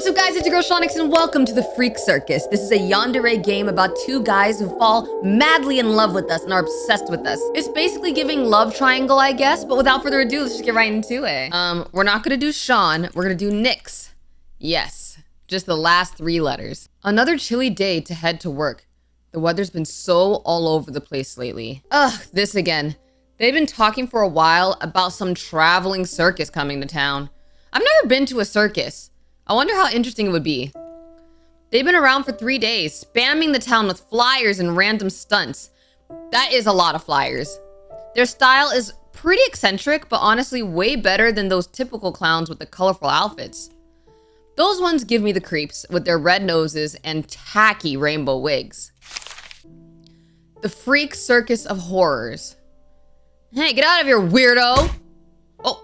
What's up guys, it's your girl Shonyx and welcome to the Freak Circus. This is a Yandere game about two guys who fall madly in love with us and are obsessed with us. It's basically giving love triangle, I guess, but without further ado, let's just get right into it. We're not gonna do Sean, we're gonna do Nyx. Yes, just the last 3 letters. Another chilly day to head to work. The weather's been so all over the place lately. Ugh, this again. They've been talking for a while about some traveling circus coming to town. I've never been to a circus. I wonder how interesting it would be. They've been around for 3 days, spamming the town with flyers and random stunts. That is a lot of flyers. Their style is pretty eccentric, but honestly way better than those typical clowns with the colorful outfits. Those ones give me the creeps with their red noses and tacky rainbow wigs. The Freak Circus of Horrors. Hey, get out of here, weirdo! Oh.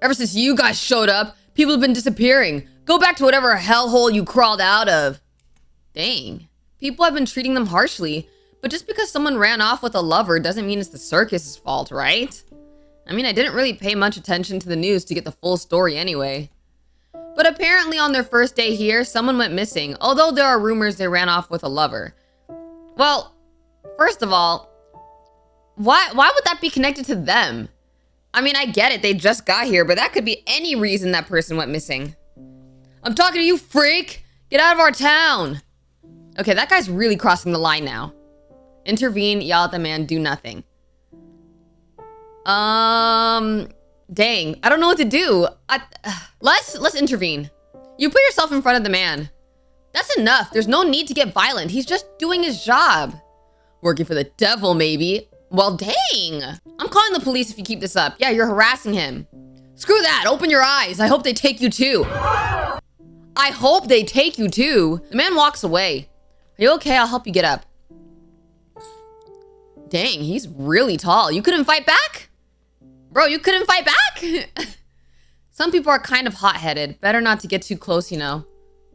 Ever since you guys showed up, people have been disappearing. Go back to whatever hellhole you crawled out of. Dang. People have been treating them harshly, but just because someone ran off with a lover doesn't mean it's the circus's fault, right? I mean, I didn't really pay much attention to the news to get the full story anyway. But apparently on their first day here, someone went missing, although there are rumors they ran off with a lover. Well, first of all, why would that be connected to them? I mean, I get it, they just got here, but that could be any reason that person went missing. I'm talking to you, freak! Get out of our town! Okay, that guy's really crossing the line now. Intervene, yell at the man, do nothing. Dang, I don't know what to do. Let's intervene. You put yourself in front of the man. That's enough, there's no need to get violent, he's just doing his job. Working for the devil, maybe. Well, dang! I'm calling the police if you keep this up. Yeah, you're harassing him. Screw that, open your eyes. I hope they take you too. I hope they take you too. The man walks away. Are you okay? I'll help you get up. Dang, he's really tall. You couldn't fight back? Bro, you couldn't fight back? Some people are kind of hot-headed. Better not to get too close, you know.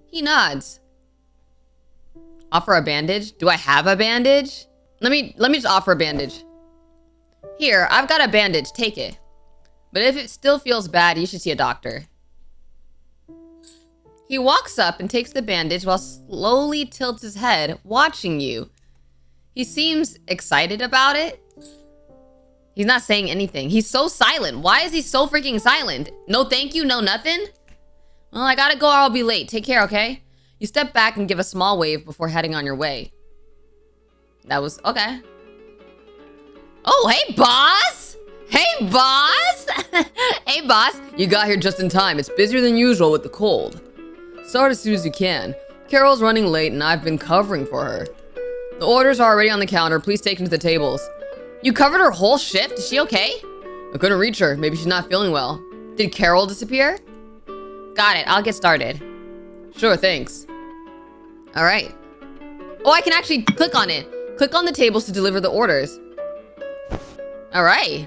He nods. Offer a bandage? Do I have a bandage? Let me just offer a bandage. Here, I've got a bandage, take it. But if it still feels bad, you should see a doctor. He walks up and takes the bandage while slowly tilts his head, watching you. He seems excited about it. He's not saying anything. He's so silent. Why is he so freaking silent? No thank you, no nothing? Well, I gotta go or I'll be late. Take care, okay? You step back and give a small wave before heading on your way. That was, okay. Oh, hey, boss! Hey, boss! Hey, boss! You got here just in time. It's busier than usual with the cold. Start as soon as you can. Carol's running late and I've been covering for her. The orders are already on the counter. Please take them to the tables. You covered her whole shift? Is she okay? I couldn't reach her. Maybe she's not feeling well. Did Carol disappear? Got it. I'll get started. Sure, thanks. All right. Oh, I can actually click on it. Click on the tables to deliver the orders. All right.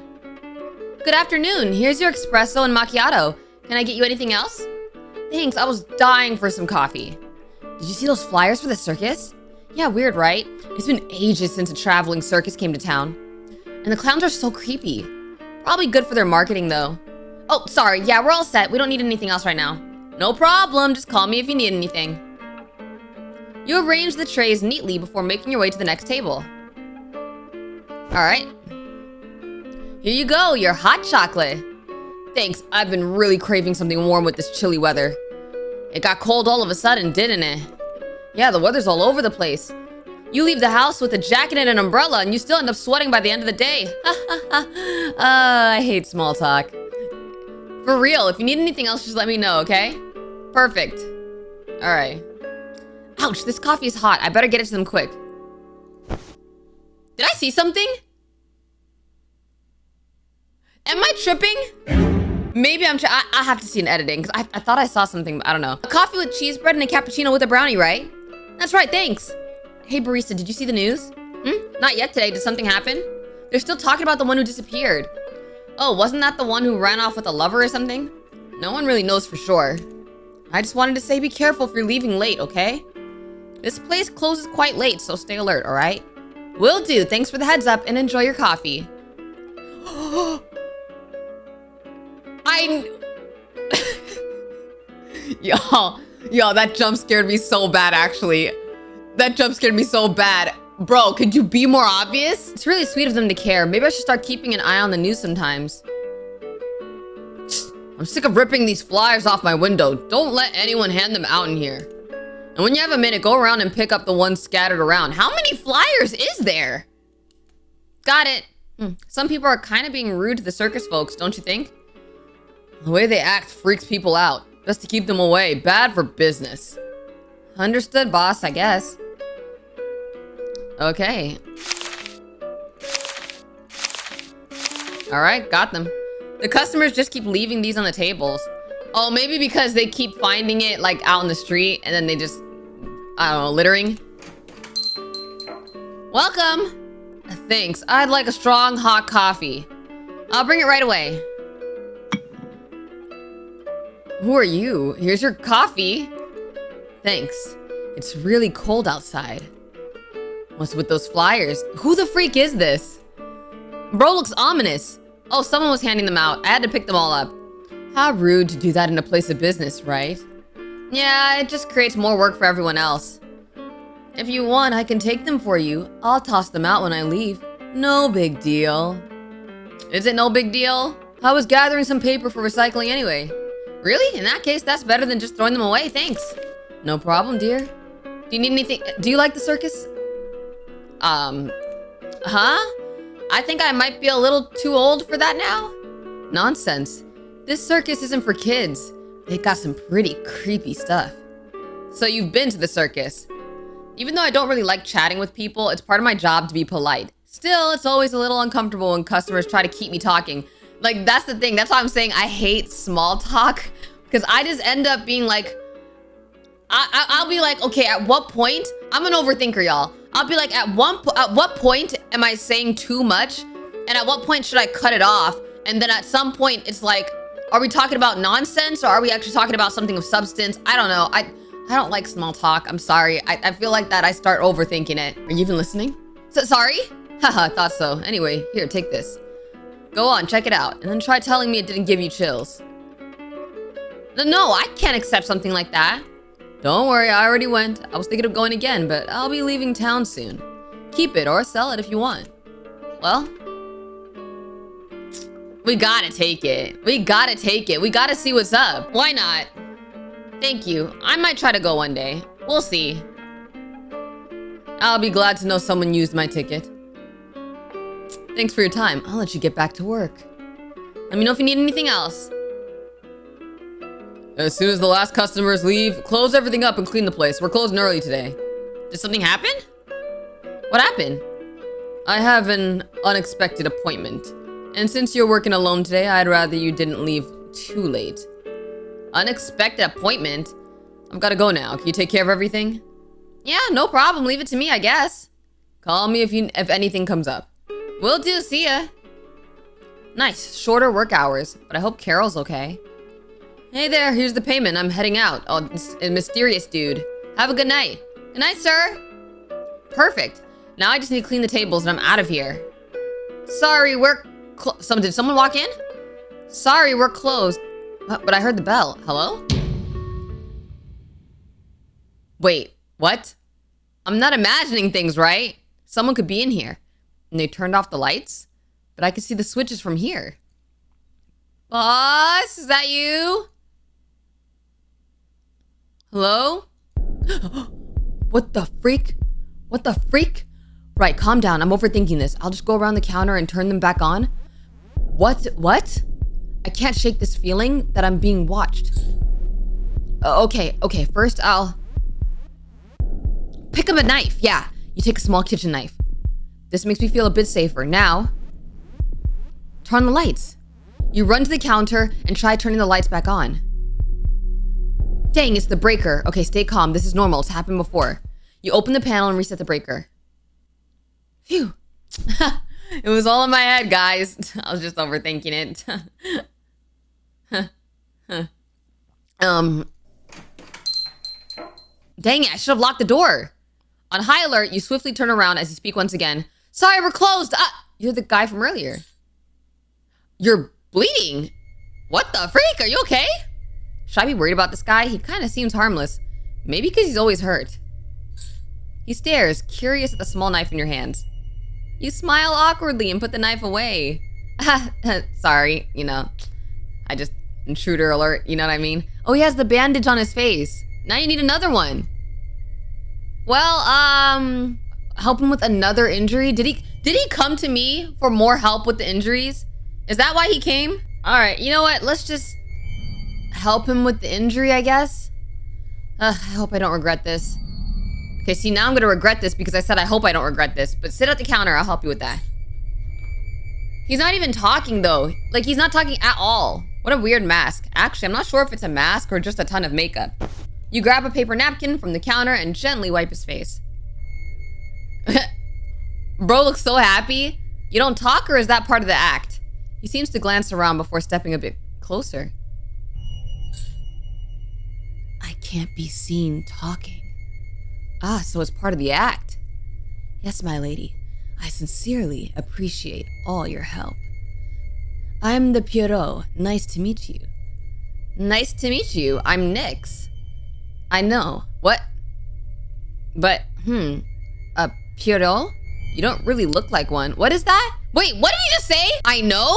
Good afternoon. Here's your espresso and macchiato. Can I get you anything else? Thanks, I was dying for some coffee. Did you see those flyers for the circus? Yeah, weird, right? It's been ages since a traveling circus came to town. And the clowns are so creepy. Probably good for their marketing, though. Oh, sorry. Yeah, we're all set. We don't need anything else right now. No problem. Just call me if you need anything. You arrange the trays neatly before making your way to the next table. All right. Here you go, your hot chocolate. Thanks, I've been really craving something warm with this chilly weather. It got cold all of a sudden, didn't it? Yeah, the weather's all over the place. You leave the house with a jacket and an umbrella and you still end up sweating by the end of the day. I hate small talk. For real, if you need anything else, just let me know, okay? Perfect. All right. Ouch, this coffee is hot. I better get it to them quick. Did I see something? Am I tripping? Maybe I have to see an editing because I thought I saw something, but I don't know. A coffee with cheese bread and a cappuccino with a brownie, right? That's right, thanks. Hey, barista, did you see the news? Not yet today. Did something happen? They're still talking about the one who disappeared. Oh, wasn't that the one who ran off with a lover or something? No one really knows for sure. I just wanted to say be careful if you're leaving late, okay? This place closes quite late, so stay alert, all right? Will do. Thanks for the heads up and enjoy your coffee. Yo, that jump scared me so bad, actually. That jump scared me so bad. Bro, could you be more obvious? It's really sweet of them to care. Maybe I should start keeping an eye on the news sometimes. I'm sick of ripping these flyers off my window. Don't let anyone hand them out in here. And when you have a minute, go around and pick up the ones scattered around. How many flyers is there? Got it. Some people are kind of being rude to the circus folks, don't you think? The way they act freaks people out. Best to keep them away. Bad for business. Understood, boss, I guess. Okay. Alright, got them. The customers just keep leaving these on the tables. Oh, maybe because they keep finding it, like, out in the street, and then they just, I don't know, littering. Welcome! Thanks. I'd like a strong, hot coffee. I'll bring it right away. Who are you? Here's your coffee. Thanks. It's really cold outside. What's with those flyers? Who the freak is this? Bro looks ominous. Oh, someone was handing them out. I had to pick them all up. How rude to do that in a place of business, right? Yeah, it just creates more work for everyone else. If you want, I can take them for you. I'll toss them out when I leave. No big deal. Is it no big deal? I was gathering some paper for recycling anyway. Really? In that case, that's better than just throwing them away. Thanks. No problem, dear. Do you need anything? Do you like the circus? I think I might be a little too old for that now. Nonsense. This circus isn't for kids. They got some pretty creepy stuff. So you've been to the circus. Even though I don't really like chatting with people, it's part of my job to be polite. Still, it's always a little uncomfortable when customers try to keep me talking. Like, that's the thing. That's why I'm saying I hate small talk. Because I just end up being like... I'll be like, okay, at what point? I'm an overthinker, y'all. I'll be like, at what point am I saying too much? And at what point should I cut it off? And then at some point, it's like, are we talking about nonsense? Or are we actually talking about something of substance? I don't know. I don't like small talk. I'm sorry. I feel like that I start overthinking it. Are you even listening? Sorry? Haha, thought so. Anyway, here, take this. Go on, check it out. And then try telling me it didn't give you chills. No, I can't accept something like that. Don't worry, I already went. I was thinking of going again, but I'll be leaving town soon. Keep it or sell it if you want. Well, we gotta take it. We gotta take it. We gotta see what's up. Why not? Thank you. I might try to go one day. We'll see. I'll be glad to know someone used my ticket. Thanks for your time. I'll let you get back to work. Let me know if you need anything else. As soon as the last customers leave, close everything up and clean the place. We're closing early today. Did something happen? What happened? I have an unexpected appointment. And since you're working alone today, I'd rather you didn't leave too late. Unexpected appointment? I've got to go now. Can you take care of everything? Yeah, no problem. Leave it to me, I guess. Call me if anything comes up. Will do. See ya. Nice. Shorter work hours. But I hope Carol's okay. Hey there. Here's the payment. I'm heading out. Oh, it's a mysterious dude. Have a good night. Good night, sir. Perfect. Now I just need to clean the tables and I'm out of here. Sorry, we're... Did someone walk in? Sorry, we're closed. But I heard the bell. Hello? Wait, what? I'm not imagining things, right? Someone could be in here. And they turned off the lights? But I could see the switches from here. Boss, is that you? Hello? What the freak? What the freak? Right, calm down. I'm overthinking this. I'll just go around the counter and turn them back on. What? I can't shake this feeling that I'm being watched. Okay. First I'll... Pick up a knife. Yeah, you take a small kitchen knife. This makes me feel a bit safer. Now, turn the lights. You run to the counter and try turning the lights back on. Dang, it's the breaker. Okay, stay calm. This is normal. It's happened before. You open the panel and reset the breaker. Phew. It was all in my head, guys. I was just overthinking it. Dang it, I should have locked the door. On high alert, you swiftly turn around as you speak once again. Sorry, we're closed. You're the guy from earlier. You're bleeding. What the freak? Are you okay? Should I be worried about this guy? He kind of seems harmless. Maybe because he's always hurt. He stares, curious at the small knife in your hands. You smile awkwardly and put the knife away. Sorry, you know. I just... Intruder alert, you know what I mean? Oh, he has the bandage on his face. Now you need another one. Well, help him with another injury? Did he come to me for more help with the injuries? Is that why he came? All right, you know what? Let's just help him with the injury, I guess. I hope I don't regret this. Okay, see, now I'm gonna regret this because I said I hope I don't regret this. But sit at the counter, I'll help you with that. He's not even talking though. Like, he's not talking at all. What a weird mask. Actually, I'm not sure if it's a mask or just a ton of makeup. You grab a paper napkin from the counter and gently wipe his face. Bro looks so happy. You don't talk, or is that part of the act? He seems to glance around before stepping a bit closer. I can't be seen talking. Ah, so it's part of the act. Yes, my lady. I sincerely appreciate all your help. I'm the Pierrot. Nice to meet you. Nice to meet you. I'm Nyx. I know. What? But, a Pierrot? You don't really look like one. What is that? Wait, what did he just say? I know?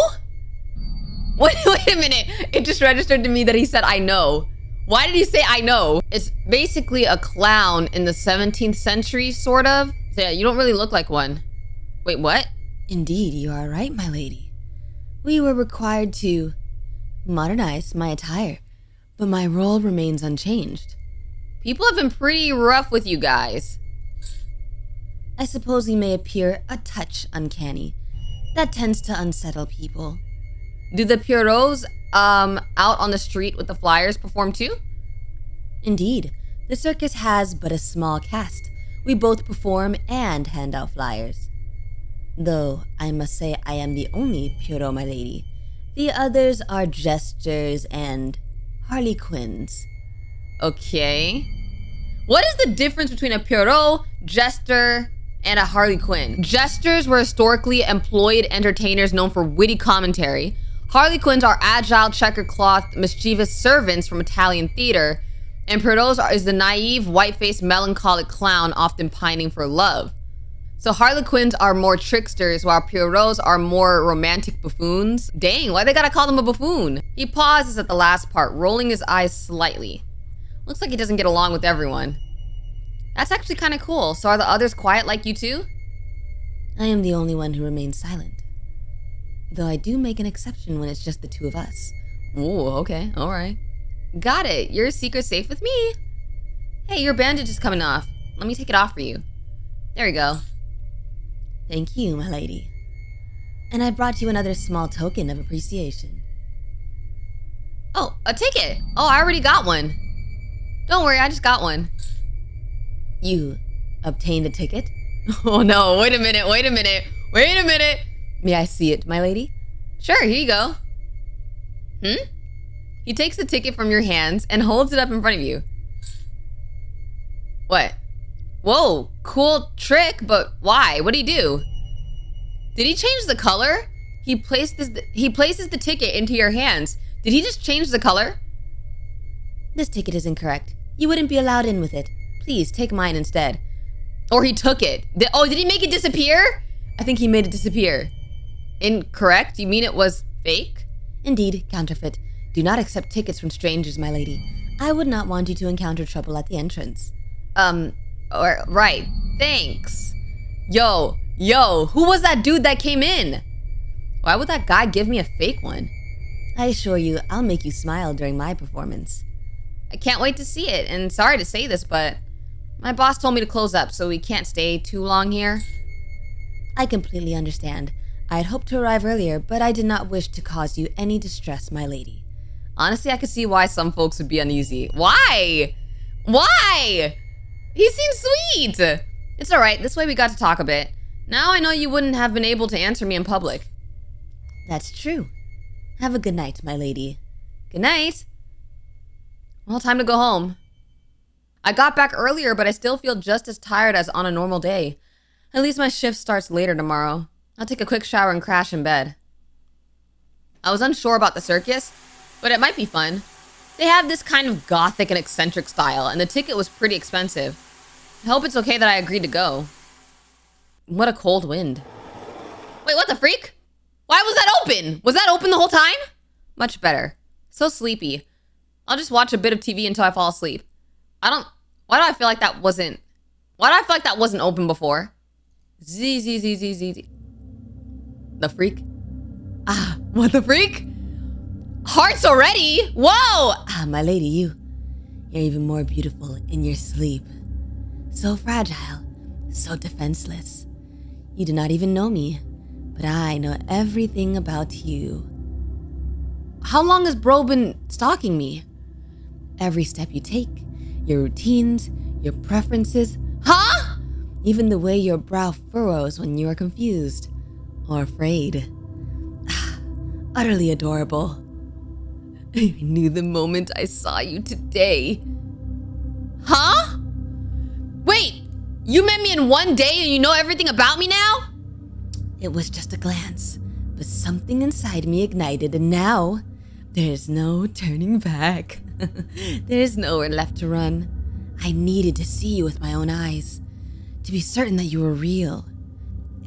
Wait a minute. It just registered to me that he said I know. Why did he say I know? It's basically a clown in the 17th century, sort of. So yeah, you don't really look like one. Wait, what? Indeed, you are right, my lady. We were required to modernize my attire, but my role remains unchanged. People have been pretty rough with you guys. I suppose we may appear a touch uncanny. That tends to unsettle people. Do the Pierrots, out on the street with the flyers perform too? Indeed. The circus has but a small cast. We both perform and hand out flyers. Though, I must say I am the only Pierrot, my lady. The others are jesters and harlequins. Okay. What is the difference between a Pierrot, jester, and a harlequin? Jesters were historically employed entertainers known for witty commentary. Harlequins are agile, checker-cloth, mischievous servants from Italian theater. And Pierrots is the naive, white-faced, melancholic clown often pining for love. So harlequins are more tricksters, while Pierrots are more romantic buffoons. Dang, why they gotta call them a buffoon? He pauses at the last part, rolling his eyes slightly. Looks like he doesn't get along with everyone. That's actually kind of cool. So are the others quiet like you too? I am the only one who remains silent. Though I do make an exception when it's just the two of us. Ooh, okay, all right. Got it. Your secret's safe with me. Hey, your bandage is coming off. Let me take it off for you. There we go. Thank you, my lady. And I brought you another small token of appreciation. Oh, a ticket. Oh, I already got one. Don't worry, I just got one. You obtained a ticket? Oh no, wait a minute. May I see it, my lady? Sure, here you go. He takes the ticket from your hands and holds it up in front of you. What? Whoa, cool trick, but why? What did he do? Did he change the color? He places the ticket into your hands. Did he just change the color? This ticket is incorrect. You wouldn't be allowed in with it. Please, take mine instead. Or he took it. Did he make it disappear? I think he made it disappear. Incorrect? You mean it was fake? Indeed, counterfeit. Do not accept tickets from strangers, my lady. I would not want you to encounter trouble at the entrance. Right. Thanks. Yo, who was that dude that came in? Why would that guy give me a fake one? I assure you, I'll make you smile during my performance. I can't wait to see it, and sorry to say this, but my boss told me to close up, so we can't stay too long here. I completely understand. I had hoped to arrive earlier, but I did not wish to cause you any distress, my lady. Honestly, I could see why some folks would be uneasy. Why? Why? He seems sweet. It's all right. This way we got to talk a bit. Now I know you wouldn't have been able to answer me in public. That's true. Have a good night, my lady. Good night. Well, time to go home. I got back earlier, but I still feel just as tired as on a normal day. At least my shift starts later tomorrow. I'll take a quick shower and crash in bed. I was unsure about the circus, but it might be fun. They have this kind of gothic and eccentric style, and the ticket was pretty expensive. I hope it's okay that I agreed to go. What a cold wind. Wait, what the freak? Why was that open? Was that open the whole time? Much better. So sleepy. I'll just watch a bit of TV until I fall asleep. Why do I feel like that wasn't open before? Z. The freak? Ah, what the freak? Hearts already? Whoa! Ah, my lady, you're even more beautiful in your sleep. So fragile, so defenseless. You do not even know me, but I know everything about you. How long has bro been stalking me? Every step you take, your routines, your preferences. Huh? Even the way your brow furrows when you are confused or afraid. Utterly adorable. I knew the moment I saw you today. Huh? Wait, you met me in one day and you know everything about me now? It was just a glance, but something inside me ignited, and now there's no turning back. There's nowhere left to run. I needed to see you with my own eyes, to be certain that you were real.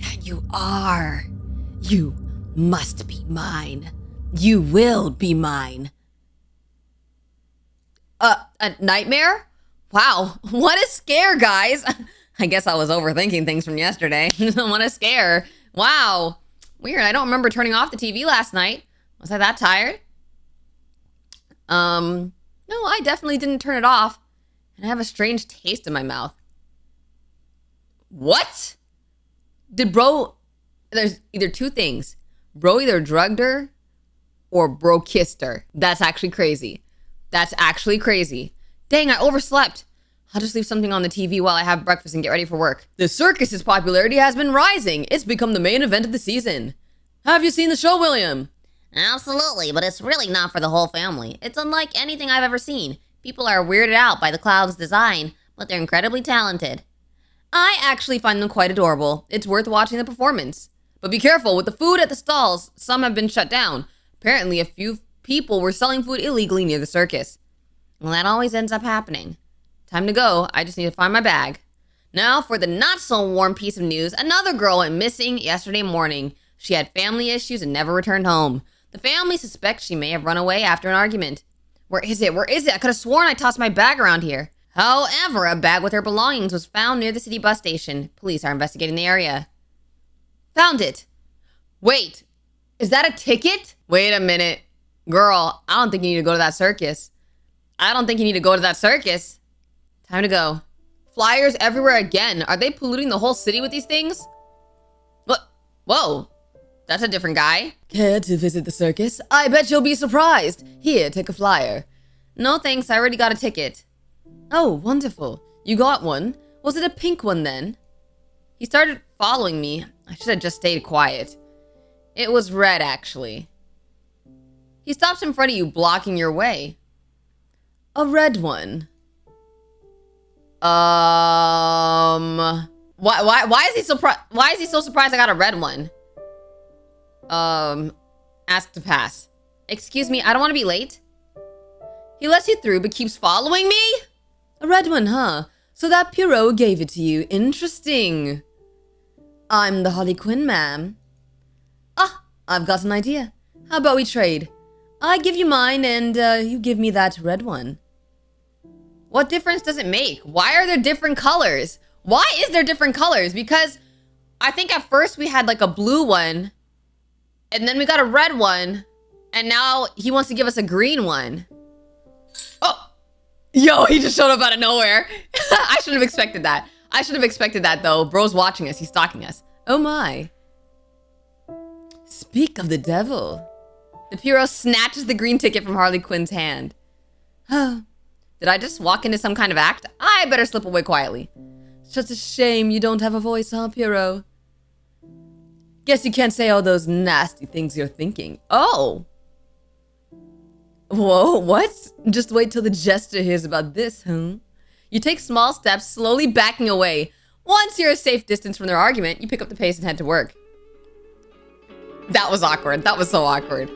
And you are. You must be mine. You will be mine. A nightmare? Wow, what a scare, guys. I guess I was overthinking things from yesterday. What a scare. Wow. Weird, I don't remember turning off the TV last night. Was I that tired? No, I definitely didn't turn it off. And I have a strange taste in my mouth. What? Did bro... There's either two things. Bro either drugged her or bro kissed her. That's actually crazy. That's actually crazy. Dang, I overslept. I'll just leave something on the TV while I have breakfast and get ready for work. The circus's popularity has been rising. It's become the main event of the season. Have you seen the show, William? Absolutely, but it's really not for the whole family. It's unlike anything I've ever seen. People are weirded out by the clown's design, but they're incredibly talented. I actually find them quite adorable. It's worth watching the performance. But be careful with the food at the stalls. Some have been shut down. Apparently, a few people were selling food illegally near the circus. Well, that always ends up happening. Time to go. I just need to find my bag. Now for the not so warm piece of news. Another girl went missing yesterday morning. She had family issues and never returned home. The family suspects she may have run away after an argument. Where is it? Where is it? I could have sworn I tossed my bag around here. However, a bag with her belongings was found near the city bus station. Police are investigating the area. Found it. Wait, is that a ticket? Wait a minute. Girl, I don't think you need to go to that circus. Time to go. Flyers everywhere again. Are they polluting the whole city with these things? What? Whoa. That's a different guy. Care to visit the circus? I bet you'll be surprised. Here, take a flyer. No thanks, I already got a ticket. Oh, wonderful. You got one? Was it a pink one then? He started following me. I should have just stayed quiet. It was red, actually. He stops in front of you, blocking your way. A red one. Why is he surprised? Why is he so surprised I got a red one? Ask to pass. Excuse me, I don't want to be late. He lets you through, but keeps following me? A red one, huh? So that Pierrot gave it to you. Interesting. I'm the Harley Quinn, ma'am. Ah, I've got an idea. How about we trade? I give you mine, and you give me that red one. What difference does it make? Why are there different colors? Why is there different colors? Because I think at first we had like a blue one, and then we got a red one, and now he wants to give us a green one. Oh, yo, he just showed up out of nowhere. I should have expected that. I should have expected that though. Bro's watching us, he's stalking us. Oh my. Speak of the devil. The Pierrot snatches the green ticket from Harley Quinn's hand. Oh, did I just walk into some kind of act? I better slip away quietly. Such a shame you don't have a voice, huh, Pierrot? Guess you can't say all those nasty things you're thinking. Oh. Whoa, what? Just wait till the jester hears about this, huh? You take small steps, slowly backing away. Once you're a safe distance from their argument, you pick up the pace and head to work. That was awkward. That was so awkward.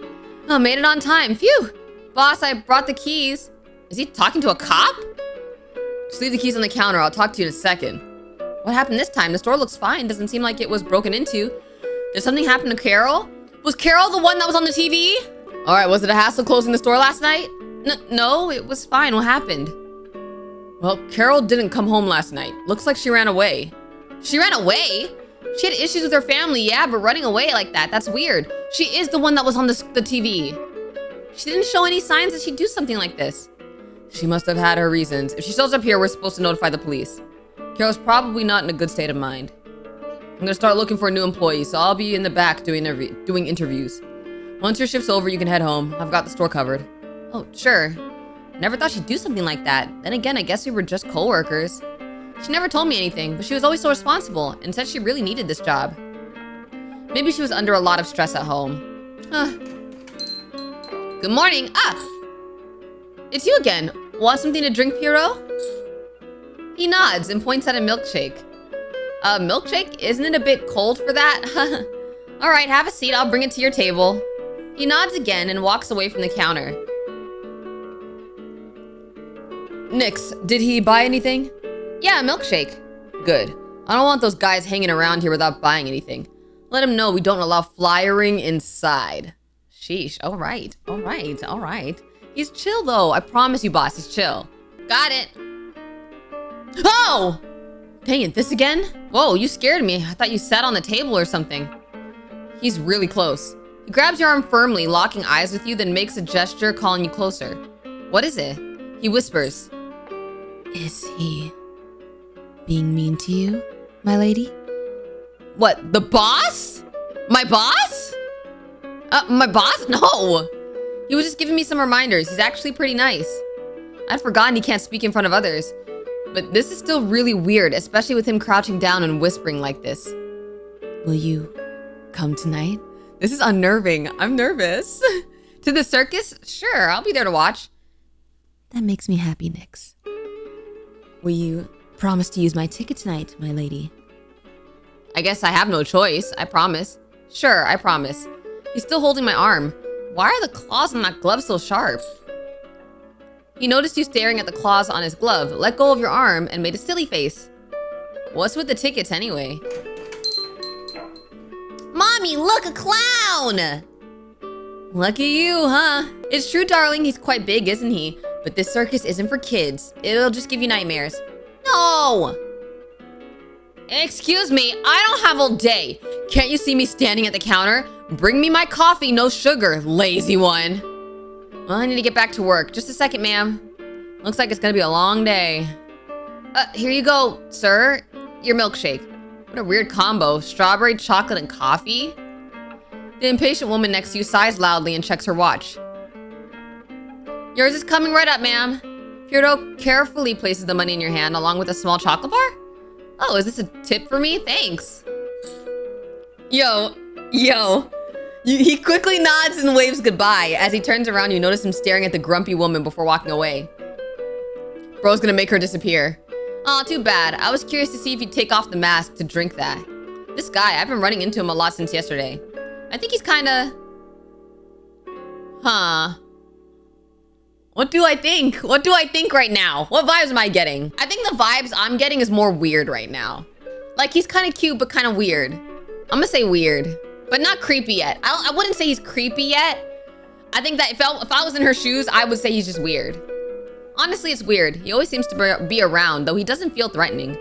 Oh, made it on time. Phew. Boss, I brought the keys. Is he talking to a cop? Just leave the keys on the counter. I'll talk to you in a second. What happened this time? The store looks fine. Doesn't seem like it was broken into. Did something happen to Carol? Was Carol the one that was on the TV? All right, was it a hassle closing the store last night? No, it was fine. What happened? Well, Carol didn't come home last night. Looks like she ran away. She ran away? She had issues with her family, yeah, but running away like that, that's weird. She is the one that was on the TV. She didn't show any signs that she'd do something like this. She must have had her reasons. If she shows up here, we're supposed to notify the police. Carol's probably not in a good state of mind. I'm gonna start looking for a new employee, so I'll be in the back doing interviews. Once your shift's over, you can head home. I've got the store covered. Oh, sure. Never thought she'd do something like that. Then again, I guess we were just co-workers. She never told me anything, but she was always so responsible and said she really needed this job. Maybe she was under a lot of stress at home. Good morning. It's you again. Want something to drink, Piero? He nods and points at a milkshake. A milkshake? Isn't it a bit cold for that? All right, have a seat. I'll bring it to your table. He nods again and walks away from the counter. Nix, did he buy anything? Yeah, a milkshake. Good. I don't want those guys hanging around here without buying anything. Let him know we don't allow flyering inside. Sheesh. All right. He's chill, though. I promise you, boss. He's chill. Got it. Oh! Dang it, this again? Whoa, you scared me. I thought you sat on the table or something. He's really close. He grabs your arm firmly, locking eyes with you, then makes a gesture calling you closer. What is it? He whispers. Is he being mean to you, my lady? What, the boss? My boss? My boss? No! He was just giving me some reminders. He's actually pretty nice. I'd forgotten he can't speak in front of others. But this is still really weird, especially with him crouching down and whispering like this. Will you come tonight? This is unnerving. I'm nervous. To the circus? Sure, I'll be there to watch. That makes me happy, Nix. Will you promise to use my ticket tonight, my lady? I guess I have no choice. I promise. Sure, I promise. He's still holding my arm. Why are the claws on that glove so sharp? He noticed you staring at the claws on his glove, let go of your arm, and made a silly face. What's with the tickets anyway? Mommy, look, a clown! Lucky you, huh? It's true, darling. He's quite big, isn't he? But this circus isn't for kids. It'll just give you nightmares. No! Excuse me, I don't have all day. Can't you see me standing at the counter? Bring me my coffee, no sugar, lazy one. Well, I need to get back to work. Just a second, ma'am. Looks like it's gonna be a long day. Here you go, sir. Your milkshake. What a weird combo. Strawberry, chocolate, and coffee? The impatient woman next to you sighs loudly and checks her watch. Yours is coming right up, ma'am. Piero carefully places the money in your hand along with a small chocolate bar. Oh, is this a tip for me? Thanks. Yo. He quickly nods and waves goodbye. As he turns around, you notice him staring at the grumpy woman before walking away. Bro's gonna make her disappear. Aw, too bad. I was curious to see if he'd take off the mask to drink that. This guy, I've been running into him a lot since yesterday. I think he's kinda... Huh. What do I think? What do I think right now? What vibes am I getting? I think the vibes I'm getting is more weird right now. Like, he's kind of cute, but kind of weird. I'm gonna say weird, but not creepy yet. I wouldn't say he's creepy yet. I think that if I was in her shoes, I would say he's just weird. Honestly, it's weird. He always seems to be around, though he doesn't feel threatening.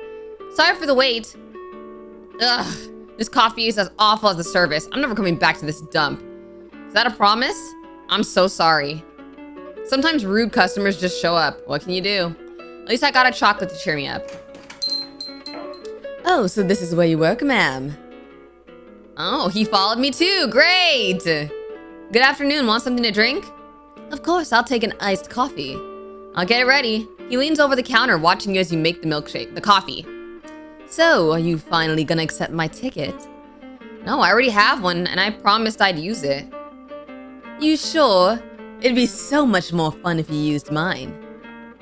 Sorry for the wait. Ugh, this coffee is as awful as the service. I'm never coming back to this dump. Is that a promise? I'm so sorry. Sometimes rude customers just show up. What can you do? At least I got a chocolate to cheer me up. Oh, so this is where you work, ma'am. Oh, he followed me too. Great. Good afternoon. Want something to drink? Of course, I'll take an iced coffee. I'll get it ready. He leans over the counter, watching you as you make the coffee. So, are you finally gonna accept my ticket? No, I already have one, and I promised I'd use it. You sure? It'd be so much more fun if you used mine.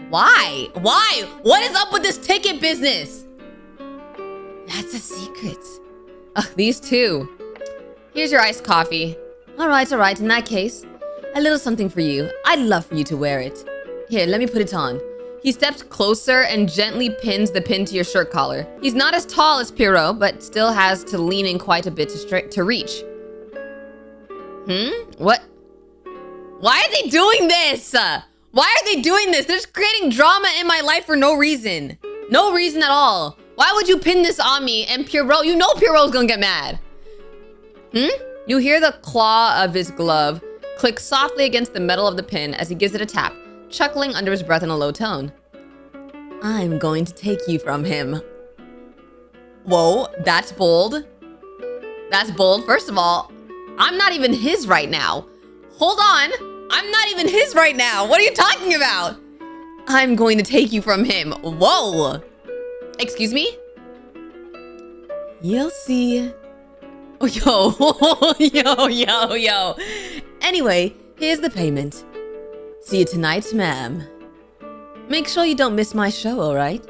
Why? Why? What is up with this ticket business? That's a secret. Ugh, these two. Here's your iced coffee. All right, in that case. A little something for you. I'd love for you to wear it. Here, let me put it on. He steps closer and gently pins the pin to your shirt collar. He's not as tall as Pierrot, but still has to lean in quite a bit to reach. What? Why are they doing this? Why are they doing this? They're just creating drama in my life for no reason. No reason at all. Why would you pin this on me? And Pierrot, you know Pierrot's gonna get mad. You hear the claw of his glove click softly against the metal of the pin as he gives it a tap, chuckling under his breath in a low tone. I'm going to take you from him. Whoa, that's bold. That's bold. First of all, I'm not even his right now. Hold on. I'm not even his right now. What are you talking about? I'm going to take you from him. Whoa. Excuse me? You'll see. Oh, yo. Anyway, here's the payment. See you tonight, ma'am. Make sure you don't miss my show, all right?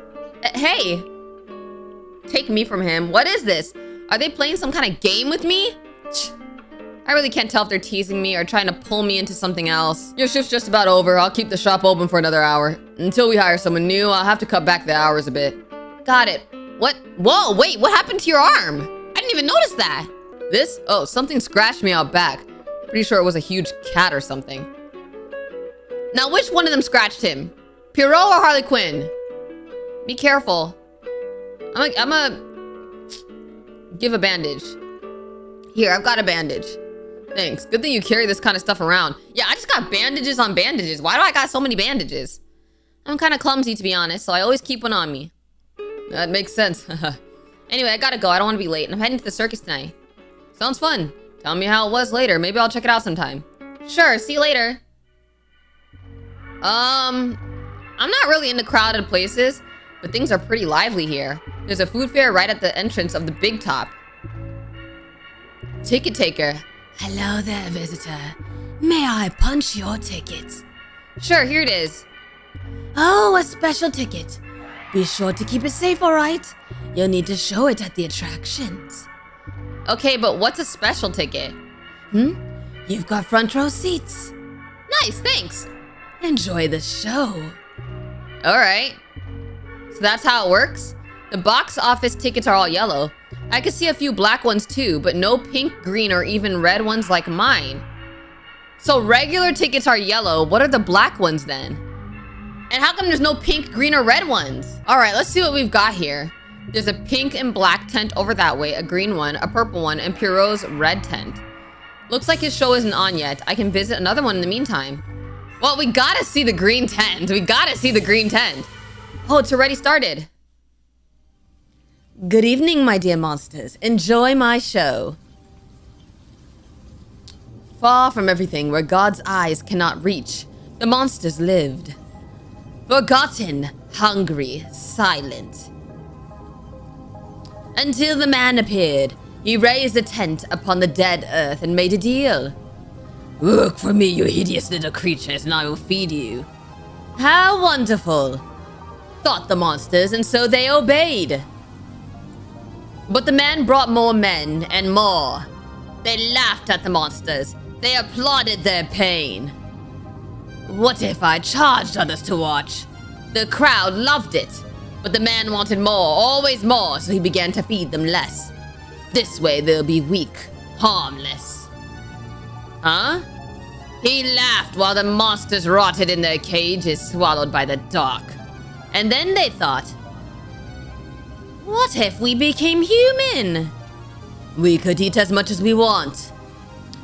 Hey! Take me from him. What is this? Are they playing some kind of game with me? I really can't tell if they're teasing me or trying to pull me into something else. Your shift's just about over. I'll keep the shop open for another hour. Until we hire someone new, I'll have to cut back the hours a bit. Got it. What? Whoa, wait, what happened to your arm? I didn't even notice that. This? Oh, something scratched me out back. Pretty sure it was a huge cat or something. Now, which one of them scratched him? Pierrot or Harley Quinn? Be careful. I'm gonna give a bandage. Here, I've got a bandage. Thanks. Good thing you carry this kind of stuff around. Yeah, I just got bandages on bandages. Why do I got so many bandages? I'm kind of clumsy, to be honest, so I always keep one on me. That makes sense. Anyway, I gotta go. I don't want to be late, and I'm heading to the circus tonight. Sounds fun. Tell me how it was later. Maybe I'll check it out sometime. Sure, see you later. I'm not really into crowded places, but things are pretty lively here. There's a food fair right at the entrance of the big top. Ticket taker. Hello there, visitor. May I punch your ticket? Sure, here it is. Oh, a special ticket. Be sure to keep it safe, all right? You'll need to show it at the attractions. Okay, but what's a special ticket? You've got front row seats. Nice, thanks. Enjoy the show. All right. So that's how it works? The box office tickets are all yellow. I could see a few black ones too, but no pink, green, or even red ones like mine. So regular tickets are yellow. What are the black ones then? And how come there's no pink, green, or red ones? All right, let's see what we've got here. There's a pink and black tent over that way, a green one, a purple one, and Pierrot's red tent. Looks like his show isn't on yet. I can visit another one in the meantime. Well, we gotta see the green tent. We gotta see the green tent. Oh, it's already started. Good evening, my dear monsters. Enjoy my show. Far from everything where God's eyes cannot reach, the monsters lived. Forgotten, hungry, silent. Until the man appeared, he raised a tent upon the dead earth and made a deal. Work for me, you hideous little creatures, and I will feed you. How wonderful, thought the monsters, and so they obeyed. But the man brought more men and more. They laughed at the monsters. They applauded their pain. What if I charged others to watch? The crowd loved it, but the man wanted more, always more, so he began to feed them less. This way they'll be weak, harmless. Huh? He laughed while the monsters rotted in their cages, swallowed by the dark. And then they thought, what if we became human? We could eat as much as we want.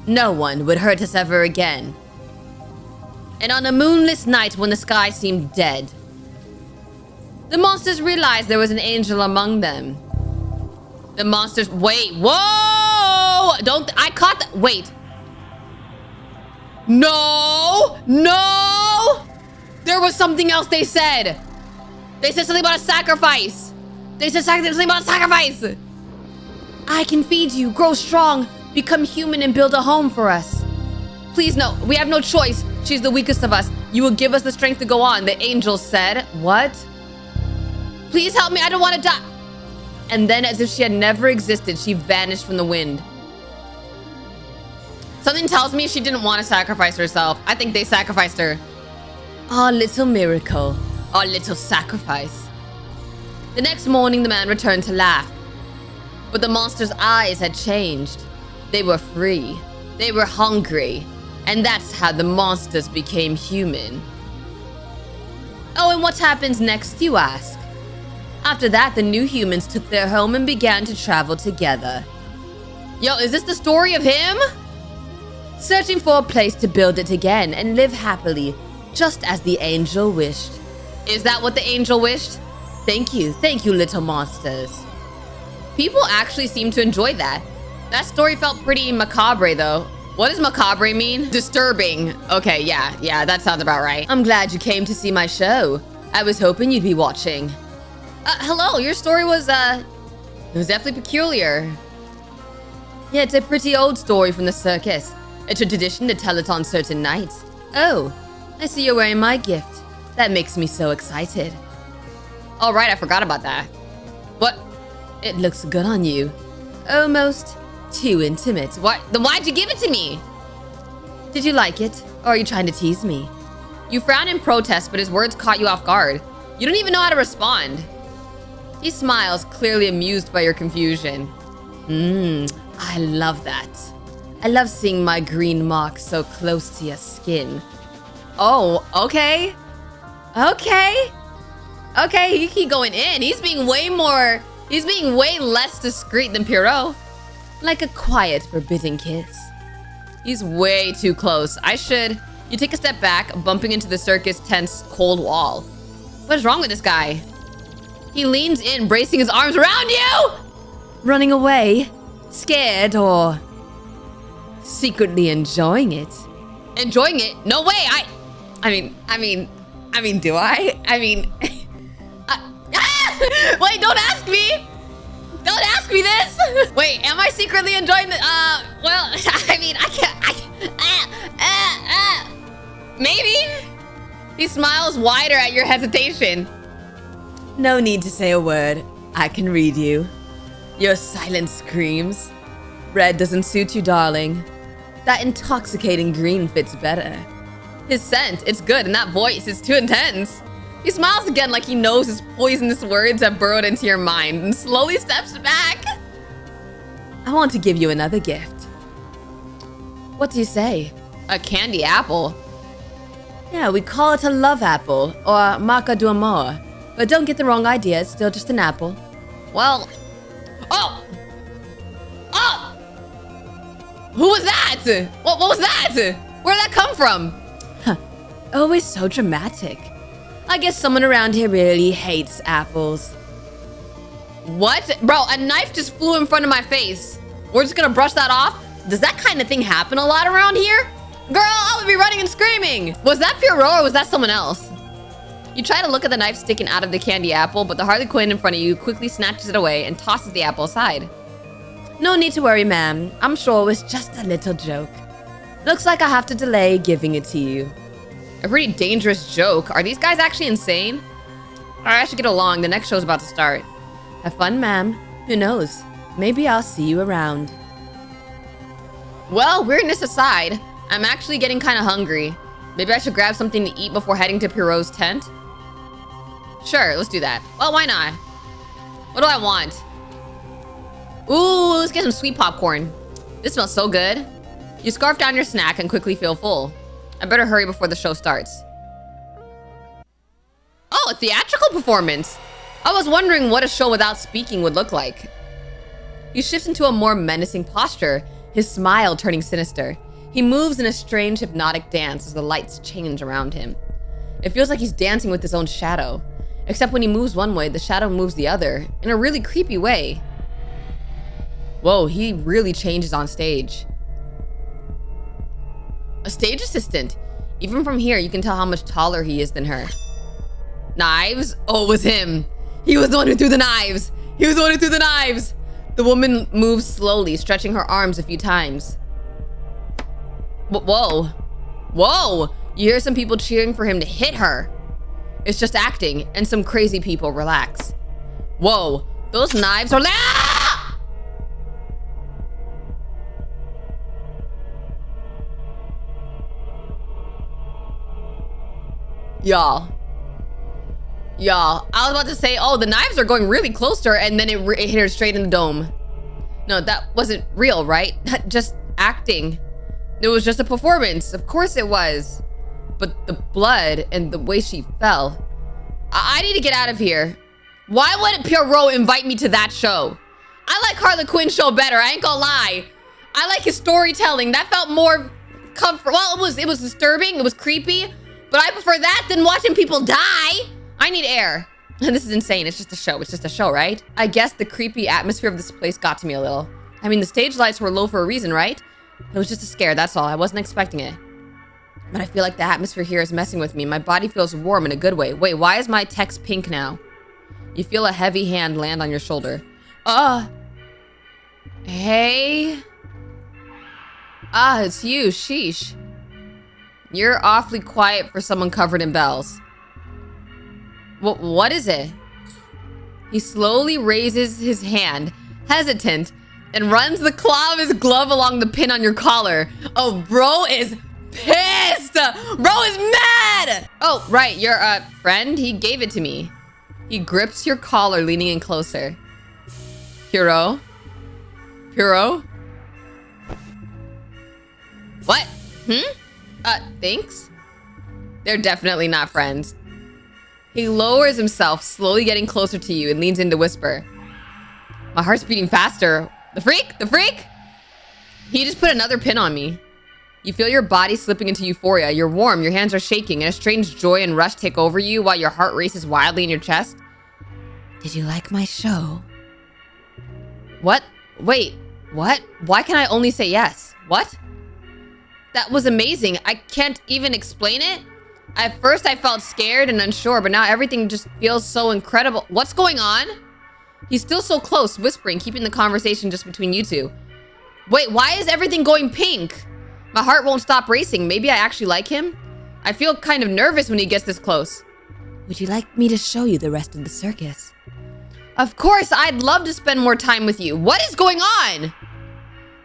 No one would hurt us ever again. And on a moonless night when the sky seemed dead, the monsters realized there was an angel among them. The monsters, wait, whoa! I caught that, wait. No! There was something else they said. They said something about a sacrifice. They said something about a sacrifice. I can feed you, grow strong, become human, and build a home for us. Please, no, we have no choice. She's the weakest of us. You will give us the strength to go on, the angel said. What? Please help me, I don't want to die. And then, as if she had never existed, she vanished from the wind. Something tells me she didn't want to sacrifice herself. I think they sacrificed her. Our little miracle. Our little sacrifice. The next morning, the man returned to laugh. But the monster's eyes had changed. They were free. They were hungry. And that's how the monsters became human. Oh, and what happens next, you ask? After that, the new humans took their home and began to travel together. Yo, is this the story of him? Searching for a place to build it again and live happily, just as the angel wished. Is that what the angel wished? Thank you, little monsters. People actually seem to enjoy that. That story felt pretty macabre, though. What does macabre mean? Disturbing. Okay, yeah, that sounds about right. I'm glad you came to see my show. I was hoping you'd be watching. Hello, your story was, it was definitely peculiar. Yeah, it's a pretty old story from the circus. It's a tradition to tell it on certain nights. Oh, I see you're wearing my gift. That makes me so excited. All right, I forgot about that. What? It looks good on you. Almost too intimate. What? Then why'd you give it to me? Did you like it? Or are you trying to tease me? You frowned in protest, but his words caught you off guard. You don't even know how to respond. He smiles, clearly amused by your confusion. I love that. I love seeing my green mark so close to your skin. Oh, okay. Okay, he going in. He's being way less discreet than Pierrot. Like a quiet, forbidding kiss. He's way too close. You take a step back, bumping into the circus tent's cold wall. What is wrong with this guy? He leans in, bracing his arms around you! Running away? Scared or secretly enjoying it? Enjoying it? No way! I mean, do I? Wait, don't ask me! Don't ask me this! Wait, am I secretly enjoying the, well, I mean, I can't, maybe? He smiles wider at your hesitation. No need to say a word. I can read you. Your silence screams. Red doesn't suit you, darling. That intoxicating green fits better. His scent, it's good, and that voice is too intense. He smiles again like he knows his poisonous words have burrowed into your mind and slowly steps back. I want to give you another gift. What do you say? A candy apple? Yeah, we call it a love apple or maca du amor. But don't get the wrong idea, it's still just an apple. Well, oh! Who was that? What was that? Where'd that come from? Huh. Always so dramatic. I guess someone around here really hates apples. What? Bro, a knife just flew in front of my face. We're just gonna brush that off? Does that kind of thing happen a lot around here? Girl, I would be running and screaming. Was that Pierrot or was that someone else? You try to look at the knife sticking out of the candy apple, but the Harley Quinn in front of you quickly snatches it away and tosses the apple aside. No need to worry, ma'am. I'm sure it was just a little joke. Looks like I have to delay giving it to you. A pretty dangerous joke. Are these guys actually insane? All right, I should get along. The next show's about to start. Have fun, ma'am. Who knows? Maybe I'll see you around. Well, weirdness aside, I'm actually getting kind of hungry. Maybe I should grab something to eat before heading to Pierrot's tent? Sure, let's do that. Well, why not? What do I want? Ooh, let's get some sweet popcorn. This smells so good. You scarf down your snack and quickly feel full. I better hurry before the show starts. Oh, a theatrical performance. I was wondering what a show without speaking would look like. He shifts into a more menacing posture, his smile turning sinister. He moves in a strange hypnotic dance as the lights change around him. It feels like he's dancing with his own shadow. Except when he moves one way, the shadow moves the other, in a really creepy way. Whoa, he really changes on stage. A stage assistant. Even from here, you can tell how much taller he is than her. Knives? Oh, it was him. He was the one who threw the knives. He was the one who threw the knives. The woman moves slowly, stretching her arms a few times. Whoa. Whoa! You hear some people cheering for him to hit her. It's just acting, and some crazy people relax. Whoa, those knives are... Ah! Y'all, I was about to say, oh, the knives are going really close to her, and then it hit her straight in the dome. No, that wasn't real, right? Just acting. It was just a performance. Of course it was. But the blood and the way she fell. I need to get out of here. Why wouldn't Pierrot invite me to that show? I like Harley Quinn's show better, I ain't gonna lie. I like his storytelling. That felt more comfort. Well, it was disturbing, it was creepy, but I prefer that than watching people die. I need air. This is insane. It's just a show. It's just a show, right? I guess the creepy atmosphere of this place got to me a little. I mean, the stage lights were low for a reason, right? It was just a scare, that's all. I wasn't expecting it. But I feel like the atmosphere here is messing with me. My body feels warm in a good way. Wait, why is my text pink now? You feel a heavy hand land on your shoulder. Hey. It's you, sheesh. You're awfully quiet for someone covered in bells. What is it? He slowly raises his hand, hesitant, and runs the claw of his glove along the pin on your collar. Oh, bro is pissed! Bro is mad! Oh, right, your friend, he gave it to me. He grips your collar, leaning in closer. Pierrot? What? Thanks? They're definitely not friends. He lowers himself, slowly getting closer to you, and leans in to whisper. My heart's beating faster. The freak? He just put another pin on me. You feel your body slipping into euphoria. You're warm, your hands are shaking, and a strange joy and rush take over you while your heart races wildly in your chest. Did you like my show? What? Wait, what? Why can I only say yes? What? That was amazing. I can't even explain it. At first I felt scared and unsure, but now everything just feels so incredible. What's going on? He's still so close, whispering, keeping the conversation just between you two. Wait, why is everything going pink? My heart won't stop racing. Maybe I actually like him? I feel kind of nervous when he gets this close. Would you like me to show you the rest of the circus? Of course, I'd love to spend more time with you. What is going on?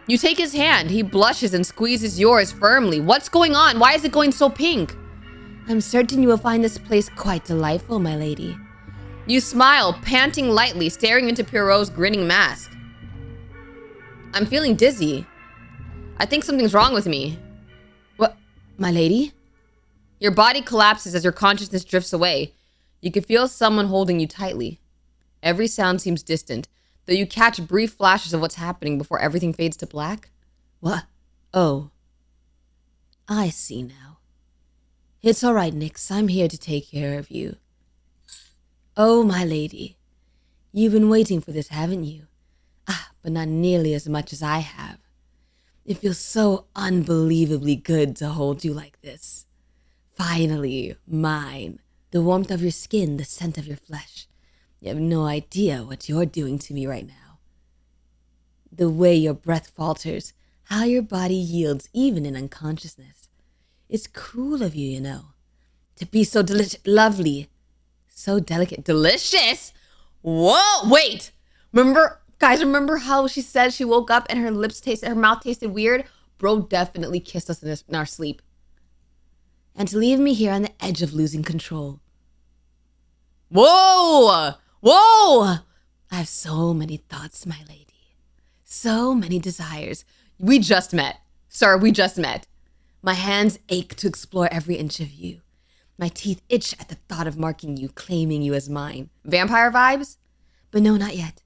You take his hand. He blushes and squeezes yours firmly. What's going on? Why is it going so pink? I'm certain you will find this place quite delightful, my lady. You smile, panting lightly, staring into Pierrot's grinning mask. I'm feeling dizzy. I think something's wrong with me. What, my lady? Your body collapses as your consciousness drifts away. You can feel someone holding you tightly. Every sound seems distant, though you catch brief flashes of what's happening before everything fades to black. What? Oh. I see now. It's all right, Nyx. I'm here to take care of you. Oh, my lady. You've been waiting for this, haven't you? But not nearly as much as I have. It feels so unbelievably good to hold you like this. Finally, mine. The warmth of your skin, the scent of your flesh. You have no idea what you're doing to me right now. The way your breath falters, how your body yields even in unconsciousness. It's cool of you, you know, to be so lovely, so delicate, delicious. Whoa, wait, remember how she said she woke up and her mouth tasted weird? Bro definitely kissed us in our sleep. And to leave me here on the edge of losing control. Whoa, I have so many thoughts, my lady. So many desires. We just met, sir, we just met. My hands ache to explore every inch of you. My teeth itch at the thought of marking you, claiming you as mine. Vampire vibes? But no, not yet.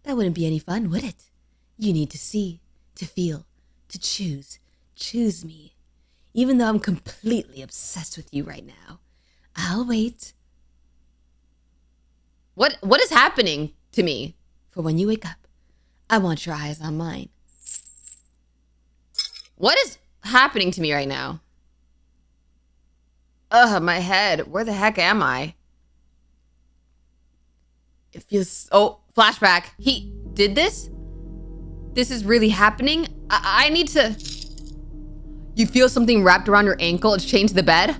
That wouldn't be any fun, would it? You need to see, to feel, to choose. Choose me. Even though I'm completely obsessed with you right now. I'll wait. What is happening to me? For when you wake up, I want your eyes on mine. What is happening to me right now? My head. Where the heck am I? It feels... Oh, flashback. He did this? This is really happening? I need to... You feel something wrapped around your ankle. It's chained to the bed?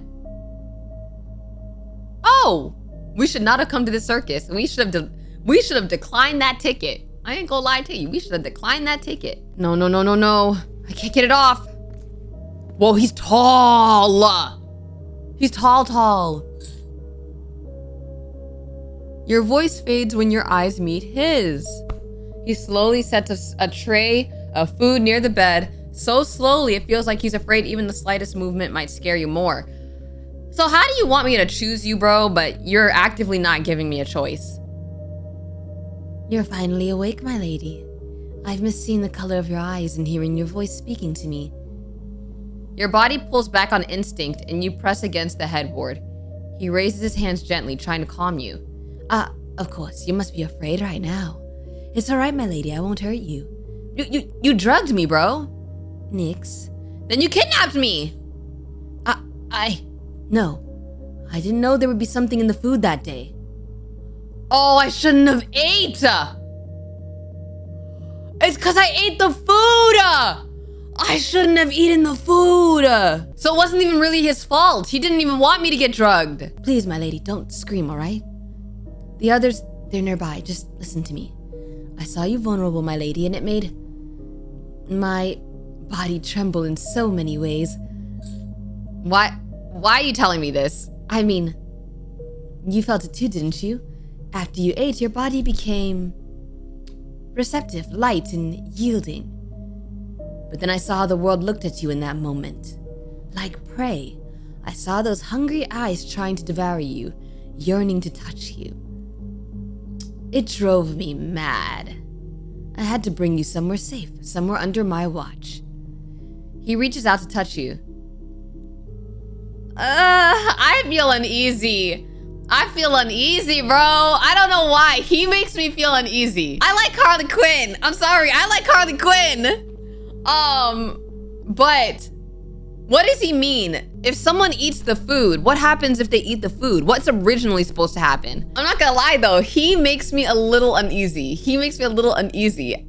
Oh! We should not have come to the circus. We should have declined that ticket. I ain't gonna lie to you. We should have declined that ticket. No. I can't get it off. Whoa, he's tall. He's tall. Your voice fades when your eyes meet his. He slowly sets a tray of food near the bed, so slowly it feels like he's afraid even the slightest movement might scare you more. So how do you want me to choose you, bro, but you're actively not giving me a choice? You're finally awake, my lady. I've missed seeing the color of your eyes and hearing your voice speaking to me. Your body pulls back on instinct and you press against the headboard. He raises his hands gently, trying to calm you. Of course, you must be afraid right now. It's all right, my lady, I won't hurt you. You drugged me, bro. Nyx. Then you kidnapped me. No. I didn't know there would be something in the food that day. Oh, I shouldn't have ate. It's because I ate the food. I shouldn't have eaten the food. So it wasn't even really his fault. He didn't even want me to get drugged. Please, my lady, don't scream, all right? The others, they're nearby. Just listen to me. I saw you vulnerable, my lady, and it made my body tremble in so many ways. Why are you telling me this? I mean, you felt it too, didn't you? After you ate, your body became receptive, light, and yielding. But then I saw how the world looked at you in that moment. Like prey. I saw those hungry eyes trying to devour you, yearning to touch you. It drove me mad. I had to bring you somewhere safe, somewhere under my watch. He reaches out to touch you. I feel uneasy. I feel uneasy, bro. I don't know why. He makes me feel uneasy. I like Harley Quinn. I'm sorry. I like Harley Quinn. But what does he mean? If someone eats the food, what happens if they eat the food? What's originally supposed to happen? I'm not gonna lie though. He makes me a little uneasy.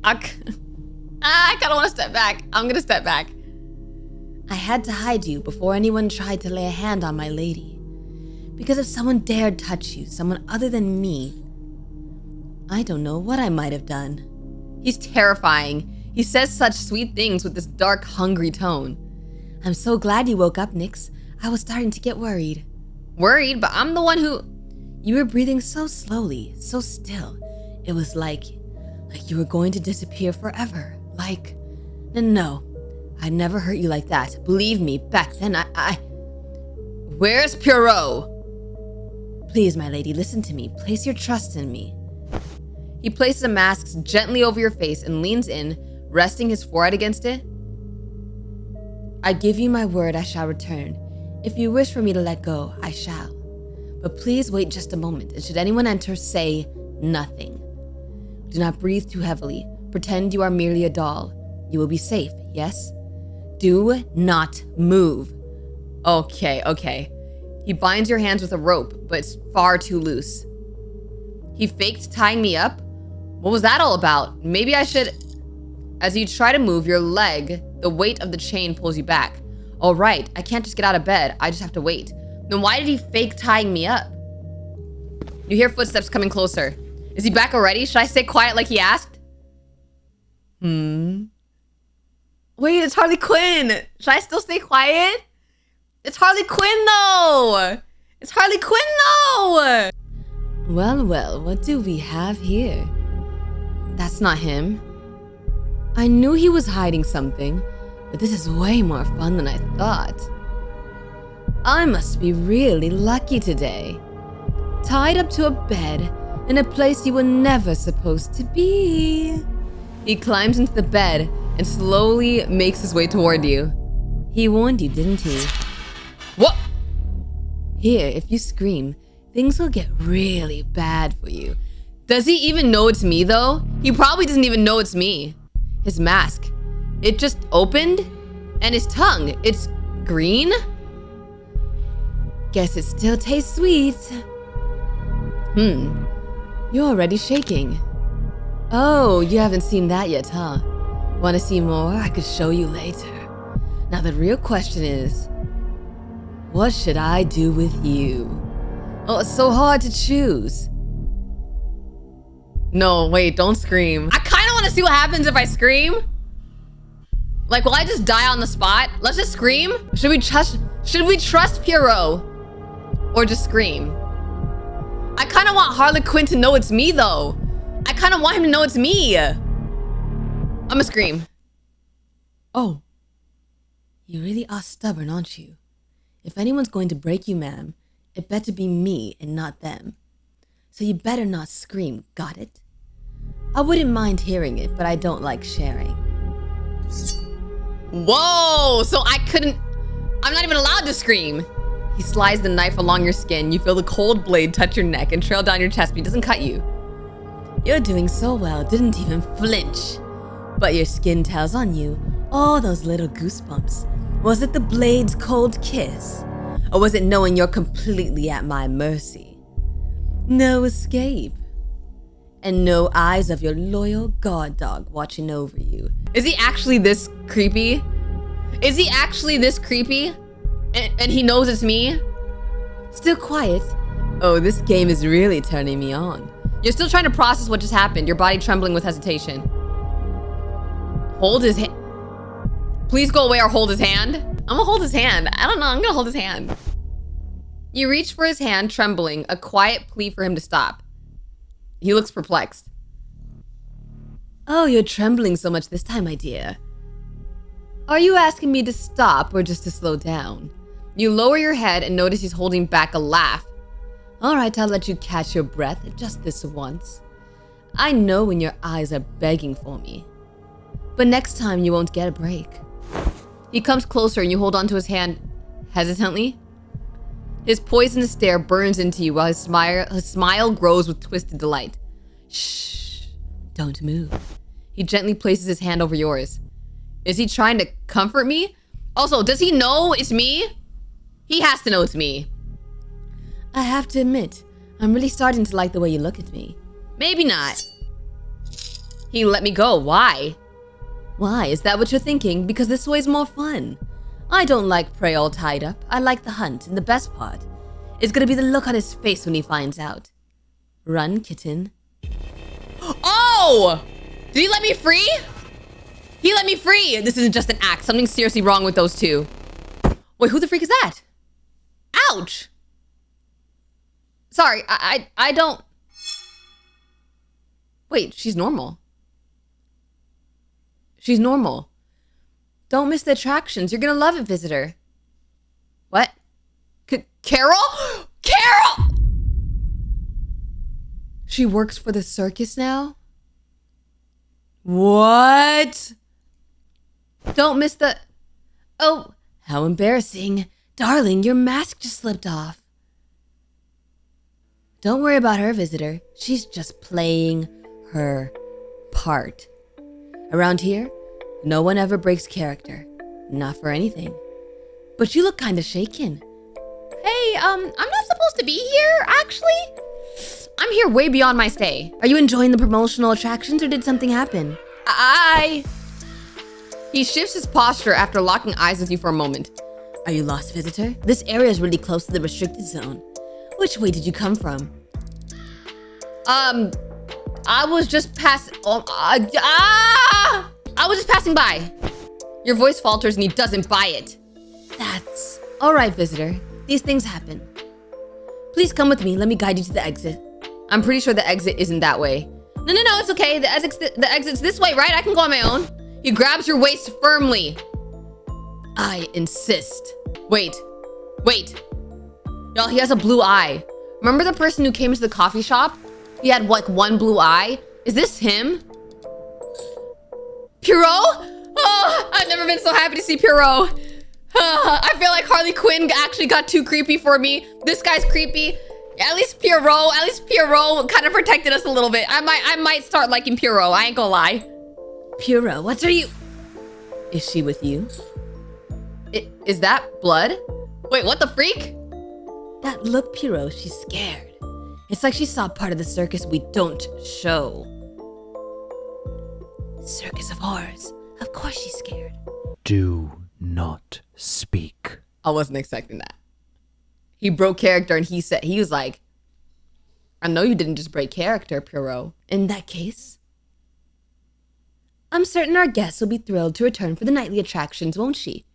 I kind of want to step back. I'm gonna step back. I had to hide you before anyone tried to lay a hand on my lady. Because if someone dared touch you, someone other than me, I don't know what I might have done. He's terrifying. He says such sweet things with this dark, hungry tone. I'm so glad you woke up, Nyx. I was starting to get worried. Worried? But I'm the one who... You were breathing so slowly, so still. It was like you were going to disappear forever. No, I'd never hurt you like that. Believe me, back then Where's Pierrot? Please, my lady, listen to me. Place your trust in me. He places a mask gently over your face and leans in, resting his forehead against it. I give you my word I shall return. If you wish for me to let go, I shall. But please wait just a moment, and should anyone enter, say nothing. Do not breathe too heavily. Pretend you are merely a doll. You will be safe, yes? Do not move. Okay. He binds your hands with a rope, but it's far too loose. He faked tying me up? What was that all about? Maybe I should... As you try to move your leg, the weight of the chain pulls you back. All right, I can't just get out of bed. I just have to wait. Then why did he fake tying me up? You hear footsteps coming closer. Is he back already? Should I stay quiet like he asked? Wait, it's Harley Quinn. Should I still stay quiet? It's Harley Quinn though. Well, what do we have here? That's not him. I knew he was hiding something, but this is way more fun than I thought. I must be really lucky today. Tied up to a bed in a place you were never supposed to be. He climbs into the bed and slowly makes his way toward you. He warned you, didn't he? What? Here, if you scream, things will get really bad for you. Does he even know it's me though? He probably doesn't even know it's me. His mask, it just opened, and his tongue, it's green? Guess it still tastes sweet. You're already shaking. Oh, you haven't seen that yet, huh? Want to see more? I could show you later. Now the real question is, what should I do with you? Oh, it's so hard to choose. No, wait, don't scream. I kind of want to see what happens if I scream. Like, will I just die on the spot? Let's just scream. Should we trust Pierrot? or just scream? I kind of want Harlequin to know it's me, though. I kind of want him to know it's me. I'm gonna scream. Oh. You really are stubborn, aren't you? If anyone's going to break you, ma'am, it better be me and not them. So you better not scream, got it? I wouldn't mind hearing it, but I don't like sharing. Whoa, so I'm not even allowed to scream. He slides the knife along your skin. You feel the cold blade touch your neck and trail down your chest, but he doesn't cut you. You're doing so well, didn't even flinch. But your skin tells on you. All those little goosebumps. Was it the blade's cold kiss? Or was it knowing you're completely at my mercy? No escape. And no eyes of your loyal guard dog watching over you. Is he actually this creepy? Is he actually this creepy? And he knows it's me? Still quiet? Oh, this game is really turning me on. You're still trying to process what just happened, your body trembling with hesitation. Hold his hand. Please go away or hold his hand. I'm gonna hold his hand. I don't know, I'm gonna hold his hand. You reach for his hand, trembling, a quiet plea for him to stop. He looks perplexed. Oh, you're trembling so much this time, my dear. Are you asking me to stop or just to slow down? You lower your head and notice he's holding back a laugh. All right, I'll let you catch your breath just this once. I know when your eyes are begging for me. But next time you won't get a break. He comes closer and you hold onto his hand hesitantly. His poisonous stare burns into you while his smile grows with twisted delight. Shh, don't move. He gently places his hand over yours. Is he trying to comfort me? Also, does he know it's me? He has to know it's me. I have to admit, I'm really starting to like the way you look at me. Maybe not. He let me go. Why? Why? Is that what you're thinking? Because this way's more fun. I don't like prey all tied up. I like the hunt, and the best part is gonna be the look on his face when he finds out. Run, kitten. Oh! Did he let me free? He let me free! This isn't just an act. Something's seriously wrong with those two. Wait, who the freak is that? Ouch! Sorry, I don't... Wait, she's normal. She's normal. Don't miss the attractions. You're gonna love it, visitor. What? Carol? Carol! She works for the circus now? What? Don't miss the... Oh, how embarrassing. Darling, your mask just slipped off. Don't worry about her, visitor. She's just playing her part. Around here, no one ever breaks character. Not for anything. But you look kinda shaken. Hey, I'm not supposed to be here, actually. I'm here way beyond my stay. Are you enjoying the promotional attractions or did something happen? He shifts his posture after locking eyes with you for a moment. Are you lost, visitor? This area is really close to the restricted zone. Which way did you come from? I was just I was just passing by. Your voice falters and he doesn't buy it. That's all right, visitor. These things happen. Please come with me. Let me guide you to the exit. I'm pretty sure the exit isn't that way. No, it's okay. The exit's this way, right? I can go on my own. He grabs your waist firmly. I insist. Wait. Y'all, he has a blue eye. Remember the person who came into the coffee shop? He had like one blue eye. Is this him? Pierrot? Oh, I've never been so happy to see Pierrot. I feel like Harley Quinn actually got too creepy for me. This guy's creepy. At least Pierrot kind of protected us a little bit. I might start liking Pierrot. I ain't gonna lie. Pierrot, what are you? Is she with you? Is that blood? Wait, what the freak? That look, Pierrot, she's scared. It's like she saw part of the circus we don't show. Circus of horrors. Of course she's scared. Do not speak. I wasn't expecting that. He broke character and he was like, I know you didn't just break character, Pierrot. In that case, I'm certain our guest will be thrilled to return for the nightly attractions, won't she?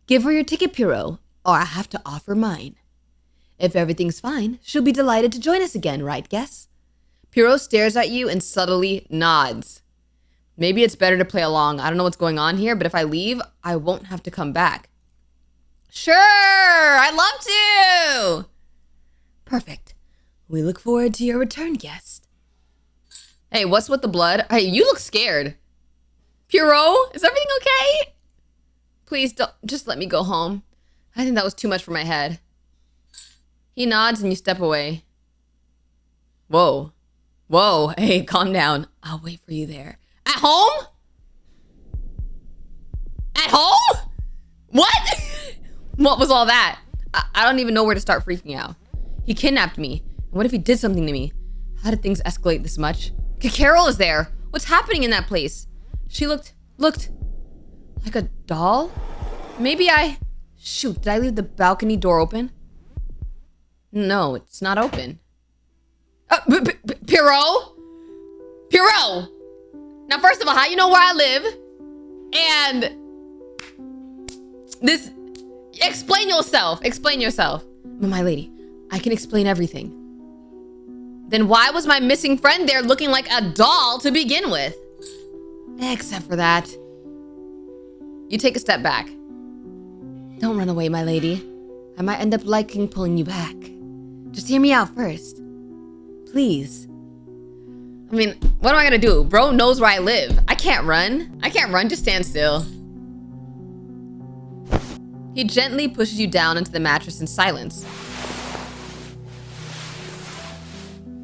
Give her your ticket, Pierrot, or I have to offer mine. If everything's fine, she'll be delighted to join us again, right, Guess? Pierrot stares at you and subtly nods. Maybe it's better to play along. I don't know what's going on here, but if I leave, I won't have to come back. Sure, I'd love to. Perfect. We look forward to your return, guest. Hey, what's with the blood? Hey, you look scared. Pierrot, is everything okay? Please don't, just let me go home. I think that was too much for my head. He nods and you step away. Whoa. Whoa, hey, calm down. I'll wait for you there. At home? At home? What? What was all that? I don't even know where to start freaking out. He kidnapped me. And what if he did something to me? How did things escalate this much? Carol is there. What's happening in that place? She looked like a doll? Maybe shoot, did I leave the balcony door open? No, it's not open. Pierrot? Pierrot! Now, first of all, how you know where I live? And this, explain yourself. Explain yourself. My lady, I can explain everything. Then why was my missing friend there looking like a doll to begin with? Except for that. You take a step back. Don't run away, my lady. I might end up liking pulling you back. Just hear me out first. Please. I mean, what am I gonna do? Bro knows where I live. I can't run. I can't run, just stand still. He gently pushes you down into the mattress in silence.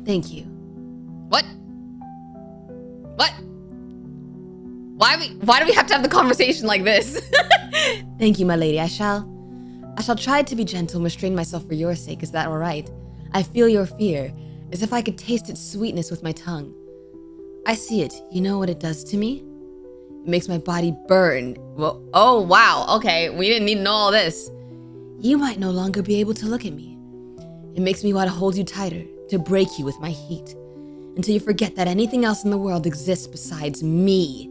Thank you. What? What? Why do we have to have the conversation like this? Thank you, my lady. I shall try to be gentle and restrain myself for your sake. Is that all right? I feel your fear, as if I could taste its sweetness with my tongue. I see it. You know what it does to me? It makes my body burn. Well, oh, wow. Okay, we didn't need to know all this. You might no longer be able to look at me. It makes me want to hold you tighter, to break you with my heat, until you forget that anything else in the world exists besides me.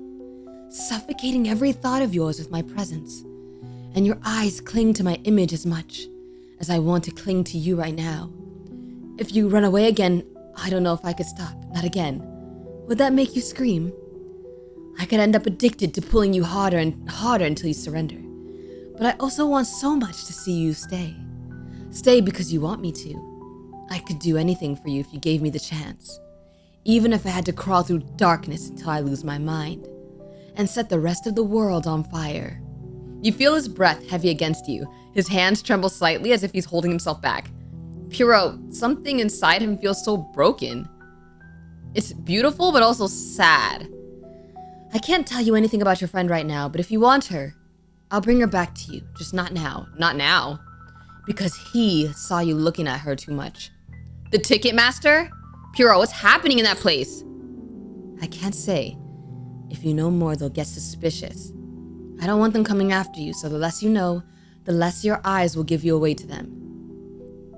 Suffocating every thought of yours with my presence. And your eyes cling to my image as much as I want to cling to you right now. If you run away again, I don't know if I could stop. Not again. Would that make you scream? I could end up addicted to pulling you harder and harder until you surrender. But I also want so much to see you stay. Stay because you want me to. I could do anything for you if you gave me the chance. Even if I had to crawl through darkness until I lose my mind. And set the rest of the world on fire. You feel his breath heavy against you. His hands tremble slightly as if he's holding himself back. Pierrot, something inside him feels so broken. It's beautiful, but also sad. I can't tell you anything about your friend right now, but if you want her, I'll bring her back to you. Just not now. Not now. Because he saw you looking at her too much. The ticket master? Pierrot, what's happening in that place? I can't say. If you know more, they'll get suspicious. I don't want them coming after you, so the less you know, the less your eyes will give you away to them.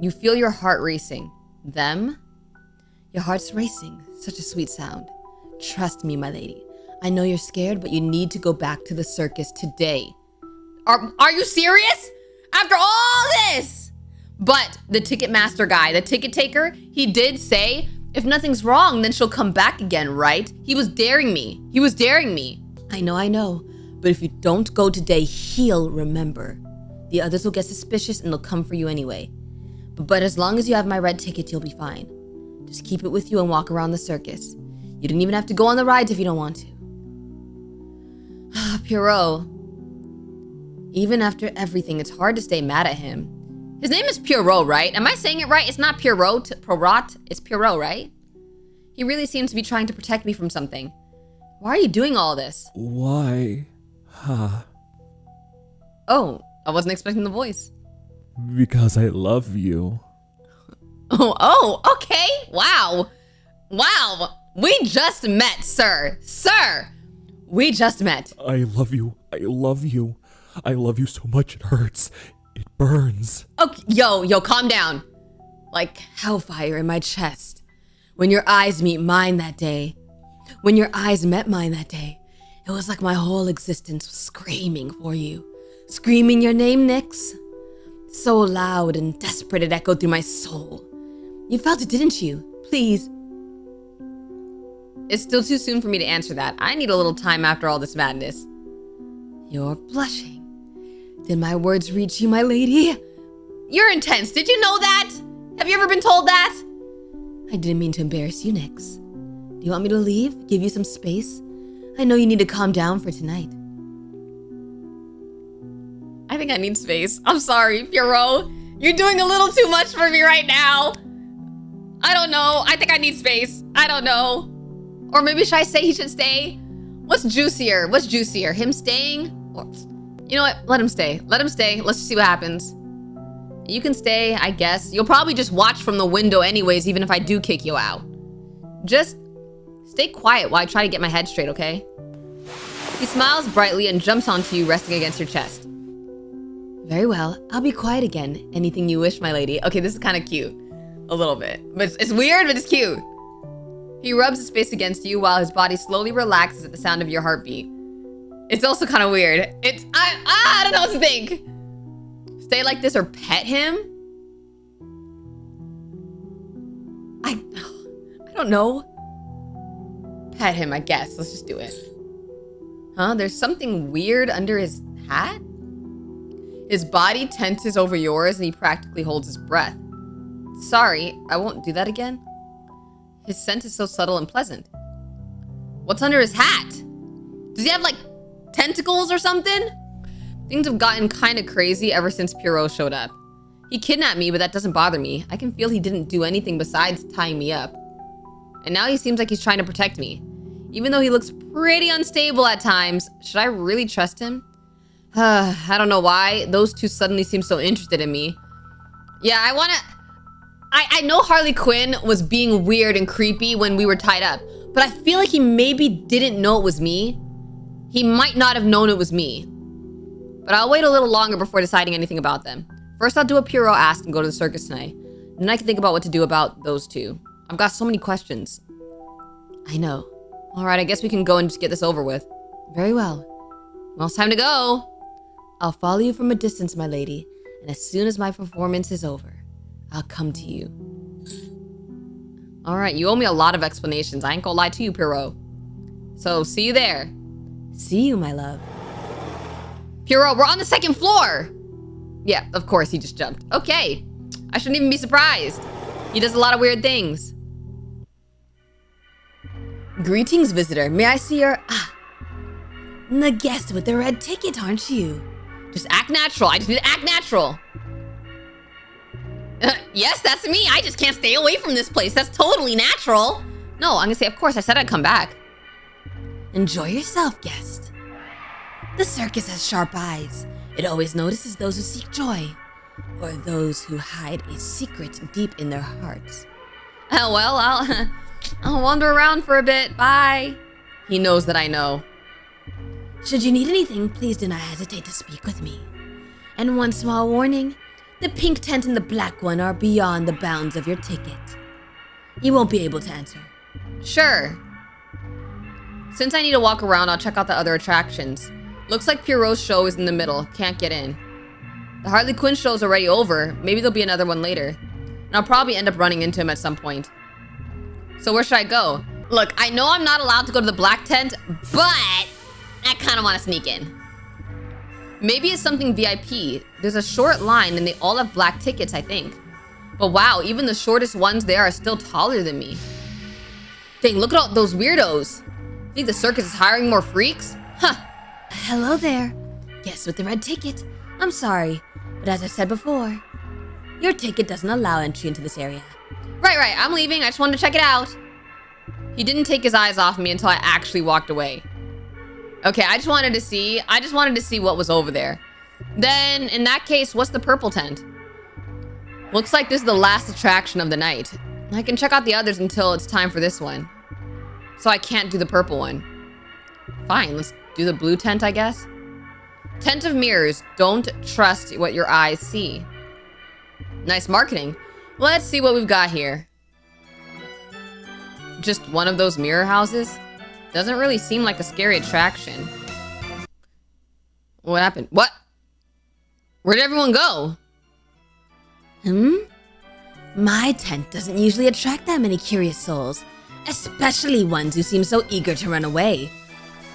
You feel your heart racing. Them? Your heart's racing. Such a sweet sound. Trust me, my lady. I know you're scared, but you need to go back to the circus today. Are you serious? After all this? But the ticket master guy, the ticket taker, he did say, if nothing's wrong, then she'll come back again, right? He was daring me. He was daring me. I know. But if you don't go today, he'll remember. The others will get suspicious and they'll come for you anyway. But as long as you have my red ticket, you'll be fine. Just keep it with you and walk around the circus. You don't even have to go on the rides if you don't want to. Pierrot. Even after everything, it's hard to stay mad at him. His name is Pierrot, right? Am I saying it right? It's not Pierrot, it's Pierrot, right? He really seems to be trying to protect me from something. Why are you doing all this? Why? Oh, I wasn't expecting the voice. Because I love you. Oh, okay. Wow. We just met, sir. We just met. I love you. I love you. I love you so much it hurts. It burns. Okay, yo, calm down. Like hellfire in my chest. When your eyes meet mine that day. When your eyes met mine that day. It was like my whole existence was screaming for you. Screaming your name, Nyx. So loud and desperate it echoed through my soul. You felt it, didn't you? Please. It's still too soon for me to answer that. I need a little time after all this madness. You're blushing. Did my words reach you, my lady? You're intense. Did you know that? Have you ever been told that? I didn't mean to embarrass you, Nyx. Do you want me to leave? Give you some space? I know you need to calm down for tonight. I think I need space. I'm sorry, Pierrot. You're doing a little too much for me right now. I don't know. I think I need space. I don't know. Or maybe should I say he should stay? What's juicier? What's juicier? Him staying? Or, you know what? Let him stay. Let him stay. Let's just see what happens. You can stay, I guess. You'll probably just watch from the window anyways, even if I do kick you out. Just stay quiet while I try to get my head straight, okay? He smiles brightly and jumps onto you, resting against your chest. Very well. I'll be quiet again. Anything you wish, my lady. Okay, this is kind of cute. A little bit. But it's weird, but it's cute. He rubs his face against you while his body slowly relaxes at the sound of your heartbeat. It's also kind of weird. I don't know what to think. Stay like this or pet him? I don't know. Pet him, I guess. Let's just do it. Huh? There's something weird under his hat? His body tenses over yours and he practically holds his breath. Sorry, I won't do that again. His scent is so subtle and pleasant. What's under his hat? Does he have like tentacles or something? Things have gotten kind of crazy ever since Pierrot showed up. He kidnapped me, but that doesn't bother me. I can feel he didn't do anything besides tying me up. And now he seems like he's trying to protect me. Even though he looks pretty unstable at times, should I really trust him? I don't know why. Those two suddenly seem so interested in me. Yeah, I know Harley Quinn was being weird and creepy when we were tied up, but I feel like he maybe didn't know it was me. He might not have known it was me. But I'll wait a little longer before deciding anything about them. First, I'll do what Pierrot asked and go to the circus tonight. Then I can think about what to do about those two. I've got so many questions. I know. All right, I guess we can go and just get this over with. Very well. Well, it's time to go. I'll follow you from a distance, my lady, and as soon as my performance is over, I'll come to you. All right, you owe me a lot of explanations. I ain't gonna lie to you, Pierrot. So, see you there. See you, my love. Pierrot, we're on the second floor. Yeah, of course, he just jumped. Okay, I shouldn't even be surprised. He does a lot of weird things. Greetings, visitor. May I see your... the guest with the red ticket, aren't you? Just act natural. I just need to act natural. Yes, that's me. I just can't stay away from this place. That's totally natural. No, I'm gonna say, of course, I said I'd come back. Enjoy yourself, guest. The circus has sharp eyes. It always notices those who seek joy, or those who hide a secret deep in their hearts. Well, I'll wander around for a bit. Bye. He knows that I know. Should you need anything, please do not hesitate to speak with me. And one small warning, the pink tent and the black one are beyond the bounds of your ticket. You won't be able to enter. Sure. Since I need to walk around, I'll check out the other attractions. Looks like Pierrot's show is in the middle. Can't get in. The Harley Quinn show's already over. Maybe there'll be another one later. And I'll probably end up running into him at some point. So where should I go? Look, I know I'm not allowed to go to the black tent, but I kind of want to sneak in. Maybe it's something VIP. There's a short line and they all have black tickets, I think. But wow, even the shortest ones there are still taller than me. Dang, look at all those weirdos. Think the circus is hiring more freaks? Huh. Hello there. Guest with the red ticket. I'm sorry, but as I said before, your ticket doesn't allow entry into this area. Right, I'm leaving. I just wanted to check it out. He didn't take his eyes off me until I actually walked away. Okay, I just wanted to see what was over there. Then, in that case, what's the purple tent? Looks like this is the last attraction of the night. I can check out the others until it's time for this one. So I can't do the purple one. Fine, let's do the blue tent, I guess. Tent of mirrors. Don't trust what your eyes see. Nice marketing. Let's see what we've got here. Just one of those mirror houses? Doesn't really seem like a scary attraction. What happened? What? Where did everyone go? My tent doesn't usually attract that many curious souls, especially ones who seem so eager to run away.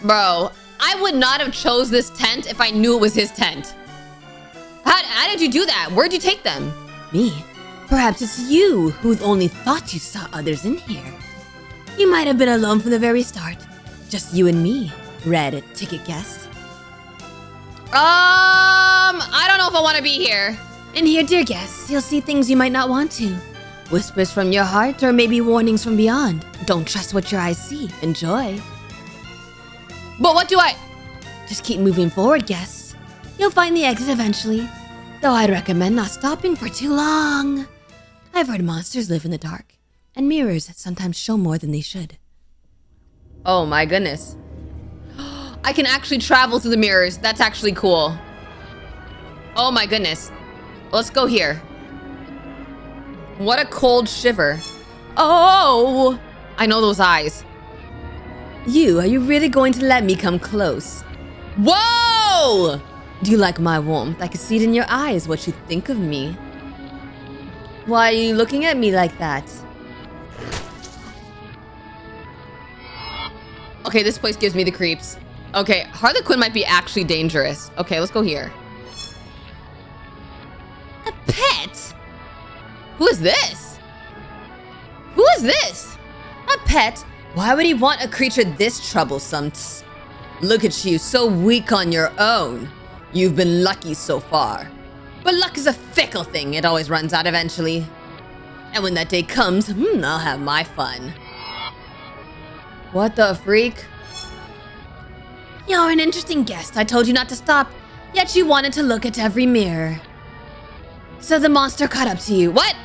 Bro, I would not have chose this tent if I knew it was his tent. How did you do that? Where'd you take them? Me? Perhaps it's you who only thought you saw others in here. You might have been alone from the very start. Just you and me, red ticket guest. I don't know if I want to be here. In here, dear guests, you'll see things you might not want to. Whispers from your heart or maybe warnings from beyond. Don't trust what your eyes see. Enjoy. But what do I... Just keep moving forward, guests. You'll find the exit eventually. Though I'd recommend not stopping for too long. I've heard monsters live in the dark, and mirrors sometimes show more than they should. Oh my goodness. I can actually travel through the mirrors. That's actually cool. Oh my goodness. Let's go here. What a cold shiver. Oh! I know those eyes. Are you really going to let me come close? Whoa! Do you like my warmth? I can see it in your eyes what you think of me. Why are you looking at me like that? Okay, this place gives me the creeps. Okay, Harlequin might be actually dangerous. Okay, let's go here. A pet? Who is this? Who is this? A pet? Why would he want a creature this troublesome? Look at you, so weak on your own. You've been lucky so far. But luck is a fickle thing. It always runs out eventually. And when that day comes, I'll have my fun. What the freak? You're an interesting guest. I told you not to stop, yet you wanted to look at every mirror. So the monster caught up to you. What?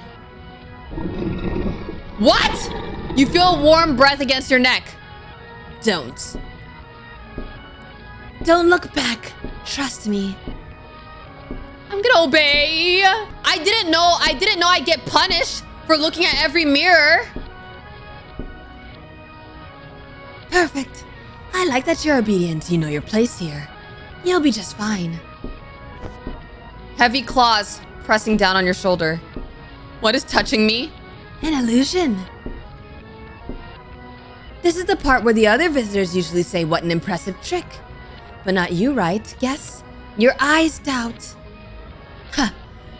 What? You feel a warm breath against your neck. Don't. Don't look back. Trust me. I'm gonna obey. I didn't know I'd get punished for looking at every mirror. Perfect. I like that you're obedient. You know your place here. You'll be just fine. Heavy claws pressing down on your shoulder. What is touching me? An illusion. This is the part where the other visitors usually say what an impressive trick. But not you, right? Guess? Your eyes doubt. Huh.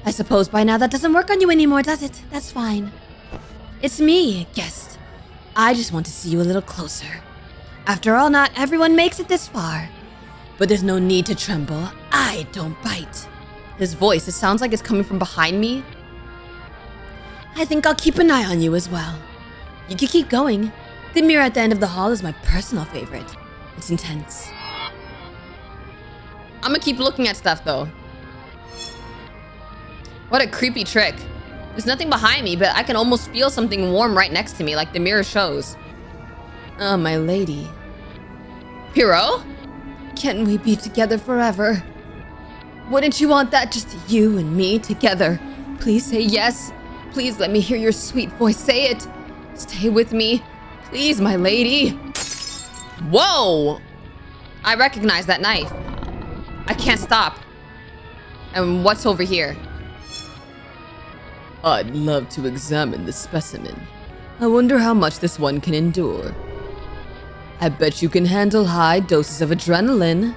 I suppose by now that doesn't work on you anymore, does it? That's fine. It's me, guest. I just want to see you a little closer. After all, not everyone makes it this far. But there's no need to tremble. I don't bite. His voice, it sounds like it's coming from behind me. I think I'll keep an eye on you as well. You can keep going. The mirror at the end of the hall is my personal favorite. It's intense. I'm gonna keep looking at stuff though. What a creepy trick. There's nothing behind me, but I can almost feel something warm right next to me, like the mirror shows. Oh, my lady. Hero? Can we be together forever? Wouldn't you want that, just you and me together? Please say yes. Please let me hear your sweet voice. Say it. Stay with me. Please, my lady. Whoa! I recognize that knife. I can't stop. And what's over here? I'd love to examine this specimen. I wonder how much this one can endure. I bet you can handle high doses of adrenaline.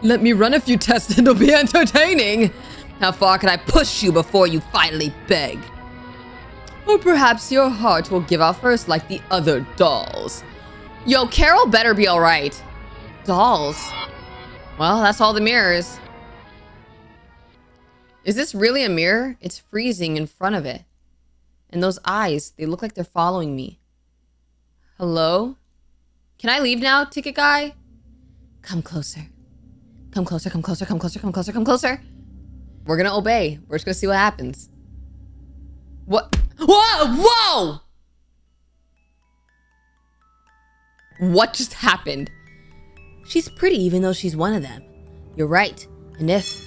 Let me run a few tests and it'll be entertaining. How far can I push you before you finally beg? Or perhaps your heart will give out first like the other dolls. Yo, Carol better be alright. Dolls. Well, that's all the mirrors. Is this really a mirror? It's freezing in front of it. And those eyes, they look like they're following me. Hello? Can I leave now, ticket guy? Come closer. Come closer, come closer, come closer, come closer, come closer. We're gonna obey. We're just gonna see what happens. What? Whoa! Whoa! What just happened? She's pretty even though she's one of them. You're right. And if...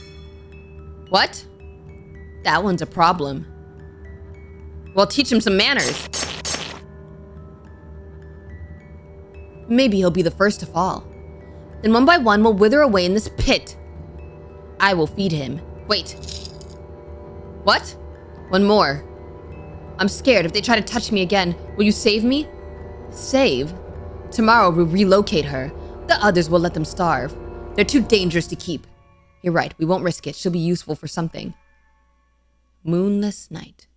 What? That one's a problem. Well, teach him some manners. Maybe he'll be the first to fall. Then one by one we'll wither away in this pit. I will feed him. Wait. What? One more. I'm scared. If they try to touch me again, will you save me? Save? Tomorrow we'll relocate her. The others will let them starve. They're too dangerous to keep. You're right. We won't risk it. She'll be useful for something. Moonless night.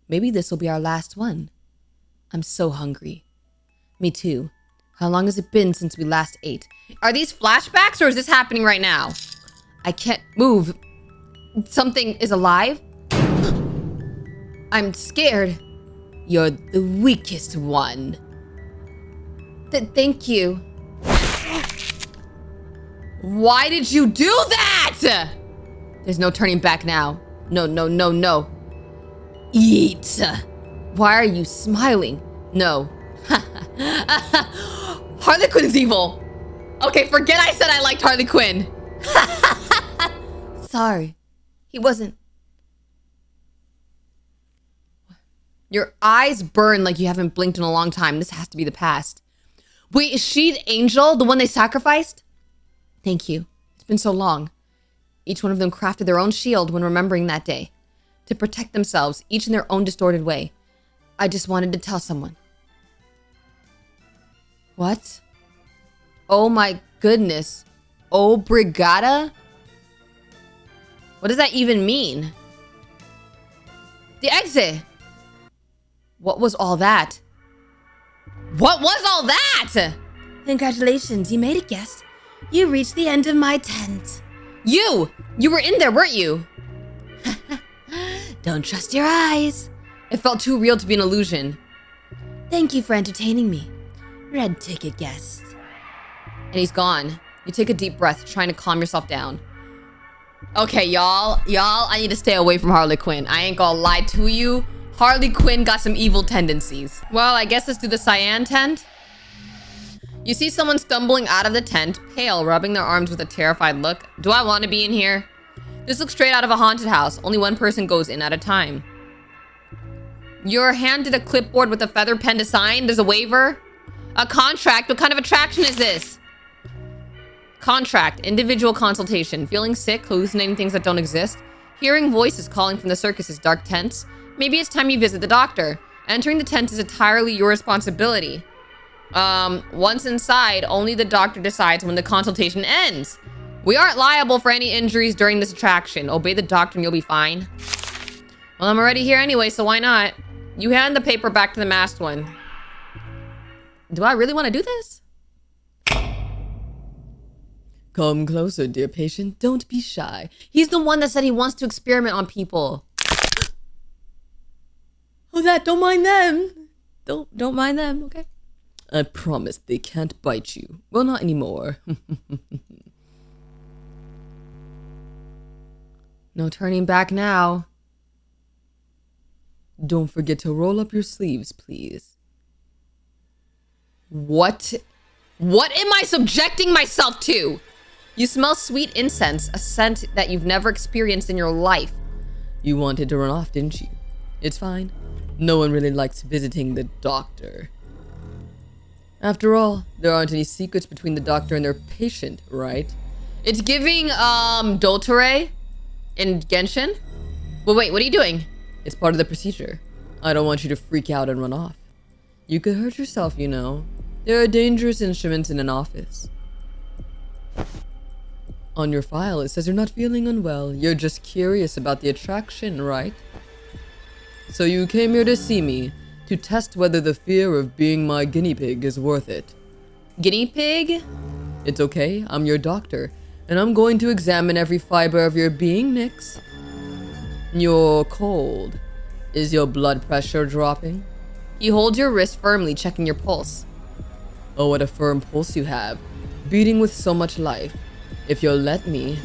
Maybe this will be our last one. I'm so hungry. Me too. How long has it been since we last ate? Are these flashbacks or is this happening right now? I can't move. Something is alive? I'm scared. You're the weakest one. Thank you. Why did you do that? There's no turning back now. No, no, no, no. Eat. Why are you smiling? No. Harley Quinn is evil. Okay, forget I said I liked Harley Quinn. Sorry. He wasn't. Your eyes burn like you haven't blinked in a long time. This has to be the past. Wait, is she the angel? The one they sacrificed? Thank you. It's been so long. Each one of them crafted their own shield when remembering that day. To protect themselves, each in their own distorted way. I just wanted to tell someone. What? Oh my goodness. Oh, Brigada? What does that even mean? The exit. What was all that? What was all that? Congratulations, you made it, guest. You reached the end of my tent. You were in there, weren't you? Don't trust your eyes. It felt too real to be an illusion. Thank you for entertaining me. Red ticket guest. And he's gone. You take a deep breath, trying to calm yourself down. Okay, y'all, I need to stay away from Harley Quinn. I ain't gonna lie to you. Harley Quinn got some evil tendencies. Well, I guess let's do the cyan tent. You see someone stumbling out of the tent, pale, rubbing their arms with a terrified look. Do I want to be in here? This looks straight out of a haunted house. Only one person goes in at a time. You're handed a clipboard with a feather pen to sign. There's a waiver. A contract. What kind of attraction is this? Contract. Individual consultation. Feeling sick, hallucinating things that don't exist. Hearing voices calling from the circus's dark tents. Maybe it's time you visit the doctor. Entering the tent is entirely your responsibility. Once inside, only the doctor decides when the consultation ends. We aren't liable for any injuries during this attraction. Obey the doctor and you'll be fine. Well, I'm already here anyway, so why not? You hand the paper back to the masked one. Do I really want to do this? Come closer, dear patient. Don't be shy. He's the one that said he wants to experiment on people. Oh, don't mind them. Don't mind them, okay? I promise they can't bite you. Well, not anymore. No turning back now. Don't forget to roll up your sleeves, please. What am I subjecting myself to? You smell sweet incense, a scent that you've never experienced in your life. You wanted to run off, didn't you? It's fine. No one really likes visiting the doctor. After all, there aren't any secrets between the doctor and their patient, right? It's giving, Dotare in Genshin? Well, wait, what are you doing? It's part of the procedure. I don't want you to freak out and run off. You could hurt yourself, you know. There are dangerous instruments in an office. On your file, it says you're not feeling unwell. You're just curious about the attraction, right? So you came here to see me, to test whether the fear of being my guinea pig is worth it. Guinea pig? It's okay, I'm your doctor, and I'm going to examine every fiber of your being, Nyx. You're cold. Is your blood pressure dropping? You hold your wrist firmly, checking your pulse. Oh, what a firm pulse you have, beating with so much life. If you'll let me.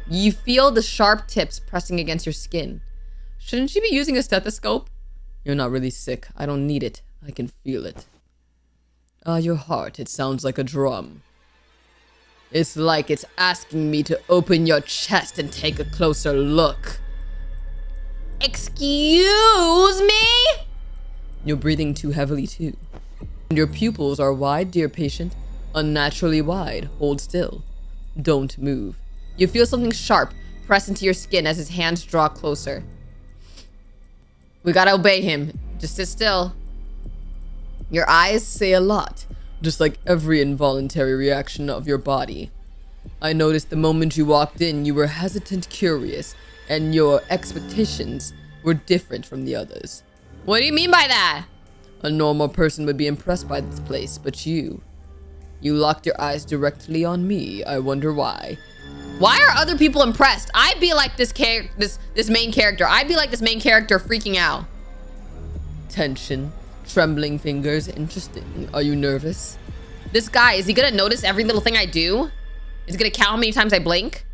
You feel the sharp tips pressing against your skin. Shouldn't you be using a stethoscope? You're not really sick. I don't need it. I can feel it. Your heart. It sounds like a drum. It's like it's asking me to open your chest and take a closer look. Excuse me? You're breathing too heavily too. And your pupils are wide, dear patient. Unnaturally wide. Hold still. Don't move. You feel something sharp press into your skin as his hands draw closer. We gotta obey him. Just sit still. Your eyes say a lot, just like every involuntary reaction of your body. I noticed the moment you walked in, you were hesitant, curious, and your expectations were different from the others. What do you mean by that? A normal person would be impressed by this place, but you locked your eyes directly on me. I wonder why. Why are other people impressed? I'd be like this main character. I'd be like this main character freaking out. Tension, trembling fingers. Interesting. Are you nervous? This guy, is he gonna notice every little thing I do? Is he gonna count how many times I blink?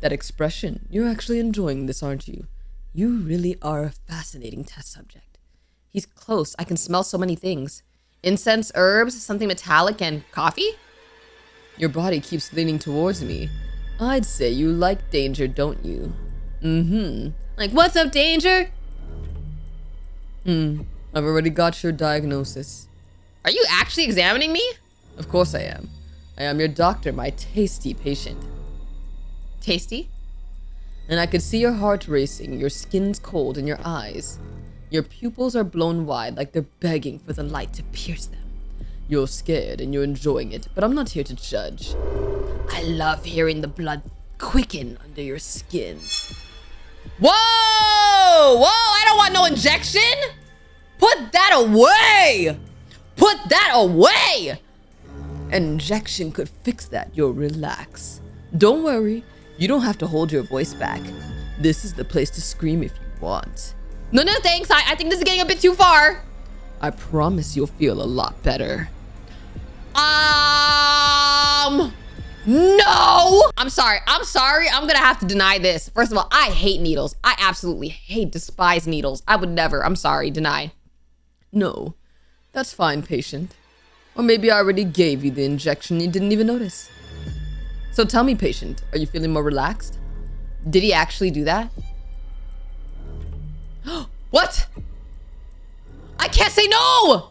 That expression. You're actually enjoying this, aren't you? You really are a fascinating test subject. He's close. I can smell so many things. Incense, herbs, something metallic, and coffee? Your body keeps leaning towards me. I'd say you like danger, don't you? Like, what's up, danger? I've already got your diagnosis. Are you actually examining me? Of course I am. I am your doctor, my tasty patient. Tasty? And I could see your heart racing, your skin's cold, and your eyes. Your pupils are blown wide like they're begging for the light to pierce them. You're scared and you're enjoying it, but I'm not here to judge. I love hearing the blood quicken under your skin. Whoa! Whoa! I don't want no injection! Put that away! Put that away! An injection could fix that. You'll relax. Don't worry. You don't have to hold your voice back. This is the place to scream if you want. No, thanks. I think this is getting a bit too far. I promise you'll feel a lot better. No! I'm sorry. I'm gonna have to deny this. First of all, I hate needles. I absolutely despise needles. I would never. I'm sorry. Deny. No, that's fine, patient. Or maybe I already gave you the injection you didn't even notice. So tell me, patient, are you feeling more relaxed? Did he actually do that? What? I can't say no!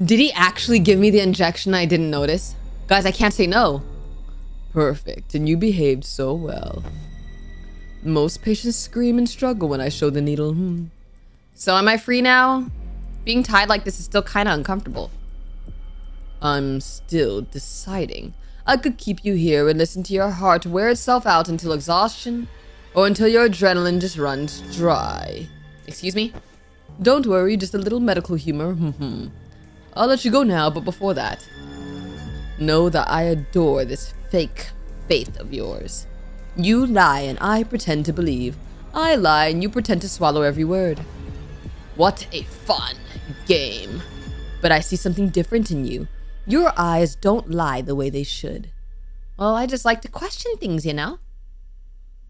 Did he actually give me the injection I didn't notice? Guys, I can't say no. Perfect, and you behaved so well. Most patients scream and struggle when I show the needle. So am I free now? Being tied like this is still kind of uncomfortable. I'm still deciding. I could keep you here and listen to your heart wear itself out until exhaustion, or until your adrenaline just runs dry. Excuse me? Don't worry, just a little medical humor. I'll let you go now, but before that, know that I adore this fake faith of yours. You lie and I pretend to believe. I lie and you pretend to swallow every word. What a fun game. But I see something different in you. Your eyes don't lie the way they should. Well, I just like to question things, you know?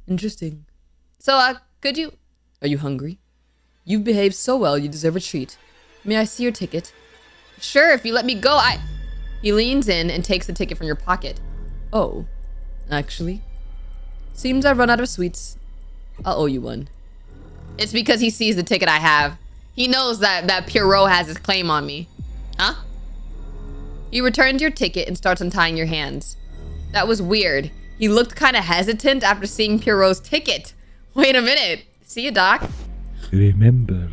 Interesting. So, could you... Are you hungry? You've behaved so well, you deserve a treat. May I see your ticket? Sure, if you let me go, He leans in and takes the ticket from your pocket. Oh, actually, seems I've run out of sweets. I'll owe you one. It's because he sees the ticket I have. He knows that Pierrot has his claim on me. Huh? He returns your ticket and starts untying your hands. That was weird. He looked kind of hesitant after seeing Pierrot's ticket. Wait a minute. See you, Doc. Remember,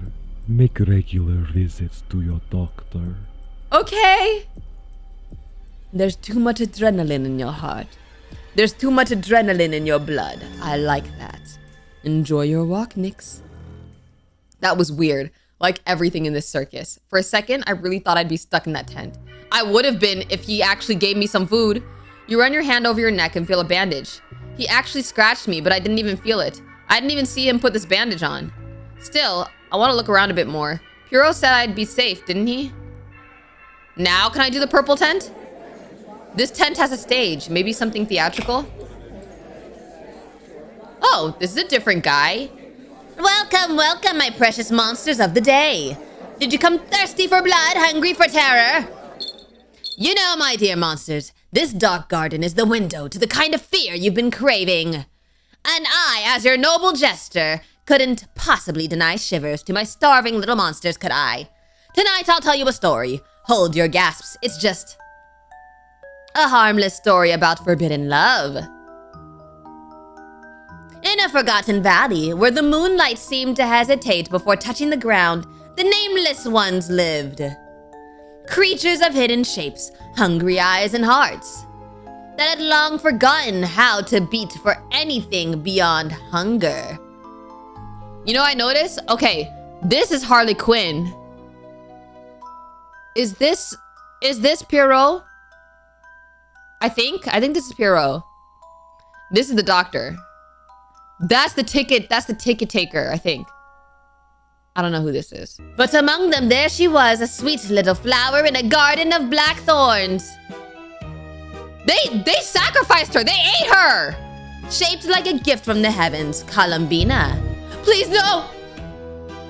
make regular visits to your doctor. Okay. There's too much adrenaline in your heart. There's too much adrenaline in your blood. I like that. Enjoy your walk, Nyx. That was weird. Like everything in this circus. For a second, I really thought I'd be stuck in that tent. I would have been if he actually gave me some food. You run your hand over your neck and feel a bandage. He actually scratched me, but I didn't even feel it. I didn't even see him put this bandage on. Still, I want to look around a bit more. Pierrot said I'd be safe, didn't he? Now can I do the purple tent? This tent has a stage, maybe something theatrical. Oh, this is a different guy. Welcome, welcome, my precious monsters of the day. Did you come thirsty for blood, hungry for terror? You know, my dear monsters, this dark garden is the window to the kind of fear you've been craving. And I, as your noble jester, couldn't possibly deny shivers to my starving little monsters, could I? Tonight I'll tell you a story. Hold your gasps, it's just a harmless story about forbidden love. In a forgotten valley, where the moonlight seemed to hesitate before touching the ground, the nameless ones lived. Creatures of hidden shapes, hungry eyes and hearts, that had long forgotten how to beat for anything beyond hunger. You know, I noticed? Okay, this is Harley Quinn. Is this Pierrot? I think this is Pierrot. This is the doctor. That's the ticket taker, I think. I don't know who this is. But among them there she was, a sweet little flower in a garden of black thorns. They sacrificed her. They ate her. Shaped like a gift from the heavens, Columbina. Please, no!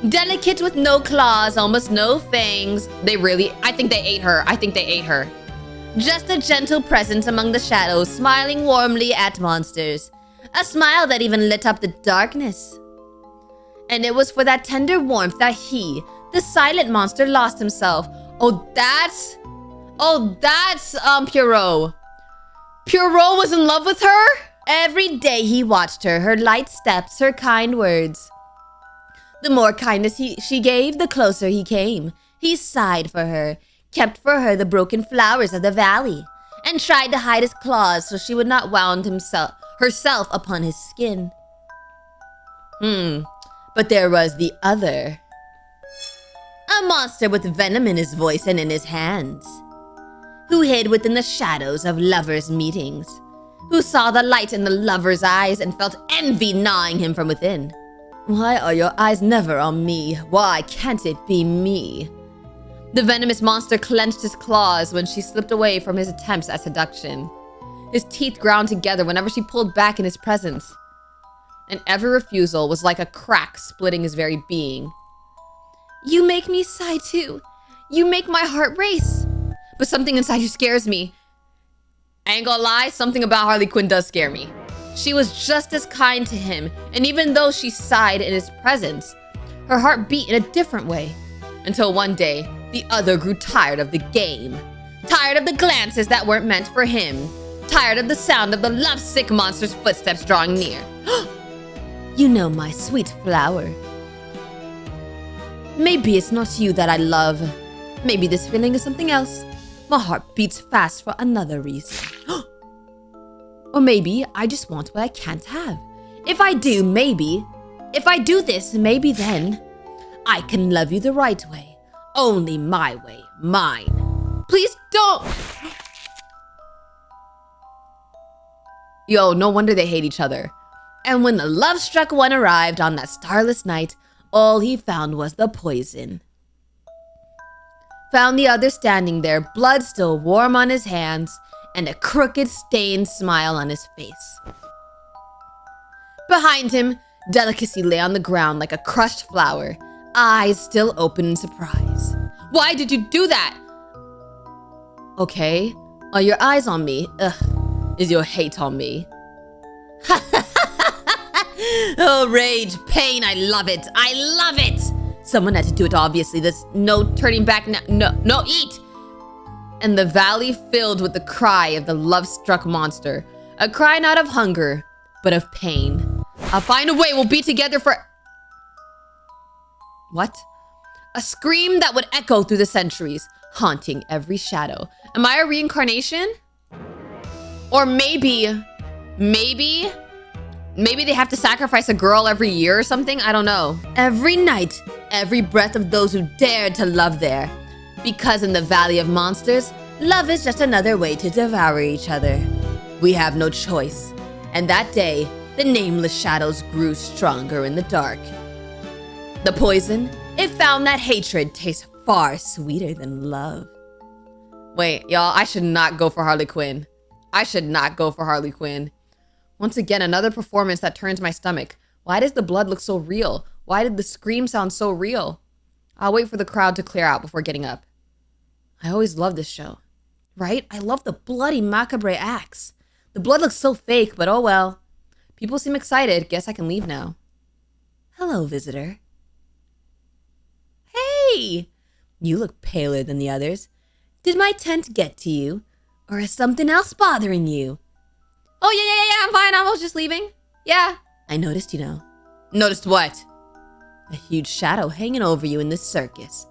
Delicate with no claws, almost no fangs. I think they ate her. Just a gentle presence among the shadows, smiling warmly at monsters. A smile that even lit up the darkness. And it was for that tender warmth that he, the silent monster, lost himself. Oh, that's Pierrot. Pierrot was in love with her? Every day he watched her, her light steps, her kind words. The more kindness she gave, the closer he came. He sighed for her, kept for her the broken flowers of the valley, and tried to hide his claws so she would not wound herself upon his skin. But there was the other. A monster with venom in his voice and in his hands, who hid within the shadows of lovers' meetings, who saw the light in the lover's eyes and felt envy gnawing him from within. Why are your eyes never on me? Why can't it be me? The venomous monster clenched his claws when she slipped away from his attempts at seduction. His teeth ground together whenever she pulled back in his presence. And every refusal was like a crack splitting his very being. You make me sigh too. You make my heart race. But something inside you scares me. I ain't gonna lie, something about Harley Quinn does scare me. She was just as kind to him, and even though she sighed in his presence, her heart beat in a different way. Until one day, the other grew tired of the game. Tired of the glances that weren't meant for him. Tired of the sound of the lovesick monster's footsteps drawing near. You know, my sweet flower. Maybe it's not you that I love. Maybe this feeling is something else. My heart beats fast for another reason. Or maybe I just want what I can't have. If I do this, maybe then I can love you the right way. Only my way, mine. Please don't! Yo, no wonder they hate each other. And when the love-struck one arrived on that starless night, all he found was the poison. Found the other standing there, blood still warm on his hands, and a crooked, stained smile on his face. Behind him, Delicacy lay on the ground like a crushed flower, eyes still open in surprise. Why did you do that? Okay, are your eyes on me? Ugh, is your hate on me? Oh, rage, pain, I love it. I love it. Someone had to do it, obviously. There's no turning back now. No, eat. And the valley filled with the cry of the love-struck monster. A cry not of hunger, but of pain. I'll find a way, we'll be together for... What? A scream that would echo through the centuries, haunting every shadow. Am I a reincarnation? Or maybe they have to sacrifice a girl every year or something? I don't know. Every night, every breath of those who dared to love there. Because in the Valley of Monsters, love is just another way to devour each other. We have no choice. And that day, the nameless shadows grew stronger in the dark. The poison, it found that hatred tastes far sweeter than love. Wait, y'all, I should not go for Harley Quinn. Once again, another performance that turns my stomach. Why does the blood look so real? Why did the scream sound so real? I'll wait for the crowd to clear out before getting up. I always love this show. Right? I love the bloody macabre acts. The blood looks so fake, but oh well. People seem excited. Guess I can leave now. Hello, visitor. Hey! You look paler than the others. Did my tent get to you? Or is something else bothering you? Oh, yeah, I'm fine. I was just leaving. Yeah, I noticed, you know. Noticed what? A huge shadow hanging over you in this circus.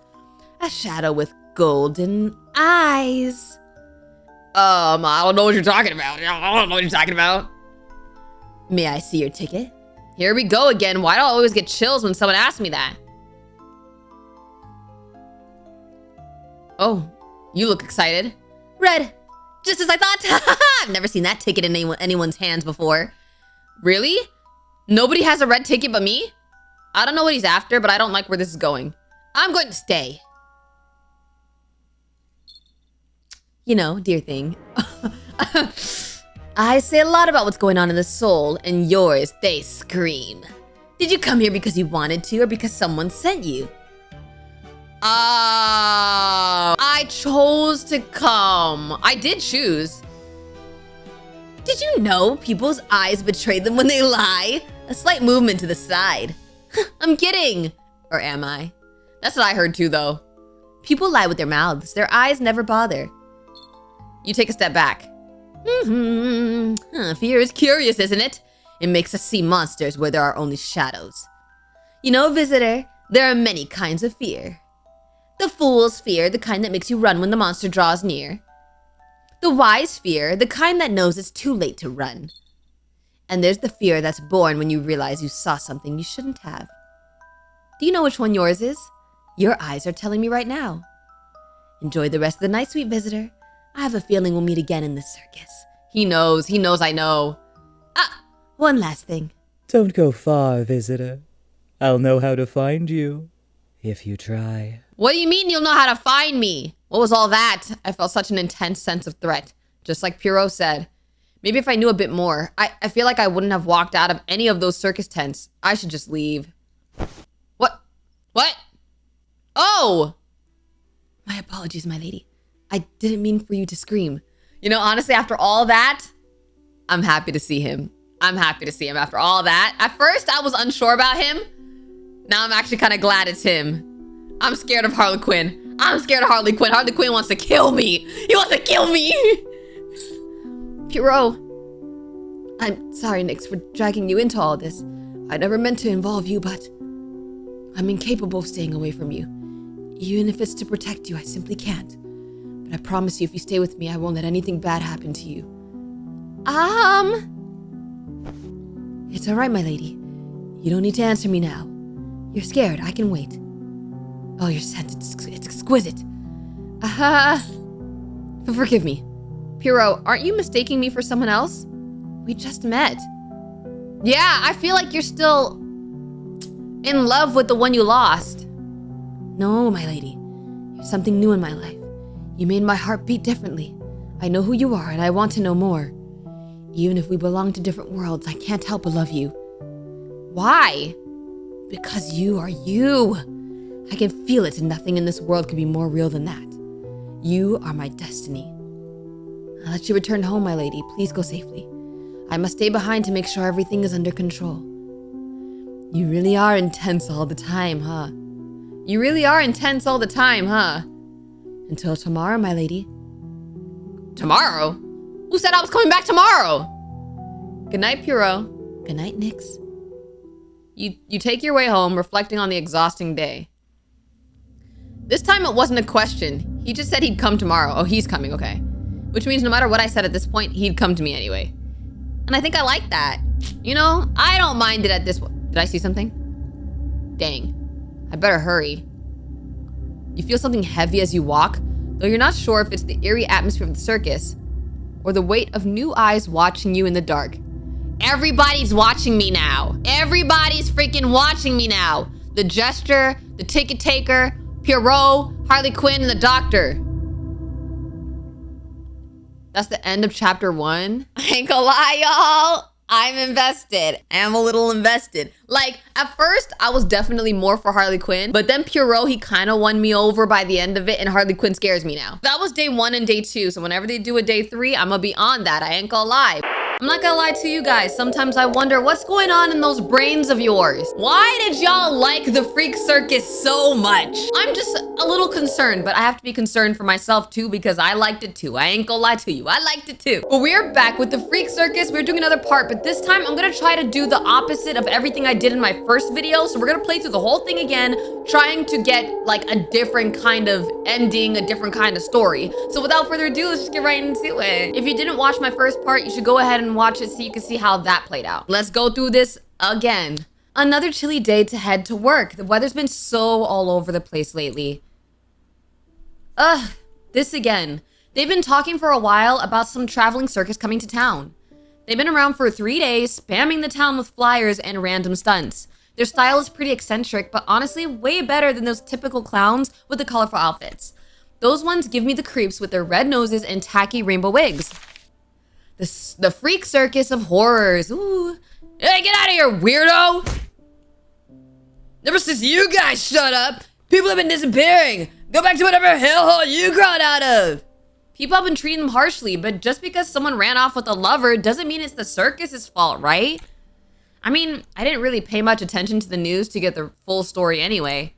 A shadow with golden eyes. I don't know what you're talking about. I don't know what you're talking about. May I see your ticket? Here we go again. Why do I always get chills when someone asks me that? Oh, you look excited. Red. Just as I thought. I've never seen that ticket in anyone's hands before. Really? Nobody has a red ticket but me? I don't know what he's after, but I don't like where this is going. I'm going to stay. You know, dear thing. I say a lot about what's going on in the soul, and yours, they scream. Did you come here because you wanted to, or because someone sent you? I chose to come. I did choose. Did you know people's eyes betray them when they lie? A slight movement to the side. I'm kidding. Or am I? That's what I heard too, though. People lie with their mouths. Their eyes never bother. You take a step back. Fear is curious, isn't it? It makes us see monsters where there are only shadows. You know, visitor, there are many kinds of fear. The fool's fear, the kind that makes you run when the monster draws near. The wise fear, the kind that knows it's too late to run. And there's the fear that's born when you realize you saw something you shouldn't have. Do you know which one yours is? Your eyes are telling me right now. Enjoy the rest of the night, sweet visitor. I have a feeling we'll meet again in the circus. He knows I know. One last thing. Don't go far, visitor. I'll know how to find you, if you try. What do you mean you'll know how to find me? What was all that? I felt such an intense sense of threat. Just like Pierrot said. Maybe if I knew a bit more. I feel like I wouldn't have walked out of any of those circus tents. I should just leave. What? Oh! My apologies, my lady. I didn't mean for you to scream. You know, honestly, after all that, I'm happy to see him. I'm happy to see him after all that. At first, I was unsure about him. Now I'm actually kind of glad it's him. I'm scared of Harley Quinn. I'm scared of Harley Quinn. Harley Quinn wants to kill me. He wants to kill me. Pierrot. I'm sorry, Nyx, for dragging you into all this. I never meant to involve you, but I'm incapable of staying away from you. Even if it's to protect you, I simply can't. But I promise you, if you stay with me, I won't let anything bad happen to you. It's all right, my lady. You don't need to answer me now. You're scared. I can wait. Oh, your scent, it's exquisite. Forgive me. Pierrot, aren't you mistaking me for someone else? We just met. Yeah, I feel like you're still in love with the one you lost. No, my lady. You're something new in my life. You made my heart beat differently. I know who you are, and I want to know more. Even if we belong to different worlds, I can't help but love you. Why? Because you are you. I can feel it, and nothing in this world could be more real than that. You are my destiny. I'll let you return home, my lady. Please go safely. I must stay behind to make sure everything is under control. You really are intense all the time, huh? You really are intense all the time, huh? Until tomorrow, my lady. Tomorrow? Who said I was coming back tomorrow? Good night, Pierrot. Good night, Nyx. You take your way home, reflecting on the exhausting day. This time it wasn't a question. He just said he'd come tomorrow. Oh, he's coming, okay. Which means no matter what I said at this point, he'd come to me anyway. And I think I like that. You know, I don't mind it at this point. Did I see something? Dang. I better hurry. You feel something heavy as you walk, though you're not sure if it's the eerie atmosphere of the circus or the weight of new eyes watching you in the dark. Everybody's watching me now. Everybody's freaking watching me now. The Jester, the Ticket Taker, Pierrot, Harley Quinn, and the Doctor. That's the end of chapter 1. I ain't gonna lie, y'all. I'm invested. I am a little invested. Like, at first, I was definitely more for Harley Quinn, but then Pierrot, he kind of won me over by the end of it, and Harley Quinn scares me now. That was day 1 and day 2, so whenever they do a day 3, I'm gonna be on that. I ain't gonna lie. I'm not gonna lie to you guys. Sometimes I wonder what's going on in those brains of yours. Why did y'all like the Freak Circus so much? I'm just a little concerned, but I have to be concerned for myself too because I liked it too. I ain't gonna lie to you. I liked it too. But we're back with the Freak Circus. We're doing another part, but this time I'm gonna try to do the opposite of everything I did in my first video. So we're gonna play through the whole thing again, trying to get like a different kind of ending, a different kind of story. So without further ado, let's just get right into it. If you didn't watch my first part, you should go ahead and watch it so you can see how that played out. Let's go through this again. Another chilly day to head to work. The weather's been so all over the place lately. This again. They've been talking for a while about some traveling circus coming to town. They've been around for 3 days, spamming the town with flyers and random stunts. Their style is pretty eccentric, but honestly way better than those typical clowns with the colorful outfits. Those ones give me the creeps with their red noses and tacky rainbow wigs. The Freak Circus of Horrors. Ooh. Hey, get out of here, weirdo! Ever since you guys shut up, people have been disappearing. Go back to whatever hellhole you crawled out of. People have been treating them harshly, but just because someone ran off with a lover doesn't mean it's the circus's fault, right? I mean, I didn't really pay much attention to the news to get the full story anyway.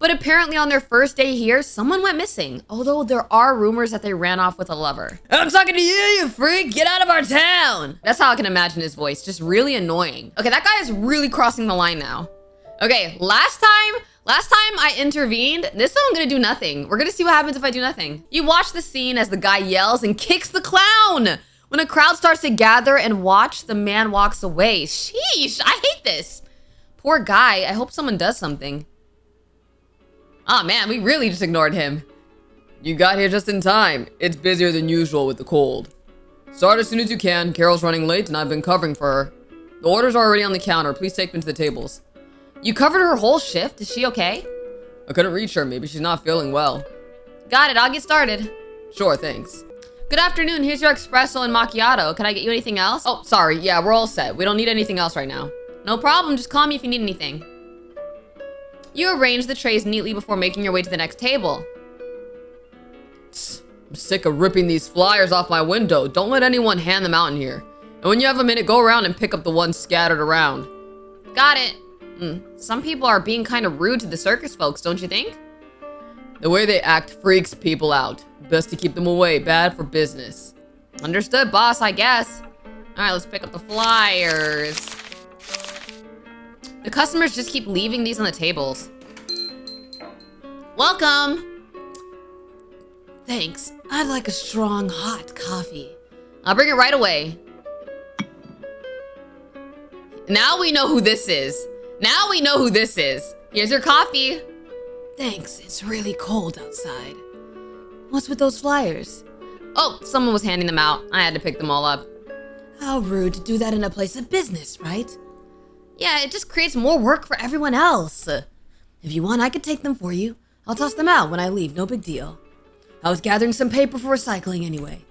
But apparently on their first day here, someone went missing. Although there are rumors that they ran off with a lover. I'm talking to you, you freak! Get out of our town! That's how I can imagine his voice, just really annoying. Okay, that guy is really crossing the line now. Okay, last time I intervened, this time I'm gonna do nothing. We're gonna see what happens if I do nothing. You watch the scene as the guy yells and kicks the clown. When a crowd starts to gather and watch, the man walks away. Sheesh, I hate this. Poor guy, I hope someone does something. Oh man, we really just ignored him. You got here just in time. It's busier than usual with the cold. Start as soon as you can. Carol's running late and I've been covering for her. The orders are already on the counter. Please take them to the tables. You covered her whole shift? Is she okay? I couldn't reach her. Maybe she's not feeling well. Got it. I'll get started. Sure, thanks. Good afternoon. Here's your espresso and macchiato. Can I get you anything else? Oh, sorry. Yeah, we're all set. We don't need anything else right now. No problem. Just call me if you need anything. You arrange the trays neatly before making your way to the next table. I'm sick of ripping these flyers off my window. Don't let anyone hand them out in here. And when you have a minute, go around and pick up the ones scattered around. Got it. Some people are being kind of rude to the circus folks, don't you think? The way they act freaks people out. Best to keep them away. Bad for business. Understood, boss, I guess. All right, let's pick up the flyers. The customers just keep leaving these on the tables. Welcome. Thanks. I'd like a strong, hot coffee. I'll bring it right away. Now we know who this is. Now we know who this is. Here's your coffee. Thanks. It's really cold outside. What's with those flyers? Oh, someone was handing them out. I had to pick them all up. How rude to do that in a place of business, right? Yeah, it just creates more work for everyone else. If you want, I could take them for you. I'll toss them out when I leave, no big deal. I was gathering some paper for recycling anyway.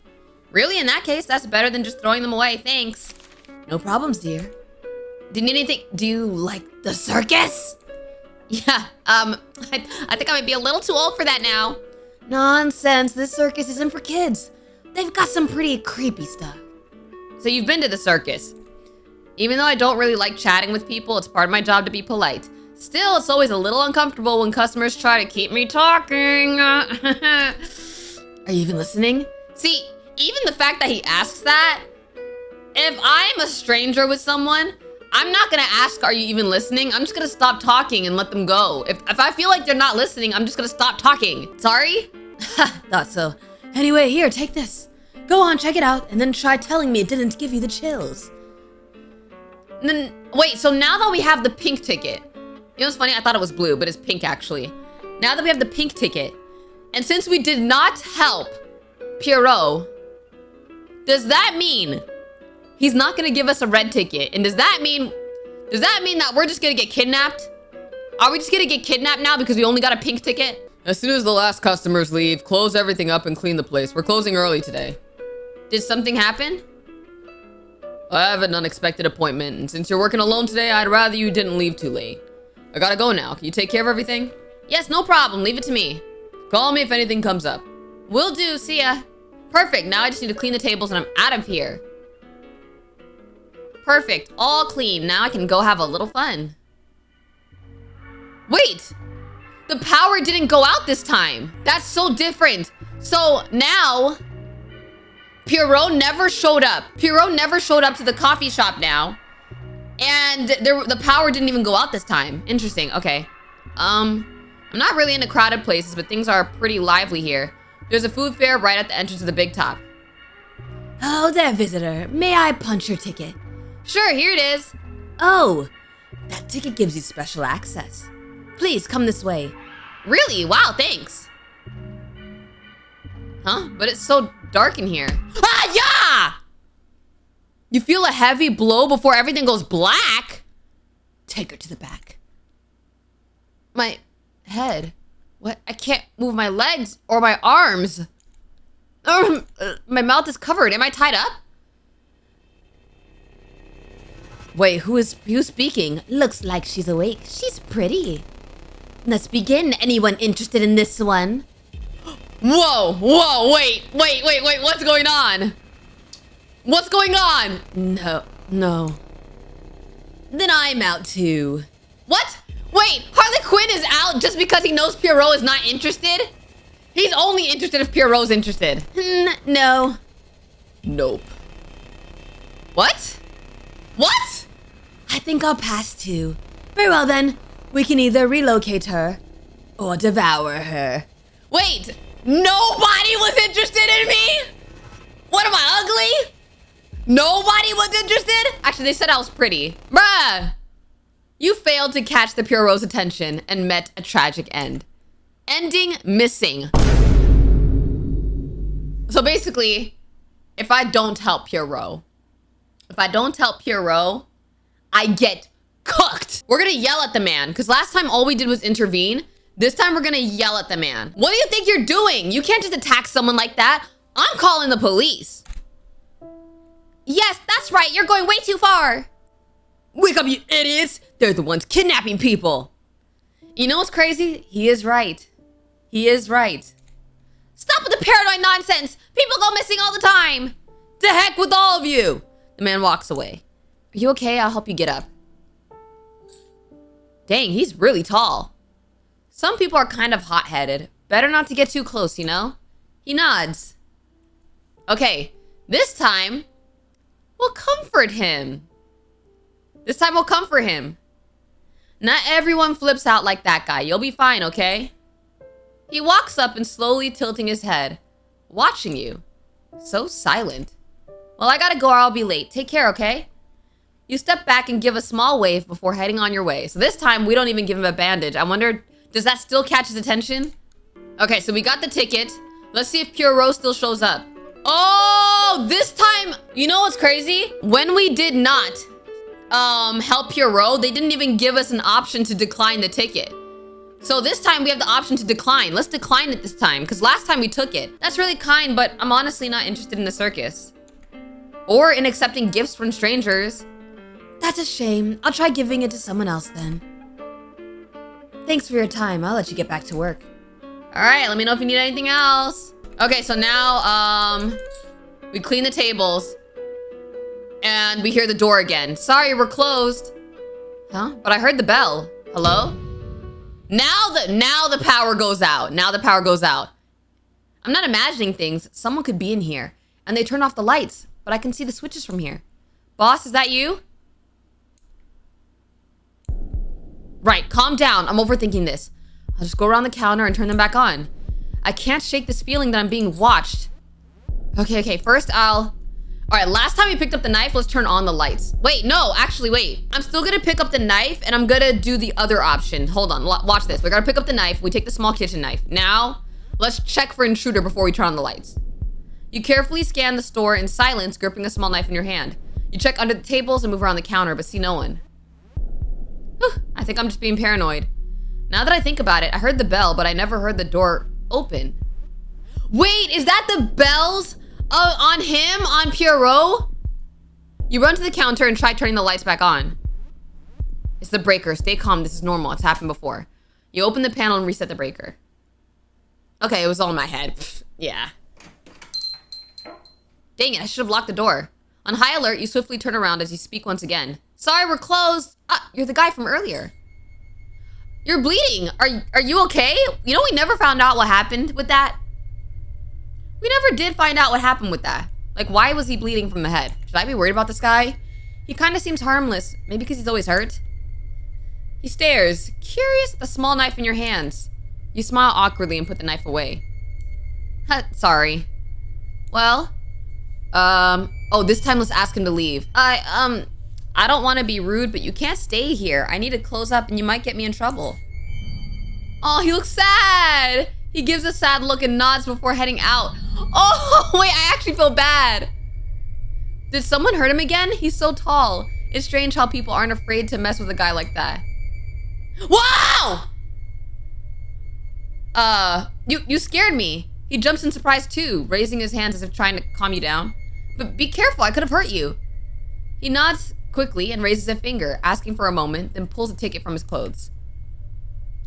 Really? In that case, that's better than just throwing them away, thanks. No problems, dear. Do you need anything? Do you like the circus? Yeah, I think I might be a little too old for that now. Nonsense, this circus isn't for kids. They've got some pretty creepy stuff. So you've been to the circus. Even though I don't really like chatting with people, it's part of my job to be polite. Still, it's always a little uncomfortable when customers try to keep me talking. Are you even listening? See, even the fact that he asks that, if I'm a stranger with someone, I'm not gonna ask, are you even listening? I'm just gonna stop talking and let them go. If I feel like they're not listening, I'm just gonna stop talking. Sorry? Thought so. Anyway, here, take this. Go on, check it out, and then try telling me it didn't give you the chills. And then, wait, so now that we have the pink ticket, you know what's funny? I thought it was blue, but it's pink actually. Now that we have the pink ticket, and since we did not help Pierrot, does that mean he's not gonna give us a red ticket? And does that mean that we're just gonna get kidnapped? Are we just gonna get kidnapped now because we only got a pink ticket? As soon as the last customers leave, close everything up and clean the place. We're closing early today. Did something happen? I have an unexpected appointment, and since you're working alone today, I'd rather you didn't leave too late. I gotta go now. Can you take care of everything? Yes, no problem. Leave it to me. Call me if anything comes up. Will do. See ya. Perfect. Now I just need to clean the tables and I'm out of here. Perfect. All clean. Now I can go have a little fun. Wait! The power didn't go out this time. That's so different. So now, Pierrot never showed up. Pierrot never showed up to the coffee shop now. And the power didn't even go out this time. Interesting. Okay. I'm not really into crowded places, but things are pretty lively here. There's a food fair right at the entrance of the big top. Oh, there, visitor. May I punch your ticket? Sure, here it is. Oh, that ticket gives you special access. Please come this way. Really? Wow, thanks. Huh? But it's so dark in here. Ah, yeah! You feel a heavy blow before everything goes black? Take her to the back. My head. What? I can't move my legs or my arms. My mouth is covered. Am I tied up? Wait, who's speaking? Looks like she's awake. She's pretty. Let's begin. Anyone interested in this one? Whoa, whoa, wait, what's going on? What's going on? No. Then I'm out too. What? Wait, Harley Quinn is out just because he knows Pierrot is not interested? He's only interested if Pierrot's interested. No. Nope. What? What? I think I'll pass too. Very well then. We can either relocate her or devour her. Wait, nobody was interested in me? What am I, ugly? Nobody was interested? Actually, they said I was pretty. Bruh. You failed to catch the Pierrot's attention and met a tragic end. Ending missing. So basically, if I don't help Pierrot, I get cooked. We're gonna yell at the man, because last time all we did was intervene. This time we're gonna yell at the man. What do you think you're doing? You can't just attack someone like that. I'm calling the police. Yes, that's right. You're going way too far. Wake up, you idiots. They're the ones kidnapping people. You know what's crazy? He is right. He is right. Stop with the paranoid nonsense. People go missing all the time. To heck with all of you. The man walks away. Are you okay? I'll help you get up. Dang, he's really tall. Some people are kind of hot-headed. Better not to get too close, you know? He nods. Okay, this time, we'll comfort him. Not everyone flips out like that guy. You'll be fine, okay? He walks up and slowly tilting his head, watching you. So silent. Well, I gotta go or I'll be late. Take care, okay? You step back and give a small wave before heading on your way. So this time, we don't even give him a bandage. I wonder, does that still catch his attention? Okay, so we got the ticket. Let's see if Pierrot still shows up. Oh, this time, you know what's crazy? When we did not help Pierrot, they didn't even give us an option to decline the ticket. So this time we have the option to decline. Let's decline it this time, because last time we took it. That's really kind, but I'm honestly not interested in the circus. Or in accepting gifts from strangers. That's a shame. I'll try giving it to someone else then. Thanks for your time. I'll let you get back to work. All right, let me know if you need anything else. Okay, so now, we clean the tables. And we hear the door again. Sorry, we're closed. Huh? But I heard the bell. Hello? Now the power goes out. Now the power goes out. I'm not imagining things. Someone could be in here. And they turn off the lights. But I can see the switches from here. Boss, is that you? Right, calm down. I'm overthinking this. I'll just go around the counter and turn them back on. I can't shake this feeling that I'm being watched. Okay, first All right, last time we picked up the knife, let's turn on the lights. Wait, no, actually, wait. I'm still gonna pick up the knife and I'm gonna do the other option. Hold on, watch this. We're gonna pick up the knife. We take the small kitchen knife. Now, let's check for intruder before we turn on the lights. You carefully scan the store in silence, gripping a small knife in your hand. You check under the tables and move around the counter, but see no one. Whew, I think I'm just being paranoid. Now that I think about it, I heard the bell, but I never heard the door open. Wait, is that the bells on him, on Pierrot? You run to the counter and try turning the lights back on. It's the breaker. Stay calm. This is normal. It's happened before. You open the panel and reset the breaker. Okay, it was all in my head. Pfft, yeah. Dang it, I should have locked the door. On high alert, you swiftly turn around as you speak once again. Sorry, we're closed. You're the guy from earlier. You're bleeding. Are you okay? You know, we never found out what happened with that. We never did find out what happened with that. Like, why was he bleeding from the head? Should I be worried about this guy? He kind of seems harmless. Maybe because he's always hurt. He stares, curious at the small knife in your hands. You smile awkwardly and put the knife away. Sorry. Well, oh, this time let's ask him to leave. I don't want to be rude, but you can't stay here. I need to close up and you might get me in trouble. Oh, he looks sad. He gives a sad look and nods before heading out. Oh, wait, I actually feel bad. Did someone hurt him again? He's so tall. It's strange how people aren't afraid to mess with a guy like that. Wow! You scared me. He jumps in surprise too, raising his hands as if trying to calm you down. But be careful, I could have hurt you. He nods quickly and raises a finger, asking for a moment, then pulls a ticket from his clothes.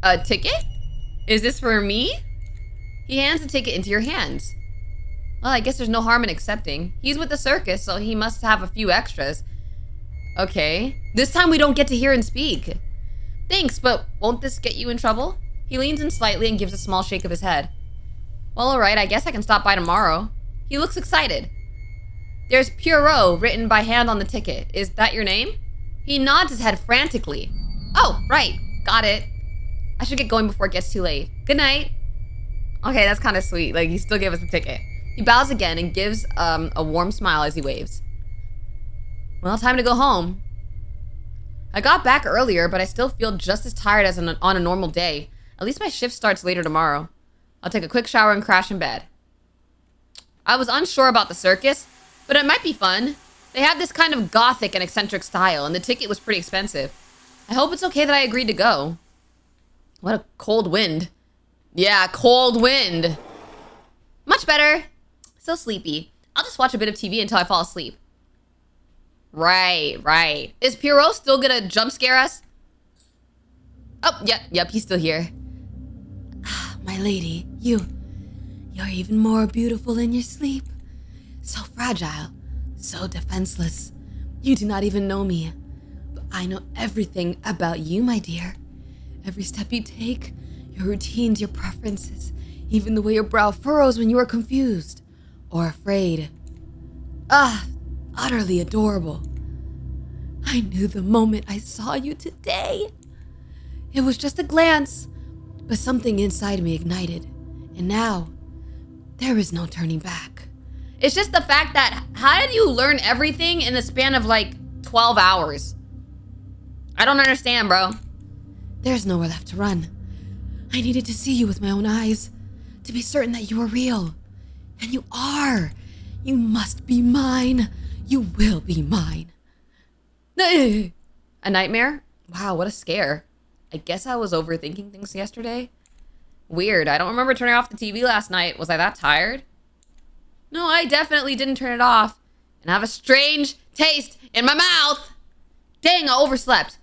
A ticket? Is this for me? He hands the ticket into your hands. Well, I guess there's no harm in accepting. He's with the circus, so he must have a few extras. Okay. This time we don't get to hear him speak. Thanks, but won't this get you in trouble? He leans in slightly and gives a small shake of his head. Well, alright, I guess I can stop by tomorrow. He looks excited. There's Pierrot written by hand on the ticket. Is that your name? He nods his head frantically. Oh, right. Got it. I should get going before it gets too late. Good night. Okay, that's kind of sweet. Like, he still gave us the ticket. He bows again and gives a warm smile as he waves. Well, time to go home. I got back earlier, but I still feel just as tired as on a normal day. At least my shift starts later tomorrow. I'll take a quick shower and crash in bed. I was unsure about the circus, but it might be fun. They have this kind of gothic and eccentric style, and the ticket was pretty expensive. I hope it's okay that I agreed to go. What a cold wind. Yeah, cold wind. Much better. Still sleepy. I'll just watch a bit of TV until I fall asleep. Right. Is Pierrot still gonna jump scare us? Oh, yep, he's still here. My lady, you're even more beautiful in your sleep. So fragile, so defenseless. You do not even know me, but I know everything about you, my dear. Every step you take, your routines, your preferences, even the way your brow furrows when you are confused or afraid. Utterly adorable. I knew the moment I saw you today. It was just a glance, but something inside me ignited, and now there is no turning back. It's just the fact that, how did you learn everything in the span of like 12 hours? I don't understand, bro. There's nowhere left to run. I needed to see you with my own eyes, to be certain that you were real. And you are. You must be mine. You will be mine. A nightmare? Wow, what a scare. I guess I was overthinking things yesterday. Weird, I don't remember turning off the TV last night. Was I that tired? No, I definitely didn't turn it off. And I have a strange taste in my mouth. Dang, I overslept.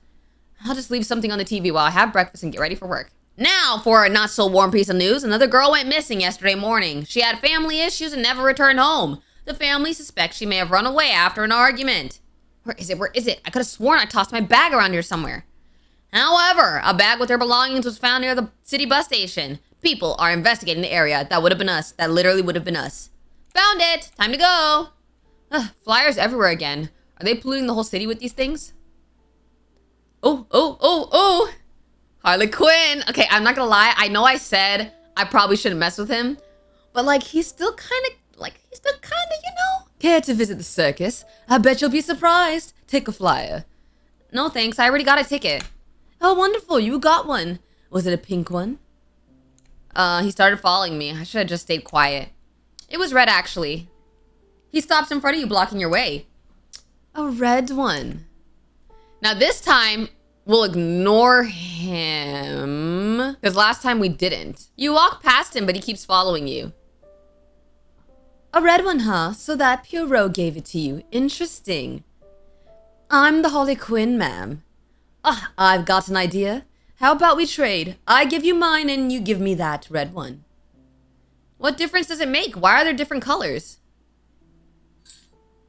I'll just leave something on the TV while I have breakfast and get ready for work. Now, for a not-so-warm piece of news, another girl went missing yesterday morning. She had family issues and never returned home. The family suspects she may have run away after an argument. Where is it? I could have sworn I tossed my bag around here somewhere. However, a bag with her belongings was found near the city bus station. People are investigating the area. That would have been us. That literally would have been us. Found it! Time to go! Flyers everywhere again. Are they polluting the whole city with these things? Oh! Harley Quinn! Okay, I'm not gonna lie. I know I said I probably shouldn't mess with him. But, like, he's still kind of, you know? Care to visit the circus? I bet you'll be surprised. Take a flyer. No, thanks. I already got a ticket. Oh, wonderful. You got one. Was it a pink one? He started following me. I should have just stayed quiet. It was red, actually. He stops in front of you, blocking your way. A red one. Now, this time, we'll ignore him. Because last time we didn't. You walk past him, but he keeps following you. A red one, huh? So that Pierrot gave it to you. Interesting. I'm the Harley Quinn, ma'am. I've got an idea. How about we trade? I give you mine and you give me that red one. What difference does it make? Why are there different colors?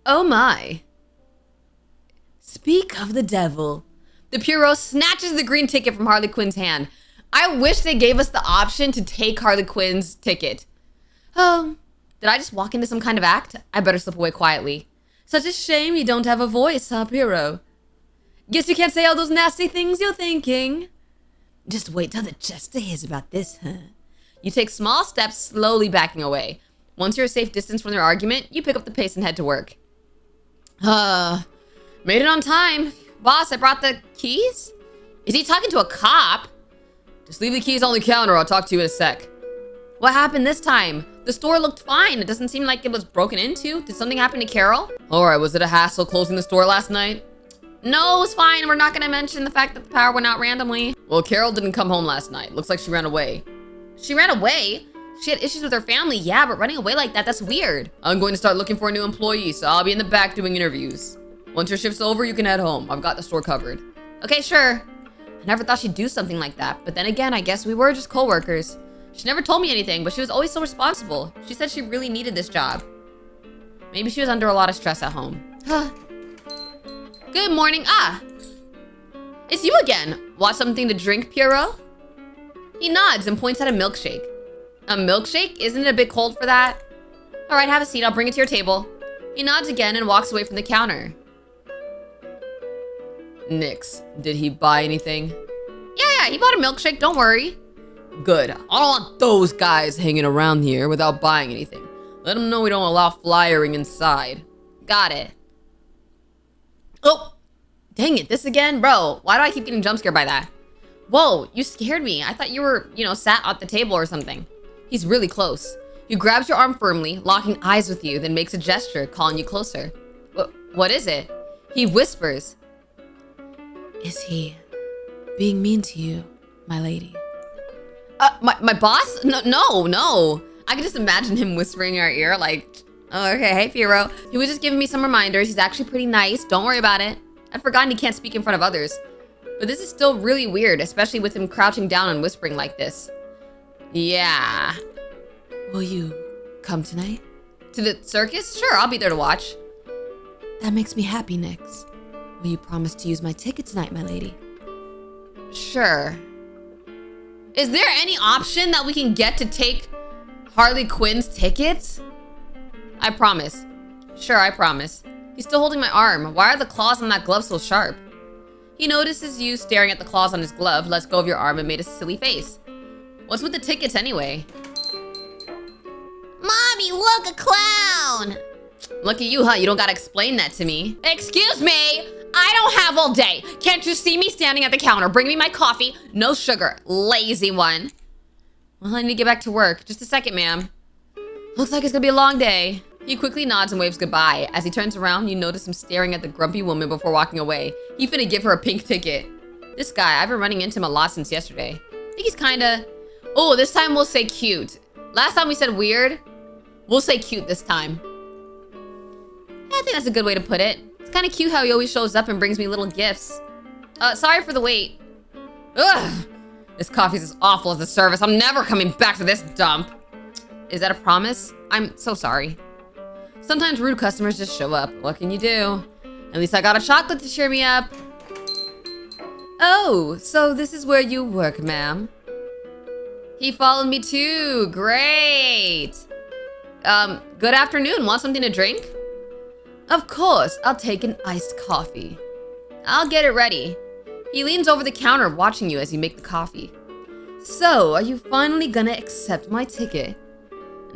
Oh my. Speak of the devil. The Pierrot snatches the green ticket from Harley Quinn's hand. I wish they gave us the option to take Harley Quinn's ticket. Oh, did I just walk into some kind of act? I better slip away quietly. Such a shame you don't have a voice, huh, Pierrot? Guess you can't say all those nasty things you're thinking. Just wait till the jester hears about this, huh? You take small steps, slowly backing away. Once you're a safe distance from their argument, you pick up the pace and head to work. Made it on time. Boss, I brought the keys? Is he talking to a cop? Just leave the keys on the counter, I'll talk to you in a sec. What happened this time? The store looked fine. It doesn't seem like it was broken into. Did something happen to Carol? Alright, was it a hassle closing the store last night? No, it was fine. We're not gonna mention the fact that the power went out randomly. Well, Carol didn't come home last night. Looks like she ran away. She ran away? She had issues with her family, yeah, but running away like that, that's weird. I'm going to start looking for a new employee, so I'll be in the back doing interviews. Once your shift's over, you can head home. I've got the store covered. Okay, sure. I never thought she'd do something like that, but then again, I guess we were just co-workers. She never told me anything, but she was always so responsible. She said she really needed this job. Maybe she was under a lot of stress at home. Good morning. It's you again. Want something to drink, Pierrot? He nods and points at a milkshake. A milkshake? Isn't it a bit cold for that? All right, have a seat. I'll bring it to your table. He nods again and walks away from the counter. Nix, did he buy anything? Yeah, he bought a milkshake. Don't worry. Good. I don't want those guys hanging around here without buying anything. Let them know we don't allow flyering inside. Got it. Oh, dang it. This again? Bro, why do I keep getting jump scared by that? Whoa, you scared me. I thought you were, sat at the table or something. He's really close. He grabs your arm firmly, locking eyes with you, then makes a gesture, calling you closer. What is it? He whispers. Is he being mean to you, my lady? My boss? No. I can just imagine him whispering in our ear like, oh, okay, hey, Pierrot. He was just giving me some reminders. He's actually pretty nice. Don't worry about it. I'd forgotten he can't speak in front of others. But this is still really weird, especially with him crouching down and whispering like this. Yeah. Will you come tonight? To the circus? Sure, I'll be there to watch. That makes me happy, Nix. Will you promise to use my ticket tonight, my lady? Sure. Is there any option that we can get to take Harley Quinn's tickets? I promise. Sure, I promise. He's still holding my arm. Why are the claws on that glove so sharp? He notices you staring at the claws on his glove, lets go of your arm, and made a silly face. What's with the tickets anyway? Mommy, look, a clown! Lucky you, huh? You don't gotta explain that to me. Excuse me! I don't have all day. Can't you see me standing at the counter? Bring me my coffee. No sugar. Lazy one. Well, I need to get back to work. Just a second, ma'am. Looks like it's gonna be a long day. He quickly nods and waves goodbye. As he turns around, you notice him staring at the grumpy woman before walking away. He finna give her a pink ticket. This guy, I've been running into him a lot since yesterday. I think he's kinda... Oh, this time we'll say cute. Last time we said weird. We'll say cute this time. I think that's a good way to put it. It's kind of cute how he always shows up and brings me little gifts. Sorry for the wait. Ugh! This coffee's as awful as the service. I'm never coming back to this dump. Is that a promise? I'm so sorry. Sometimes rude customers just show up. What can you do? At least I got a chocolate to cheer me up. Oh, so this is where you work, ma'am. He followed me too. Great. Good afternoon. Want something to drink? Of course, I'll take an iced coffee. I'll get it ready. He leans over the counter watching you as you make the coffee. So, are you finally gonna accept my ticket?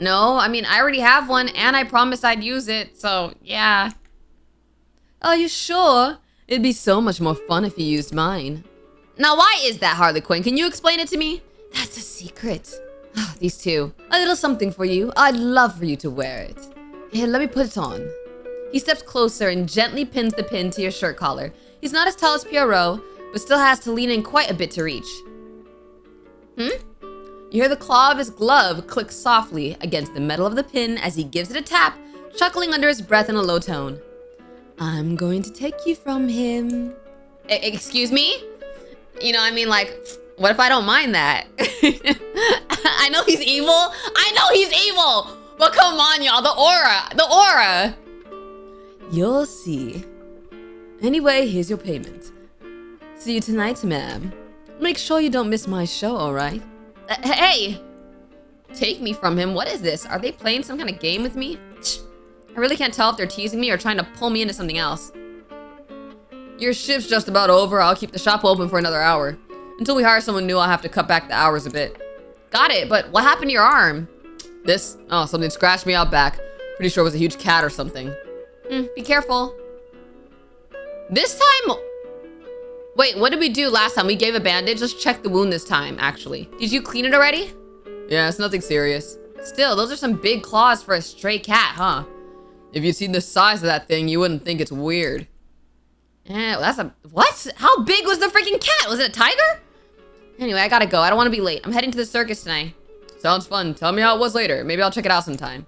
No, I mean, I already have one and I promised I'd use it, so yeah. Are you sure? It'd be so much more fun if you used mine. Now, why is that, Harley Quinn? Can you explain it to me? That's a secret. These two. A little something for you. I'd love for you to wear it. Here, let me put it on. He steps closer and gently pins the pin to your shirt collar. He's not as tall as Pierrot, but still has to lean in quite a bit to reach. You hear the claw of his glove click softly against the metal of the pin as he gives it a tap, chuckling under his breath in a low tone. I'm going to take you from him. Excuse me? What if I don't mind that? I know he's evil. But come on, y'all, the aura. You'll see. Anyway, here's your payment. See you tonight, ma'am. Make sure you don't miss my show, alright? Hey! Take me from him. What is this? Are they playing some kind of game with me? I really can't tell if they're teasing me or trying to pull me into something else. Your shift's just about over. I'll keep the shop open for another hour. Until we hire someone new, I'll have to cut back the hours a bit. Got it, but what happened to your arm? This? Oh, something scratched me out back. Pretty sure it was a huge cat or something. Be careful. This time... Wait, what did we do last time? We gave a bandage? Let's check the wound this time, actually. Did you clean it already? Yeah, it's nothing serious. Still, those are some big claws for a stray cat, huh? If you'd seen the size of that thing, you wouldn't think it's weird. That's a... What? How big was the freaking cat? Was it a tiger? Anyway, I gotta go. I don't want to be late. I'm heading to the circus tonight. Sounds fun. Tell me how it was later. Maybe I'll check it out sometime.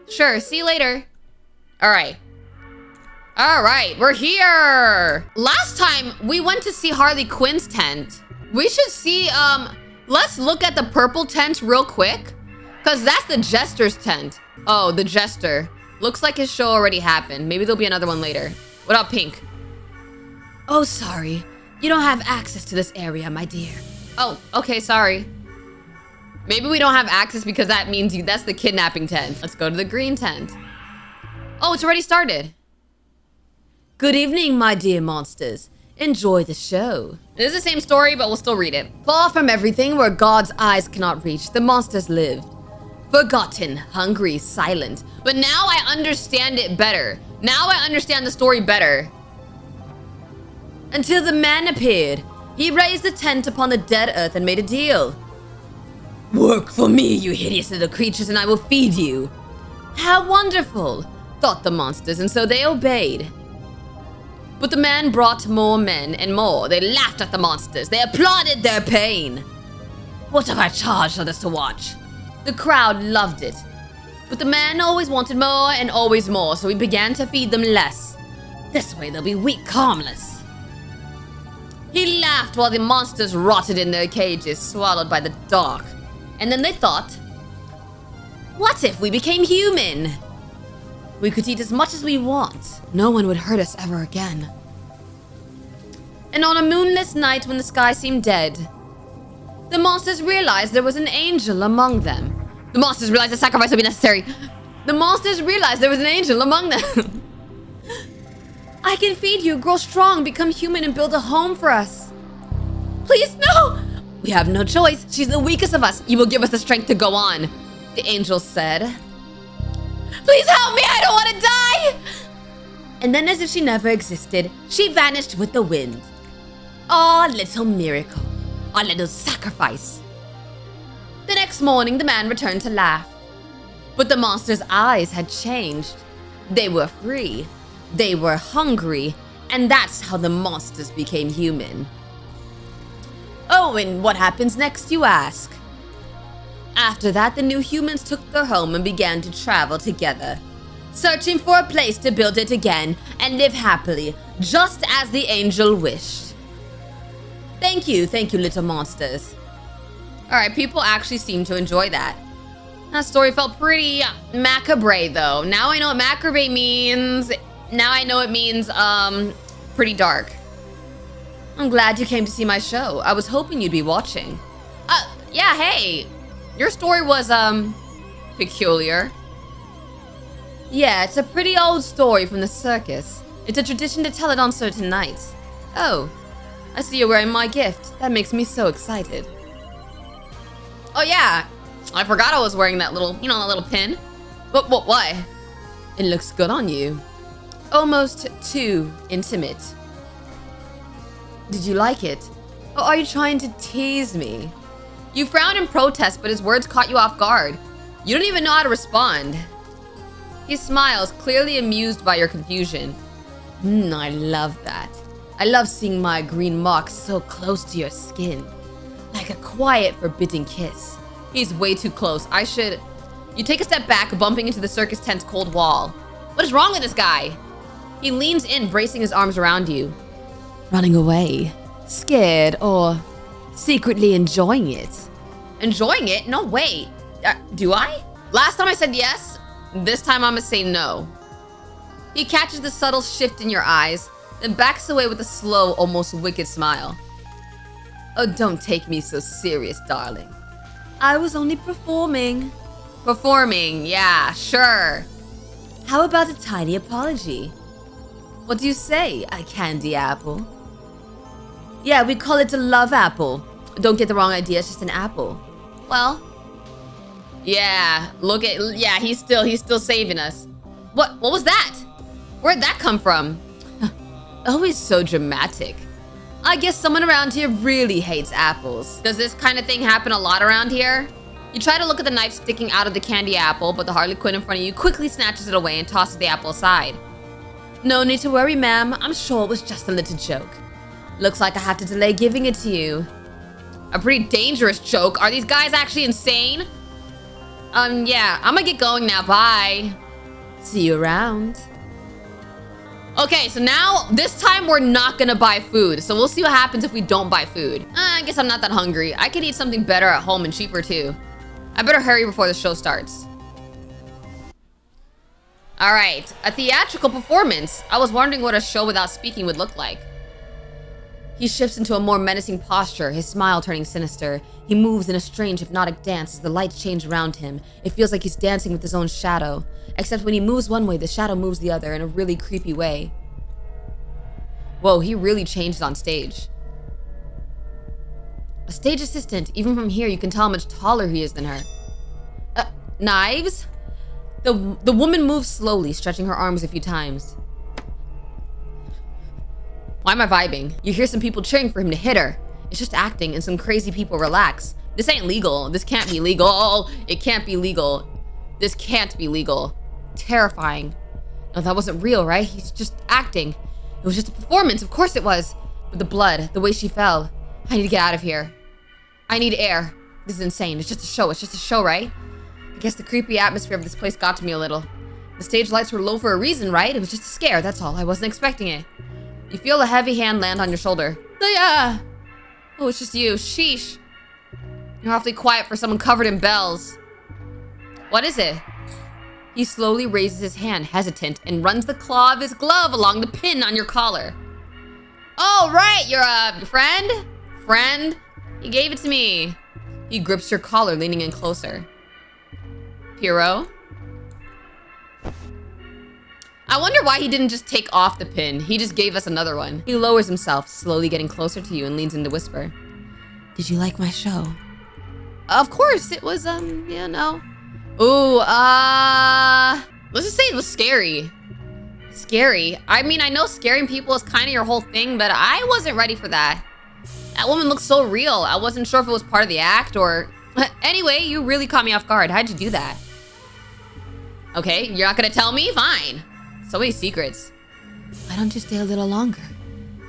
Sure, see you later. Alright, we're here. Last time, we went to see Harley Quinn's tent. We should see, let's look at the purple tent real quick. Because that's the Jester's tent. Oh, the Jester. Looks like his show already happened. Maybe there'll be another one later. What about Pink? Oh, sorry. You don't have access to this area, my dear. Oh, okay, sorry. Maybe we don't have access because that means that's the kidnapping tent. Let's go to the green tent. Oh, it's already started. Good evening, my dear monsters. Enjoy the show. It is the same story, but we'll still read it. Far from everything where God's eyes cannot reach, the monsters lived. Forgotten, hungry, silent. But now I understand it better. Now I understand the story better. Until the man appeared. He raised the tent upon the dead earth and made a deal. Work for me, you hideous little creatures, and I will feed you. How wonderful, thought the monsters, and so they obeyed. But the man brought more men and more. They laughed at the monsters. They applauded their pain. What have I charged others to watch? The crowd loved it. But the man always wanted more and always more, so he began to feed them less. This way they'll be weak, harmless. He laughed while the monsters rotted in their cages, swallowed by the dark. And then they thought, what if we became human? We could eat as much as we want. No one would hurt us ever again. And on a moonless night when the sky seemed dead, the monsters realized there was an angel among them. The monsters realized the sacrifice would be necessary. The monsters realized there was an angel among them. I can feed you, grow strong, become human, and build a home for us. Please, no! We have no choice. She's the weakest of us. You will give us the strength to go on, the angel said. Please help me, I don't want to die! And then, as if she never existed, she vanished with the wind. Aw, little miracle. Our little sacrifice. The next morning, the man returned to laugh. But the monster's eyes had changed. They were free. They were hungry. And that's how the monsters became human. Oh, and what happens next, you ask? After that, the new humans took their home and began to travel together, searching for a place to build it again and live happily, just as the angel wished. Thank you, little monsters. Alright, people actually seem to enjoy that. That story felt pretty macabre, though. Now I know what macabre means. Now I know it means, pretty dark. I'm glad you came to see my show. I was hoping you'd be watching. Yeah, hey. Your story was, peculiar. Yeah, it's a pretty old story from the circus. It's a tradition to tell it on certain nights. Oh, I see you're wearing my gift. That makes me so excited. Oh yeah, I forgot I was wearing that little, that little pin. But why? It looks good on you. Almost too intimate. Did you like it? Or are you trying to tease me? You frowned in protest, but his words caught you off guard. You don't even know how to respond. He smiles, clearly amused by your confusion. I love that. I love seeing my green marks so close to your skin. Like a quiet, forbidding kiss. He's way too close. You take a step back, bumping into the circus tent's cold wall. What is wrong with this guy? He leans in, bracing his arms around you. Running away. Scared, or secretly enjoying it. Enjoying it? No, wait. Do I? Last time I said yes. This time I'm gonna say no. He catches the subtle shift in your eyes, then backs away with a slow, almost wicked smile. Oh, don't take me so serious, darling. I was only performing. Performing, yeah, sure. How about a tiny apology? What do you say, a candy apple? Yeah, we call it a love apple. Don't get the wrong idea, it's just an apple. Well, yeah, he's still saving us. What was that? Where'd that come from? Always so dramatic. I guess someone around here really hates apples. Does this kind of thing happen a lot around here? You try to look at the knife sticking out of the candy apple, but the Harley Quinn in front of you quickly snatches it away and tosses the apple aside. No need to worry, ma'am. I'm sure it was just a little joke. Looks like I have to delay giving it to you. A pretty dangerous joke. Are these guys actually insane? Yeah, I'm gonna get going now. Bye. See you around. Okay, so now, this time we're not gonna buy food. So we'll see what happens if we don't buy food. I guess I'm not that hungry. I could eat something better at home and cheaper too. I better hurry before the show starts. All right, a theatrical performance. I was wondering what a show without speaking would look like. He shifts into a more menacing posture, his smile turning sinister. He moves in a strange hypnotic dance as the lights change around him. It feels like he's dancing with his own shadow. Except when he moves one way, the shadow moves the other in a really creepy way. Whoa, he really changed on stage. A stage assistant. Even from here, you can tell how much taller he is than her. Knives? The woman moves slowly, stretching her arms a few times. Why am I vibing? You hear some people cheering for him to hit her. It's just acting and some crazy people relax. This ain't legal. This can't be legal. Oh, it can't be legal. This can't be legal. Terrifying. No, that wasn't real, right? He's just acting. It was just a performance. Of course it was. But the blood, the way she fell. I need to get out of here. I need air. This is insane. It's just a show. It's just a show, right? I guess the creepy atmosphere of this place got to me a little. The stage lights were low for a reason, right? It was just a scare, that's all. I wasn't expecting it. You feel a heavy hand land on your shoulder. Oh, it's just you. Sheesh. You're awfully quiet for someone covered in bells. What is it? He slowly raises his hand, hesitant, and runs the claw of his glove along the pin on your collar. Oh, right, you're your friend? Friend? He gave it to me. He grips your collar, leaning in closer. Hero? I wonder why he didn't just take off the pin. He just gave us another one. He lowers himself, slowly getting closer to you and leans in to whisper. Did you like my show? Of course, it was, yeah, no. Ooh, let's just say it was scary. Scary? I mean, I know scaring people is kind of your whole thing, but I wasn't ready for that. That woman looked so real. I wasn't sure if it was part of the act or... Anyway, you really caught me off guard. How'd you do that? Okay, you're not gonna tell me? Fine. So many secrets. Why don't you stay a little longer?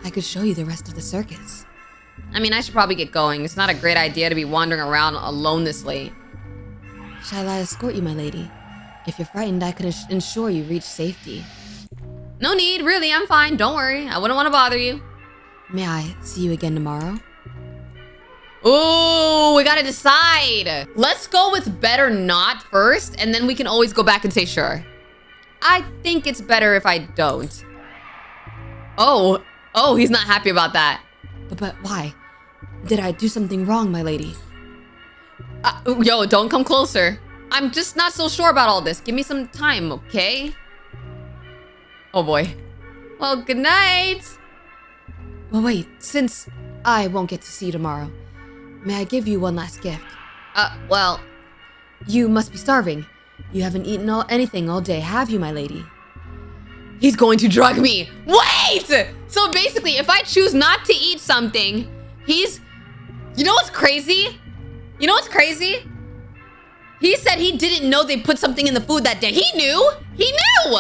I could show you the rest of the circus. I mean, I should probably get going. It's not a great idea to be wandering around alone this late. Shall I escort you, my lady? If you're frightened, I could ensure you reach safety. No need, really, I'm fine. Don't worry. I wouldn't want to bother you. May I see you again tomorrow? Ooh, we gotta decide. Let's go with better not first, and then we can always go back and say sure. I think it's better if I don't. Oh, he's not happy about that. But why? Did I do something wrong, my lady? Yo, don't come closer. I'm just not so sure about all this. Give me some time, okay? Oh boy. Well, good night. Well, wait, since I won't get to see you tomorrow, may I give you one last gift? Well, you must be starving. You haven't eaten anything all day, have you, my lady? He's going to drug me. Wait! So basically, if I choose not to eat something, he's... You know what's crazy? You know what's crazy? He said he didn't know they put something in the food that day. He knew! He knew!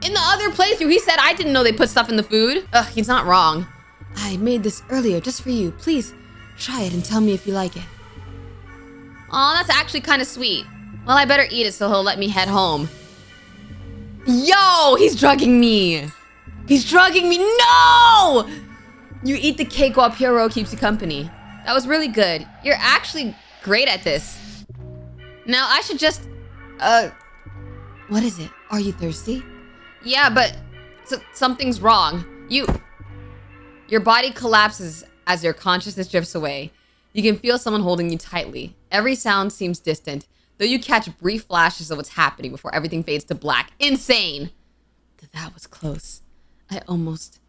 In the other playthrough, he said I didn't know they put stuff in the food. Ugh, he's not wrong. I made this earlier just for you. Please, try it and tell me if you like it. Aw, that's actually kind of sweet. Well, I better eat it so he'll let me head home. Yo, he's drugging me. He's drugging me. No! You eat the cake while Pierrot keeps you company. That was really good. You're actually great at this. Now, I should just... What is it? Are you thirsty? Yeah, but something's wrong. Your body collapses as your consciousness drifts away. You can feel someone holding you tightly. Every sound seems distant, though you catch brief flashes of what's happening before everything fades to black. Insane! That was close. I almost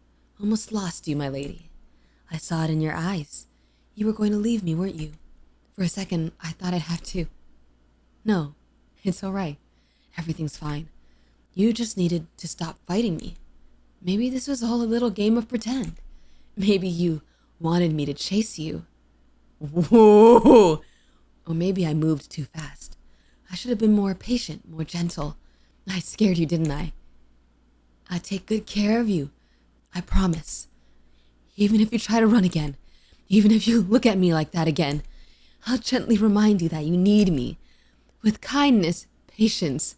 lost you, my lady. I saw it in your eyes. You were going to leave me, weren't you? For a second, I thought I'd have to. No, it's all right. Everything's fine. You just needed to stop fighting me. Maybe this was all a little game of pretend. Maybe you wanted me to chase you. Whoa! Or maybe I moved too fast. I should have been more patient, more gentle. I scared you, didn't I? I take good care of you. I promise. Even if you try to run again, even if you look at me like that again, I'll gently remind you that you need me. With kindness, patience,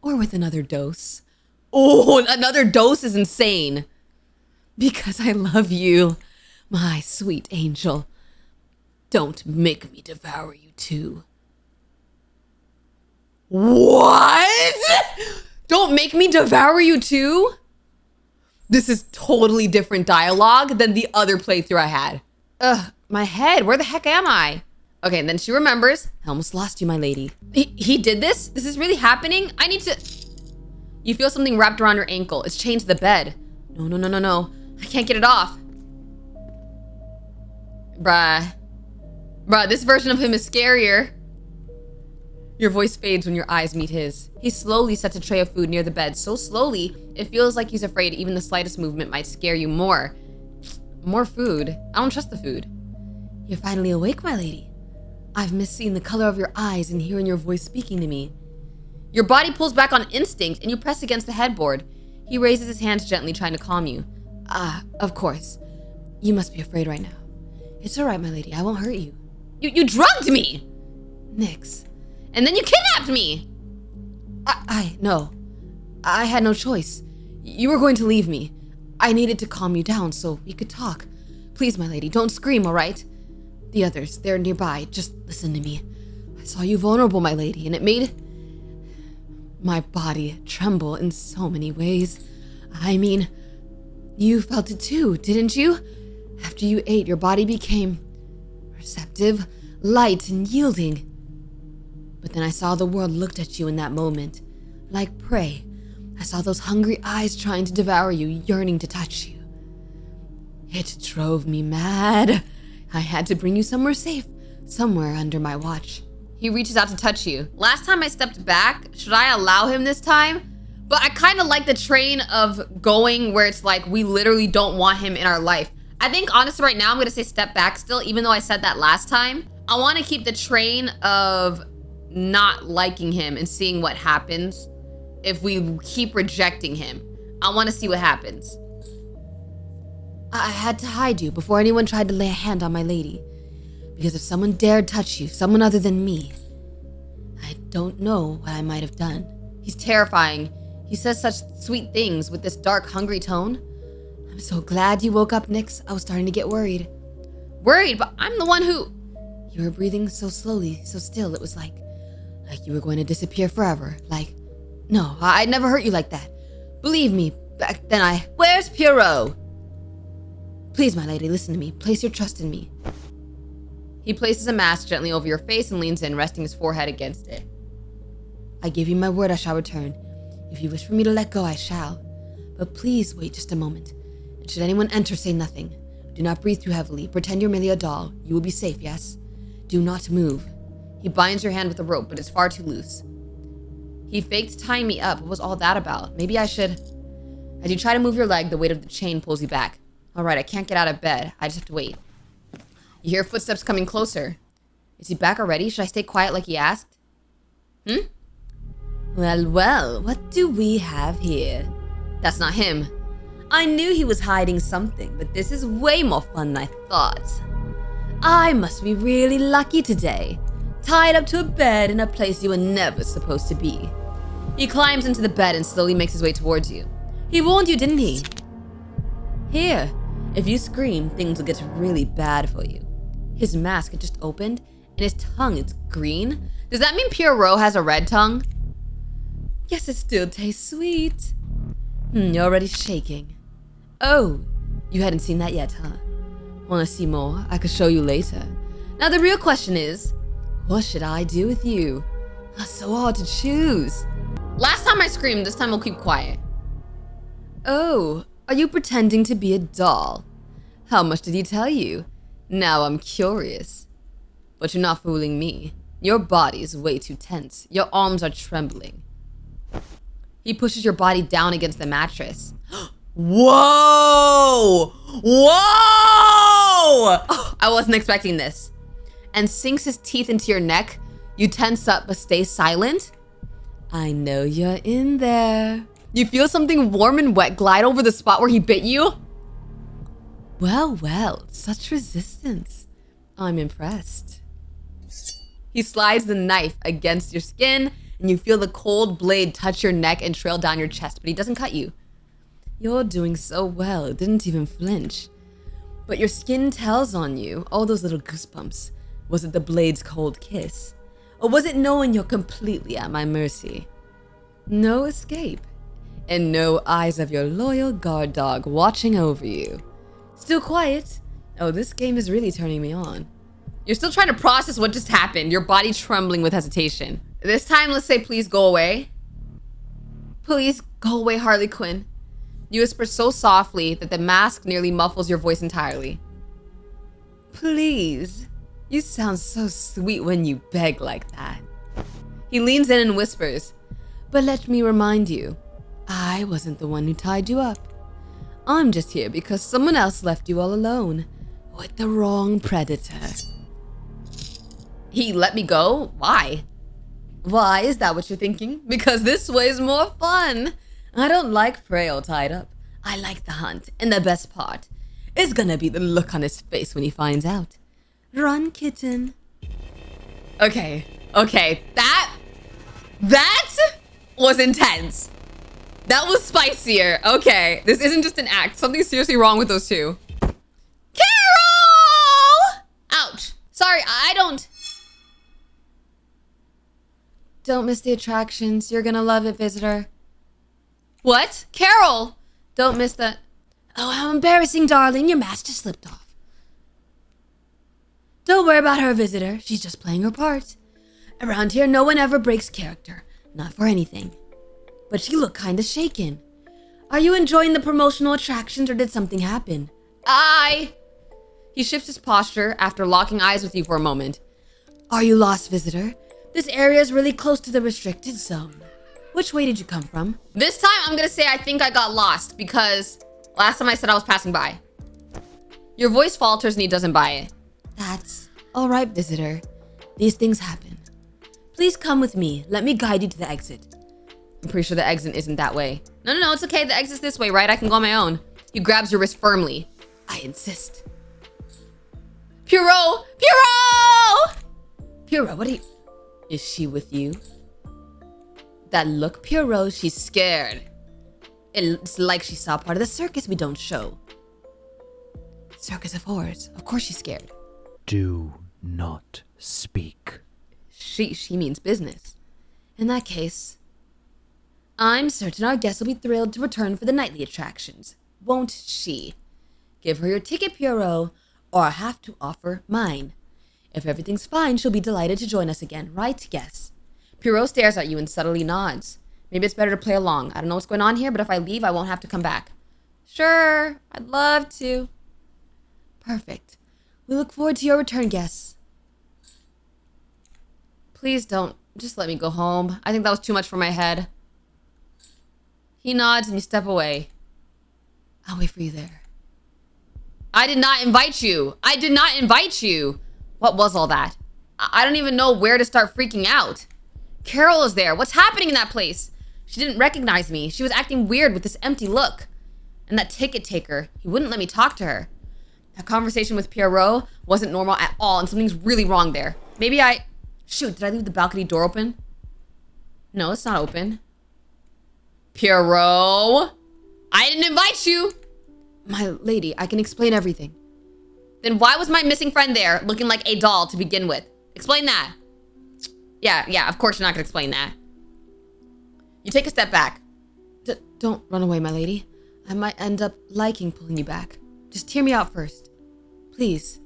or with another dose. Oh, another dose is insane. Because I love you, my sweet angel. Don't make me devour you too. What? Don't make me devour you too? This is totally different dialogue than the other playthrough I had. Ugh, my head. Where the heck am I? Okay, and then she remembers. I almost lost you, my lady. He did this? This is really happening? I need to... You feel something wrapped around your ankle. It's chained to the bed. No. I can't get it off. Bruh, this version of him is scarier. Your voice fades when your eyes meet his. He slowly sets a tray of food near the bed, so slowly, it feels like he's afraid even the slightest movement might scare you more. More food. I don't trust the food. You're finally awake, my lady. I've missed seeing the color of your eyes and hearing your voice speaking to me. Your body pulls back on instinct and you press against the headboard. He raises his hands gently, trying to calm you. Of course. You must be afraid right now. It's all right, my lady. I won't hurt you. You drugged me! Nyx. And then you kidnapped me! No. I had no choice. You were going to leave me. I needed to calm you down so we could talk. Please, my lady, don't scream, all right? The others, they're nearby. Just listen to me. I saw you vulnerable, my lady, and it made my body tremble in so many ways. I mean, you felt it too, didn't you? After you ate, your body became receptive, light, and yielding. But then I saw the world looked at you in that moment, like prey. I saw those hungry eyes trying to devour you, yearning to touch you. It drove me mad. I had to bring you somewhere safe, somewhere under my watch. He reaches out to touch you. Last time I stepped back, should I allow him this time? But I kind of like the train of going where it's like we literally don't want him in our life. I think honestly right now I'm gonna say step back still, even though I said that last time. I want to keep the train of not liking him and seeing what happens if we keep rejecting him. I want to see what happens. I had to hide you before anyone tried to lay a hand on my lady. Because if someone dared touch you, someone other than me, I don't know what I might have done. He's terrifying. He says such sweet things with this dark, hungry tone. I'm so glad you woke up, Nyx. I was starting to get worried. Worried? But I'm the one who... You were breathing so slowly, so still. It was like you were going to disappear forever. No, I'd never hurt you like that. Believe me, back then Where's Pierrot? Please, my lady, listen to me. Place your trust in me. He places a mask gently over your face and leans in, resting his forehead against it. I give you my word I shall return. If you wish for me to let go, I shall. But please wait just a moment. And should anyone enter, say nothing. Do not breathe too heavily. Pretend you're merely a doll. You will be safe, yes? Do not move. He binds your hand with a rope, but it's far too loose. He faked tying me up. What was all that about? Maybe I should... As you try to move your leg, the weight of the chain pulls you back. All right, I can't get out of bed. I just have to wait. You hear footsteps coming closer. Is he back already? Should I stay quiet like he asked? Well, what do we have here? That's not him. I knew he was hiding something, but this is way more fun than I thought. I must be really lucky today. Tied up to a bed in a place you were never supposed to be. He climbs into the bed and slowly makes his way towards you. He warned you, didn't he? Here, if you scream, things will get really bad for you. His mask had just opened, and his tongue is green. Does that mean Pierrot has a red tongue? Yes, it still tastes sweet. You're already shaking. Oh, you hadn't seen that yet, huh? Want to see more? I could show you later. Now the real question is, what should I do with you? That's so hard to choose. Last time I screamed, this time we'll keep quiet. Oh, are you pretending to be a doll? How much did he tell you? Now I'm curious. But you're not fooling me. Your body is way too tense. Your arms are trembling. He pushes your body down against the mattress. Whoa! Whoa! Oh, I wasn't expecting this. And sinks his teeth into your neck. You tense up but stay silent. I know you're in there. You feel something warm and wet glide over the spot where he bit you? Well, such resistance. I'm impressed. He slides the knife against your skin, and you feel the cold blade touch your neck and trail down your chest, but he doesn't cut you. You're doing so well, didn't even flinch. But your skin tells on you, all those little goosebumps. Was it the blade's cold kiss? Or was it knowing you're completely at my mercy? No escape. And no eyes of your loyal guard dog watching over you. Still quiet. Oh, this game is really turning me on. You're still trying to process what just happened, your body trembling with hesitation. This time, let's say, please go away. Please go away, Harley Quinn. You whisper so softly that the mask nearly muffles your voice entirely. Please. You sound so sweet when you beg like that. He leans in and whispers, but let me remind you, I wasn't the one who tied you up. I'm just here because someone else left you all alone with the wrong predator. He let me go? Why? Why, is that what you're thinking? Because this way is more fun. I don't like prey all tied up. I like the hunt, and the best part is gonna be the look on his face when he finds out. Run, kitten. Okay. That was intense. That was spicier. Okay, this isn't just an act. Something's seriously wrong with those two. Carol! Ouch. Sorry, I don't... Don't miss the attractions. You're gonna love it, visitor. What? Carol! Don't miss the... Oh, how embarrassing, darling. Your mask just slipped off. Don't worry about her, visitor. She's just playing her part. Around here, no one ever breaks character. Not for anything. But you look kinda shaken. Are you enjoying the promotional attractions or did something happen? He shifts his posture after locking eyes with you for a moment. Are you lost, visitor? This area is really close to the restricted zone. Which way did you come from? This time, I'm gonna say I think I got lost because last time I said I was passing by. Your voice falters and he doesn't buy it. That's all right, visitor. These things happen. Please come with me. Let me guide you to the exit. I'm pretty sure the exit isn't that way. No, it's okay. The exit's this way, right? I can go on my own. He grabs your wrist firmly. I insist. Pierrot! Pierrot, what are you... Is she with you? That look, Pierrot, she's scared. It's like she saw part of the circus we don't show. Circus of Horrors. Of course she's scared. Do not speak. She means business. In that case, I'm certain our guest will be thrilled to return for the nightly attractions. Won't she? Give her your ticket, Pierrot, or I have to offer mine. If everything's fine, she'll be delighted to join us again, right, guess? Pierrot stares at you and subtly nods. Maybe it's better to play along. I don't know what's going on here, but if I leave, I won't have to come back. Sure, I'd love to. Perfect. We look forward to your return, guests. Please don't. Just let me go home. I think that was too much for my head. He nods and you step away. I'll wait for you there. I did not invite you. What was all that? I don't even know where to start freaking out. Carol is there. What's happening in that place? She didn't recognize me. She was acting weird with this empty look. And that ticket taker, he wouldn't let me talk to her. That conversation with Pierrot wasn't normal at all, and something's really wrong there. Maybe Shoot, did I leave the balcony door open? No, it's not open. Pierrot! I didn't invite you! My lady, I can explain everything. Then why was my missing friend there, looking like a doll to begin with? Explain that. Yeah, of course you're not gonna explain that. You take a step back. Don't run away, my lady. I might end up liking pulling you back. Just hear me out first. Please.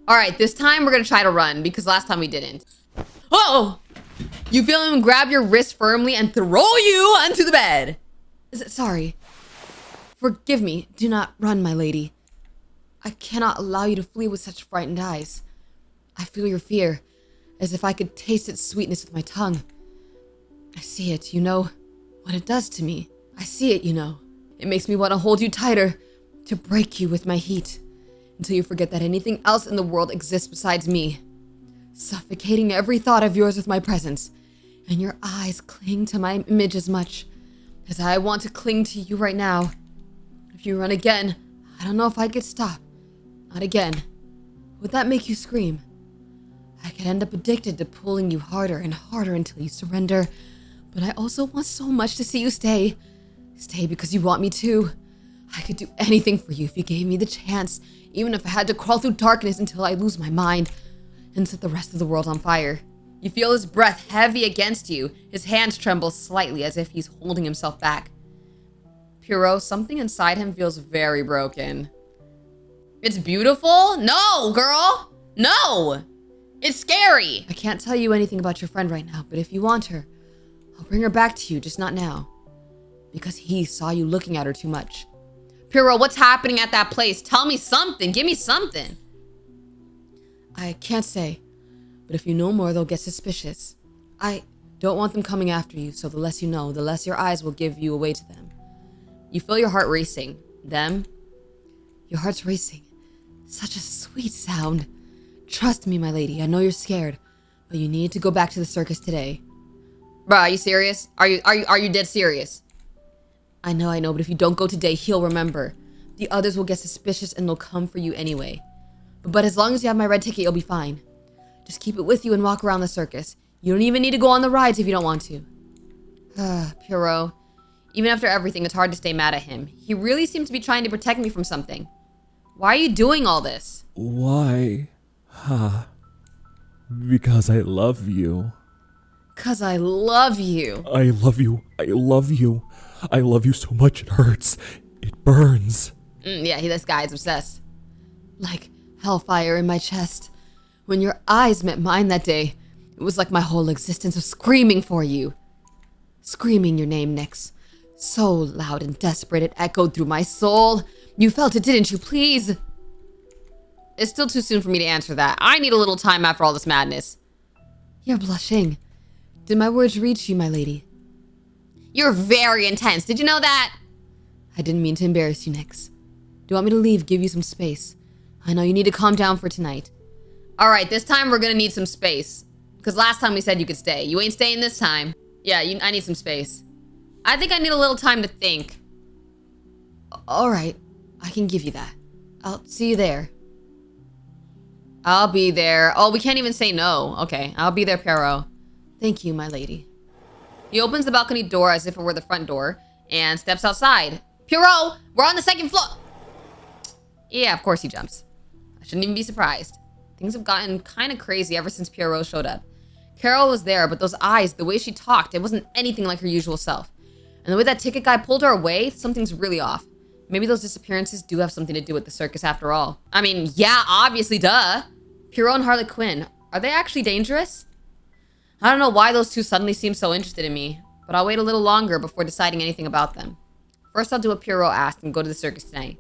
All right, this time we're gonna try to run because last time we didn't. Oh! You feel him grab your wrist firmly and throw you onto the bed. Sorry. Forgive me. Do not run, my lady. I cannot allow you to flee with such frightened eyes. I feel your fear, as if I could taste its sweetness with my tongue. I see it, you know what it does to me. I see it, you know. It makes me want to hold you tighter, to break you with my heat, until you forget that anything else in the world exists besides me. Suffocating every thought of yours with my presence, and your eyes cling to my image as much as I want to cling to you right now. If you run again, I don't know if I could stop. Not again. Would that make you scream? I could end up addicted to pulling you harder and harder until you surrender. But I also want so much to see you stay. Stay because you want me to. I could do anything for you if you gave me the chance, even if I had to crawl through darkness until I lose my mind and set the rest of the world on fire. You feel his breath heavy against you. His hands tremble slightly as if he's holding himself back. Pierrot, something inside him feels very broken. It's beautiful? No, girl! No! It's scary! I can't tell you anything about your friend right now, but if you want her, I'll bring her back to you, just not now. Because he saw you looking at her too much. Pierrot, what's happening at that place? Tell me something. Give me something. I can't say, but if you know more, they'll get suspicious. I don't want them coming after you, so the less you know, the less your eyes will give you away to them. You feel your heart racing. Them? Your heart's racing. Such a sweet sound. Trust me, my lady, I know you're scared, but you need to go back to the circus today. Bruh, are you serious? Are you dead serious? I know, but if you don't go today, he'll remember. The others will get suspicious and they'll come for you anyway. But as long as you have my red ticket, you'll be fine. Just keep it with you and walk around the circus. You don't even need to go on the rides if you don't want to. Pierrot, even after everything, it's hard to stay mad at him. He really seems to be trying to protect me from something. Why are you doing all this? Why? Because I love you. 'Cause I love you. I love you. I love you. I love you so much it hurts. It burns. Yeah, this guy is obsessed. Like hellfire in my chest. When your eyes met mine that day, it was like my whole existence was screaming for you. Screaming your name, Nyx. So loud and desperate it echoed through my soul. You felt it, didn't you? Please. It's still too soon for me to answer that. I need a little time after all this madness. You're blushing. Did my words reach you, my lady? You're very intense. Did you know that? I didn't mean to embarrass you, Nyx. Do you want me to leave, give you some space? I know you need to calm down for tonight. All right, this time we're gonna need some space. Because last time we said you could stay. You ain't staying this time. Yeah, I need some space. I think I need a little time to think. All right, I can give you that. I'll see you there. I'll be there. Oh, we can't even say no. Okay, I'll be there, Pierrot. Thank you, my lady. He opens the balcony door as if it were the front door and steps outside. Pierrot, we're on the second floor. Yeah, of course he jumps. I shouldn't even be surprised. Things have gotten kind of crazy ever since Pierrot showed up. Carol was there, but those eyes, the way she talked, it wasn't anything like her usual self. And the way that ticket guy pulled her away, something's really off. Maybe those disappearances do have something to do with the circus after all. I mean, yeah, obviously, duh. Pierrot and Harley Quinn, are they actually dangerous? I don't know why those two suddenly seem so interested in me, but I'll wait a little longer before deciding anything about them. First, I'll do what Pierrot asked and go to the circus tonight.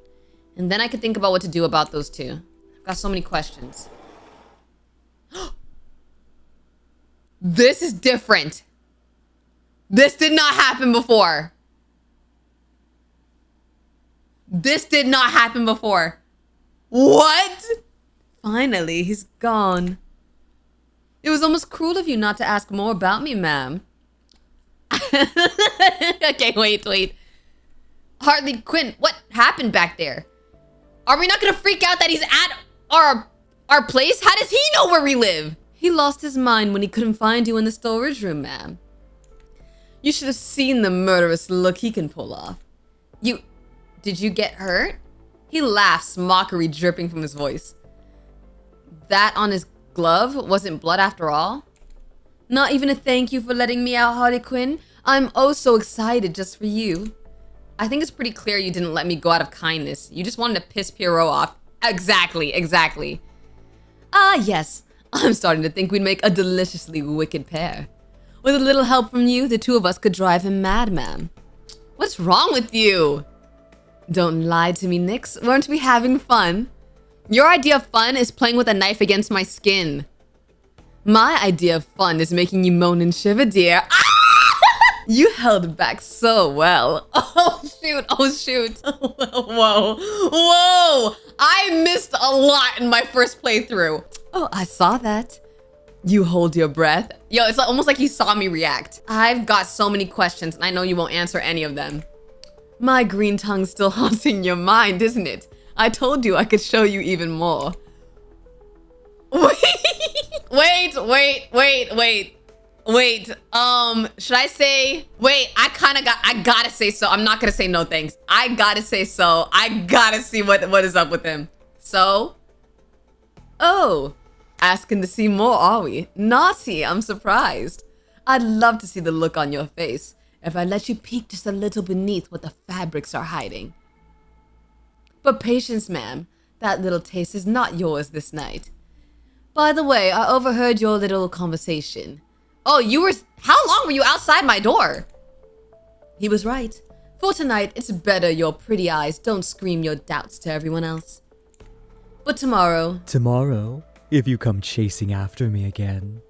And then I can think about what to do about those two. I've got so many questions. This is different. This did not happen before. This did not happen before. What? Finally, he's gone. It was almost cruel of you not to ask more about me, ma'am. Okay, wait. Harley Quinn, what happened back there? Are we not gonna freak out that he's at our place? How does he know where we live? He lost his mind when he couldn't find you in the storage room, ma'am. You should have seen the murderous look he can pull off. Did you get hurt? He laughs, mockery dripping from his voice. That on his glove wasn't blood after all? Not even a thank you for letting me out, Harley Quinn. I'm oh so excited just for you. I think it's pretty clear you didn't let me go out of kindness. You just wanted to piss Pierrot off. Exactly. Ah, yes. I'm starting to think we'd make a deliciously wicked pair. With a little help from you, the two of us could drive him mad, ma'am. What's wrong with you? Don't lie to me, Nyx. Weren't we having fun? Your idea of fun is playing with a knife against my skin. My idea of fun is making you moan and shiver, dear. Ah! You held back so well. Oh, shoot. Whoa. I missed a lot in my first playthrough. Oh, I saw that. You hold your breath. Yo, it's almost like you saw me react. I've got so many questions, and I know you won't answer any of them. My green tongue's still haunting your mind, isn't it? I told you I could show you even more. Wait. Should I say, wait, I gotta say so. I'm not gonna say no thanks. I gotta say so. I gotta see what is up with him. So? Oh, asking to see more, are we? Naughty, I'm surprised. I'd love to see the look on your face if I let you peek just a little beneath what the fabrics are hiding. But patience, ma'am. That little taste is not yours this night. By the way, I overheard your little conversation. Oh, how long were you outside my door? He was right. For tonight, it's better your pretty eyes don't scream your doubts to everyone else. But tomorrow... Tomorrow, if you come chasing after me again.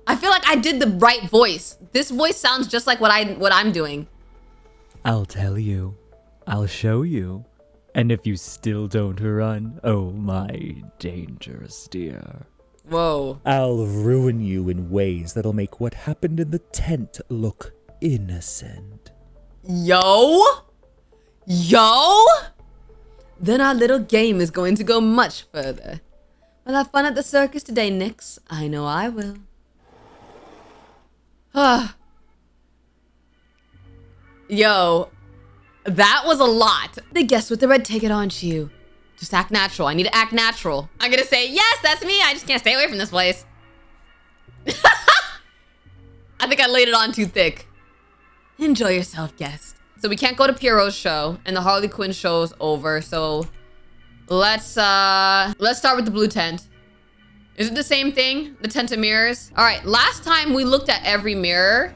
I feel like I did the right voice. This voice sounds just like what I'm doing. I'll tell you. I'll show you. And if you still don't run, oh my dangerous dear. Whoa. I'll ruin you in ways that'll make what happened in the tent look innocent. Yo? Then our little game is going to go much further. We'll have fun at the circus today, Nyx. I know I will. Yo, that was a lot. The guest with the red ticket, aren't you? Just act natural. I need to act natural. I'm gonna say, yes, that's me. I just can't stay away from this place. I think I laid it on too thick. Enjoy yourself, guest. So we can't go to Pierrot's show, and the Harley Quinn show's over, so let's start with the blue tent. Is it the same thing? The tent of mirrors? All right, last time we looked at every mirror.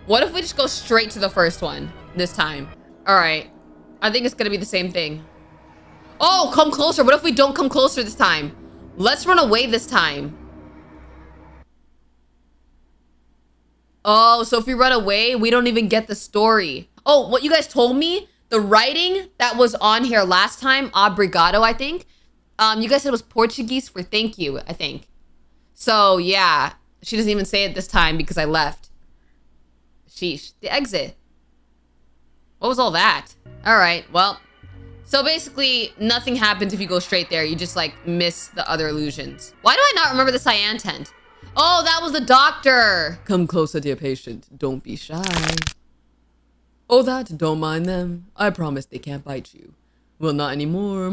What if we just go straight to the first one this time? All right, I think it's gonna be the same thing. Oh, come closer. What if we don't come closer this time? Let's run away this time. Oh, so if we run away, we don't even get the story. Oh, what you guys told me, the writing that was on here last time, obrigado, I think. You guys said it was Portuguese for thank you, I think. So yeah, she doesn't even say it this time because I left. Sheesh, the exit. What was all that? All right, well, so basically nothing happens if you go straight there. You just like miss the other illusions. Why do I not remember the cyan tent? Oh, that was the doctor. Come closer, dear patient. Don't be shy. Oh, that, don't mind them. I promise they can't bite you. Well, not anymore.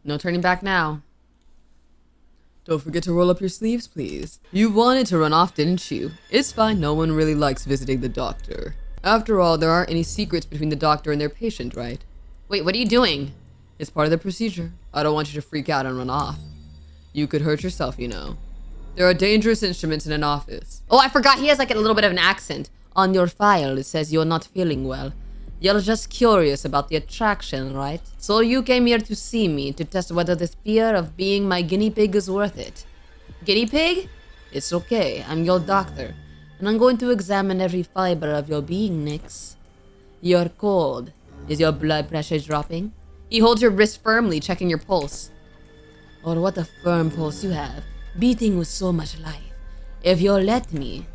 No turning back now. Don't forget to roll up your sleeves, please. You wanted to run off, didn't you? It's fine, no one really likes visiting the doctor. After all, there aren't any secrets between the doctor and their patient, right? Wait, what are you doing? It's part of the procedure. I don't want you to freak out and run off. You could hurt yourself, you know. There are dangerous instruments in an office. Oh, I forgot he has like a little bit of an accent. On your file, it says you're not feeling well. You're just curious about the attraction, right? So you came here to see me to test whether the fear of being my guinea pig is worth it. Guinea pig? It's okay, I'm your doctor. And I'm going to examine every fiber of your being, Nyx. You're cold. Is your blood pressure dropping? He holds your wrist firmly, checking your pulse. Oh, what a firm pulse you have. Beating with so much life. If you'll let me.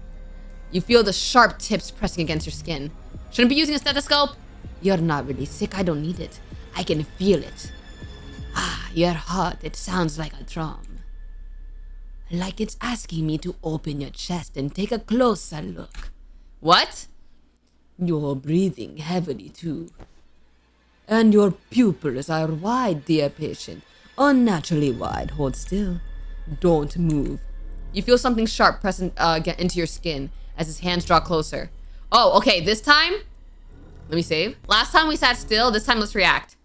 You feel the sharp tips pressing against your skin. Shouldn't be using a stethoscope? You're not really sick. I don't need it. I can feel it. Ah, your heart. It sounds like a drum. Like it's asking me to open your chest and take a closer look. What? You're breathing heavily too. And your pupils are wide, dear patient. Unnaturally wide. Hold still. Don't move. You feel something sharp press get into your skin as his hands draw closer. Oh, okay, this time, let me save. Last time we sat still, this time let's react.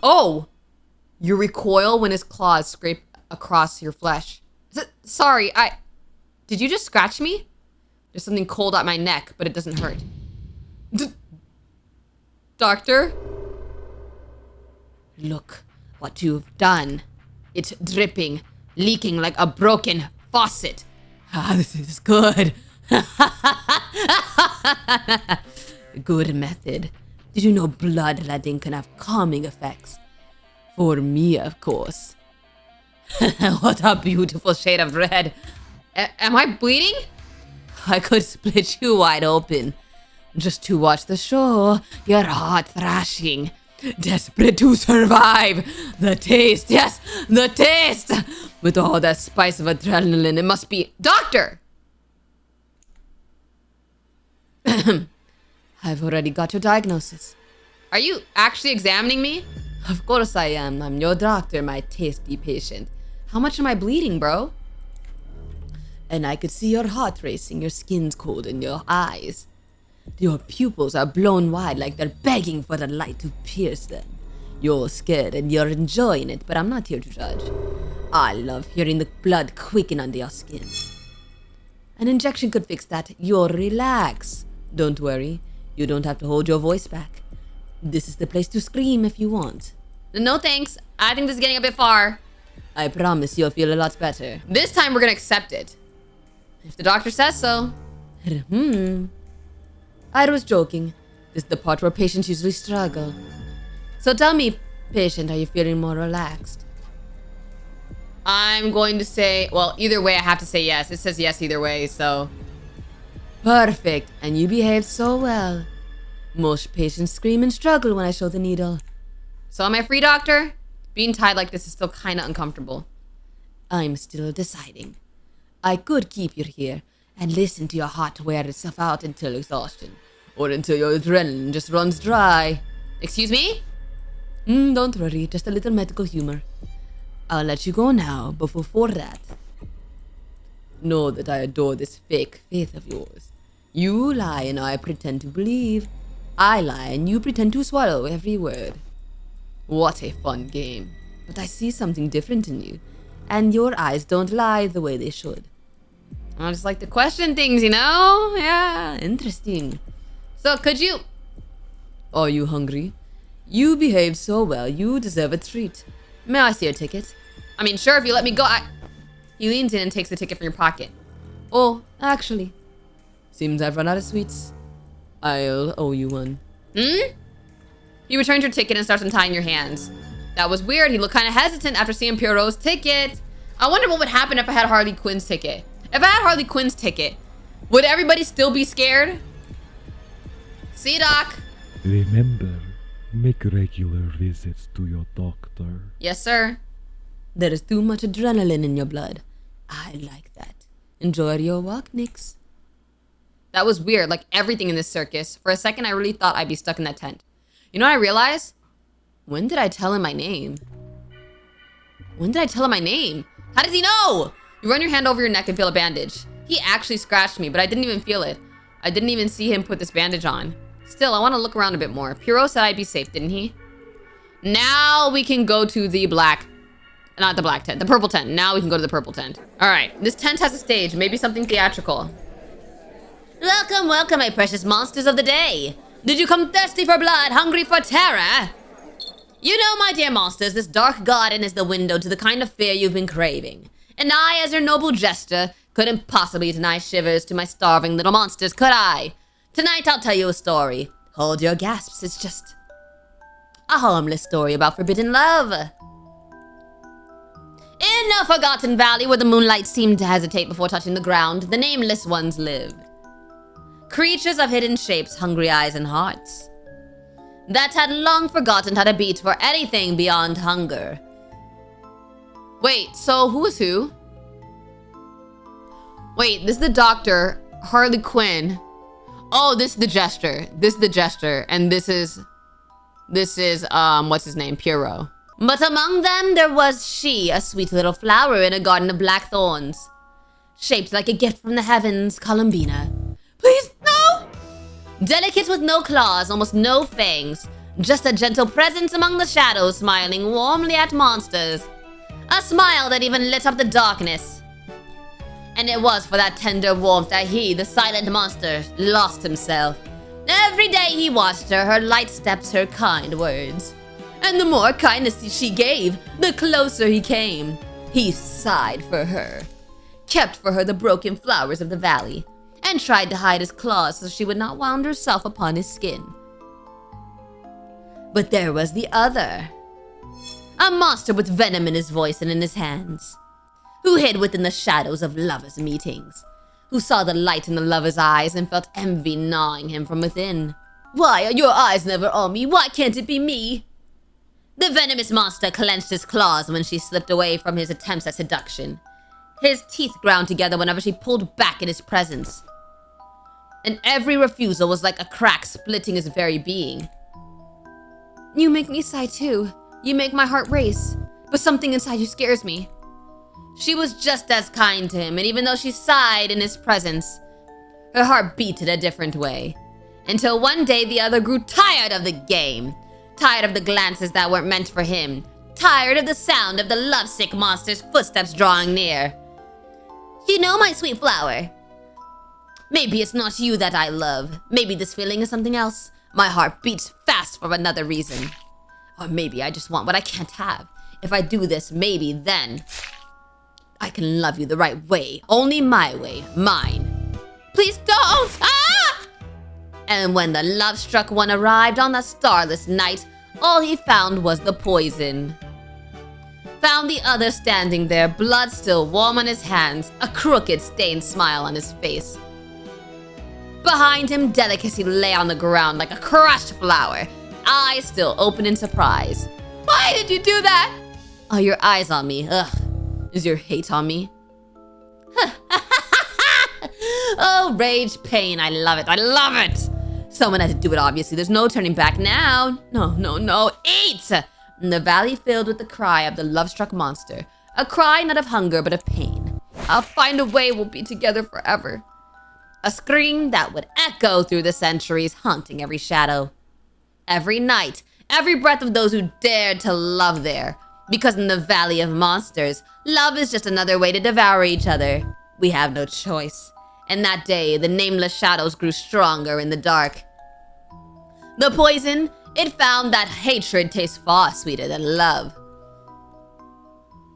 Oh, you recoil when his claws scrape across your flesh. Sorry, did you just scratch me? There's something cold at my neck, but it doesn't hurt. Doctor? Look what you've done. It's dripping, leaking like a broken faucet. Ah, this is good. Good method. Did you know bloodletting can have calming effects? For me, of course. What a beautiful shade of red. Am I bleeding? I could split you wide open. Just to watch the show, your heart thrashing. Desperate to survive. The taste, yes, the taste. With all that spice of adrenaline, it must be... Doctor! I've already got your diagnosis. Are you actually examining me? Of course I am. I'm your doctor, my tasty patient. How much am I bleeding, bro? And I could see your heart racing, your skin's cold, and your eyes. Your pupils are blown wide like they're begging for the light to pierce them. You're scared and you're enjoying it, but I'm not here to judge. I love hearing the blood quicken under your skin. An injection could fix that. You'll relax. Don't worry. You don't have to hold your voice back. This is the place to scream if you want. No thanks. I think this is getting a bit far. I promise you'll feel a lot better. This time we're gonna accept it. If the doctor says so. I was joking. This is the part where patients usually struggle. So tell me, patient, are you feeling more relaxed? I'm going to say, well, either way I have to say yes. It says yes either way, so. Perfect, and you behaved so well. Most patients scream and struggle when I show the needle. So am I free, doctor? Being tied like this is still kind of uncomfortable. I'm still deciding. I could keep you here and listen to your heart wear itself out until exhaustion. Or until your adrenaline just runs dry. Excuse me? Don't worry, just a little medical humor. I'll let you go now, but before that, know that I adore this fake faith of yours. You lie and I pretend to believe. I lie and you pretend to swallow every word. What a fun game. But I see something different in you, and your eyes don't lie the way they should. I just like to question things, you know? Yeah, interesting. So could you... Are you hungry? You behaved so well, you deserve a treat. May I see your ticket? I mean, sure, if you let me go. He leans in and takes the ticket from your pocket. Oh, actually, seems I've run out of sweets. I'll owe you one. He returns your ticket and starts untying your hands. That was weird. He looked kind of hesitant after seeing Pierrot's ticket. I wonder what would happen if I had Harley Quinn's ticket. If I had Harley Quinn's ticket, would everybody still be scared? See you, Doc. Remember, make regular visits to your doctor. Yes, sir. There is too much adrenaline in your blood. I like that. Enjoy your walk, Nyx. That was weird, like everything in this circus. For a second, I really thought I'd be stuck in that tent. You know what I realized? When did I tell him my name? When did I tell him my name? How does he know? You run your hand over your neck and feel a bandage. He actually scratched me, but I didn't even feel it. I didn't even see him put this bandage on. Still, I want to look around a bit more. Pierrot said I'd be safe, didn't he? Now we can go to the not the black tent, the purple tent. Now we can go to the purple tent. All right, this tent has a stage, maybe something theatrical. Welcome, welcome, my precious monsters of the day. Did you come thirsty for blood, hungry for terror? You know, my dear monsters, this dark garden is the window to the kind of fear you've been craving. And I, as your noble jester, couldn't possibly deny shivers to my starving little monsters, could I? Tonight I'll tell you a story. Hold your gasps, it's just a harmless story about forbidden love. In a forgotten valley where the moonlight seemed to hesitate before touching the ground, the nameless ones lived. Creatures of hidden shapes, hungry eyes, and hearts that had long forgotten how to beat for anything beyond hunger. Wait, so who is who? Wait, this is the doctor, Harley Quinn. Oh, this is the jester. This is the jester, and this is what's his name? Pierrot. But among them there was she, a sweet little flower in a garden of black thorns. shaped like a gift from the heavens, Columbina. Please, no! Delicate with no claws, almost no fangs, just a gentle presence among the shadows, smiling warmly at monsters. A smile that even lit up the darkness. And it was for that tender warmth that he, the silent monster, lost himself. Every day he watched her, her light steps, her kind words. And the more kindness she gave, the closer he came. He sighed for her, kept for her the broken flowers of the valley, and tried to hide his claws so she would not wound herself upon his skin. But there was the other. A monster with venom in his voice and in his hands, who hid within the shadows of lovers' meetings, who saw the light in the lover's eyes and felt envy gnawing him from within. Why are your eyes never on me? Why can't it be me? The venomous monster clenched his claws when she slipped away from his attempts at seduction. His teeth ground together whenever she pulled back in his presence. And every refusal was like a crack splitting his very being. You make me sigh too. You make my heart race. But something inside you scares me. She was just as kind to him, and even though she sighed in his presence, her heart beat in a different way. Until one day the other grew tired of the game. Tired of the glances that weren't meant for him. Tired of the sound of the lovesick monster's footsteps drawing near. You know, my sweet flower, maybe it's not you that I love. Maybe this feeling is something else. My heart beats fast for another reason. Or maybe I just want what I can't have. If I do this, maybe then I can love you the right way. Only my way. Mine. Please don't! Ah! And when the love-struck one arrived on the starless night, all he found was the poison. Found the other standing there, blood still warm on his hands, a crooked, stained smile on his face. Behind him, delicacy lay on the ground like a crushed flower, eyes still open in surprise. Why did you do that? Are your eyes on me? Ugh. Is your hate on me? Oh, rage, pain. I love it. I love it. Someone had to do it, obviously. There's no turning back now. No. Eat! And the valley filled with the cry of the love-struck monster. A cry not of hunger, but of pain. I'll find a way, we'll be together forever. A scream that would echo through the centuries, haunting every shadow. Every night, every breath of those who dared to love there. Because in the valley of monsters, love is just another way to devour each other. We have no choice. And that day, the nameless shadows grew stronger in the dark. The poison, it found that hatred tastes far sweeter than love.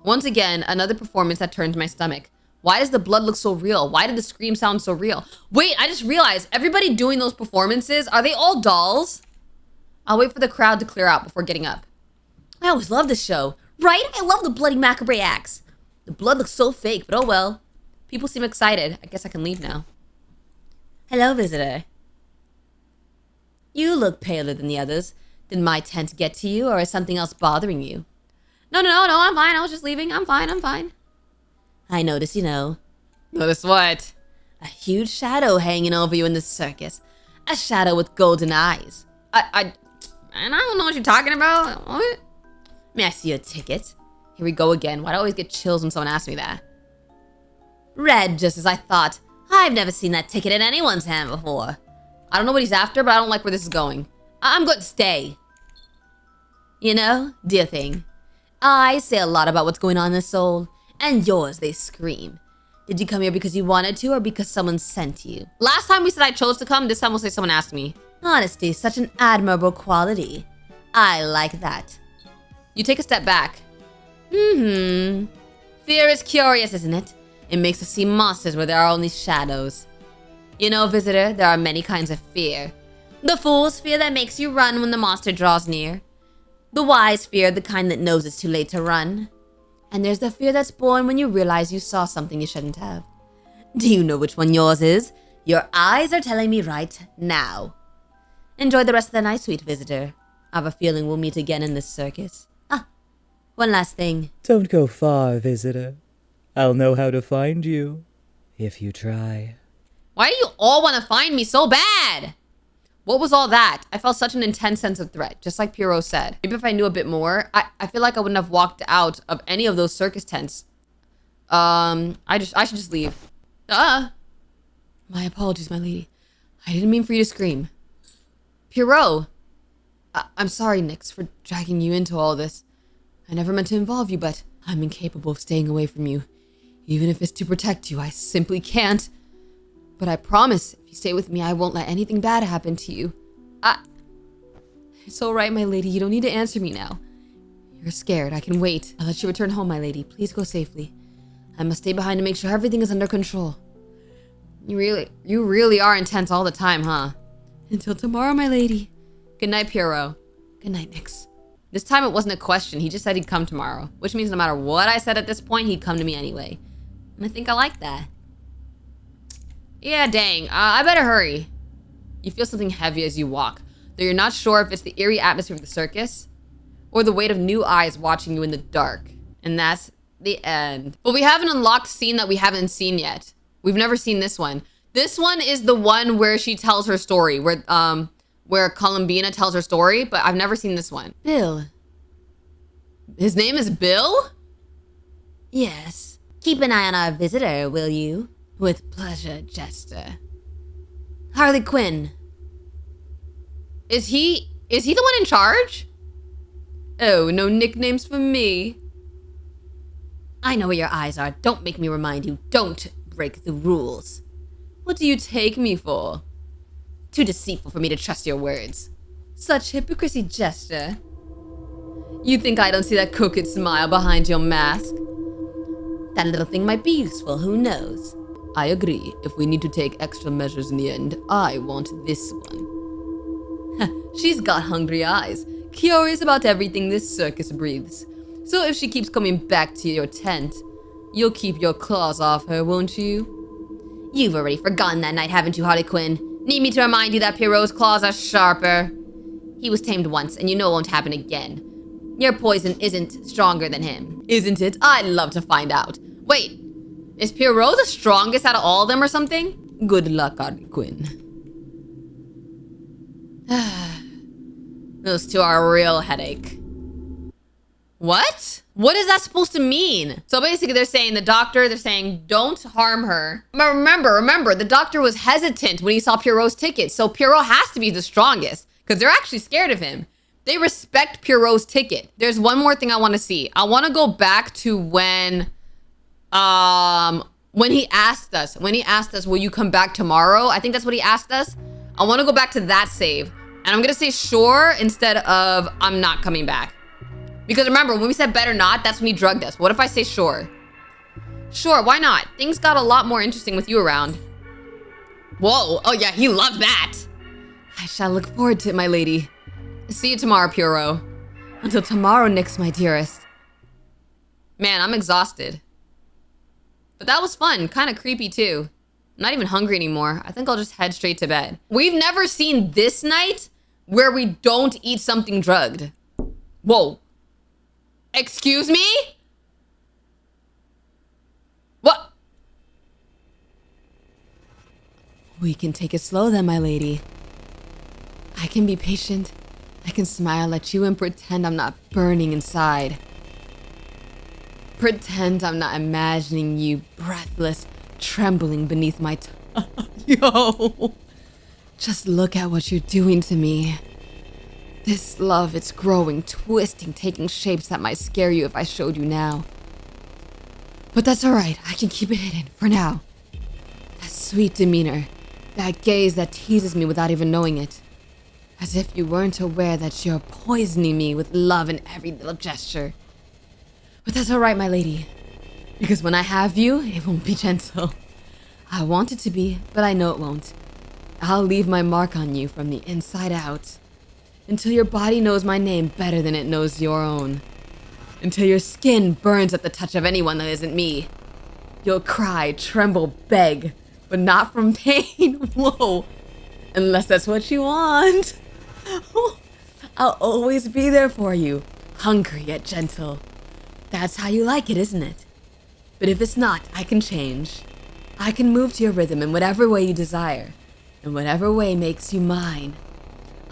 Once again, another performance that turned my stomach. Why does the blood look so real? Why did the scream sound so real? Wait, I just realized, everybody doing those performances, are they all dolls? I'll wait for the crowd to clear out before getting up. I always love this show, right? I love the bloody macabre acts. The blood looks so fake, but oh well. People seem excited. I guess I can leave now. Hello, visitor. You look paler than the others. Did my tent get to you, or is something else bothering you? No, I'm fine. I was just leaving. I'm fine. I noticed, you know. Notice what? A huge shadow hanging over you in the circus. A shadow with golden eyes. I don't know what you're talking about. What? May I see your ticket? Here we go again. Why do I always get chills when someone asks me that? Red, just as I thought. I've never seen that ticket in anyone's hand before. I don't know what he's after, but I don't like where this is going. I'm going to stay. You know, dear thing, I say a lot about what's going on in the soul, and yours, they scream. Did you come here because you wanted to, or because someone sent you? Last time we said I chose to come, this time we'll say someone asked me. Honesty is such an admirable quality. I like that. You take a step back. Fear is curious, isn't it? It makes us see monsters where there are only shadows. You know, visitor, there are many kinds of fear. The fool's fear that makes you run when the monster draws near. The wise fear, the kind that knows it's too late to run. And there's the fear that's born when you realize you saw something you shouldn't have. Do you know which one yours is? Your eyes are telling me right now. Enjoy the rest of the night, sweet visitor. I have a feeling we'll meet again in this circus. One last thing. Don't go far, visitor. I'll know how to find you, if you try. Why do you all want to find me so bad? What was all that? I felt such an intense sense of threat, just like Pierrot said. Maybe if I knew a bit more, I feel like I wouldn't have walked out of any of those circus tents. I should just leave. My apologies, my lady. I didn't mean for you to scream. Pierrot! I'm sorry, Nyx, for dragging you into all this. I never meant to involve you, but I'm incapable of staying away from you. Even if it's to protect you, I simply can't. But I promise, if you stay with me, I won't let anything bad happen to you. It's all right, my lady. You don't need to answer me now. You're scared. I can wait. I'll let you return home, my lady. Please go safely. I must stay behind to make sure everything is under control. You really are intense all the time, huh? Until tomorrow, my lady. Good night, Pierrot. Good night, Nyx. This time it wasn't a question. He just said he'd come tomorrow, which means no matter what I said at this point, he'd come to me anyway. And I think I like that. Yeah, dang. I better hurry. You feel something heavy as you walk, though you're not sure if it's the eerie atmosphere of the circus or the weight of new eyes watching you in the dark. And that's the end. But we have an unlocked scene that we haven't seen yet. We've never seen this one. This one is the one where she tells her story, where Columbina tells her story, but I've never seen this one. Bill. His name is Bill? Yes. Keep an eye on our visitor, will you? With pleasure, Jester. Harley Quinn. Is he the one in charge? Oh, no nicknames for me. I know where your eyes are. Don't make me remind you. Don't break the rules. What do you take me for? Too deceitful for me to trust your words. Such hypocrisy, Jester. You think I don't see that crooked smile behind your mask? That little thing might be useful, who knows? I agree. If we need to take extra measures in the end, I want this one. She's got hungry eyes, curious about everything this circus breathes. So if she keeps coming back to your tent, you'll keep your claws off her, won't you? You've already forgotten that night, haven't you, Harley Quinn? Need me to remind you that Pierrot's claws are sharper? He was tamed once, and you know it won't happen again. Your poison isn't stronger than him. Isn't it? I'd love to find out. Wait, is Pierrot the strongest out of all of them or something? Good luck, Harley Quinn. Those two are a real headache. What? What is that supposed to mean? So basically they're saying they're saying don't harm her. But remember, the doctor was hesitant when he saw Pierrot's ticket. So Pierrot has to be the strongest because they're actually scared of him. They respect Pierrot's ticket. There's one more thing I want to see. I want to go back to when he asked us, will you come back tomorrow? I think that's what he asked us. I want to go back to that save. And I'm going to say sure instead of I'm not coming back. Because remember, when we said better not, that's when he drugged us. What if I say sure? Sure, why not? Things got a lot more interesting with you around. Whoa, oh yeah, he loved that. I shall look forward to it, my lady. See you tomorrow, Pierrot. Until tomorrow, Nyx, my dearest. Man, I'm exhausted. But that was fun, kind of creepy too. I'm not even hungry anymore. I think I'll just head straight to bed. We've never seen this night where we don't eat something drugged. Whoa. Excuse me? What? We can take it slow then, my lady. I can be patient. I can smile at you and pretend I'm not burning inside. Pretend I'm not imagining you breathless, trembling beneath my Yo! Just look at what you're doing to me. This love, it's growing, twisting, taking shapes that might scare you if I showed you now. But that's alright, I can keep it hidden, for now. That sweet demeanor, that gaze that teases me without even knowing it. As if you weren't aware that you're poisoning me with love in every little gesture. But that's alright, my lady. Because when I have you, it won't be gentle. I want it to be, but I know it won't. I'll leave my mark on you from the inside out. Until your body knows my name better than it knows your own. Until your skin burns at the touch of anyone that isn't me. You'll cry, tremble, beg, but not from pain. Whoa. Unless that's what you want. I'll always be there for you. Hungry yet gentle. That's how you like it, isn't it? But if it's not, I can change. I can move to your rhythm in whatever way you desire. In whatever way makes you mine.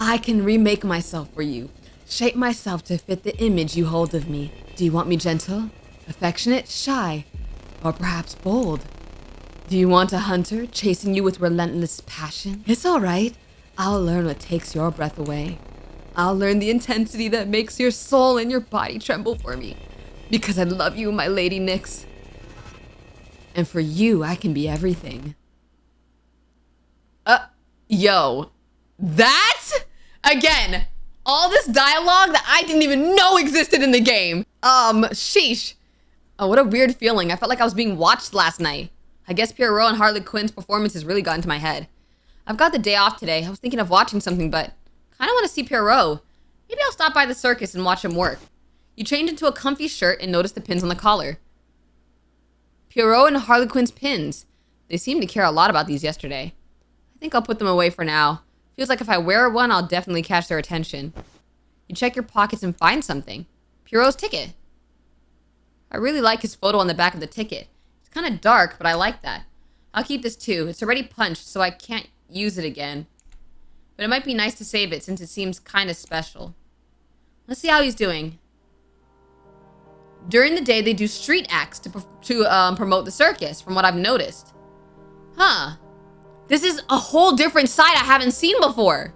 I can remake myself for you. Shape myself to fit the image you hold of me. Do you want me gentle? Affectionate? Shy? Or perhaps bold? Do you want a hunter chasing you with relentless passion? It's all right. I'll learn what takes your breath away. I'll learn the intensity that makes your soul and your body tremble for me. Because I love you, my lady Nyx. And for you, I can be everything. Yo. That? Again, all this dialogue that I didn't even know existed in the game. Sheesh. Oh, what a weird feeling. I felt like I was being watched last night. I guess Pierrot and Harley Quinn's performances really got into my head. I've got the day off today. I was thinking of watching something, but kind of want to see Pierrot. Maybe I'll stop by the circus and watch him work. You change into a comfy shirt and notice the pins on the collar. Pierrot and Harley Quinn's pins. They seemed to care a lot about these yesterday. I think I'll put them away for now. Feels like if I wear one, I'll definitely catch their attention. You check your pockets and find something. Pierrot's ticket. I really like his photo on the back of the ticket. It's kind of dark, but I like that. I'll keep this too. It's already punched, so I can't use it again. But it might be nice to save it since it seems kind of special. Let's see how he's doing. During the day, they do street acts to promote the circus, from what I've noticed. Huh. This is a whole different side I haven't seen before.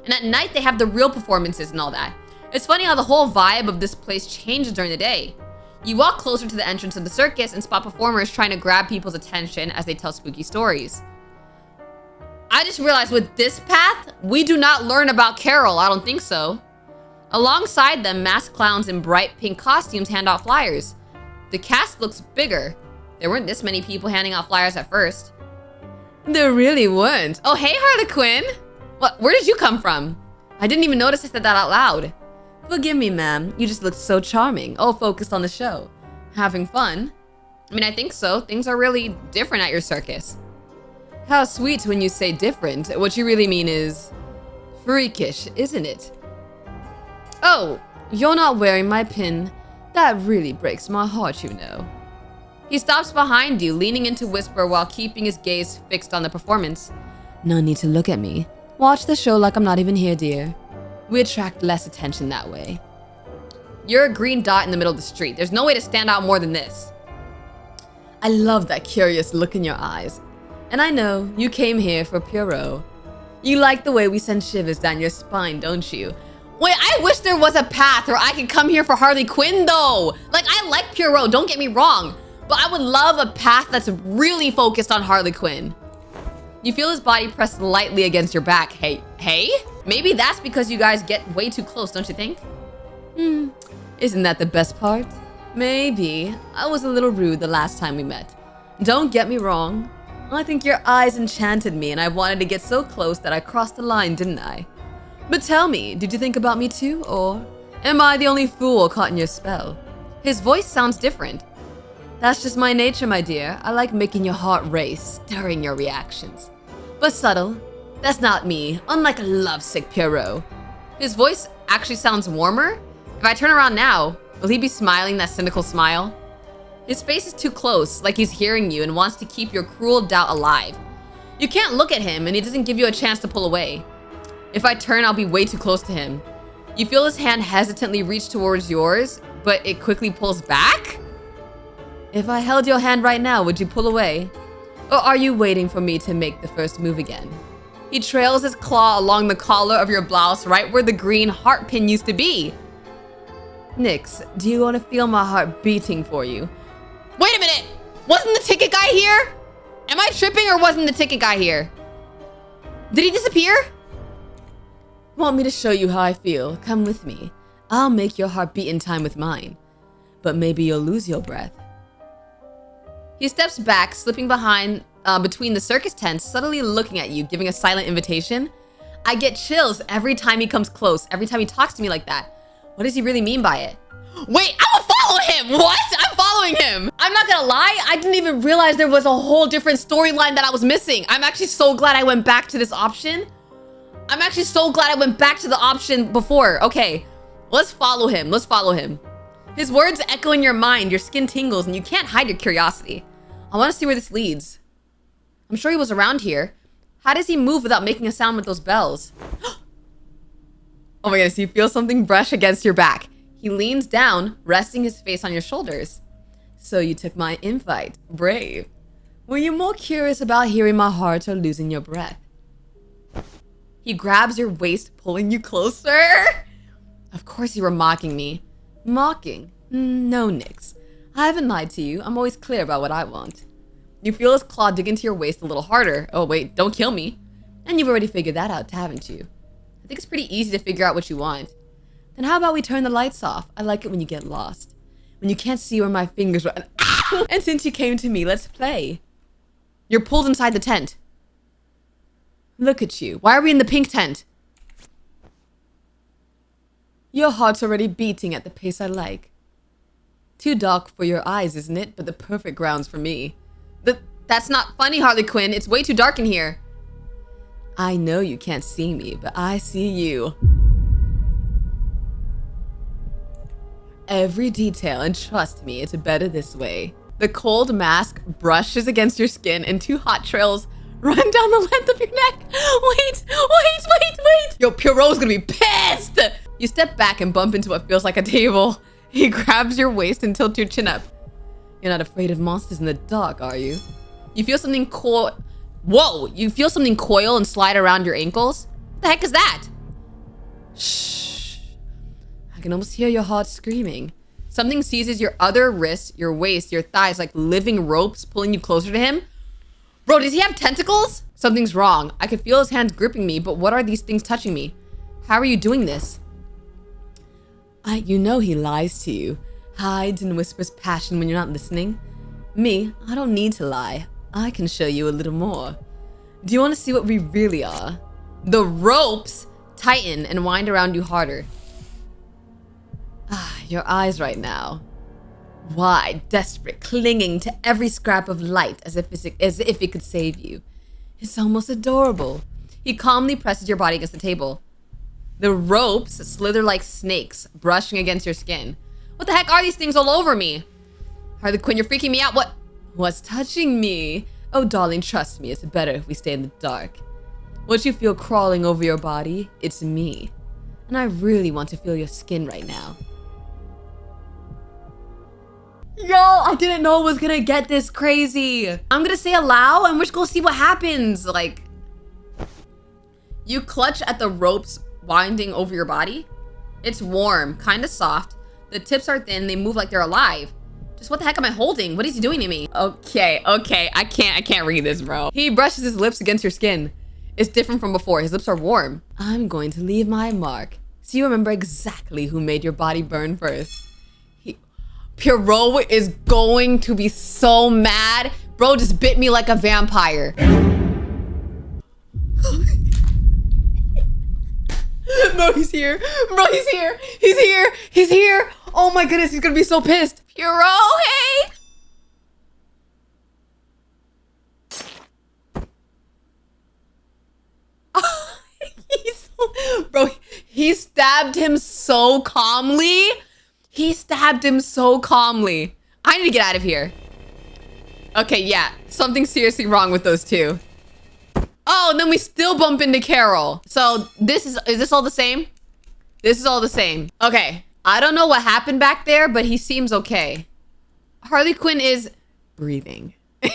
And at night, they have the real performances and all that. It's funny how the whole vibe of this place changes during the day. You walk closer to the entrance of the circus and spot performers trying to grab people's attention as they tell spooky stories. I just realized with this path, we do not learn about Carol. I don't think so. Alongside them, masked clowns in bright pink costumes hand out flyers. The cast looks bigger. There weren't this many people handing out flyers at first. There really weren't. Oh, hey, Harley Quinn. What? Where did you come from? I didn't even notice I said that out loud. Forgive me, ma'am. You just looked so charming, all focused on the show. Having fun? I mean, I think so. Things are really different at your circus. How sweet when you say different. What you really mean is freakish, isn't it? Oh, you're not wearing my pin. That really breaks my heart, you know. He stops behind you, leaning in to whisper while keeping his gaze fixed on the performance. No need to look at me. Watch the show like I'm not even here, dear. We attract less attention that way. You're a green dot in the middle of the street. There's no way to stand out more than this. I love that curious look in your eyes. And I know you came here for Pierrot. You like the way we send shivers down your spine, don't you? Wait, I wish there was a path where I could come here for Harley Quinn, though. Like, I like Pierrot, don't get me wrong. But I would love a path that's really focused on Harley Quinn. You feel his body pressed lightly against your back. Hey? Maybe that's because you guys get way too close, don't you think? Isn't that the best part? Maybe. I was a little rude the last time we met. Don't get me wrong. I think your eyes enchanted me and I wanted to get so close that I crossed the line, didn't I? But tell me, did you think about me too, or am I the only fool caught in your spell? His voice sounds different. That's just my nature, my dear. I like making your heart race, stirring your reactions. But subtle. That's not me, unlike a lovesick Pierrot. His voice actually sounds warmer. If I turn around now, will he be smiling that cynical smile? His face is too close, like he's hearing you and wants to keep your cruel doubt alive. You can't look at him and he doesn't give you a chance to pull away. If I turn, I'll be way too close to him. You feel his hand hesitantly reach towards yours, but it quickly pulls back? If I held your hand right now, would you pull away? Or are you waiting for me to make the first move again? He trails his claw along the collar of your blouse right where the green heart pin used to be. Nyx, do you want to feel my heart beating for you? Wait a minute! Wasn't the ticket guy here? Am I tripping or wasn't the ticket guy here? Did he disappear? Want me to show you how I feel? Come with me. I'll make your heart beat in time with mine. But maybe you'll lose your breath. He steps back, slipping behind between the circus tents, subtly looking at you, giving a silent invitation. I get chills every time he comes close, every time he talks to me like that. What does he really mean by it? Wait, I will follow him! What? I'm following him! I'm not gonna lie, I didn't even realize there was a whole different storyline that I was missing. I'm actually so glad I went back to this option. I'm actually so glad I went back to the option before. Okay, let's follow him. Let's follow him. His words echo in your mind, your skin tingles, and you can't hide your curiosity. I want to see where this leads. I'm sure he was around here. How does he move without making a sound with those bells? Oh my goodness, you feel something brush against your back. He leans down, resting his face on your shoulders. So you took my invite. Brave. Were you more curious about hearing my heart or losing your breath? He grabs your waist, pulling you closer. Of course you were mocking me. Mocking? No, Nyx. I haven't lied to you. I'm always clear about what I want. You feel his claw dig into your waist a little harder. Oh wait, don't kill me. And you've already figured that out, haven't you? I think it's pretty easy to figure out what you want. Then how about we turn the lights off? I like it when you get lost. When you can't see where my fingers are. And since you came to me, let's play. You're pulled inside the tent. Look at you. Why are we in the pink tent? Your heart's already beating at the pace I like. Too dark for your eyes, isn't it? But the perfect grounds for me. That's not funny, Harley Quinn. It's way too dark in here. I know you can't see me, but I see you. Every detail, and trust me, it's better this way. The cold mask brushes against your skin and two hot trails run down the length of your neck. Wait. Yo, Pierrot's gonna be pissed. You step back and bump into what feels like a table. He grabs your waist and tilts your chin up. You're not afraid of monsters in the dark, are you? You feel something Whoa! You feel something coil and slide around your ankles? What the heck is that? Shh. I can almost hear your heart screaming. Something seizes your other wrist, your waist, your thighs like living ropes pulling you closer to him. Bro, does he have tentacles? Something's wrong. I can feel his hands gripping me, but what are these things touching me? How are you doing this? You know he lies to you. Hides and whispers passion when you're not listening. Me, I don't need to lie. I can show you a little more. Do you want to see what we really are? The ropes tighten and wind around you harder. Your eyes right now. Wide, desperate, clinging to every scrap of light as if it could save you. It's almost adorable. He calmly presses your body against the table. The ropes slither like snakes, brushing against your skin. What the heck are these things all over me? Harley Quinn, you're freaking me out. What's touching me? Oh, darling, trust me. It's better if we stay in the dark. What you feel crawling over your body, it's me. And I really want to feel your skin right now. Yo, I didn't know it was gonna get this crazy. I'm gonna say allow and we're just gonna see what happens. Like, you clutch at the ropes winding over your body. It's warm, kind of soft. The tips are thin, they move like they're alive. Just what the heck am I holding? What is he doing to me? Okay, I can't read this, bro. He brushes his lips against your skin. It's different from before. His lips are warm. I'm going to leave my mark, so you remember exactly who made your body burn first. Pierrot is going to be so mad. Bro just bit me like a vampire. Bro, he's here. Bro, he's here. He's here. He's here. Oh my goodness, he's gonna be so pissed. Pierrot, hey! Bro, he stabbed him so calmly. He stabbed him so calmly. I need to get out of here. Okay, yeah, something's seriously wrong with those two. Oh, and then we still bump into Carol. So is this all the same? This is all the same. Okay, I don't know what happened back there, but he seems okay. Harley Quinn is breathing. He's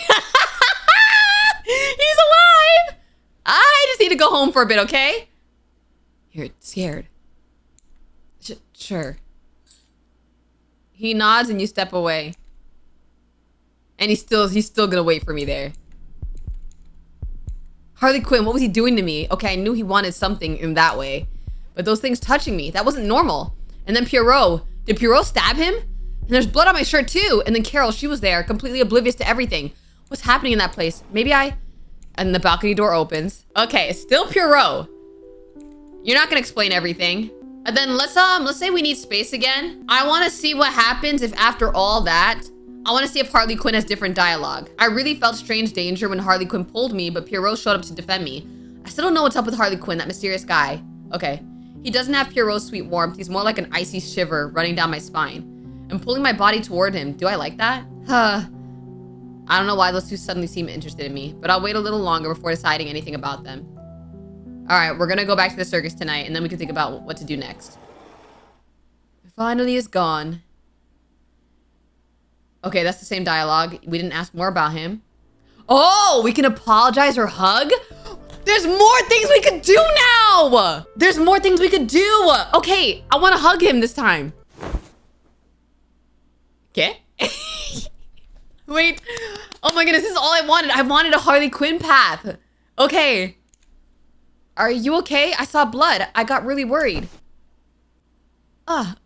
alive. I just need to go home for a bit, okay? You're scared. Sure. He nods and you step away. And he's still gonna wait for me there. Harley Quinn, what was he doing to me? Okay, I knew he wanted something in that way. But those things touching me, that wasn't normal. And then Pierrot. Did Pierrot stab him? And there's blood on my shirt too. And then Carol, she was there, completely oblivious to everything. What's happening in that place? And the balcony door opens. Okay, it's still Pierrot. You're not gonna explain everything. And then let's say we need space again. I wanna see what happens if after all that, I wanna see if Harley Quinn has different dialogue. I really felt strange danger when Harley Quinn pulled me, but Pierrot showed up to defend me. I still don't know what's up with Harley Quinn, that mysterious guy. Okay, he doesn't have Pierrot's sweet warmth. He's more like an icy shiver running down my spine. I'm pulling my body toward him. Do I like that? I don't know why those two suddenly seem interested in me, but I'll wait a little longer before deciding anything about them. All right, we're gonna go back to the circus tonight, and then we can think about what to do next. Finally is gone. Okay, that's the same dialogue. We didn't ask more about him. Oh, we can apologize or hug? There's more things we could do now! There's more things we could do! Okay, I want to hug him this time. Okay. Wait. Oh my goodness, this is all I wanted. I wanted a Harley Quinn path. Okay. Are you okay? I saw blood. I got really worried.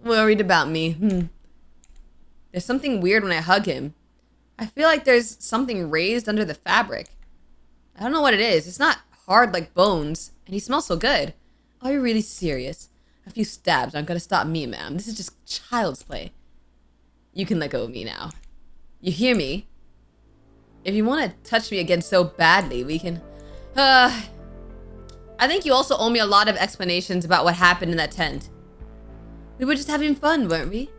Worried about me. There's something weird when I hug him. I feel like there's something raised under the fabric. I don't know what it is. It's not hard like bones. And he smells so good. Are you really serious? A few stabs aren't gonna stop me, ma'am. This is just child's play. You can let go of me now. You hear me? If you want to touch me again so badly, we can... I think you also owe me a lot of explanations about what happened in that tent. We were just having fun, weren't we?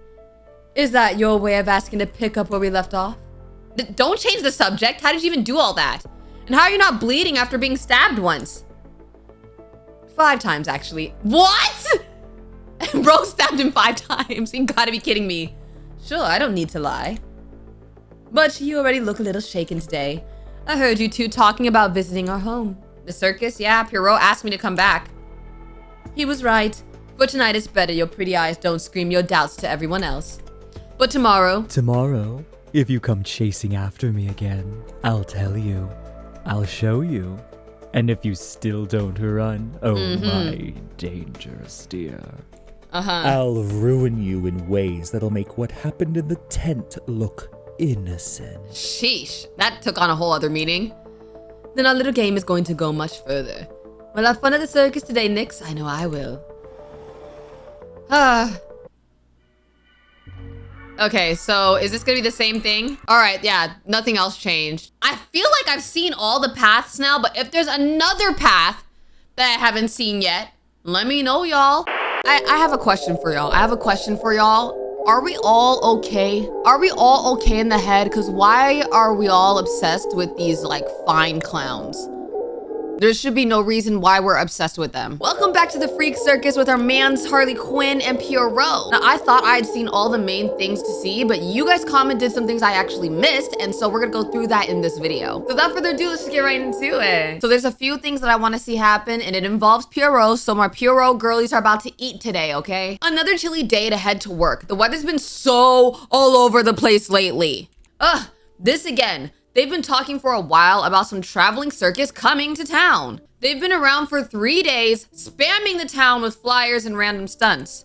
Is that your way of asking to pick up where we left off? Don't change the subject. How did you even do all that? And how are you not bleeding after being stabbed once? 5 times, actually. What? Bro stabbed him 5 times. You gotta be kidding me. Sure, I don't need to lie. But you already look a little shaken today. I heard you two talking about visiting our home. The circus? Yeah, Pierrot asked me to come back. He was right. For tonight it's better your pretty eyes don't scream your doubts to everyone else. But tomorrow... Tomorrow, if you come chasing after me again, I'll tell you. I'll show you. And if you still don't run, oh my dangerous dear. I'll ruin you in ways that'll make what happened in the tent look innocent. Sheesh, that took on a whole other meaning. Then our little game is going to go much further. We'll have fun at the circus today, Nyx. I know I will. Okay, so is this gonna be the same thing? All right, yeah, nothing else changed. I feel like I've seen all the paths now, but if there's another path that I haven't seen yet, let me know, y'all. I have a question for y'all. Are we all okay? Are we all okay in the head? Because why are we all obsessed with these, like, fine clowns? There should be no reason why we're obsessed with them. Welcome back to the Freak Circus with our mans Harley Quinn and Pierrot. Now, I thought I had seen all the main things to see, but you guys commented some things I actually missed, and so we're gonna go through that in this video. So without further ado, let's just get right into it. So there's a few things that I want to see happen, and it involves Pierrot, so my Pierrot girlies are about to eat today, okay? Another chilly day to head to work. The weather's been so all over the place lately. This again. They've been talking for a while about some traveling circus coming to town. They've been around for 3 days, spamming the town with flyers and random stunts.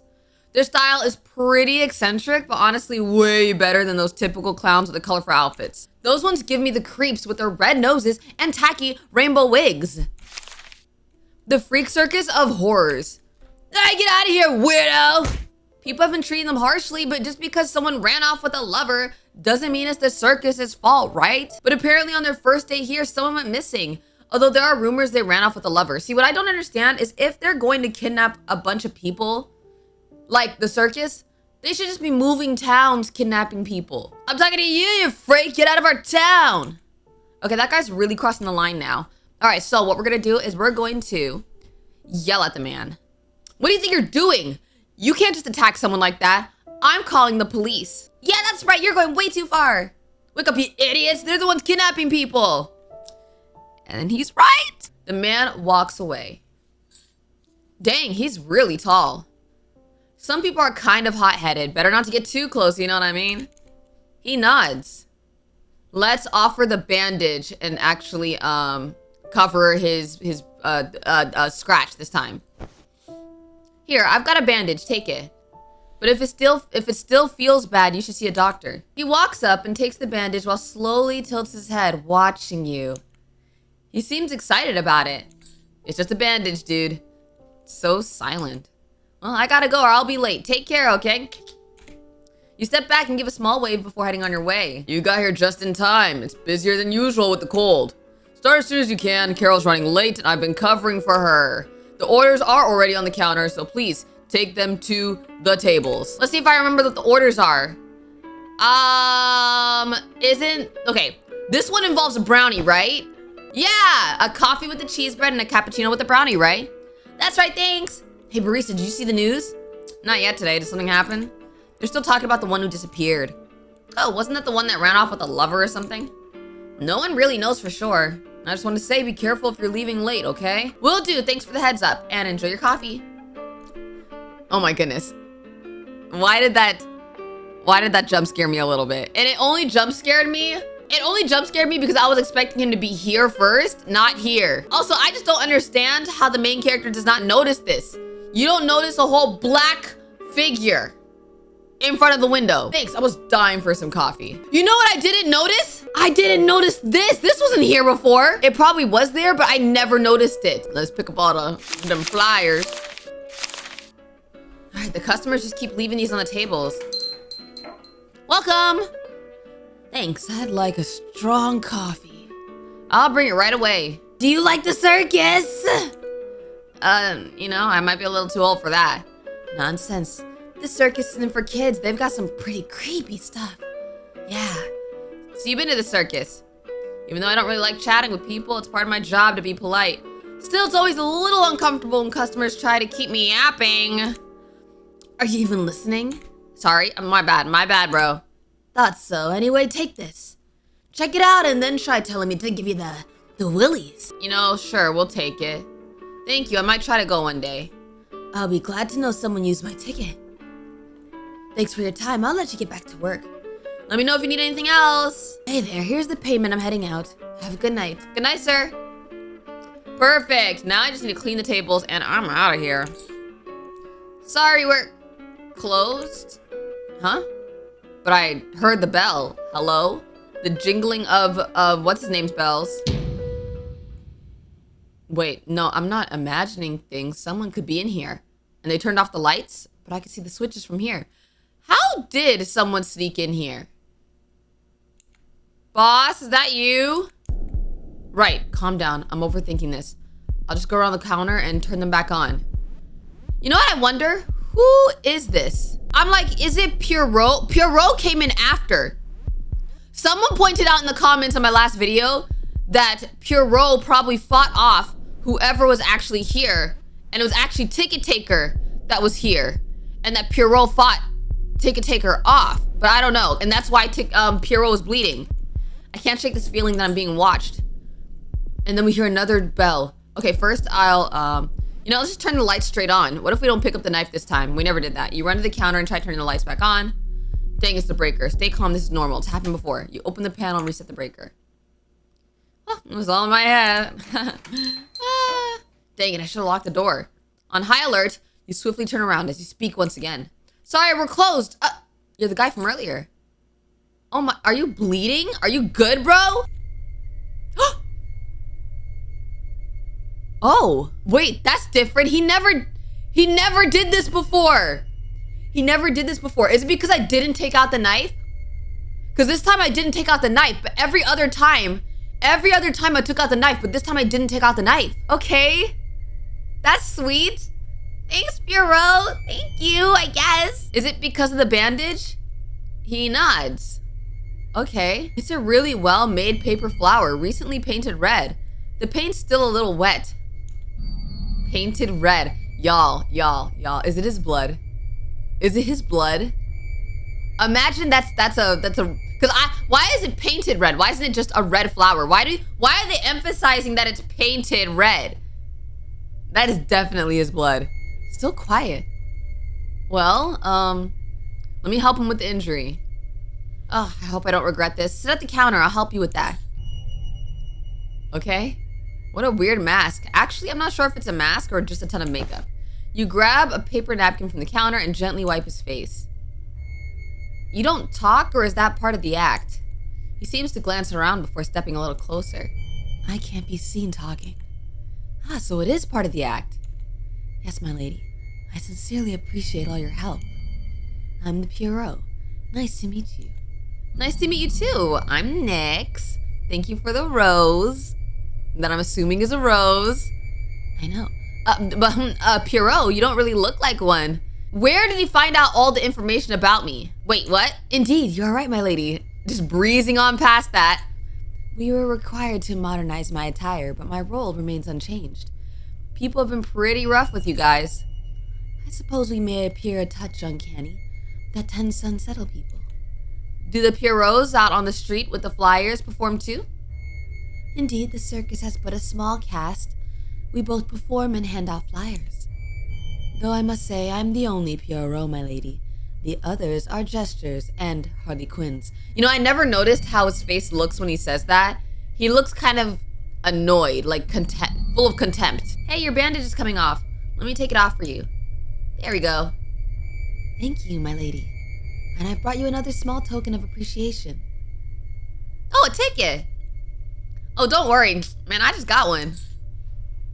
Their style is pretty eccentric, but honestly way better than those typical clowns with the colorful outfits. Those ones give me the creeps with their red noses and tacky rainbow wigs. The Freak Circus of Horrors. Hey, get out of here, weirdo! People have been treating them harshly, but just because someone ran off with a lover doesn't mean it's the circus's fault, right? But apparently on their first day here, someone went missing. Although there are rumors they ran off with a lover. See, what I don't understand is if they're going to kidnap a bunch of people, like the circus, they should just be moving towns, kidnapping people. I'm talking to you, you freak, get out of our town. Okay, that guy's really crossing the line now. All right, so what we're gonna do is we're going to yell at the man. What do you think you're doing? You can't just attack someone like that. I'm calling the police. Yeah, that's right. You're going way too far. Wake up, you idiots. They're the ones kidnapping people. And then he's right. The man walks away. Dang, he's really tall. Some people are kind of hot-headed. Better not to get too close, you know what I mean? He nods. Let's offer the bandage and actually cover his scratch this time. Here, I've got a bandage, take it. But if it still feels bad, you should see a doctor. He walks up and takes the bandage while slowly tilts his head, watching you. He seems excited about it. It's just a bandage, dude. So silent. Well, I gotta go or I'll be late. Take care, okay? You step back and give a small wave before heading on your way. You got here just in time. It's busier than usual with the cold. Start as soon as you can. Carol's running late and I've been covering for her. The orders are already on the counter, so please take them to the tables. Let's see if I remember what the orders are. Okay, this one involves a brownie, right? Yeah, a coffee with the cheese bread and a cappuccino with the brownie, right? That's right, thanks. Hey, barista, did you see the news? Not yet today, did something happen? They're still talking about the one who disappeared. Oh, wasn't that the one that ran off with a lover or something? No one really knows for sure. I just want to say be careful if you're leaving late, okay? Will do. Thanks for the heads up. And enjoy your coffee. Oh my goodness. Why did that jump scare me a little bit? And it only jump scared me. It only jump scared me because I was expecting him to be here first, not here. Also, I just don't understand how the main character does not notice this. You don't notice a whole black figure in front of the window. Thanks, I was dying for some coffee. You know what I didn't notice? I didn't notice this. This wasn't here before. It probably was there, but I never noticed it. Let's pick up all them flyers. All right, the customers just keep leaving these on the tables. Welcome. Thanks, I'd like a strong coffee. I'll bring it right away. Do you like the circus? You know, I might be a little too old for that. Nonsense. The circus isn't for kids. They've got some pretty creepy stuff. Yeah. So you've been to the circus. Even though I don't really like chatting with people, it's part of my job to be polite. Still, it's always a little uncomfortable when customers try to keep me yapping. Are you even listening? Sorry, my bad, bro. Thought so. Anyway, take this. Check it out and then try telling me to give you the willies. You know, sure, we'll take it. Thank you, I might try to go one day. I'll be glad to know someone used my ticket. Thanks for your time. I'll let you get back to work. Let me know if you need anything else. Hey there, here's the payment. I'm heading out. Have a good night. Good night, sir. Perfect. Now I just need to clean the tables and I'm out of here. Sorry, we're closed. Huh? But I heard the bell. Hello? The jingling of what's his name's bells. Wait, no, I'm not imagining things. Someone could be in here. And they turned off the lights, but I can see the switches from here. How did someone sneak in here? Boss, is that you? Right, calm down. I'm overthinking this. I'll just go around the counter and turn them back on. You know what I wonder? Who is this? I'm like, is it Pierrot? Pierrot came in after. Someone pointed out in the comments on my last video that Pierrot probably fought off whoever was actually here. And it was actually Ticket Taker that was here. And that Pierrot fought Ticket Taker off. But I don't know. And that's why Pierrot was bleeding. I can't shake this feeling that I'm being watched. And then we hear another bell. Okay, first I'll, you know, let's just turn the lights straight on. What if we don't pick up the knife this time? We never did that. You run to the counter and try turning the lights back on. Dang, it's the breaker. Stay calm, this is normal. It's happened before. You open the panel and reset the breaker. Oh, it was all in my head. Dang it, I should have locked the door. On high alert, you swiftly turn around as you speak once again. Sorry, we're closed. You're the guy from earlier. Oh my, are you bleeding? Are you good, bro? Oh, wait, that's different. He never did this before. He never did this before. Is it because I didn't take out the knife? Because this time I didn't take out the knife, but every other time I took out the knife, but this time I didn't take out the knife. Okay, that's sweet. Thanks, Pierrot. Thank you, I guess. Is it because of the bandage? He nods. Okay, it's a really well-made paper flower, recently painted red. The paint's still a little wet. Painted red. Y'all. Is it his blood? Is it his blood? Imagine that's a, why is it painted red? Why isn't it just a red flower? Why are they emphasizing that it's painted red? That is definitely his blood. Still quiet. Well, let me help him with the injury. Oh, I hope I don't regret this. Sit at the counter, I'll help you with that. Okay. What a weird mask. Actually, I'm not sure if it's a mask or just a ton of makeup. You grab a paper napkin from the counter and gently wipe his face. You don't talk, or is that part of the act? He seems to glance around before stepping a little closer. I can't be seen talking. Ah, so it is part of the act. Yes, my lady. I sincerely appreciate all your help. I'm the Pierrot. Nice to meet you. Nice to meet you too. I'm Nyx. Thank you for the rose. That I'm assuming is a rose. I know. But Pierrot, you don't really look like one. Where did he find out all the information about me? Wait, what? Indeed, you're right, my lady. Just breezing on past that. We were required to modernize my attire, but my role remains unchanged. People have been pretty rough with you guys. I suppose we may appear a touch uncanny. That tends to unsettle people. Do the Pierrots out on the street with the flyers perform too? Indeed, the circus has but a small cast. We both perform and hand out flyers. Though I must say I'm the only Pierrot, my lady. The others are gestures and Harley Quinns. You know, I never noticed how his face looks when he says that. He looks kind of annoyed, like full of contempt. Hey, your bandage is coming off. Let me take it off for you. There we go. Thank you, my lady. And I've brought you another small token of appreciation. Oh, a ticket. Oh, don't worry. Man, I just got one.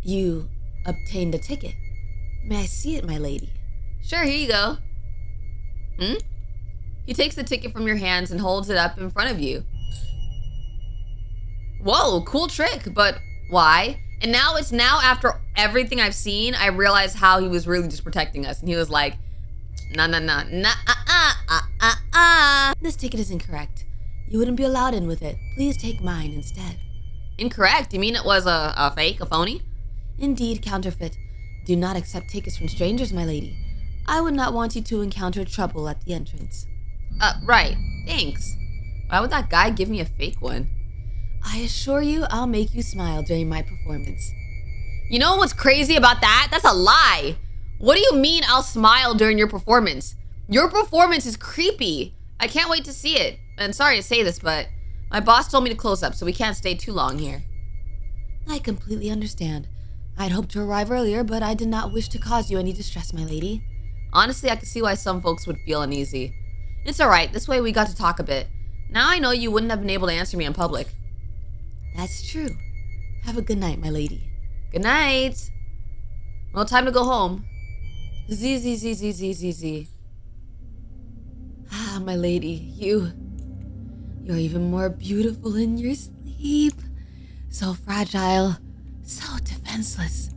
You obtained a ticket. May I see it, my lady? Sure, here you go. He takes the ticket from your hands and holds it up in front of you. Whoa, cool trick, but why? And now it's after everything I've seen, I realize how he was really just protecting us. And he was like, nah, This ticket is incorrect. You wouldn't be allowed in with it. Please take mine instead. Incorrect? You mean it was a fake, a phony? Indeed, counterfeit. Do not accept tickets from strangers, my lady. I would not want you to encounter trouble at the entrance. Right. Thanks. Why would that guy give me a fake one? I assure you I'll make you smile during my performance. You know what's crazy about that? That's a lie. What do you mean I'll smile during your performance? Your performance is creepy. I can't wait to see it. And sorry to say this, but my boss told me to close up, so we can't stay too long here. I completely understand. I'd hoped to arrive earlier, but I did not wish to cause you any distress, my lady. Honestly, I could see why some folks would feel uneasy. It's alright, this way we got to talk a bit. Now I know you wouldn't have been able to answer me in public. That's true. Have a good night, my lady. Good night. Well, time to go home. Z. Ah, my lady, you're even more beautiful in your sleep. So fragile, so defenseless.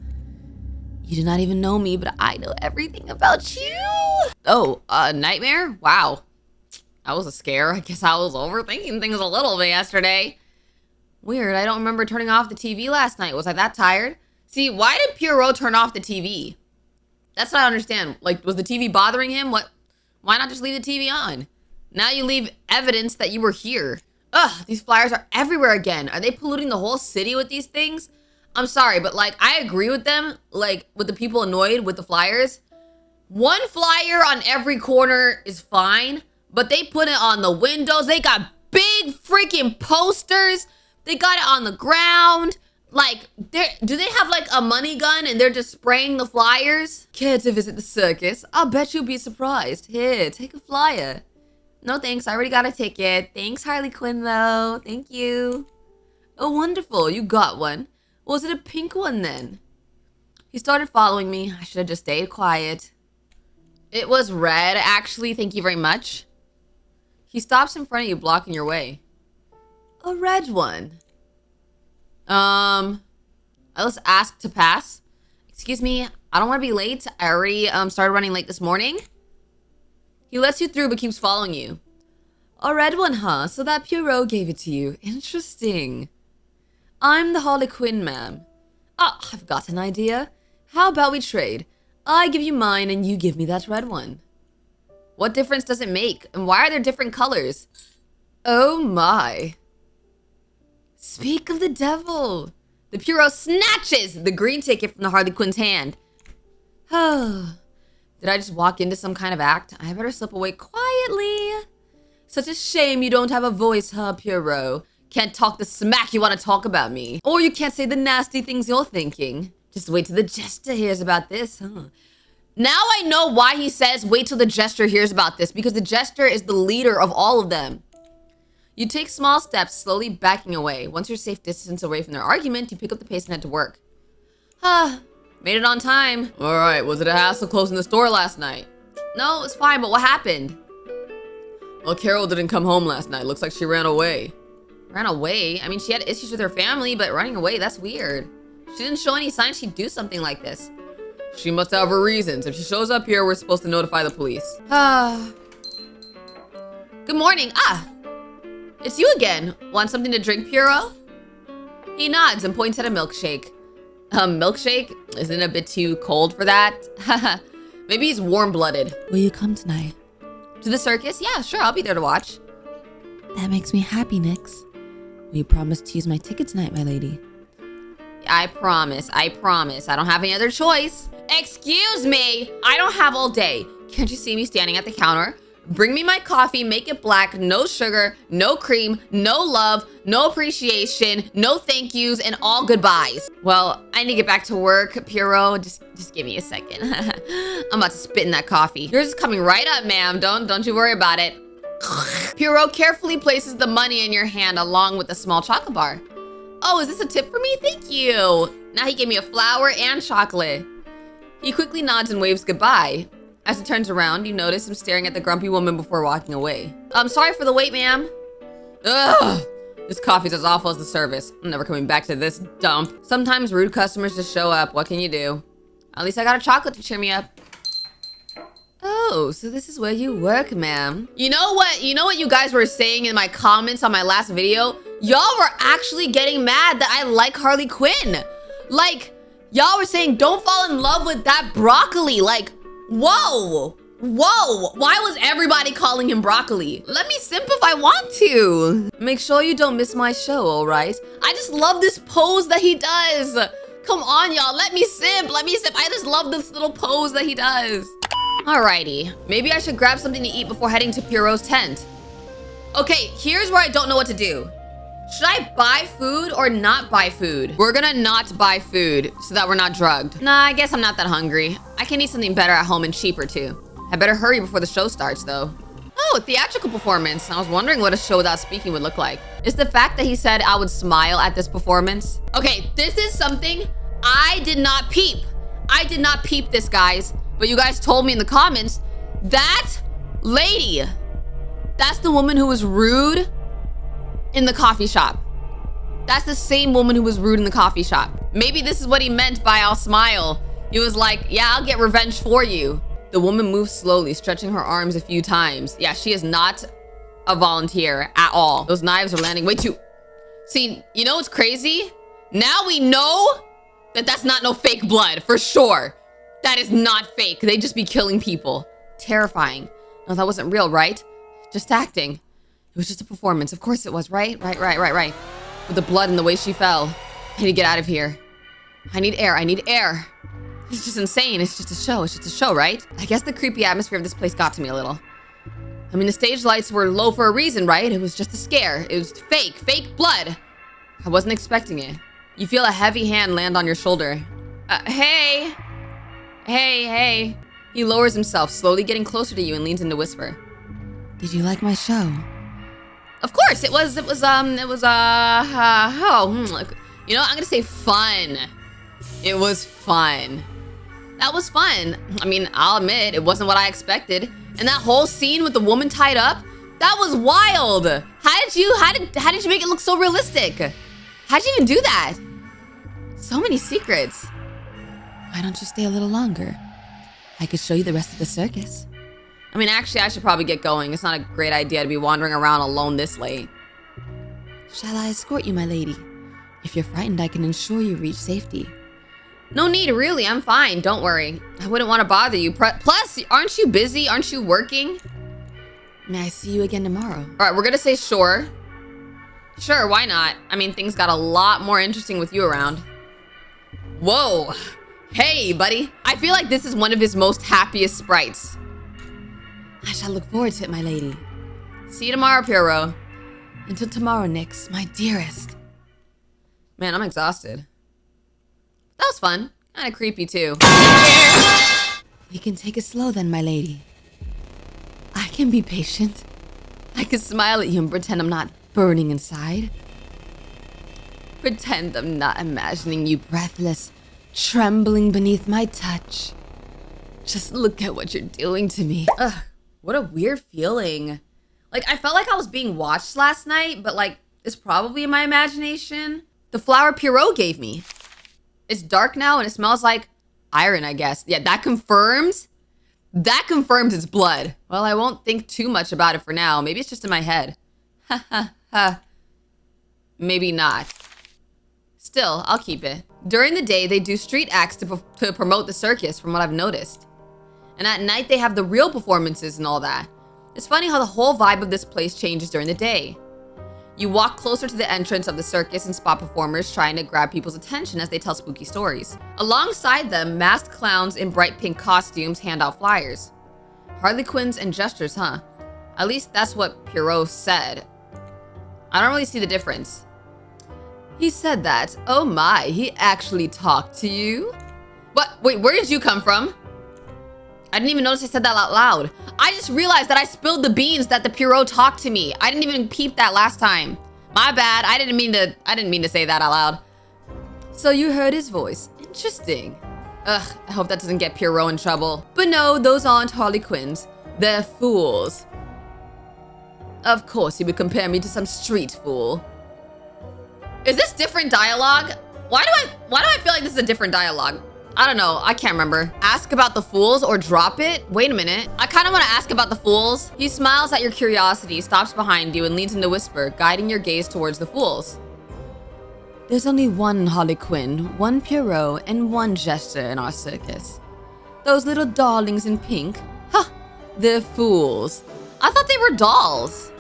You do not even know me, but I know everything about you. Oh, a nightmare? Wow. That was a scare. I guess I was overthinking things a little bit yesterday. Weird, I don't remember turning off the TV last night. Was I that tired? See, why did Pierrot turn off the TV? That's what I understand. Like, was the TV bothering him? Why not just leave the TV on? Now you leave evidence that you were here. Ugh, these flyers are everywhere again. Are they polluting the whole city with these things? I'm sorry, but like, I agree with them, like with the people annoyed with the flyers. One flyer on every corner is fine, but they put it on the windows. They got big freaking posters. They got it on the ground. Like, do they have like a money gun and they're just spraying the flyers? Care to visit the circus? I'll bet you'll be surprised. Here, take a flyer. No thanks, I already got a ticket. Thanks, Harley Quinn, though. Thank you. Oh, wonderful, you got one. Was it a pink one then? He started following me. I should have just stayed quiet. It was red, actually. Thank you very much. He stops in front of you, blocking your way. A red one. Let's ask to pass. Excuse me, I don't want to be late. I already started running late this morning. He lets you through but keeps following you. A red one, huh? So that Pierrot gave it to you. Interesting. I'm the Harley Quinn, ma'am. Ah, I've got an idea. How about we trade? I give you mine and you give me that red one. What difference does it make? And why are there different colors? Oh my. Speak of the devil. The Pierrot snatches the green ticket from the Harley Quinn's hand. Oh. Did I just walk into some kind of act? I better slip away quietly. Such a shame you don't have a voice, huh, Pierrot? Can't talk the smack you want to talk about me. Or you can't say the nasty things you're thinking. Just wait till the jester hears about this, huh? Now I know why he says wait till the jester hears about this, because the jester is the leader of all of them. You take small steps, slowly backing away. Once you're safe distance away from their argument, you pick up the pace and head to work. Made it on time. All right, was it a hassle closing the store last night? No, it's fine, but what happened? Well, Carol didn't come home last night. Looks like she ran away. Ran away? I mean, she had issues with her family, but running away, that's weird. She didn't show any signs she'd do something like this. She must have her reasons. If she shows up here, we're supposed to notify the police. Good morning. It's you again. Want something to drink, Pierrot? He nods and points at a milkshake. Milkshake? Isn't it a bit too cold for that? Maybe he's warm-blooded. Will you come tonight? To the circus? Yeah, sure, I'll be there to watch. That makes me happy, Nyx. Will you promise to use my ticket tonight, my lady? I promise. I don't have any other choice. Excuse me. I don't have all day. Can't you see me standing at the counter? Bring me my coffee, make it black, no sugar, no cream, no love, no appreciation, no thank yous, and all goodbyes. Well, I need to get back to work, Piero. Just give me a second. I'm about to spit in that coffee. Yours is coming right up, ma'am. Don't you worry about it. Piero carefully places the money in your hand along with a small chocolate bar. Oh, is this a tip for me? Thank you. Now he gave me a flower and chocolate. He quickly nods and waves goodbye. As he turns around, you notice him staring at the grumpy woman before walking away. I'm sorry for the wait, ma'am. Ugh, this coffee's as awful as the service. I'm never coming back to this dump. Sometimes rude customers just show up. What can you do? At least I got a chocolate to cheer me up. Oh, so this is where you work, ma'am. You know what you guys were saying in my comments on my last video? Y'all were actually getting mad that I like Harley Quinn. Like, y'all were saying don't fall in love with that broccoli. Like, whoa, why was everybody calling him broccoli? Let me simp if I want to. Make sure you don't miss my show, all right? I just love this pose that he does. Come on, y'all, let me simp. I just love this little pose that he does. Alrighty, maybe I should grab something to eat before heading to Pierrot's tent. Okay, here's where I don't know what to do. Should I buy food or not buy food? We're gonna not buy food so that we're not drugged. Nah, I guess I'm not that hungry. I can eat something better at home and cheaper too. I better hurry before the show starts though. Oh, a theatrical performance. I was wondering what a show without speaking would look like. Is the fact that he said I would smile at this performance? Okay, this is something I did not peep. I did not peep this, guys. But you guys told me in the comments, that lady, that's the woman who was rude in the coffee shop. That's the same woman who was rude in the coffee shop. Maybe this is what he meant by I'll smile. He was like, yeah, I'll get revenge for you. The woman moves slowly, stretching her arms a few times. Yeah, she is not a volunteer at all. Those knives are landing way too... See, you know what's crazy? Now we know that that's not no fake blood, for sure. That is not fake. They just be killing people. Terrifying. No, that wasn't real, right? Just acting. It was just a performance. Of course it was, right? Right. With the blood and the way she fell. I need to get out of here. I need air. It's just insane. It's just a show, right? I guess the creepy atmosphere of this place got to me a little. I mean, the stage lights were low for a reason, right? It was just a scare. It was fake blood. I wasn't expecting it. You feel a heavy hand land on your shoulder. Hey. He lowers himself, slowly getting closer to you and leans in to whisper. Did you like my show? Of course, you know, I'm gonna say fun. It was fun. That was fun. I mean, I'll admit, it wasn't what I expected. And that whole scene with the woman tied up, that was wild. How did you make it look so realistic? How'd you even do that? So many secrets. Why don't you stay a little longer? I could show you the rest of the circus. I mean, actually, I should probably get going. It's not a great idea to be wandering around alone this late. Shall I escort you, my lady? If you're frightened, I can ensure you reach safety. No need, really. I'm fine. Don't worry. I wouldn't want to bother you. Plus, aren't you busy? Aren't you working? May I see you again tomorrow? All right, we're going to say sure. Sure, why not? I mean, things got a lot more interesting with you around. Whoa. Hey, buddy. I feel like this is one of his most happiest sprites. I shall look forward to it, my lady. See you tomorrow, Piero. Until tomorrow, Nyx, my dearest. Man, I'm exhausted. That was fun. Kind of creepy, too. We can take it slow then, my lady. I can be patient. I can smile at you and pretend I'm not burning inside. Pretend I'm not imagining you breathless, trembling beneath my touch. Just look at what you're doing to me. Ugh, what a weird feeling. Like, I felt like I was being watched last night, but like, it's probably in my imagination. The flower Pierrot gave me. It's dark now and it smells like iron, I guess. Yeah, that confirms it's blood. Well, I won't think too much about it for now. Maybe it's just in my head. Ha ha ha. Maybe not. Still, I'll keep it. During the day, they do street acts to promote the circus, from what I've noticed. And at night, they have the real performances and all that. It's funny how the whole vibe of this place changes during the day. You walk closer to the entrance of the circus and spot performers trying to grab people's attention as they tell spooky stories. Alongside them, masked clowns in bright pink costumes hand out flyers. Harlequins and jesters, huh? At least that's what Pierrot said. I don't really see the difference. He said that. Oh my, he actually talked to you? What? Wait, where did you come from? I didn't even notice I said that out loud. I just realized that I spilled the beans that the Pierrot talked to me. I didn't even peep that last time. My bad. I didn't mean to say that out loud. So you heard his voice. Interesting. Ugh, I hope that doesn't get Pierrot in trouble. But no, those aren't Harlequins. They're fools. Of course, he would compare me to some street fool. Is this different dialogue? Why do I feel like this is a different dialogue? I don't know. I can't remember. Ask about the fools or drop it? Wait a minute. I kind of want to ask about the fools. He smiles at your curiosity, stops behind you, and leans in to whisper, guiding your gaze towards the fools. There's only one Harlequin, one Pierrot, and one jester in our circus. Those little darlings in pink, they're fools. I thought they were dolls.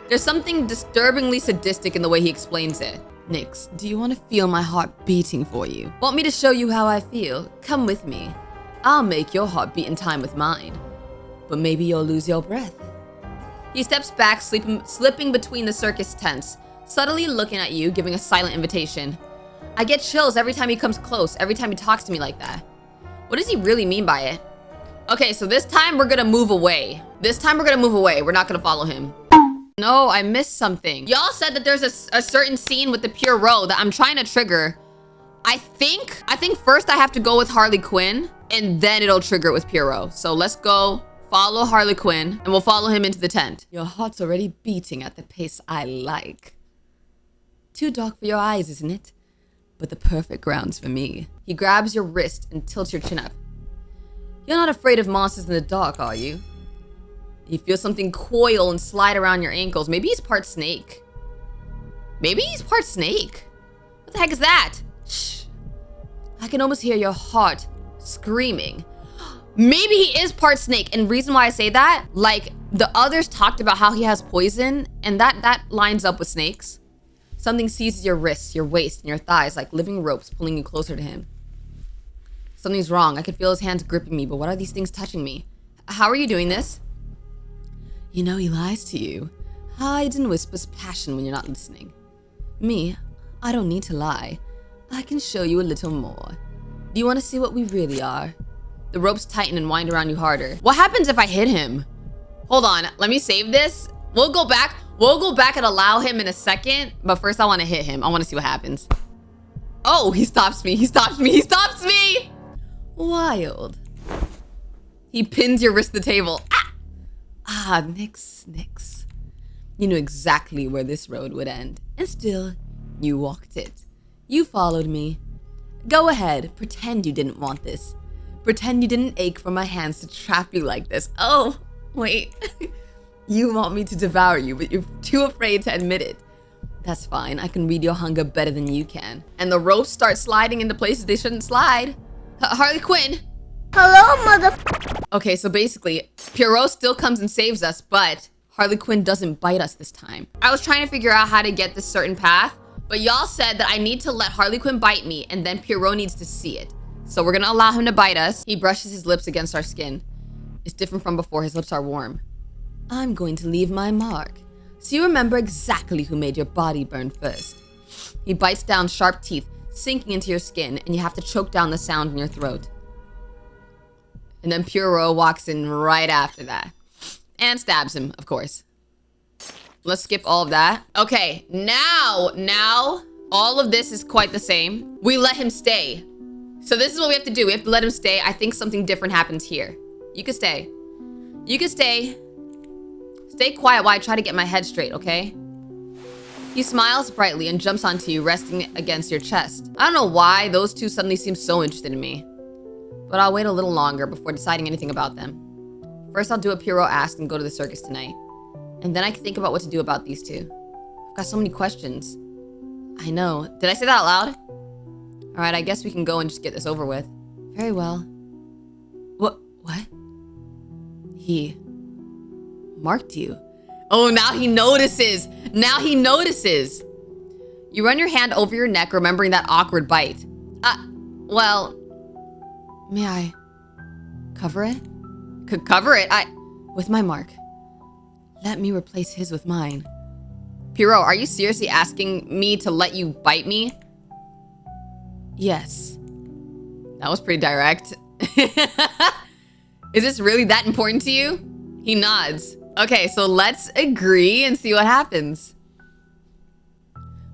There's something disturbingly sadistic in the way he explains it. Nyx, do you want to feel my heart beating for you? Want me to show you how I feel? Come with me. I'll make your heart beat in time with mine. But maybe you'll lose your breath. He steps back, slipping between the circus tents, subtly looking at you, giving a silent invitation. I get chills every time he comes close, every time he talks to me like that. What does he really mean by it? Okay, so this time we're gonna move away. We're not gonna follow him. No, I missed something. Y'all said that there's a certain scene with the Pierrot that I'm trying to trigger. I think first I have to go with Harley Quinn, and then it'll trigger it with Pierrot. So let's go follow Harley Quinn, and we'll follow him into the tent. Your heart's already beating at the pace I like. Too dark for your eyes, isn't it? But the perfect grounds for me. He grabs your wrist and tilts your chin up. You're not afraid of monsters in the dark, are you? You feel something coil and slide around your ankles. Maybe he's part snake. What the heck is that? Shh. I can almost hear your heart screaming. Maybe he is part snake. And reason why I say that, like the others talked about how he has poison, and that lines up with snakes. Something seizes your wrists, your waist, and your thighs like living ropes pulling you closer to him. Something's wrong. I can feel his hands gripping me, but what are these things touching me? How are you doing this? You know he lies to you, hides and whispers passion when you're not listening. Me, I don't need to lie. I can show you a little more. Do you want to see what we really are? The ropes tighten and wind around you harder. What happens if I hit him? Hold on, let me save this. We'll go back and allow him in a second, but first I want to hit him. I want to see what happens. Oh, he stops me. Wild. He pins your wrist to the table. Ah, Nyx. You knew exactly where this road would end. And still, you walked it. You followed me. Go ahead, pretend you didn't want this. Pretend you didn't ache for my hands to trap you like this. Oh, wait. You want me to devour you, but you're too afraid to admit it. That's fine, I can read your hunger better than you can. And the ropes start sliding into places they shouldn't slide. Harley Quinn. Hello, mother. Okay, so basically, Pierrot still comes and saves us, but Harley Quinn doesn't bite us this time. I was trying to figure out how to get this certain path, but y'all said that I need to let Harley Quinn bite me, and then Pierrot needs to see it. So we're gonna allow him to bite us. He brushes his lips against our skin. It's different from before. His lips are warm. I'm going to leave my mark, so you remember exactly who made your body burn first. He bites down, sharp teeth sinking into your skin, and you have to choke down the sound in your throat. And then Pierrot walks in right after that. And stabs him, of course. Let's skip all of that. Okay, now, all of this is quite the same. We let him stay. So this is what we have to do. We have to let him stay. I think something different happens here. You can stay. Stay quiet while I try to get my head straight, okay? He smiles brightly and jumps onto you, resting against your chest. I don't know why those two suddenly seem so interested in me. But I'll wait a little longer before deciding anything about them. First, I'll do what Pierrot asked and go to the circus tonight. And then I can think about what to do about these two. I've got so many questions. I know. Did I say that out loud? All right, I guess we can go and just get this over with. Very well. What? He marked you. Oh, now he notices. Now he notices. You run your hand over your neck, remembering that awkward bite. Well, May I cover it? could cover it. With my mark. Let me replace his with mine. Pierrot, are you seriously asking me to let you bite me? Yes. That was pretty direct. Is this really that important to you? He nods. Okay, so let's agree and see what happens.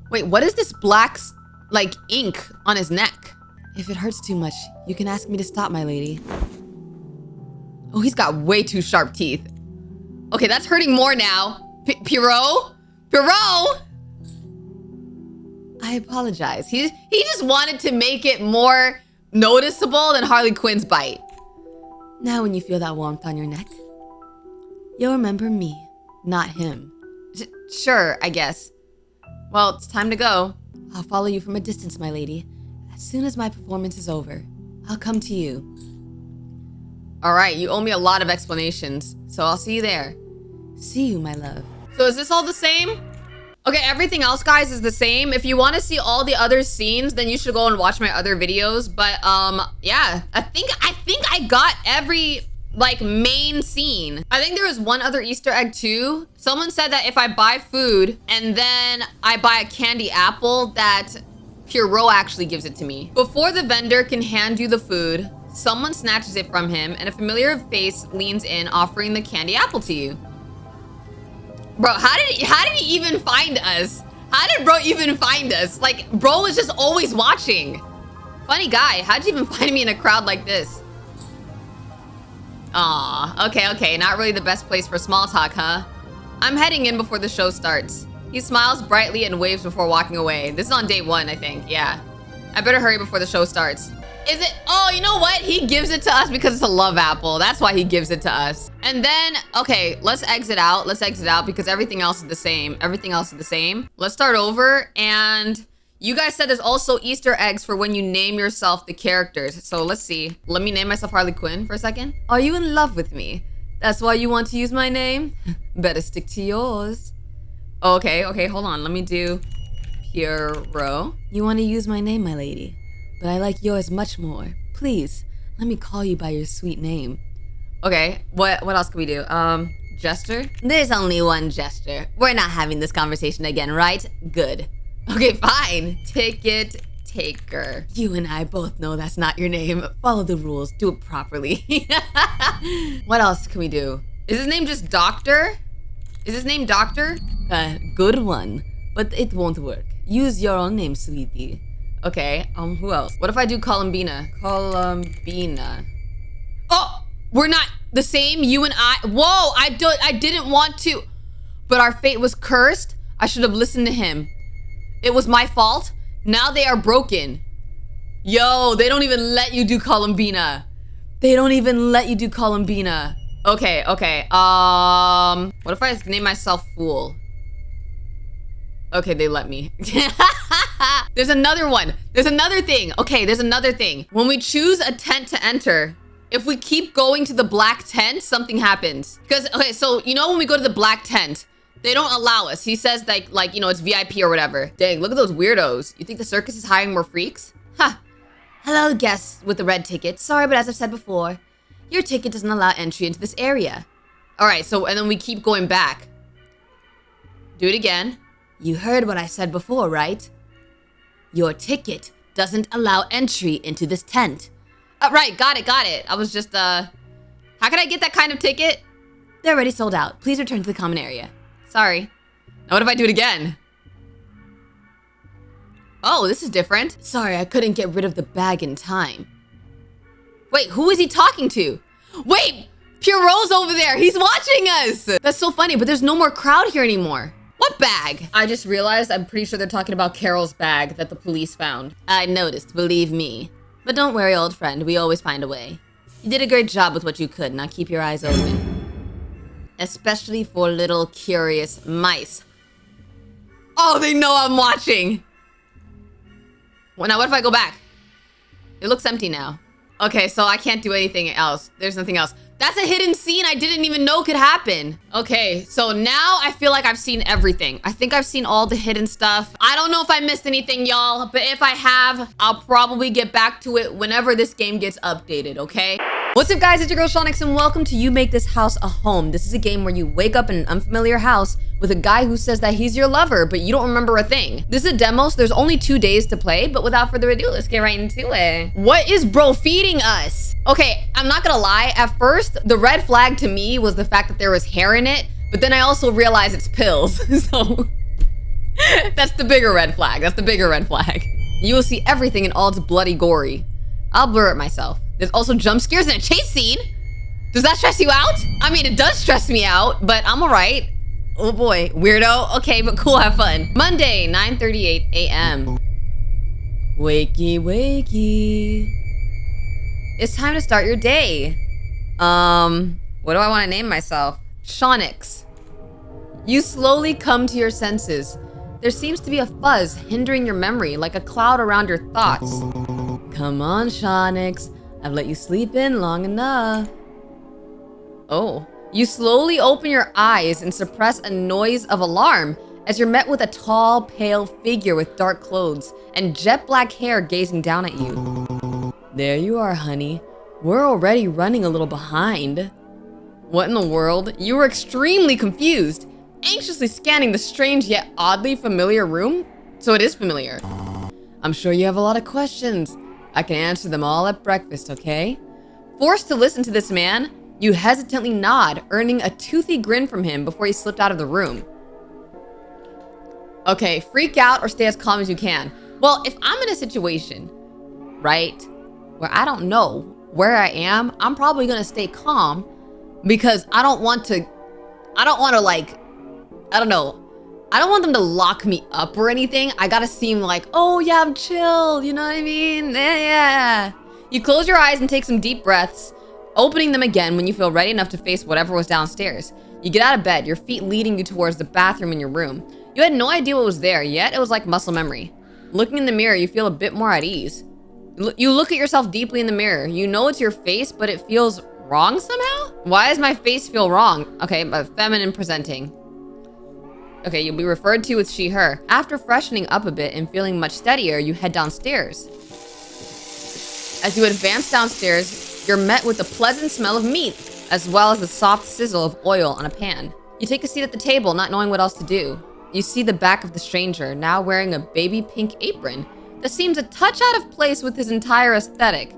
Wait, what is this black, like, ink on his neck? If it hurts too much, you can ask me to stop, my lady. Oh, he's got way too sharp teeth. Okay, that's hurting more now. Pierrot? Pierrot? I apologize. He just wanted to make it more noticeable than Harley Quinn's bite. Now when you feel that warmth on your neck, you'll remember me, not him. Sure, I guess. Well, it's time to go. I'll follow you from a distance, my lady. As soon as my performance is over, I'll come to you. All right, you owe me a lot of explanations, so I'll see you there. See you, my love. So is this all the same? Okay, everything else, guys, is the same. If you want to see all the other scenes, then you should go and watch my other videos. But yeah, I think I got every like main scene. I think there was one other Easter egg too. Someone said that if I buy food and then I buy a candy apple, that Pierrot actually gives it to me. Before the vendor can hand you the food, someone snatches it from him and a familiar face leans in, offering the candy apple to you. Bro, how did he even find us? How did bro even find us? Like, bro was just always watching. Funny guy, how'd you even find me in a crowd like this? Aw, okay, not really the best place for small talk, huh? I'm heading in before the show starts. He smiles brightly and waves before walking away. This is on day 1, I think, yeah. I better hurry before the show starts. Is it? Oh, you know what? He gives it to us because it's a love apple. That's why he gives it to us. And then, okay, let's exit out. Let's exit out because everything else is the same. Everything else is the same. Let's start over. And you guys said there's also Easter eggs for when you name yourself the characters. So let's see. Let me name myself Harley Quinn for a second. Are you in love with me? That's why you want to use my name? Better stick to yours. Okay, hold on. Let me do Pierrot. You want to use my name, my lady, but I like yours much more. Please, let me call you by your sweet name. Okay, what else can we do? Jester? There's only one gesture. We're not having this conversation again, right? Good. Okay, fine. Ticket taker. You and I both know that's not your name. Follow the rules. Do it properly. What else can we do? Is his name just Doctor? Is his name Doctor? Good one, but it won't work. Use your own name, sweetie. Okay, who else? What if I do Columbina? Columbina. Oh, we're not the same, you and I. Whoa, I didn't want to. But our fate was cursed. I should have listened to him. It was my fault. Now they are broken. Yo, they don't even let you do Columbina. They don't even let you do Columbina. Okay. What if I just name myself Fool? Okay, they let me. There's another one. There's another thing. Okay, there's another thing. When we choose a tent to enter, if we keep going to the black tent, something happens. Because, okay, so, you know when we go to the black tent, they don't allow us. He says, like, you know, it's VIP or whatever. Dang, look at those weirdos. You think the circus is hiring more freaks? Ha. Hello, guests with the red ticket. Sorry, but as I've said before, your ticket doesn't allow entry into this area. All right, so, and then we keep going back. Do it again. You heard what I said before, right? Your ticket doesn't allow entry into this tent. Right, got it. I was just, how can I get that kind of ticket? They're already sold out. Please return to the common area. Sorry. Now what if I do it again? Oh, this is different. Sorry, I couldn't get rid of the bag in time. Wait, who is he talking to? Wait, Pierrot's over there. He's watching us. That's so funny, but there's no more crowd here anymore. What bag? I just realized I'm pretty sure they're talking about Carol's bag that the police found. I noticed, believe me. But don't worry, old friend. We always find a way. You did a great job with what you could. Now keep your eyes open. Especially for little curious mice. Oh, they know I'm watching. Well, now what if I go back? It looks empty now. Okay, so I can't do anything else. There's nothing else. That's a hidden scene I didn't even know could happen. Okay, so now I feel like I've seen everything. I think I've seen all the hidden stuff. I don't know if I missed anything, y'all, but if I have, I'll probably get back to it whenever this game gets updated, okay? What's up, guys? It's your girl Shonyx, and welcome to You Make This House a Home. This is a game where you wake up in an unfamiliar house with a guy who says that he's your lover, but you don't remember a thing. This is a demo, so there's only 2 days to play, but without further ado, let's get right into it. What is bro feeding us? Okay, I'm not gonna lie. At first, the red flag to me was the fact that there was hair in it, but then I also realized it's pills, so that's the bigger red flag. That's the bigger red flag. You will see everything in all its bloody gory. I'll blur it myself. There's also jump scares and a chase scene. Does that stress you out? I mean, it does stress me out, but I'm all right. Oh boy, weirdo. Okay, but cool, have fun. Monday, 9:38 a.m. Wakey, wakey. It's time to start your day. What do I want to name myself? Shonyx. You slowly come to your senses. There seems to be a fuzz hindering your memory, like a cloud around your thoughts. Come on, Shonyx. I've let you sleep in long enough. Oh. You slowly open your eyes and suppress a noise of alarm as you're met with a tall, pale figure with dark clothes and jet black hair gazing down at you. There you are, honey. We're already running a little behind. What in the world? You were extremely confused, anxiously scanning the strange yet oddly familiar room. So it is familiar. I'm sure you have a lot of questions. I can answer them all at breakfast, okay? Forced to listen to this man, you hesitantly nod, earning a toothy grin from him before he slipped out of the room. Okay, freak out or stay as calm as you can. Well, if I'm in a situation, right, where I don't know where I am, I'm probably gonna stay calm because I don't want to like, I don't know. I don't want them to lock me up or anything. I gotta seem like, oh yeah, I'm chill. You know what I mean? Yeah. You close your eyes and take some deep breaths, opening them again when you feel ready enough to face whatever was downstairs. You get out of bed, your feet leading you towards the bathroom in your room. You had no idea what was there, yet it was like muscle memory. Looking in the mirror, you feel a bit more at ease. You look at yourself deeply in the mirror. You know it's your face, but it feels wrong somehow? Why does my face feel wrong? Okay, but feminine presenting. Okay, you'll be referred to as she, her. After freshening up a bit and feeling much steadier, you head downstairs. As you advance downstairs, you're met with the pleasant smell of meat, as well as the soft sizzle of oil on a pan. You take a seat at the table, not knowing what else to do. You see the back of the stranger, now wearing a baby pink apron that seems a touch out of place with his entire aesthetic.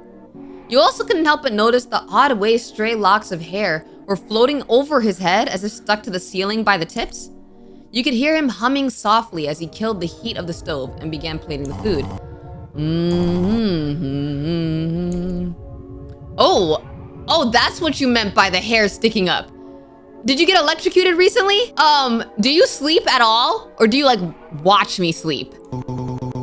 You also couldn't help but notice the odd way stray locks of hair were floating over his head as if stuck to the ceiling by the tips. You could hear him humming softly as he killed the heat of the stove and began plating the food. Oh, that's what you meant by the hair sticking up. Did you get electrocuted recently? Do you sleep at all? Or do you like watch me sleep?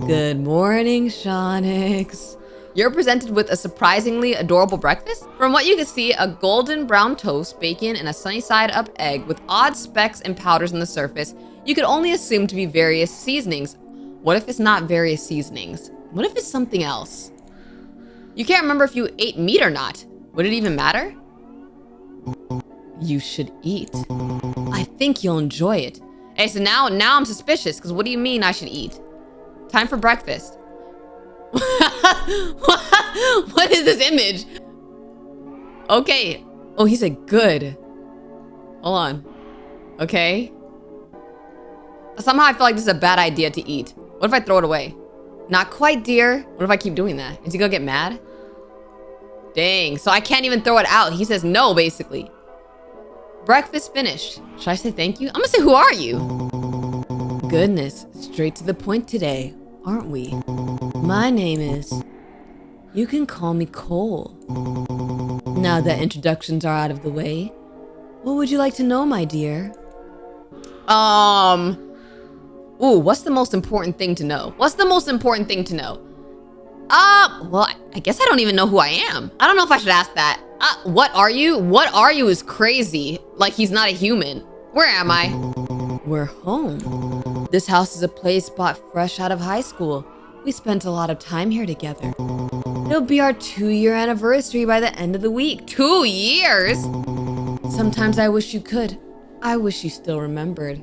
Good morning, Shonyx. You're presented with a surprisingly adorable breakfast. From what you can see, a golden brown toast, bacon, and a sunny side up egg with odd specks and powders on the surface you could only assume to be various seasonings. What if it's not various seasonings? What if it's something else? You can't remember if you ate meat or not. Would it even matter? You should eat. I think you'll enjoy it. Hey, so now I'm suspicious, because what do you mean I should eat? Time for breakfast. What is this image? Okay. Oh, he said good. Hold on. Okay. Somehow I feel like this is a bad idea to eat. What if I throw it away? Not quite, dear. What if I keep doing that? Is he gonna get mad? Dang, so I can't even throw it out. He says no, basically. Breakfast finished. Should I say thank you? I'm gonna say, who are you? Goodness, straight to the point today, aren't we? My name is... You can call me Cole. Now that introductions are out of the way, what would you like to know, my dear? Ooh, what's the most important thing to know? What's the most important thing to know? Well, I guess I don't even know who I am. I don't know if I should ask that. What are you? What are you is crazy. Like he's not a human. Where am I? We're home. This house is a place bought fresh out of high school. We spent a lot of time here together. It'll be our 2-year anniversary by the end of the week. 2 years? Sometimes I wish you could. I wish you still remembered.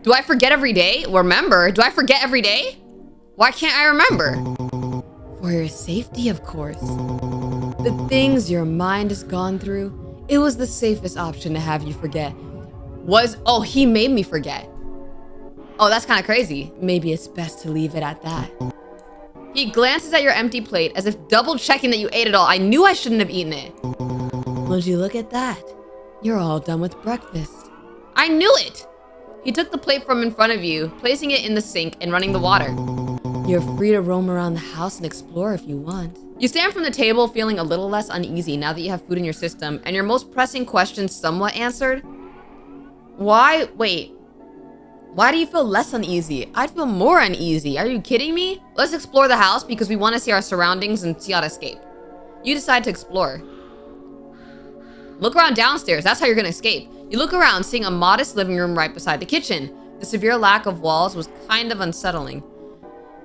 Do I forget every day? Remember? Do I forget every day? Why can't I remember? For your safety, of course. The things your mind has gone through, it was the safest option to have you forget. Oh, he made me forget. Oh, that's kind of crazy. Maybe it's best to leave it at that. He glances at your empty plate as if double checking that you ate it all. I knew I shouldn't have eaten it. Would you look at that? You're all done with breakfast. I knew it. He took the plate from in front of you, placing it in the sink and running the water. You're free to roam around the house and explore if you want. You stand from the table feeling a little less uneasy now that you have food in your system and your most pressing questions somewhat answered. Why do you feel less uneasy? I'd feel more uneasy. Are you kidding me? Let's explore the house because we want to see our surroundings and see how to escape. You decide to explore. Look around downstairs. That's how you're going to escape. You look around, seeing a modest living room right beside the kitchen. The severe lack of walls was kind of unsettling.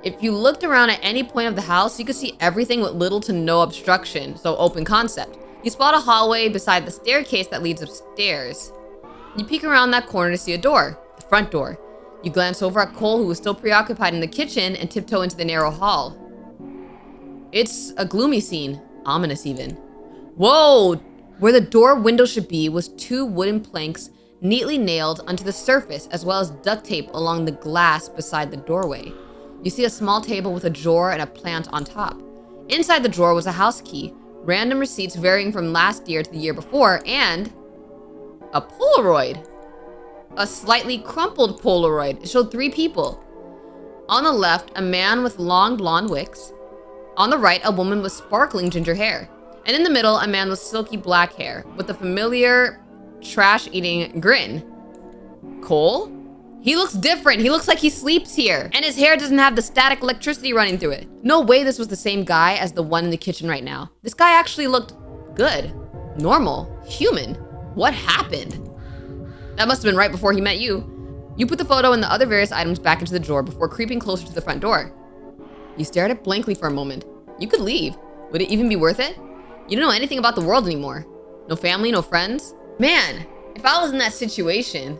If you looked around at any point of the house, you could see everything with little to no obstruction, so open concept. You spot a hallway beside the staircase that leads upstairs. You peek around that corner to see a door, the front door. You glance over at Cole, who was still preoccupied in the kitchen, and tiptoe into the narrow hall. It's a gloomy scene, ominous even. Whoa! Where the door window should be was 2 wooden planks neatly nailed onto the surface, as well as duct tape along the glass beside the doorway. You see a small table with a drawer and a plant on top. Inside the drawer was a house key, random receipts varying from last year to the year before, and a Polaroid. A slightly crumpled Polaroid. It showed 3 people. On the left, a man with long blonde wicks. On the right, a woman with sparkling ginger hair. And in the middle, a man with silky black hair, with a familiar trash-eating grin. Cole? He looks different. He looks like he sleeps here. And his hair doesn't have the static electricity running through it. No way this was the same guy as the one in the kitchen right now. This guy actually looked good. Normal. Human. What happened? That must have been right before he met you. You put the photo and the other various items back into the drawer before creeping closer to the front door. You stare at it blankly for a moment. You could leave. Would it even be worth it? You don't know anything about the world anymore. No family, no friends. Man, if I was in that situation,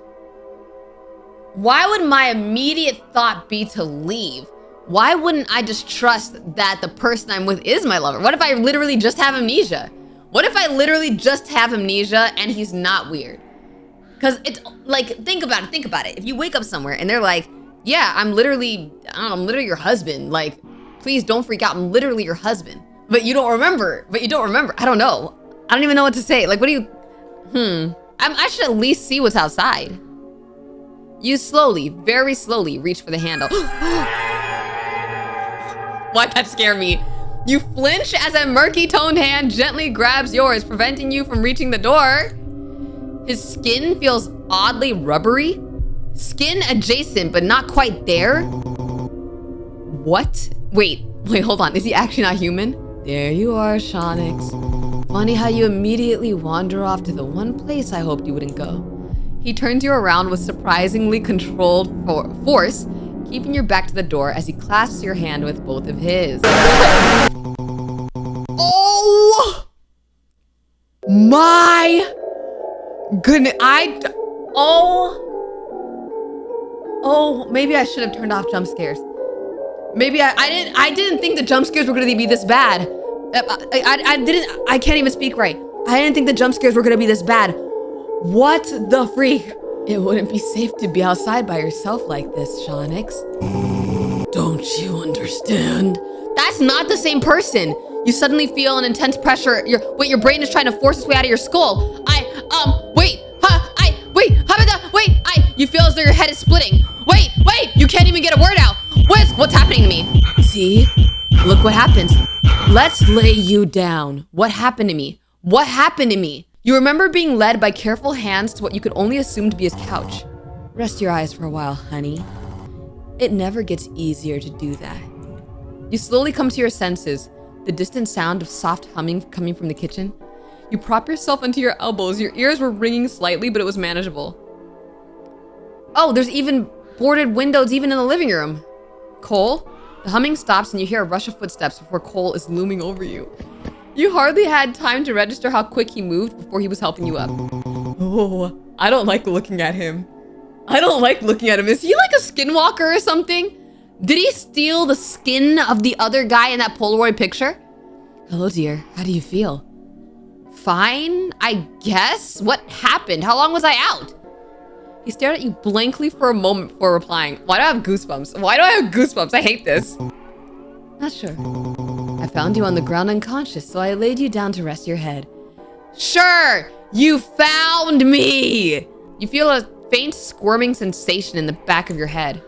why would my immediate thought be to leave? Why wouldn't I just trust that the person I'm with is my lover? What if I literally just have amnesia? What if I literally just have amnesia and he's not weird? Because it's like, think about it. If you wake up somewhere and they're like, yeah, I'm literally your husband. Like, please don't freak out. I'm literally your husband. But you don't remember. I don't know. I don't even know what to say. Like, what do you, I should at least see what's outside. You slowly, very slowly reach for the handle. Why'd that scare me? You flinch as a murky toned hand gently grabs yours, preventing you from reaching the door. His skin feels oddly rubbery. Skin adjacent, but not quite there. What? Wait, hold on. Is he actually not human? There you are, Shonyx. Funny how you immediately wander off to the one place I hoped you wouldn't go. He turns you around with surprisingly controlled force, keeping your back to the door as he clasps your hand with both of his. Oh my goodness. Maybe I should have turned off jump scares. Maybe I didn't think the jump scares were gonna be this bad. I can't even speak right. I didn't think the jump scares were gonna be this bad. What the freak? It wouldn't be safe to be outside by yourself like this, Shonyx. Don't you understand? That's not the same person. You suddenly feel an intense pressure. Your brain is trying to force its way out of your skull. You feel as though your head is splitting. Wait, you can't even get a word out. What's happening to me? See? Look what happens. Let's lay you down. What happened to me? You remember being led by careful hands to what you could only assume to be his couch. Rest your eyes for a while, honey. It never gets easier to do that. You slowly come to your senses, the distant sound of soft humming coming from the kitchen. You prop yourself into your elbows. Your ears were ringing slightly, but it was manageable. Oh, there's even boarded windows even in the living room. Cole, The humming stops and you hear a rush of footsteps before Cole is looming over you. You hardly had time to register how quick he moved before he was helping you up. Oh, I don't like looking at him. I don't like looking at him. Is he like a skinwalker or something? Did he steal the skin of the other guy in that Polaroid picture? Hello, dear. How do you feel? Fine, I guess. What happened? How long was I out? He stared at you blankly for a moment before replying. Why do I have goosebumps? Why do I have goosebumps? I hate this. Not sure. I found you on the ground unconscious, so I laid you down to rest your head. Sure, you found me. You feel a faint squirming sensation in the back of your head.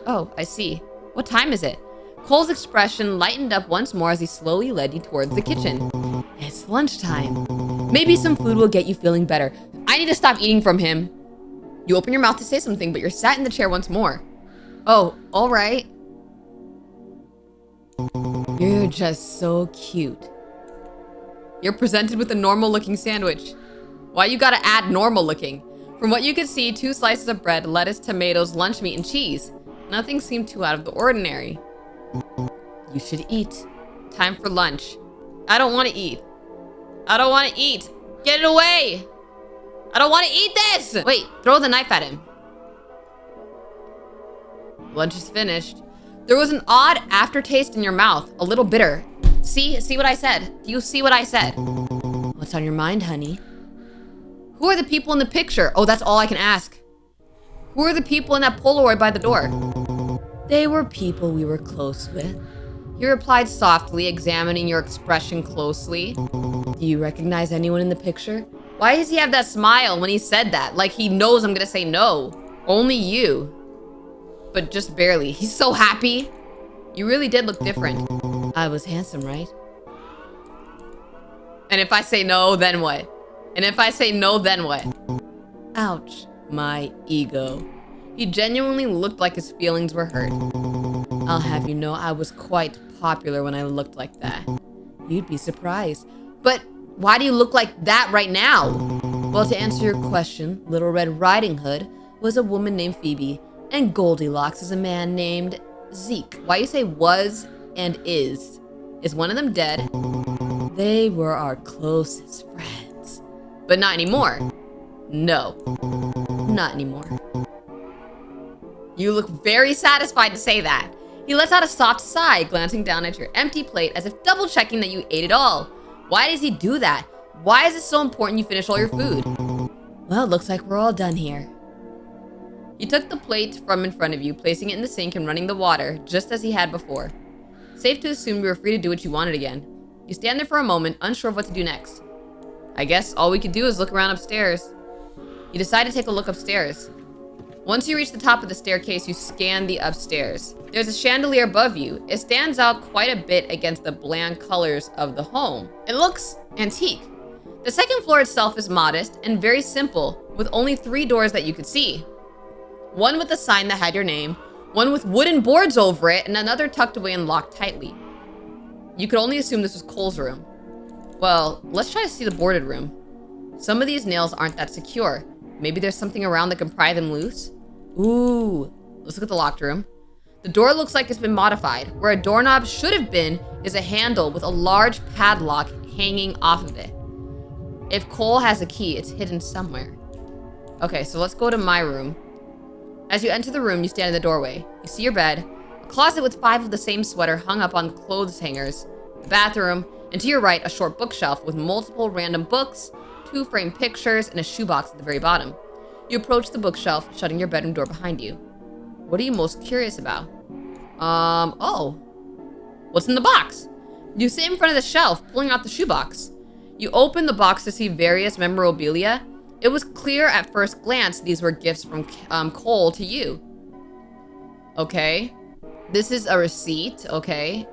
Oh, I see. What time is it? Cole's expression lightened up once more as he slowly led you towards the kitchen. It's lunchtime. Maybe some food will get you feeling better. I need to stop eating from him. You open your mouth to say something, but you're sat in the chair once more. Oh, all right. You're just so cute. You're presented with a normal looking sandwich. Why you gotta add normal looking? From what you could see, 2 slices of bread, lettuce, tomatoes, lunch meat, and cheese. Nothing seemed too out of the ordinary. You should eat. Time for lunch. I don't want to eat. I don't want to eat. Get it away. I don't want to eat this. Wait, throw the knife at him. Lunch is finished. There was an odd aftertaste in your mouth, a little bitter. See what I said? Do you see what I said? What's on your mind, honey? Who are the people in the picture? Oh, that's all I can ask. Who are the people in that Polaroid by the door? They were people we were close with. He replied softly, examining your expression closely. Do you recognize anyone in the picture? Why does he have that smile when he said that? Like he knows I'm gonna say no. Only you. But just barely. He's so happy. You really did look different. I was handsome, right? And if I say no, then what? And if I say no, then what? Ouch, my ego. He genuinely looked like his feelings were hurt. I'll have you know I was quite popular when I looked like that. You'd be surprised. But why do you look like that right now? Well, to answer your question, Little Red Riding Hood was a woman named Phoebe, and Goldilocks is a man named Zeke. Why you say was and is? Is one of them dead? They were our closest friends. But not anymore. No. Not anymore. You look very satisfied to say that. He lets out a soft sigh, glancing down at your empty plate as if double checking that you ate it all. Why does he do that? Why is it so important you finish all your food? Well, it looks like we're all done here. He took the plate from in front of you, placing it in the sink and running the water, just as he had before. Safe to assume you were free to do what you wanted again. You stand there for a moment, unsure of what to do next. I guess all we could do is look around upstairs. You decide to take a look upstairs. Once you reach the top of the staircase, you scan the upstairs. There's a chandelier above you. It stands out quite a bit against the bland colors of the home. It looks antique. The second floor itself is modest and very simple, with only 3 doors that you could see. One with a sign that had your name, one with wooden boards over it, and another tucked away and locked tightly. You could only assume this was Cole's room. Well, let's try to see the boarded room. Some of these nails aren't that secure. Maybe there's something around that can pry them loose? Ooh, let's look at the locked room. The door looks like it's been modified. Where a doorknob should have been is a handle with a large padlock hanging off of it. If Cole has a key, it's hidden somewhere. Okay, so let's go to my room. As you enter the room, you stand in the doorway. You see your bed, a closet with 5 of the same sweater hung up on clothes hangers, the bathroom, and to your right, a short bookshelf with multiple random books, 2 framed pictures, and a shoebox at the very bottom. You approach the bookshelf, shutting your bedroom door behind you. What are you most curious about? What's in the box? You sit in front of the shelf, pulling out the shoebox. You open the box to see various memorabilia. It was clear at first glance these were gifts from Cole to you. Okay. This is a receipt, okay.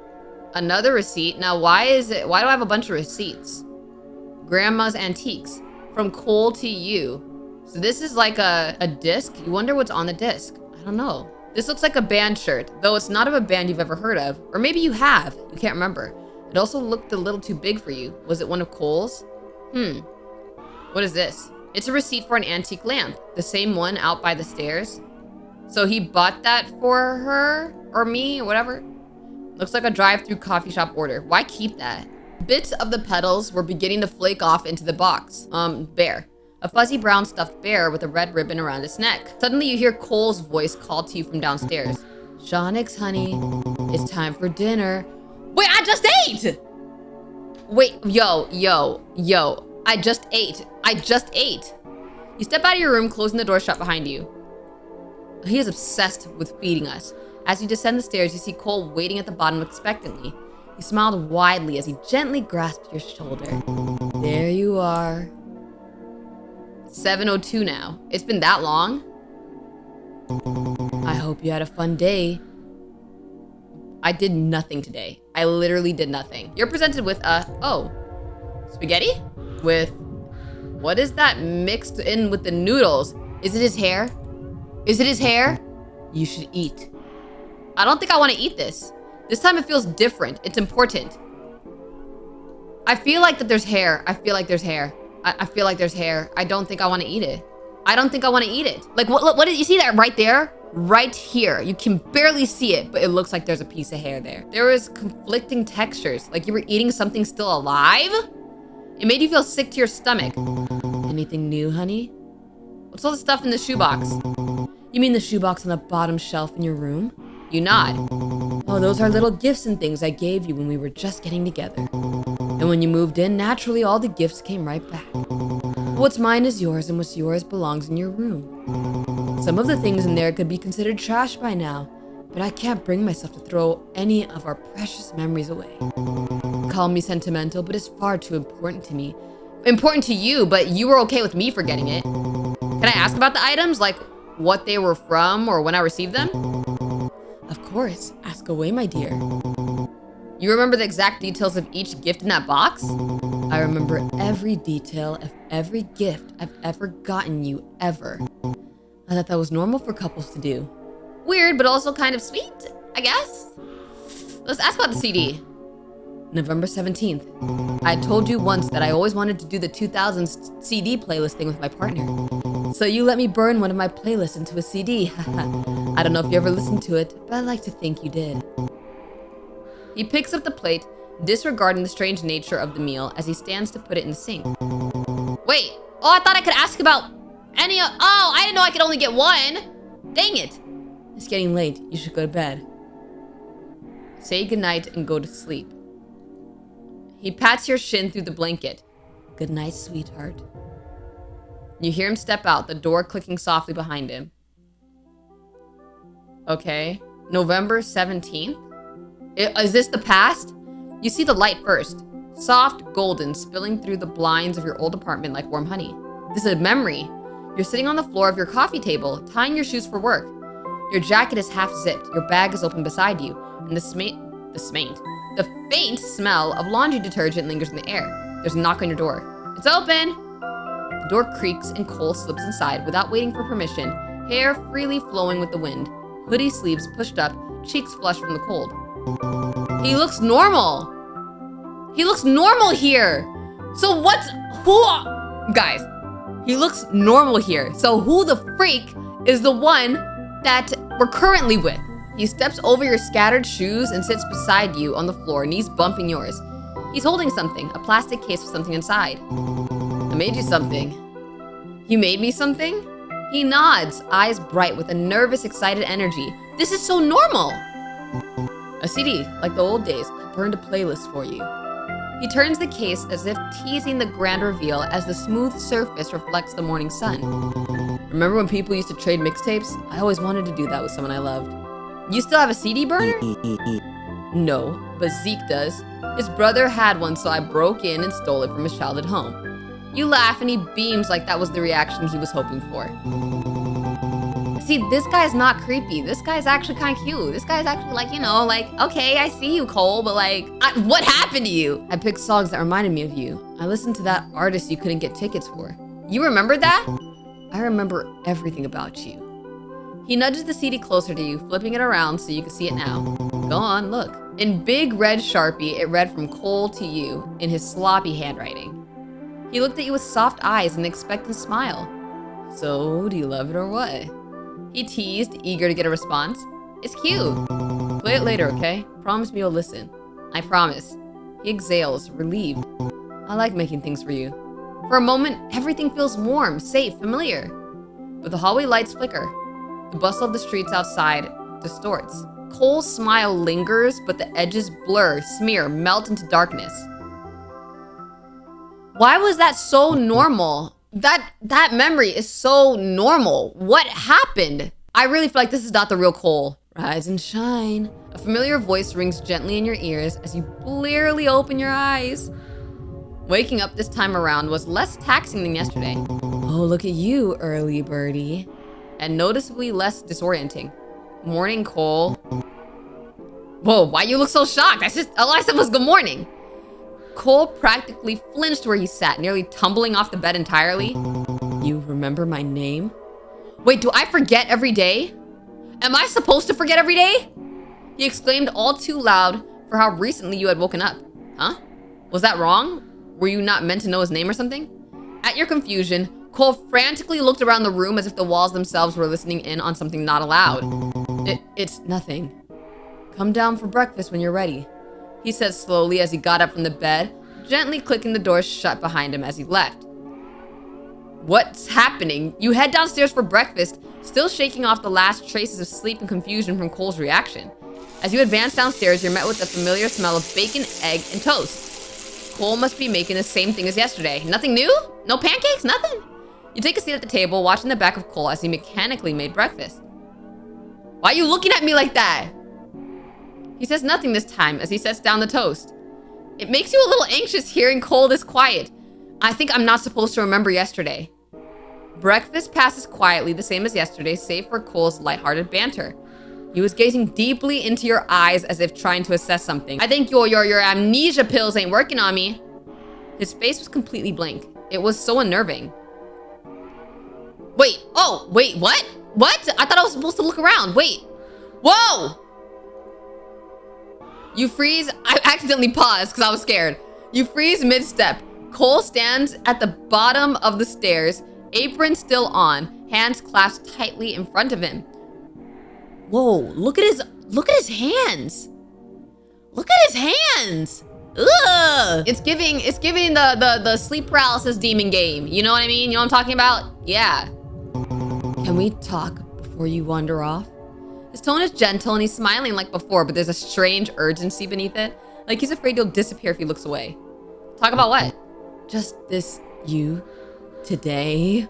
Another receipt. Now, why do I have a bunch of receipts? Grandma's Antiques. From Cole to you. So this is like a disc. You wonder what's on the disc. I don't know. This looks like a band shirt, though it's not of a band you've ever heard of. Or maybe you have. You can't remember. It also looked a little too big for you. Was it one of Cole's? What is this? It's a receipt for an antique lamp. The same one out by the stairs. So he bought that for her or me or whatever. Looks like a drive-through coffee shop order. Why keep that? Bits of the petals were beginning to flake off into the box. Bear. A fuzzy brown stuffed bear with a red ribbon around its neck. Suddenly you hear Cole's voice call to you from downstairs. Shonyx, honey, it's time for dinner. Wait, I just ate! Wait, yo. I just ate. You step out of your room, closing the door shut behind you. He is obsessed with feeding us. As you descend the stairs, you see Cole waiting at the bottom expectantly. He smiled widely as he gently grasped your shoulder. There you are. 7:02 now. It's been that long? I hope you had a fun day. I did nothing today. I literally did nothing. You're presented with spaghetti? With, what is that mixed in with the noodles? Is it his hair? You should eat. I don't think I want to eat this. This time it feels different. It's important. I feel like that there's hair. I feel like there's hair. I don't think I want to eat it. Like, what did you see that right there? Right here. You can barely see it, but it looks like there's a piece of hair there. There was conflicting textures, like you were eating something still alive. It made you feel sick to your stomach. Anything new, honey? What's all the stuff in the shoebox? You mean the shoebox on the bottom shelf in your room? You nod. Oh, those are little gifts and things I gave you when we were just getting together. And when you moved in, naturally all the gifts came right back. What's mine is yours, and what's yours belongs in your room. Some of the things in there could be considered trash by now, but I can't bring myself to throw any of our precious memories away. Call me sentimental, but it's far too important to me. Important to you, but you were okay with me forgetting it. Can I ask about the items? Like what they were from or when I received them? Of course, ask away, my dear. You remember the exact details of each gift in that box? I remember every detail of every gift I've ever gotten you, ever. I thought that was normal for couples to do. Weird, but also kind of sweet, I guess. Let's ask about the CD. November 17th. I told you once that I always wanted to do the 2000s CD playlist thing with my partner. So you let me burn one of my playlists into a CD. I don't know if you ever listened to it, but I like to think you did. He picks up the plate, disregarding the strange nature of the meal as he stands to put it in the sink. Wait, I thought I could ask about I didn't know I could only get one. Dang it. It's getting late. You should go to bed. Say goodnight and go to sleep. He pats your shin through the blanket. Good night, sweetheart. You hear him step out, the door clicking softly behind him. Okay. November 17th? Is this the past? You see the light first. Soft, golden, spilling through the blinds of your old apartment like warm honey. This is a memory. You're sitting on the floor of your coffee table, tying your shoes for work. Your jacket is half zipped, your bag is open beside you, and the faint smell of laundry detergent lingers in the air. There's a knock on your door. It's open! The door creaks and Cole slips inside without waiting for permission, hair freely flowing with the wind, hoodie sleeves pushed up, cheeks flushed from the cold. He looks normal! He looks normal here! So guys, he looks normal here. So who the freak is the one that we're currently with? He steps over your scattered shoes and sits beside you on the floor, knees bumping yours. He's holding something, a plastic case with something inside. I made you something. You made me something? He nods, eyes bright with a nervous, excited energy. This is so normal. A CD, like the old days. I burned a playlist for you. He turns the case as if teasing the grand reveal as the smooth surface reflects the morning sun. Remember when people used to trade mixtapes? I always wanted to do that with someone I loved. You still have a CD burner? No, but Zeke does. His brother had one, so I broke in and stole it from his childhood home. You laugh and he beams like that was the reaction he was hoping for. See, this guy's not creepy. This guy's actually kind of cute. This guy's actually okay, I see you, Cole, but what happened to you? I picked songs that reminded me of you. I listened to that artist you couldn't get tickets for. You remember that? I remember everything about you. He nudges the CD closer to you, flipping it around so you can see it now. Go on, look. In big red Sharpie, it read from Cole to you in his sloppy handwriting. He looked at you with soft eyes and an expectant smile. So, do you love it or what? He teased, eager to get a response. It's cute. Play it later, okay? Promise me you'll listen. I promise. He exhales, relieved. I like making things for you. For a moment, everything feels warm, safe, familiar. But the hallway lights flicker. The bustle of the streets outside distorts. Cole's smile lingers, but the edges blur, smear, melt into darkness. Why was that so normal? That memory is so normal. What happened? I really feel like this is not the real Cole. Rise and shine. A familiar voice rings gently in your ears as you blearily open your eyes. Waking up this time around was less taxing than yesterday. Oh, look at you, early birdie. And noticeably less disorienting. Morning, Cole. Whoa, why you look so shocked? All I said was good morning. Cole practically flinched where he sat, nearly tumbling off the bed entirely. You remember my name? Wait, do I forget every day? Am I supposed to forget every day? He exclaimed all too loud for how recently you had woken up. Huh? Was that wrong? Were you not meant to know his name or something? At your confusion, Cole frantically looked around the room as if the walls themselves were listening in on something not allowed. It's nothing. Come down for breakfast when you're ready. He said slowly as he got up from the bed, gently clicking the door shut behind him as he left. What's happening? You head downstairs for breakfast, still shaking off the last traces of sleep and confusion from Cole's reaction. As you advance downstairs, you're met with the familiar smell of bacon, egg, and toast. Cole must be making the same thing as yesterday. Nothing new? No pancakes? Nothing? You take a seat at the table, watching the back of Cole as he mechanically made breakfast. Why are you looking at me like that? He says nothing this time as he sets down the toast. It makes you a little anxious hearing Cole this quiet. I think I'm not supposed to remember yesterday. Breakfast passes quietly, the same as yesterday, save for Cole's lighthearted banter. He was gazing deeply into your eyes as if trying to assess something. I think your amnesia pills ain't working on me. His face was completely blank. It was so unnerving. Wait, what? What? I thought I was supposed to look around. Wait. Whoa! You freeze. I accidentally paused because I was scared. You freeze mid-step. Cole stands at the bottom of the stairs, apron still on, hands clasped tightly in front of him. Whoa, look at his hands. Look at his hands. Ugh. It's giving the sleep paralysis demon game. You know what I mean? You know what I'm talking about? Yeah. Can we talk before you wander off? His tone is gentle and he's smiling like before, but there's a strange urgency beneath it. Like he's afraid you'll disappear if he looks away. Talk about what? Just this you today.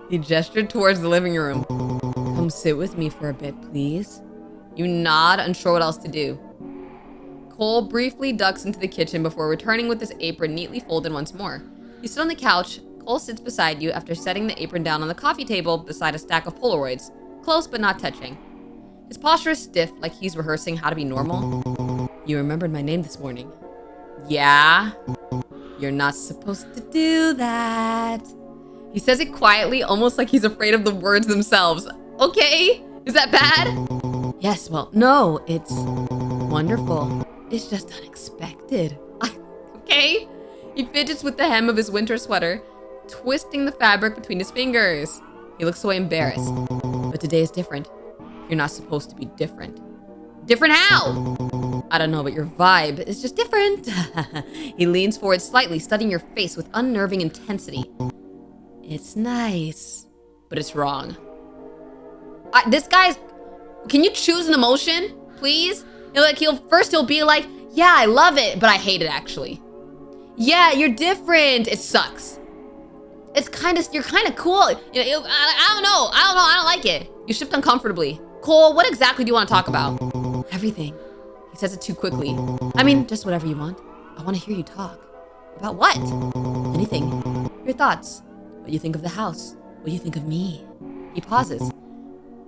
He gestured towards the living room. Come sit with me for a bit, please. You nod, unsure what else to do. Cole briefly ducks into the kitchen before returning with his apron neatly folded once more. You sit on the couch. Cole sits beside you after setting the apron down on the coffee table beside a stack of Polaroids, close but not touching. His posture is stiff, like he's rehearsing how to be normal. You remembered my name this morning. Yeah? You're not supposed to do that. He says it quietly, almost like he's afraid of the words themselves. Okay, is that bad? Yes, well, no, it's wonderful. It's just unexpected. Okay. He fidgets with the hem of his winter sweater, twisting the fabric between his fingers. He looks away embarrassed. But today is different. You're not supposed to be different. Different how? I don't know, but your vibe is just different. He leans forward slightly, studying your face with unnerving intensity. It's nice. But it's wrong. This guy's... Can you choose an emotion, please? He'll be like, yeah, I love it, but I hate it actually. Yeah, you're different. It sucks. You're kind of cool. I don't know. I don't like it. You shift uncomfortably. Cole, what exactly do you want to talk about? Everything. He says it too quickly. I mean, just whatever you want. I want to hear you talk. About what? Anything. Your thoughts. What you think of the house. What you think of me. He pauses.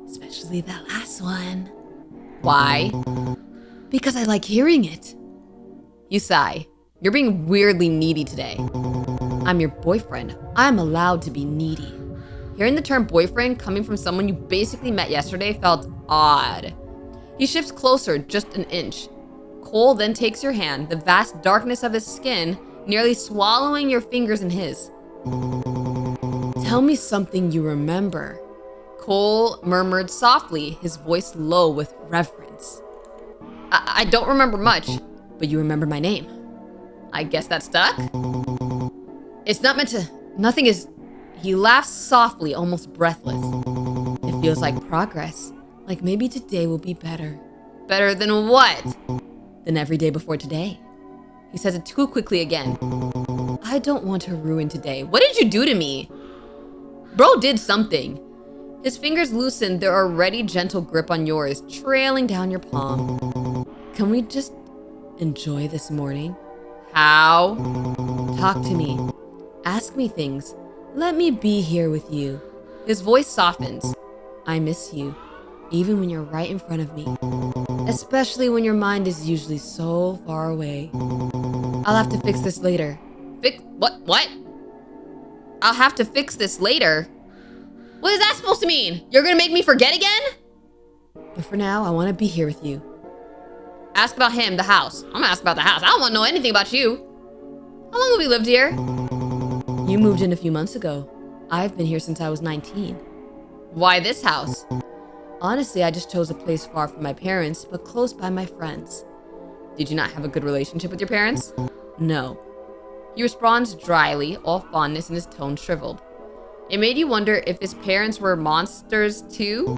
Especially that last one. Why? Because I like hearing it. You sigh. You're being weirdly needy today. I'm your boyfriend. I'm allowed to be needy. Hearing the term boyfriend coming from someone you basically met yesterday felt odd. He shifts closer just an inch. Cole then takes your hand, the vast darkness of his skin nearly swallowing your fingers in his. Tell me something you remember. Cole murmured softly, his voice low with reverence. words. I don't remember much. But you remember my name. I guess that stuck? It's not meant to... Nothing is... He laughs softly, almost breathless. It feels like progress. Like maybe today will be better. Better than what? Than every day before today. He says it too quickly again. I don't want to ruin today. What did you do to me? Bro did something. His fingers loosened their already gentle grip on yours, trailing down your palm. Can we just enjoy this morning? How? Talk to me. Ask me things. Let me be here with you. His voice softens. I miss you, even when you're right in front of me. Especially when your mind is usually so far away. I'll have to fix this later. What? I'll have to fix this later? What is that supposed to mean? You're gonna make me forget again? But for now, I want to be here with you. Ask about him, the house. I'm gonna ask about the house. I don't want to know anything about you. How long have we lived here? You moved in a few months ago. I've been here since I was 19. Why this house? Honestly, I just chose a place far from my parents, but close by my friends. Did you not have a good relationship with your parents? No. He responds dryly, all fondness in his tone shriveled. It made you wonder if his parents were monsters too?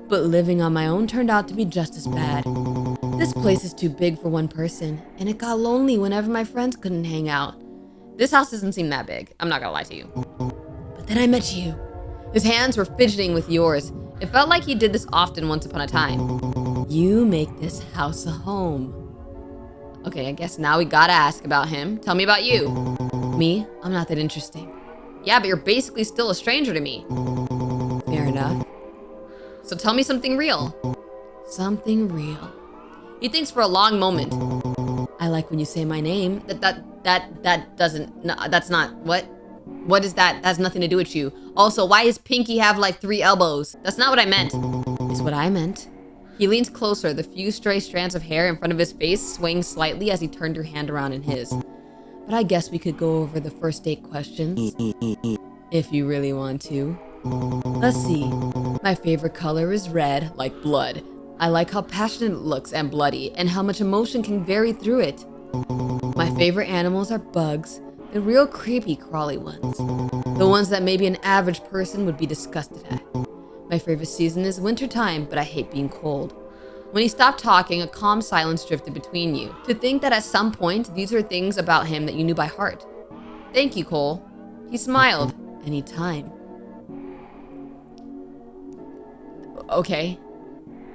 But living on my own turned out to be just as bad. This place is too big for one person, and it got lonely whenever my friends couldn't hang out. This house doesn't seem that big. I'm not gonna lie to you. But then I met you. His hands were fidgeting with yours. It felt like he did this often once upon a time. You make this house a home. Okay, I guess now we gotta ask about him. Tell me about you. Me? I'm not that interesting. Yeah, but you're basically still a stranger to me. Fair enough. So tell me something real. Something real. He thinks for a long moment. I like when you say my name. That doesn't, no, that's not, what? What is that? That has nothing to do with you. Also, why does Pinky have like 3 elbows? That's not what I meant. It's what I meant. He leans closer, the few stray strands of hair in front of his face swaying slightly as he turned your hand around in his. But I guess we could go over the first date questions. If you really want to. Let's see. My favorite color is red, like blood. I like how passionate it looks and bloody, and how much emotion can vary through it. My favorite animals are bugs, the real creepy crawly ones. The ones that maybe an average person would be disgusted at. My favorite season is wintertime, but I hate being cold. When he stopped talking, a calm silence drifted between you. To think that at some point, these are things about him that you knew by heart. Thank you, Cole. He smiled. Anytime. Okay.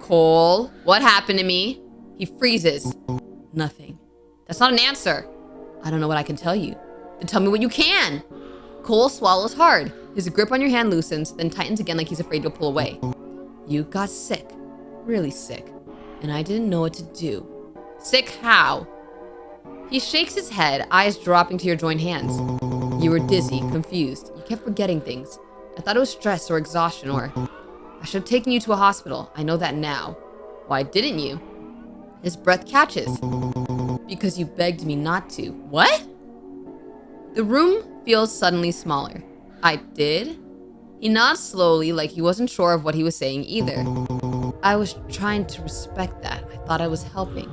Cole, what happened to me? He freezes. Nothing. That's not an answer. I don't know what I can tell you. Then tell me what you can. Cole swallows hard. His grip on your hand loosens, then tightens again like he's afraid you'll pull away. You got sick. Really sick. And I didn't know what to do. Sick how? He shakes his head, eyes dropping to your joined hands. You were dizzy, confused. You kept forgetting things. I thought it was stress or exhaustion or... I should have taken you to a hospital. I know that now. Why didn't you? His breath catches. Because you begged me not to. What? The room feels suddenly smaller. I did? He nods slowly like he wasn't sure of what he was saying either. I was trying to respect that. I thought I was helping.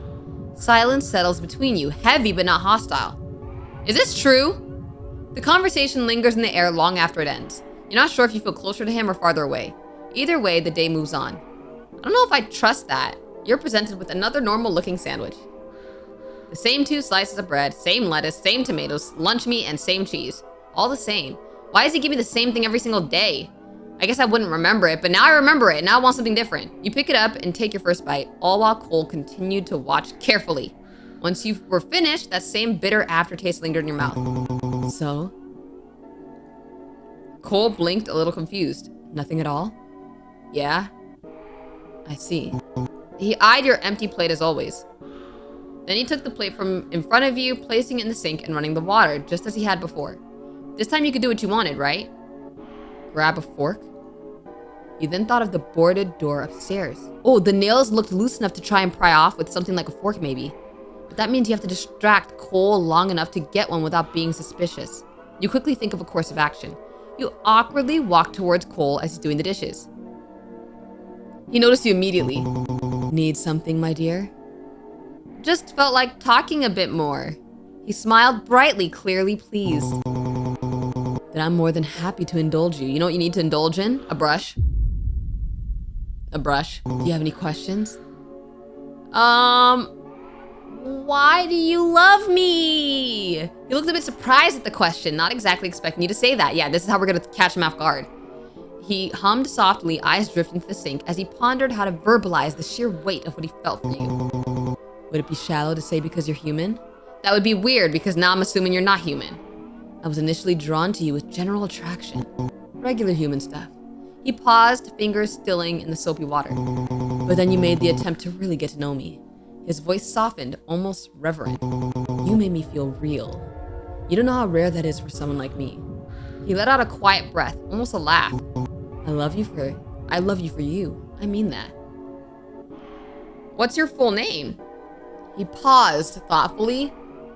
Silence settles between you, heavy but not hostile. Is this true? The conversation lingers in the air long after it ends. You're not sure if you feel closer to him or farther away. Either way, the day moves on. I don't know if I trust that. You're presented with another normal-looking sandwich. The same 2 slices of bread, same lettuce, same tomatoes, lunch meat, and same cheese. All the same. Why does he give me the same thing every single day? I guess I wouldn't remember it, but now I remember it. Now I want something different. You pick it up and take your first bite, all while Cole continued to watch carefully. Once you were finished, that same bitter aftertaste lingered in your mouth. So? Cole blinked a little confused. Nothing at all? Yeah? I see. He eyed your empty plate as always. Then he took the plate from in front of you, placing it in the sink and running the water, just as he had before. This time you could do what you wanted, right? Grab a fork. You then thought of the boarded door upstairs. Oh, the nails looked loose enough to try and pry off with something like a fork maybe. But that means you have to distract Cole long enough to get one without being suspicious. You quickly think of a course of action. You awkwardly walk towards Cole as he's doing the dishes. He noticed you immediately. Need something, my dear? Just felt like talking a bit more. He smiled brightly, clearly pleased. Then I'm more than happy to indulge you. You know what you need to indulge in? A brush. A brush. Do you have any questions? Why do you love me? He looked a bit surprised at the question, not exactly expecting you to say that. Yeah, this is how we're gonna catch him off guard. He hummed softly, eyes drifting to the sink, as he pondered how to verbalize the sheer weight of what he felt for you. Would it be shallow to say because you're human? That would be weird, because now I'm assuming you're not human. I was initially drawn to you with general attraction. Regular human stuff. He paused, fingers stilling in the soapy water. But then you made the attempt to really get to know me. His voice softened, almost reverent. You made me feel real. You don't know how rare that is for someone like me. He let out a quiet breath, almost a laugh. I love you for you. I mean that. What's your full name? He paused thoughtfully.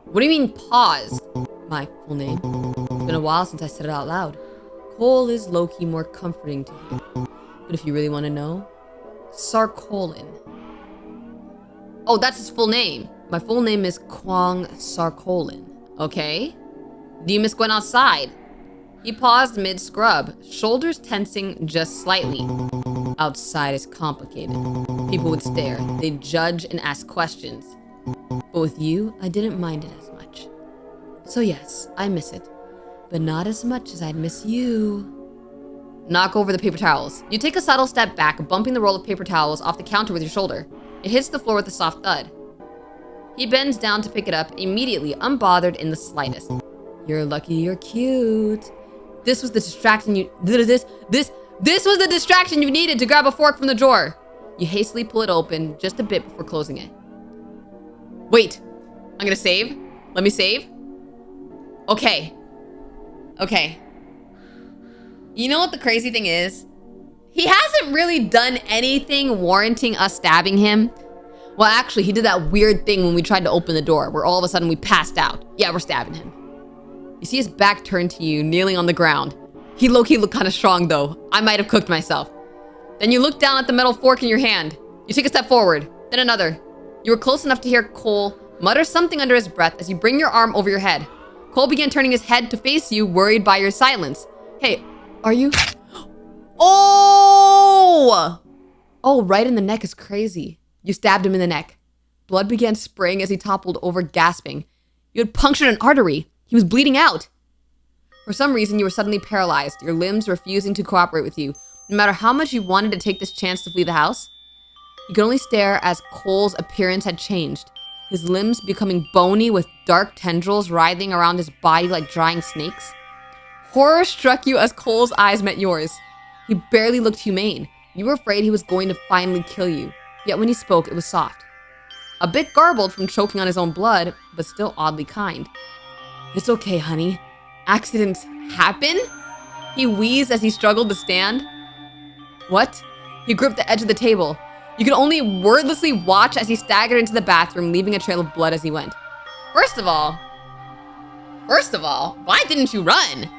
What do you mean paused? My full name. It's been a while since I said it out loud. Cole is low-key more comforting to hear. But if you really want to know, Sarcolin. Oh, that's his full name. My full name is Kwong Sarcolin. Okay. Do you miss going outside? He paused mid-scrub, shoulders tensing just slightly. Outside is complicated. People would stare, they'd judge and ask questions. But with you, I didn't mind it as much. So yes, I miss it. But not as much as I'd miss you. Knock over the paper towels. You take a subtle step back, bumping the roll of paper towels off the counter with your shoulder. It hits the floor with a soft thud. He bends down to pick it up, immediately unbothered in the slightest. You're lucky you're cute. This was the distraction this was the distraction you needed to grab a fork from the drawer. You hastily pull it open just a bit before closing it. Wait, I'm gonna save. Let me save. Okay. You know what the crazy thing is? He hasn't really done anything warranting us stabbing him. Well, actually, he did that weird thing when we tried to open the door, where all of a sudden we passed out. Yeah, we're stabbing him. You see his back turned to you, kneeling on the ground. He low-key looked kind of strong, though. I might have cooked myself. Then you look down at the metal fork in your hand. You take a step forward, then another. You were close enough to hear Cole mutter something under his breath as you bring your arm over your head. Cole began turning his head to face you, worried by your silence. Hey, are you... Oh! Oh, right in the neck is crazy. You stabbed him in the neck. Blood began spraying as he toppled over, gasping. You had punctured an artery. He was bleeding out. For some reason, you were suddenly paralyzed, your limbs refusing to cooperate with you. No matter how much you wanted to take this chance to flee the house, you could only stare as Cole's appearance had changed. His limbs becoming bony with dark tendrils writhing around his body like drying snakes. Horror struck you as Cole's eyes met yours. He barely looked humane. You were afraid he was going to finally kill you. Yet when he spoke, it was soft. A bit garbled from choking on his own blood, but still oddly kind. It's okay, honey. Accidents happen? He wheezed as he struggled to stand. What? He gripped the edge of the table. You could only wordlessly watch as he staggered into the bathroom, leaving a trail of blood as he went. First of all, why didn't you run?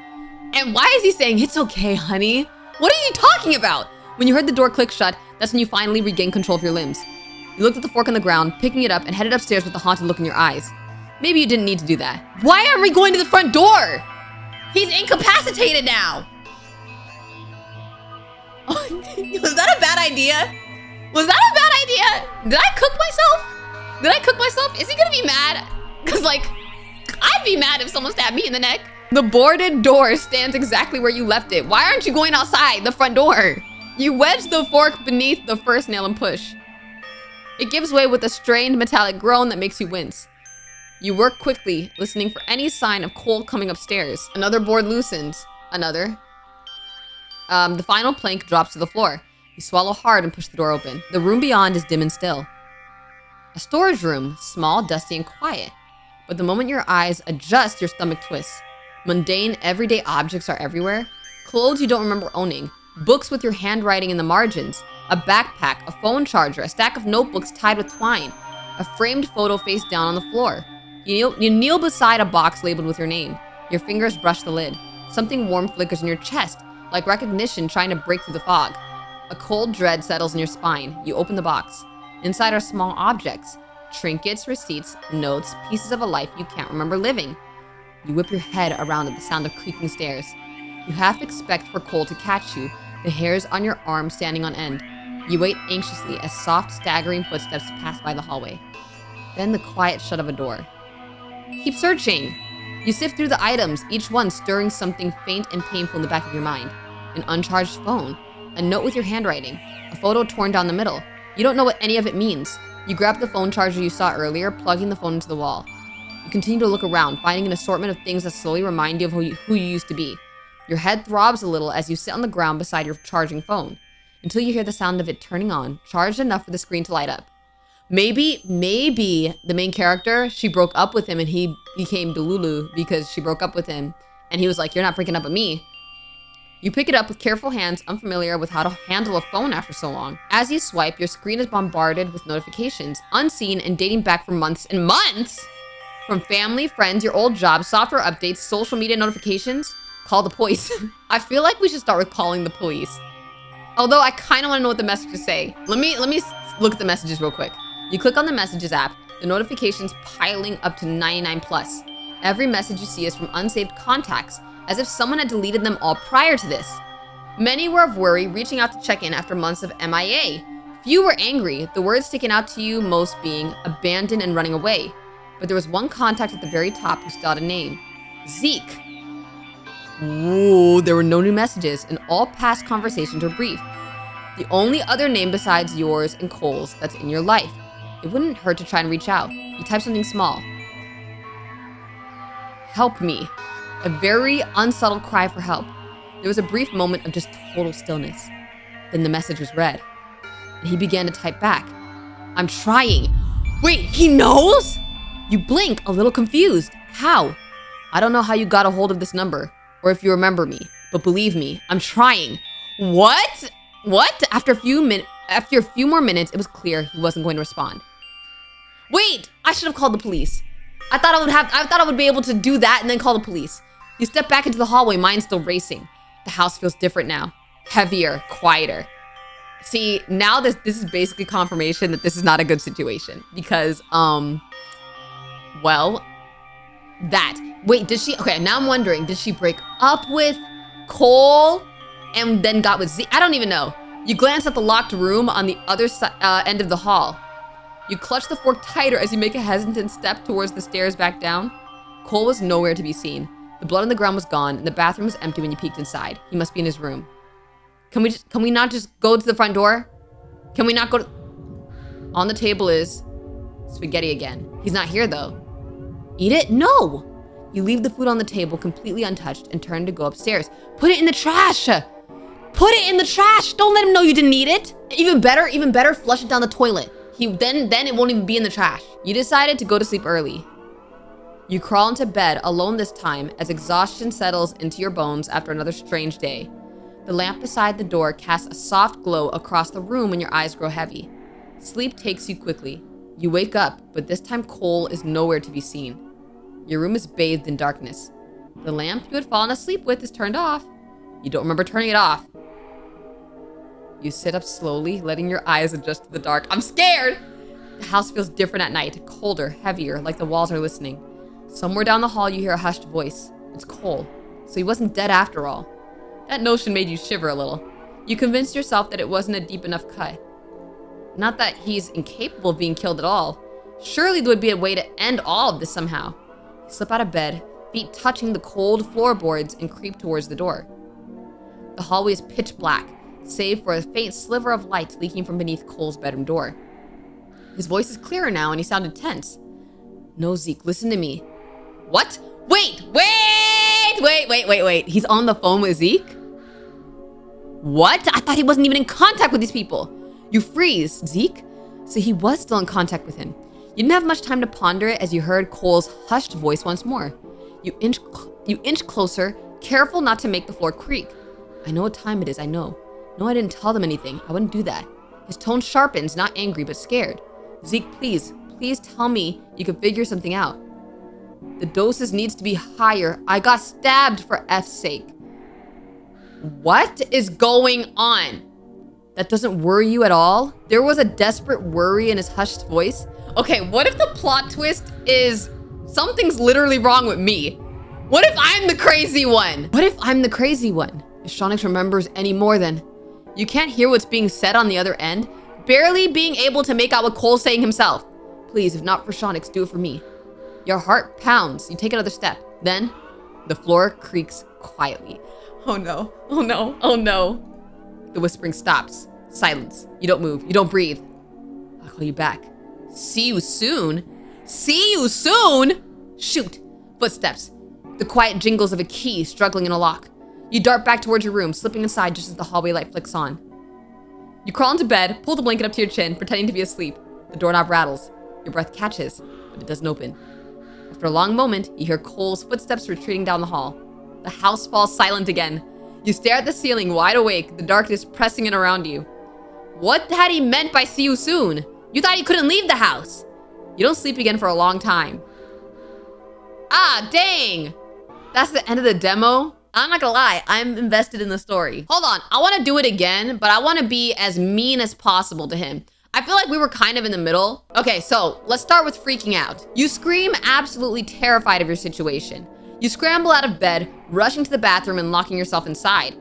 And why is he saying, it's okay, honey? What are you talking about? When you heard the door click shut, that's when you finally regained control of your limbs. You looked at the fork on the ground, picking it up, and headed upstairs with a haunted look in your eyes. Maybe you didn't need to do that. Why aren't we going to the front door? He's incapacitated now. Was that a bad idea? Was that a bad idea? Did I cook myself? Is he gonna be mad? Cause like, I'd be mad if someone stabbed me in the neck. The boarded door stands exactly where you left it. Why aren't you going outside the front door? You wedge the fork beneath the first nail and push. It gives way with a strained metallic groan that makes you wince. You work quickly, listening for any sign of Cole coming upstairs. Another board loosens. Another. The final plank drops to the floor. You swallow hard and push the door open. The room beyond is dim and still. A storage room, small, dusty, and quiet. But the moment your eyes adjust, your stomach twists. Mundane, everyday objects are everywhere. Clothes you don't remember owning. Books with your handwriting in the margins. A backpack, a phone charger, a stack of notebooks tied with twine. A framed photo face down on the floor. You kneel beside a box labeled with your name. Your fingers brush the lid. Something warm flickers in your chest, like recognition trying to break through the fog. A cold dread settles in your spine. You open the box. Inside are small objects, trinkets, receipts, notes, pieces of a life you can't remember living. You whip your head around at the sound of creaking stairs. You half expect for Cole to catch you, the hairs on your arm standing on end. You wait anxiously as soft, staggering footsteps pass by the hallway. Then the quiet shut of a door. Keep searching. You sift through the items, each one stirring something faint and painful in the back of your mind. An uncharged phone, a note with your handwriting, a photo torn down the middle. You don't know what any of it means. You grab the phone charger you saw earlier, plugging the phone into the wall. You continue to look around, finding an assortment of things that slowly remind you of who you used to be. Your head throbs a little as you sit on the ground beside your charging phone, until you hear the sound of it turning on, charged enough for the screen to light up. Maybe the main character, she broke up with him and he became Delulu because she broke up with him. And he was like, you're not breaking up with me. You pick it up with careful hands, unfamiliar with how to handle a phone after so long. As you swipe, your screen is bombarded with notifications, unseen and dating back for months and months. From family, friends, your old job, software updates, social media notifications. Call the police. I feel like we should start with calling the police. Although I kind of want to know what the messages say. Let me look at the messages real quick. You click on the messages app, the notifications piling up to 99 plus. Every message you see is from unsaved contacts, as if someone had deleted them all prior to this. Many were of worry, reaching out to check in after months of MIA. Few were angry, the words sticking out to you most being abandoned and running away. But there was one contact at the very top who spelled a name. Zeke. Ooh, there were no new messages, and all past conversations were brief. The only other name besides yours and Cole's that's in your life. It wouldn't hurt to try and reach out. You type something small. Help me. A very unsubtle cry for help. There was a brief moment of just total stillness. Then the message was read, and he began to type back. I'm trying. Wait, he knows? You blink, a little confused. How? I don't know how you got a hold of this number, or if you remember me, but believe me, I'm trying. What? What? After a few more minutes, it was clear he wasn't going to respond. Wait, I should have called the police. I thought I would be able to do that and then call the police. You step back into the hallway, mind still racing. The house feels different now. Heavier, quieter. See, now this is basically confirmation that this is not a good situation. Because, well, wait, okay, now I'm wondering, did she break up with Cole and then got with Z? I don't even know. You glance at the locked room on the other end of the hall. You clutch the fork tighter as you make a hesitant step towards the stairs back down. Cole was nowhere to be seen. The blood on the ground was gone, and the bathroom was empty when you peeked inside. He must be in his room. Can we not just go to the front door? Can we not go to... On the table is spaghetti again. He's not here, though. Eat it? No! You leave the food on the table completely untouched and turn to go upstairs. Put it in the trash! Put it in the trash! Don't let him know you didn't eat it! Even better, flush it down the toilet. Then it won't even be in the trash. You decided to go to sleep early. You crawl into bed, alone this time, as exhaustion settles into your bones after another strange day. The lamp beside the door casts a soft glow across the room when your eyes grow heavy. Sleep takes you quickly. You wake up, but this time Cole is nowhere to be seen. Your room is bathed in darkness. The lamp you had fallen asleep with is turned off. You don't remember turning it off. You sit up slowly, letting your eyes adjust to the dark. I'm scared! The house feels different at night, colder, heavier, like the walls are listening. Somewhere down the hall you hear a hushed voice. It's Cole, so he wasn't dead after all. That notion made you shiver a little. You convinced yourself that it wasn't a deep enough cut. Not that he's incapable of being killed at all. Surely there would be a way to end all of this somehow. You slip out of bed, feet touching the cold floorboards, and creep towards the door. The hallway is pitch black, save for a faint sliver of light leaking from beneath Cole's bedroom door. His voice is clearer now, and he sounded tense. No, Zeke, listen to me. What? Wait! He's on the phone with Zeke? What? I thought he wasn't even in contact with these people. You freeze. Zeke? So he was still in contact with him. You didn't have much time to ponder it as you heard Cole's hushed voice once more. You inch closer, careful not to make the floor creak. I know what time it is, I know. No, I didn't tell them anything. I wouldn't do that. His tone sharpens, not angry, but scared. Zeke, please tell me you can figure something out. The doses needs to be higher. I got stabbed for F's sake. What is going on? That doesn't worry you at all? There was a desperate worry in his hushed voice. Okay, what if the plot twist is something's literally wrong with me? What if I'm the crazy one? What if I'm the crazy one? If Shonyx remembers any more, then you can't hear what's being said on the other end, barely being able to make out what Cole's saying himself. Please, if not for Shonyx, do it for me. Your heart pounds. You take another step. Then the floor creaks quietly. Oh no, oh no, oh no. The whispering stops. Silence. You don't move. You don't breathe. I'll call you back. See you soon? See you soon? Shoot. Footsteps. The quiet jingles of a key struggling in a lock. You dart back towards your room, slipping inside just as the hallway light flicks on. You crawl into bed, pull the blanket up to your chin, pretending to be asleep. The doorknob rattles. Your breath catches, but it doesn't open. After a long moment, you hear Cole's footsteps retreating down the hall. The house falls silent again. You stare at the ceiling, wide awake, the darkness pressing in around you. What had he meant by see you soon? You thought he couldn't leave the house. You don't sleep again for a long time. Ah, dang! That's the end of the demo. I'm not gonna lie, I'm invested in the story. Hold on, I wanna do it again, but I wanna be as mean as possible to him. I feel like we were kind of in the middle. Okay, so let's start with freaking out. You scream, absolutely terrified of your situation. You scramble out of bed, rushing to the bathroom and locking yourself inside.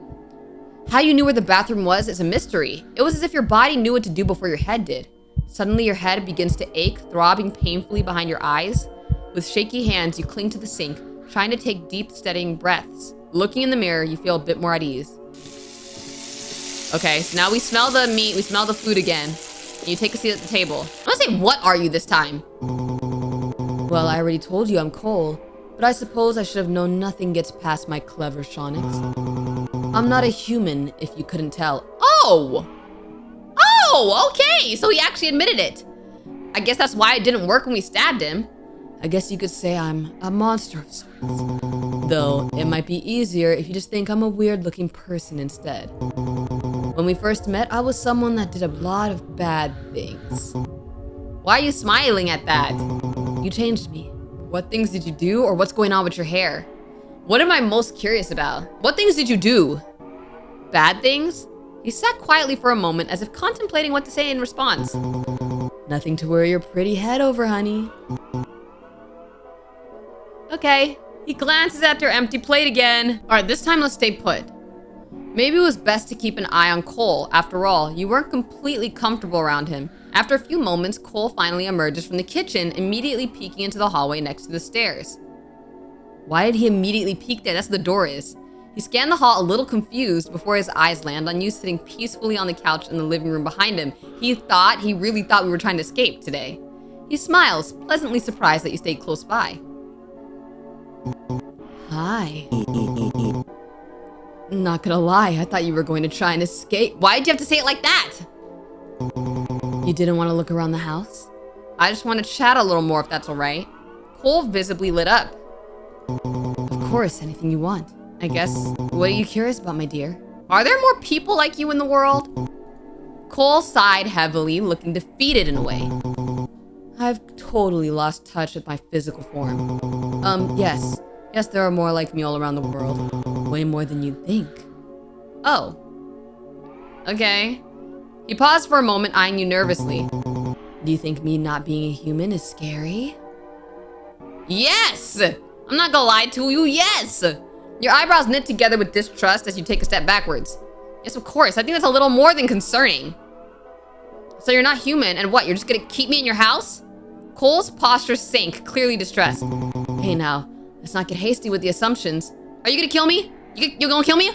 How you knew where the bathroom was is a mystery. It was as if your body knew what to do before your head did. Suddenly your head begins to ache, throbbing painfully behind your eyes. With shaky hands, you cling to the sink, trying to take deep, steadying breaths. Looking in the mirror, you feel a bit more at ease. Okay, so now we smell the meat, we smell the food again. And you take a seat at the table. I'm gonna say, what are you this time? Well, I already told you I'm Cole, but I suppose I should have known nothing gets past my clever Shonyx. I'm not a human, if you couldn't tell. Oh! Oh, okay, so he actually admitted it. I guess that's why it didn't work when we stabbed him. I guess you could say I'm a monster of sorts. Though, it might be easier if you just think I'm a weird-looking person instead. When we first met, I was someone that did a lot of bad things. Why are you smiling at that? You changed me. What things did you do, or what's going on with your hair? What am I most curious about? What things did you do? Bad things? He sat quietly for a moment as if contemplating what to say in response. Nothing to worry your pretty head over, honey. Okay. He glances at your empty plate again. All right, this time let's stay put. Maybe it was best to keep an eye on Cole. After all, you weren't completely comfortable around him. After a few moments, Cole finally emerges from the kitchen, immediately peeking into the hallway next to the stairs. Why did he immediately peek there? That's where the door is. He scanned the hall a little confused before his eyes land on you sitting peacefully on the couch in the living room behind him. He really thought we were trying to escape today. He smiles, pleasantly surprised that you stayed close by. Hi. Not gonna lie, I thought you were going to try and escape. Why'd you have to say it like that? You didn't want to look around the house? I just want to chat a little more if that's all right. Cole visibly lit up. Of course, anything you want. I guess. What are you curious about, my dear? Are there more people like you in the world? Cole sighed heavily, looking defeated in a way. I've totally lost touch with my physical form. Yes. Yes, there are more like me all around the world. Way more than you'd think. Oh. Okay. He paused for a moment, eyeing you nervously. Do you think me not being a human is scary? Yes! I'm not gonna lie to you, yes! Your eyebrows knit together with distrust as you take a step backwards. Yes, of course. I think that's a little more than concerning. So you're not human, and what, you're just gonna keep me in your house? Cole's posture sank, clearly distressed. Hey now, let's not get hasty with the assumptions. Are you gonna kill me? You gonna kill me?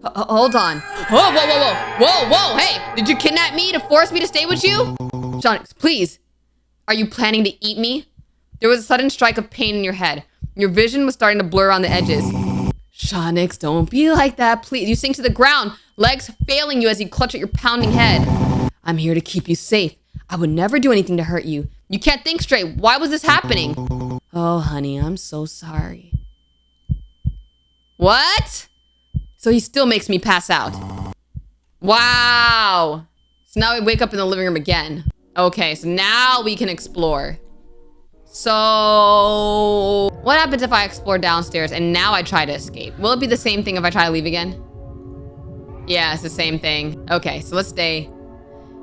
Hold on. Whoa, whoa, whoa, whoa, whoa, whoa, hey! Did you kidnap me to force me to stay with you? Shonyx, please. Are you planning to eat me? There was a sudden strike of pain in your head. Your vision was starting to blur around the edges. Shonyx, don't be like that, please. You sink to the ground, legs failing you as you clutch at your pounding head. I'm here to keep you safe. I would never do anything to hurt you. You can't think straight. Why was this happening? Oh, honey, I'm so sorry. What? So he still makes me pass out. Wow. So now we wake up in the living room again. Okay, so now we can explore. So what happens if I explore downstairs and now I try to escape? Will it be the same thing if I try to leave again? Yeah, it's the same thing. Okay, so let's stay.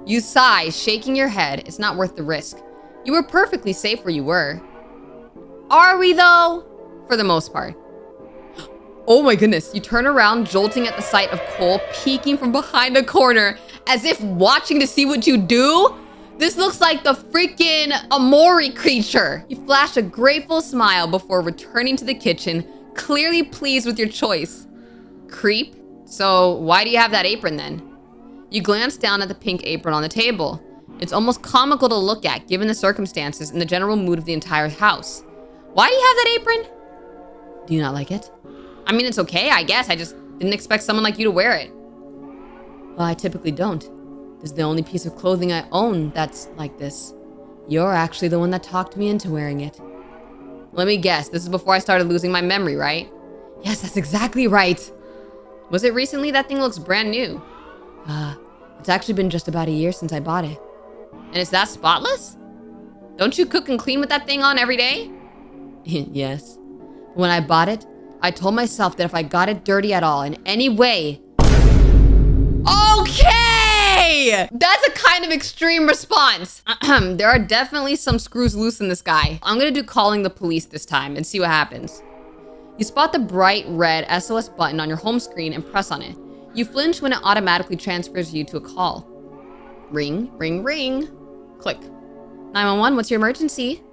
You sigh, shaking your head. It's not worth the risk. You were perfectly safe where you were. Are we though? For the most part. Oh my goodness. You turn around, jolting at the sight of Cole peeking from behind a corner as if watching to see what you do. This looks like the freaking Amori creature. You flash a grateful smile before returning to the kitchen, clearly pleased with your choice. Creep. So why do you have that apron then? You glance down at the pink apron on the table. It's almost comical to look at given the circumstances and the general mood of the entire house. Why do you have that apron? Do you not like it? I mean, it's okay, I guess. I just didn't expect someone like you to wear it. Well, I typically don't. This is the only piece of clothing I own that's like this. You're actually the one that talked me into wearing it. Let me guess, this is before I started losing my memory, right? Yes, that's exactly right. Was it recently? That thing looks brand new. It's actually been just about a year since I bought it. And it's that spotless? Don't you cook and clean with that thing on every day? Yes. When I bought it, I told myself that if I got it dirty at all in any way... Okay! That's a kind of extreme response. There are definitely some screws loose in this guy. I'm gonna do calling the police this time and see what happens. You spot the bright red SOS button on your home screen and press on it. You flinch when it automatically transfers you to a call. Ring, ring, ring. Click. 911, what's your emergency?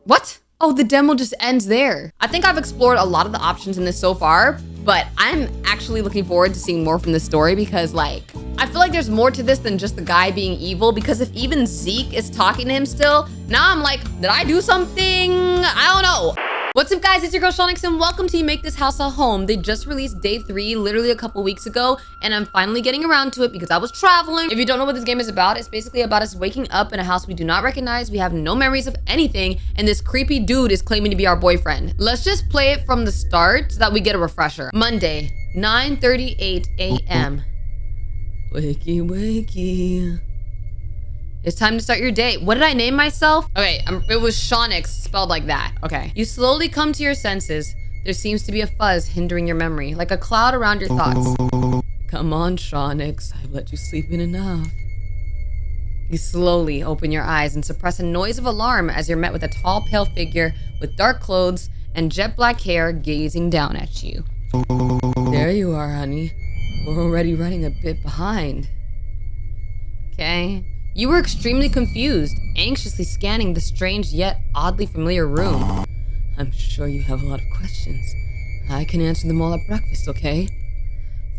What? Oh, the demo just ends there. I think I've explored a lot of the options in this so far, but I'm actually looking forward to seeing more from this story because, like, I feel like there's more to this than just the guy being evil, because if even Zeke is talking to him still, now I'm like, did I do something? I don't know. What's up, guys? It's your girl Shonyx and welcome to You Make This House a Home. They just released day 3 literally a couple weeks ago, and I'm finally getting around to it because I was traveling. If you don't know what this game is about, it's basically about us waking up in a house we do not recognize, we have no memories of anything, and this creepy dude is claiming to be our boyfriend. Let's just play it from the start so that we get a refresher. Monday, 9:38 a.m. Wakey, wakey. It's time to start your day. What did I name myself? Okay, it was Shonyx, spelled like that. Okay. You slowly come to your senses. There seems to be a fuzz hindering your memory, like a cloud around your thoughts. Come on, Shonyx. I've let you sleep in enough. You slowly open your eyes and suppress a noise of alarm as you're met with a tall, pale figure with dark clothes and jet black hair gazing down at you. There you are, honey. We're already running a bit behind. Okay. You were extremely confused, anxiously scanning the strange yet oddly familiar room. I'm sure you have a lot of questions. I can answer them all at breakfast, okay?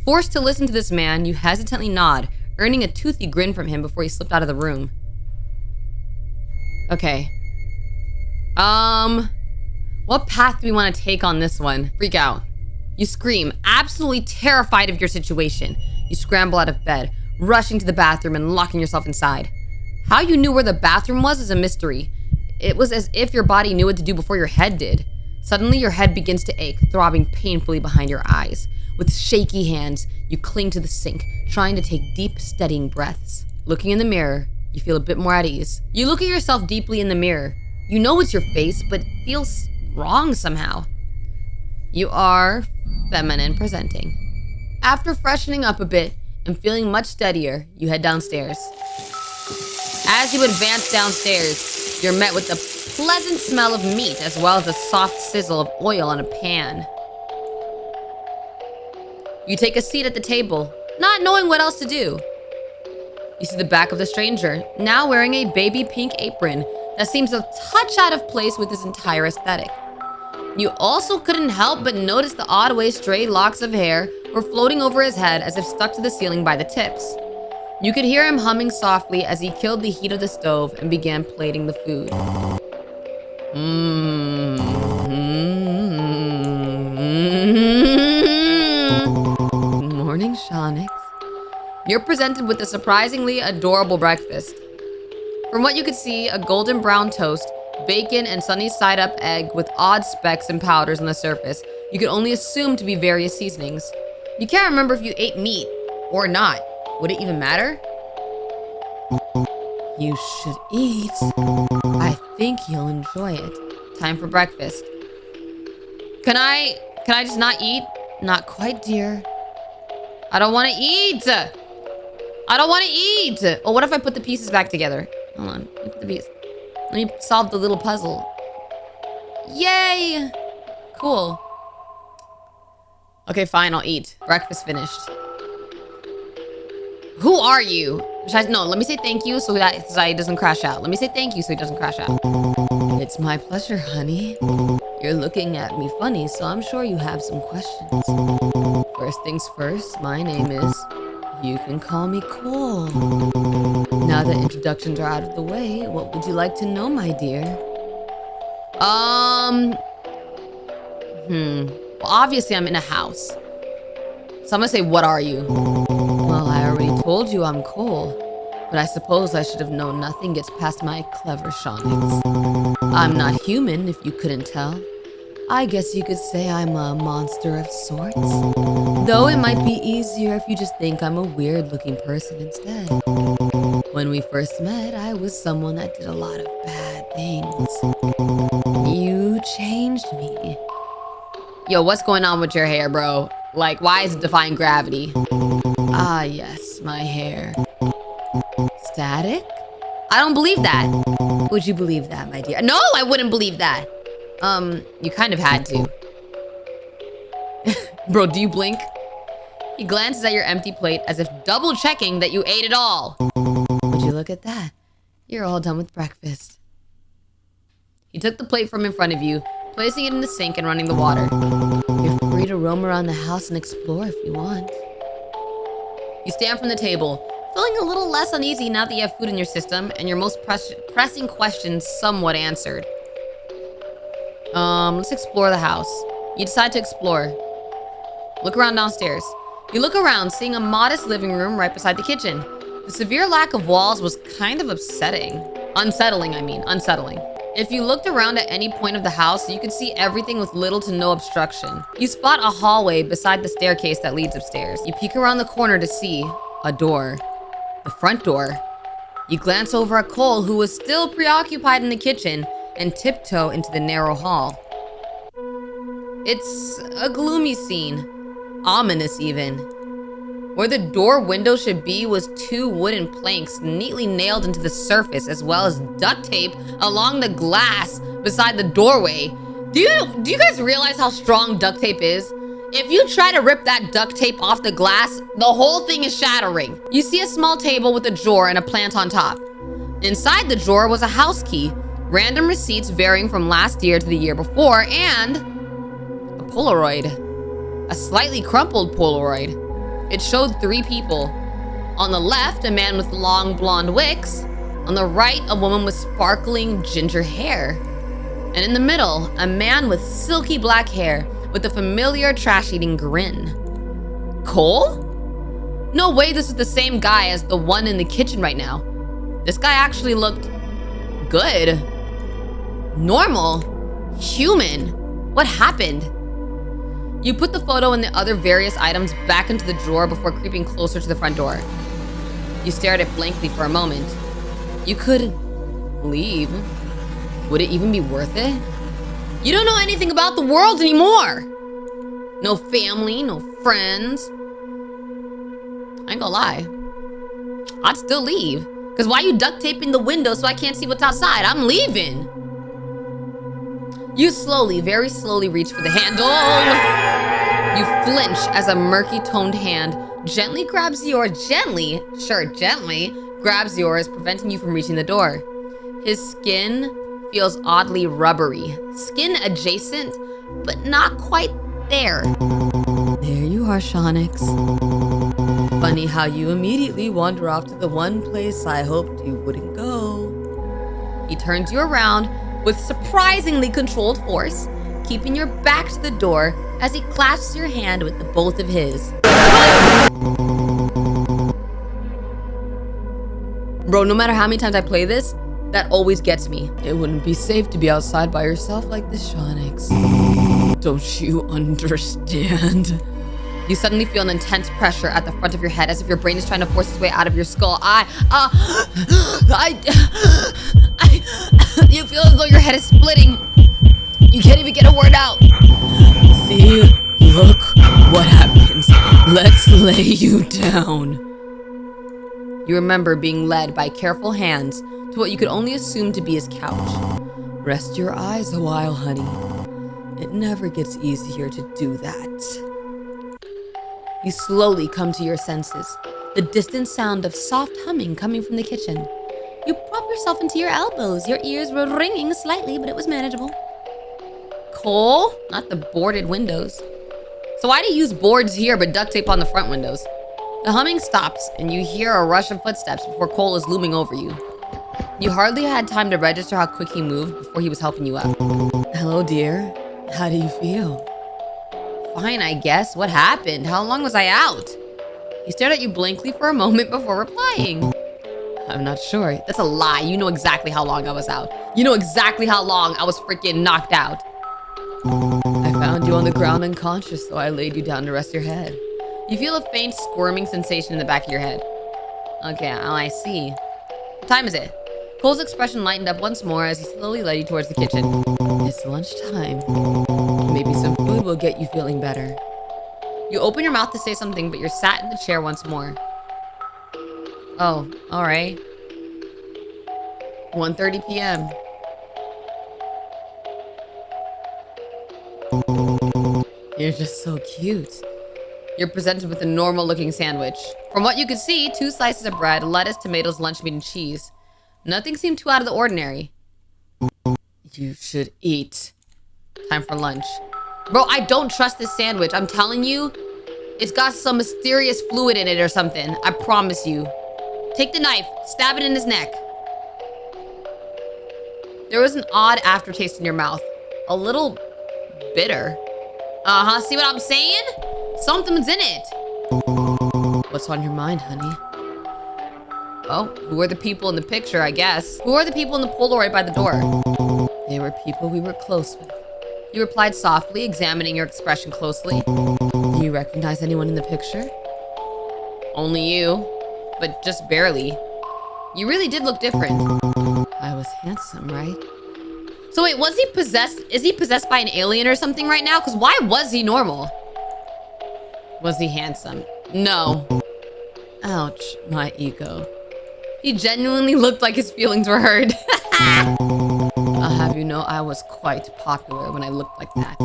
Forced to listen to this man, you hesitantly nod, earning a toothy grin from him before he slipped out of the room. Okay. What path do we want to take on this one? Freak out. You scream, absolutely terrified of your situation. You scramble out of bed, rushing to the bathroom and locking yourself inside. How you knew where the bathroom was is a mystery. It was as if your body knew what to do before your head did. Suddenly, your head begins to ache, throbbing painfully behind your eyes. With shaky hands, you cling to the sink, trying to take deep, steadying breaths. Looking in the mirror, you feel a bit more at ease. You look at yourself deeply in the mirror. You know it's your face, but it feels wrong somehow. You are feminine presenting. After freshening up a bit and feeling much steadier, you head downstairs. As you advance downstairs, you're met with the pleasant smell of meat as well as the soft sizzle of oil on a pan. You take a seat at the table, not knowing what else to do. You see the back of the stranger, now wearing a baby pink apron that seems a touch out of place with his entire aesthetic. You also couldn't help but notice the odd way stray locks of hair were floating over his head as if stuck to the ceiling by the tips. You could hear him humming softly as he killed the heat of the stove and began plating the food. Morning, Shonyx. You're presented with a surprisingly adorable breakfast. From what you could see, a golden brown toast, bacon, and sunny side-up egg with odd specks and powders on the surface you could only assume to be various seasonings. You can't remember if you ate meat or not. Would it even matter? You should eat. I think you'll enjoy it. Time for breakfast. Can I just not eat? Not quite, dear. I don't want to eat. I don't want to eat. Oh, what if I put the pieces back together? Hold on. Let me put the piece. Let me solve the little puzzle. Yay. Cool. Okay, fine. I'll eat. Breakfast finished. Who are you? No, let me say thank you so that he doesn't crash out. Let me say thank you so he doesn't crash out. It's my pleasure, honey. You're looking at me funny, so I'm sure you have some questions. First things first, my name is... You can call me Cole. Now that introductions are out of the way, what would you like to know, my dear? Well, obviously I'm in a house. So I'm gonna say, what are you? Well, I already told you I'm Cole, but I suppose I should have known nothing gets past my clever Shonyx. I'm not human, if you couldn't tell. I guess you could say I'm a monster of sorts. Though it might be easier if you just think I'm a weird-looking person instead. When we first met, I was someone that did a lot of bad things. You changed me. Yo, what's going on with your hair, bro? Like, why is it defying gravity? Ah, yes, my hair. Static? I don't believe that. Would you believe that, my dear? No, I wouldn't believe that. You kind of had to. Bro, do you blink? He glances at your empty plate as if double checking that you ate it all. Would you look at that? You're all done with breakfast. He took the plate from in front of you, placing it in the sink and running the water. You're free to roam around the house and explore if you want. You stand from the table, feeling a little less uneasy now that you have food in your system and your most pressing questions somewhat answered. Let's explore the house. You decide to explore. Look around downstairs. You look around, seeing a modest living room right beside the kitchen. The severe lack of walls was kind of unsettling. If you looked around at any point of the house, you could see everything with little to no obstruction. You spot a hallway beside the staircase that leads upstairs. You peek around the corner to see a door. The front door. You glance over at Cole, who was still preoccupied in the kitchen, and tiptoe into the narrow hall. It's a gloomy scene. Ominous even. Where the door window should be was 2 wooden planks neatly nailed into the surface, as well as duct tape along the glass beside the doorway. Do you guys realize how strong duct tape is? If you try to rip that duct tape off the glass, the whole thing is shattering. You see a small table with a drawer and a plant on top. Inside the drawer was a house key, random receipts varying from last year to the year before, and a Polaroid. A slightly crumpled Polaroid. It showed 3 people. On the left, a man with long blonde wigs. On the right, a woman with sparkling ginger hair. And in the middle, a man with silky black hair with a familiar trash-eating grin. Cole? No way this is the same guy as the one in the kitchen right now. This guy actually looked good. Normal. Human. What happened? You put the photo and the other various items back into the drawer before creeping closer to the front door. You stare at it blankly for a moment. You could leave. Would it even be worth it? You don't know anything about the world anymore. No family, no friends. I ain't gonna lie. I'd still leave. Because why are you duct taping the window so I can't see what's outside? I'm leaving. You slowly, very slowly reach for the handle. You flinch as a murky-toned hand gently grabs yours, gently, grabs yours, preventing you from reaching the door. His skin feels oddly rubbery, skin adjacent, but not quite there. There you are, Shonyx. Funny how you immediately wander off to the one place I hoped you wouldn't go. He turns you around with surprisingly controlled force, keeping your back to the door as he clasps your hand with the both of his. Bro, no matter how many times I play this, that always gets me. It wouldn't be safe to be outside by yourself like this, Shonyx. Don't you understand? You suddenly feel an intense pressure at the front of your head as if your brain is trying to force its way out of your skull. You feel as though your head is splitting. You can't even get a word out. See, look, what happens? Let's lay you down. You remember being led by careful hands to what you could only assume to be his couch. Rest your eyes a while, honey. It never gets easier to do that. You slowly come to your senses, the distant sound of soft humming coming from the kitchen. You prop yourself into your elbows. Your ears were ringing slightly, but it was manageable. Cole? Not the boarded windows. So why do you use boards here but duct tape on the front windows? The humming stops and you hear a rush of footsteps before Cole is looming over you. You hardly had time to register how quick he moved before he was helping you up. Hello, dear. How do you feel? Fine, I guess. What happened? How long was I out? He stared at you blankly for a moment before replying. I'm not sure. That's a lie. You know exactly how long I was out. You know exactly how long I was freaking knocked out. I found you on the ground unconscious, so I laid you down to rest your head. You feel a faint squirming sensation in the back of your head. Okay, I see. What time is it? Cole's expression lightened up once more as he slowly led you towards the kitchen. It's lunchtime. Maybe some food will get you feeling better. You open your mouth to say something, but you're sat in the chair once more. Oh, all right. 1:30 p.m. You're just so cute. You're presented with a normal-looking sandwich. From what you could see, 2 slices of bread, lettuce, tomatoes, lunch meat, and cheese. Nothing seemed too out of the ordinary. You should eat. Time for lunch. Bro, I don't trust this sandwich. I'm telling you, it's got some mysterious fluid in it or something. I promise you. Take the knife, stab it in his neck. There was an odd aftertaste in your mouth. A little bitter. Uh-huh, see what I'm saying? Something's in it. What's on your mind, honey? Oh, who are the people in the picture, I guess? Who are the people in the Polaroid by the door? They were people we were close with. You replied softly, examining your expression closely. Do you recognize anyone in the picture? Only you, but just barely. You really did look different. I was handsome, right? So wait, was he possessed? Is he possessed by an alien or something right now? Because why was he normal? Was he handsome? No. Ouch, my ego. He genuinely looked like his feelings were hurt. I'll have you know I was quite popular when I looked like that.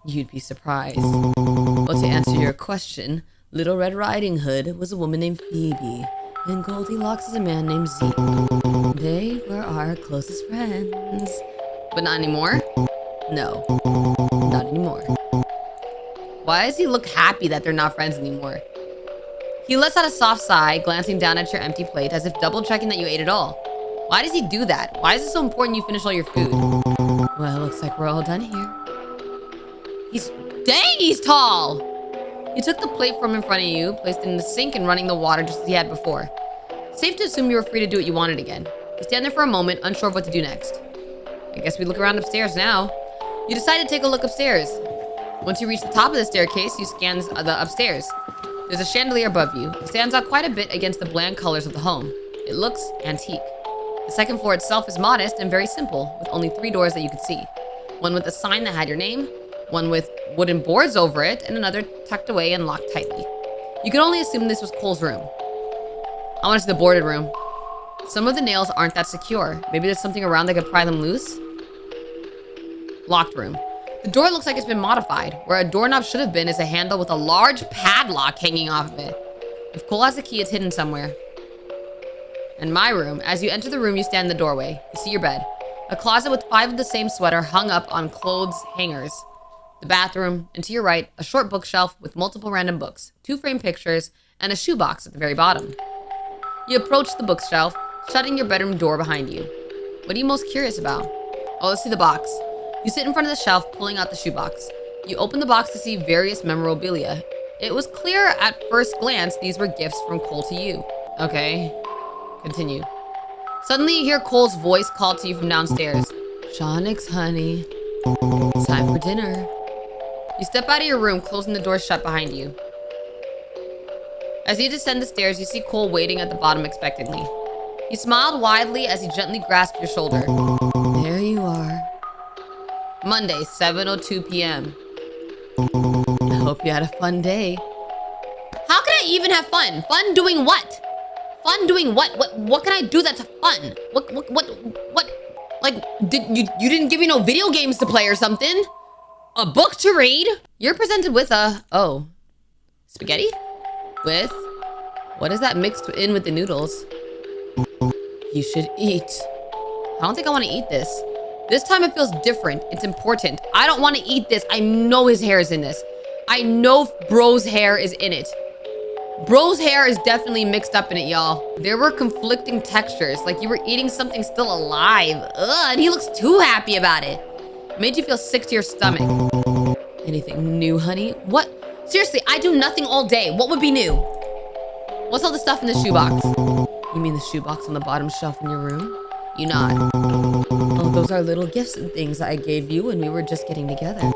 You'd be surprised. Well, to answer your question, Little Red Riding Hood was a woman named Phoebe, and Goldilocks is a man named Zeke. They were our closest friends. But not anymore? No, not anymore. Why does he look happy that they're not friends anymore? He lets out a soft sigh, glancing down at your empty plate as if double-checking that you ate it all. Why does he do that? Why is it so important you finish all your food? Well, looks like we're all done here. Dang, he's tall! He took the plate from in front of you, placed it in the sink, and running the water just as he had before. Safe to assume you were free to do what you wanted again. You stand there for a moment, unsure of what to do next. I guess we look around upstairs now. You decide to take a look upstairs. Once you reach the top of the staircase, you scan the upstairs. There's a chandelier above you. It stands out quite a bit against the bland colors of the home. It looks antique. The second floor itself is modest and very simple, with only 3 doors that you could see. One with a sign that had your name, one with wooden boards over it, and another tucked away and locked tightly. You could only assume this was Cole's room. I want to see the boarded room. Some of the nails aren't that secure. Maybe there's something around that could pry them loose? Locked room. The door looks like it's been modified. Where a doorknob should have been is a handle with a large padlock hanging off of it. If Cole has a key, it's hidden somewhere. In my room, as you enter the room, you stand in the doorway. You see your bed. A closet with 5 of the same sweater hung up on clothes hangers. The bathroom, and to your right, a short bookshelf with multiple random books, 2 framed pictures, and a shoebox at the very bottom. You approach the bookshelf, shutting your bedroom door behind you. What are you most curious about? Oh, let's see the box. You sit in front of the shelf, pulling out the shoebox. You open the box to see various memorabilia. It was clear at first glance these were gifts from Cole to you. Okay, continue. Suddenly you hear Cole's voice call to you from downstairs. Shonyx, honey. It's time for dinner. You step out of your room, closing the door shut behind you. As you descend the stairs, you see Cole waiting at the bottom expectantly. He smiled widely as he gently grasped your shoulder. There you are. Monday, 7:02 p.m. I Hope you had a fun day. How can I even have fun? Fun doing what? Fun doing what? What can I do that's fun? What? Like, you didn't give me no video games to play or something? A book to read? You're presented with spaghetti? With, what is that mixed in with the noodles? You should eat. I don't think I want to eat this. This time it feels different. It's important. I don't want to eat this. I know his hair is in this. I know bro's hair is in it. Bro's hair is definitely mixed up in it, y'all. There were conflicting textures, like you were eating something still alive. Ugh, and he looks too happy about it. Made you feel sick to your stomach. Anything new, honey? What? Seriously, I do nothing all day. What would be new? What's all the stuff in the shoebox? You mean the shoebox on the bottom shelf in your room? You nod. Oh, those are little gifts and things I gave you when we were just getting together.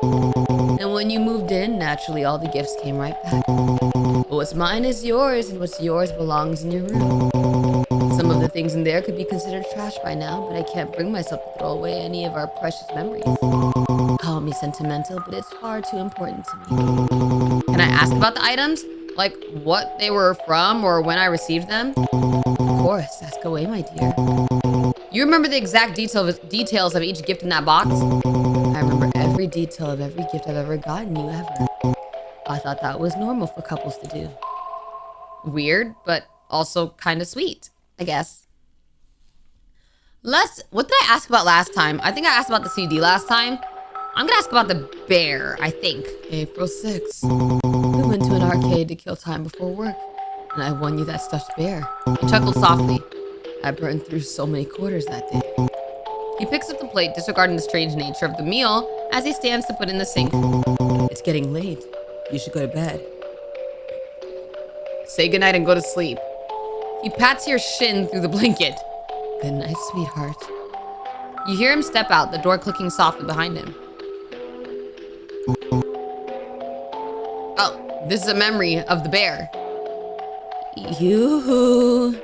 And when you moved in, naturally all the gifts came right back. But what's mine is yours, and what's yours belongs in your room. Some of the things in there could be considered trash by now, but I can't bring myself to throw away any of our precious memories. Call me sentimental, but it's far too important to me. Can I ask about the items? Like what they were from or when I received them? Of course, ask away, my dear. You remember the exact details of each gift in that box? I remember every detail of every gift I've ever gotten you ever. I thought that was normal for couples to do. Weird, but also kind of sweet, I guess. What did I ask about last time? I think I asked about the CD last time. I'm gonna ask about the bear, I think. April 6th. We went to an arcade to kill time before work, and I won you that stuffed bear. He chuckled softly. I burned through so many quarters that day. He picks up the plate, disregarding the strange nature of the meal as he stands to put in the sink. It's getting late. You should go to bed. Say goodnight and go to sleep. He pats your shin through the blanket. Good night, sweetheart. You hear him step out, the door clicking softly behind him. Oh, this is a memory of the bear. You.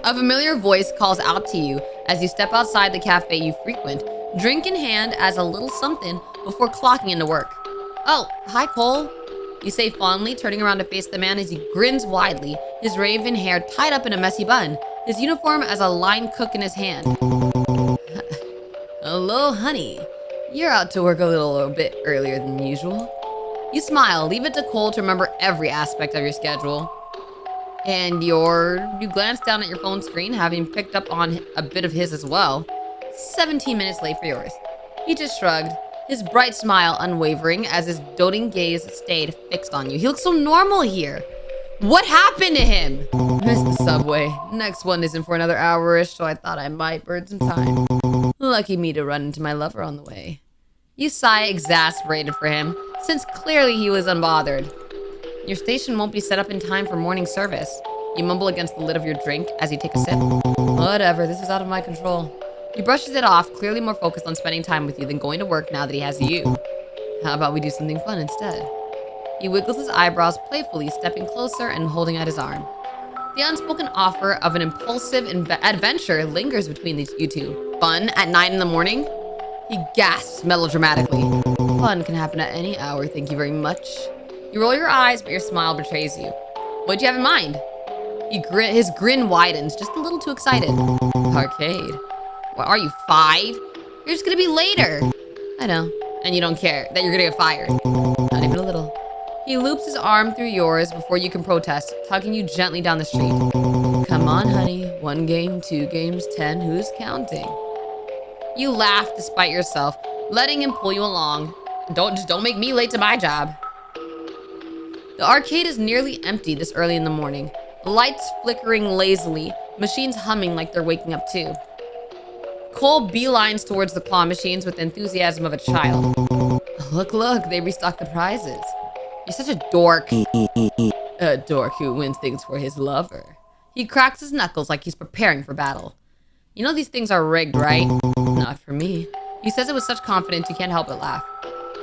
A familiar voice calls out to you as you step outside the cafe you frequent, drink in hand as a little something before clocking into work. Oh, hi, Cole. You say fondly, turning around to face the man as he grins widely, his raven hair tied up in a messy bun, his uniform as a line cook in his hand. Hello, honey. You're out to work a little bit earlier than usual. You smile, leave it to Cole to remember every aspect of your schedule. And you glance down at your phone screen, having picked up on a bit of his as well. 17 minutes late for yours. He just shrugged, his bright smile unwavering as his doting gaze stayed fixed on you. He looks so normal here. What happened to him? Missed the subway. Next one isn't for another hour-ish, so I thought I might burn some time. Lucky me to run into my lover on the way. You sigh, exasperated for him, since clearly he was unbothered. Your station won't be set up in time for morning service. You mumble against the lid of your drink as you take a sip. Whatever, this was out of my control. He brushes it off, clearly more focused on spending time with you than going to work now that he has you. How about we do something fun instead? He wiggles his eyebrows playfully, stepping closer and holding out his arm. The unspoken offer of an impulsive adventure lingers between you two. Fun at 9 in the morning? He gasps melodramatically. Fun can happen at any hour, thank you very much. You roll your eyes, but your smile betrays you. What'd you have in mind? His grin widens, just a little too excited. Arcade. What, are you 5? You're just gonna be later. I know. And you don't care that you're gonna get fired. Not even a little. He loops his arm through yours before you can protest, tugging you gently down the street. Come on, honey. 1 game, 2 games, 10. Who's counting? You laugh despite yourself, letting him pull you along. Don't make me late to my job. The arcade is nearly empty this early in the morning. Lights flickering lazily, machines humming like they're waking up too. Cole beelines towards the claw machines with the enthusiasm of a child. Look, they restocked the prizes. You're such a dork. A dork who wins things for his lover. He cracks his knuckles like he's preparing for battle. You know these things are rigged, right? Not for me. He says it with such confidence you can't help but laugh.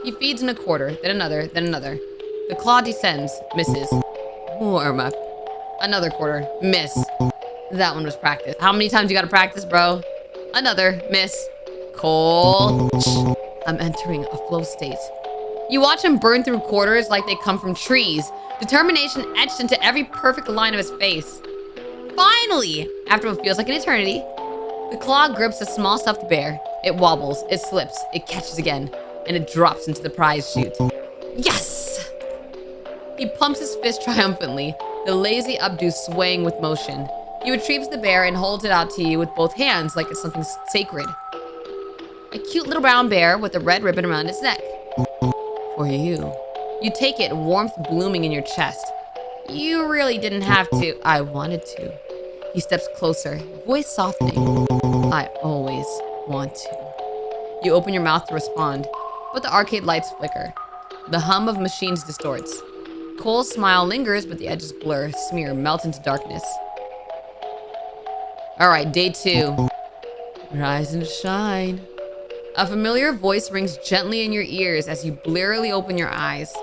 He feeds in a quarter, then another, then another. The claw descends, misses. Warm up. Another quarter, miss. That one was practice. How many times you gotta practice, bro? Another, miss. Cole. I'm entering a flow state. You watch him burn through quarters like they come from trees, determination etched into every perfect line of his face. Finally, after what feels like an eternity, the claw grips a small stuffed bear. It wobbles, it slips, it catches again, and it drops into the prize chute. Yes! He pumps his fist triumphantly, the lazy updo swaying with motion. He retrieves the bear and holds it out to you with both hands like it's something sacred. A cute little brown bear with a red ribbon around its neck. For you. You take it, warmth blooming in your chest. You really didn't have to. I wanted to. He steps closer, voice softening. I always want to. You open your mouth to respond, but the arcade lights flicker. The hum of machines distorts. Cole's smile lingers, but the edges blur, smear, melt into darkness. All right, day 2. Rise and shine. A familiar voice rings gently in your ears as you blearily open your eyes.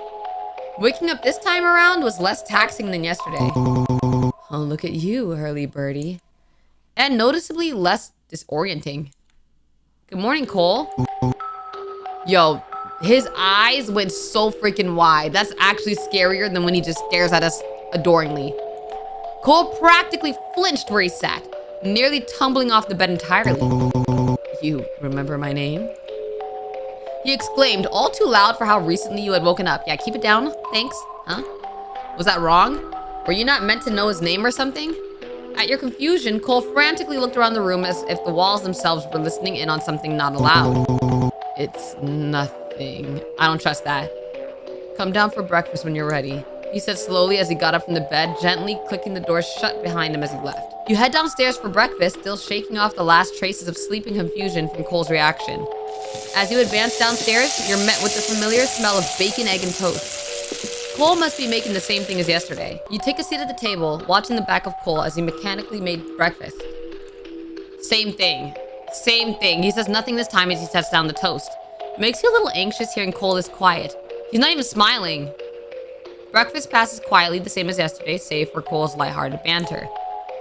Waking up this time around was less taxing than yesterday. Oh, look at you, early birdie. And noticeably less disorienting. Good morning, Cole. Yo, his eyes went so freaking wide. That's actually scarier than when he just stares at us adoringly. Cole practically flinched where he sat, nearly tumbling off the bed entirely. You remember my name? He exclaimed, all too loud for how recently you had woken up. Yeah, keep it down. Thanks. Huh? Was that wrong? Were you not meant to know his name or something? At your confusion, Cole frantically looked around the room as if the walls themselves were listening in on something not allowed. It's nothing. I don't trust that. Come down for breakfast when you're ready, he said slowly as he got up from the bed, gently clicking the door shut behind him as he left. You head downstairs for breakfast, still shaking off the last traces of sleeping confusion from Cole's reaction. As you advance downstairs, you're met with the familiar smell of bacon, egg, and toast. Cole must be making the same thing as yesterday. You take a seat at the table, watching the back of Cole as he mechanically made breakfast. Same thing. Same thing. He says nothing this time as he sets down the toast. It makes you a little anxious hearing Cole this quiet. He's not even smiling. Breakfast passes quietly, the same as yesterday, save for Cole's lighthearted banter.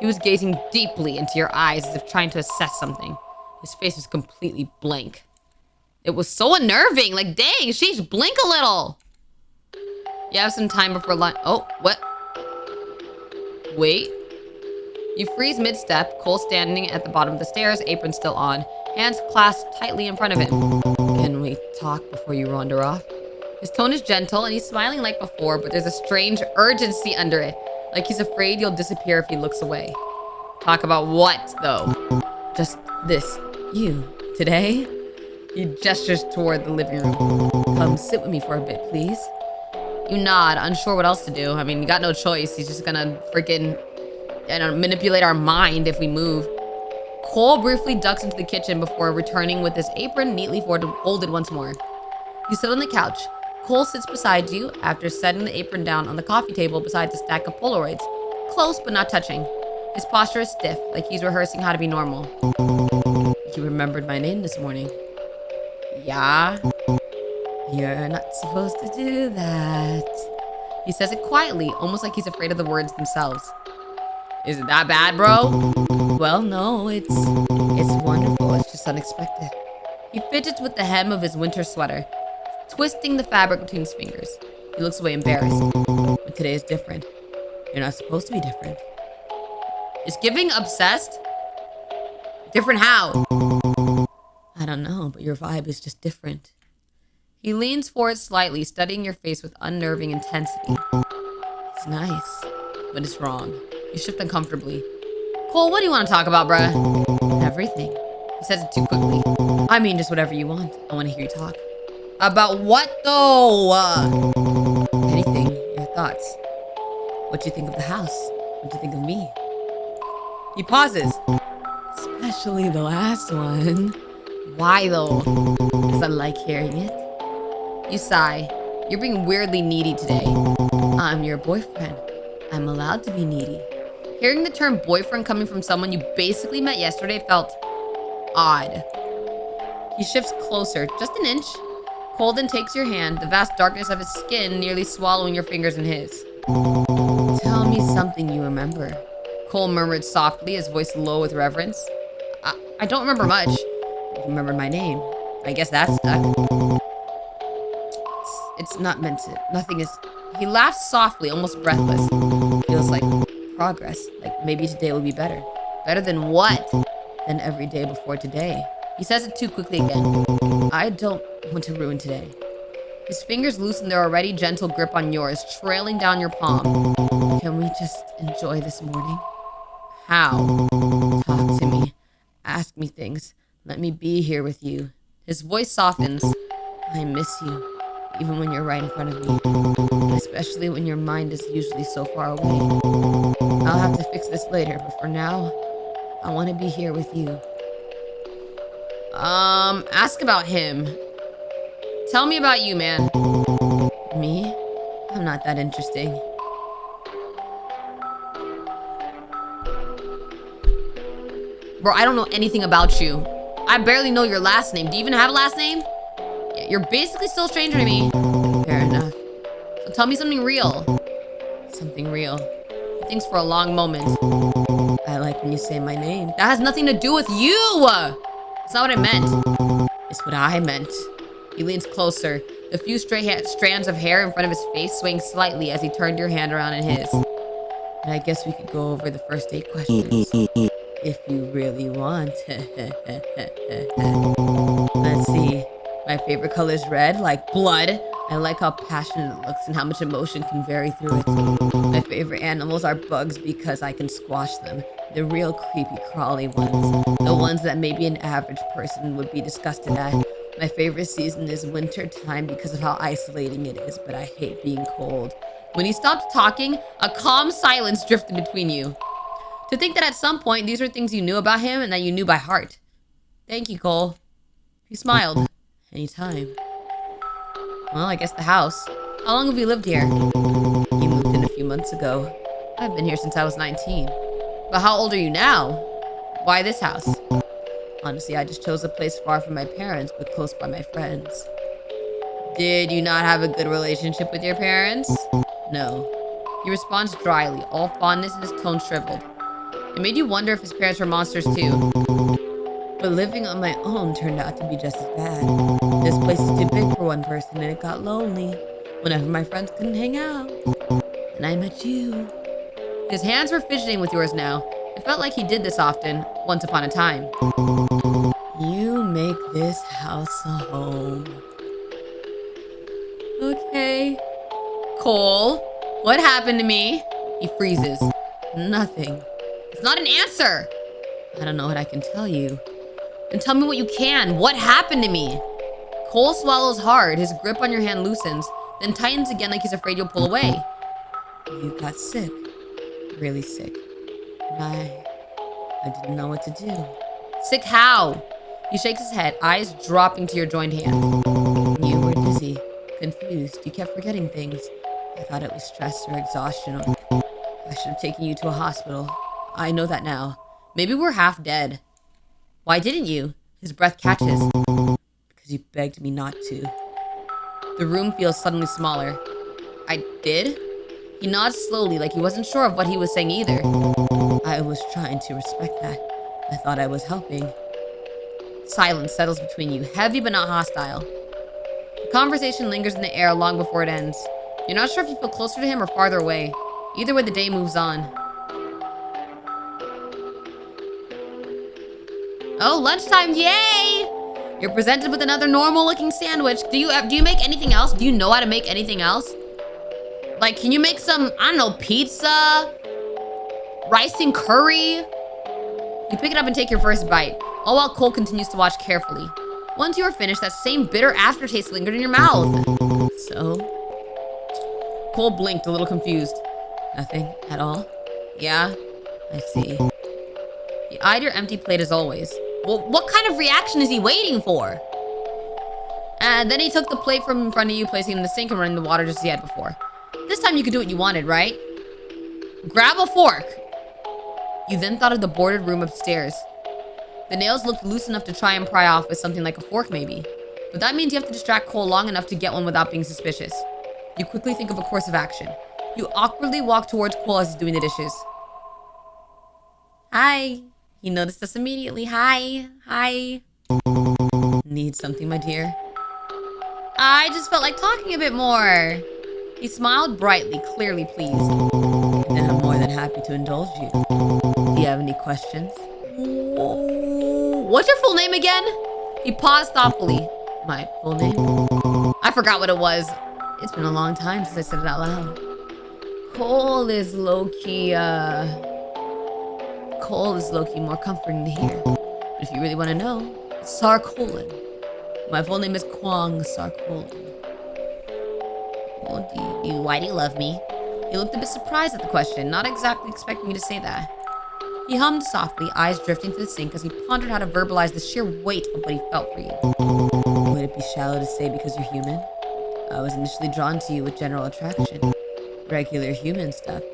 He was gazing deeply into your eyes as if trying to assess something. His face was completely blank. It was so unnerving. Like, dang, sheesh, blink a little. You have some time before lunch. Oh, what? Wait. You freeze mid-step, Cole standing at the bottom of the stairs, apron still on, hands clasped tightly in front of him. Can we talk before you wander off? His tone is gentle, and he's smiling like before, but there's a strange urgency under it, like he's afraid you'll disappear if he looks away. Talk about what, though? Just this. You. Today? He gestures toward the living room. Come sit with me for a bit, please. You nod, unsure what else to do. I mean, you got no choice. He's just gonna freaking manipulate our mind if we move. Cole briefly ducks into the kitchen before returning with his apron neatly folded once more. You sit on the couch. Cole sits beside you after setting the apron down on the coffee table beside a stack of Polaroids. Close, but not touching. His posture is stiff, like he's rehearsing how to be normal. You remembered my name this morning. Yeah? You're not supposed to do that. He says it quietly, almost like he's afraid of the words themselves. Is it that bad, bro? Well, no, it's wonderful. It's just unexpected. He fidgets with the hem of his winter sweater, twisting the fabric between his fingers. He looks away embarrassed. But today is different. You're not supposed to be different. Is giving obsessed? Different how? I don't know, but your vibe is just different. He leans forward slightly, studying your face with unnerving intensity. It's nice, but it's wrong. You shift uncomfortably. Cole, what do you want to talk about, bruh? Everything. He says it too quickly. I mean, just whatever you want. I want to hear you talk. About what, though? Anything. Your thoughts. What do you think of the house? What do you think of me? He pauses. Especially the last one. Why, though? Because I like hearing it. You sigh. You're being weirdly needy today. I'm your boyfriend. I'm allowed to be needy. Hearing the term boyfriend coming from someone you basically met yesterday felt odd. He shifts closer, just an inch. Cole then takes your hand, the vast darkness of his skin nearly swallowing your fingers in his. Tell me something you remember. Cole murmured softly, his voice low with reverence. I don't remember much. You remembered my name. I guess that stuck. It's not meant to. Nothing is... He laughs softly, almost breathless. Feels like progress. Like maybe today will be better. Better than what? Than every day before today. He says it too quickly again. I don't want to ruin today. His fingers loosen their already gentle grip on yours, trailing down your palm. Can we just enjoy this morning? How? Talk to me. Ask me things. Let me be here with you. His voice softens. I miss you, even when you're right in front of me. Especially when your mind is usually so far away. I'll have to fix this later, but for now, I want to be here with you. Ask about him. Tell me about you, man. Me? I'm not that interesting. Bro, I don't know anything about you. I barely know your last name. Do you even have a last name? Yeah, you're basically still a stranger to me. Fair enough. So tell me something real. Something real. He thinks for a long moment. I like when you say my name. That has nothing to do with you! That's not what I meant. It's what I meant. He leans closer. The few stray strands of hair in front of his face swing slightly as he turned your hand around in his. And I guess we could go over the first 8 questions. If you really want. Let's see. My favorite color is red, like blood. I like how passionate it looks and how much emotion can vary through it. My favorite animals are bugs because I can squash them. The real creepy crawly ones. The ones that maybe an average person would be disgusted at. My favorite season is winter time because of how isolating it is, but I hate being cold. When he stopped talking, a calm silence drifted between you. To think that at some point, these are things you knew about him and that you knew by heart. Thank you, Cole. He smiled. Anytime. Well, I guess the house. How long have you lived here? You moved in a few months ago. I've been here since I was 19. But how old are you now? Why this house? Honestly, I just chose a place far from my parents, but close by my friends. Did you not have a good relationship with your parents? No. He responds dryly, all fondness in his tone shriveled. It made you wonder if his parents were monsters too. But living on my own turned out to be just as bad. This place is too big for one person and it got lonely whenever my friends couldn't hang out. And I met you. His hands were fidgeting with yours now. It felt like he did this often, once upon a time. You make this house a home. Okay. Cole, what happened to me? He freezes. Nothing. It's not an answer. I don't know what I can tell you. Then tell me what you can. What happened to me? Cole swallows hard. His grip on your hand loosens, then tightens again like he's afraid you'll pull away. You got sick. Really sick. And I didn't know what to do. Sick how? He shakes his head, eyes dropping to your joined hand. You were dizzy, confused. You kept forgetting things. I thought it was stress or exhaustion. Or I should have taken you to a hospital. I know that now. Maybe we're half dead. Why didn't you? His breath catches. Because you begged me not to. The room feels suddenly smaller. I did? He nods slowly like he wasn't sure of what he was saying either. I was trying to respect that. I thought I was helping. Silence settles between you, heavy but not hostile. The conversation lingers in the air long before it ends. You're not sure if you feel closer to him or farther away. Either way, the day moves on. Oh, lunchtime, yay! You're presented with another normal-looking sandwich. Do you make anything else? Do you know how to make anything else? Like, can you make some, I don't know, pizza? Rice and curry? You pick it up and take your first bite, all while Cole continues to watch carefully. Once you are finished, that same bitter aftertaste lingered in your mouth. So? Cole blinked, a little confused. Nothing at all? Yeah, I see. He eyed your empty plate as always. Well, what kind of reaction is he waiting for? And then he took the plate from in front of you, placing it in the sink and running the water just as he had before. This time you could do what you wanted, right? Grab a fork. You then thought of the boarded room upstairs. The nails looked loose enough to try and pry off with something like a fork maybe. But that means you have to distract Cole long enough to get one without being suspicious. You quickly think of a course of action. You awkwardly walk towards Cole as he's doing the dishes. Hi. He noticed us immediately. Hi. Hi. Need something, my dear? I just felt like talking a bit more. He smiled brightly, clearly pleased. And I'm more than happy to indulge you. Do you have any questions? What's your full name again? He paused thoughtfully. My full name? I forgot what it was. It's been a long time since I said it out loud. Cole is low-key more comforting to hear. But if you really want to know, Sarcolin. My full name is Kwong Sarcolin. Well, why do you love me? He looked a bit surprised at the question, not exactly expecting me to say that. He hummed softly, eyes drifting to the sink as he pondered how to verbalize the sheer weight of what he felt for you. Would it be shallow to say because you're human? I was initially drawn to you with general attraction. Regular human stuff.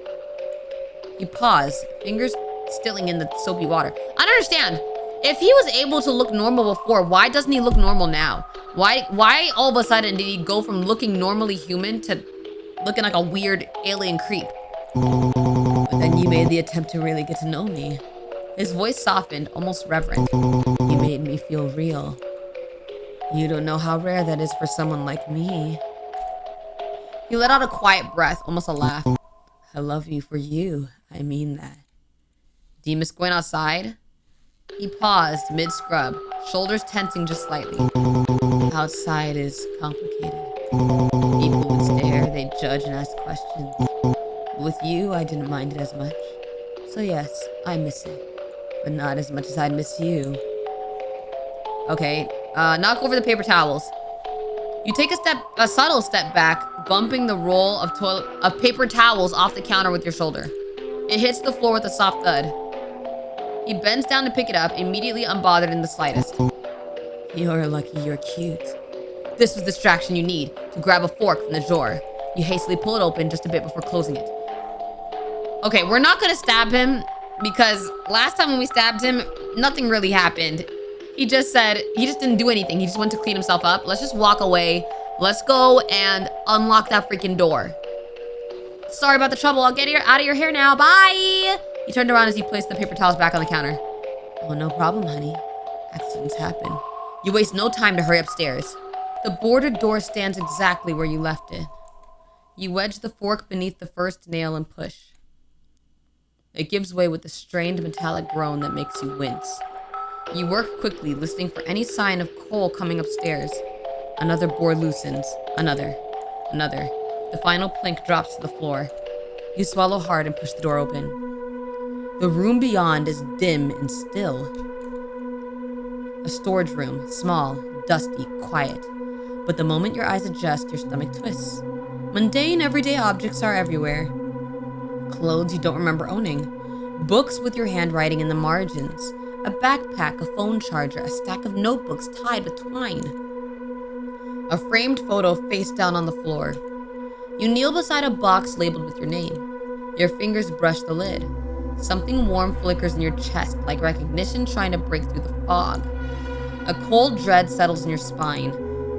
He paused, fingers stilling in the soapy water. I don't understand. If he was able to look normal before, why doesn't he look normal now? Why all of a sudden did he go from looking normally human to looking like a weird alien creep? But then you made the attempt to really get to know me. His voice softened, almost reverent. You made me feel real. You don't know how rare that is for someone like me. He let out a quiet breath, almost a laugh. I love you for you. I mean that. Do you miss going outside? He paused mid-scrub, shoulders tensing just slightly. Outside is complicated. People would stare, they'd judge and ask questions. With you, I didn't mind it as much. So yes, I miss it. But not as much as I'd miss you. Okay, knock over the paper towels. You take a subtle step back, bumping the roll of paper towels off the counter with your shoulder. It hits the floor with a soft thud. He bends down to pick it up, immediately unbothered in the slightest. You're lucky you're cute. This was the distraction you need, to grab a fork from the drawer. You hastily pull it open just a bit before closing it. Okay, we're not gonna stab him, because last time when we stabbed him, nothing really happened. He just didn't do anything. He just went to clean himself up. Let's just walk away. Let's go and unlock that freaking door. Sorry about the trouble. I'll get out of your hair now. Bye. He turned around as he placed the paper towels back on the counter. Oh, no problem, honey. Accidents happen. You waste no time to hurry upstairs. The boarded door stands exactly where you left it. You wedge the fork beneath the first nail and push. It gives way with a strained metallic groan that makes you wince. You work quickly, listening for any sign of Cole coming upstairs. Another board loosens. Another. The final plink drops to the floor. You swallow hard and push the door open. The room beyond is dim and still. A storage room, small, dusty, quiet. But the moment your eyes adjust, your stomach twists. Mundane, everyday objects are everywhere. Clothes you don't remember owning. Books with your handwriting in the margins. A backpack, a phone charger, a stack of notebooks tied with twine. A framed photo face down on the floor. You kneel beside a box labeled with your name. Your fingers brush the lid. Something warm flickers in your chest, like recognition trying to break through the fog. A cold dread settles in your spine.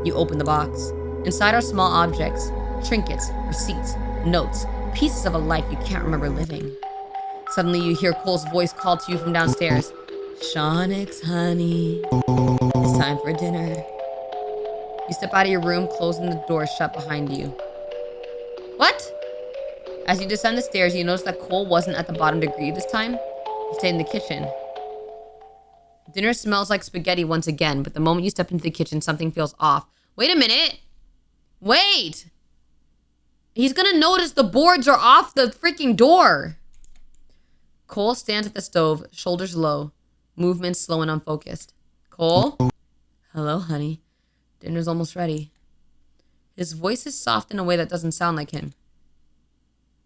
You open the box. Inside are small objects, trinkets, receipts, notes, pieces of a life you can't remember living. Suddenly you hear Cole's voice call to you from downstairs. Shonyx, honey. It's time for dinner. You step out of your room, closing the door shut behind you. What? As you descend the stairs, you notice that Cole wasn't at the bottom degree this time. He stayed in the kitchen. Dinner smells like spaghetti once again, but the moment you step into the kitchen, something feels off. Wait a minute. Wait. He's gonna notice the boards are off the freaking door. Cole stands at the stove, shoulders low, movements slow and unfocused. Cole? Hello, honey. Dinner's almost ready. His voice is soft in a way that doesn't sound like him.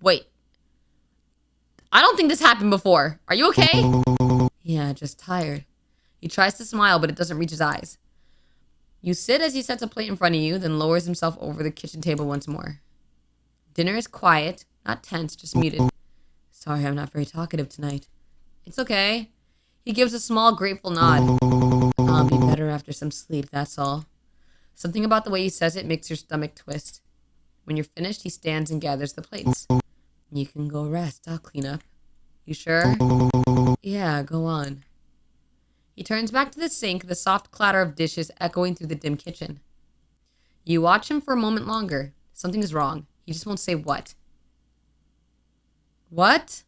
Wait. I don't think this happened before. Are you okay? Yeah, just tired. He tries to smile, but it doesn't reach his eyes. You sit as he sets a plate in front of you, then lowers himself over the kitchen table once more. Dinner is quiet, not tense, just muted. Sorry, I'm not very talkative tonight. It's okay. He gives a small, grateful nod. I'll be better after some sleep, that's all. Something about the way he says it makes your stomach twist. When you're finished, he stands and gathers the plates. You can go rest. I'll clean up. You sure? Yeah, go on. He turns back to the sink, the soft clatter of dishes echoing through the dim kitchen. You watch him for a moment longer. Something is wrong. He just won't say what. What?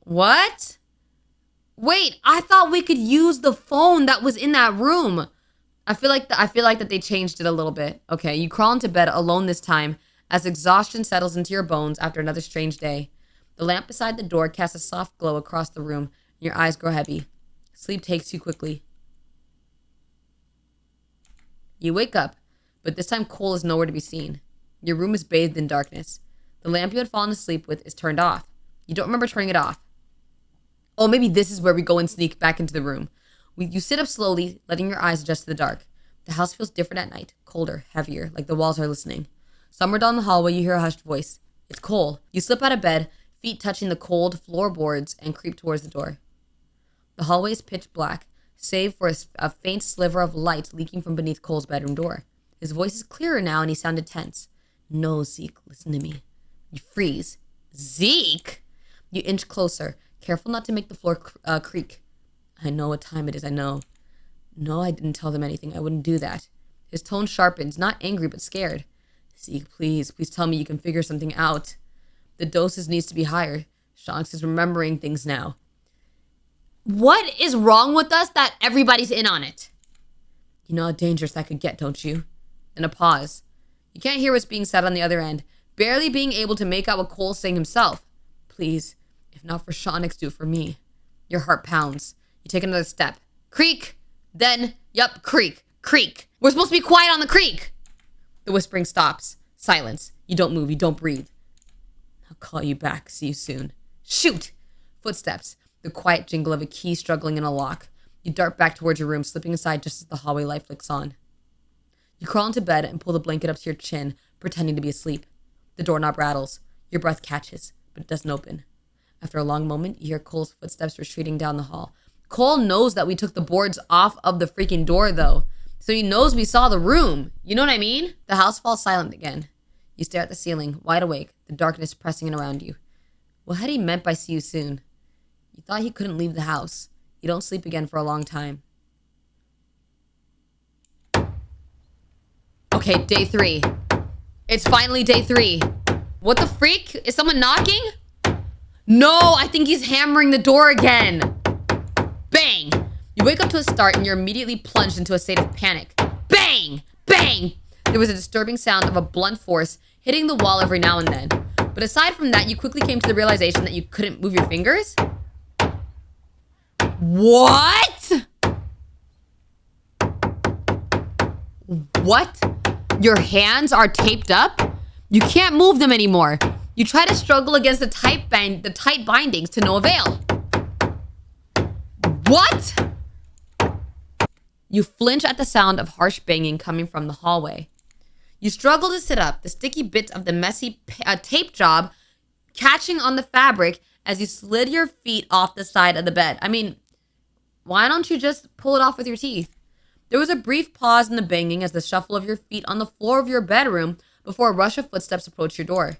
What? Wait, I thought we could use the phone that was in that room. I feel like that they changed it a little bit. Okay, you crawl into bed alone this time as exhaustion settles into your bones after another strange day. The lamp beside the door casts a soft glow across the room, and your eyes grow heavy. Sleep takes you quickly. You wake up, but this time Cole is nowhere to be seen. Your room is bathed in darkness. The lamp you had fallen asleep with is turned off. You don't remember turning it off. Oh, maybe this is where we go and sneak back into the room. You sit up slowly, letting your eyes adjust to the dark. The house feels different at night, colder, heavier, like the walls are listening. Somewhere down the hallway, you hear a hushed voice. It's Cole. You slip out of bed, feet touching the cold floorboards, and creep towards the door. The hallway is pitch black, save for a faint sliver of light leaking from beneath Cole's bedroom door. His voice is clearer now, and he sounded tense. No, Zeke, listen to me. You freeze. Zeke? You inch closer, careful not to make the floor creak. I know what time it is, I know. No, I didn't tell them anything. I wouldn't do that. His tone sharpens, not angry, but scared. Zeke, please tell me you can figure something out. The doses needs to be higher. Shonyx is remembering things now. What is wrong with us that everybody's in on it? You know how dangerous that could get, don't you? And a pause. You can't hear what's being said on the other end, barely being able to make out what Cole's saying himself. Please, if not for Shonyx, do it for me. Your heart pounds. You take another step. Creak! Then, creak. Creak! We're supposed to be quiet on the creak! The whispering stops. Silence. You don't move. You don't breathe. I'll call you back. See you soon. Shoot! Footsteps. The quiet jingle of a key struggling in a lock. You dart back towards your room, slipping aside just as the hallway light flicks on. You crawl into bed and pull the blanket up to your chin, pretending to be asleep. The doorknob rattles. Your breath catches, but it doesn't open. After a long moment, you hear Cole's footsteps retreating down the hall. Cole knows that we took the boards off of the freaking door, though. So he knows we saw the room. You know what I mean? The house falls silent again. You stare at the ceiling, wide awake, the darkness pressing in around you. What had he meant by see you soon? You thought he couldn't leave the house. You don't sleep again for a long time. Okay, day 3. It's finally day 3. What the freak? Is someone knocking? No, I think he's hammering the door again. Bang! You wake up to a start and you're immediately plunged into a state of panic. Bang! Bang! There was a disturbing sound of a blunt force hitting the wall every now and then. But aside from that, you quickly came to the realization that you couldn't move your fingers. What? What? Your hands are taped up? You can't move them anymore. You try to struggle against the tight bindings to no avail. What? You flinch at the sound of harsh banging coming from the hallway. You struggle to sit up, the sticky bits of the messy tape job catching on the fabric as you slid your feet off the side of the bed. I mean, why don't you just pull it off with your teeth? There was a brief pause in the banging as the shuffle of your feet on the floor of your bedroom before a rush of footsteps approached your door.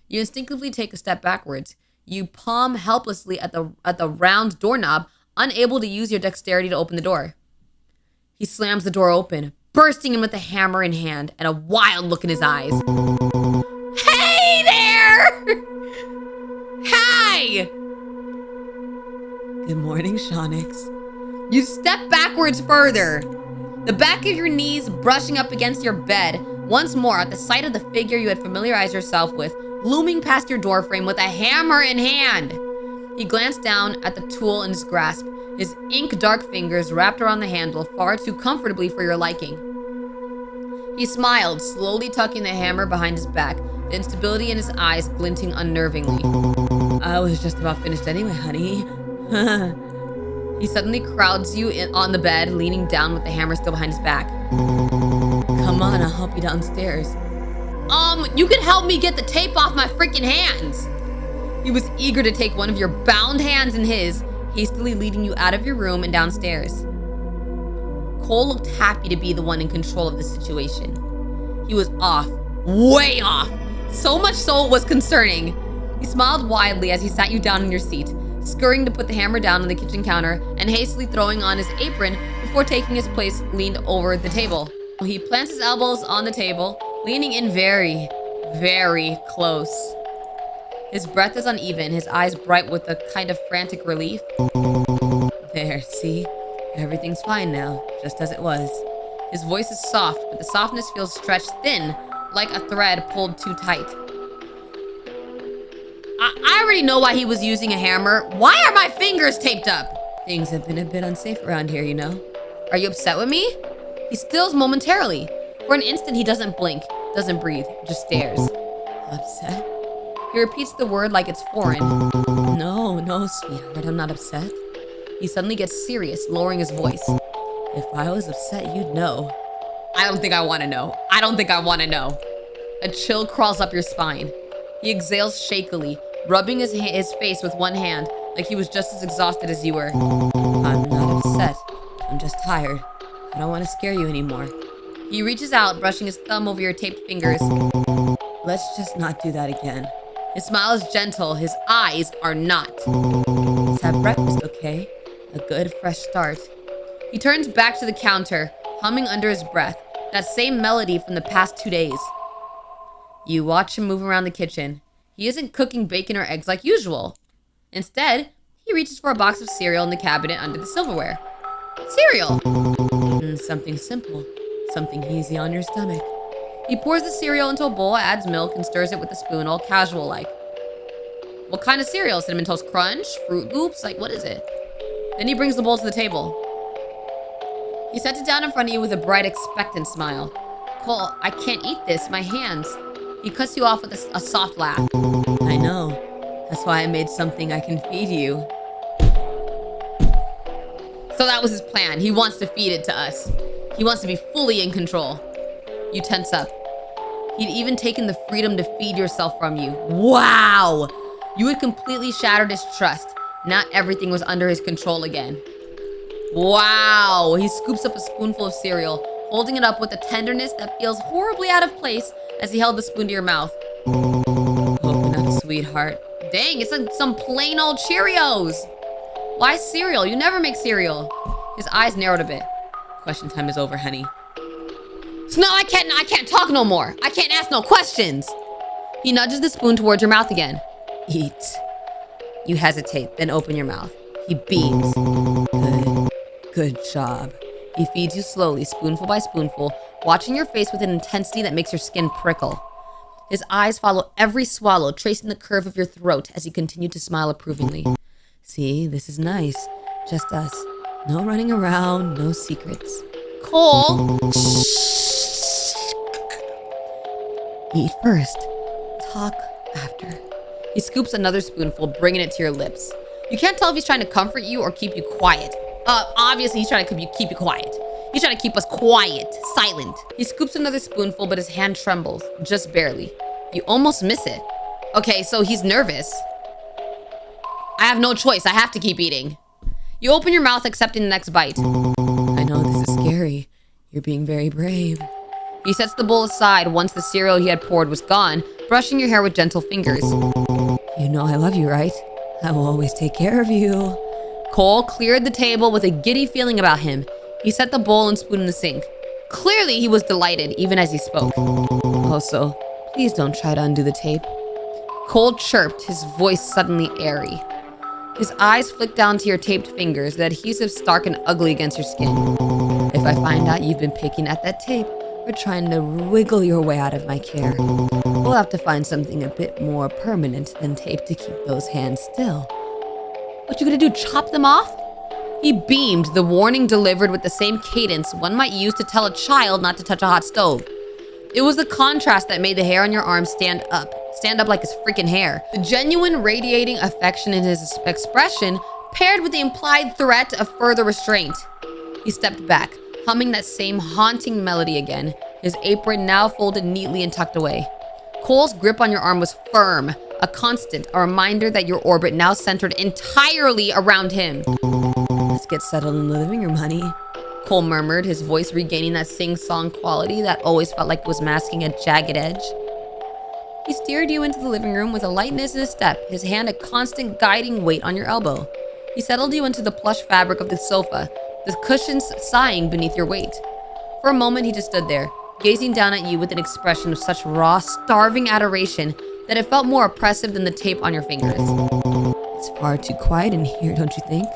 You instinctively take a step backwards. You palm helplessly at the round doorknob, unable to use your dexterity to open the door. He slams the door open, bursting in with a hammer in hand and a wild look in his eyes. Hey there! Hi! Good morning, Shonyx. You step backwards further, the back of your knees brushing up against your bed, once more at the sight of the figure you had familiarized yourself with, looming past your doorframe with a hammer in hand. He glanced down at the tool in his grasp, his ink-dark fingers wrapped around the handle far too comfortably for your liking. He smiled, slowly tucking the hammer behind his back, the instability in his eyes glinting unnervingly. I was just about finished anyway, honey. He suddenly crowds you on the bed, leaning down with the hammer still behind his back. Come on, I'll help you downstairs. You can help me get the tape off my freaking hands. He was eager to take one of your bound hands in his, hastily leading you out of your room and downstairs. Cole looked happy to be the one in control of the situation. He was off, way off, so much so it was concerning. He smiled widely as he sat you down in your seat, scurrying to put the hammer down on the kitchen counter and hastily throwing on his apron before taking his place leaned over the table. He plants his elbows on the table, leaning in very, very close. His breath is uneven, his eyes bright with a kind of frantic relief. There, see? Everything's fine now, just as it was. His voice is soft, but the softness feels stretched thin, like a thread pulled too tight. I already know why he was using a hammer. Why are my fingers taped up? Things have been a bit unsafe around here, you know. Are you upset with me? He stills momentarily. For an instant, he doesn't blink, doesn't breathe, just stares. Upset? He repeats the word like it's foreign. No, sweetheart, I'm not upset. He suddenly gets serious, lowering his voice. If I was upset, you'd know. I don't think I want to know. I don't think I want to know. A chill crawls up your spine. He exhales shakily, rubbing his face with one hand, like he was just as exhausted as you were. I'm not upset. I'm just tired. I don't want to scare you anymore. He reaches out, brushing his thumb over your taped fingers. Let's just not do that again. His smile is gentle. His eyes are not. Let's have breakfast, okay? A good, fresh start. He turns back to the counter, humming under his breath, that same melody from the past 2 days. You watch him move around the kitchen. He isn't cooking bacon or eggs like usual. Instead, he reaches for a box of cereal in the cabinet under the silverware. Cereal! Something simple. Something easy on your stomach. He pours the cereal into a bowl, adds milk, and stirs it with a spoon, all casual-like. What kind of cereal? Cinnamon Toast Crunch? Fruit Loops? Like, what is it? Then he brings the bowl to the table. He sets it down in front of you with a bright, expectant smile. Cole, I can't eat this. My hands. He cuts you off with a soft laugh. I know. That's why I made something I can feed you. So that was his plan. He wants to feed it to us. He wants to be fully in control. You tense up. He'd even taken the freedom to feed yourself from you. Wow! You had completely shattered his trust. Now everything was under his control again. Wow! He scoops up a spoonful of cereal, holding it up with a tenderness that feels horribly out of place as he held the spoon to your mouth. Open up, sweetheart. Dang, it's like some plain old Cheerios. Why cereal? You never make cereal. His eyes narrowed a bit. Question time is over, honey. So now I can't talk no more. I can't ask no questions. He nudges the spoon towards your mouth again. Eat. You hesitate, then open your mouth. He beams. Good job. He feeds you slowly, spoonful by spoonful, watching your face with an intensity that makes your skin prickle. His eyes follow every swallow, tracing the curve of your throat as he continued to smile approvingly. See, this is nice. Just us. No running around, no secrets. Cole! Eat first. Talk after. He scoops another spoonful, bringing it to your lips. You can't tell if he's trying to comfort you or keep you quiet. Obviously he's trying to keep you quiet. He's trying to keep us quiet, silent. He scoops another spoonful, but his hand trembles, just barely. You almost miss it. Okay, so he's nervous. I have no choice. I have to keep eating. You open your mouth, accepting the next bite. I know this is scary. You're being very brave. He sets the bowl aside once the cereal he had poured was gone, brushing your hair with gentle fingers. You know I love you, right? I will always take care of you. Cole cleared the table with a giddy feeling about him. He set the bowl and spoon in the sink. Clearly, he was delighted, even as he spoke. Also, please don't try to undo the tape. Cole chirped, his voice suddenly airy. His eyes flicked down to your taped fingers, the adhesive stark and ugly against your skin. If I find out you've been picking at that tape, or trying to wiggle your way out of my care, we'll have to find something a bit more permanent than tape to keep those hands still. What you gonna do, chop them off? He beamed, the warning delivered with the same cadence one might use to tell a child not to touch a hot stove. It was the contrast that made the hair on your arm stand up like his freaking hair. The genuine radiating affection in his expression paired with the implied threat of further restraint. He stepped back, humming that same haunting melody again, his apron now folded neatly and tucked away. Cole's grip on your arm was firm, a constant, a reminder that your orbit now centered entirely around him. Let's get settled in the living room, honey. Cole murmured, his voice regaining that sing-song quality that always felt like it was masking a jagged edge. He steered you into the living room with a lightness in his step, his hand a constant guiding weight on your elbow. He settled you into the plush fabric of the sofa, the cushions sighing beneath your weight. For a moment, he just stood there, gazing down at you with an expression of such raw, starving adoration that it felt more oppressive than the tape on your fingers. It's far too quiet in here, don't you think?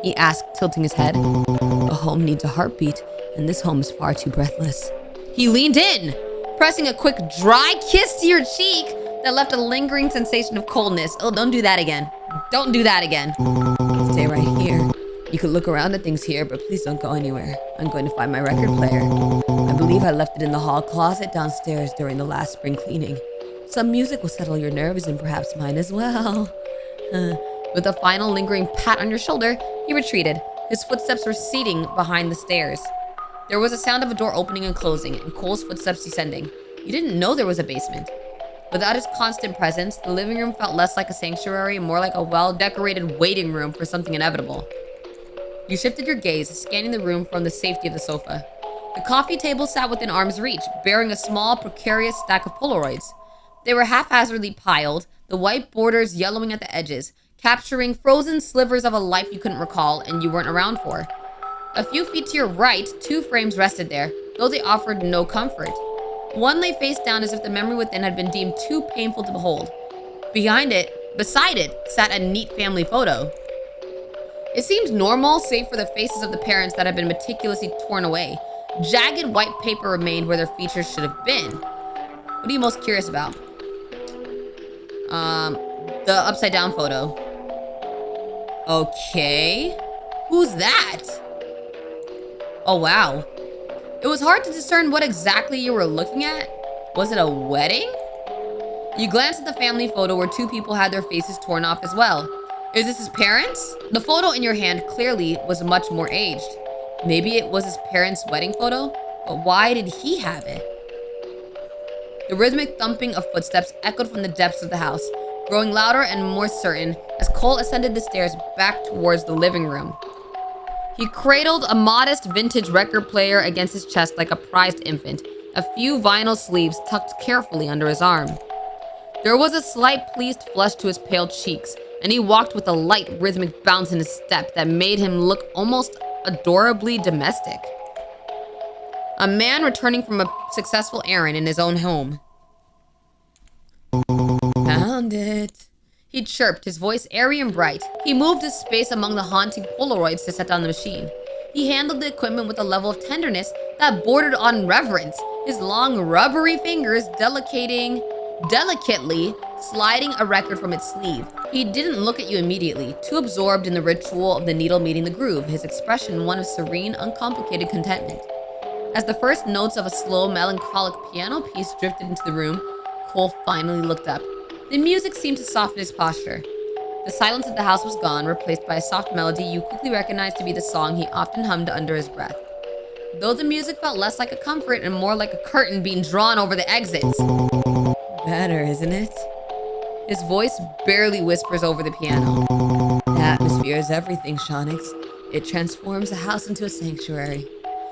He asked, tilting his head. A home needs a heartbeat, and this home is far too breathless. He leaned in, pressing a quick, dry kiss to your cheek that left a lingering sensation of coldness. Oh, don't do that again. Don't do that again. Stay right here. You could look around at things here, but please don't go anywhere. I'm going to find my record player. I believe I left it in the hall closet downstairs during the last spring cleaning. Some music will settle your nerves and perhaps mine as well. With a final lingering pat on your shoulder, he retreated, his footsteps receding behind the stairs. There was a sound of a door opening and closing, and Cole's footsteps descending. You didn't know there was a basement. Without his constant presence, the living room felt less like a sanctuary and more like a well-decorated waiting room for something inevitable. You shifted your gaze, scanning the room from the safety of the sofa. The coffee table sat within arm's reach, bearing a small, precarious stack of Polaroids. They were haphazardly piled, the white borders yellowing at the edges, capturing frozen slivers of a life you couldn't recall and you weren't around for. A few feet to your right, 2 frames rested there, though they offered no comfort. One lay face down as if the memory within had been deemed too painful to behold. Beside it, sat a neat family photo. It seemed normal, save for the faces of the parents that had been meticulously torn away. Jagged white paper remained where their features should have been. What are you most curious about? The upside down photo. Okay. Who's that? Oh, wow. It was hard to discern what exactly you were looking at. Was it a wedding? You glanced at the family photo where 2 people had their faces torn off as well. Is this his parents? The photo in your hand clearly was much more aged. Maybe it was his parents' wedding photo, but why did he have it? The rhythmic thumping of footsteps echoed from the depths of the house, growing louder and more certain as Cole ascended the stairs back towards the living room. He cradled a modest vintage record player against his chest like a prized infant, a few vinyl sleeves tucked carefully under his arm. There was a slight pleased flush to his pale cheeks, and he walked with a light, rhythmic bounce in his step that made him look almost adorably domestic. A man returning from a successful errand in his own home. Found it. He chirped, his voice airy and bright. He moved his space among the haunting Polaroids to set down the machine. He handled the equipment with a level of tenderness that bordered on reverence, his long, rubbery fingers delicately sliding a record from its sleeve. He didn't look at you immediately, too absorbed in the ritual of the needle meeting the groove, his expression one of serene, uncomplicated contentment. As the first notes of a slow, melancholic piano piece drifted into the room, Cole finally looked up. The music seemed to soften his posture. The silence of the house was gone, replaced by a soft melody you quickly recognized to be the song he often hummed under his breath. Though the music felt less like a comfort and more like a curtain being drawn over the exits. Better, isn't it? His voice barely whispers over the piano. The atmosphere is everything, Shonyx. It transforms a house into a sanctuary.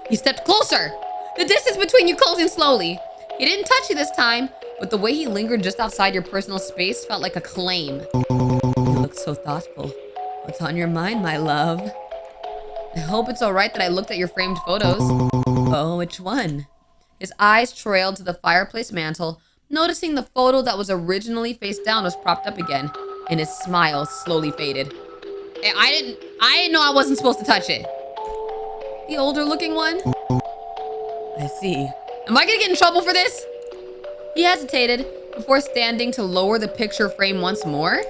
He stepped closer, the distance between you closing slowly. He didn't touch you this time, but the way he lingered just outside your personal space felt like a claim. You look so thoughtful. What's on your mind, my love? I hope it's all right that I looked at your framed photos. Oh, which one? His eyes trailed to the fireplace mantel, noticing the photo that was originally face down was propped up again, and his smile slowly faded. I didn't know I wasn't supposed to touch it. The older looking one? I see. Am I gonna get in trouble for this? He hesitated before standing to lower the picture frame once more.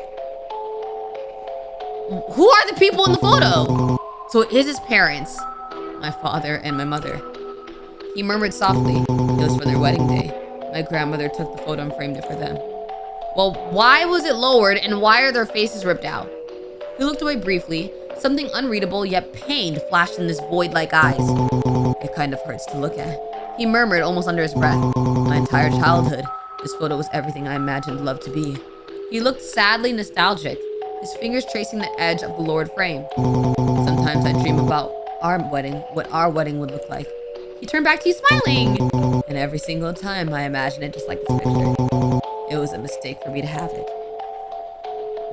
Who are the people in the photo? So it is his parents. My father and my mother. He murmured softly. It was for their wedding day. My grandmother took the photo and framed it for them. Well, why was it lowered and why are their faces ripped out? He looked away briefly. Something unreadable yet pained flashed in his void-like eyes. It kind of hurts to look at. He murmured almost under his breath. My entire childhood, this photo was everything I imagined love to be. He looked sadly nostalgic, his fingers tracing the edge of the lowered frame. Sometimes I dream about our wedding, what our wedding would look like. He turned back to you smiling. And every single time I imagine it just like this picture. It was a mistake for me to have it.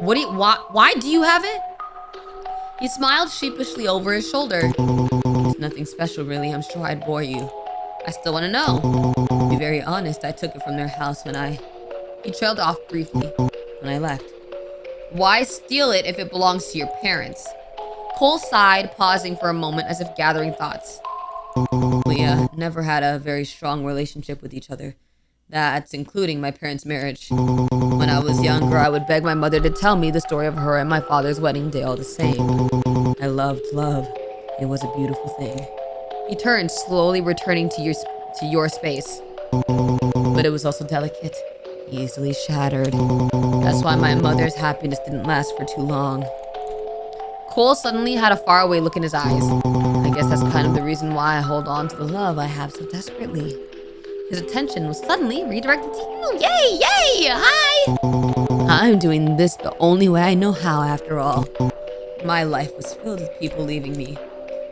Why do you have it? He smiled sheepishly over his shoulder. It's nothing special really, I'm sure I'd bore you. I still want to know. To be very honest, I took it from their house when I... He trailed off briefly when I left. Why steal it if it belongs to your parents? Cole sighed, pausing for a moment as if gathering thoughts. We never had a very strong relationship with each other. That's including my parents' marriage. When I was younger, I would beg my mother to tell me the story of her and my father's wedding day all the same. I loved love. It was a beautiful thing. He turned, slowly returning to your space. But it was also delicate, easily shattered. That's why my mother's happiness didn't last for too long. Cole suddenly had a faraway look in his eyes. I guess that's kind of the reason why I hold on to the love I have so desperately. His attention was suddenly redirected to you. Yay, yay, hi! I'm doing this the only way I know how, after all. My life was filled with people leaving me.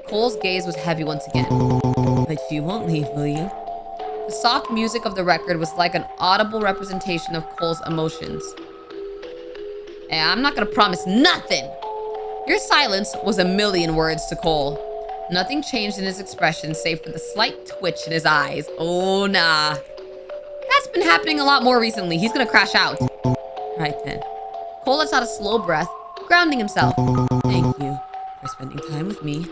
Cole's gaze was heavy once again. But you won't leave, will you? The soft music of the record was like an audible representation of Cole's emotions. And I'm not gonna promise nothing. Your silence was a million words to Cole. Nothing changed in his expression save for the slight twitch in his eyes. Oh, nah. That's been happening a lot more recently. He's gonna crash out. Right then. Cole lets out a slow breath, grounding himself. Thank you for spending time with me.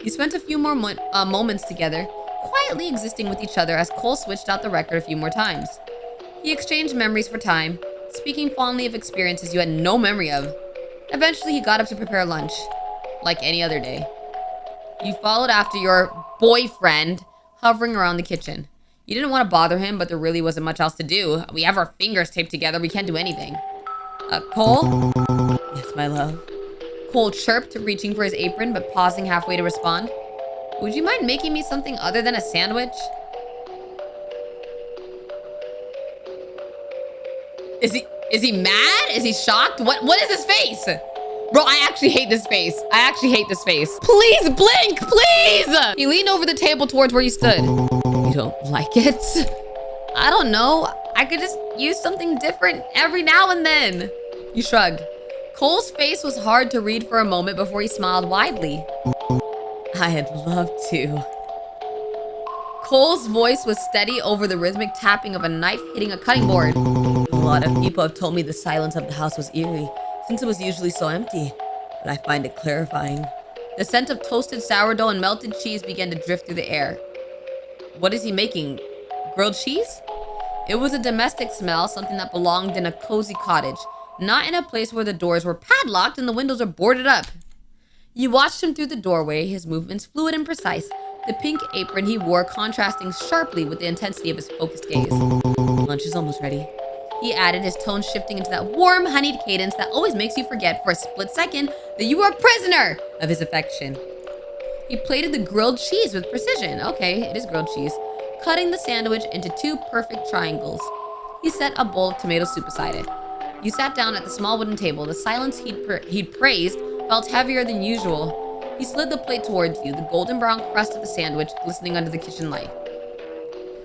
You spent a few more moments together, quietly existing with each other as Cole switched out the record a few more times. He exchanged memories for time, speaking fondly of experiences you had no memory of. Eventually, he got up to prepare lunch, like any other day. You followed after your boyfriend, hovering around the kitchen. You didn't want to bother him, but there really wasn't much else to do. We have our fingers taped together. We can't do anything. Cole? Yes, my love. Cole chirped, reaching for his apron, but pausing halfway to respond. Would you mind making me something other than a sandwich? Is he mad? Is he shocked? What is his face? Bro, I actually hate this face. I actually hate this face. Please blink, please! He leaned over the table towards where you stood. You don't like it? I don't know. I could just use something different every now and then. You shrugged. Cole's face was hard to read for a moment before he smiled widely. I'd love to. Cole's voice was steady over the rhythmic tapping of a knife hitting a cutting board. A lot of people have told me the silence of the house was eerie, since it was usually so empty, but I find it clarifying. The scent of toasted sourdough and melted cheese began to drift through the air. What is he making? Grilled cheese? It was a domestic smell, something that belonged in a cozy cottage, not in a place where the doors were padlocked and the windows are boarded up. You watched him through the doorway, his movements fluid and precise, the pink apron he wore contrasting sharply with the intensity of his focused gaze. Lunch is almost ready, he added, his tone shifting into that warm, honeyed cadence that always makes you forget for a split second that you were a prisoner of his affection. He plated the grilled cheese with precision. Okay, it is grilled cheese. Cutting the sandwich into 2 perfect triangles. He set a bowl of tomato soup beside it. You sat down at the small wooden table. The silence he'd praised felt heavier than usual. He slid the plate towards you, the golden brown crust of the sandwich glistening under the kitchen light.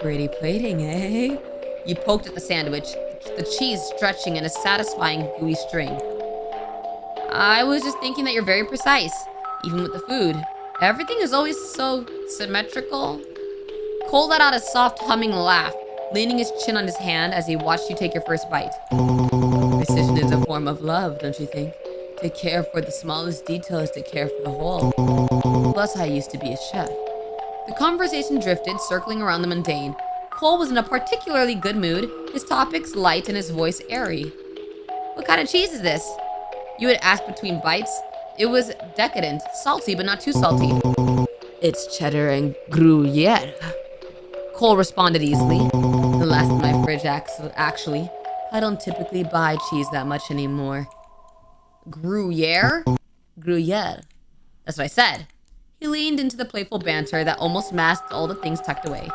Pretty plating, eh? You poked at the sandwich, the cheese stretching in a satisfying gooey string. I was just thinking that you're very precise, even with the food. Everything is always so symmetrical. Cole let out a soft humming laugh, leaning his chin on his hand as he watched you take your first bite. Precision is a form of love, don't you think? To care for the smallest detail is to care for the whole. Plus, I used to be a chef. The conversation drifted, circling around the mundane. Cole was in a particularly good mood, his topics light and his voice airy. What kind of cheese is this? You had asked between bites. It was decadent, salty but not too salty. It's cheddar and Gruyere. Cole responded easily. The last in my fridge, actually. I don't typically buy cheese that much anymore. Gruyere? Gruyere. That's what I said. He leaned into the playful banter that almost masked all the things tucked away.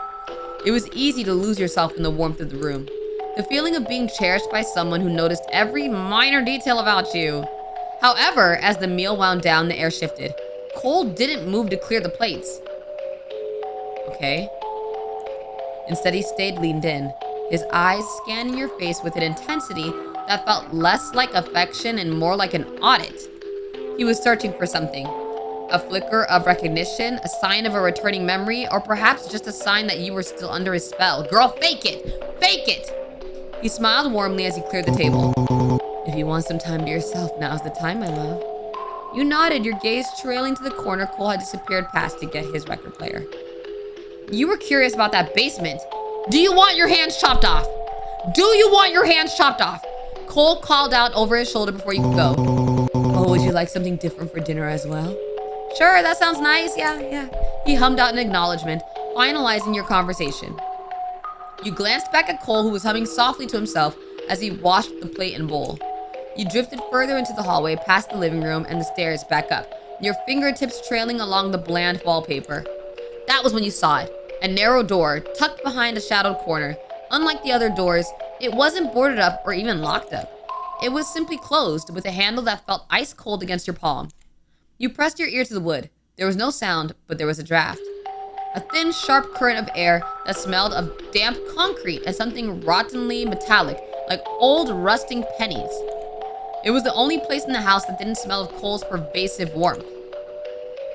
It was easy to lose yourself in the warmth of the room. The feeling of being cherished by someone who noticed every minor detail about you. However, as the meal wound down, the air shifted. Cole didn't move to clear the plates. Okay. Instead, he stayed leaned in, his eyes scanning your face with an intensity that felt less like affection and more like an audit. He was searching for something. A flicker of recognition, a sign of a returning memory, or perhaps just a sign that you were still under his spell. Girl, fake it! Fake it! He smiled warmly as he cleared the table. If you want some time to yourself, now's the time, my love. You nodded, your gaze trailing to the corner Cole had disappeared past to get his record player. You were curious about that basement. Do you want your hands chopped off? Do you want your hands chopped off? Cole called out over his shoulder before you could go. Oh, would you like something different for dinner as well? Sure, that sounds nice. Yeah. He hummed out an acknowledgement, finalizing your conversation. You glanced back at Cole, who was humming softly to himself as he washed the plate and bowl. You drifted further into the hallway, past the living room and the stairs back up, your fingertips trailing along the bland wallpaper. That was when you saw it. A narrow door, tucked behind a shadowed corner. Unlike the other doors, it wasn't boarded up or even locked up. It was simply closed, with a handle that felt ice cold against your palm. You pressed your ear to the wood. There was no sound, but there was a draft. A thin, sharp current of air that smelled of damp concrete and something rottenly metallic, like old rusting pennies. It was the only place in the house that didn't smell of Cole's pervasive warmth.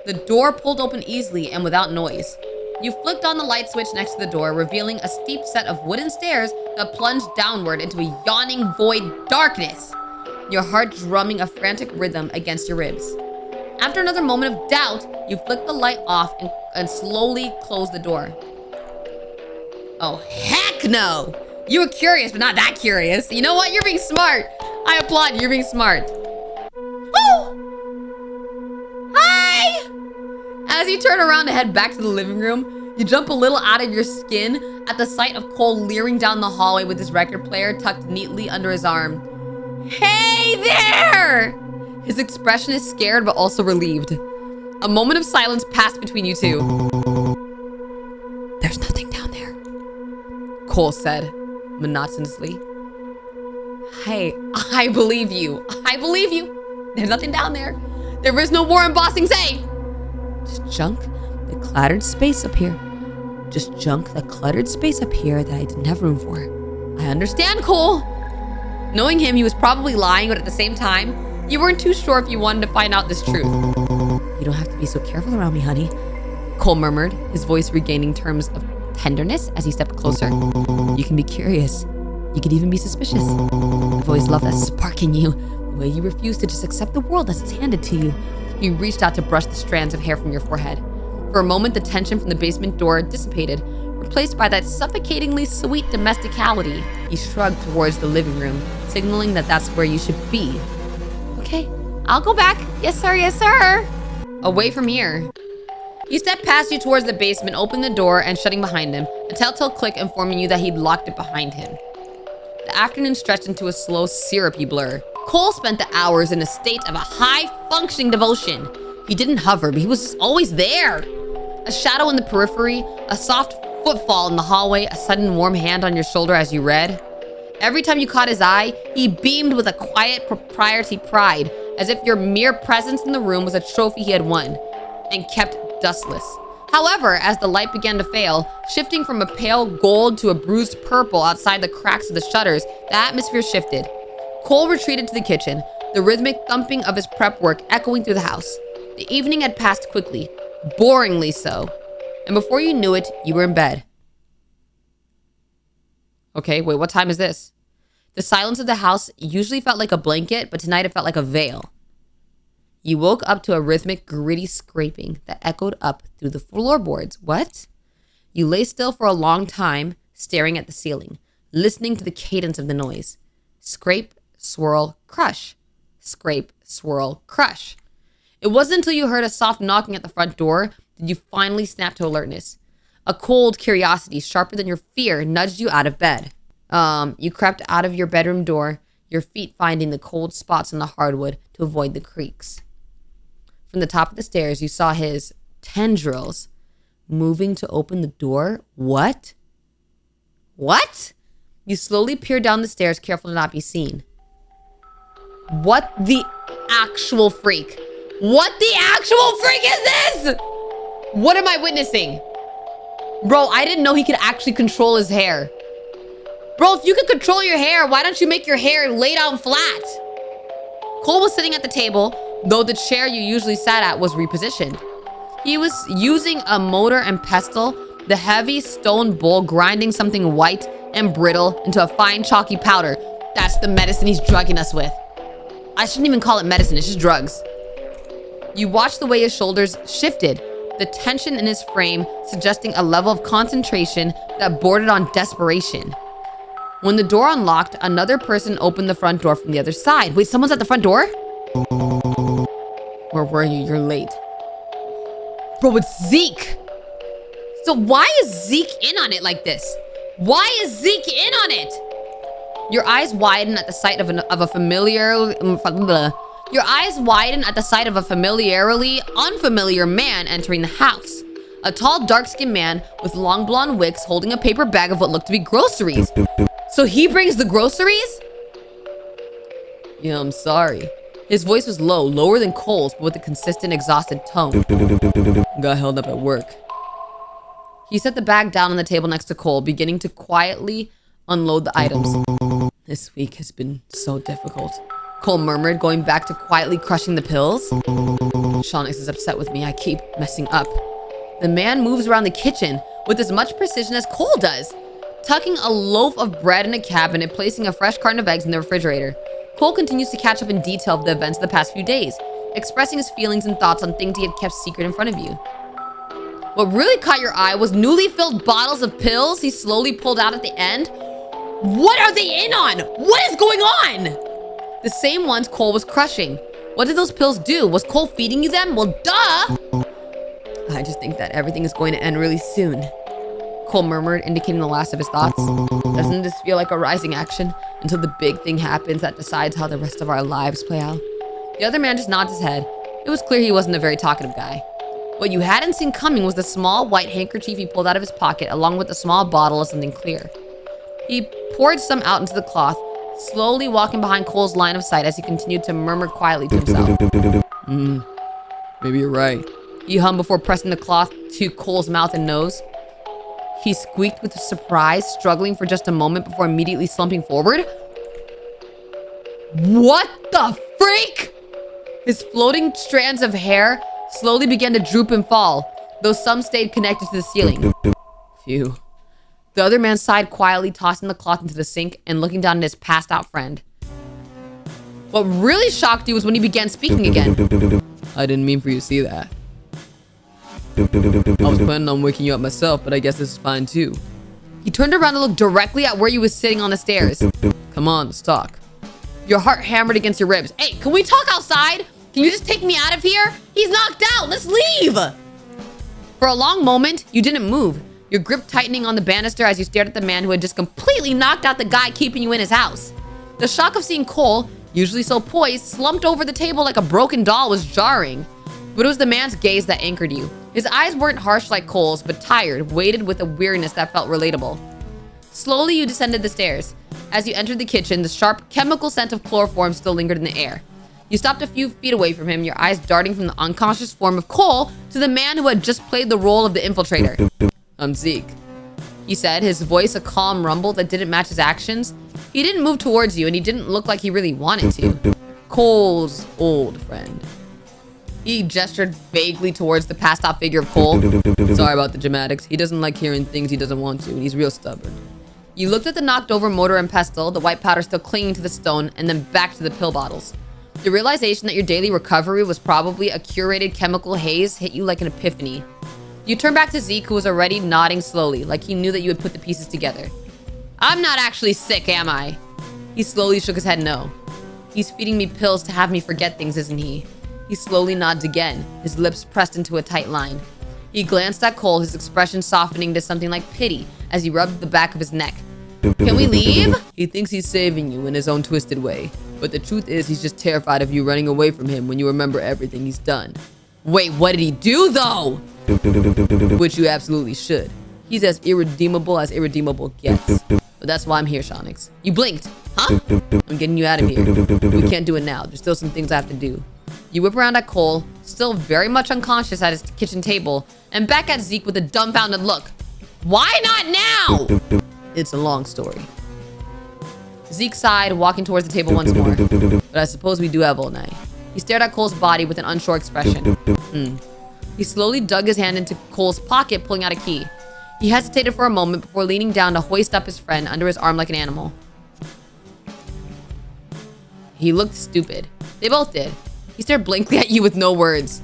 The door pulled open easily and without noise. You flicked on the light switch next to the door, revealing a steep set of wooden stairs that plunged downward into a yawning void darkness, your heart drumming a frantic rhythm against your ribs. After another moment of doubt, you flicked the light off and slowly closed the door. Oh, heck no! You were curious, but not that curious. You know what? You're being smart. I applaud you. You're being smart. Oh! Hi! As you turn around to head back to the living room, you jump a little out of your skin at the sight of Cole leering down the hallway with his record player tucked neatly under his arm. Hey there! His expression is scared but also relieved. A moment of silence passed between you two. There's nothing down there, Cole said monotonously. Hey, I believe you. I believe you. There's nothing down there. There is no war embossing, say! Just junk that cluttered space up here. Just junk that cluttered space up here that I didn't have room for. I understand, Cole. Knowing him, he was probably lying, but at the same time, you weren't too sure if you wanted to find out this truth. You don't have to be so careful around me, honey, Cole murmured, his voice regaining terms of tenderness as he stepped closer. You can be curious. You can even be suspicious. I've always loved that spark in you, the way you refuse to just accept the world as it's handed to you. He reached out to brush the strands of hair from your forehead. For a moment, the tension from the basement door dissipated, replaced by that suffocatingly sweet domesticality. He shrugged towards the living room, signaling that that's where you should be. Okay, I'll go back. Yes, sir. Yes, sir. Away from here. He stepped past you towards the basement, opened the door, and shutting behind him, a telltale click informing you that he'd locked it behind him. The afternoon stretched into a slow, syrupy blur. Cole spent the hours in a state of a high-functioning devotion. He didn't hover, but he was always there. A shadow in the periphery, a soft footfall in the hallway, a sudden warm hand on your shoulder as you read. Every time you caught his eye, he beamed with a quiet propriety pride, as if your mere presence in the room was a trophy he had won, and kept dustless. However, as the light began to fail, shifting from a pale gold to a bruised purple outside the cracks of the shutters, the atmosphere shifted. Cole retreated to the kitchen, the rhythmic thumping of his prep work echoing through the house. The evening had passed quickly, boringly so, and before you knew it, you were in bed. Okay, wait, what time is this? The silence of the house usually felt like a blanket, but tonight it felt like a veil. You woke up to a rhythmic, gritty scraping that echoed up through the floorboards. What? You lay still for a long time, staring at the ceiling, listening to the cadence of the noise. Scrape, swirl, crush. Scrape, swirl, crush. It wasn't until you heard a soft knocking at the front door that you finally snapped to alertness. A cold curiosity, sharper than your fear, nudged you out of bed. You crept out of your bedroom door, your feet finding the cold spots on the hardwood to avoid the creaks. From the top of the stairs, you saw his tendrils moving to open the door. What? What? You slowly peered down the stairs, careful to not be seen. What the actual freak? What the actual freak is this? What am I witnessing? Bro, I didn't know he could actually control his hair. Bro, if you could control your hair, why don't you make your hair lay down flat? Cole was sitting at the table, though the chair you usually sat at was repositioned. He was using a mortar and pestle, the heavy stone bowl grinding something white and brittle into a fine chalky powder. That's the medicine he's drugging us with. I shouldn't even call it medicine, it's just drugs. You watched the way his shoulders shifted, the tension in his frame suggesting a level of concentration that bordered on desperation. When the door unlocked, another person opened the front door from the other side. Wait, someone's at the front door? Where were you? You're late. Bro, it's Zeke. So why is Zeke in on it like this? Why is Zeke in on it? Your eyes widen at the sight of a familiarly unfamiliar man entering the house. A tall, dark-skinned man with long blonde wigs holding a paper bag of what looked to be groceries. So he brings the groceries? Yeah, I'm sorry. His voice was low, lower than Cole's, but with a consistent, exhausted tone. Got held up at work. He set the bag down on the table next to Cole, beginning to quietly unload the items. This week has been so difficult, Cole murmured, going back to quietly crushing the pills. Shonyx is upset with me. I keep messing up. The man moves around the kitchen with as much precision as Cole does, tucking a loaf of bread in a cabinet, placing a fresh carton of eggs in the refrigerator. Cole continues to catch up in detail of the events of the past few days, expressing his feelings and thoughts on things he had kept secret in front of you. What really caught your eye was newly filled bottles of pills he slowly pulled out at the end. What are they in on? What is going on? The same ones Cole was crushing. What did those pills do? Was Cole feeding you them? Well, duh! I just think that everything is going to end really soon, Cole murmured, indicating the last of his thoughts. Doesn't this feel like a rising action until the big thing happens that decides how the rest of our lives play out? The other man just nods his head. It was clear he wasn't a very talkative guy. What you hadn't seen coming was the small white handkerchief he pulled out of his pocket, along with a small bottle of something clear. He poured some out into the cloth, slowly walking behind Cole's line of sight as he continued to murmur quietly to himself. Maybe you're right, he hummed before pressing the cloth to Cole's mouth and nose. He squeaked with surprise, struggling for just a moment before immediately slumping forward. What the freak? His floating strands of hair slowly began to droop and fall, though some stayed connected to the ceiling. Phew. The other man sighed quietly, tossing the cloth into the sink and looking down at his passed-out friend. What really shocked you was when he began speaking again. I didn't mean for you to see that. I was planning on waking you up myself, but I guess this is fine too. He turned around to look directly at where you was sitting on the stairs. Come on, let's talk. Your heart hammered against your ribs. Hey, can we talk outside? Can you just take me out of here? He's knocked out. Let's leave. For a long moment, you didn't move, your grip tightening on the banister as you stared at the man who had just completely knocked out the guy keeping you in his house. The shock of seeing Cole, usually so poised, slumped over the table like a broken doll was jarring. But it was the man's gaze that anchored you. His eyes weren't harsh like Cole's, but tired, weighted with a weariness that felt relatable. Slowly, you descended the stairs. As you entered the kitchen, the sharp chemical scent of chloroform still lingered in the air. You stopped a few feet away from him, your eyes darting from the unconscious form of Cole to the man who had just played the role of the infiltrator. I'm Zeke, he said, his voice a calm rumble that didn't match his actions. He didn't move towards you, and he didn't look like he really wanted to. Cole's old friend. He gestured vaguely towards the passed-out figure of Cole. Sorry about the dramatics. He doesn't like hearing things he doesn't want to, and he's real stubborn. You looked at the knocked-over mortar and pestle, the white powder still clinging to the stone, and then back to the pill bottles. The realization that your daily recovery was probably a curated chemical haze hit you like an epiphany. You turned back to Zeke, who was already nodding slowly, like he knew that you had put the pieces together. I'm not actually sick, am I? He slowly shook his head no. He's feeding me pills to have me forget things, isn't he? He slowly nods again, his lips pressed into a tight line. He glanced at Cole, his expression softening to something like pity as he rubbed the back of his neck. Can we leave? He thinks he's saving you in his own twisted way. But the truth is he's just terrified of you running away from him when you remember everything he's done. Wait, what did he do though? Which you absolutely should. He's as irredeemable gets. But that's why I'm here, Shonyx. You blinked, huh? I'm getting you out of here. We can't do it now. There's still some things I have to do. You whip around at Cole, still very much unconscious at his kitchen table, and back at Zeke with a dumbfounded look. Why not now? It's a long story. Zeke sighed, walking towards the table once more. But I suppose we do have all night. He stared at Cole's body with an unsure expression. He slowly dug his hand into Cole's pocket, pulling out a key. He hesitated for a moment before leaning down to hoist up his friend under his arm like an animal. He looked stupid. They both did. He stared blankly at you with no words.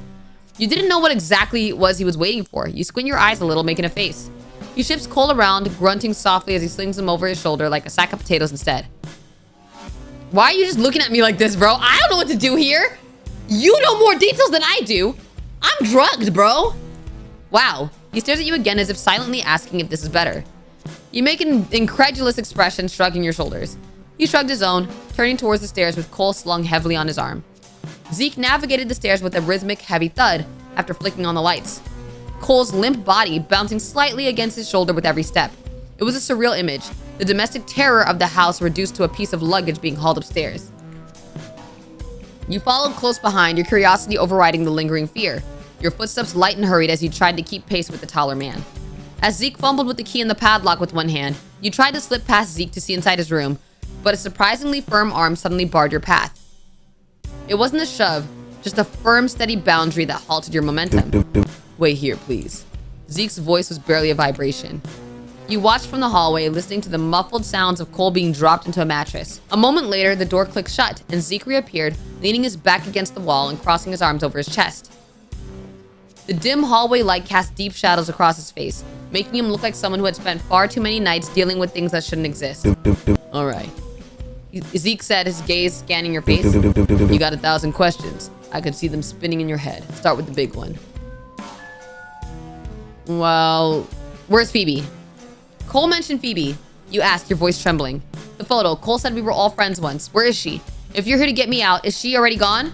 You didn't know what exactly it was he was waiting for. You squint your eyes a little, making a face. He shifts Cole around, grunting softly as he slings him over his shoulder like a sack of potatoes instead. Why are you just looking at me like this, bro? I don't know what to do here. You know more details than I do. I'm drugged, bro. Wow. He stares at you again as if silently asking if this is better. You make an incredulous expression, shrugging your shoulders. He shrugged his own, turning towards the stairs with Cole slung heavily on his arm. Zeke navigated the stairs with a rhythmic, heavy thud after flicking on the lights. Cole's limp body bouncing slightly against his shoulder with every step. It was a surreal image, the domestic terror of the house reduced to a piece of luggage being hauled upstairs. You followed close behind, your curiosity overriding the lingering fear. Your footsteps light and hurried as you tried to keep pace with the taller man. As Zeke fumbled with the key in the padlock with one hand, you tried to slip past Zeke to see inside his room, but a surprisingly firm arm suddenly barred your path. It wasn't a shove, just a firm, steady boundary that halted your momentum. Wait here, please. Zeke's voice was barely a vibration. You watched from the hallway, listening to the muffled sounds of Cole being dropped into a mattress. A moment later, the door clicked shut, and Zeke reappeared, leaning his back against the wall and crossing his arms over his chest. The dim hallway light cast deep shadows across his face, making him look like someone who had spent far too many nights dealing with things that shouldn't exist. All right. Zeke said, his gaze scanning your face. You got 1,000 questions. I could see them spinning in your head. Start with the big one. Well, where's Phoebe? Cole mentioned Phoebe. You asked, your voice trembling. The photo. Cole said we were all friends once. Where is she? If you're here to get me out, is she already gone?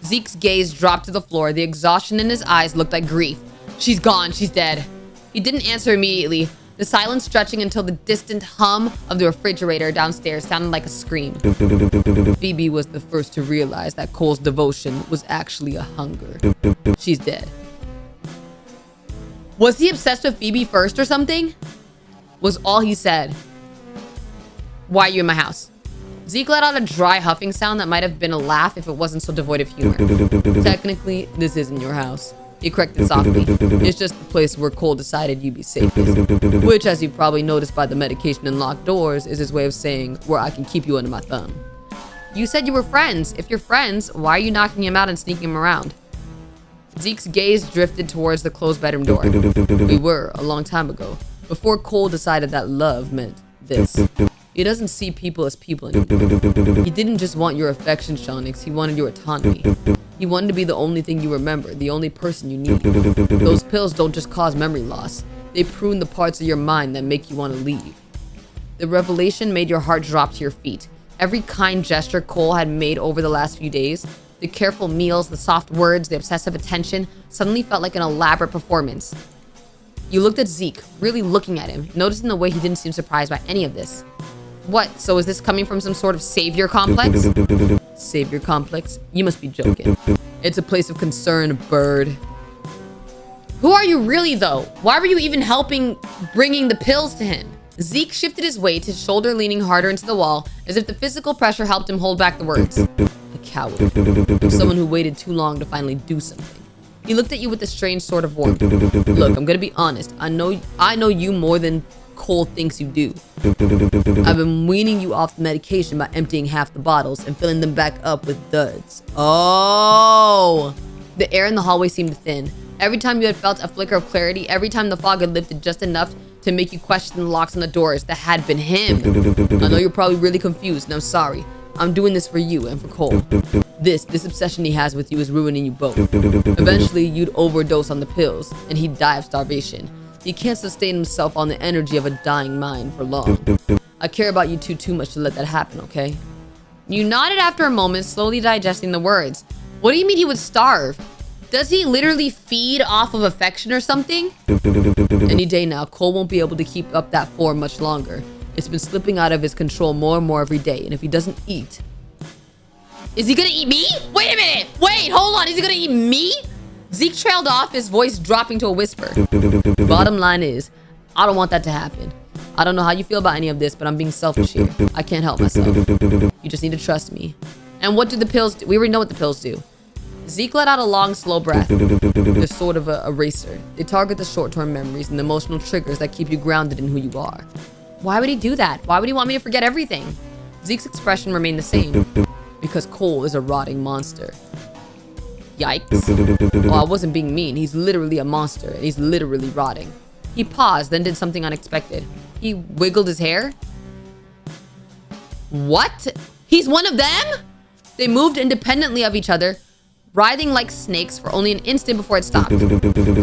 Zeke's gaze dropped to the floor. The exhaustion in his eyes looked like grief. She's gone. She's dead. He didn't answer immediately. The silence stretching until the distant hum of the refrigerator downstairs sounded like a scream. Phoebe was the first to realize that Cole's devotion was actually a hunger. She's dead. Was he obsessed with Phoebe first or something? Was all he said. Why are you in my house? Zeke let out a dry huffing sound that might have been a laugh if it wasn't so devoid of humor. Technically, this isn't your house. He corrected softly. It's just the place where Cole decided you'd be safest. Which, as you probably noticed by the medication and locked doors, is his way of saying where I can keep you under my thumb. You said you were friends. If you're friends, why are you knocking him out and sneaking him around? Zeke's gaze drifted towards the closed bedroom door. We were, a long time ago, before Cole decided that love meant this. He doesn't see people as people anymore. He didn't just want your affection, Shonyx. He wanted your autonomy. He wanted to be the only thing you remember, the only person you needed. Those pills don't just cause memory loss. They prune the parts of your mind that make you want to leave. The revelation made your heart drop to your feet. Every kind gesture Cole had made over the last few days, the careful meals, the soft words, the obsessive attention, suddenly felt like an elaborate performance. You looked at Zeke, really looking at him, noticing the way he didn't seem surprised by any of this. What, so is this coming from some sort of savior complex? Savior complex? You must be joking. It's a place of concern, bird. Who are you really, though? Why were you even helping bringing the pills to him? Zeke shifted his weight, his shoulder leaning harder into the wall, as if the physical pressure helped him hold back the words. A coward. I'm someone who waited too long to finally do something. He looked at you with a strange sort of warmth. Look, I'm gonna be honest. I know you more than Cole thinks you do. I've been weaning you off the medication by emptying half the bottles and filling them back up with duds. Oh! The air in the hallway seemed thin. Every time you had felt a flicker of clarity, every time the fog had lifted just enough to make you question the locks on the doors, that had been him. I know you're probably really confused, and I'm sorry. I'm doing this for you and for Cole. This obsession he has with you is ruining you both. Eventually, you'd overdose on the pills, and he'd die of starvation. He can't sustain himself on the energy of a dying mind for long. I care about you two too much to let that happen, okay? You nodded after a moment, slowly digesting the words. What do you mean he would starve? Does he literally feed off of affection or something? Any day now, Cole won't be able to keep up that form much longer. It's been slipping out of his control more and more every day, and if he doesn't eat... Is he gonna eat me? Wait a minute! Wait, hold on, is he gonna eat me? Zeke trailed off, his voice dropping to a whisper. Bottom line is, I don't want that to happen. I don't know how you feel about any of this, but I'm being selfish here. I can't help myself. You just need to trust me. And what do the pills do? We already know what the pills do. Zeke let out a long, slow breath. They're sort of a eraser. They target the short-term memories and emotional triggers that keep you grounded in who you are. Why would he do that? Why would he want me to forget everything? Zeke's expression remained the same. Because Cole is a rotting monster. Yikes. Well, I wasn't being mean. He's literally a monster, and he's literally rotting. He paused, then did something unexpected. He wiggled his hair. What? He's one of them? They moved independently of each other, writhing like snakes for only an instant before it stopped.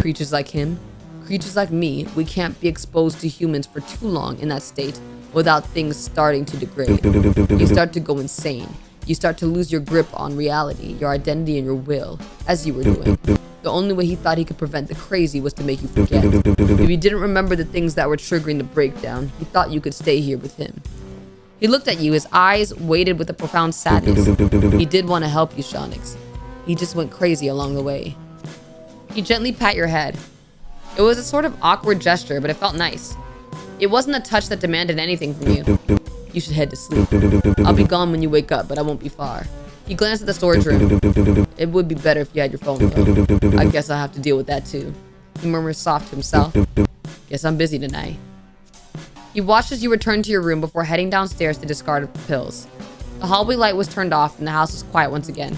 Creatures like him, creatures like me, we can't be exposed to humans for too long in that state without things starting to degrade. You start to go insane. You start to lose your grip on reality, your identity, and your will, as you were doing. The only way he thought he could prevent the crazy was to make you forget. If you didn't remember the things that were triggering the breakdown, he thought you could stay here with him. He looked at you, his eyes weighted with a profound sadness. He did want to help you, Shonyx. He just went crazy along the way. He gently pat your head. It was a sort of awkward gesture, but it felt nice. It wasn't a touch that demanded anything from you. You should head to sleep. I'll be gone when you wake up, but I won't be far. He glanced at the storage room. It would be better if you had your phone, though. I guess I'll have to deal with that, too. He murmured soft to himself. Guess I'm busy tonight. He watched as you returned to your room before heading downstairs to discard the pills. The hallway light was turned off and the house was quiet once again.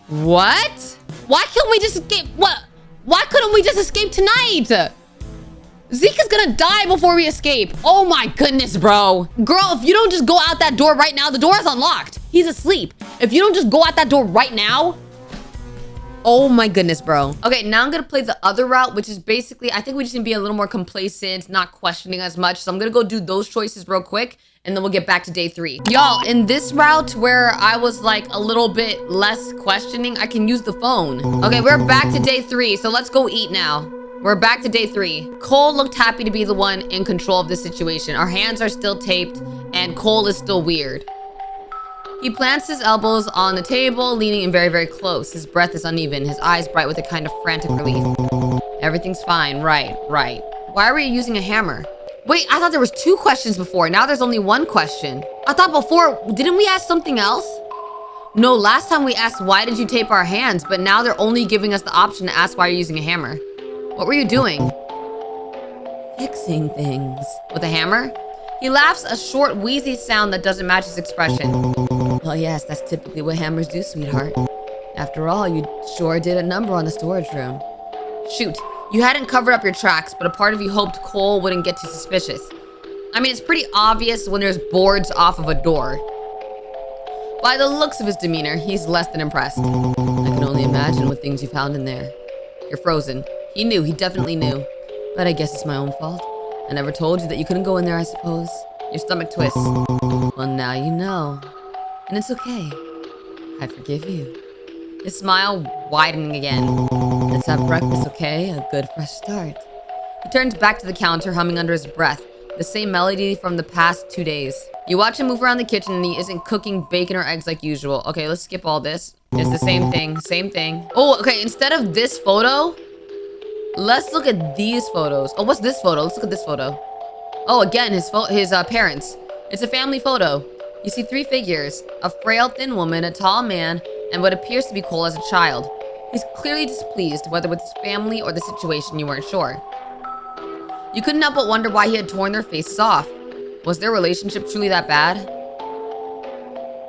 What? Why couldn't we just escape? What? Why couldn't we just escape tonight? Zeke is gonna die before we escape. Oh my goodness, bro. Girl, if you don't just go out that door right now, the door is unlocked. He's asleep. If you don't just go out that door right now. Oh my goodness, bro. Okay, now I'm gonna play the other route, which is basically, I think we just need to be a little more complacent, not questioning as much. So I'm gonna go do those choices real quick, and then we'll get back to day 3. Y'all, in this route where I was like a little bit less questioning, I can use the phone. Okay, we're back to day 3, so let's go eat now. We're back to day 3. Cole looked happy to be the one in control of this situation. Our hands are still taped, and Cole is still weird. He plants his elbows on the table, leaning in very, very close. His breath is uneven, his eyes bright with a kind of frantic relief. Everything's fine, right. Why are we using a hammer? Wait, I thought there was 2 questions before. Now there's only 1 question. I thought before, didn't we ask something else? No, last time we asked, why did you tape our hands? But now they're only giving us the option to ask why you're using a hammer. What were you doing? Fixing things. With a hammer? He laughs, a short, wheezy sound that doesn't match his expression. Well, yes, that's typically what hammers do, sweetheart. After all, you sure did a number on the storage room. Shoot, you hadn't covered up your tracks, but a part of you hoped Cole wouldn't get too suspicious. I mean, it's pretty obvious when there's boards off of a door. By the looks of his demeanor, he's less than impressed. I can only imagine what things you found in there. You're frozen. He knew, he definitely knew. But I guess it's my own fault. I never told you that you couldn't go in there, I suppose. Your stomach twists. Well, now you know. And it's okay. I forgive you. His smile widening again. Let's have breakfast, okay? A good fresh start. He turns back to the counter, humming under his breath. The same melody from the past 2 days. You watch him move around the kitchen and he isn't cooking bacon or eggs like usual. Okay, let's skip all this. It's the same thing, same thing. Oh, okay, instead of this photo, let's look at these photos. Oh, what's this photo? Let's look at this photo. Oh, again, his parents. It's a family photo. You see 3 figures, a frail, thin woman, a tall man, and what appears to be Cole as a child. He's clearly displeased, whether with his family or the situation, you weren't sure. You couldn't help but wonder why he had torn their faces off. Was their relationship truly that bad?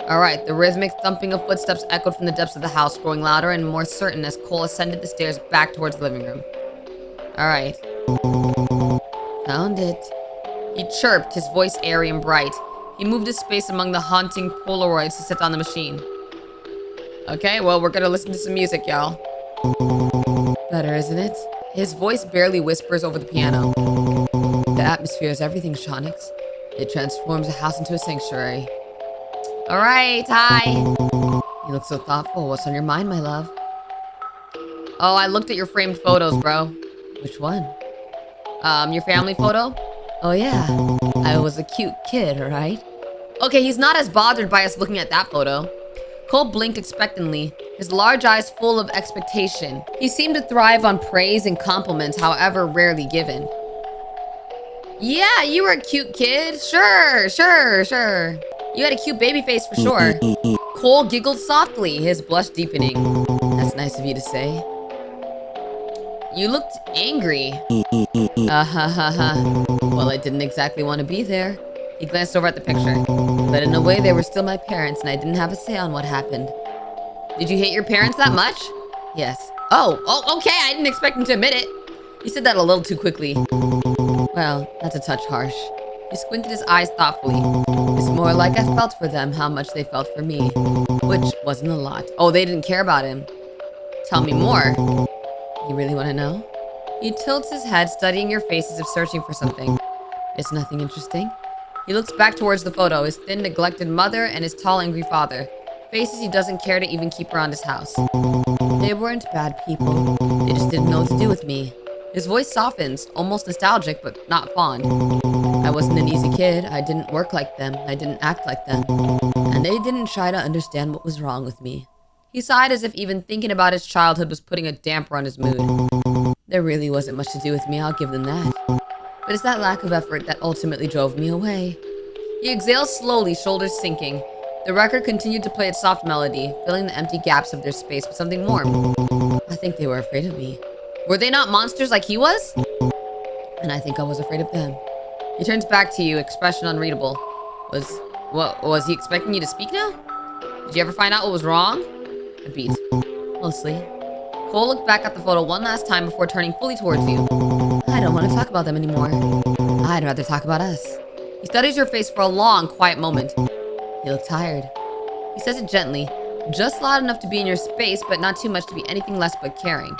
All right, the rhythmic thumping of footsteps echoed from the depths of the house, growing louder and more certain as Cole ascended the stairs back towards the living room. All right. Found it. He chirped, his voice airy and bright. He moved his space among the haunting Polaroids to set on the machine. Okay, well, we're gonna listen to some music, y'all. Better, isn't it? His voice barely whispers over the piano. The atmosphere is everything, Shonyx. It transforms a house into a sanctuary. All right, hi. You look so thoughtful. What's on your mind, my love? Oh, I looked at your framed photos, bro. Which one? Your family photo? Oh, yeah. I was a cute kid, right? Okay, he's not as bothered by us looking at that photo. Cole blinked expectantly, his large eyes full of expectation. He seemed to thrive on praise and compliments, however rarely given. Yeah, you were a cute kid. Sure. You had a cute baby face for sure. Cole giggled softly, his blush deepening. That's nice of you to say. You looked angry. Ha ha. Well, I didn't exactly want to be there. He glanced over at the picture. But in a way, they were still my parents, and I didn't have a say on what happened. Did you hate your parents that much? Yes. Oh, okay. I didn't expect him to admit it. He said that a little too quickly. Well, that's a touch harsh. He squinted his eyes thoughtfully. It's more like I felt for them how much they felt for me, which wasn't a lot. Oh, they didn't care about him. Tell me more. You really want to know? He tilts his head, studying your face as if searching for something. It's nothing interesting. He looks back towards the photo, his thin, neglected mother and his tall, angry father. Faces he doesn't care to even keep around his house. They weren't bad people. They just didn't know what to do with me. His voice softens, almost nostalgic, but not fond. I wasn't an easy kid. I didn't work like them. I didn't act like them. And they didn't try to understand what was wrong with me. He sighed as if even thinking about his childhood was putting a damper on his mood. There really wasn't much to do with me, I'll give them that. But it's that lack of effort that ultimately drove me away. He exhaled slowly, shoulders sinking. The record continued to play its soft melody, filling the empty gaps of their space with something warm. I think they were afraid of me. Were they not monsters like he was? And I think I was afraid of them. He turns back to you, expression unreadable. Was he expecting you to speak now? Did you ever find out what was wrong? A beat. Mostly. Cole looked back at the photo one last time before turning fully towards you. I don't want to talk about them anymore. I'd rather talk about us. He studies your face for a long, quiet moment. You look tired. He says it gently, just loud enough to be in your space, but not too much to be anything less but caring.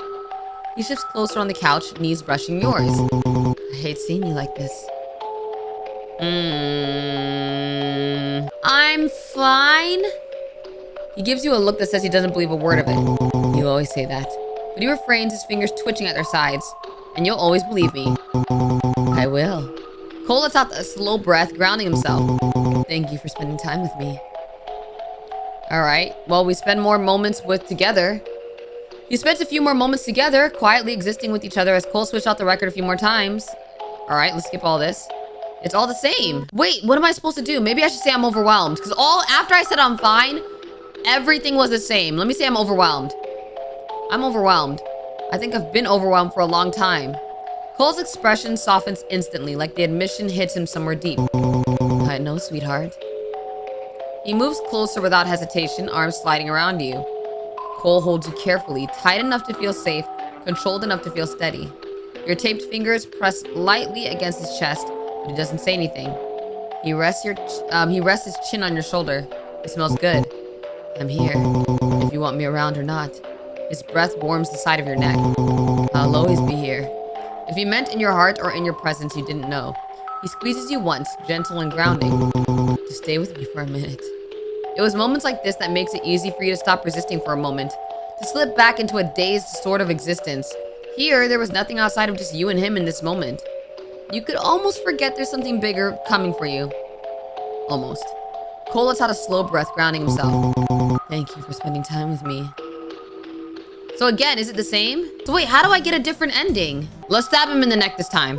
He shifts closer on the couch, knees brushing yours. I hate seeing you like this. I'm fine. He gives you a look that says he doesn't believe a word of it. You always say that. But he refrains, his fingers twitching at their sides. And you'll always believe me. I will. Cole lets out a slow breath, grounding himself. Thank you for spending time with me. Alright, well, we spend more moments together. You spent a few more moments together, quietly existing with each other as Cole switched out the record a few more times. Alright, let's skip all this. It's all the same. Wait, what am I supposed to do? Maybe I should say I'm overwhelmed. Because after I said I'm fine, everything was the same. Let me say I'm overwhelmed. I'm overwhelmed. I think I've been overwhelmed for a long time. Cole's expression softens instantly, like the admission hits him somewhere deep. I know, sweetheart. He moves closer without hesitation, arms sliding around you. Cole holds you carefully, tight enough to feel safe, controlled enough to feel steady. Your taped fingers press lightly against his chest, but he doesn't say anything. He rests his chin on your shoulder. It smells good. I'm here, if you want me around or not. His breath warms the side of your neck. I'll always be here. If he meant in your heart or in your presence, you didn't know. He squeezes you once, gentle and grounding. Just stay with me for a minute. It was moments like this that makes it easy for you to stop resisting for a moment, to slip back into a dazed sort of existence. Here, there was nothing outside of just you and him in this moment. You could almost forget there's something bigger coming for you. Almost. Cole lets out a slow breath, grounding himself. Thank you for spending time with me. So again, is it the same? So wait, how do I get a different ending? Let's stab him in the neck this time.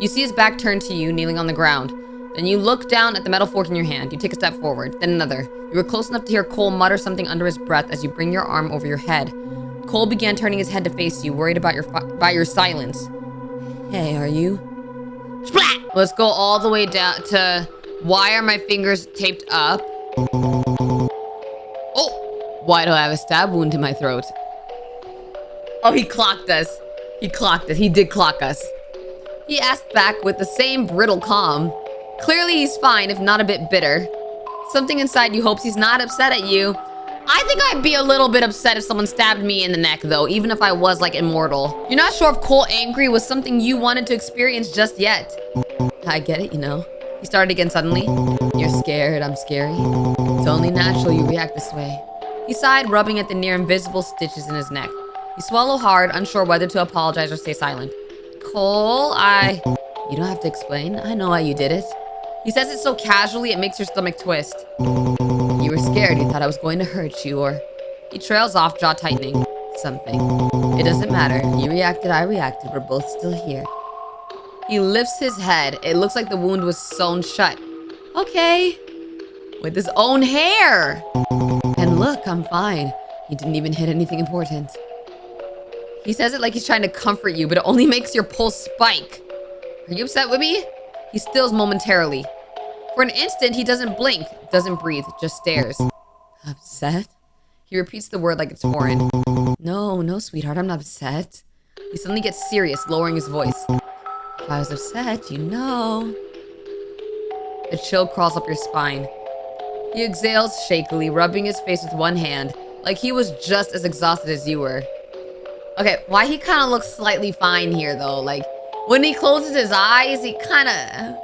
You see his back turned to you, kneeling on the ground. Then you look down at the metal fork in your hand. You take a step forward, then another. You were close enough to hear Cole mutter something under his breath as you bring your arm over your head. Cole began turning his head to face you, worried about your silence. Hey, are you? Splat! Let's go all the way down to why are my fingers taped up? Oh! Why do I have a stab wound in my throat? Oh, he clocked us. He clocked us. He did clock us. He asked back with the same brittle calm. Clearly he's fine, if not a bit bitter. Something inside you hopes he's not upset at you. I think I'd be a little bit upset if someone stabbed me in the neck, though, even if I was, like, immortal. You're not sure if Cole angry was something you wanted to experience just yet. I get it, you know. He started again suddenly. You're scared, I'm scary. It's only natural you react this way. He sighed, rubbing at the near invisible stitches in his neck. You swallow hard, unsure whether to apologize or stay silent. Cole, You don't have to explain. I know why you did it. He says it so casually, it makes your stomach twist. You were scared. You thought I was going to hurt you, or... He trails off, jaw tightening. Something. It doesn't matter. You reacted, I reacted. We're both still here. He lifts his head. It looks like the wound was sewn shut. Okay. with his own hair. And look, I'm fine. He didn't even hit anything important. He says it like he's trying to comfort you, but it only makes your pulse spike. Are you upset with me? He stills momentarily. For an instant, he doesn't blink, doesn't breathe, just stares. Upset? He repeats the word like it's foreign. No, sweetheart, I'm not upset. He suddenly gets serious, lowering his voice. If I was upset, you know. A chill crawls up your spine. He exhales shakily, rubbing his face with one hand, like he was just as exhausted as you were. Okay, why he kind of looks slightly fine here, though? Like, when he closes his eyes, he kind of,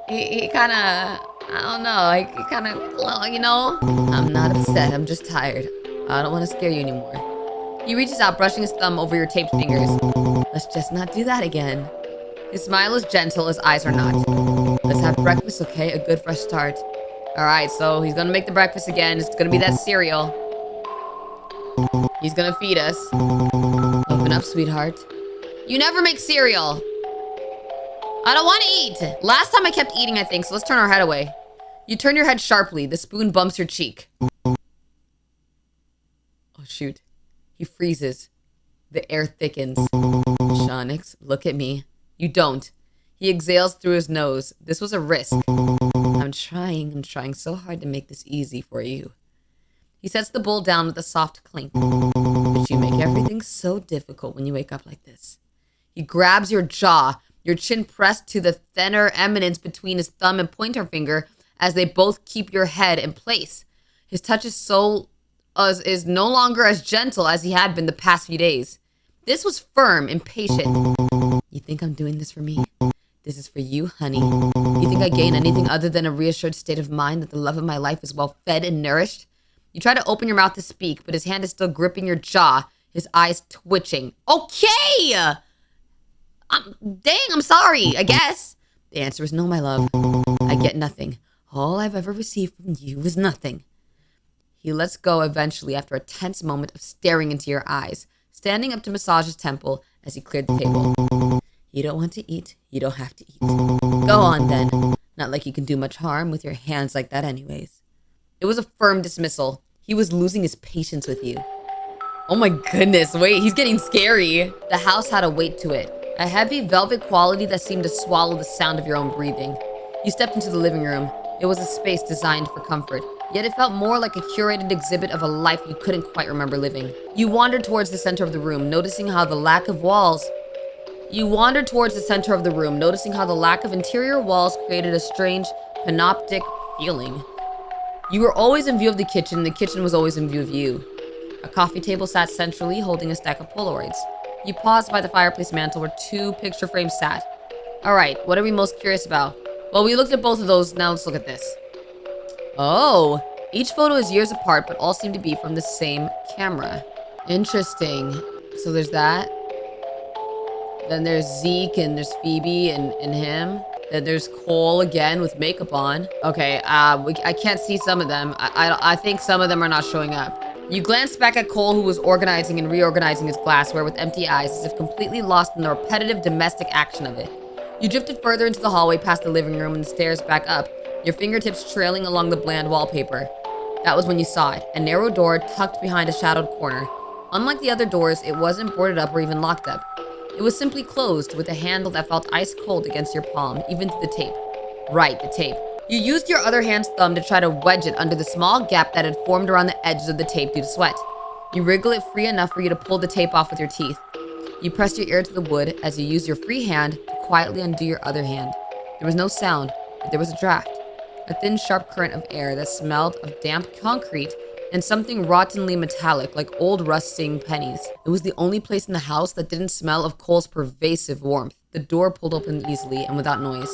I don't know, like, he kind of, you know? I'm not upset, I'm just tired. I don't want to scare you anymore. He reaches out, brushing his thumb over your taped fingers. Let's just not do that again. His smile is gentle, his eyes are not. Let's have breakfast, okay? A good fresh start. Alright, so he's gonna make the breakfast again. It's gonna be that cereal. He's gonna feed us. Open up, sweetheart. You never make cereal. I don't want to eat. Last time I kept eating, I think, so let's turn our head away. You turn your head sharply. The spoon bumps your cheek. Oh, shoot. He freezes. The air thickens. Shonyx, look at me. You don't. He exhales through his nose. This was a risk. I'm trying so hard to make this easy for you. He sets the bowl down with a soft clink. But you make everything so difficult when you wake up like this. He grabs your jaw, your chin pressed to the thinner eminence between his thumb and pointer finger as they both keep your head in place. His touch is no longer as gentle as he had been the past few days. This was firm and patient. You think I'm doing this for me? This is for you, honey. You think I gain anything other than a reassured state of mind that the love of my life is well fed and nourished? You try to open your mouth to speak, but his hand is still gripping your jaw, his eyes twitching. Okay! Dang, I'm sorry, I guess. The answer is no, my love. I get nothing. All I've ever received from you is nothing. He lets go eventually after a tense moment of staring into your eyes, standing up to massage his temple as he cleared the table. You don't want to eat, you don't have to eat. Go on then. Not like you can do much harm with your hands like that anyways. It was a firm dismissal. He was losing his patience with you. Oh my goodness, wait, he's getting scary. The house had a weight to it. A heavy velvet quality that seemed to swallow the sound of your own breathing. You stepped into the living room. It was a space designed for comfort, yet it felt more like a curated exhibit of a life you couldn't quite remember living. You wandered towards the center of the room, noticing how the lack of interior walls created a strange, panoptic feeling. You were always in view of the kitchen, and the kitchen was always in view of you. A coffee table sat centrally, holding a stack of Polaroids. You paused by the fireplace mantle where 2 picture frames sat. Alright, what are we most curious about? Well, we looked at both of those, now let's look at this. Oh, each photo is years apart, but all seem to be from the same camera. Interesting. So there's that. Then there's Zeke, and there's Phoebe, and him. Then there's Cole again with makeup on. Okay, I can't see some of them. I think some of them are not showing up. You glanced back at Cole, who was organizing and reorganizing his glassware with empty eyes, as if completely lost in the repetitive domestic action of it. You drifted further into the hallway past the living room and the stairs back up, your fingertips trailing along the bland wallpaper. That was when you saw it, a narrow door tucked behind a shadowed corner. Unlike the other doors, it wasn't boarded up or even locked up. It was simply closed with a handle that felt ice cold against your palm, even through the tape. Right, the tape. You used your other hand's thumb to try to wedge it under the small gap that had formed around the edges of the tape due to sweat. You wriggle it free enough for you to pull the tape off with your teeth. You pressed your ear to the wood as you used your free hand to quietly undo your other hand. There was no sound, but there was a draft. A thin, sharp current of air that smelled of damp concrete and something rottenly metallic like old rusting pennies. It was the only place in the house that didn't smell of Cole's pervasive warmth. The door pulled open easily and without noise.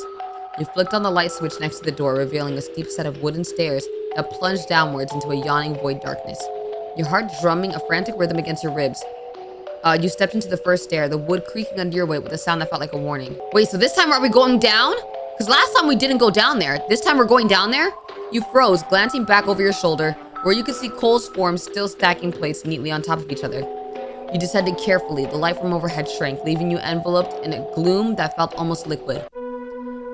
You flicked on the light switch next to the door, revealing a steep set of wooden stairs that plunged downwards into a yawning void darkness. Your heart drumming a frantic rhythm against your ribs. You stepped into the first stair, the wood creaking under your weight with a sound that felt like a warning. Wait, so this time are we going down? Because last time we didn't go down there. This time we're going down there? You froze, glancing back over your shoulder, where you could see Cole's form still stacking plates neatly on top of each other. You descended carefully, the light from overhead shrank, leaving you enveloped in a gloom that felt almost liquid.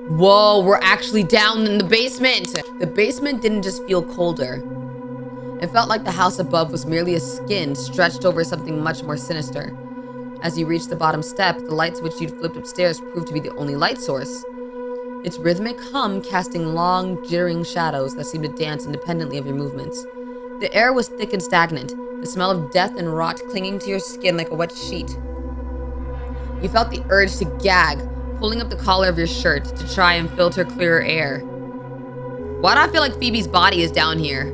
Whoa, we're actually down in the basement. The basement didn't just feel colder. It felt like the house above was merely a skin stretched over something much more sinister. As you reached the bottom step, the light switch you'd flipped upstairs proved to be the only light source. Its rhythmic hum casting long, jittering shadows that seemed to dance independently of your movements. The air was thick and stagnant, the smell of death and rot clinging to your skin like a wet sheet. You felt the urge to gag, pulling up the collar of your shirt to try and filter clearer air. Why do I feel like Phoebe's body is down here?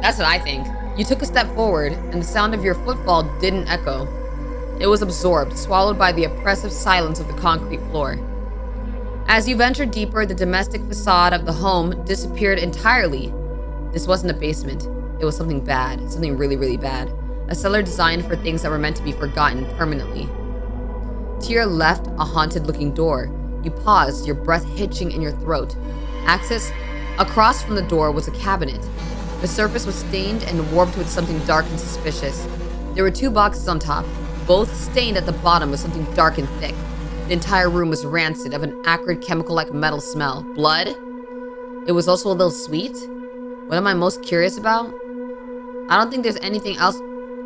That's what I think. You took a step forward, and the sound of your footfall didn't echo. It was absorbed, swallowed by the oppressive silence of the concrete floor. As you ventured deeper, the domestic facade of the home disappeared entirely. This wasn't a basement. It was something bad, something really, really bad. A cellar designed for things that were meant to be forgotten permanently. To your left, a haunted-looking door. You paused, your breath hitching in your throat. Across from the door was a cabinet. The surface was stained and warped with something dark and suspicious. There were 2 boxes on top, both stained at the bottom with something dark and thick. The entire room was rancid, of an acrid chemical-like metal smell. Blood? It was also a little sweet. What am I most curious about? I don't think there's anything else.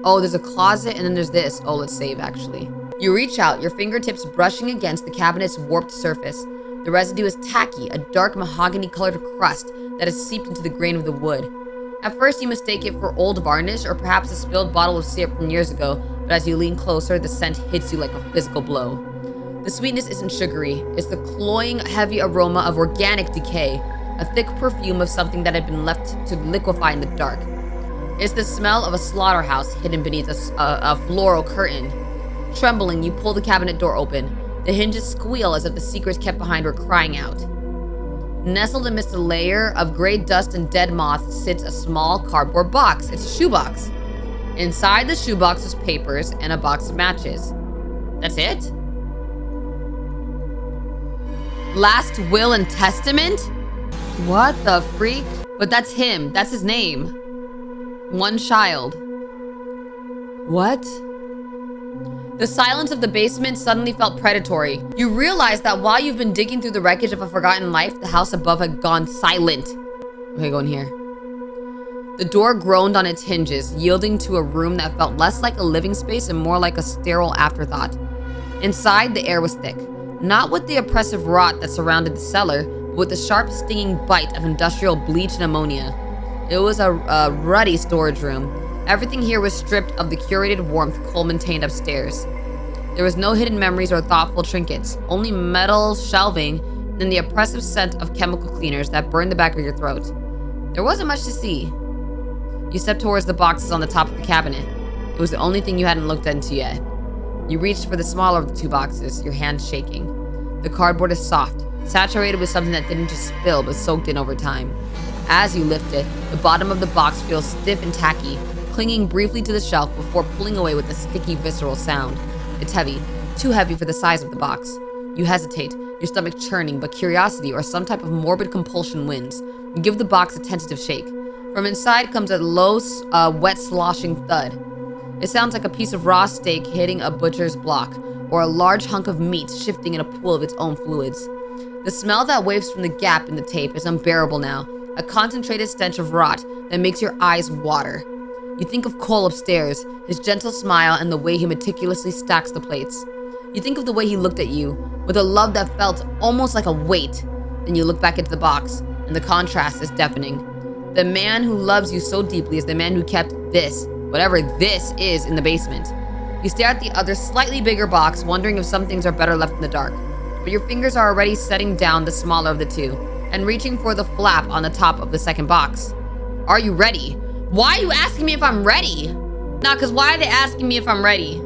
Oh, there's a closet and then there's this. Oh, let's save actually. You reach out, your fingertips brushing against the cabinet's warped surface. The residue is tacky, a dark mahogany-colored crust that has seeped into the grain of the wood. At first, you mistake it for old varnish or perhaps a spilled bottle of syrup from years ago, but as you lean closer, the scent hits you like a physical blow. The sweetness isn't sugary. It's the cloying, heavy aroma of organic decay, a thick perfume of something that had been left to liquefy in the dark. It's the smell of a slaughterhouse hidden beneath a floral curtain. Trembling, you pull the cabinet door open. The hinges squeal as if the secrets kept behind were crying out. Nestled amidst a layer of gray dust and dead moths sits a small cardboard box. It's a shoebox. Inside the shoebox was papers and a box of matches. That's it? Last will and testament? What the freak? But that's him. That's his name. One child. What? The silence of the basement suddenly felt predatory. You realized that while you've been digging through the wreckage of a forgotten life, the house above had gone silent. Okay, go in here. The door groaned on its hinges, yielding to a room that felt less like a living space and more like a sterile afterthought. Inside, the air was thick. Not with the oppressive rot that surrounded the cellar, but with the sharp, stinging bite of industrial bleach and ammonia. It was a ruddy storage room. Everything here was stripped of the curated warmth Cole maintained upstairs. There was no hidden memories or thoughtful trinkets, only metal shelving and the oppressive scent of chemical cleaners that burned the back of your throat. There wasn't much to see. You stepped towards the boxes on the top of the cabinet. It was the only thing you hadn't looked into yet. You reached for the smaller of the 2 boxes, your hands shaking. The cardboard is soft, saturated with something that didn't just spill but soaked in over time. As you lift it, the bottom of the box feels stiff and tacky, clinging briefly to the shelf before pulling away with a sticky, visceral sound. It's heavy, too heavy for the size of the box. You hesitate, your stomach churning, but curiosity or some type of morbid compulsion wins. You give the box a tentative shake. From inside comes a low, wet sloshing thud. It sounds like a piece of raw steak hitting a butcher's block, or a large hunk of meat shifting in a pool of its own fluids. The smell that waves from the gap in the tape is unbearable now, a concentrated stench of rot that makes your eyes water. You think of Cole upstairs, his gentle smile and the way he meticulously stacks the plates. You think of the way he looked at you, with a love that felt almost like a weight. Then you look back into the box, and the contrast is deafening. The man who loves you so deeply is the man who kept this, whatever this is, in the basement. You stare at the other slightly bigger box, wondering if some things are better left in the dark. But your fingers are already setting down the smaller of the 2, and reaching for the flap on the top of the second box. Are you ready? Why are you asking me if I'm ready? Cause why are they asking me if I'm ready?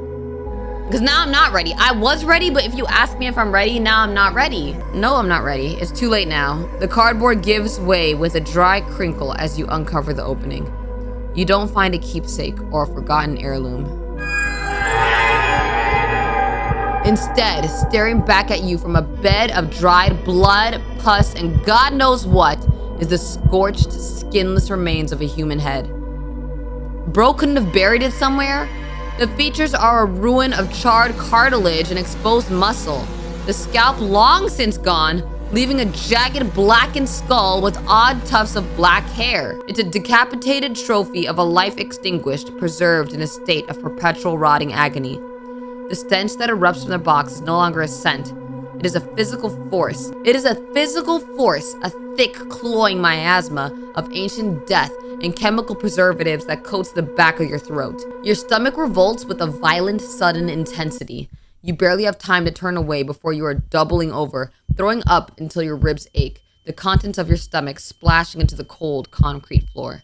Because now I'm not ready. I was ready, but if you ask me if I'm ready, now I'm not ready. No, I'm not ready. It's too late now. The cardboard gives way with a dry crinkle as you uncover the opening. You don't find a keepsake or a forgotten heirloom. Instead, staring back at you from a bed of dried blood, pus, and God knows what, is the scorched, skinless remains of a human head. Bro couldn't have buried it somewhere? The features are a ruin of charred cartilage and exposed muscle. The scalp long since gone, leaving a jagged blackened skull with odd tufts of black hair. It's a decapitated trophy of a life extinguished, preserved in a state of perpetual rotting agony. The stench that erupts from the box is no longer a scent. It is a physical force. It is a physical force, a thick, cloying miasma of ancient death and chemical preservatives that coats the back of your throat. Your stomach revolts with a violent, sudden intensity. You barely have time to turn away before you are doubling over, throwing up until your ribs ache, the contents of your stomach splashing into the cold concrete floor.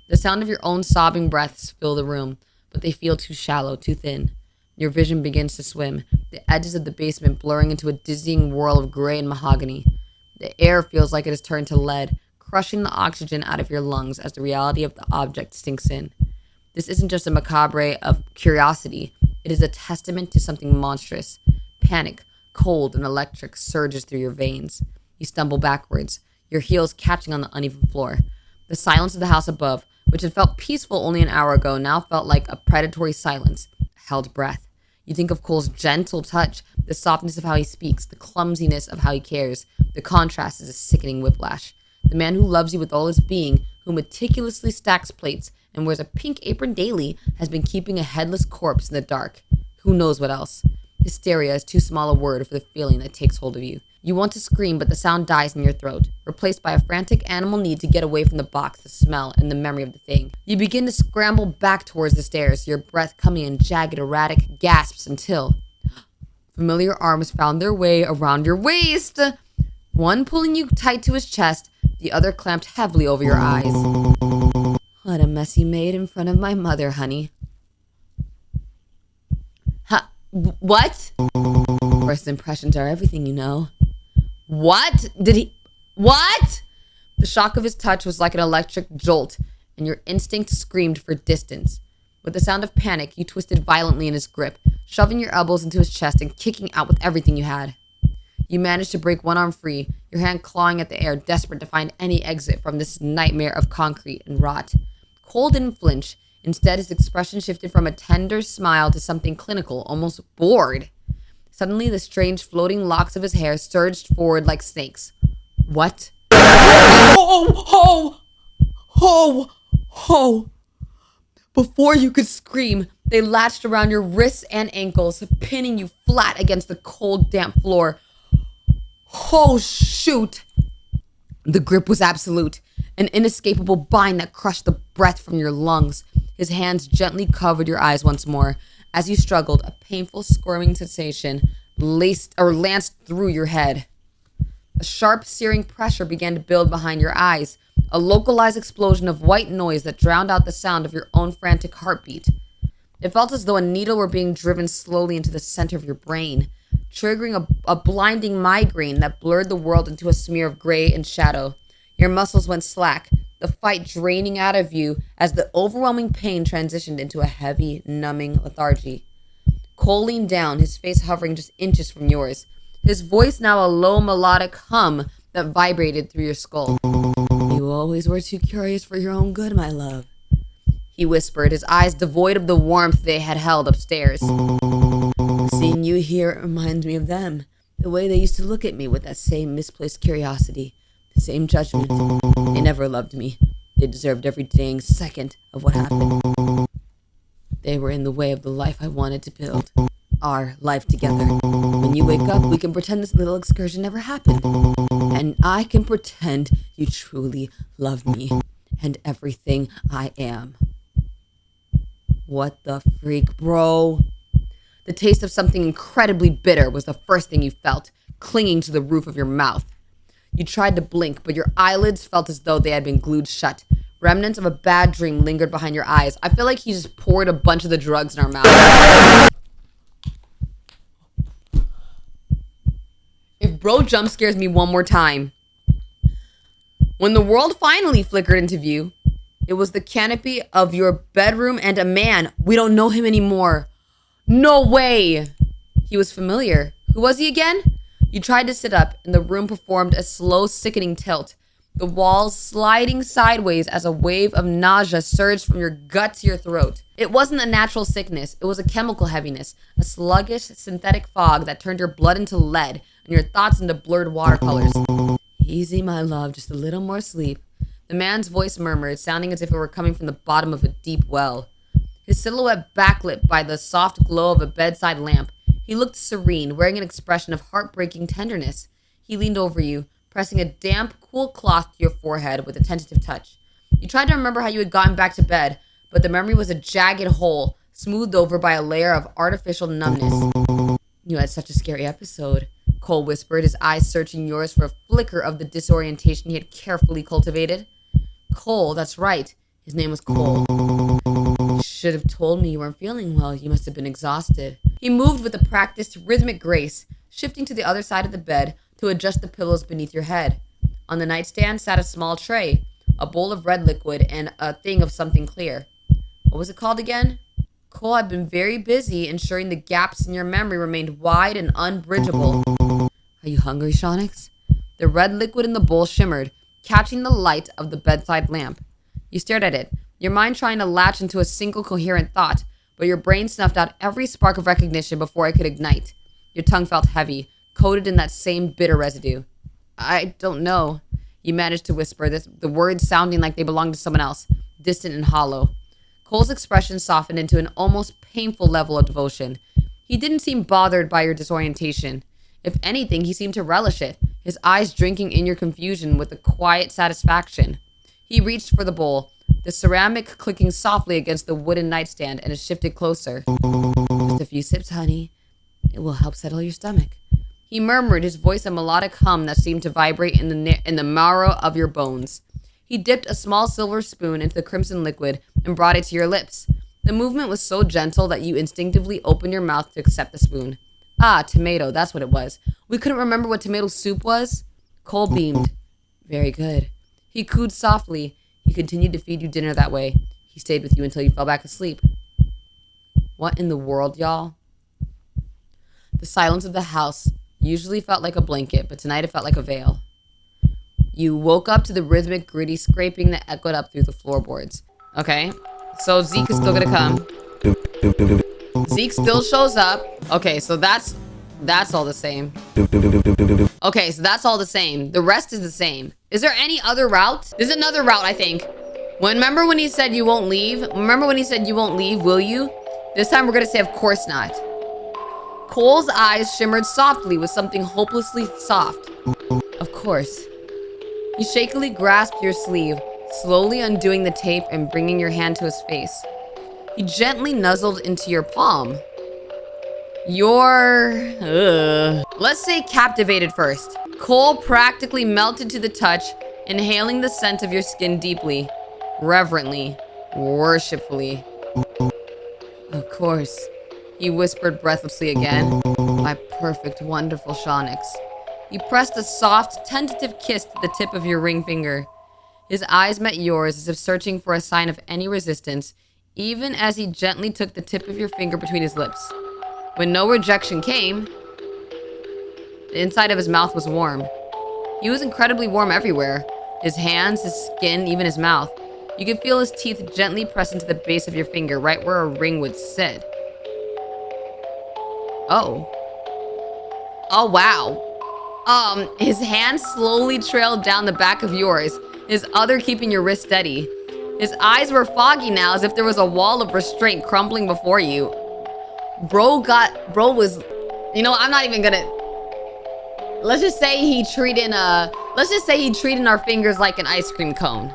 The sound of your own sobbing breaths fill the room, but they feel too shallow, too thin. Your vision begins to swim, the edges of the basement blurring into a dizzying whirl of gray and mahogany. The air feels like it has turned to lead, crushing the oxygen out of your lungs as the reality of the object sinks in. This isn't just a macabre of curiosity. It is a testament to something monstrous. Panic, cold and electric, surges through your veins. You stumble backwards, your heels catching on the uneven floor. The silence of the house above, which had felt peaceful only an hour ago, now felt like a predatory silence, a held breath. You think of Cole's gentle touch, the softness of how he speaks, the clumsiness of how he cares. The contrast is a sickening whiplash. The man who loves you with all his being, who meticulously stacks plates and wears a pink apron daily, has been keeping a headless corpse in the dark. Who knows what else? Hysteria is too small a word for the feeling that takes hold of you. You want to scream, but the sound dies in your throat, replaced by a frantic animal need to get away from the box, the smell, and the memory of the thing. You begin to scramble back towards the stairs, your breath coming in jagged, erratic gasps until familiar arms found their way around your waist, one pulling you tight to his chest, the other clamped heavily over your eyes. What a mess you made in front of my mother, honey. What? First impressions are everything, you know. What? What? The shock of his touch was like an electric jolt, and your instinct screamed for distance. With the sound of panic, you twisted violently in his grip, shoving your elbows into his chest and kicking out with everything you had. You managed to break one arm free, your hand clawing at the air, desperate to find any exit from this nightmare of concrete and rot. Cole didn't flinch. Instead, his expression shifted from a tender smile to something clinical, almost bored. Suddenly, the strange floating locks of his hair surged forward like snakes. What? Ho! Before you could scream, they latched around your wrists and ankles, pinning you flat against the cold, damp floor. Oh, shoot! The grip was absolute, an inescapable bind that crushed the breath from your lungs. His hands gently covered your eyes once more. As you struggled, a painful squirming sensation lanced through your head. A sharp, searing pressure began to build behind your eyes, a localized explosion of white noise that drowned out the sound of your own frantic heartbeat. It felt as though a needle were being driven slowly into the center of your brain, triggering a blinding migraine that blurred the world into a smear of gray and shadow. Your muscles went slack, the fight draining out of you as the overwhelming pain transitioned into a heavy, numbing lethargy. Cole leaned down, his face hovering just inches from yours, his voice now a low melodic hum that vibrated through your skull. You always were too curious for your own good, my love, he whispered, his eyes devoid of the warmth they had held upstairs. Seeing you here reminds me of them, the way they used to look at me with that same misplaced curiosity. The same judgment. They never loved me. They deserved every dang second of what happened. They were in the way of the life I wanted to build. Our life together. When you wake up, we can pretend this little excursion never happened. And I can pretend you truly love me and everything I am. What the freak, bro? The taste of something incredibly bitter was the first thing you felt, clinging to the roof of your mouth. You tried to blink, but your eyelids felt as though they had been glued shut. Remnants of a bad dream lingered behind your eyes. I feel like he just poured a bunch of the drugs in our mouth. If bro jump scares me one more time. When the world finally flickered into view, it was the canopy of your bedroom and a man. We don't know him anymore. No way. He was familiar. Who was he again? You tried to sit up, and the room performed a slow, sickening tilt, the walls sliding sideways as a wave of nausea surged from your gut to your throat. It wasn't a natural sickness. It was a chemical heaviness, a sluggish, synthetic fog that turned your blood into lead and your thoughts into blurred watercolors. Easy, my love, just a little more sleep. The man's voice murmured, sounding as if it were coming from the bottom of a deep well. His silhouette backlit by the soft glow of a bedside lamp. He looked serene, wearing an expression of heartbreaking tenderness. He leaned over you, pressing a damp, cool cloth to your forehead with a tentative touch. You tried to remember how you had gotten back to bed, but the memory was a jagged hole, smoothed over by a layer of artificial numbness. You had such a scary episode, Cole whispered, his eyes searching yours for a flicker of the disorientation he had carefully cultivated. Cole, that's right. His name was Cole. You should have told me you weren't feeling well. You must have been exhausted. He moved with a practiced, rhythmic grace, shifting to the other side of the bed to adjust the pillows beneath your head. On the nightstand sat a small tray, a bowl of red liquid, and a thing of something clear. What was it called again? Cole had been very busy ensuring the gaps in your memory remained wide and unbridgeable. Are you hungry, Shonyx? The red liquid in the bowl shimmered, catching the light of the bedside lamp. You stared at it, your mind trying to latch into a single coherent thought, but your brain snuffed out every spark of recognition before it could ignite. Your tongue felt heavy, coated in that same bitter residue. I don't know. You managed to whisper, the words sounding like they belonged to someone else, distant and hollow. Cole's expression softened into an almost painful level of devotion. He didn't seem bothered by your disorientation. If anything, he seemed to relish it, his eyes drinking in your confusion with a quiet satisfaction. He reached for the bowl, the ceramic clicking softly against the wooden nightstand, and it shifted closer. Just a few sips, honey. It will help settle your stomach. He murmured, his voice a melodic hum that seemed to vibrate in the marrow of your bones. He dipped a small silver spoon into the crimson liquid and brought it to your lips. The movement was so gentle that you instinctively opened your mouth to accept the spoon. Ah, tomato, that's what it was. We couldn't remember what tomato soup was? Cole beamed. Very good. He cooed softly. He continued to feed you dinner that way. He stayed with you until you fell back asleep. What in the world, y'all? The silence of the house usually felt like a blanket, but tonight it felt like a veil. You woke up to the rhythmic, gritty scraping that echoed up through the floorboards. Okay, so Zeke is still gonna come. Zeke still shows up. Okay, so that's all the same. Okay, so that's all the same. The rest is the same. Is there any other route? There's another route, I think. Remember when he said you won't leave? Remember when he said you won't leave, will you? This time we're gonna say of course not. Cole's eyes shimmered softly with something hopelessly soft. Of course. He shakily grasped your sleeve, slowly undoing the tape and bringing your hand to his face. He gently nuzzled into your palm. Let's say captivated first. Cole practically melted to the touch, inhaling the scent of your skin deeply, reverently, worshipfully. Of course, he whispered breathlessly again. My perfect, wonderful Shonyx. He pressed a soft, tentative kiss to the tip of your ring finger. His eyes met yours as if searching for a sign of any resistance, even as he gently took the tip of your finger between his lips. When no rejection came, the inside of his mouth was warm. He was incredibly warm everywhere. His hands, his skin, even his mouth. You could feel his teeth gently press into the base of your finger, right where a ring would sit. Oh. Oh, wow. His hand slowly trailed down the back of yours, his other keeping your wrist steady. His eyes were foggy now, as if there was a wall of restraint crumbling before you. Bro was, I'm not even gonna, let's just say he treated our fingers like an ice cream cone.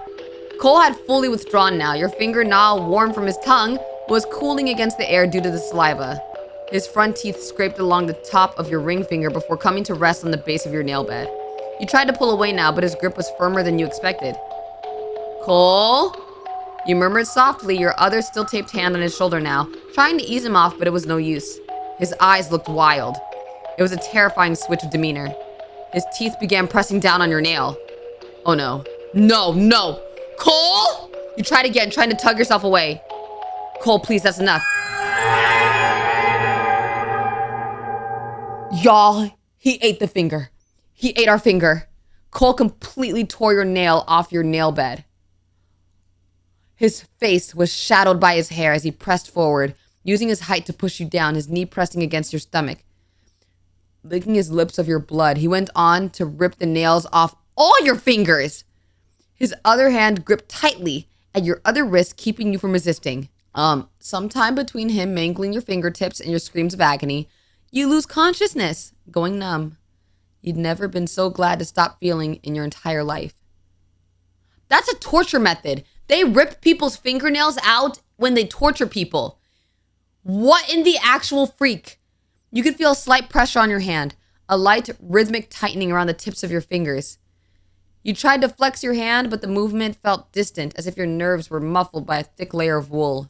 Cole had fully withdrawn now. Your finger, now warm from his tongue, was cooling against the air due to the saliva. His front teeth scraped along the top of your ring finger before coming to rest on the base of your nail bed. You tried to pull away now, but his grip was firmer than you expected. Cole? You murmured softly, your other still taped hand on his shoulder now, trying to ease him off, but it was no use. His eyes looked wild. It was a terrifying switch of demeanor. His teeth began pressing down on your nail. Oh no. No! Cole? You tried again, trying to tug yourself away. Cole, please, that's enough. Y'all, he ate the finger. He ate our finger. Cole completely tore your nail off your nail bed. His face was shadowed by his hair as he pressed forward, using his height to push you down, his knee pressing against your stomach. licking his lips of your blood. He went on to rip the nails off all your fingers. His other hand gripped tightly at your other wrist, keeping you from resisting. Sometime between him mangling your fingertips and your screams of agony, you lose consciousness, going numb. You'd never been so glad to stop feeling in your entire life. That's a torture method. They rip people's fingernails out when they torture people. What in the actual freak? You could feel a slight pressure on your hand, a light rhythmic tightening around the tips of your fingers. You tried to flex your hand, but the movement felt distant, as if your nerves were muffled by a thick layer of wool.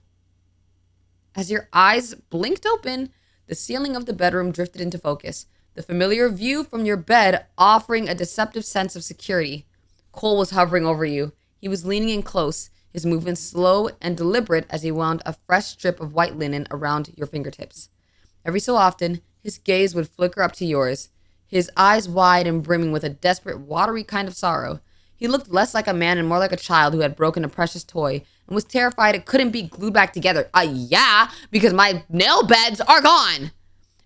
As your eyes blinked open, the ceiling of the bedroom drifted into focus, the familiar view from your bed offering a deceptive sense of security. Cole was hovering over you. He was leaning in close, his movements slow and deliberate as he wound a fresh strip of white linen around your fingertips. Every so often, his gaze would flicker up to yours, his eyes wide and brimming with a desperate, watery kind of sorrow. He looked less like a man and more like a child who had broken a precious toy and was terrified it couldn't be glued back together. Yeah, because my nail beds are gone.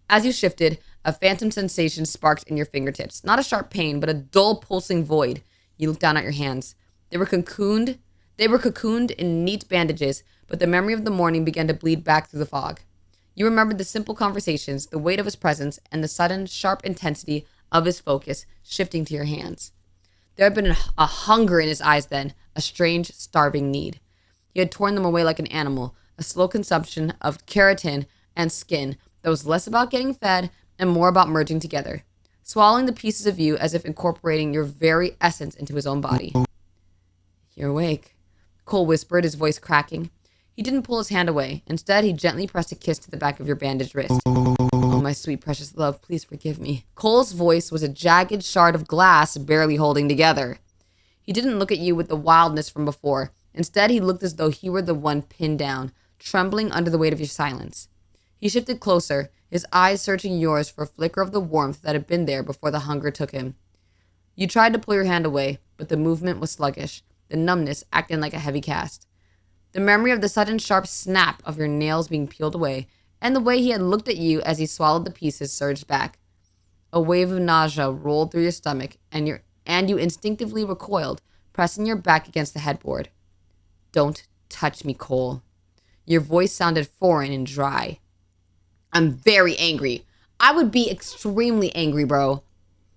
As you shifted, a phantom sensation sparked in your fingertips. Not a sharp pain, but a dull, pulsing void. You looked down at your hands. They were cocooned in neat bandages, but the memory of the morning began to bleed back through the fog. You remembered the simple conversations, the weight of his presence, and the sudden, sharp intensity of his focus shifting to your hands. There had been a hunger in his eyes then, a strange, starving need. He had torn them away like an animal, a slow consumption of keratin and skin that was less about getting fed and more about merging together, swallowing the pieces of you as if incorporating your very essence into his own body. You're awake, Cole whispered, his voice cracking. He didn't pull his hand away. Instead, he gently pressed a kiss to the back of your bandaged wrist. Oh, my sweet, precious love, please forgive me. Cole's voice was a jagged shard of glass barely holding together. He didn't look at you with the wildness from before. Instead, he looked as though he were the one pinned down, trembling under the weight of your silence. He shifted closer, his eyes searching yours for a flicker of the warmth that had been there before the hunger took him. You tried to pull your hand away, but the movement was sluggish, the numbness acting like a heavy cast. The memory of the sudden sharp snap of your nails being peeled away, and the way he had looked at you as he swallowed the pieces surged back. A wave of nausea rolled through your stomach, and you instinctively recoiled, pressing your back against the headboard. Don't touch me, Cole. Your voice sounded foreign and dry. I'm very angry. I would be extremely angry, bro.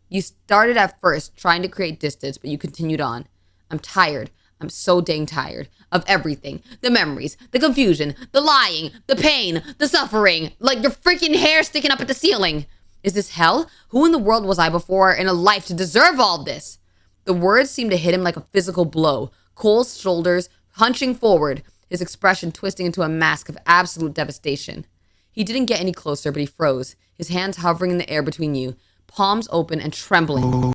You started at first trying to create distance, but you continued on. I'm tired. I'm so dang tired of everything. The memories, the confusion, the lying, the pain, the suffering, like your freaking hair sticking up at the ceiling. Is this hell? Who in the world was I before in a life to deserve all this? The words seemed to hit him like a physical blow. Cole's shoulders hunching forward, his expression twisting into a mask of absolute devastation. He didn't get any closer, but he froze, his hands hovering in the air between you, palms open and trembling.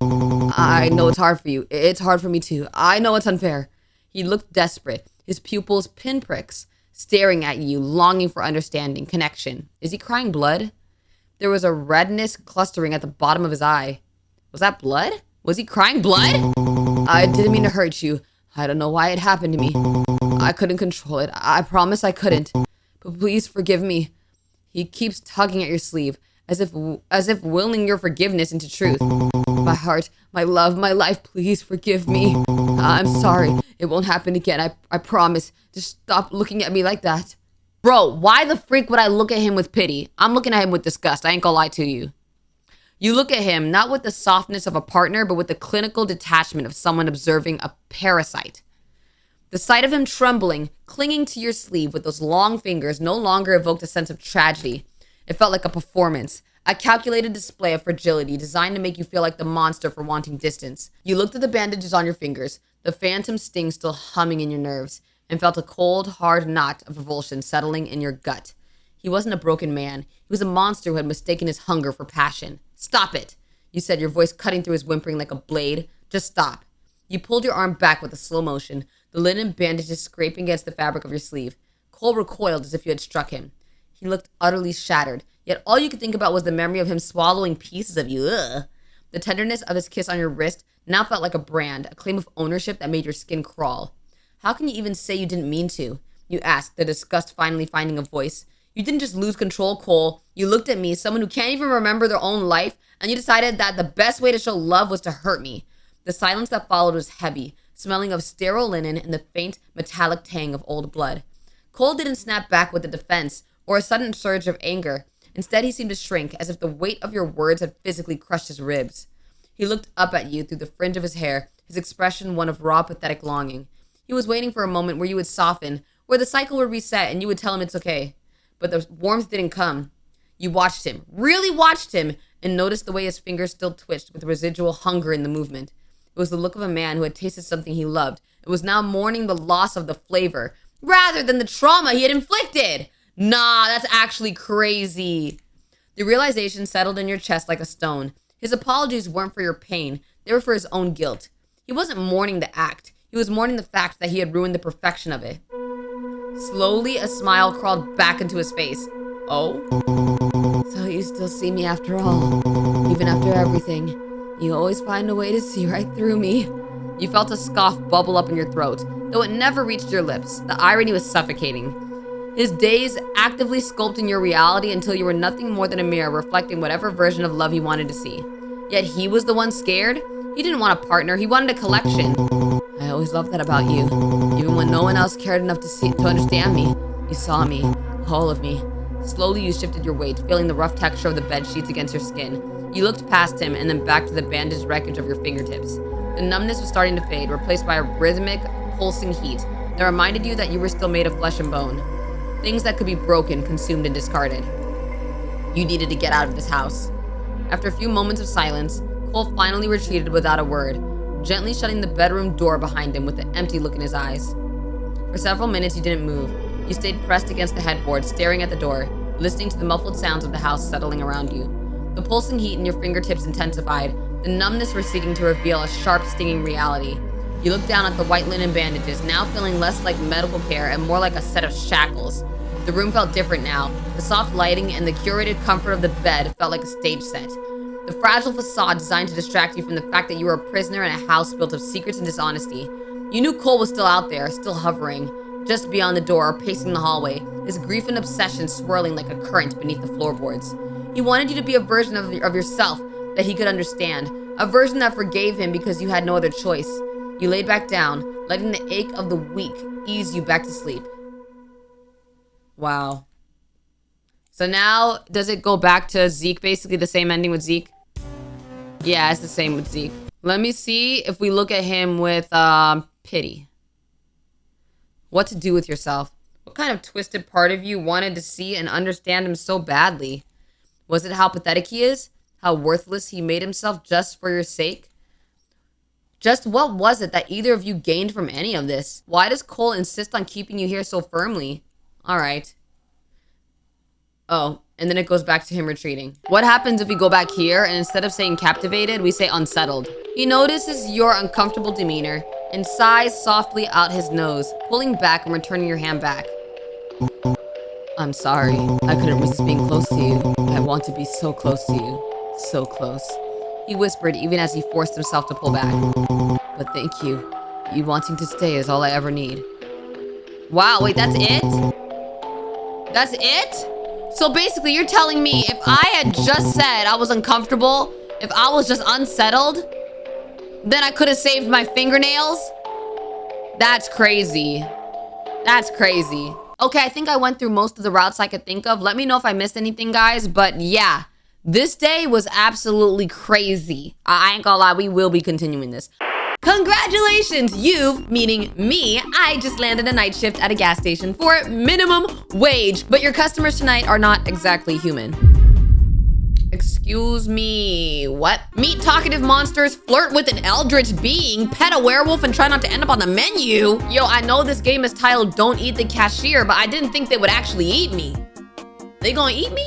I know it's hard for you. It's hard for me too. I know it's unfair. He looked desperate, his pupils pinpricks, staring at you, longing for understanding, connection. Is he crying blood? There was a redness clustering at the bottom of his eye. Was that blood? Was he crying blood? I didn't mean to hurt you. I don't know why it happened to me. I couldn't control it. I promise I couldn't. But please forgive me. He keeps tugging at your sleeve, as if willing your forgiveness into truth. My heart, my love, my life, please forgive me. I'm sorry. It won't happen again. I promise. Just stop looking at me like that. Bro, why the freak would I look at him with pity? I'm looking at him with disgust. I ain't gonna lie to you. You look at him not with the softness of a partner, but with the clinical detachment of someone observing a parasite. The sight of him trembling, clinging to your sleeve with those long fingers no longer evoked a sense of tragedy. It felt like a performance, a calculated display of fragility designed to make you feel like the monster for wanting distance. You looked at the bandages on your fingers, the phantom sting still humming in your nerves, and felt a cold, hard knot of revulsion settling in your gut. He wasn't a broken man. He was a monster who had mistaken his hunger for passion. Stop it, you said, your voice cutting through his whimpering like a blade. Just stop. You pulled your arm back with a slow motion, the linen bandages scraping against the fabric of your sleeve. Cole recoiled as if you had struck him. He looked utterly shattered, yet all you could think about was the memory of him swallowing pieces of you. Ugh. The tenderness of his kiss on your wrist now felt like a brand, a claim of ownership that made your skin crawl. How can you even say you didn't mean to? You asked, the disgust finally finding a voice. You didn't just lose control, Cole. You looked at me, someone who can't even remember their own life, and you decided that the best way to show love was to hurt me. The silence that followed was heavy, smelling of sterile linen and the faint metallic tang of old blood. Cole didn't snap back with a defense or a sudden surge of anger. Instead, he seemed to shrink, as if the weight of your words had physically crushed his ribs. He looked up at you through the fringe of his hair, his expression one of raw, pathetic longing. He was waiting for a moment where you would soften, where the cycle would reset and you would tell him it's okay. But the warmth didn't come. You watched him, really watched him, and noticed the way his fingers still twitched with residual hunger in the movement. It was the look of a man who had tasted something he loved. It was now mourning the loss of the flavor, rather than the trauma he had inflicted. Nah, that's actually crazy. The realization settled in your chest like a stone. His apologies weren't for your pain. They were for his own guilt. He wasn't mourning the act. He was mourning the fact that he had ruined the perfection of it. Slowly, a smile crawled back into his face. Oh? So you still see me after all. Even after everything. You always find a way to see right through me. You felt a scoff bubble up in your throat, though it never reached your lips. The irony was suffocating. His days actively sculpting your reality until you were nothing more than a mirror reflecting whatever version of love he wanted to see. Yet he was the one scared. He didn't want a partner, he wanted a collection. I always loved that about you. Even when no one else cared enough to understand me, you saw me, all of me. Slowly you shifted your weight, feeling the rough texture of the bed sheets against your skin. You looked past him and then back to the bandaged wreckage of your fingertips. The numbness was starting to fade, replaced by a rhythmic, pulsing heat that reminded you that you were still made of flesh and bone. Things that could be broken, consumed, and discarded. You needed to get out of this house. After a few moments of silence, Cole finally retreated without a word, gently shutting the bedroom door behind him with an empty look in his eyes. For several minutes, you didn't move. You stayed pressed against the headboard, staring at the door, listening to the muffled sounds of the house settling around you. The pulsing heat in your fingertips intensified, the numbness receding to reveal a sharp, stinging reality. You looked down at the white linen bandages, now feeling less like medical care and more like a set of shackles. The room felt different now. The soft lighting and the curated comfort of the bed felt like a stage set. The fragile facade designed to distract you from the fact that you were a prisoner in a house built of secrets and dishonesty. You knew Cole was still out there, still hovering, just beyond the door or pacing the hallway, his grief and obsession swirling like a current beneath the floorboards. He wanted you to be a version of yourself that he could understand, a version that forgave him because you had no other choice. You laid back down, letting the ache of the week ease you back to sleep. Wow. So now, does it go back to Zeke, basically the same ending with Zeke? Yeah, it's the same with Zeke. Let me see if we look at him with pity. What to do with yourself? What kind of twisted part of you wanted to see and understand him so badly? Was it how pathetic he is? How worthless he made himself just for your sake? Just what was it that either of you gained from any of this? Why does Cole insist on keeping you here so firmly? All right. Oh, and then it goes back to him retreating. What happens if we go back here and instead of saying captivated, we say unsettled? He notices your uncomfortable demeanor and sighs softly out his nose, pulling back and returning your hand back. I'm sorry. I couldn't resist being close to you. I want to be so close to you. So close. He whispered even as he forced himself to pull back. But thank you. You wanting to stay is all I ever need. Wow, wait, that's it? That's it? So basically, you're telling me if I had just said I was uncomfortable, if I was just unsettled, then I could have saved my fingernails? That's crazy. That's crazy. Okay, I think I went through most of the routes I could think of. Let me know if I missed anything, guys. But yeah, this day was absolutely crazy. I ain't gonna lie, we will be continuing this. Congratulations, you've, meaning me, I just landed a night shift at a gas station for minimum wage, but your customers tonight are not exactly human. Excuse me, what? Meet talkative monsters, flirt with an eldritch being, pet a werewolf, and try not to end up on the menu. Yo, I know this game is titled Don't Eat the Cashier, but I didn't think they would actually eat me. They gonna eat me?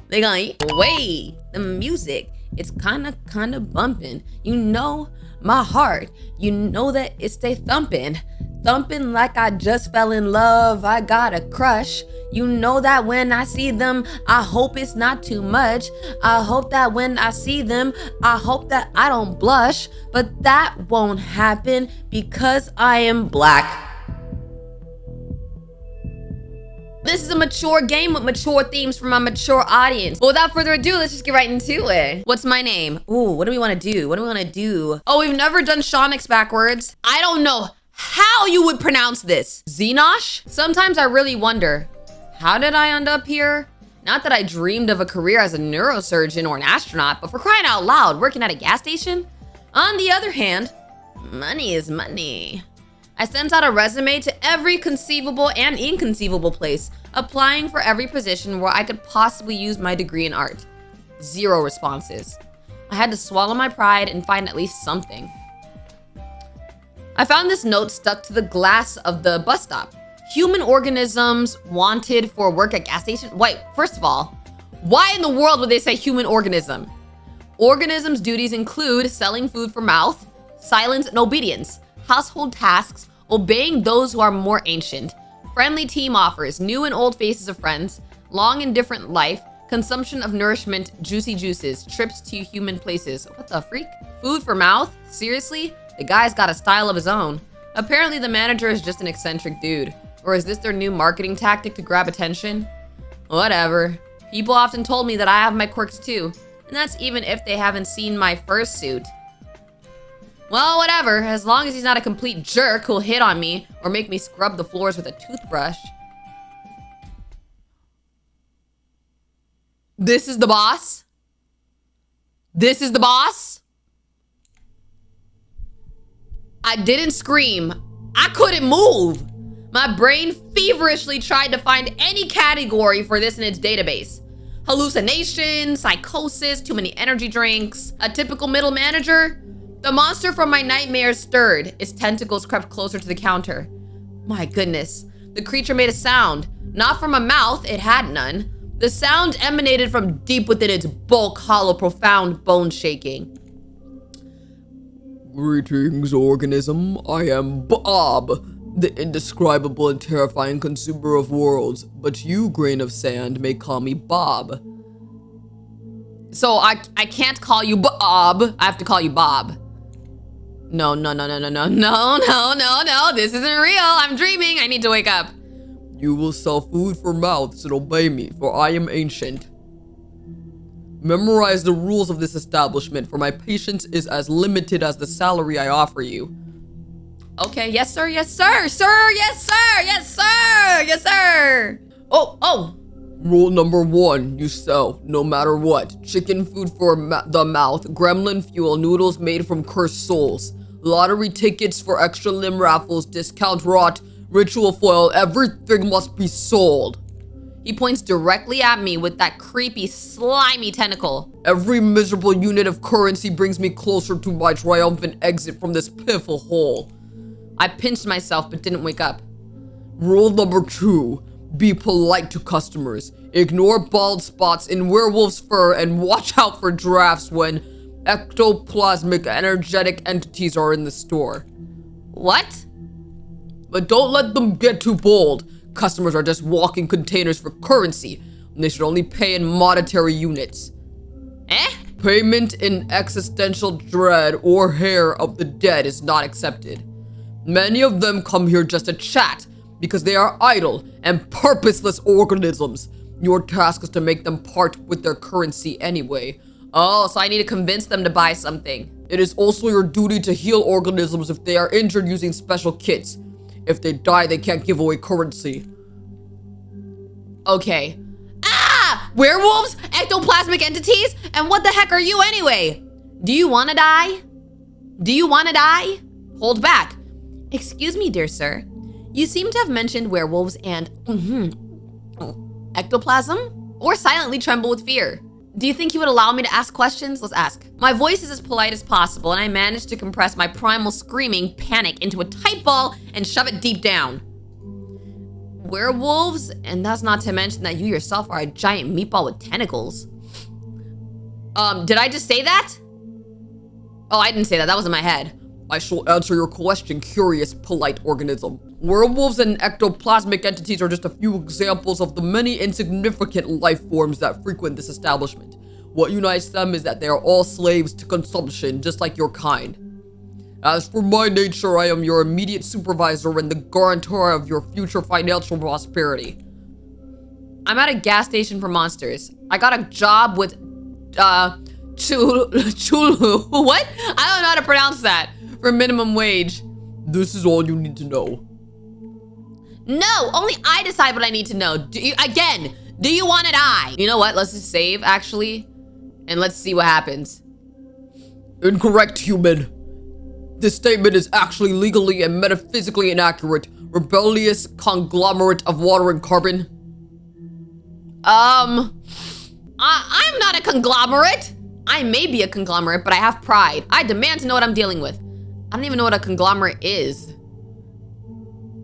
They gonna eat? Wait, the music, it's kinda bumping. You know, my heart, you know that it stay thumping like I just fell in love. I got a crush. You know that when I see them, I hope it's not too much. I hope that when I see them, I hope that I don't blush, but that won't happen because I am black. This is a mature game with mature themes for my mature audience. But without further ado, let's just get right into it. What's my name? Ooh, what do we want to do? What do we want to do? Oh, we've never done Shonyx backwards. I don't know how you would pronounce this. Xenosh? Sometimes I really wonder, how did I end up here? Not that I dreamed of a career as a neurosurgeon or an astronaut, but for crying out loud, working at a gas station? On the other hand, money is money. I sent out a resume to every conceivable and inconceivable place, applying for every position where I could possibly use my degree in art. 0 responses. I had to swallow my pride and find at least something. I found this note stuck to the glass of the bus stop. Human organisms wanted for work at gas station. Wait, first of all, why in the world would they say human organism? Organisms' duties include selling food for mouth, silence and obedience, household tasks, obeying those who are more ancient, friendly team offers, new and old faces of friends, long and different life, consumption of nourishment, juicy juices, trips to human places. What the freak? Food for mouth? Seriously? The guy's got a style of his own. Apparently the manager is just an eccentric dude. Or is this their new marketing tactic to grab attention? Whatever. People often told me that I have my quirks too. And that's even if they haven't seen my fursuit. Well, whatever, as long as he's not a complete jerk who'll hit on me or make me scrub the floors with a toothbrush. This is the boss? This is the boss? I didn't scream. I couldn't move. My brain feverishly tried to find any category for this in its database. Hallucination, psychosis, too many energy drinks, a typical middle manager. The monster from my nightmares stirred. Its tentacles crept closer to the counter. My goodness, the creature made a sound. Not from a mouth, it had none. The sound emanated from deep within its bulk, hollow, profound bone shaking. Greetings, organism. I am Bob, the indescribable and terrifying consumer of worlds. But you, grain of sand, may call me Bob. So I can't call you Bob. I have to call you Bob. No. This isn't real. I'm dreaming. I need to wake up. You will sell food for mouths and obey me, for I am ancient. Memorize the rules of this establishment, for my patience is as limited as the salary I offer you. Okay, yes sir, yes sir, sir, yes sir, yes sir, yes sir. Oh. Rule number 1, you sell, no matter what. Chicken food for the mouth, gremlin fuel, noodles made from cursed souls, lottery tickets for extra limb raffles, discount rot, ritual foil, everything must be sold. He points directly at me with that creepy, slimy tentacle. Every miserable unit of currency brings me closer to my triumphant exit from this pitiful hole. I pinched myself but didn't wake up. Rule number 2, be polite to customers. Ignore bald spots in werewolf's fur and watch out for drafts when ectoplasmic energetic entities are in the store. What? But don't let them get too bold. Customers are just walking containers for currency, and they should only pay in monetary units. Payment in existential dread or hair of the dead is not accepted. Many of them come here just to chat, because they are idle and purposeless organisms. Your task is to make them part with their currency anyway. Oh, so I need to convince them to buy something. It is also your duty to heal organisms if they are injured using special kits. If they die, they can't give away currency. Okay. Ah! Werewolves? Ectoplasmic entities? And what the heck are you anyway? Do you want to die? Do you want to die? Hold back. Excuse me, dear sir. You seem to have mentioned werewolves and ectoplasm? Or silently tremble with fear. Do you think you would allow me to ask questions? Let's ask. My voice is as polite as possible, and I managed to compress my primal screaming panic into a tight ball and shove it deep down. Werewolves? And that's not to mention that you yourself are a giant meatball with tentacles. Did I just say that? Oh, I didn't say that. That was in my head. I shall answer your question, curious, polite organism. Werewolves and ectoplasmic entities are just a few examples of the many insignificant life forms that frequent this establishment. What unites them is that they are all slaves to consumption, just like your kind. As for my nature, I am your immediate supervisor and the guarantor of your future financial prosperity. I'm at a gas station for monsters. I got a job with, Chulu. What? I don't know how to pronounce that. For minimum wage. This is all you need to know. No, only I decide what I need to know. Do you want it I? You know what? Let's just save, actually. And let's see what happens. Incorrect, human. This statement is actually legally and metaphysically inaccurate. Rebellious conglomerate of water and carbon. I'm not a conglomerate. I may be a conglomerate, but I have pride. I demand to know what I'm dealing with. I don't even know what a conglomerate is.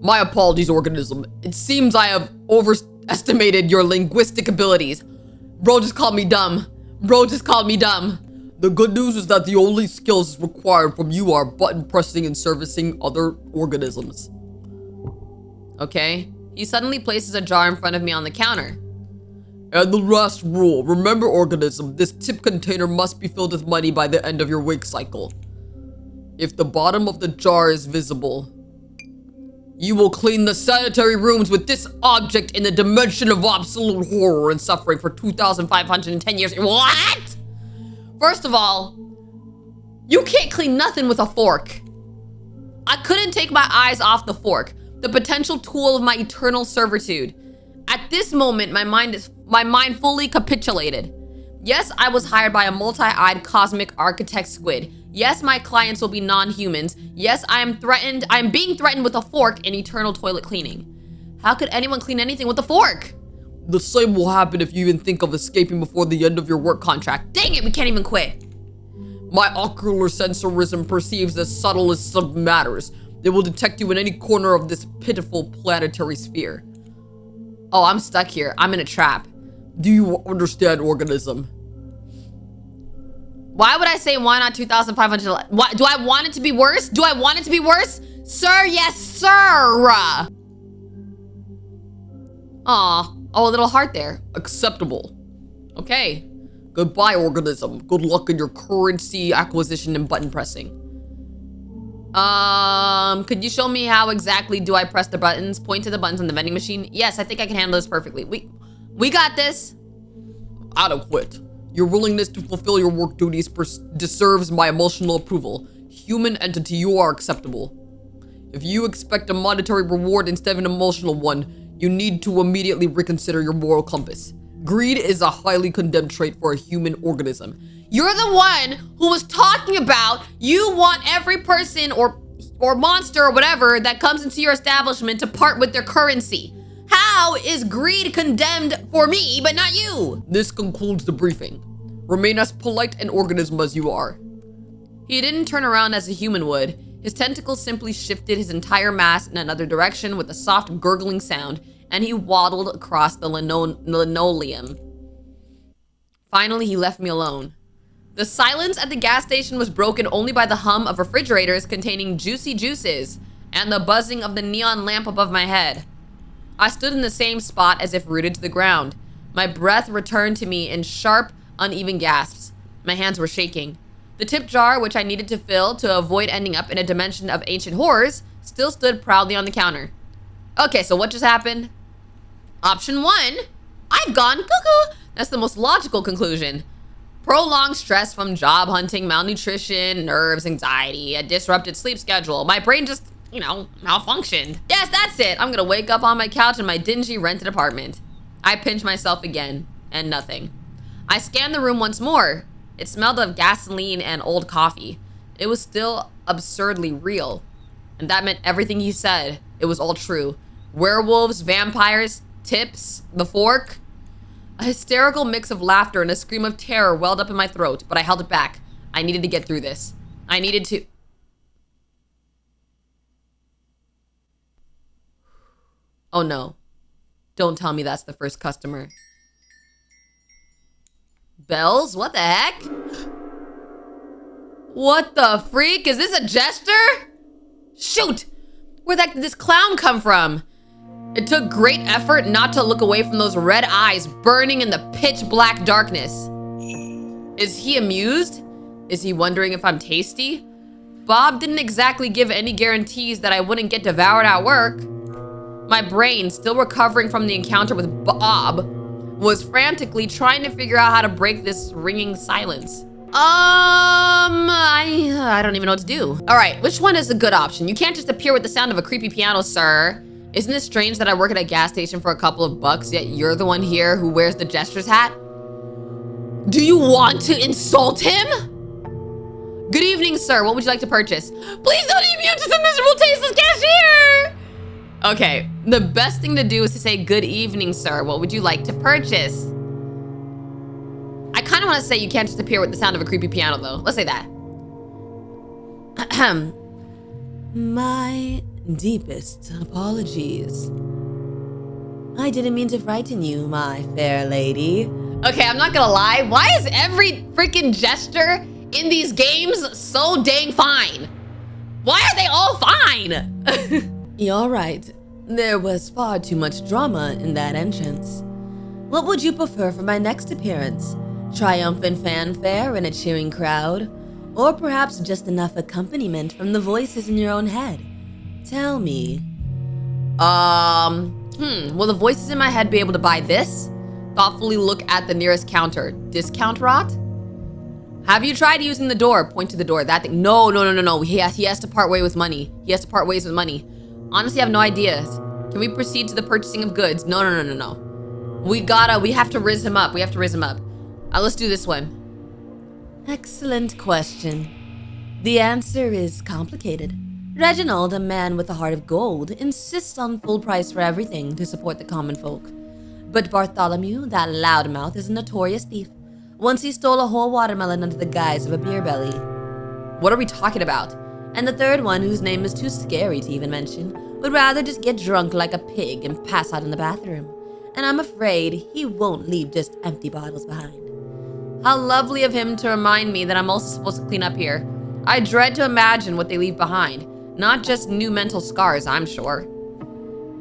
My apologies, organism. It seems I have overestimated your linguistic abilities. Bro just called me dumb. The good news is that the only skills required from you are button pressing and servicing other organisms. Okay. He suddenly places a jar in front of me on the counter. And the last rule, remember organism, this tip container must be filled with money by the end of your wake cycle. If the bottom of the jar is visible, you will clean the sanitary rooms with this object in the dimension of absolute horror and suffering for 2,510 years. What? First of all, you can't clean nothing with a fork. I couldn't take my eyes off the fork, the potential tool of my eternal servitude. At this moment, my mind fully capitulated. Yes, I was hired by a multi-eyed cosmic architect squid. Yes, my clients will be non-humans. Yes, I am being threatened with a fork and eternal toilet cleaning. How could anyone clean anything with a fork? The same will happen if you even think of escaping before the end of your work contract. Dang it, we can't even quit. My ocular sensorism perceives the subtlest of matters. They will detect you in any corner of this pitiful planetary sphere. Oh, I'm stuck here. I'm in a trap. Do you understand, organism? Why would I say why not 2,500? Why, do I want it to be worse? Sir, yes, sir. Aw, oh, a little heart there. Acceptable. Okay. Goodbye, organism. Good luck in your currency acquisition and button pressing. Could you show me how exactly do I press the buttons? Point to the buttons on the vending machine. Yes, I think I can handle this perfectly. We got this. Adequate. Your willingness to fulfill your work duties deserves my emotional approval. Human entity, you are acceptable. If you expect a monetary reward instead of an emotional one, you need to immediately reconsider your moral compass. Greed is a highly condemned trait for a human organism. You're the one who was talking about you want every person or monster or whatever that comes into your establishment to part with their currency. How is greed condemned for me, but not you? This concludes the briefing. Remain as polite an organism as you are. He didn't turn around as a human would. His tentacles simply shifted his entire mass in another direction with a soft gurgling sound, and he waddled across the linoleum. Finally, he left me alone. The silence at the gas station was broken only by the hum of refrigerators containing juicy juices and the buzzing of the neon lamp above my head. I stood in the same spot as if rooted to the ground. My breath returned to me in sharp, uneven gasps. My hands were shaking. The tip jar, which I needed to fill to avoid ending up in a dimension of ancient horrors, still stood proudly on the counter. Okay, so what just happened? Option 1, I've gone cuckoo. That's the most logical conclusion. Prolonged stress from job hunting, malnutrition, nerves, anxiety, a disrupted sleep schedule. My brain just, malfunctioned. Yes, that's it. I'm gonna wake up on my couch in my dingy rented apartment. I pinch myself again, and nothing. I scanned the room once more. It smelled of gasoline and old coffee. It was still absurdly real. And that meant everything he said. It was all true. Werewolves, vampires, tips, the fork. A hysterical mix of laughter and a scream of terror welled up in my throat, but I held it back. I needed to get through this. I needed to... Oh no. Don't tell me that's the first customer. Bells? What the heck? What the freak? Is this a jester? Shoot! Where the heck did this clown come from? It took great effort not to look away from those red eyes burning in the pitch black darkness. Is he amused? Is he wondering if I'm tasty? Bob didn't exactly give any guarantees that I wouldn't get devoured at work. My brain, still recovering from the encounter with Bob, was frantically trying to figure out how to break this ringing silence. I don't even know what to do. All right, which one is a good option? You can't just appear with the sound of a creepy piano, sir. Isn't it strange that I work at a gas station for a couple of bucks, yet you're the one here who wears the jester's hat? Do you want to insult him? Good evening, sir. What would you like to purchase? Please don't leave me up to some miserable tasteless cashier. Okay, the best thing to do is to say, good evening, sir. What would you like to purchase? I kind of want to say you can't just appear with the sound of a creepy piano, though. Let's say that. My deepest apologies. I didn't mean to frighten you, my fair lady. Okay, I'm not gonna lie. Why is every freaking jester in these games so dang fine? Why are they all fine? You're right. There was far too much drama in that entrance. What would you prefer for my next appearance? Triumphant fanfare and a cheering crowd? Or perhaps just enough accompaniment from the voices in your own head? Tell me. Will the voices in my head be able to buy this? Thoughtfully look at the nearest counter. Discount rot? Have you tried using the door? Point to the door. That thing. No. He has to part ways with money. He has to part ways with money. Honestly, I have no ideas. Can we proceed to the purchasing of goods? No. We have to riz him up. Let's do this one. Excellent question. The answer is complicated. Reginald, a man with a heart of gold, insists on full price for everything to support the common folk. But Bartholomew, that loudmouth, is a notorious thief. Once he stole a whole watermelon under the guise of a beer belly. What are we talking about? And the third one, whose name is too scary to even mention, would rather just get drunk like a pig and pass out in the bathroom. And I'm afraid he won't leave just empty bottles behind. How lovely of him to remind me that I'm also supposed to clean up here. I dread to imagine what they leave behind. Not just new mental scars, I'm sure.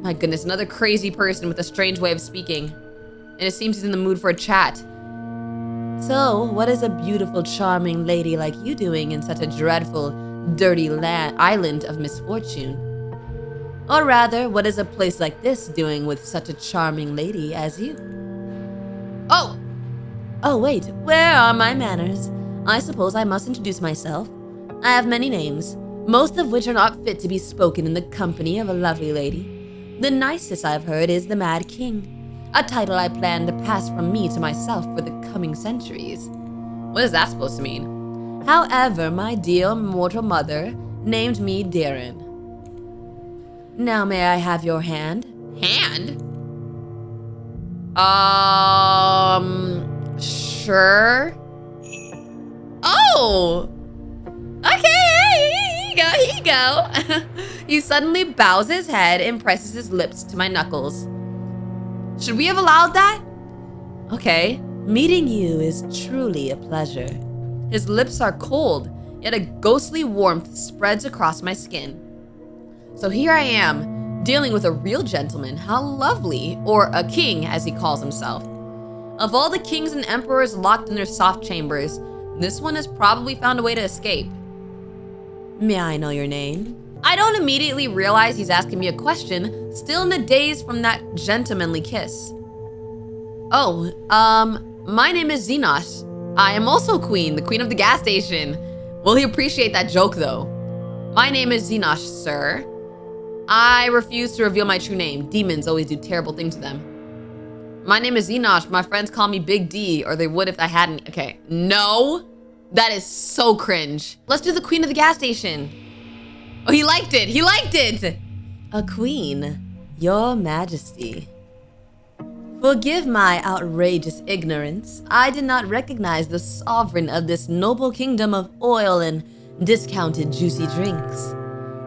My goodness, another crazy person with a strange way of speaking. And it seems he's in the mood for a chat. So, what is a beautiful, charming lady like you doing in such a dreadful, dirty island of misfortune? Or rather, what is a place like this doing with such a charming lady as you? Oh, wait, where are my manners? I suppose I must introduce myself. I have many names, most of which are not fit to be spoken in the company of a lovely lady. The nicest I've heard is the Mad King, a title I plan to pass from me to myself for the coming centuries. What is that supposed to mean? However, my dear mortal mother named me Darren. Now may I have your hand? Hand? Sure. Oh! Okay, here you go. He suddenly bows his head and presses his lips to my knuckles. Should we have allowed that? Okay. Meeting you is truly a pleasure. His lips are cold, yet a ghostly warmth spreads across my skin. So here I am, dealing with a real gentleman. How lovely, or a king as he calls himself. Of all the kings and emperors locked in their soft chambers, this one has probably found a way to escape. May I know your name? I don't immediately realize he's asking me a question, still in the daze from that gentlemanly kiss. Oh, my name is Xenos. I am also queen, the queen of the gas station. Will he appreciate that joke though? My name is Xenos, sir. I refuse to reveal my true name. Demons always do terrible things to them. My name is Xenos. My friends call me Big D, or they would if I hadn't. Okay, no. That is so cringe. Let's do the queen of the gas station. Oh, he liked it. He liked it. A queen, your majesty. Forgive my outrageous ignorance. I did not recognize the sovereign of this noble kingdom of oil and discounted juicy drinks.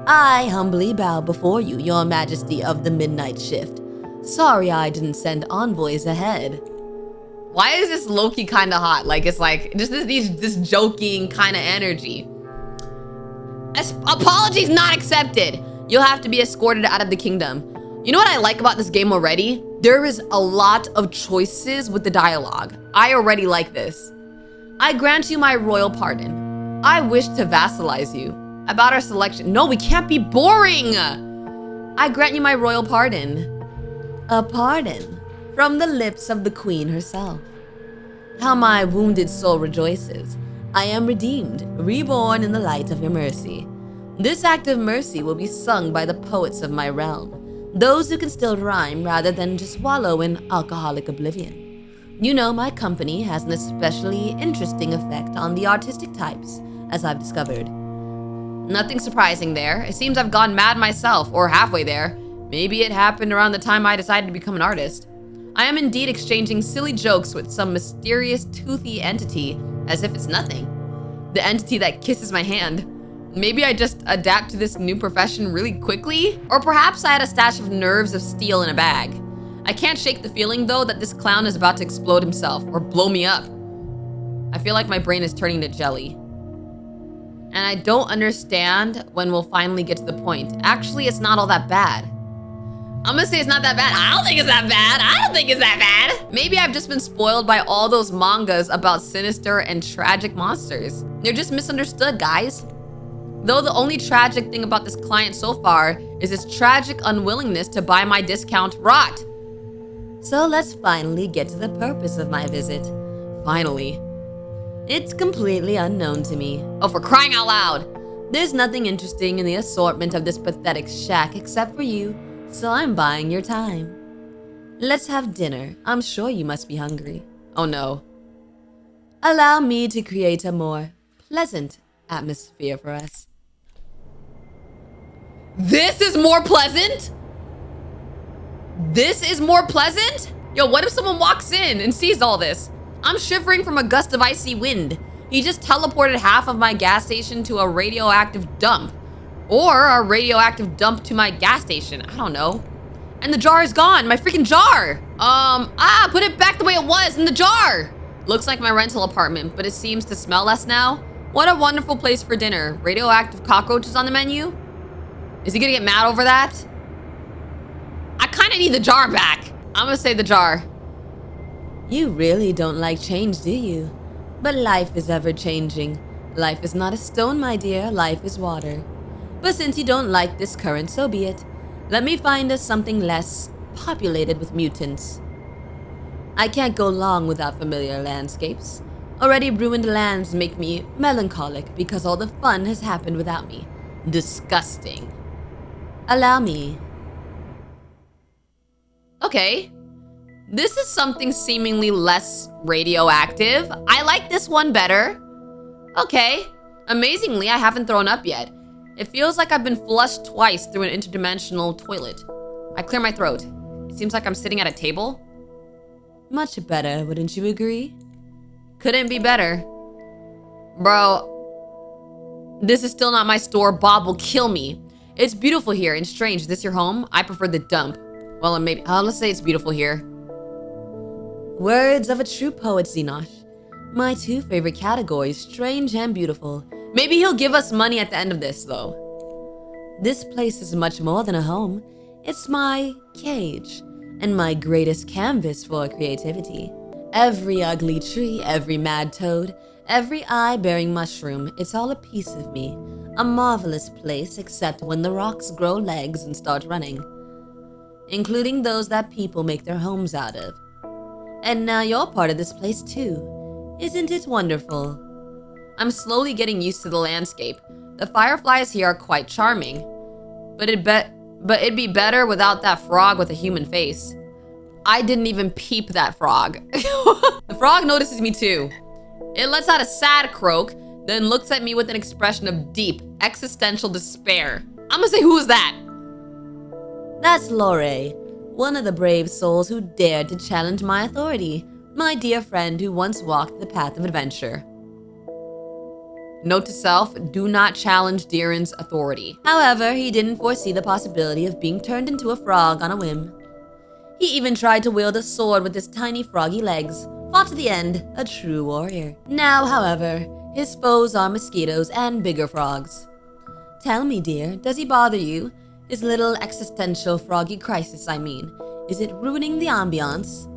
I humbly bow before you, your majesty of the midnight shift. Sorry I didn't send envoys ahead. Why is this low-key kind of hot? Like, it's like, just this joking kind of energy. Apologies not accepted. You'll have to be escorted out of the kingdom. You know what I like about this game already? There is a lot of choices with the dialogue. I already like this. I grant you my royal pardon. I wish to vassalize you. About our selection. No, we can't be boring. I grant you my royal pardon. A pardon from the lips of the queen herself. How my wounded soul rejoices. I am redeemed, reborn in the light of your mercy. This act of mercy will be sung by the poets of my realm, those who can still rhyme rather than just wallow in alcoholic oblivion. You know, my company has an especially interesting effect on the artistic types, as I've discovered. Nothing surprising there. It seems I've gone mad myself, or halfway there. Maybe it happened around the time I decided to become an artist. I am indeed exchanging silly jokes with some mysterious toothy entity as if it's nothing. The entity that kisses my hand. Maybe I just adapt to this new profession really quickly? Or perhaps I had a stash of nerves of steel in a bag. I can't shake the feeling though that this clown is about to explode himself or blow me up. I feel like my brain is turning to jelly. And I don't understand when we'll finally get to the point. Actually, it's not all that bad. I'm gonna say it's not that bad. I don't think it's that bad. I don't think it's that bad. Maybe I've just been spoiled by all those mangas about sinister and tragic monsters. They're just misunderstood, guys. Though the only tragic thing about this client so far is his tragic unwillingness to buy my discount rot. So let's finally get to the purpose of my visit. Finally. It's completely unknown to me. Oh, for crying out loud. There's nothing interesting in the assortment of this pathetic shack except for you, so I'm buying your time. Let's have dinner. I'm sure you must be hungry. Oh no. Allow me to create a more pleasant atmosphere for us. This is more pleasant? This is more pleasant? Yo, what if someone walks in and sees all this? I'm shivering from a gust of icy wind. He just teleported half of my gas station to a radioactive dump. Or a radioactive dump to my gas station. I don't know. And the jar is gone. My freaking jar. Put it back the way it was in the jar. Looks like my rental apartment, but it seems to smell less now. What a wonderful place for dinner. Radioactive cockroaches on the menu? Is he gonna get mad over that? I kinda need the jar back. I'm gonna say the jar. You really don't like change, do you? But life is ever changing. Life is not a stone, my dear. Life is water. But since you don't like this current, so be it. Let me find us something less populated with mutants. I can't go long without familiar landscapes. Already ruined lands make me melancholic because all the fun has happened without me. Disgusting. Allow me. Okay. This is something seemingly less radioactive. I like this one better. Okay. Amazingly, I haven't thrown up yet. It feels like I've been flushed twice through an interdimensional toilet. I clear my throat. It seems like I'm sitting at a table. Much better, wouldn't you agree? Couldn't be better. Bro, this is still not my store. Bob will kill me. It's beautiful here and strange. Is this your home? I prefer the dump. Well, maybe, let's say it's beautiful here. Words of a true poet, Xenosh. My two favorite categories, strange and beautiful. Maybe he'll give us money at the end of this, though. This place is much more than a home. It's my cage and my greatest canvas for creativity. Every ugly tree, every mad toad, every eye-bearing mushroom, it's all a piece of me. A marvelous place except when the rocks grow legs and start running. Including those that people make their homes out of. And now you're part of this place too. Isn't it wonderful? I'm slowly getting used to the landscape. The fireflies here are quite charming. But it'd be better without that frog with a human face. I didn't even peep that frog. The frog notices me too. It lets out a sad croak, then looks at me with an expression of deep, existential despair. I'm gonna say, who is that? That's Lore, one of the brave souls who dared to challenge my authority. My dear friend who once walked the path of adventure. Note to self, do not challenge Deeran's authority. However, he didn't foresee the possibility of being turned into a frog on a whim. He even tried to wield a sword with his tiny froggy legs, fought to the end, a true warrior. Now, however, his foes are mosquitoes and bigger frogs. Tell me, dear, does he bother you? His little existential froggy crisis, I mean. Is it ruining the ambiance?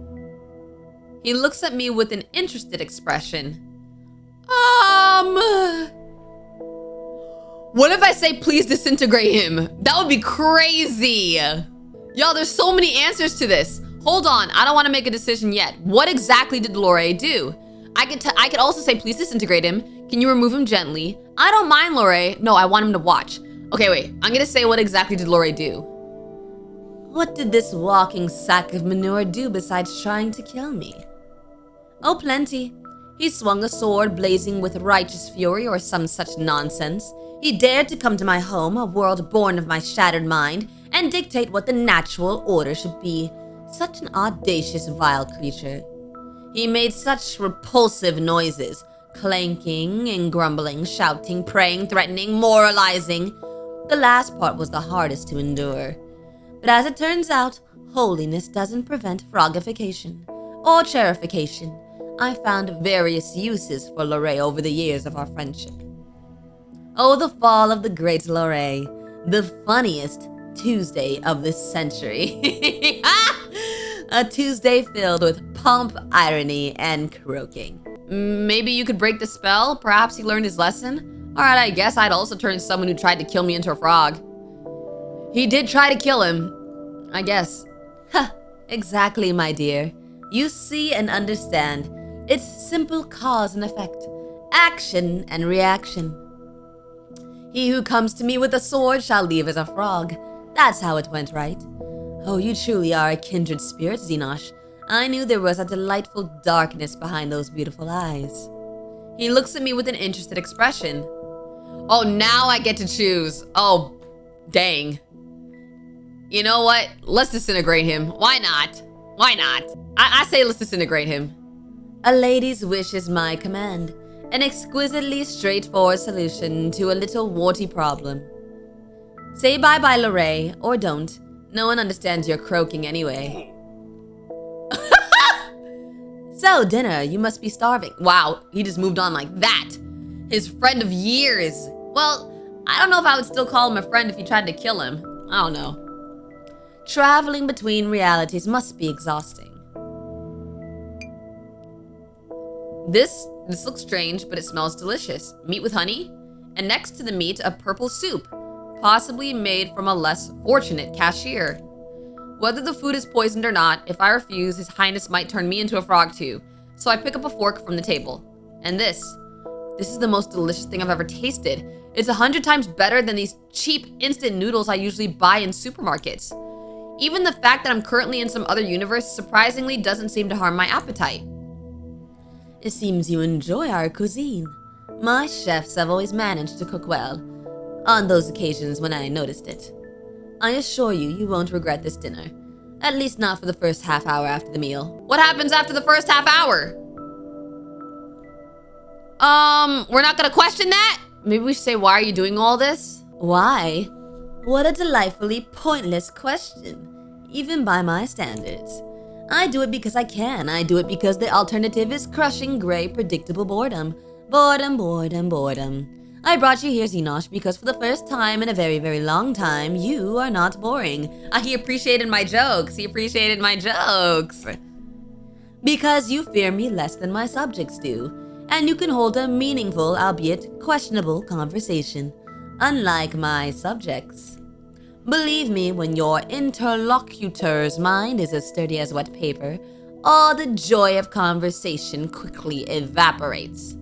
He looks at me with an interested expression. What if I say please disintegrate him? That would be crazy. Y'all, there's so many answers to this. Hold on, I don't want to make a decision yet. What exactly did Lorraine do? I could also say please disintegrate him. Can you remove him gently? I don't mind, Lorraine. No, I want him to watch. Okay, wait. I'm gonna say what exactly did Lorraine do? What did this walking sack of manure do besides trying to kill me? Oh, plenty. He swung a sword blazing with righteous fury or some such nonsense. He dared to come to my home, a world born of my shattered mind, and dictate what the natural order should be. Such an audacious, vile creature. He made such repulsive noises, clanking and grumbling, shouting, praying, threatening, moralizing. The last part was the hardest to endure. But as it turns out, holiness doesn't prevent frogification or chairification. I found various uses for Lorraine over the years of our friendship. Oh, the fall of the great Lorraine, the funniest Tuesday of this century. A Tuesday filled with pomp, irony, and croaking. Maybe you could break the spell? Perhaps he learned his lesson? Alright, I guess I'd also turn someone who tried to kill me into a frog. He did try to kill him, I guess. Ha! Exactly, my dear. You see and understand. It's simple cause and effect. Action and reaction. He who comes to me with a sword shall leave as a frog. That's how it went, right? Oh, you truly are a kindred spirit, Xenosh. I knew there was a delightful darkness behind those beautiful eyes. He looks at me with an interested expression. Oh, now I get to choose. Oh, dang. You know what? Let's disintegrate him. Why not? Why not? I say let's disintegrate him. A lady's wish is my command. An exquisitely straightforward solution to a little warty problem. Say bye-bye, Lorraine, or don't. No one understands your croaking anyway. So, dinner, you must be starving. Wow, he just moved on like that. His friend of years. Well, I don't know if I would still call him a friend if he tried to kill him. I don't know. Traveling between realities must be exhausting. This looks strange, but it smells delicious. Meat with honey, and next to the meat, a purple soup, possibly made from a less fortunate cashier. Whether the food is poisoned or not, if I refuse, His Highness might turn me into a frog too. So I pick up a fork from the table. And this is the most delicious thing I've ever tasted. It's 100 times better than these cheap instant noodles I usually buy in supermarkets. Even the fact that I'm currently in some other universe surprisingly doesn't seem to harm my appetite. It seems you enjoy our cuisine. My chefs have always managed to cook well, on those occasions when I noticed it. I assure you, you won't regret this dinner. At least not for the first half hour after the meal. What happens after the first half hour? We're not gonna question that? Maybe we should say, why are you doing all this? Why? What a delightfully pointless question, even by my standards. I do it because I can. I do it because the alternative is crushing, gray, predictable boredom. Boredom, boredom, boredom. I brought you here, Xenosh, because for the first time in a very, very long time, you are not boring. He appreciated my jokes. He appreciated my jokes. Because you fear me less than my subjects do, and you can hold a meaningful, albeit questionable, conversation, unlike my subjects. Believe me, when your interlocutor's mind is as sturdy as wet paper, all the joy of conversation quickly evaporates.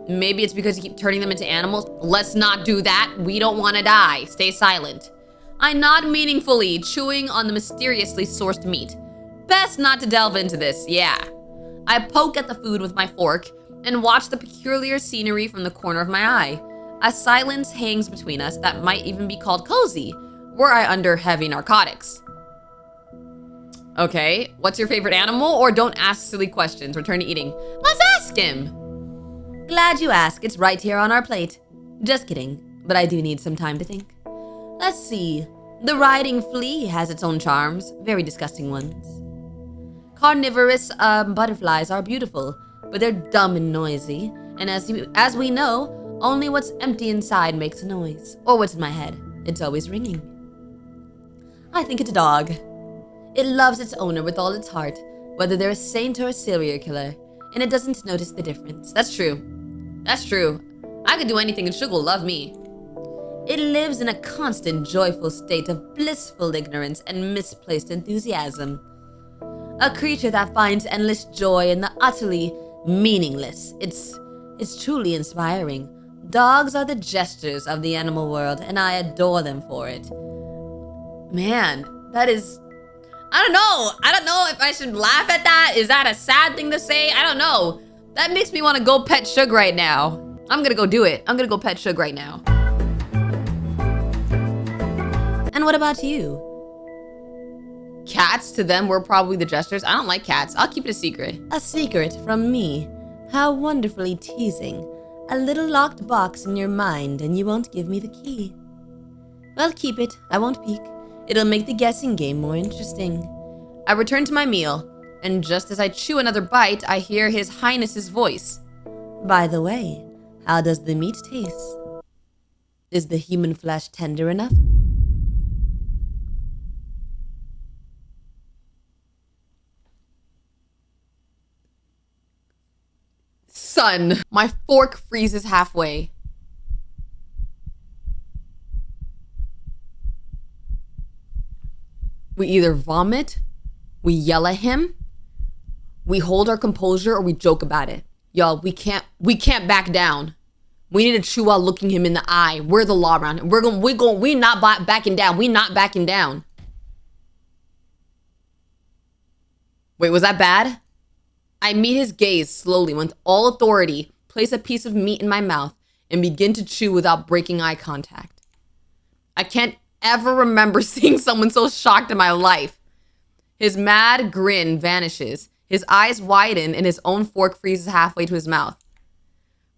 Maybe it's because you keep turning them into animals. Let's not do that. We don't want to die. Stay silent. I nod meaningfully, chewing on the mysteriously sourced meat. Best not to delve into this, yeah. I poke at the food with my fork and watch the peculiar scenery from the corner of my eye. A silence hangs between us that might even be called cozy, were I under heavy narcotics. Okay, what's your favorite animal? Or don't ask silly questions. Return to eating. Let's ask him. Glad you asked. It's right here on our plate. Just kidding, but I do need some time to think. Let's see. The riding flea has its own charms, very disgusting ones. Carnivorous butterflies are beautiful, but they're dumb and noisy. And as we know, only what's empty inside makes a noise. Or what's in my head. It's always ringing. I think it's a dog. It loves its owner with all its heart, whether they're a saint or a serial killer, and it doesn't notice the difference. That's true. That's true. I could do anything and sugar will love me. It lives in a constant joyful state of blissful ignorance and misplaced enthusiasm. A creature that finds endless joy in the utterly meaningless. It's truly inspiring. Dogs are the gestures of the animal world, and I adore them for it. Man, that is... I don't know. I don't know if I should laugh at that. Is that a sad thing to say? I don't know. That makes me want to go pet Shug right now. I'm gonna go do it. I'm gonna go pet Shug right now. And what about you? Cats to them were probably the gestures. I don't like cats. I'll keep it a secret. A secret from me. How wonderfully teasing. A little locked box in your mind and you won't give me the key. Well, keep it. I won't peek. It'll make the guessing game more interesting. I return to my meal, and just as I chew another bite, I hear His Highness's voice. By the way, how does the meat taste? Is the human flesh tender enough? Son, my fork freezes halfway. We either vomit, we yell at him, we hold our composure, or we joke about it. Y'all, we can't back down. We need to chew while looking him in the eye. We're the law around. We not backing down. We not backing down. Wait, was that bad? I meet his gaze slowly with all authority, place a piece of meat in my mouth, and begin to chew without breaking eye contact. I can't ever remember seeing someone so shocked in my life. His mad grin vanishes. His eyes widen and his own fork freezes halfway to his mouth.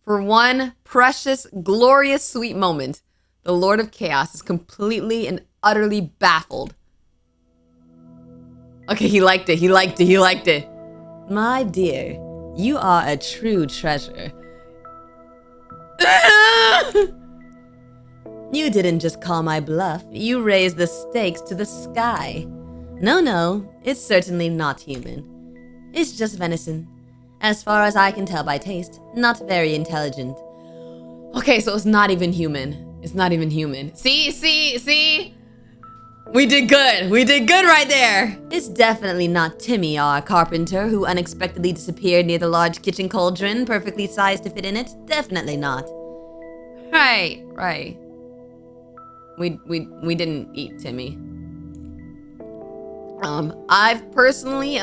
For one precious, glorious, sweet moment, the Lord of Chaos is completely and utterly baffled. Okay, he liked it. He liked it. He liked it. My dear, you are a true treasure. You didn't just call my bluff, you raised the stakes to the sky. No, it's certainly not human. It's just venison. As far as I can tell by taste, not very intelligent. Okay, so it's not even human. It's not even human. See? We did good. We did good right there. It's definitely not Timmy, our carpenter, who unexpectedly disappeared near the large kitchen cauldron, perfectly sized to fit in it. Definitely not. Right. We didn't eat Timmy. I've personally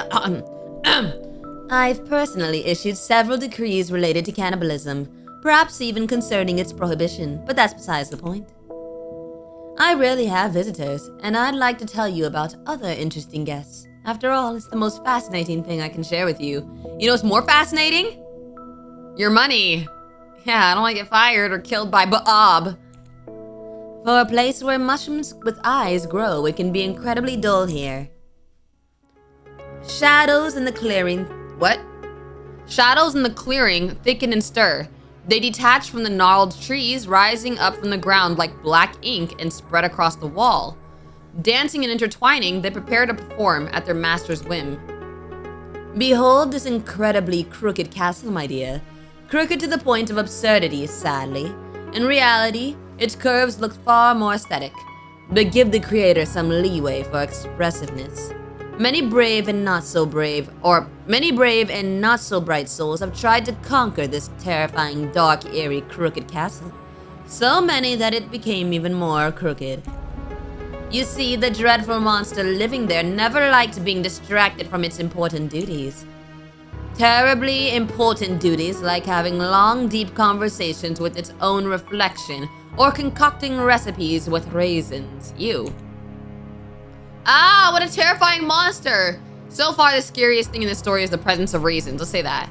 issued several decrees related to cannibalism, perhaps even concerning its prohibition, but that's besides the point. I rarely have visitors, and I'd like to tell you about other interesting guests. After all, it's the most fascinating thing I can share with you. You know what's more fascinating? Your money. Yeah, I don't want to get fired or killed by Bob. For a place where mushrooms with eyes grow, it can be incredibly dull here. Shadows in the clearing. What? Shadows in the clearing thicken and stir. They detach from the gnarled trees, rising up from the ground like black ink and spread across the wall. Dancing and intertwining, they prepare to perform at their master's whim. Behold this incredibly crooked castle, my dear. Crooked to the point of absurdity, sadly. In reality, its curves look far more aesthetic, but give the creator some leeway for expressiveness. Many brave and not so bright souls have tried to conquer this terrifying, dark, eerie, crooked castle. So many that it became even more crooked. You see, the dreadful monster living there never liked being distracted from its important duties. Terribly important duties like having long, deep conversations with its own reflection or concocting recipes with raisins. Ah, what a terrifying monster! So far, the scariest thing in this story is the presence of raisins. Let's say that.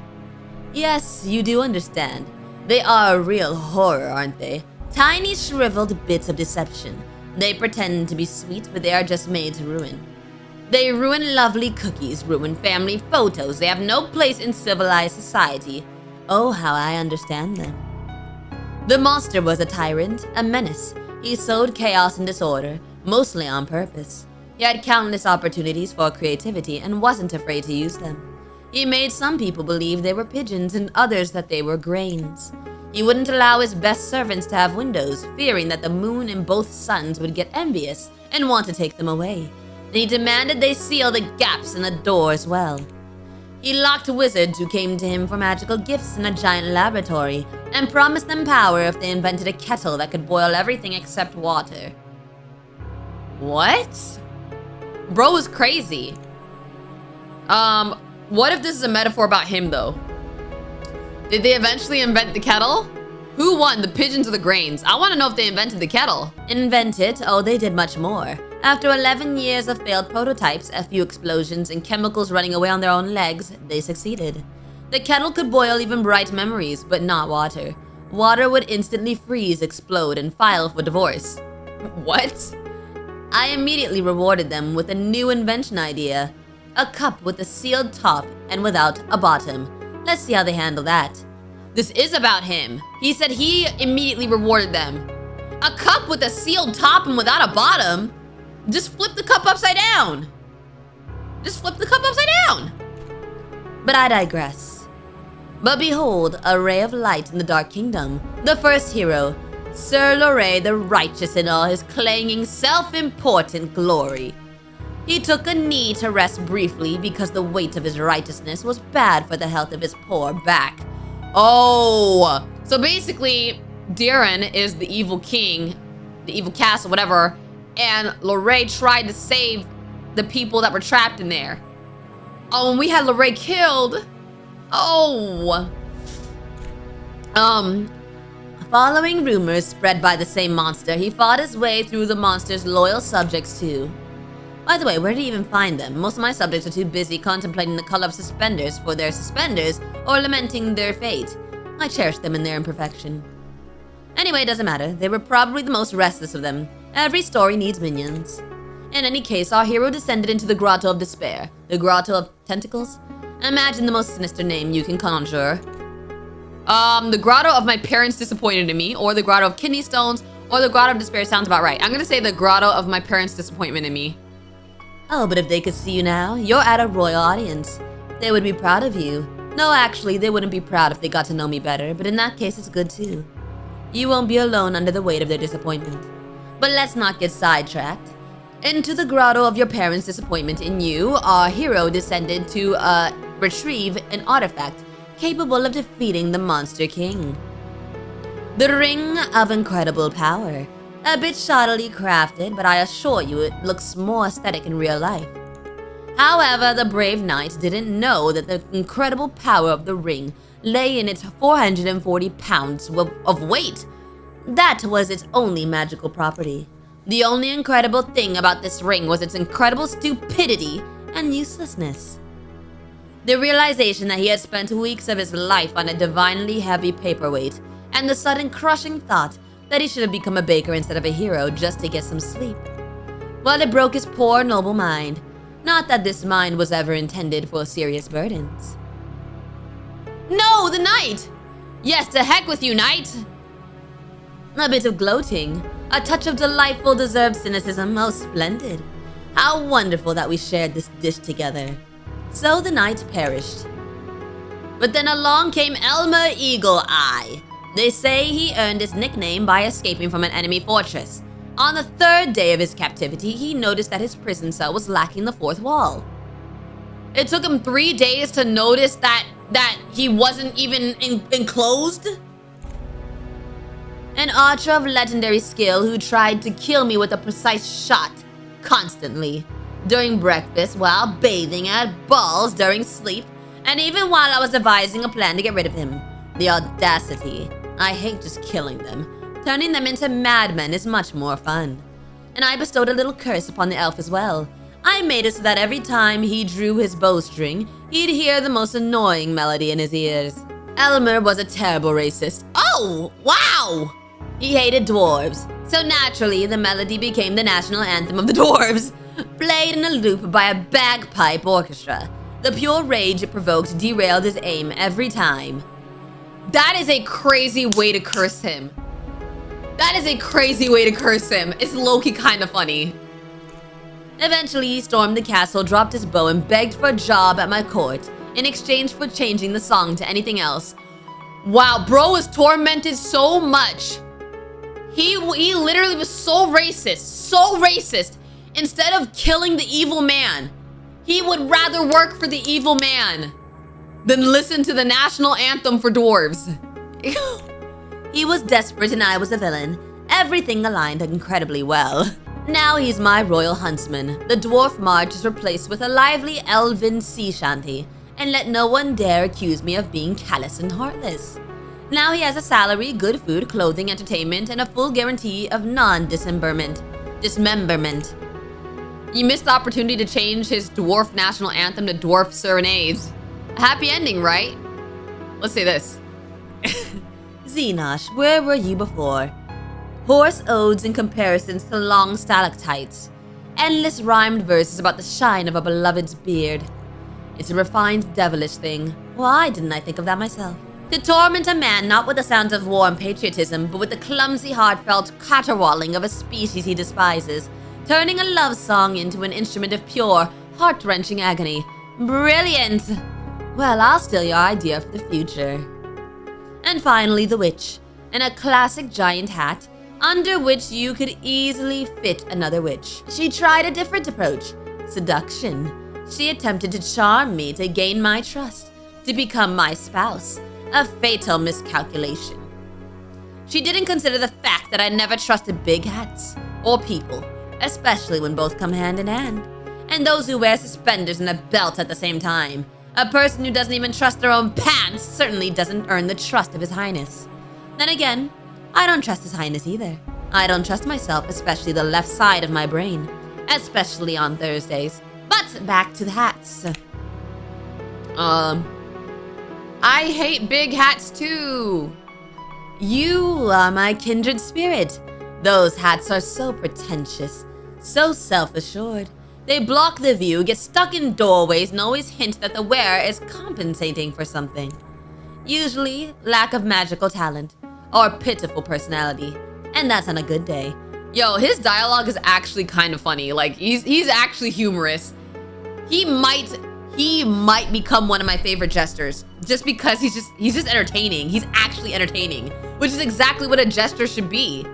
Yes, you do understand. They are a real horror, aren't they? Tiny, shriveled bits of deception. They pretend to be sweet, but they are just made to ruin. They ruin lovely cookies, ruin family photos. They have no place in civilized society. Oh, how I understand them. The monster was a tyrant, a menace. He sowed chaos and disorder, mostly on purpose. He had countless opportunities for creativity and wasn't afraid to use them. He made some people believe they were pigeons and others that they were grains. He wouldn't allow his best servants to have windows, fearing that the moon and both suns would get envious and want to take them away. And he demanded they seal the gaps in the door as well. He locked wizards who came to him for magical gifts in a giant laboratory and promised them power if they invented a kettle that could boil everything except water. What? Bro is crazy. What if this is a metaphor about him, though? Did they eventually invent the kettle? Who won, the pigeons or the grains? I want to know if they invented the kettle. Invent it? Oh, they did much more. After 11 years of failed prototypes, a few explosions, and chemicals running away on their own legs, they succeeded. The kettle could boil even bright memories, but not water. Water would instantly freeze, explode, and file for divorce. What? I immediately rewarded them with a new invention idea. A cup with a sealed top and without a bottom. Let's see how they handle that. This is about him. He said he immediately rewarded them. A cup with a sealed top and without a bottom? Just flip the cup upside down. Just flip the cup upside down. But I digress. But behold, a ray of light in the Dark Kingdom. The first hero, Sir Lorray the Righteous in all his clanging self-important glory. He took a knee to rest briefly because the weight of his righteousness was bad for the health of his poor back. Oh, so basically, Darren is the evil king, the evil castle, whatever, and Lorray tried to save the people that were trapped in there. Oh, and we had Lorray killed. Oh. Following rumors spread by the same monster, he fought his way through the monster's loyal subjects too. By the way, where did he even find them? Most of my subjects are too busy contemplating the color of suspenders for their suspenders or lamenting their fate. I cherish them in their imperfection. Anyway, it doesn't matter. They were probably the most restless of them. Every story needs minions. In any case, our hero descended into the Grotto of Despair. The Grotto of Tentacles? Imagine the most sinister name you can conjure. The Grotto of My Parents Disappointed in Me, or the Grotto of Kidney Stones, or the Grotto of Despair sounds about right. I'm gonna say the Grotto of My Parents Disappointment in Me. Oh, but if they could see you now, you're at a royal audience. They would be proud of you. No, actually, they wouldn't be proud if they got to know me better, but in that case, it's good too. You won't be alone under the weight of their disappointment. But let's not get sidetracked. Into the Grotto of your parents' disappointment in you, our hero descended to retrieve an artifact capable of defeating the Monster King. The Ring of Incredible Power. A bit shoddily crafted, but I assure you it looks more aesthetic in real life. However, the brave knight didn't know that the incredible power of the ring lay in its 440 pounds of weight. That was its only magical property. The only incredible thing about this ring was its incredible stupidity and uselessness. The realization that he had spent weeks of his life on a divinely heavy paperweight, and the sudden crushing thought that he should have become a baker instead of a hero just to get some sleep. Well, it broke his poor noble mind. Not that this mind was ever intended for serious burdens. No, the knight! Yes, to heck with you, knight! A bit of gloating, a touch of delightful deserved cynicism. Oh, splendid. How wonderful that we shared this dish together. So the knight perished. But then along came Elmer Eagle Eye. They say he earned his nickname by escaping from an enemy fortress. On the third day of his captivity, he noticed that his prison cell was lacking the fourth wall. It took him 3 days to notice that he wasn't even enclosed? An archer of legendary skill who tried to kill me with a precise shot, constantly. During breakfast, while bathing, at balls, during sleep, and even while I was devising a plan to get rid of him. The audacity. I hate just killing them. Turning them into madmen is much more fun. And I bestowed a little curse upon the elf as well. I made it so that every time he drew his bowstring, he'd hear the most annoying melody in his ears. Elmer was a terrible racist. Oh, wow! He hated dwarves, so naturally the melody became the national anthem of the dwarves, played in a loop by a bagpipe orchestra. The pure rage it provoked derailed his aim every time. That is a crazy way to curse him. That is a crazy way to curse him. It's low-key kind of funny. Eventually, he stormed the castle, dropped his bow, and begged for a job at my court in exchange for changing the song to anything else. Wow, bro was tormented so much. He literally was so racist. Instead of killing the evil man, he would rather work for the evil man than listen to the national anthem for dwarves. He was desperate and I was a villain. Everything aligned incredibly well. Now he's my royal huntsman. The dwarf march is replaced with a lively elven sea shanty, and let no one dare accuse me of being callous and heartless. Now he has a salary, good food, clothing, entertainment, and a full guarantee of dismemberment. You missed the opportunity to change his dwarf national anthem to dwarf serenades. A happy ending, right? Let's say this. Xenosh, where were you before? Hoarse odes and comparisons to long stalactites. Endless rhymed verses about the shine of a beloved's beard. It's a refined, devilish thing. Why didn't I think of that myself? To torment a man not with the sounds of war and patriotism, but with the clumsy, heartfelt caterwauling of a species he despises, turning a love song into an instrument of pure, heart-wrenching agony. Brilliant! Well, I'll steal your idea for the future. And finally, the witch, in a classic giant hat, under which you could easily fit another witch. She tried a different approach, seduction. She attempted to charm me to gain my trust, to become my spouse, a fatal miscalculation. She didn't consider the fact that I never trusted big hats, or people, especially when both come hand in hand, and those who wear suspenders and a belt at the same time. A person who doesn't even trust their own pants certainly doesn't earn the trust of His Highness. Then again, I don't trust His Highness either. I don't trust myself, especially the left side of my brain, especially on Thursdays. But back to the hats. I hate big hats too. You are my kindred spirit. Those hats are so pretentious, so self-assured. They block the view, get stuck in doorways, and always hint that the wearer is compensating for something. Usually, lack of magical talent, or pitiful personality. And that's on a good day. Yo, his dialogue is actually kind of funny. Like, he's actually humorous. He might become one of my favorite jesters, just because he's just entertaining. He's actually entertaining, which is exactly what a jester should be.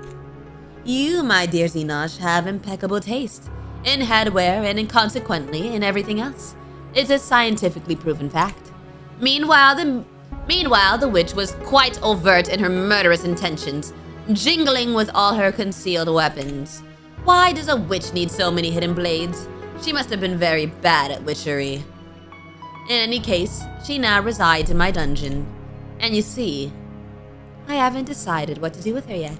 You, my dear Xenosh, have impeccable taste. In headwear and consequently in everything else. It's a scientifically proven fact. Meanwhile, the witch was quite overt in her murderous intentions, jingling with all her concealed weapons. Why does a witch need so many hidden blades? She must have been very bad at witchery. In any case, she now resides in my dungeon. And you see, I haven't decided what to do with her yet.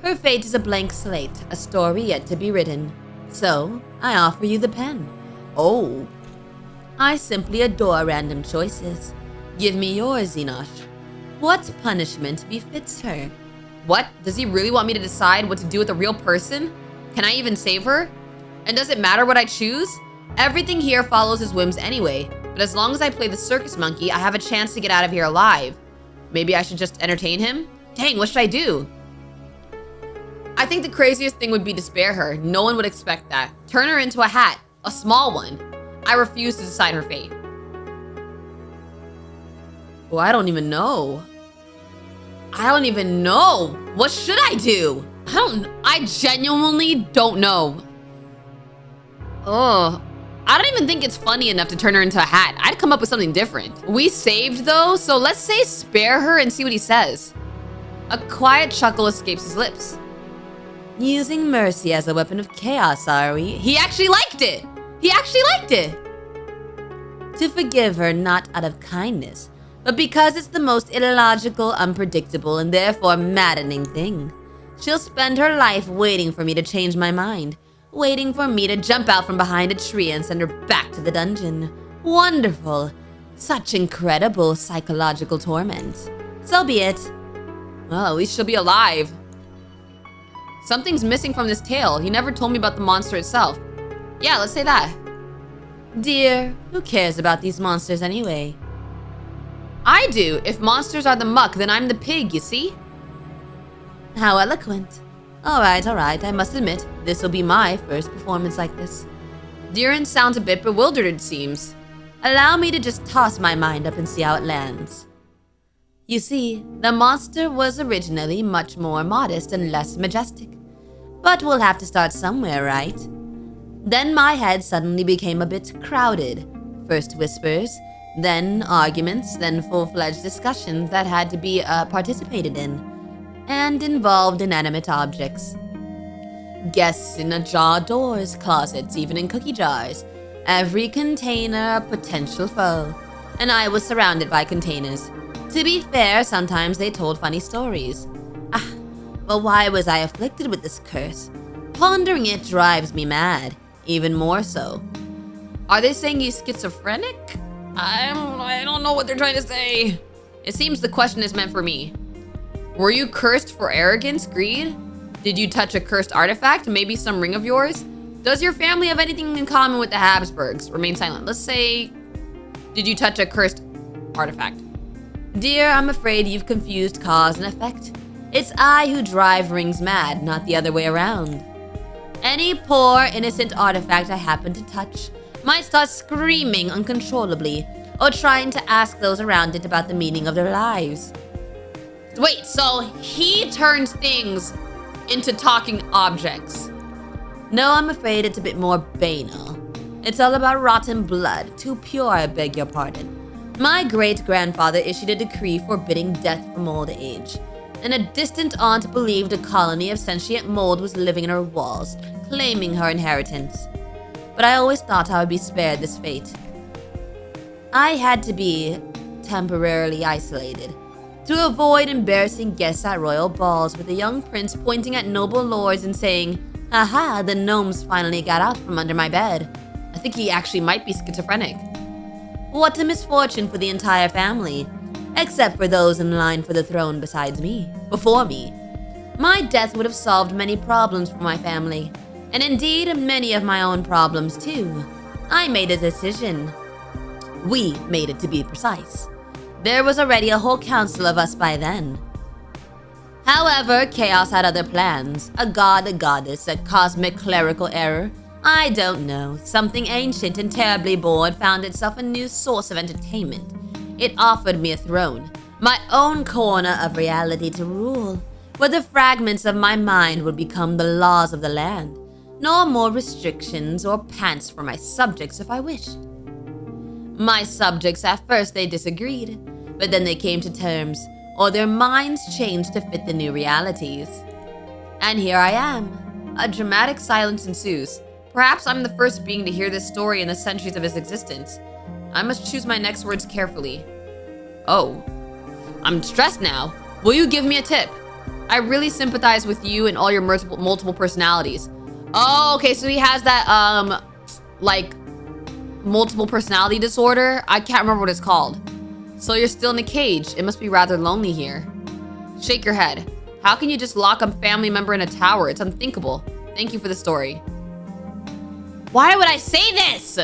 Her fate is a blank slate, a story yet to be written. So, I offer you the pen. Oh. I simply adore random choices. Give me yours, Xenosh. What punishment befits her? What? Does he really want me to decide what to do with a real person? Can I even save her? And does it matter what I choose? Everything here follows his whims anyway, but as long as I play the circus monkey, I have a chance to get out of here alive. Maybe I should just entertain him? Dang, what should I do? I think the craziest thing would be to spare her. No one would expect that. Turn her into a hat, a small one. I refuse to decide her fate. Oh, I don't even know. What should I do? I genuinely don't know. I don't even think it's funny enough to turn her into a hat. I'd come up with something different. We saved though, so let's say spare her and see what he says. A quiet chuckle escapes his lips. Using mercy as a weapon of chaos, are we? He actually liked it. To forgive her not out of kindness, but because it's the most illogical, unpredictable, and therefore maddening thing. She'll spend her life waiting for me to change my mind, waiting for me to jump out from behind a tree and send her back to the dungeon. Wonderful. Such incredible psychological torment. So be it. Well, at least she'll be alive. Something's missing from this tale. He never told me about the monster itself. Yeah, let's say that. Dear, who cares about these monsters anyway? I do. If monsters are the muck, then I'm the pig, you see? How eloquent. All right, I must admit, this will be my first performance like this. Diren sounds a bit bewildered, it seems. Allow me to just toss my mind up and see how it lands. You see, the monster was originally much more modest and less majestic. But we'll have to start somewhere, right? Then my head suddenly became a bit crowded. First whispers, then arguments, then full-fledged discussions that had to be participated in, and involved inanimate objects. Guests in ajar doors, closets, even in cookie jars. Every container a potential foe, and I was surrounded by containers. To be fair, sometimes they told funny stories. But why was I afflicted with this curse? Pondering it drives me mad, even more so. Are they saying you schizophrenic? I don't know what they're trying to say. It seems the question is meant for me. Were you cursed for arrogance, greed? Did you touch a cursed artifact, maybe some ring of yours? Does your family have anything in common with the Habsburgs? Remain silent. Let's say, did you touch a cursed artifact? Dear, I'm afraid you've confused cause and effect. It's I who drive rings mad, not the other way around. Any poor, innocent artifact I happen to touch might start screaming uncontrollably or trying to ask those around it about the meaning of their lives. Wait, so he turns things into talking objects? No, I'm afraid it's a bit more banal. It's all about rotten blood, too pure, I beg your pardon. My great-grandfather issued a decree forbidding death from old age, and a distant aunt believed a colony of sentient mold was living in her walls, claiming her inheritance. But I always thought I would be spared this fate. I had to be temporarily isolated to avoid embarrassing guests at royal balls with a young prince pointing at noble lords and saying, "Haha, the gnomes finally got out from under my bed." I think he actually might be schizophrenic. What a misfortune for the entire family, except for those in line for the throne before me. My death would have solved many problems for my family, and indeed many of my own problems too. I made a decision. We made it, to be precise. There was already a whole council of us by then. However, chaos had other plans. A god, a goddess, a cosmic clerical error. I don't know. Something ancient and terribly bored found itself a new source of entertainment. It offered me a throne, my own corner of reality to rule, where the fragments of my mind would become the laws of the land. No more restrictions or pants for my subjects if I wished. My subjects, at first they disagreed, but then they came to terms, or their minds changed to fit the new realities. And here I am. A dramatic silence ensues. Perhaps I'm the first being to hear this story in the centuries of his existence. I must choose my next words carefully. Oh, I'm stressed now. Will you give me a tip? I really sympathize with you and all your multiple personalities. Oh, okay, so he has that, like, multiple personality disorder. I can't remember what it's called. So you're still in a cage. It must be rather lonely here. Shake your head. How can you just lock a family member in a tower? It's unthinkable. Thank you for the story. Why would I say this?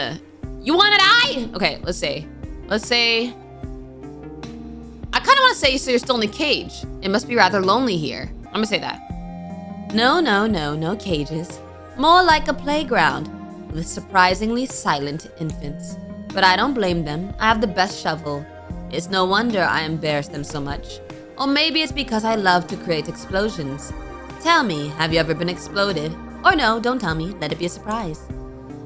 You wanna die? Okay, let's say. I kind of want to say, so you're still in a cage. It must be rather lonely here. I'm gonna say that. No cages. More like a playground with surprisingly silent infants. But I don't blame them. I have the best shovel. It's no wonder I embarrass them so much. Or maybe it's because I love to create explosions. Tell me, have you ever been exploded? Or no, don't tell me. Let it be a surprise.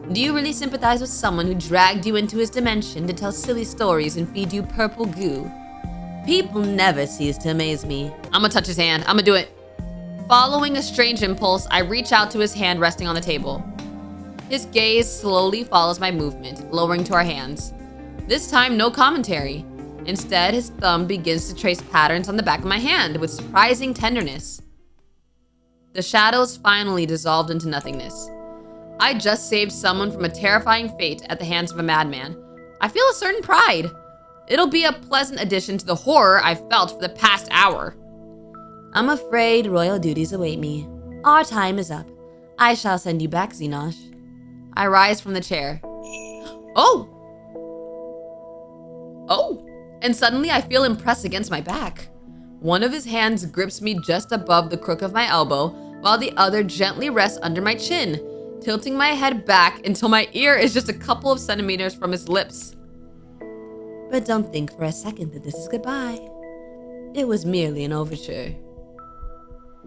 Do you really sympathize with someone who dragged you into his dimension to tell silly stories and feed you purple goo? People never cease to amaze me. I'm gonna touch his hand. I'm gonna do it. Following a strange impulse, I reach out to his hand resting on the table. His gaze slowly follows my movement, lowering to our hands. This time, no commentary. Instead, his thumb begins to trace patterns on the back of my hand with surprising tenderness. The shadows finally dissolved into nothingness. I just saved someone from a terrifying fate at the hands of a madman. I feel a certain pride. It'll be a pleasant addition to the horror I've felt for the past hour. I'm afraid royal duties await me. Our time is up. I shall send you back, Xenosh. I rise from the chair. Oh! And suddenly I feel him press against my back. One of his hands grips me just above the crook of my elbow, while the other gently rests under my chin, tilting my head back until my ear is just a couple of centimeters from his lips. But don't think for a second that this is goodbye. It was merely an overture.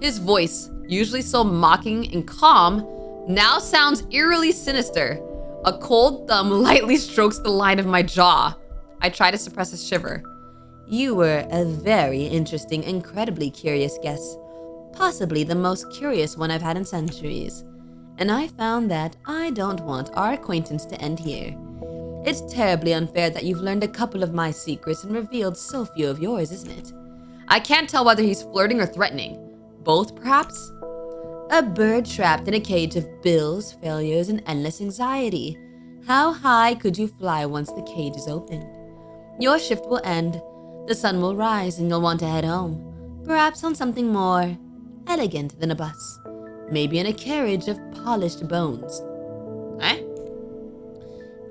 His voice, usually so mocking and calm, now sounds eerily sinister. A cold thumb lightly strokes the line of my jaw. I try to suppress a shiver. You were a very interesting, incredibly curious guest. Possibly the most curious one I've had in centuries. And I found that I don't want our acquaintance to end here. It's terribly unfair that you've learned a couple of my secrets and revealed so few of yours, isn't it? I can't tell whether he's flirting or threatening. Both, perhaps? A bird trapped in a cage of bills, failures, and endless anxiety. How high could you fly once the cage is opened? Your shift will end, the sun will rise, and you'll want to head home. Perhaps on something more elegant than a bus. Maybe in a carriage of polished bones. Eh?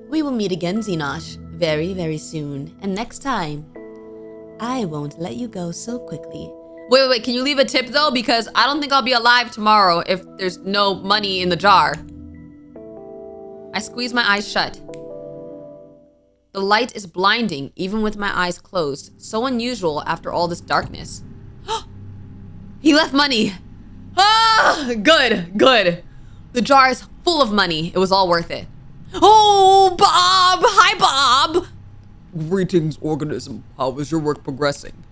We will meet again, Xenosh, very, very soon. And next time, I won't let you go so quickly. Wait, can you leave a tip though? Because I don't think I'll be alive tomorrow if there's no money in the jar. I squeeze my eyes shut. The light is blinding, even with my eyes closed. So unusual after all this darkness. He left money. Ah, good. The jar is full of money. It was all worth it. Oh, Bob! Hi, Bob! Greetings, organism. How is your work progressing?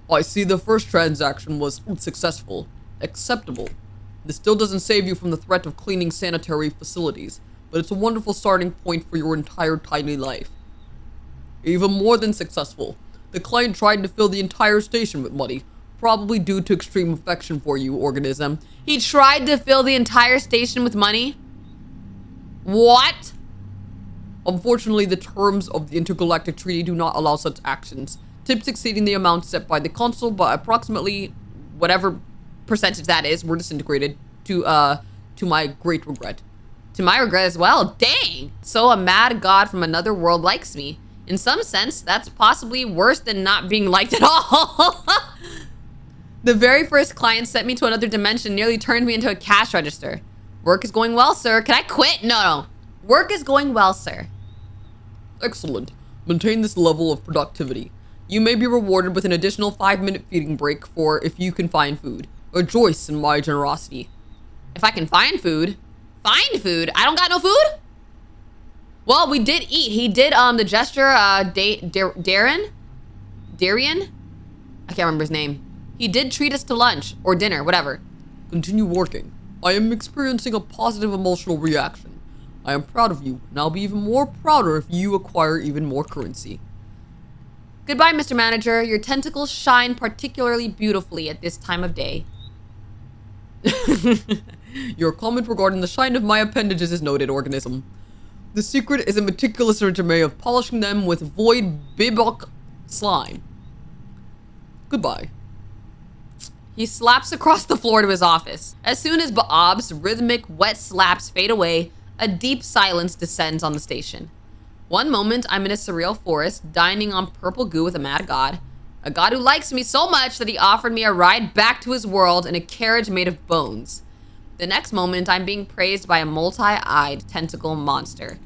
I see the first transaction was successful. Acceptable. This still doesn't save you from the threat of cleaning sanitary facilities, but it's a wonderful starting point for your entire tiny life. Even more than successful. The client tried to fill the entire station with money, probably due to extreme affection for you, organism. He tried to fill the entire station with money? What? Unfortunately, the terms of the Intergalactic Treaty do not allow such actions, tips exceeding the amount set by the Council by approximately whatever percentage that is. Were disintegrated to my great regret. To my regret as well. Dang! So a mad god from another world likes me. In some sense, that's possibly worse than not being liked at all. The very first client sent me to another dimension nearly turned me into a cash register. Work is going well, sir. Can I quit? No. Work is going well, sir. Excellent. Maintain this level of productivity. You may be rewarded with an additional 5-minute feeding break for if you can find food. Rejoice in my generosity. If I can find food? Find food? I don't got no food? Well, we did eat. He did the gesture, Darian? I can't remember his name. He did treat us to lunch or dinner, whatever. Continue working. I am experiencing a positive emotional reaction. I am proud of you, and I'll be even more prouder if you acquire even more currency. Goodbye, Mr. Manager. Your tentacles shine particularly beautifully at this time of day. Your comment regarding the shine of my appendages is noted, organism. The secret is a meticulous regimen of polishing them with void bibok slime. Goodbye. He slaps across the floor to his office. As soon as Bob's rhythmic wet slaps fade away, a deep silence descends on the station. One moment, I'm in a surreal forest, dining on purple goo with a mad god. A god who likes me so much that he offered me a ride back to his world in a carriage made of bones. The next moment, I'm being praised by a multi-eyed tentacle monster.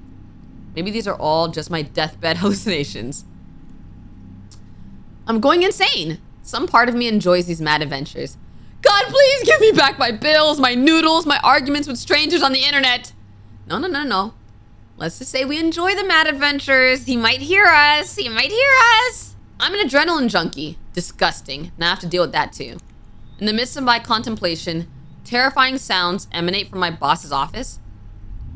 Maybe these are all just my deathbed hallucinations. I'm going insane. Some part of me enjoys these mad adventures. God, please give me back my bills, my noodles, my arguments with strangers on the internet. No. Let's just say we enjoy the mad adventures. He might hear us. I'm an adrenaline junkie. Disgusting. And I have to deal with that too. In the midst of my contemplation, terrifying sounds emanate from my boss's office.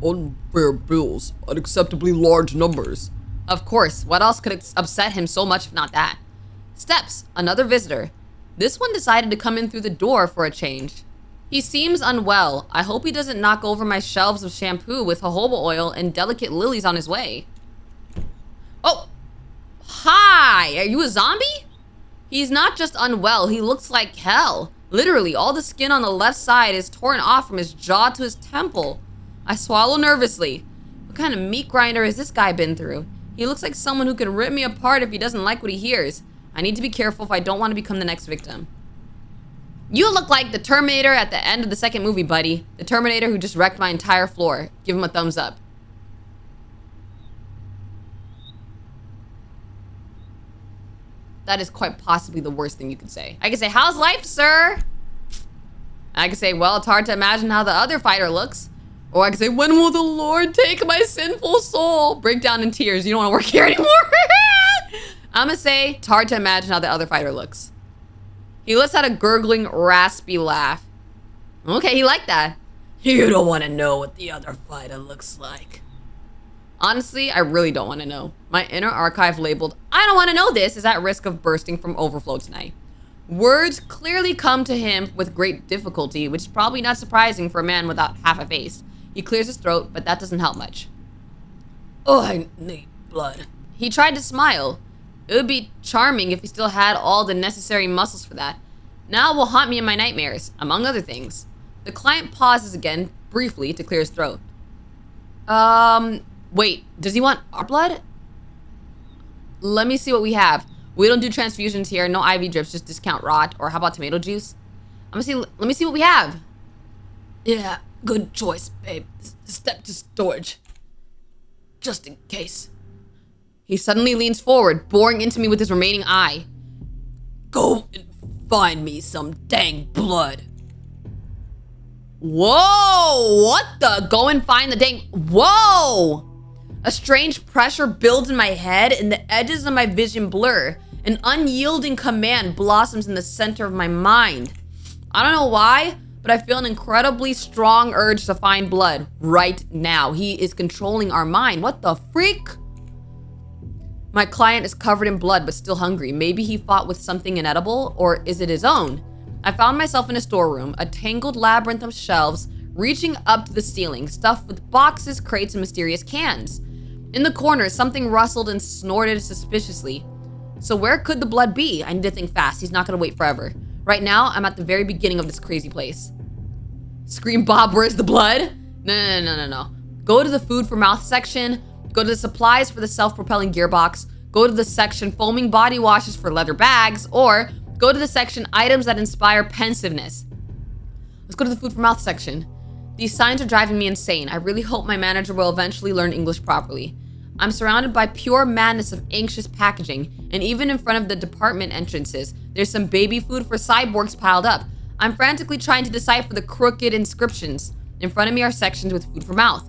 Unfair bills. Unacceptably large numbers. Of course. What else could upset him so much if not that? Steps. Another visitor. This one decided to come in through the door for a change. He seems unwell. I hope he doesn't knock over my shelves of shampoo with jojoba oil and delicate lilies on his way. Oh! Hi! Are you a zombie? He's not just unwell, he looks like hell. Literally, all the skin on the left side is torn off from his jaw to his temple. I swallow nervously. What kind of meat grinder has this guy been through? He looks like someone who can rip me apart if he doesn't like what he hears. I need to be careful if I don't want to become the next victim. You look like the Terminator at the end of the second movie, buddy. The Terminator who just wrecked my entire floor. Give him a thumbs up. that is quite possibly the worst thing you could say. I could say, how's life, sir? I could say, well, it's hard to imagine how the other fighter looks. Or I could say, when will the Lord take my sinful soul? Break down in tears. You don't want to work here anymore. I'm going to say, it's hard to imagine how the other fighter looks. He lets out a gurgling, raspy laugh. Okay, he liked that. You don't want to know what the other fighter looks like. Honestly, I really don't want to know. My inner archive labeled, I don't want to know this, is at risk of bursting from overflow tonight. Words clearly come to him with great difficulty, which is probably not surprising for a man without half a face. He clears his throat, but that doesn't help much. Oh, I need blood. He tried to smile. It would be charming if he still had all the necessary muscles for that. Now it will haunt me in my nightmares, among other things. The client pauses again, briefly, to clear his throat. Wait, does he want our blood? Let me see what we have. We don't do transfusions here, no IV drips, just discount rot. Or how about tomato juice? Let me see what we have. Yeah, good choice, babe. Step to storage. Just in case. He suddenly leans forward, boring into me with his remaining eye. Go and find me some dang blood. Whoa! What the? Go and find the dang... Whoa! A strange pressure builds in my head and the edges of my vision blur. An unyielding command blossoms in the center of my mind. I don't know why, but I feel an incredibly strong urge to find blood right now. He is controlling our mind. What the freak? My client is covered in blood but still hungry. Maybe he fought with something inedible, or is it his own? I found myself in a storeroom, a tangled labyrinth of shelves reaching up to the ceiling, stuffed with boxes, crates, and mysterious cans. In the corner, something rustled and snorted suspiciously. So where could the blood be? I need to think fast. He's not gonna wait forever. Right now, I'm at the very beginning of this crazy place. Scream, Bob, where's the blood? No. Go to the food for mouth section. Go to the supplies for the self-propelling gearbox. Go to the section foaming body washes for leather bags. Or go to the section items that inspire pensiveness. Let's go to the food for mouth section. These signs are driving me insane. I really hope my manager will eventually learn English properly. I'm surrounded by pure madness of anxious packaging, and even in front of the department entrances, there's some baby food for cyborgs piled up. I'm frantically trying to decipher the crooked inscriptions. In front of me are sections with food for mouth.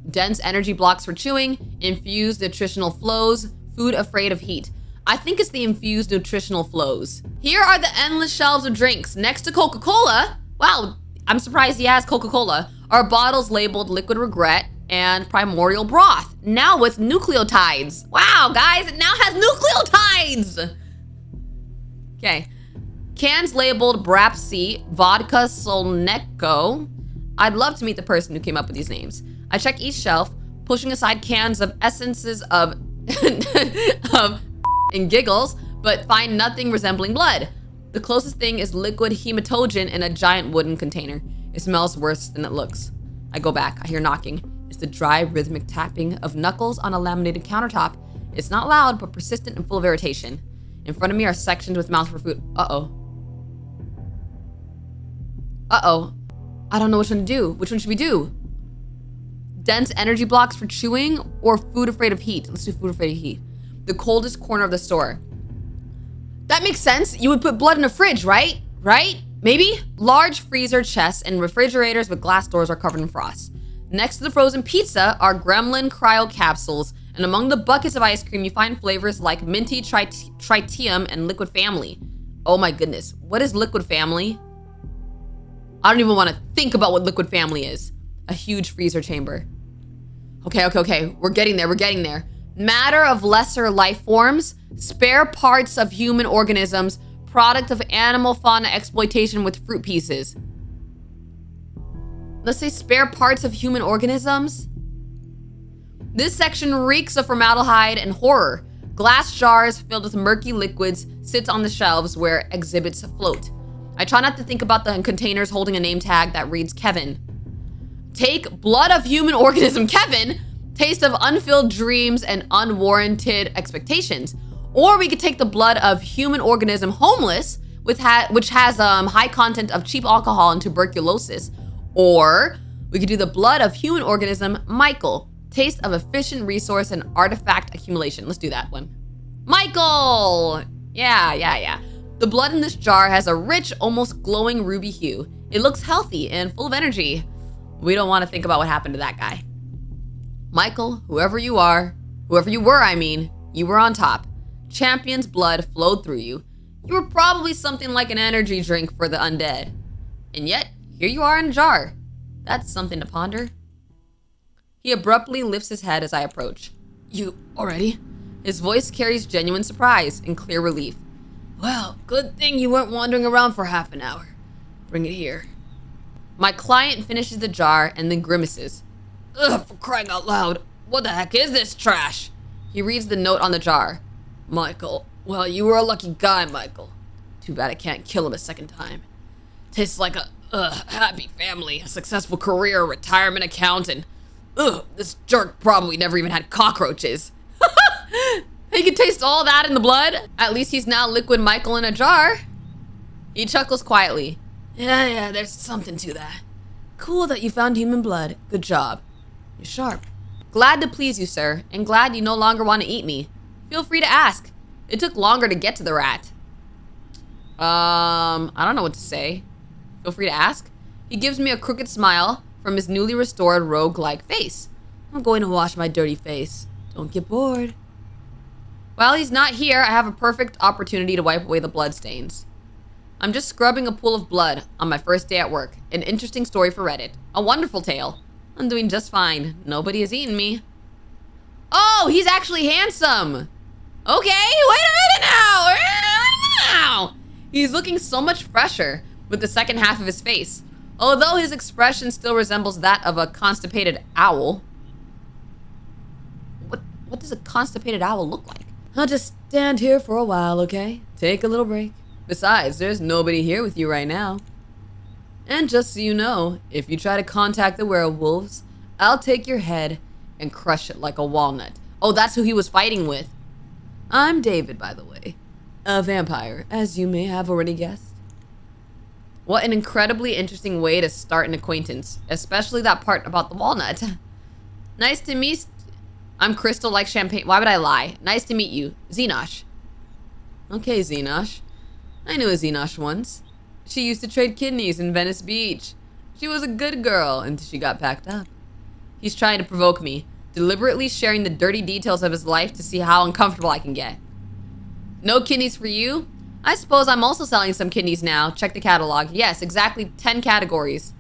Dense energy blocks for chewing, infused nutritional flows, food afraid of heat. I think it's the infused nutritional flows. Here are the endless shelves of drinks. Next to Coca-Cola, wow, I'm surprised he has Coca-Cola, are bottles labeled Liquid Regret and Primordial Broth, now with nucleotides. Wow, guys, it now has nucleotides! Okay. Cans labeled Brap C, Vodka Solneko. I'd love to meet the person who came up with these names. I check each shelf, pushing aside cans of essences of and giggles, but find nothing resembling blood. The closest thing is liquid hematogen in a giant wooden container. It smells worse than it looks. I go back. I hear knocking. It's the dry, rhythmic tapping of knuckles on a laminated countertop. It's not loud, but persistent and full of irritation. In front of me are sections with mouth for food. Uh-oh. I don't know which one to do. Which one should we do? Dense energy blocks for chewing or food afraid of heat? Let's do food afraid of heat. The coldest corner of the store. That makes sense. You would put blood in a fridge, right? Right? Maybe? Large freezer chests and refrigerators with glass doors are covered in frost. Next to the frozen pizza are gremlin cryo capsules, and among the buckets of ice cream you find flavors like minty tritium and liquid family. Oh my goodness, what is liquid family? I don't even want to think about what liquid family is. A huge freezer chamber. Okay, we're getting there. Matter of lesser life forms, spare parts of human organisms, product of animal fauna exploitation with fruit pieces. Let's say spare parts of human organisms. This section reeks of formaldehyde and horror. Glass jars filled with murky liquids sits on the shelves where exhibits float. I try not to think about the containers holding a name tag that reads Kevin. Take blood of human organism Kevin, taste of unfilled dreams and unwarranted expectations. Or we could take the blood of human organism homeless, which has high content of cheap alcohol and tuberculosis. Or we could do the blood of human organism Michael, taste of efficient resource and artifact accumulation. Let's do that one. Michael! Yeah. The blood in this jar has a rich, almost glowing ruby hue. It looks healthy and full of energy. We don't want to think about what happened to that guy. Michael, whoever you were, you were on top. Champion's blood flowed through you. You were probably something like an energy drink for the undead. And yet, here you are in a jar. That's something to ponder. He abruptly lifts his head as I approach. You already? His voice carries genuine surprise and clear relief. Well, good thing you weren't wandering around for half an hour. Bring it here. My client finishes the jar and then grimaces. Ugh, for crying out loud. What the heck is this trash? He reads the note on the jar. Michael, well, you were a lucky guy, Michael. Too bad I can't kill him a second time. Tastes like a happy family, a successful career, retirement account, and this jerk probably never even had cockroaches. He can taste all that in the blood. At least he's now liquid Michael in a jar. He chuckles quietly. Yeah, there's something to that. Cool that you found human blood. Good job. You're sharp. Glad to please you, sir, and glad you no longer want to eat me. Feel free to ask. It took longer to get to the rat. I don't know what to say. Feel free to ask. He gives me a crooked smile from his newly restored rogue-like face. I'm going to wash my dirty face. Don't get bored. While he's not here, I have a perfect opportunity to wipe away the bloodstains. I'm just scrubbing a pool of blood on my first day at work. An interesting story for Reddit. A wonderful tale. I'm doing just fine. Nobody has eaten me. Oh, he's actually handsome. Okay, wait a minute now. He's looking so much fresher with the second half of his face. Although his expression still resembles that of a constipated owl. What does a constipated owl look like? I'll just stand here for a while, okay? Take a little break. Besides, there's nobody here with you right now. And just so you know, if you try to contact the werewolves, I'll take your head and crush it like a walnut. Oh, that's who he was fighting with. I'm David, by the way. A vampire, as you may have already guessed. What an incredibly interesting way to start an acquaintance, especially that part about the walnut. Nice to meet... I'm crystal like champagne. Why would I lie? Nice to meet you, Xenosh. Okay, Xenosh. I knew a Xenosh once. She used to trade kidneys in Venice Beach. She was a good girl until she got packed up. He's trying to provoke me, deliberately sharing the dirty details of his life to see how uncomfortable I can get. No kidneys for you? I suppose I'm also selling some kidneys now. Check the catalog. Yes, exactly 10 categories.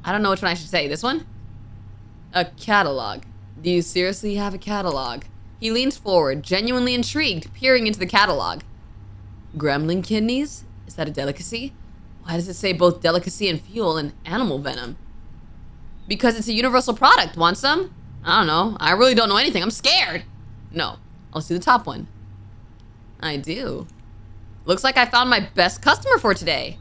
I don't know which one I should say. This one? A catalog. Do you seriously have a catalog? He leans forward, genuinely intrigued, peering into the catalog. Gremlin kidneys? Is that a delicacy? Why does it say both delicacy and fuel and animal venom? Because it's a universal product. Want some? I don't know. I really don't know anything. I'm scared. No. I'll see the top one. I do. Looks like I found my best customer for today.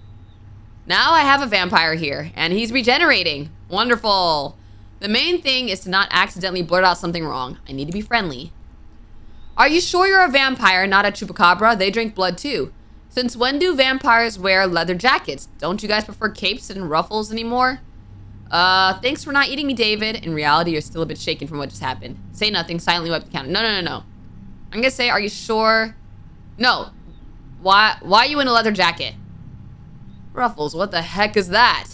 Now I have a vampire here, and he's regenerating. Wonderful. The main thing is to not accidentally blurt out something wrong. I need to be friendly. Are you sure you're a vampire, not a chupacabra? They drink blood too. Since when do vampires wear leather jackets? Don't you guys prefer capes and ruffles anymore? Thanks for not eating me, David. In reality, you're still a bit shaken from what just happened. Say nothing, silently wipe the counter. No. I'm gonna say, are you sure? No. Why are you in a leather jacket? Ruffles, what the heck is that?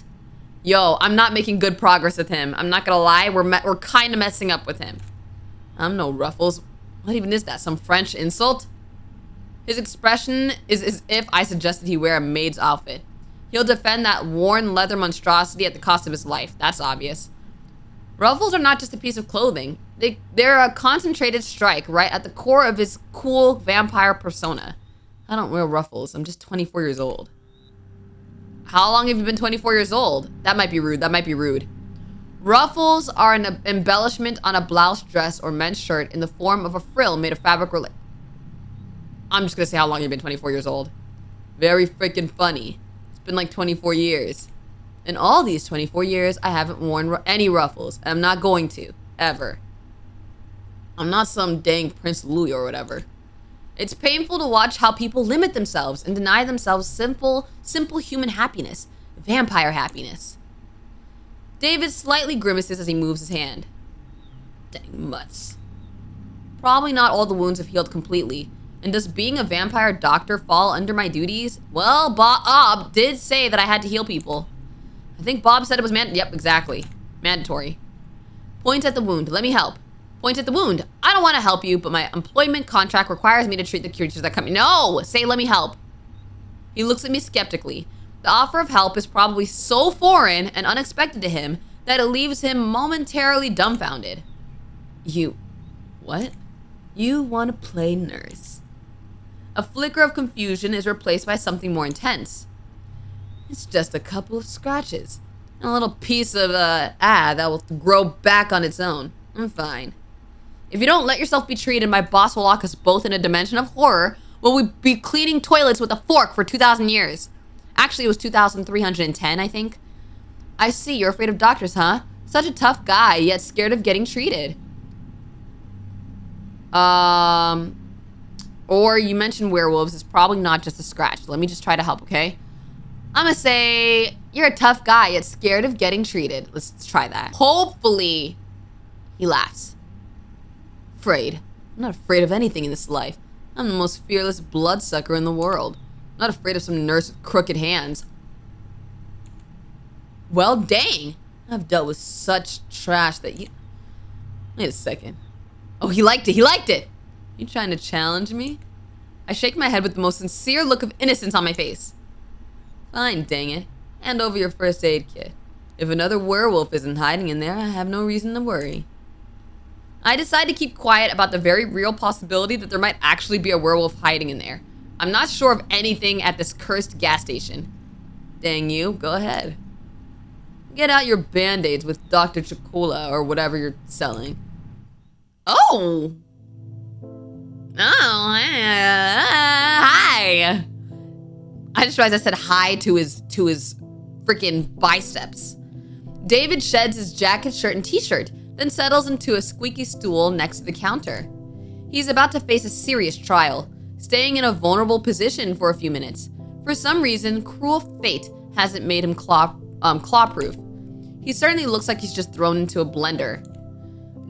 Yo, I'm not making good progress with him. I'm not gonna lie, we're kind of messing up with him. I'm no Ruffles. What even is that? Some French insult? His expression is as if I suggested he wear a maid's outfit. He'll defend that worn leather monstrosity at the cost of his life. That's obvious. Ruffles are not just a piece of clothing. They're a concentrated strike right at the core of his cool vampire persona. I don't wear ruffles. I'm just 24 years old. How long have you been 24 years old? That might be rude. Ruffles are an embellishment on a blouse, dress, or men's shirt in the form of a frill made of fabric. I'm just gonna say how long you've been 24 years old. Very freaking funny. It's been like 24 years. In all these 24 years, I haven't worn any ruffles. And I'm not going to, ever. I'm not some dang Prince Louis or whatever. It's painful to watch how people limit themselves and deny themselves simple human happiness. Vampire happiness. David slightly grimaces as he moves his hand. Dang mutts. Probably not all the wounds have healed completely. And does being a vampire doctor fall under my duties? Well, Bob did say that I had to heal people. I think Bob said it was yep, exactly. Mandatory. Point at the wound. Let me help. Point at the wound. I don't want to help you, but my employment contract requires me to treat the creatures that come in. No! Say, let me help. He looks at me skeptically. The offer of help is probably so foreign and unexpected to him that it leaves him momentarily dumbfounded. What? You want to play nurse. A flicker of confusion is replaced by something more intense. It's just a couple of scratches. And a little piece of, that will grow back on its own. I'm fine. If you don't let yourself be treated, my boss will lock us both in a dimension of horror where we'll be cleaning toilets with a fork for 2,000 years. Actually, it was 2,310, I think. I see, you're afraid of doctors, huh? Such a tough guy, yet scared of getting treated. Or you mentioned werewolves. It's probably not just a scratch. Let me just try to help, okay? I'm gonna say you're a tough guy, yet scared of getting treated. Let's try that. Hopefully, he laughs. Afraid. I'm not afraid of anything in this life. I'm the most fearless bloodsucker in the world. I'm not afraid of some nurse with crooked hands. Well, dang. I've dealt with such trash that you... Wait a second. Oh, he liked it. He liked it. You trying to challenge me? I shake my head with the most sincere look of innocence on my face. Fine, dang it. Hand over your first aid kit. If another werewolf isn't hiding in there, I have no reason to worry. I decide to keep quiet about the very real possibility that there might actually be a werewolf hiding in there. I'm not sure of anything at this cursed gas station. Dang you, go ahead. Get out your band-aids with Dr. Chocula or whatever you're selling. Oh! Hi! I just realized I said hi to his freaking biceps. David sheds his jacket, shirt, and t-shirt, then settles into a squeaky stool next to the counter. He's about to face a serious trial, staying in a vulnerable position for a few minutes. For some reason, cruel fate hasn't made him claw-proof. He certainly looks like he's just thrown into a blender.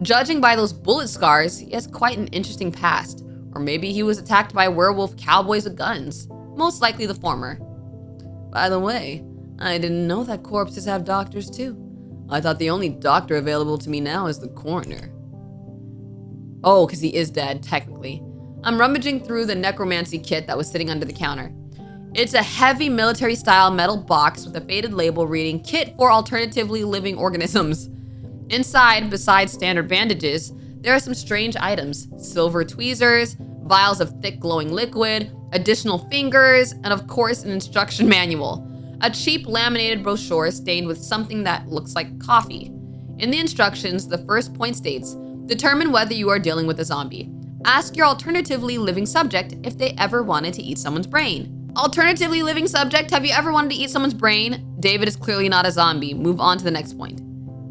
Judging by those bullet scars, he has quite an interesting past. Or maybe he was attacked by werewolf cowboys with guns. Most likely the former. By the way, I didn't know that corpses have doctors too. I thought the only doctor available to me now is the coroner. Oh, because he is dead, technically. I'm rummaging through the necromancy kit that was sitting under the counter. It's a heavy military-style metal box with a faded label reading Kit for Alternatively Living Organisms. Inside, besides standard bandages, there are some strange items. Silver tweezers, vials of thick glowing liquid, additional fingers, and of course an instruction manual. A cheap laminated brochure stained with something that looks like coffee. In the instructions, the first point states, determine whether you are dealing with a zombie. Ask your alternatively living subject if they ever wanted to eat someone's brain. Alternatively living subject, have you ever wanted to eat someone's brain? David is clearly not a zombie. Move on to the next point.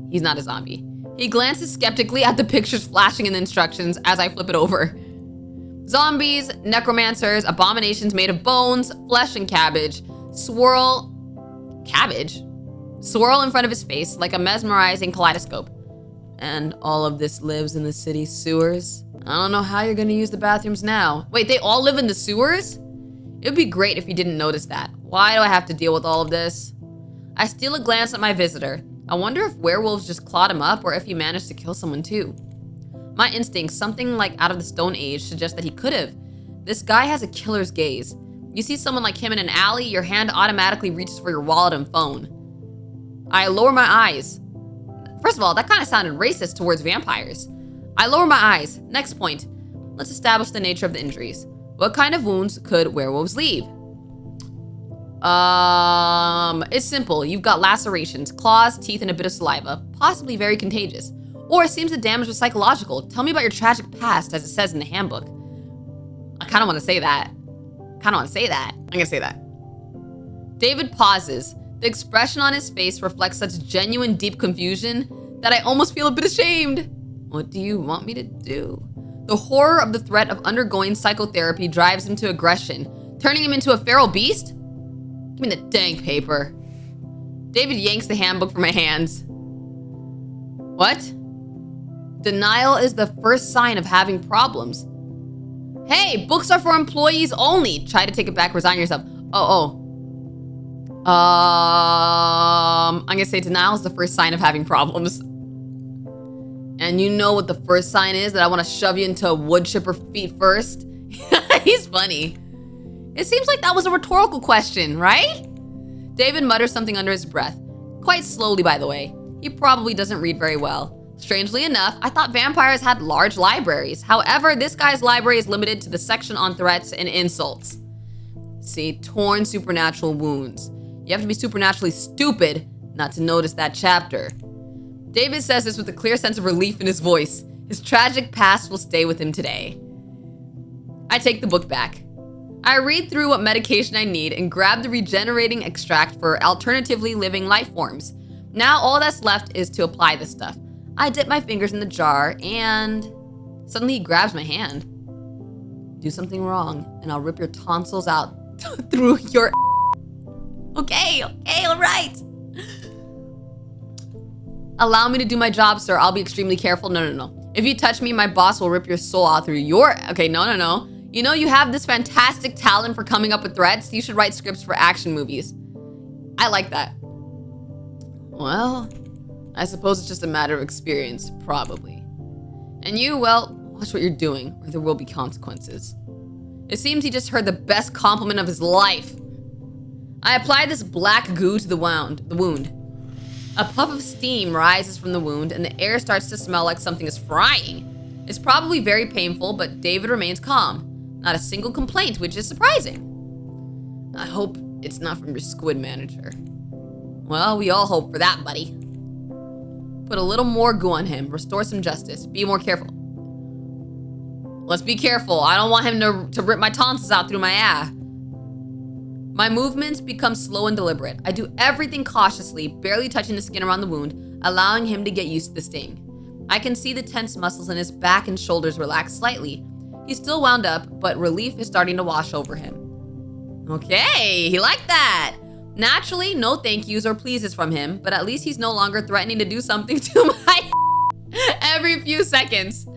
He's not a zombie. He glances skeptically at the pictures flashing in the instructions as I flip it over. Zombies, necromancers, abominations made of bones, flesh, and cabbage swirl in front of his face like a mesmerizing kaleidoscope. And all of this lives in the city's sewers. I don't know how you're gonna use the bathrooms now. Wait, they all live in the sewers? It would be great if you didn't notice that. Why do I have to deal with all of this? I steal a glance at my visitor. I wonder if werewolves just clawed him up or if he managed to kill someone too. My instincts, something like out of the Stone Age, suggest that he could have. This guy has a killer's gaze. You see someone like him in an alley, your hand automatically reaches for your wallet and phone. I lower my eyes. First of all, that kind of sounded racist towards vampires. I lower my eyes. Next point. Let's establish the nature of the injuries. What kind of wounds could werewolves leave? It's simple. You've got lacerations, claws, teeth, and a bit of saliva. Possibly very contagious. Or it seems the damage was psychological. Tell me about your tragic past, as it says in the handbook. I kind of want to say that. I'm gonna say that. David pauses. The expression on his face reflects such genuine deep confusion that I almost feel a bit ashamed. What do you want me to do? The horror of the threat of undergoing psychotherapy drives him to aggression, turning him into a feral beast? Give me the dang paper. David yanks the handbook from my hands. What? Denial is the first sign of having problems. Hey, books are for employees only. Try to take it back, resign yourself. I'm gonna say denial is the first sign of having problems. And you know what the first sign is? That I want to shove you into a wood chipper feet first? He's funny. It seems like that was a rhetorical question, right? David mutters something under his breath. Quite slowly, by the way. He probably doesn't read very well. Strangely enough, I thought vampires had large libraries. However, this guy's library is limited to the section on threats and insults. See, torn supernatural wounds. You have to be supernaturally stupid not to notice that chapter. David says this with a clear sense of relief in his voice. His tragic past will stay with him today. I take the book back. I read through what medication I need and grab the regenerating extract for alternatively living life forms. Now all that's left is to apply this stuff. I dip my fingers in the jar and suddenly he grabs my hand. Do something wrong and I'll rip your tonsils out through your Okay, all right. Allow me to do my job, sir. I'll be extremely careful. No. If you touch me, my boss will rip your soul out through your... Okay, no. You know you have this fantastic talent for coming up with threats. You should write scripts for action movies. I like that. Well, I suppose it's just a matter of experience, probably. And you, well, watch what you're doing, or there will be consequences. It seems he just heard the best compliment of his life. I apply this black goo to the wound. A puff of steam rises from the wound and the air starts to smell like something is frying. It's probably very painful, but David remains calm. Not a single complaint, which is surprising. I hope it's not from your squid manager. Well, we all hope for that, buddy. Put a little more goo on him. Restore some justice. Be more careful. Let's be careful. I don't want him to rip my tonsils out through my eye. My movements become slow and deliberate. I do everything cautiously, barely touching the skin around the wound, allowing him to get used to the sting. I can see the tense muscles in his back and shoulders relax slightly. He's still wound up, but relief is starting to wash over him. Okay, he liked that. Naturally, no thank yous or pleases from him, but at least he's no longer threatening to do something to my every few seconds.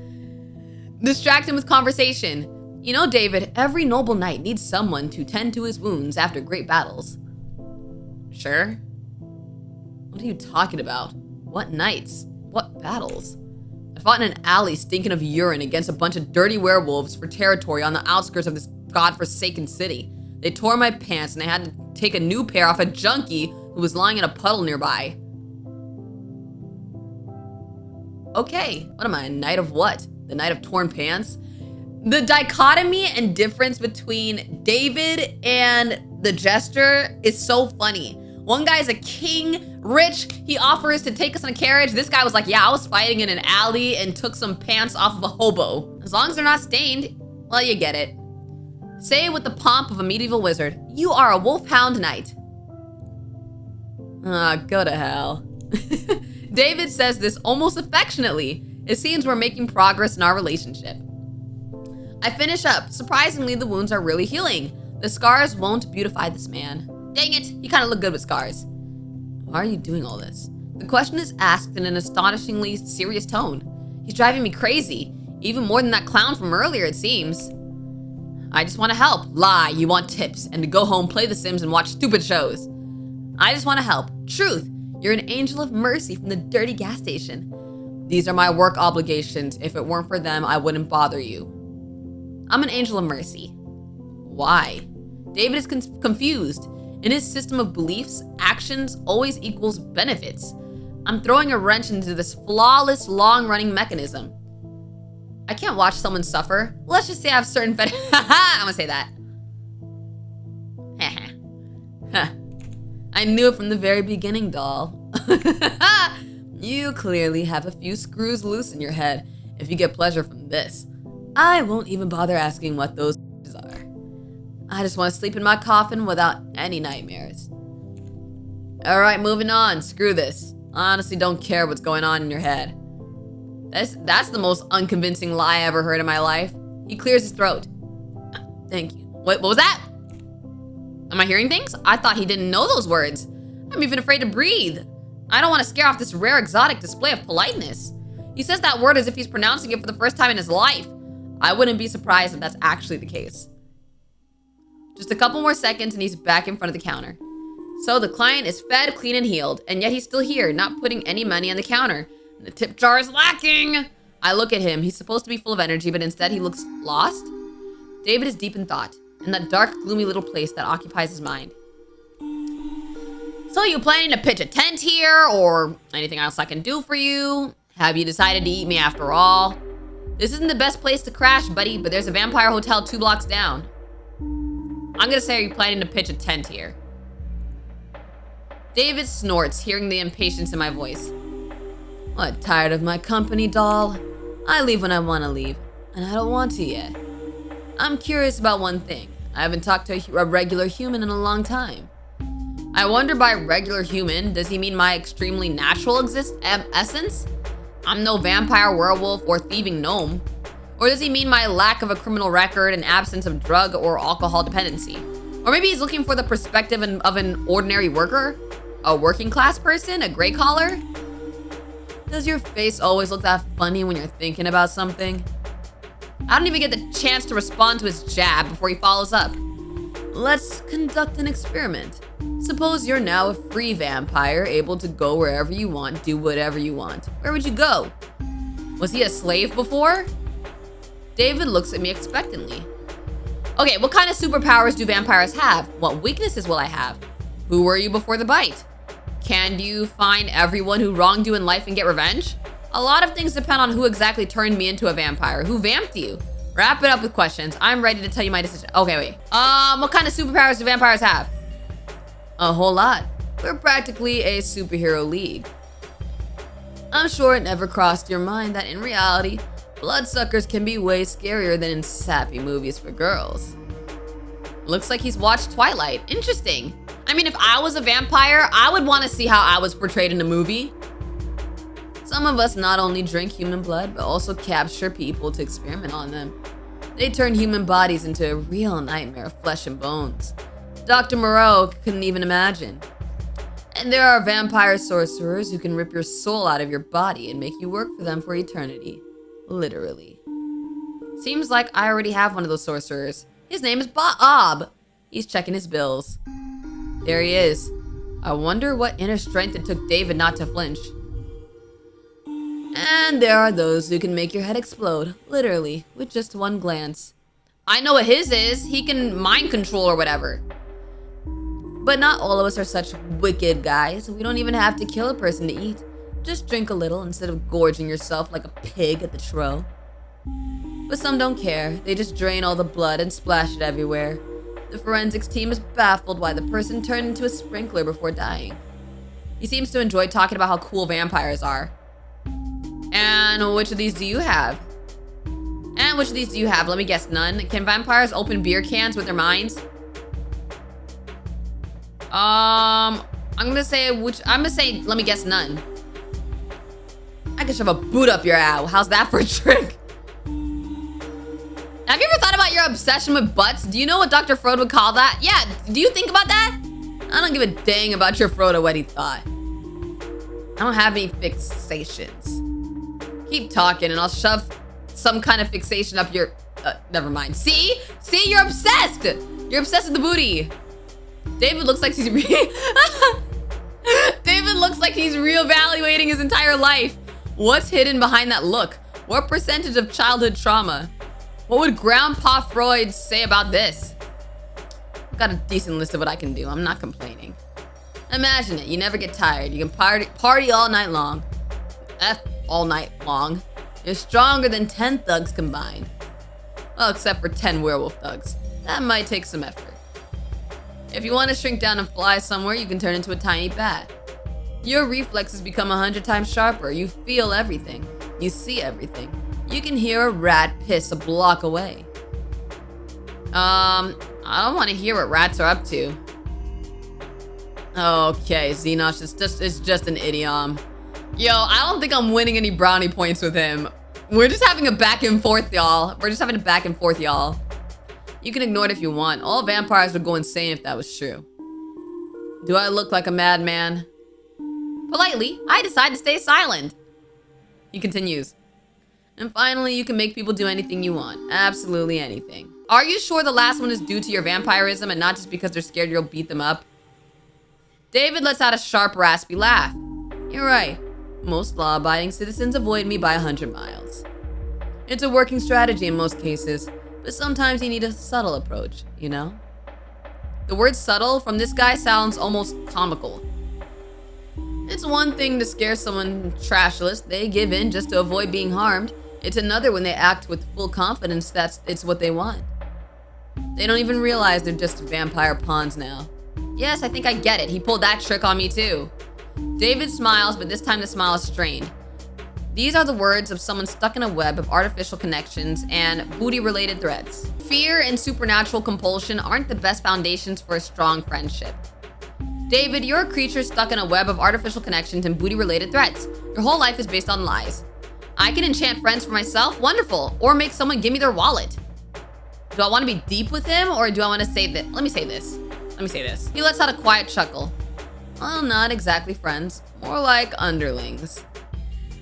Distract him with conversation. You know, David, every noble knight needs someone to tend to his wounds after great battles. Sure? What are you talking about? What knights? What battles? I fought in an alley stinking of urine against a bunch of dirty werewolves for territory on the outskirts of this godforsaken city. They tore my pants and I had to take a new pair off a junkie who was lying in a puddle nearby. Okay, what am I, a knight of what? The knight of torn pants? The dichotomy and difference between David and the jester is so funny. One guy's a king, rich, he offers to take us in a carriage. This guy was like, yeah, I was fighting in an alley and took some pants off of a hobo. As long as they're not stained, well, you get it. Say with the pomp of a medieval wizard, you are a wolfhound knight. Go to hell. David says this almost affectionately. It seems we're making progress in our relationship. I finish up. Surprisingly, the wounds are really healing. The scars won't beautify this man. Dang it, you kind of look good with scars. Why are you doing all this? The question is asked in an astonishingly serious tone. He's driving me crazy, even more than that clown from earlier, it seems. I just want to help. Lie, you want tips, and to go home, play The Sims, and watch stupid shows. I just want to help. Truth, you're an angel of mercy from the dirty gas station. These are my work obligations. If it weren't for them, I wouldn't bother you. I'm an angel of mercy. Why? David is confused. In his system of beliefs, actions always equals benefits. I'm throwing a wrench into this flawless, long-running mechanism. I can't watch someone suffer. Let's just say I have certain I'm gonna say that. I knew it from the very beginning, doll. You clearly have a few screws loose in your head if you get pleasure from this. I won't even bother asking what those are. I just want to sleep in my coffin without any nightmares. Alright, moving on. Screw this. I honestly don't care what's going on in your head. That's the most unconvincing lie I ever heard in my life. He clears his throat. Thank you. What was that? Am I hearing things? I thought he didn't know those words. I'm even afraid to breathe. I don't want to scare off this rare exotic display of politeness. He says that word as if he's pronouncing it for the first time in his life. I wouldn't be surprised if that's actually the case. Just a couple more seconds and he's back in front of the counter. So the client is fed, clean, and healed, and yet he's still here, not putting any money on the counter. The tip jar is lacking. I look at him. He's supposed to be full of energy, but instead he looks lost. David is deep in thought, in that dark, gloomy little place that occupies his mind. So you planning to pitch a tent here, or anything else I can do for you? Have you decided to eat me after all? This isn't the best place to crash, buddy, but there's a vampire hotel 2 blocks down. I'm gonna say, are you planning to pitch a tent here? David snorts, hearing the impatience in my voice. What, tired of my company, doll? I leave when I want to leave, and I don't want to yet. I'm curious about one thing. I haven't talked to a regular human in a long time. I wonder, by regular human, does he mean my extremely natural essence? I'm no vampire, werewolf, or thieving gnome. Or does he mean my lack of a criminal record and absence of drug or alcohol dependency? Or maybe he's looking for the perspective of an ordinary worker? A working class person? A gray collar? Does your face always look that funny when you're thinking about something? I don't even get the chance to respond to his jab before he follows up. Let's conduct an experiment. Suppose you're now a free vampire, able to go wherever you want, do whatever you want. Where would you go? Was he a slave before? David looks at me expectantly. Okay, what kind of superpowers do vampires have? What weaknesses will I have? Who were you before the bite? Can you find everyone who wronged you in life and get revenge? A lot of things depend on who exactly turned me into a vampire. Who vamped you? Wrap it up with questions. I'm ready to tell you my decision. Okay, wait. What kind of superpowers do vampires have? A whole lot. We're practically a superhero league. I'm sure it never crossed your mind that in reality, bloodsuckers can be way scarier than in sappy movies for girls. Looks like he's watched Twilight. Interesting. I mean, if I was a vampire, I would want to see how I was portrayed in a movie. Some of us not only drink human blood, but also capture people to experiment on them. They turn human bodies into a real nightmare of flesh and bones. Dr. Moreau couldn't even imagine. And there are vampire sorcerers who can rip your soul out of your body and make you work for them for eternity. Literally. Seems like I already have one of those sorcerers. His name is Bob. He's checking his bills. There he is. I wonder what inner strength it took David not to flinch. And there are those who can make your head explode, literally, with just one glance. I know what his is. He can mind control or whatever. But not all of us are such wicked guys. We don't even have to kill a person to eat. Just drink a little instead of gorging yourself like a pig at the tro. But some don't care. They just drain all the blood and splash it everywhere. The forensics team is baffled why the person turned into a sprinkler before dying. He seems to enjoy talking about how cool vampires are. And which of these do you have? Let me guess, none. Can vampires open beer cans with their minds? I'm gonna say, let me guess, none. I could shove a boot up your owl. How's that for a trick? Have you ever thought about your obsession with butts? Do you know what Dr. Freud would call that? Yeah, do you think about that? I don't give a dang about your Freud or what he thought. I don't have any fixations. Keep talking and I'll shove some kind of fixation up your... never mind. See? You're obsessed! You're obsessed with the booty. David looks like he's reevaluating his entire life. What's hidden behind that look? What percentage of childhood trauma? What would Grandpa Freud say about this? I've got a decent list of what I can do. I'm not complaining. Imagine it. You never get tired. You can party all night long. All night long. You're stronger than 10 thugs combined. Well, except for 10 werewolf thugs. That might take some effort. If you want to shrink down and fly somewhere, you can turn into a tiny bat. Your reflexes become 100 times sharper. You feel everything. You see everything. You can hear a rat piss a block away. I don't want to hear what rats are up to. Okay, Xenosh, it's just an idiom. Yo, I don't think I'm winning any brownie points with him. We're just having a back and forth, y'all. You can ignore it if you want. All vampires would go insane if that was true. Do I look like a madman? Politely, I decide to stay silent. He continues. And finally, you can make people do anything you want. Absolutely anything. Are you sure the last one is due to your vampirism and not just because they're scared you'll beat them up? David lets out a sharp, raspy laugh. You're right. Most law-abiding citizens avoid me by 100 miles. It's a working strategy in most cases, but sometimes you need a subtle approach, you know? The word subtle from this guy sounds almost comical. It's one thing to scare someone trashless, they give in just to avoid being harmed. It's another when they act with full confidence that it's what they want. They don't even realize they're just vampire pawns now. Yes, I think I get it. He pulled that trick on me too. David smiles, but this time the smile is strained. These are the words of someone stuck in a web of artificial connections and booty-related threats. Fear and supernatural compulsion aren't the best foundations for a strong friendship. David, you're a creature stuck in a web of artificial connections and booty-related threats. Your whole life is based on lies. I can enchant friends for myself, wonderful, or make someone give me their wallet. Do I want to be deep with him, or do I want to say that? Let me say this. He lets out a quiet chuckle. Well, not exactly friends, more like underlings.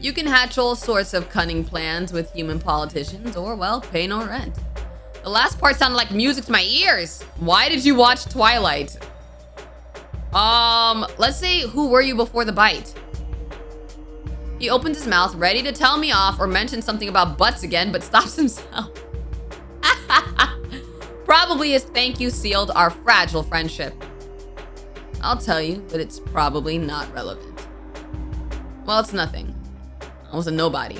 You can hatch all sorts of cunning plans with human politicians, or, well, pay no rent. The last part sounded like music to my ears. Why did you watch Twilight? Let's say, who were you before the bite? He opens his mouth, ready to tell me off or mention something about butts again, but stops himself. Probably his thank you sealed our fragile friendship. I'll tell you, but it's probably not relevant. Well, it's nothing. I was a nobody.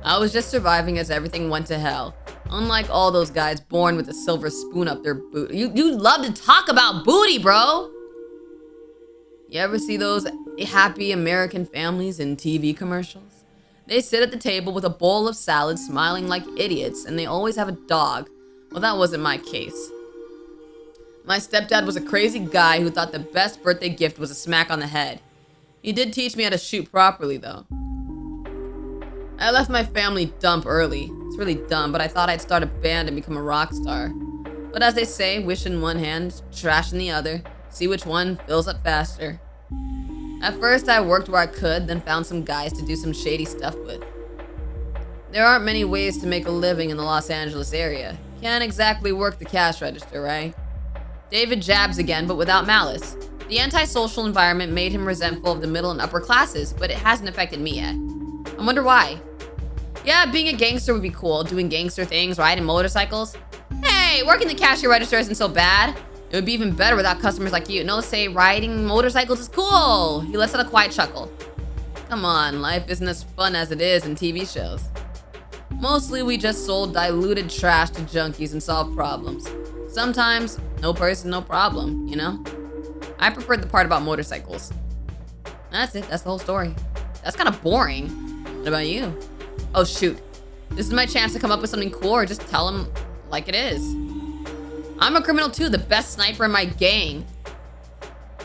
I was just surviving as everything went to hell. Unlike all those guys born with a silver spoon up their boot. You love to talk about booty, bro. You ever see those happy American families in TV commercials? They sit at the table with a bowl of salad smiling like idiots, and they always have a dog. Well, that wasn't my case. My stepdad was a crazy guy who thought the best birthday gift was a smack on the head. He did teach me how to shoot properly, though. I left my family dump early. It's really dumb, but I thought I'd start a band and become a rock star. But as they say, wish in one hand, trash in the other, see which one fills up faster. At first, I worked where I could, then found some guys to do some shady stuff with. There aren't many ways to make a living in the Los Angeles area. Can't exactly work the cash register, right? David jabs again, but without malice. The antisocial environment made him resentful of the middle and upper classes, but it hasn't affected me yet. I wonder why. Yeah, being a gangster would be cool, doing gangster things, riding motorcycles. Hey, working the cashier register isn't so bad. It would be even better without customers like you. No, say riding motorcycles is cool. He lets out a quiet chuckle. Come on, life isn't as fun as it is in TV shows. Mostly we just sold diluted trash to junkies and solved problems. Sometimes, no person, no problem, you know? I preferred the part about motorcycles. That's it, that's the whole story. That's kind of boring. What about you? Oh shoot, this is my chance to come up with something cool or just tell him like it is. I'm a criminal too, the best sniper in my gang.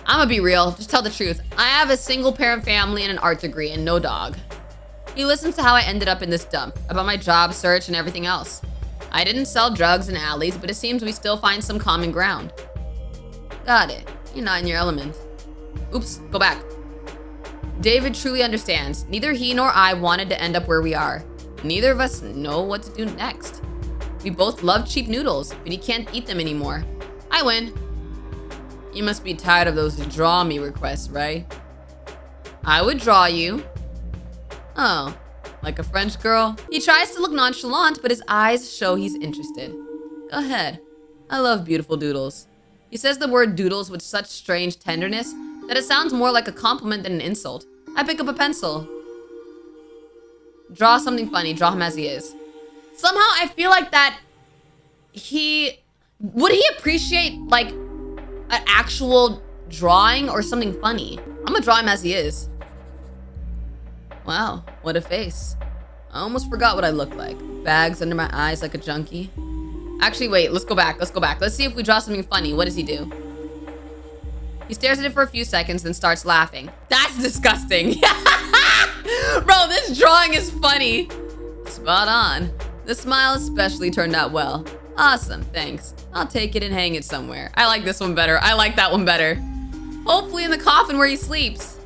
I'ma be real, just tell the truth. I have a single parent family and an art degree and no dog. He listens to how I ended up in this dump, about my job search and everything else. I didn't sell drugs in alleys, but it seems we still find some common ground. Got it, you're not in your element. Oops, go back. David truly understands. Neither he nor I wanted to end up where we are. Neither of us know what to do next. We both love cheap noodles, but he can't eat them anymore. I win. You must be tired of those draw me requests, right? I would draw you. Oh, like a French girl? He tries to look nonchalant, but his eyes show he's interested. Go ahead. I love beautiful doodles. He says the word doodles with such strange tenderness that it sounds more like a compliment than an insult. I pick up a pencil. Draw something funny. Draw him as he is. Somehow I feel like that would he appreciate like an actual drawing or something funny? I'm gonna draw him as he is. Wow, what a face. I almost forgot what I look like. Bags under my eyes like a junkie. Actually, wait, let's go back. Let's see if we draw something funny. What does he do? He stares at it for a few seconds, then starts laughing. That's disgusting. Bro, this drawing is funny. Spot on. The smile especially turned out well. Awesome, thanks. I'll take it and hang it somewhere. I like this one better. I like that one better. Hopefully in the coffin where he sleeps.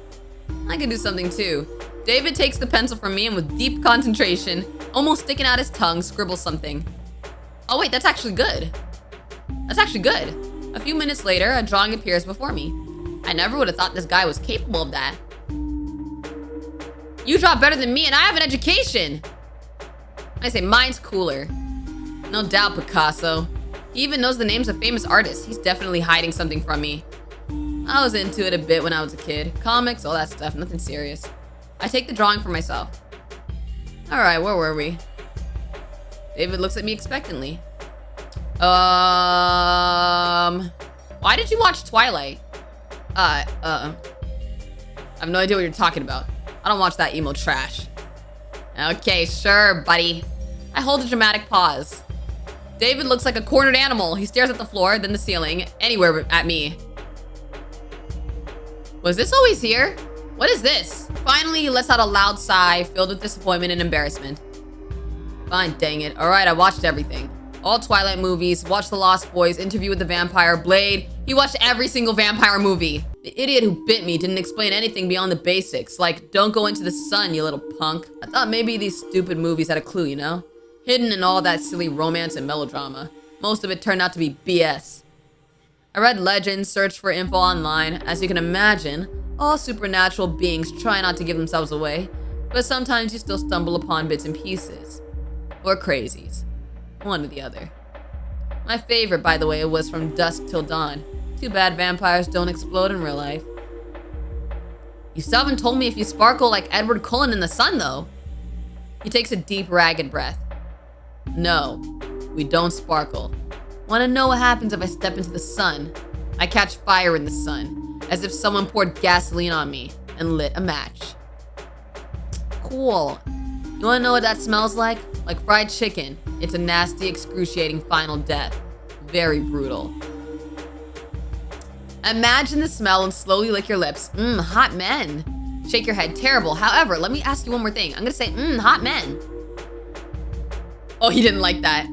I can do something too. David takes the pencil from me and with deep concentration, almost sticking out his tongue, scribbles something. Oh wait, that's actually good. That's actually good. A few minutes later, a drawing appears before me. I never would have thought this guy was capable of that. You draw better than me and I have an education. I say mine's cooler. No doubt, Picasso. He even knows the names of famous artists. He's definitely hiding something from me. I was into it a bit when I was a kid. Comics, all that stuff, nothing serious. I take the drawing for myself. All right, where were we? David looks at me expectantly. Why did you watch Twilight? I have no idea what you're talking about. I don't watch that emo trash. Okay, sure, buddy. I hold a dramatic pause. David looks like a cornered animal. He stares at the floor, then the ceiling, anywhere at me. Was this always here? What is this? Finally, he lets out a loud sigh, filled with disappointment and embarrassment. Fine, dang it. All right, I watched everything. All Twilight movies, watched The Lost Boys, Interview with the Vampire, Blade. He watched every single vampire movie. The idiot who bit me didn't explain anything beyond the basics, like don't go into the sun, you little punk. I thought maybe these stupid movies had a clue, you know? Hidden in all that silly romance and melodrama. Most of it turned out to be BS. I read legends, searched for info online. As you can imagine, all supernatural beings try not to give themselves away, but sometimes you still stumble upon bits and pieces. Or crazies. One or the other. My favorite, by the way, was From Dusk Till Dawn. Too bad vampires don't explode in real life. You still haven't told me if you sparkle like Edward Cullen in the sun, though. He takes a deep, ragged breath. No, we don't sparkle. Want to know what happens if I step into the sun? I catch fire in the sun, as if someone poured gasoline on me and lit a match. Cool. You want to know what that smells like? Like fried chicken. It's a nasty, excruciating final death. Very brutal. Imagine the smell and slowly lick your lips. Hot men. Shake your head. Terrible. However, let me ask you one more thing. I'm gonna say, hot men. Oh, he didn't like that.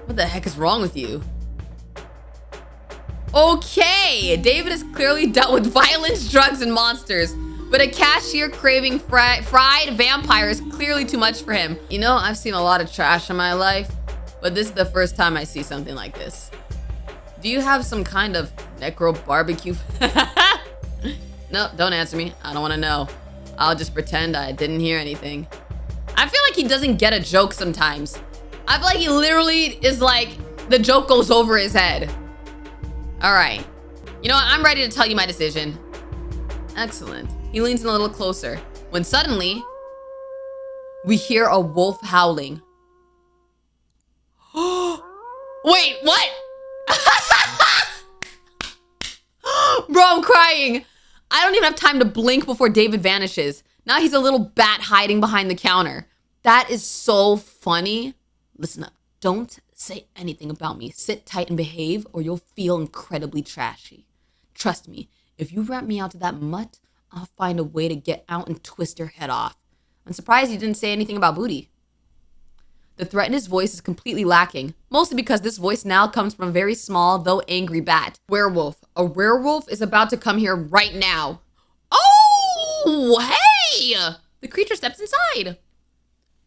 What the heck is wrong with you? Okay, David has clearly dealt with violence, drugs, and monsters. But a cashier craving fried vampire is clearly too much for him. You know, I've seen a lot of trash in my life, but this is the first time I see something like this. Do you have some kind of necro barbecue? No, don't answer me. I don't want to know. I'll just pretend I didn't hear anything. I feel like he doesn't get a joke sometimes. I feel like he literally is like, the joke goes over his head. All right. You know what? I'm ready to tell you my decision. Excellent. He leans in a little closer when suddenly we hear a wolf howling. Wait, what? Bro, I'm crying. I don't even have time to blink before David vanishes. Now he's a little bat hiding behind the counter. That is so funny. Listen up. Don't say anything about me. Sit tight and behave or you'll feel incredibly trashy. Trust me, if you rat me out to that mutt, I'll find a way to get out and twist your head off. I'm surprised you didn't say anything about booty. The threat in his voice is completely lacking, mostly because this voice now comes from a very small, though angry bat. Werewolf. A werewolf is about to come here right now. Oh, hey! The creature steps inside.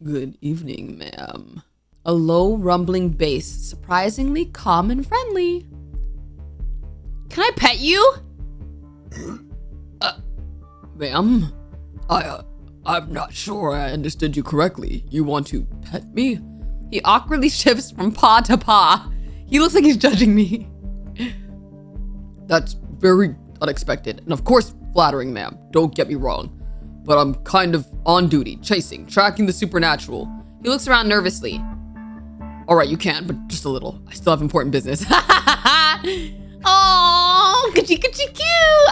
Good evening, ma'am. A low, rumbling bass, surprisingly calm and friendly. Can I pet you? Ma'am, I'm not sure I understood you correctly. You want to pet me? He awkwardly shifts from paw to paw. He looks like he's judging me. That's very unexpected, and of course flattering, ma'am. Don't get me wrong. But I'm kind of on duty, chasing, tracking the supernatural. He looks around nervously. All right, you can, but just a little. I still have important business. Oh, cute.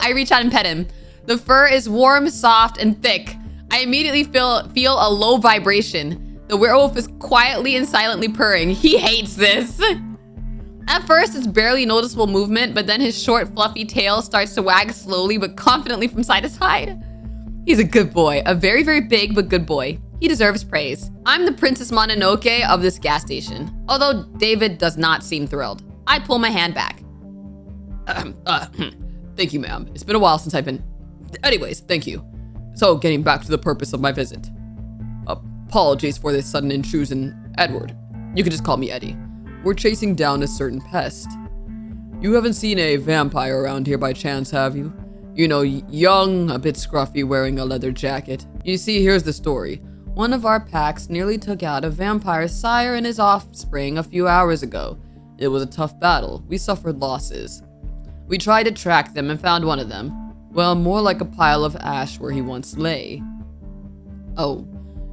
I reach out and pet him. The fur is warm, soft, and thick. I immediately feel a low vibration. The werewolf is quietly and silently purring. He hates this. At first, it's barely noticeable movement, but then his short, fluffy tail starts to wag slowly but confidently from side to side. He's a good boy, a very, very big but good boy. He deserves praise. I'm the Princess Mononoke of this gas station, although David does not seem thrilled. I pull my hand back. Thank you, ma'am. It's been a while since I've been... Anyways, thank you. So, getting back to the purpose of my visit. Apologies for this sudden intrusion, Edward. You can just call me Eddie. We're chasing down a certain pest. You haven't seen a vampire around here by chance, have you? You know, young, a bit scruffy, wearing a leather jacket. You see, here's the story. One of our packs nearly took out a vampire sire and his offspring a few hours ago. It was a tough battle. We suffered losses. We tried to track them and found one of them. Well, more like a pile of ash where he once lay. Oh,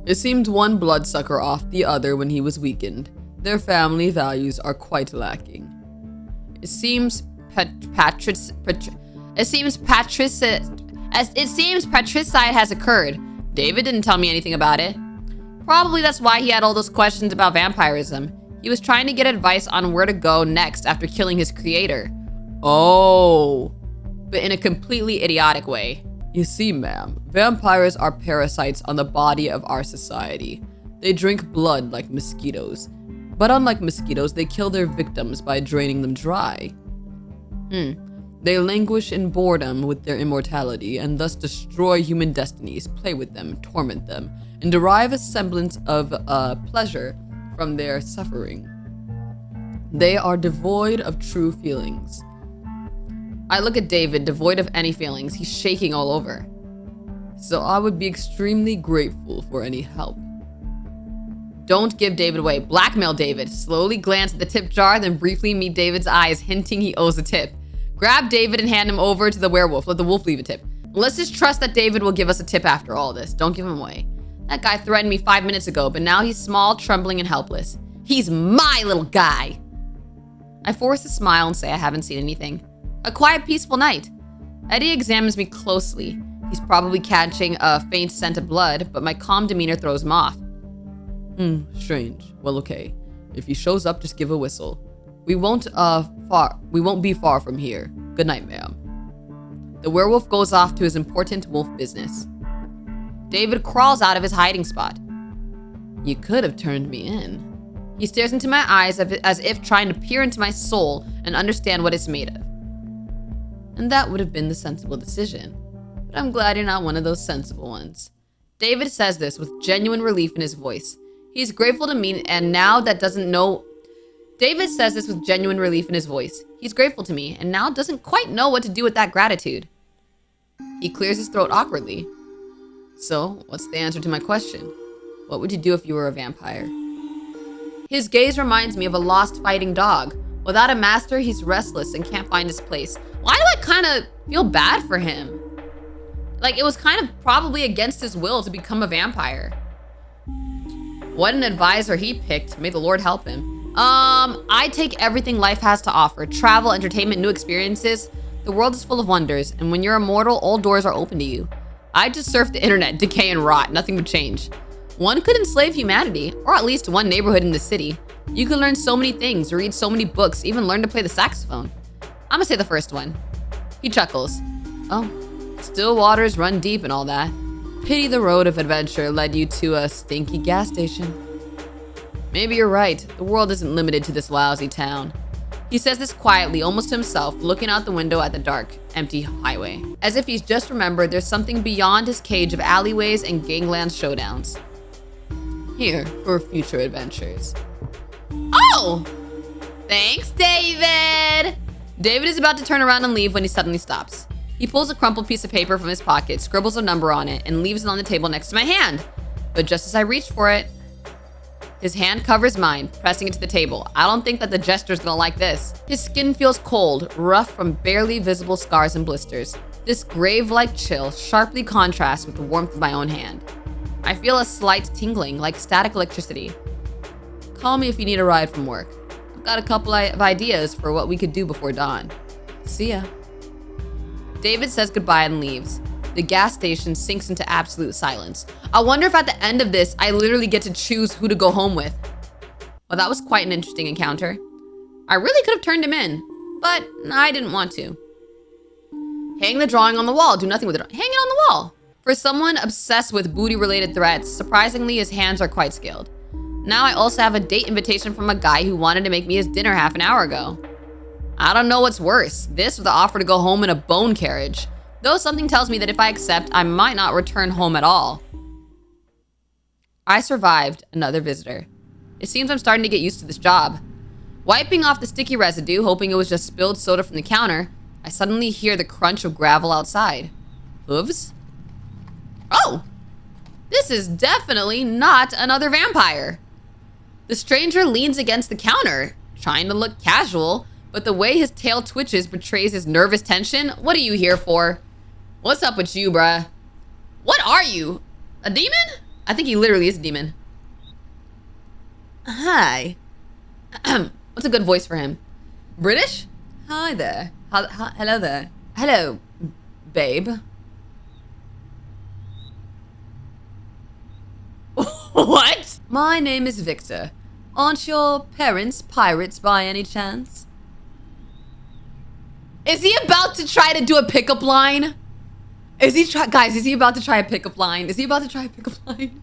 it seemed one bloodsucker off the other when he was weakened. Their family values are quite lacking. It seems patricide has occurred. David didn't tell me anything about it. Probably that's why he had all those questions about vampirism. He was trying to get advice on where to go next after killing his creator. Oh, but in a completely idiotic way. You see, ma'am, vampires are parasites on the body of our society. They drink blood like mosquitoes. But unlike mosquitoes, they kill their victims by draining them dry. They languish in boredom with their immortality and thus destroy human destinies, play with them, torment them, and derive a semblance of pleasure from their suffering. They are devoid of true feelings. I look at David, devoid of any feelings. He's shaking all over. So I would be extremely grateful for any help. Don't give David away. Blackmail David. Slowly glance at the tip jar, then briefly meet David's eyes, hinting he owes a tip. Grab David and hand him over to the werewolf. Let the wolf leave a tip. Let's just trust that David will give us a tip after all this. Don't give him away. That guy threatened me 5 minutes ago, but now he's small, trembling, and helpless. He's my little guy. I force a smile and say I haven't seen anything. A quiet, peaceful night. Eddie examines me closely. He's probably catching a faint scent of blood, but my calm demeanor throws him off. Strange. Well, okay. If he shows up, just give a whistle. We won't be far from here. Good night, ma'am. The werewolf goes off to his important wolf business. David crawls out of his hiding spot. You could have turned me in. He stares into my eyes as if trying to peer into my soul and understand what it's made of. And that would have been the sensible decision. But I'm glad you're not one of those sensible ones. David says this with genuine relief in his voice. He's grateful to me, and now that doesn't know... David says this with genuine relief in his voice. He's grateful to me, and now doesn't quite know what to do with that gratitude. He clears his throat awkwardly. So, what's the answer to my question? What would you do if you were a vampire? His gaze reminds me of a lost fighting dog. Without a master, he's restless and can't find his place. Why do I kind of feel bad for him? Like, it was kind of probably against his will to become a vampire. What an advisor he picked. May the Lord help him. I take everything life has to offer. Travel, entertainment, new experiences. The world is full of wonders, and when you're immortal, all doors are open to you. I just surf the internet, decay and rot. Nothing would change. One could enslave humanity, or at least one neighborhood in the city. You could learn so many things, read so many books, even learn to play the saxophone. I'm gonna say the first one. He chuckles. Oh, still waters run deep and all that. Pity the road of adventure led you to a stinky gas station. Maybe you're right. The world isn't limited to this lousy town. He says this quietly, almost to himself, looking out the window at the dark, empty highway. As if he's just remembered there's something beyond his cage of alleyways and gangland showdowns. Here for future adventures. Oh! Thanks, David! David is about to turn around and leave when he suddenly stops. He pulls a crumpled piece of paper from his pocket, scribbles a number on it, and leaves it on the table next to my hand. But just as I reach for it, his hand covers mine, pressing it to the table. I don't think that the jester's gonna like this. His skin feels cold, rough from barely visible scars and blisters. This grave-like chill sharply contrasts with the warmth of my own hand. I feel a slight tingling, like static electricity. Call me if you need a ride from work. I've got a couple of ideas for what we could do before dawn. See ya. David says goodbye and leaves. The gas station sinks into absolute silence. I wonder if at the end of this, I literally get to choose who to go home with. Well, that was quite an interesting encounter. I really could have turned him in, but I didn't want to. Hang the drawing on the wall. Do nothing with it. Hang it on the wall. For someone obsessed with booty-related threats, surprisingly, his hands are quite skilled. Now I also have a date invitation from a guy who wanted to make me his dinner half an hour ago. I don't know what's worse, this or the offer to go home in a bone carriage. Though something tells me that if I accept, I might not return home at all. I survived another visitor. It seems I'm starting to get used to this job. Wiping off the sticky residue, hoping it was just spilled soda from the counter, I suddenly hear the crunch of gravel outside. Hooves? Oh! This is definitely not another vampire. The stranger leans against the counter, trying to look casual, but the way his tail twitches betrays his nervous tension. What are you here for? What's up with you, bruh? What are you? A demon? I think he literally is a demon. Hi. What's a good voice for him? British? Hi there. Hello there. Hello, babe. What? My name is Victor. Aren't your parents pirates by any chance? Is he about to try to do a pickup line? Is he about to try a pickup line?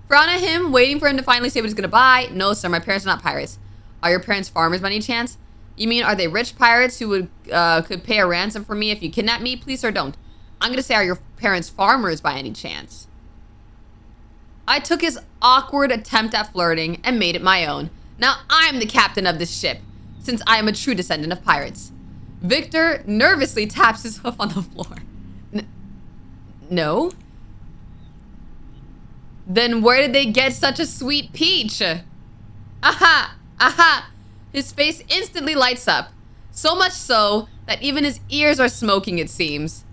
Frown at him, waiting for him to finally say what he's gonna buy. No, sir, my parents are not pirates. Are your parents farmers by any chance? You mean, are they rich pirates who would could pay a ransom for me if you kidnap me? Please, sir, don't. I'm gonna say, are your parents farmers by any chance? I took his awkward attempt at flirting and made it my own. Now I'm the captain of this ship, since I am a true descendant of pirates. Victor nervously taps his hoof on the floor. No? Then where did they get such a sweet peach? Aha! Aha! His face instantly lights up. So much so that even his ears are smoking, it seems.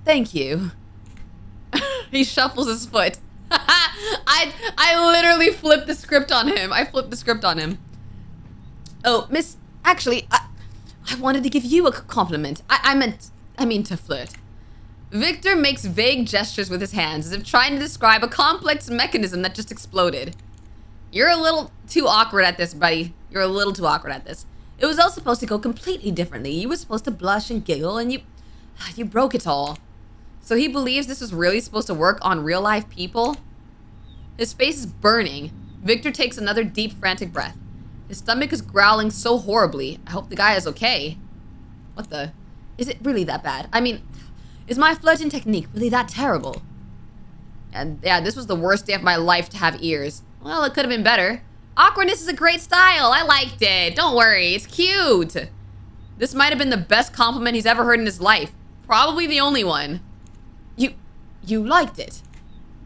Thank you. He shuffles his foot. I literally flipped the script on him. Oh, miss, actually, I wanted to give you a compliment. I mean to flirt. Victor makes vague gestures with his hands as if trying to describe a complex mechanism that just exploded. You're a little too awkward at this, buddy. You're a little too awkward at this. It was all supposed to go completely differently. You were supposed to blush and giggle, and you broke it all. So he believes this was really supposed to work on real life people? His face is burning. Victor takes another deep, frantic breath. His stomach is growling so horribly. I hope the guy is okay. What the? Is it really that bad? I mean, is my flirting technique really that terrible? And yeah, this was the worst day of my life to have ears. Well, it could have been better. Awkwardness is a great style. I liked it. Don't worry, it's cute. This might have been the best compliment he's ever heard in his life. Probably the only one. You liked it?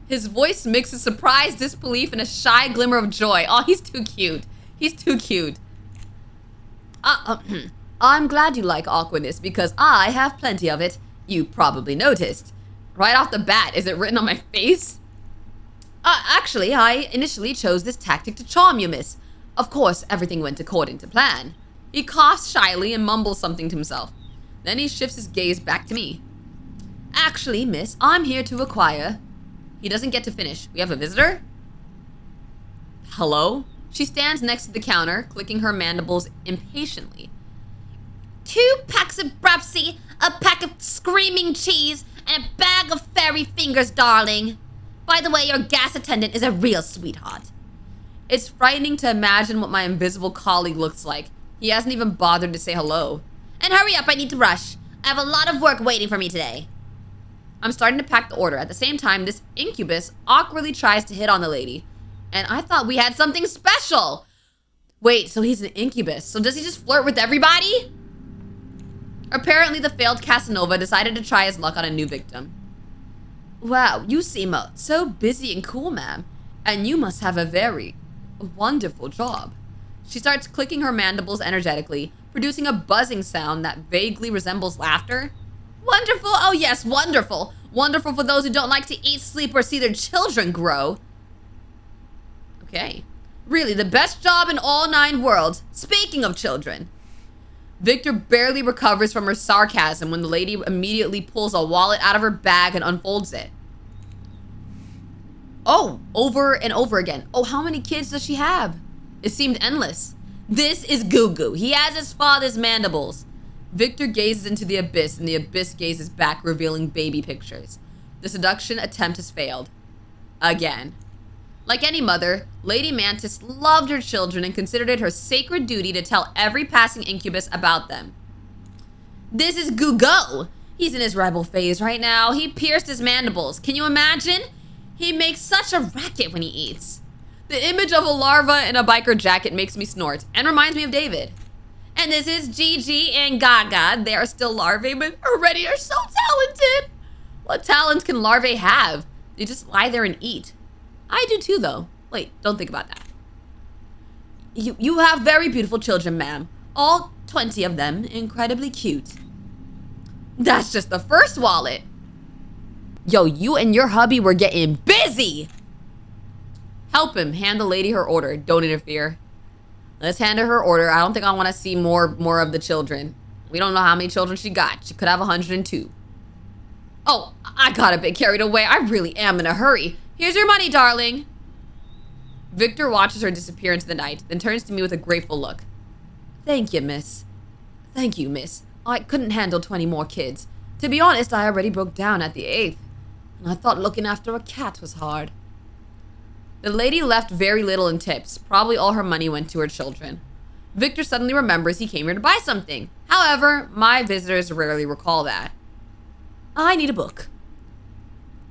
His voice mixes surprise, disbelief, and a shy glimmer of joy. Oh, he's too cute. He's too cute. I'm glad you like awkwardness because I have plenty of it. You probably noticed. Right off the bat, is it written on my face? Actually, I initially chose this tactic to charm you, miss. Of course, everything went according to plan. He coughs shyly and mumbles something to himself. Then he shifts his gaze back to me. Actually, miss, I'm here to acquire... He doesn't get to finish. We have a visitor? Hello? She stands next to the counter, clicking her mandibles impatiently. 2 packs of Brupsy, a pack of screaming cheese, and a bag of fairy fingers, darling. By the way, your gas attendant is a real sweetheart. It's frightening to imagine what my invisible colleague looks like. He hasn't even bothered to say hello. And hurry up, I need to rush. I have a lot of work waiting for me today. I'm starting to pack the order. At the same time, this incubus awkwardly tries to hit on the lady. And I thought we had something special. Wait, so he's an incubus. So does he just flirt with everybody? Apparently, the failed Casanova decided to try his luck on a new victim. Wow, you seem so busy and cool, ma'am. And you must have a very wonderful job. She starts clicking her mandibles energetically, producing a buzzing sound that vaguely resembles laughter. Wonderful, oh yes, wonderful. Wonderful for those who don't like to eat, sleep, or see their children grow. Okay. Really, the best job in all 9 worlds. Speaking of children. Victor barely recovers from her sarcasm when the lady immediately pulls a wallet out of her bag and unfolds it. Oh, over and over again. Oh, how many kids does she have? It seemed endless. This is Goo Goo. He has his father's mandibles. Victor gazes into the abyss, and the abyss gazes back, revealing baby pictures. The seduction attempt has failed. Again. Like any mother, Lady Mantis loved her children and considered it her sacred duty to tell every passing incubus about them. This is Goo Goo. He's in his rebel phase right now. He pierced his mandibles. Can you imagine? He makes such a racket when he eats. The image of a larva in a biker jacket makes me snort and reminds me of David. And this is Gigi and Gaga. They are still larvae, but already are so talented. What talents can larvae have? They just lie there and eat. I do too, though. Wait, don't think about that. You have very beautiful children, ma'am. All 20 of them, incredibly cute. That's just the first wallet. Yo, you and your hubby were getting busy. Help him hand the lady her order. Don't interfere. Let's hand her order. I don't think I want to see more of the children. We don't know how many children she got. She could have 102. Oh, I got a bit carried away. I really am in a hurry. Here's your money, darling. Victor watches her disappear into the night, then turns to me with a grateful look. Thank you, miss. Thank you, miss. I couldn't handle 20 more kids. To be honest, I already broke down at the 8th. And I thought looking after a cat was hard. The lady left very little in tips. Probably all her money went to her children. Victor suddenly remembers he came here to buy something. However, my visitors rarely recall that. I need a book.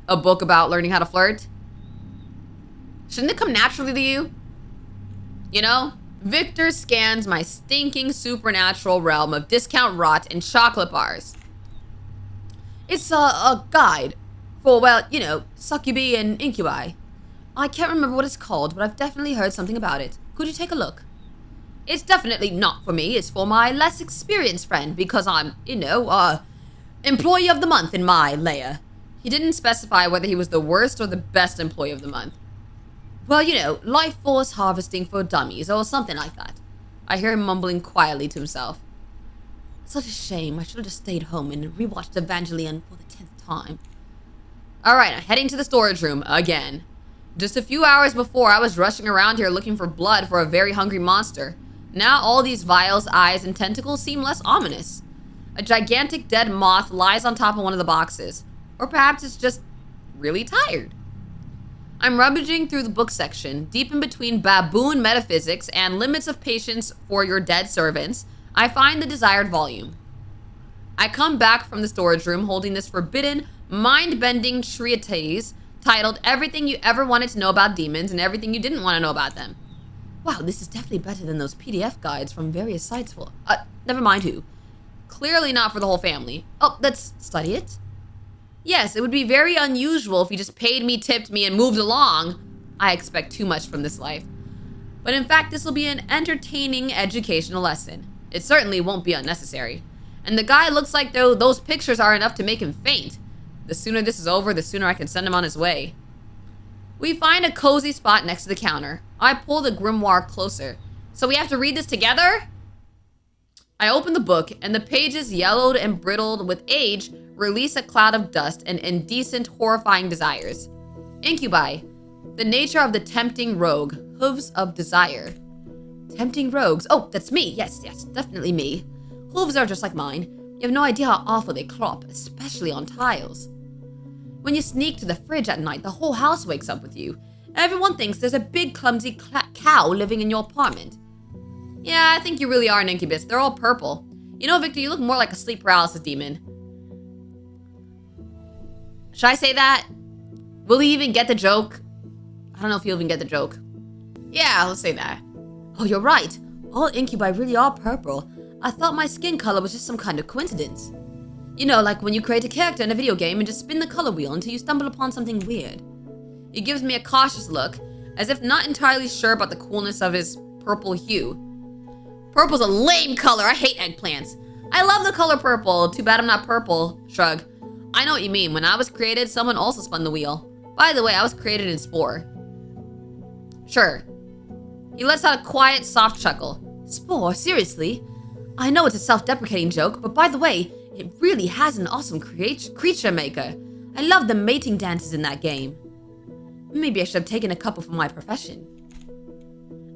A book about learning how to flirt? Shouldn't it come naturally to you? You know, Victor scans my stinking supernatural realm of discount rot and chocolate bars. It's a guide for, well, you know, succubi and incubi. I can't remember what it's called, but I've definitely heard something about it. Could you take a look? It's definitely not for me. It's for my less experienced friend because I'm, you know, employee of the month in my layer. He didn't specify whether he was the worst or the best employee of the month. Well, you know, life force harvesting for dummies or something like that. I hear him mumbling quietly to himself. Such a shame. I should have just stayed home and rewatched Evangelion for the 10th time. All right, I'm heading to the storage room again. Just a few hours before, I was rushing around here looking for blood for a very hungry monster. Now all these vials, eyes, and tentacles seem less ominous. A gigantic dead moth lies on top of one of the boxes. Or perhaps it's just really tired. I'm rummaging through the book section, deep in between baboon metaphysics and limits of patience for your dead servants. I find the desired volume. I come back from the storage room holding this forbidden, mind-bending treatise titled Everything You Ever Wanted to Know About Demons and Everything You Didn't Want to Know About Them. Wow, this is definitely better than those PDF guides from various sites for... never mind who. Clearly not for the whole family. Oh, let's study it. Yes, it would be very unusual if you just paid me, tipped me, and moved along. I expect too much from this life. But in fact, this will be an entertaining educational lesson. It certainly won't be unnecessary. And the guy looks like though those pictures are enough to make him faint. The sooner this is over, the sooner I can send him on his way. We find a cozy spot next to the counter. I pull the grimoire closer. So we have to read this together? I open the book, and the pages, yellowed and brittled with age, release a cloud of dust and indecent, horrifying desires. Incubi, the nature of the tempting rogue, hooves of desire. Tempting rogues. Oh, that's me. Yes, definitely me. Hooves are just like mine. You have no idea how awful they crop, especially on tiles. When you sneak to the fridge at night, the whole house wakes up with you. Everyone thinks there's a big, clumsy cow living in your apartment. Yeah, I think you really are an incubus. They're all purple. You know, Victor, you look more like a sleep paralysis demon. Should I say that? Will he even get the joke? I don't know if he'll even get the joke. Yeah, let's say that. Oh, you're right. All incubi really are purple. I thought my skin color was just some kind of coincidence. You know, like when you create a character in a video game and just spin the color wheel until you stumble upon something weird. He gives me a cautious look, as if not entirely sure about the coolness of his purple hue. Purple's a lame color. I hate eggplants. I love the color purple. Too bad I'm not purple. Shrug. I know what you mean. When I was created, someone also spun the wheel. By the way, I was created in Spore. Sure. He lets out a quiet, soft chuckle. Spore? Seriously? I know it's a self-deprecating joke, but by the way, it really has an awesome creature maker. I love the mating dances in that game. Maybe I should have taken a couple for my profession.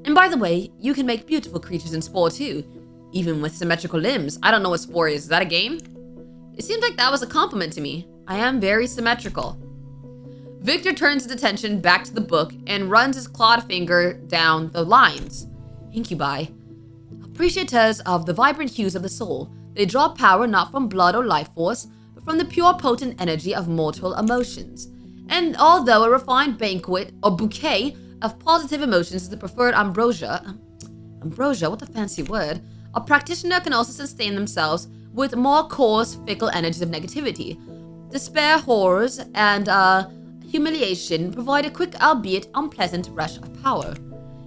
And by the way, you can make beautiful creatures in Spore too, even with symmetrical limbs. I don't know what Spore is. Is that a game? It seems like that was a compliment to me. I am very symmetrical. Victor turns his attention back to the book and runs his clawed finger down the lines. Incubi. Appreciators of the vibrant hues of the soul. They draw power not from blood or life force, but from the pure potent energy of mortal emotions. And although a refined banquet or bouquet of positive emotions is the preferred ambrosia, what a fancy word, a practitioner can also sustain themselves with more coarse, fickle energies of negativity. Despair, horrors, and humiliation provide a quick, albeit unpleasant, rush of power.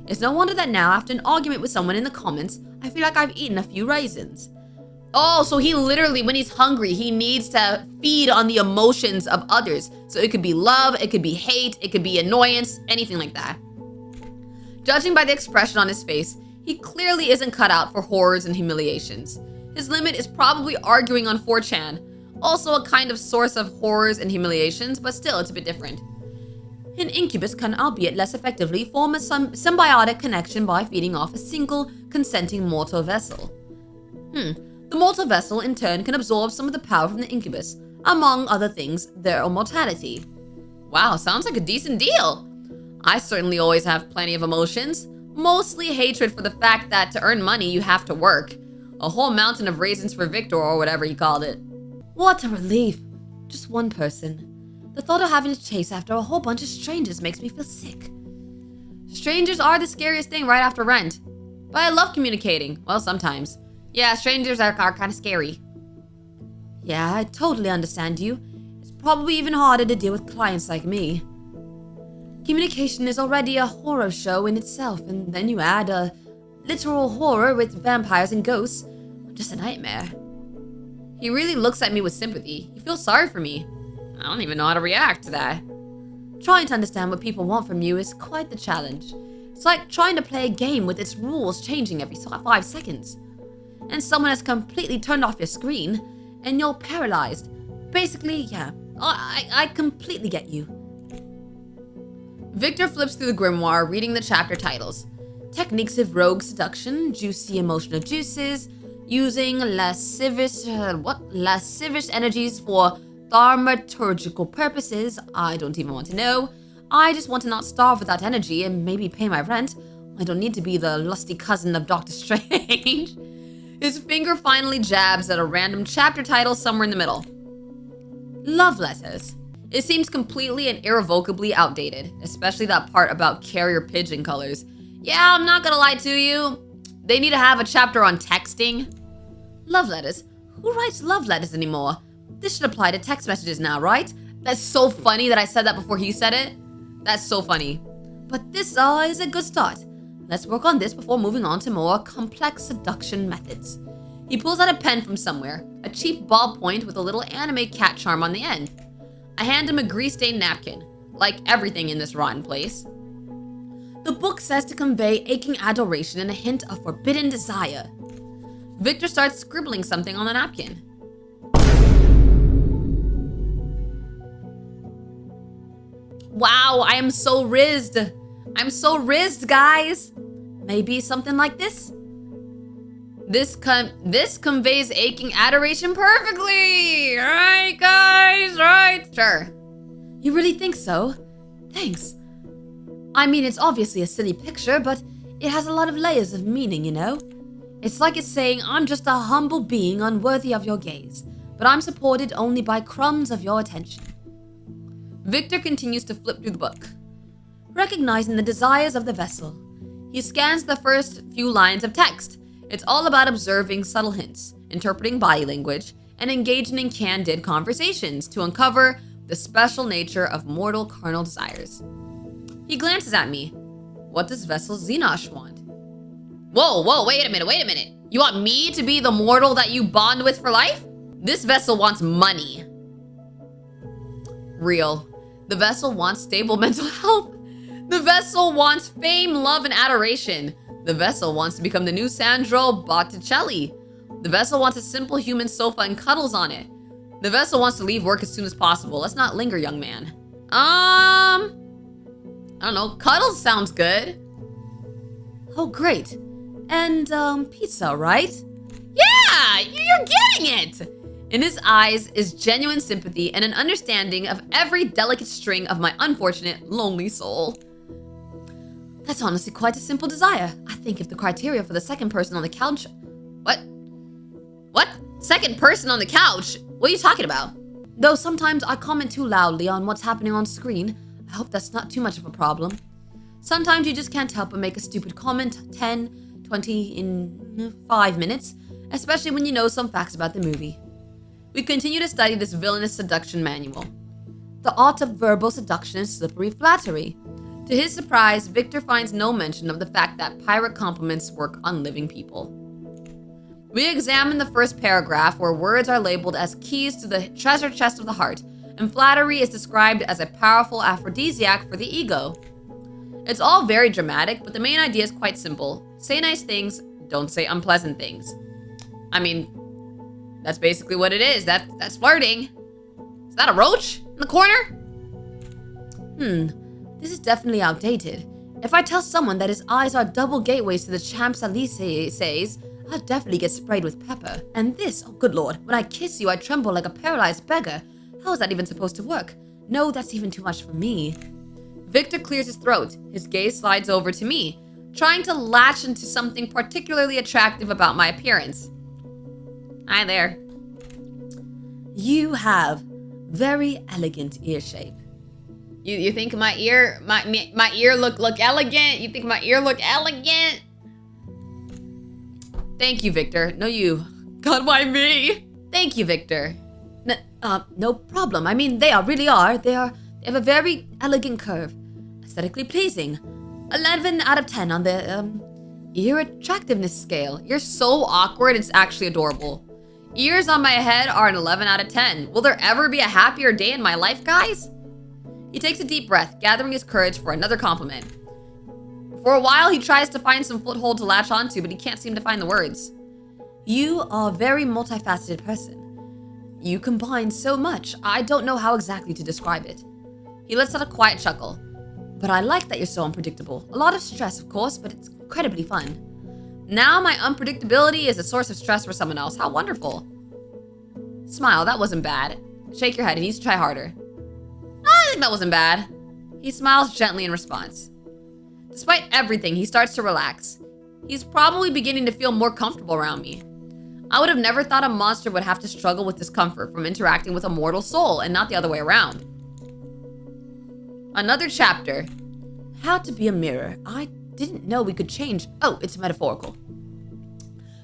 It's no wonder that now, after an argument with someone in the comments, I feel like I've eaten a few raisins. Oh, so he literally, when he's hungry, he needs to feed on the emotions of others. So it could be love, it could be hate, it could be annoyance, anything like that. Judging by the expression on his face, he clearly isn't cut out for horrors and humiliations. His limit is probably arguing on 4chan, also a kind of source of horrors and humiliations, but still it's a bit different. An incubus can, albeit less effectively, form a symbiotic connection by feeding off a single consenting mortal vessel. The mortal vessel, in turn, can absorb some of the power from the incubus, among other things, their immortality. Wow, sounds like a decent deal. I certainly always have plenty of emotions, mostly hatred for the fact that to earn money you have to work. A whole mountain of raisins for Victor, or whatever he called it. What a relief. Just one person. The thought of having to chase after a whole bunch of strangers makes me feel sick. Strangers are the scariest thing right after rent. But I love communicating. Well, sometimes. Yeah, strangers are kind of scary. Yeah, I totally understand you. It's probably even harder to deal with clients like me. Communication is already a horror show in itself, and then you add a literal horror with vampires and ghosts. Just a nightmare. He really looks at me with sympathy. He feels sorry for me. I don't even know how to react to that. Trying to understand what people want from you is quite the challenge. It's like trying to play a game with its rules changing every 5 seconds. And someone has completely turned off your screen, and you're paralyzed. Basically, yeah, I completely get you. Victor flips through the grimoire, reading the chapter titles. Techniques of rogue seduction, juicy emotional juices, using lascivious energies for thaumaturgical purposes. I don't even want to know. I just want to not starve without energy and maybe pay my rent. I don't need to be the lusty cousin of Doctor Strange. His finger finally jabs at a random chapter title somewhere in the middle. Love letters. It seems completely and irrevocably outdated, especially that part about carrier pigeon colors. Yeah, I'm not gonna lie to you. They need to have a chapter on texting. Love letters? Who writes love letters anymore? This should apply to text messages now, right? That's so funny that I said that before he said it. That's so funny. But this is a good start. Let's work on this before moving on to more complex seduction methods. He pulls out a pen from somewhere, a cheap ballpoint with a little anime cat charm on the end. I hand him a grease-stained napkin, like everything in this rotten place. The book says to convey aching adoration and a hint of forbidden desire. Victor starts scribbling something on the napkin. Wow, I am so rizzed. I'm so rizzed, guys. Maybe something like this? This conveys aching adoration perfectly. Right, guys? Right? Sure. You really think so? Thanks. I mean, it's obviously a silly picture, but it has a lot of layers of meaning, you know? It's like it's saying, I'm just a humble being unworthy of your gaze, but I'm supported only by crumbs of your attention. Victor continues to flip through the book. Recognizing the desires of the vessel, he scans the first few lines of text. It's all about observing subtle hints, interpreting body language, and engaging in candid conversations to uncover the special nature of mortal carnal desires. He glances at me. What does Vessel Xenosh want? Whoa, wait a minute. You want me to be the mortal that you bond with for life? This vessel wants money. Real. The vessel wants stable mental health. The vessel wants fame, love, and adoration. The vessel wants to become the new Sandro Botticelli. The vessel wants a simple human sofa and cuddles on it. The vessel wants to leave work as soon as possible. Let's not linger, young man. I don't know. Cuddles sounds good. Oh, great. And, pizza, right? Yeah, you're getting it. In his eyes is genuine sympathy and an understanding of every delicate string of my unfortunate, lonely soul. That's honestly quite a simple desire. I think if the criteria for the second person on the couch... What? Second person on the couch? What are you talking about? Though sometimes I comment too loudly on what's happening on screen. I hope that's not too much of a problem. Sometimes you just can't help but make a stupid comment 10, 20 in 5 minutes, especially when you know some facts about the movie. We continue to study this villainous seduction manual. The art of verbal seduction is slippery flattery. To his surprise, Victor finds no mention of the fact that pirate compliments work on living people. We examine the first paragraph where words are labeled as keys to the treasure chest of the heart, and flattery is described as a powerful aphrodisiac for the ego. It's all very dramatic, but the main idea is quite simple. Say nice things, don't say unpleasant things. I mean, that's basically what it is. That's flirting. Is that a roach in the corner? This is definitely outdated. If I tell someone that his eyes are double gateways to the Champs-Élysées, I'll definitely get sprayed with pepper. And this, oh good lord, when I kiss you, I tremble like a paralyzed beggar. How is that even supposed to work? No, that's even too much for me. Victor clears his throat. His gaze slides over to me, trying to latch into something particularly attractive about my appearance. Hi there. You have very elegant ear shape. You think my ear look elegant? You think my ear look elegant? Thank you, Victor. No, you. God, why me? Thank you, Victor. No problem. I mean, they really are. They have a very elegant curve. Aesthetically pleasing. 11 out of 10 on the, ear attractiveness scale. You're so awkward, it's actually adorable. Ears on my head are an 11 out of 10. Will there ever be a happier day in my life, guys? He takes a deep breath, gathering his courage for another compliment. For a while, he tries to find some foothold to latch onto, but he can't seem to find the words. You are a very multifaceted person. You combine so much, I don't know how exactly to describe it. He lets out a quiet chuckle. But I like that you're so unpredictable. A lot of stress, of course, but it's incredibly fun. Now my unpredictability is a source of stress for someone else. How wonderful. Smile, that wasn't bad. Shake your head, he needs to try harder. I think that wasn't bad. He smiles gently in response. Despite everything, he starts to relax. He's probably beginning to feel more comfortable around me. I would have never thought a monster would have to struggle with discomfort from interacting with a mortal soul and not the other way around. Another chapter. How to be a mirror. I didn't know we could change. Oh, it's metaphorical.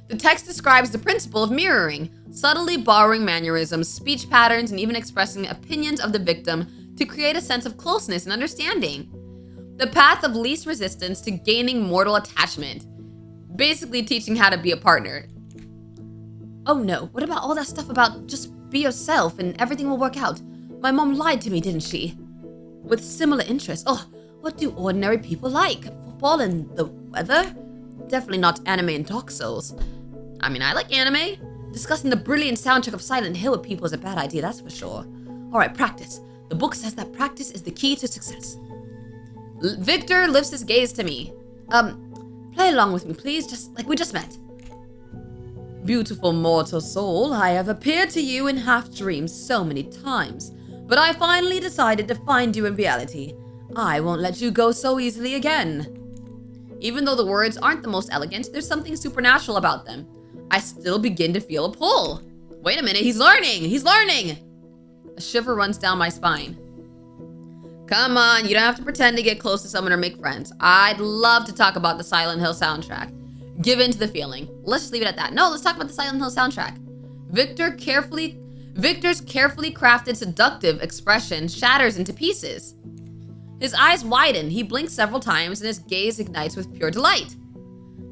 The text describes the principle of mirroring, subtly borrowing mannerisms, speech patterns, and even expressing opinions of the victim to create a sense of closeness and understanding. The path of least resistance to gaining mortal attachment. Basically teaching how to be a partner. Oh no, what about all that stuff about just be yourself and everything will work out? My mom lied to me, didn't she? With similar interests. Oh, what do ordinary people like? Football and the weather? Definitely not anime and Dark Souls. I mean, I like anime. Discussing the brilliant soundtrack of Silent Hill with people is a bad idea, that's for sure. Alright, practice. The book says that practice is the key to success. Victor lifts his gaze to me. Play along with me, please, just like we just met. Beautiful mortal soul, I have appeared to you in half dreams so many times, but I finally decided to find you in reality. I won't let you go so easily again. Even though the words aren't the most elegant, there's something supernatural about them. I still begin to feel a pull. Wait a minute, he's learning! He's learning! A shiver runs down my spine. Come on, you don't have to pretend to get close to someone or make friends. I'd love to talk about the Silent Hill soundtrack. Give in to the feeling. Let's just leave it at that. No, let's talk about the Silent Hill soundtrack. Victor's carefully crafted seductive expression shatters into pieces. His eyes widen, he blinks several times, and his gaze ignites with pure delight.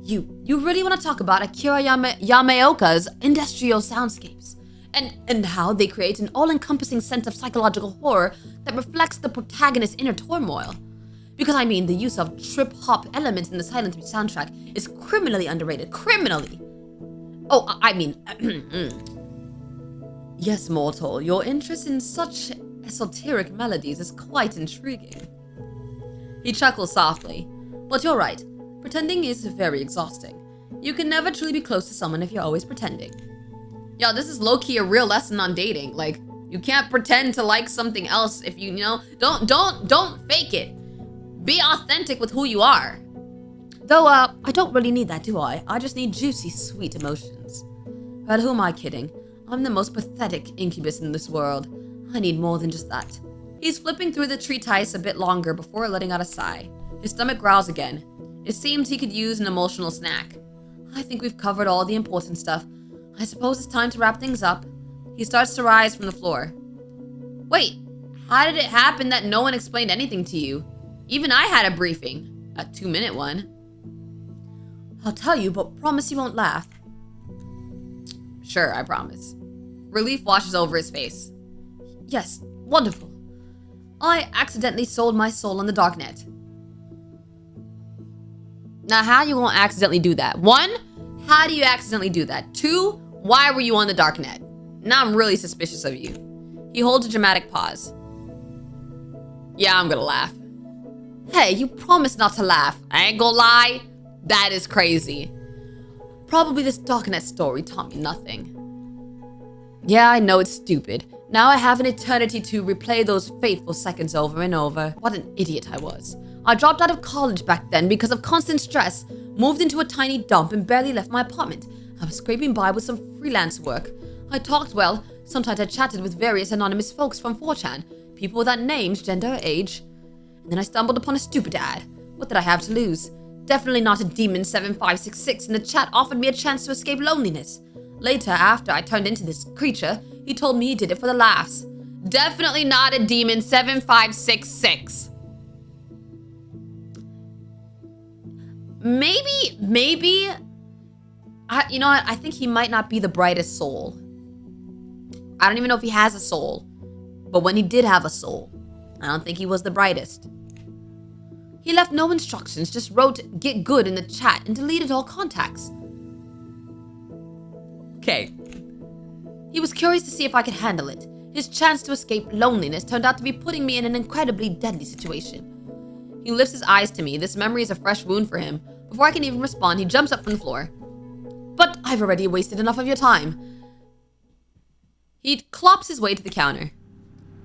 You really want to talk about Akira Yamaoka's industrial soundscapes and how they create an all-encompassing sense of psychological horror that reflects the protagonist's inner turmoil. Because I mean, the use of trip-hop elements in the Silent Hill soundtrack is criminally underrated. Criminally! Oh, I mean... Yes, mortal, your interest in such esoteric melodies is quite intriguing. He chuckles softly. But you're right. Pretending is very exhausting. You can never truly be close to someone if you're always pretending. Yo, this is low-key a real lesson on dating. Like, you can't pretend to like something else if you know, don't fake it. Be authentic with who you are. Though, I don't really need that, do I? I just need juicy, sweet emotions. But who am I kidding? I'm the most pathetic incubus in this world. I need more than just that. He's flipping through the treatise a bit longer before letting out a sigh. His stomach growls again. It seems he could use an emotional snack. I think we've covered all the important stuff. I suppose it's time to wrap things up. He starts to rise from the floor. Wait, how did it happen that no one explained anything to you? Even I had a briefing. A 2-minute one. I'll tell you, but promise you won't laugh. Sure, I promise. Relief washes over his face. Yes, wonderful. I accidentally sold my soul on the darknet. Now, how you gonna accidentally do that? 1, how do you accidentally do that? 2, why were you on the darknet? Now I'm really suspicious of you. He holds a dramatic pause. Yeah, I'm gonna laugh. Hey, you promised not to laugh. I ain't gonna lie, that is crazy. Probably this darknet story taught me nothing. Yeah, I know it's stupid. Now I have an eternity to replay those fateful seconds over and over. What an idiot I was. I dropped out of college back then because of constant stress, moved into a tiny dump and barely left my apartment. I was scraping by with some freelance work. I talked well. Sometimes I chatted with various anonymous folks from 4chan, people without names, gender, age. And then I stumbled upon a stupid ad. What did I have to lose? Definitely not a demon 7566, and the chat offered me a chance to escape loneliness. Later, after I turned into this creature, he told me he did it for the laughs. Definitely not a demon 7566. Maybe, you know what? I think he might not be the brightest soul. I don't even know if he has a soul. But when he did have a soul, I don't think he was the brightest. He left no instructions, just wrote "get good" in the chat and deleted all contacts. Okay. He was curious to see if I could handle it. His chance to escape loneliness turned out to be putting me in an incredibly deadly situation. He lifts his eyes to me. This memory is a fresh wound for him. Before I can even respond, he jumps up from the floor. But I've already wasted enough of your time. He clops his way to the counter.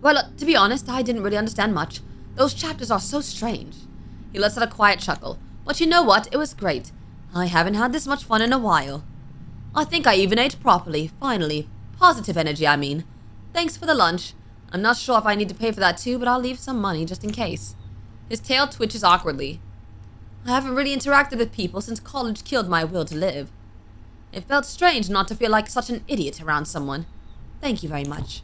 Well, to be honest, I didn't really understand much. Those chapters are so strange. He lets out a quiet chuckle. But you know what? It was great. I haven't had this much fun in a while. I think I even ate properly, finally. Positive energy, I mean. Thanks for the lunch. I'm not sure if I need to pay for that too, but I'll leave some money just in case. His tail twitches awkwardly. I haven't really interacted with people since college killed my will to live. It felt strange not to feel like such an idiot around someone. Thank you very much.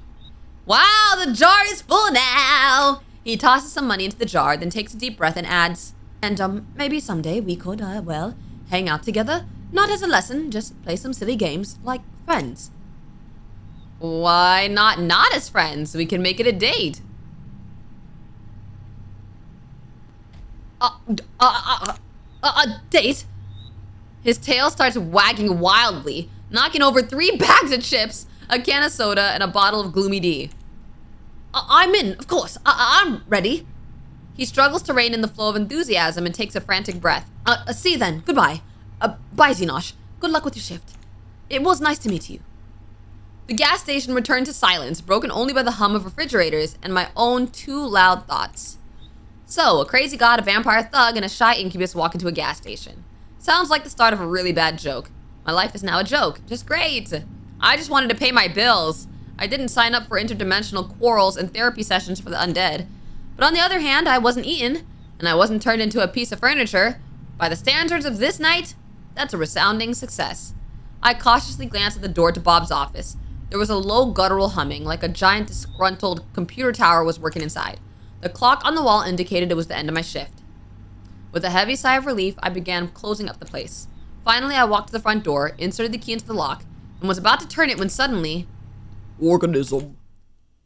Wow, the jar is full now! He tosses some money into the jar, then takes a deep breath and adds, And maybe someday we could, hang out together. Not as a lesson, just play some silly games, like friends. Why not as friends? We can make it a date. A date? His tail starts wagging wildly, knocking over 3 bags of chips, a can of soda, and a bottle of Gloomy D. I'm in, of course. I'm ready. He struggles to rein in the flow of enthusiasm and takes a frantic breath. See you then. Goodbye. Bye, Xenosh. Good luck with your shift. It was nice to meet you. The gas station returned to silence, broken only by the hum of refrigerators and my own 2 loud thoughts. So, a crazy god, a vampire thug, and a shy incubus walk into a gas station. Sounds like the start of a really bad joke. My life is now a joke. Just great. I just wanted to pay my bills. I didn't sign up for interdimensional quarrels and therapy sessions for the undead. But on the other hand, I wasn't eaten, and I wasn't turned into a piece of furniture. By the standards of this night, that's a resounding success. I cautiously glanced at the door to Bob's office. There was a low guttural humming, like a giant disgruntled computer tower was working inside. The clock on the wall indicated it was the end of my shift. With a heavy sigh of relief, I began closing up the place. Finally, I walked to the front door, inserted the key into the lock, and was about to turn it when suddenly... Organism.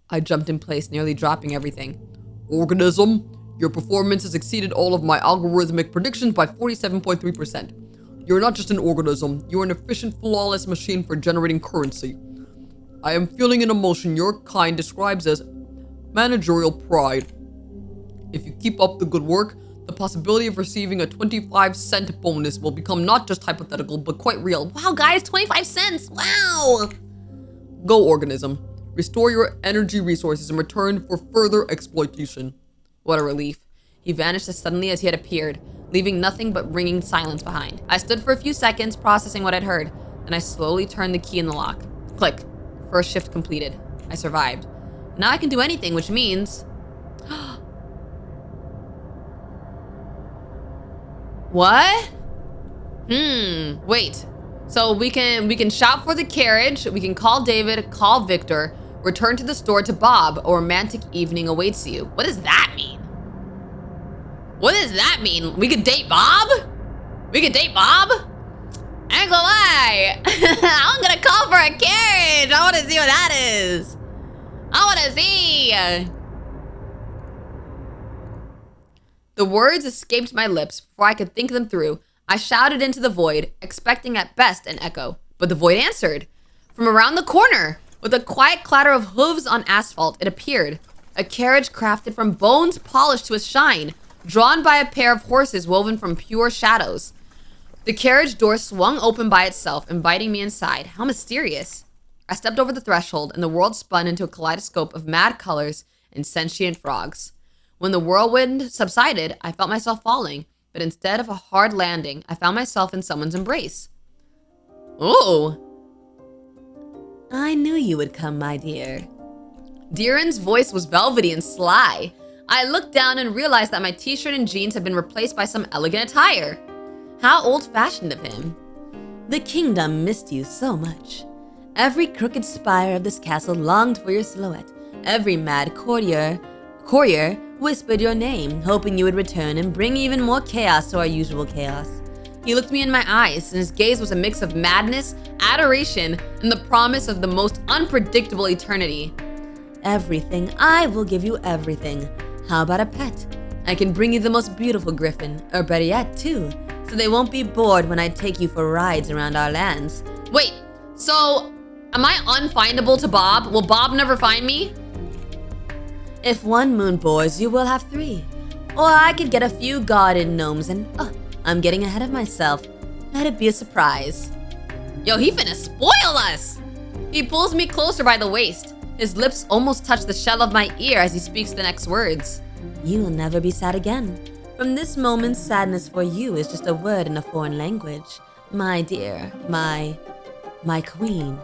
I jumped in place, nearly dropping everything. Organism, your performance has exceeded all of my algorithmic predictions by 47.3%. You're not just an organism, you're an efficient, flawless machine for generating currency. I am feeling an emotion your kind describes as managerial pride. If you keep up the good work, the possibility of receiving a 25-cent bonus will become not just hypothetical, but quite real. Wow, guys, 25 cents! Wow! Go, organism. Restore your energy resources in return for further exploitation. What a relief. He vanished as suddenly as he had appeared, leaving nothing but ringing silence behind. I stood for a few seconds, processing what I'd heard. Then I slowly turned the key in the lock. Click. First shift completed. I survived. Now I can do anything, which means... What? Wait. So we can shout for the carriage, we can call David, call Victor, return to the store to Bob, a romantic evening awaits you. What does that mean? What does that mean? We could date Bob? We could date Bob? I ain't gonna lie. I'm gonna call for a carriage. I wanna see what that is. I wanna see. The words escaped my lips before I could think them through. I shouted into the void, expecting at best an echo, but the void answered. From around the corner, with a quiet clatter of hooves on asphalt, it appeared. A carriage crafted from bones polished to a shine, drawn by a pair of horses woven from pure shadows. The carriage door swung open by itself, inviting me inside. How mysterious. I stepped over the threshold, and the world spun into a kaleidoscope of mad colors and sentient frogs. When the whirlwind subsided, I felt myself falling, but instead of a hard landing, I found myself in someone's embrace. Ooh. I knew you would come, my dear. Deeran's voice was velvety and sly. I looked down and realized that my t-shirt and jeans had been replaced by some elegant attire. How old-fashioned of him. The kingdom missed you so much. Every crooked spire of this castle longed for your silhouette. Every mad courier whispered your name, hoping you would return and bring even more chaos to our usual chaos. He looked me in my eyes, and his gaze was a mix of madness, adoration, and the promise of the most unpredictable eternity. Everything. I will give you everything. How about a pet? I can bring you the most beautiful griffin, or better yet, two, so they won't be bored when I take you for rides around our lands. Wait, so am I unfindable to Bob? Will Bob never find me? If one moon bores you, we'll have three. Or I could get a few garden gnomes and... Oh, I'm getting ahead of myself. Let it be a surprise. Yo, he finna spoil us! He pulls me closer by the waist. His lips almost touch the shell of my ear as he speaks the next words. You will never be sad again. From this moment, sadness for you is just a word in a foreign language. My dear, my queen.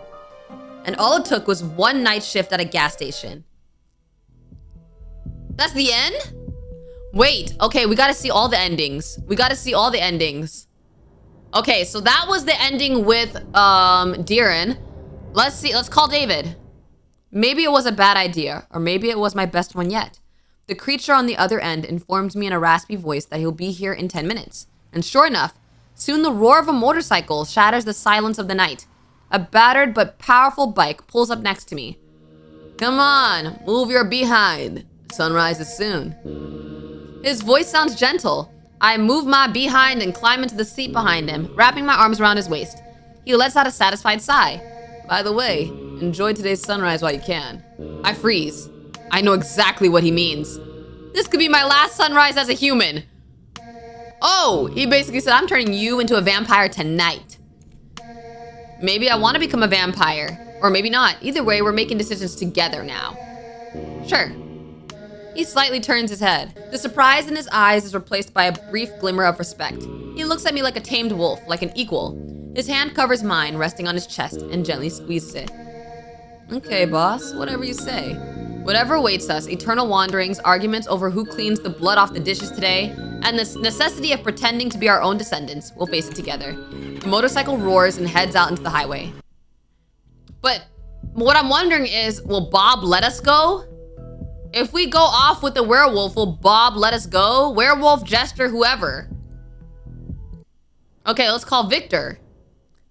And all it took was one night shift at a gas station. That's the end? Wait, okay, we gotta see all the endings. We gotta see all the endings. Okay, so that was the ending with Deeran. Let's see, let's call David. Maybe it was a bad idea, or maybe it was my best one yet. The creature on the other end informs me in a raspy voice that he'll be here in 10 minutes. And sure enough, soon the roar of a motorcycle shatters the silence of the night. A battered but powerful bike pulls up next to me. Come on, move your behind. Sunrise is soon. His voice sounds gentle. I move my behind and climb into the seat behind him, wrapping my arms around his waist. He lets out a satisfied sigh. By the way, enjoy today's sunrise while you can. I freeze. I know exactly what he means. This could be my last sunrise as a human. Oh, he basically said I'm turning you into a vampire tonight. Maybe I want to become a vampire, or maybe not. Either way, we're making decisions together now. Sure. He slightly turns his head. The surprise in his eyes is replaced by a brief glimmer of respect. He looks at me like a tamed wolf, like an equal. His hand covers mine, resting on his chest, and gently squeezes it. Okay, boss, whatever you say. Whatever awaits us, eternal wanderings, arguments over who cleans the blood off the dishes today, and the necessity of pretending to be our own descendants, we'll face it together. The motorcycle roars and heads out into the highway. But what I'm wondering is, will Bob let us go? If we go off with the werewolf, will Bob let us go? Werewolf, jester, whoever. Okay, let's call Victor.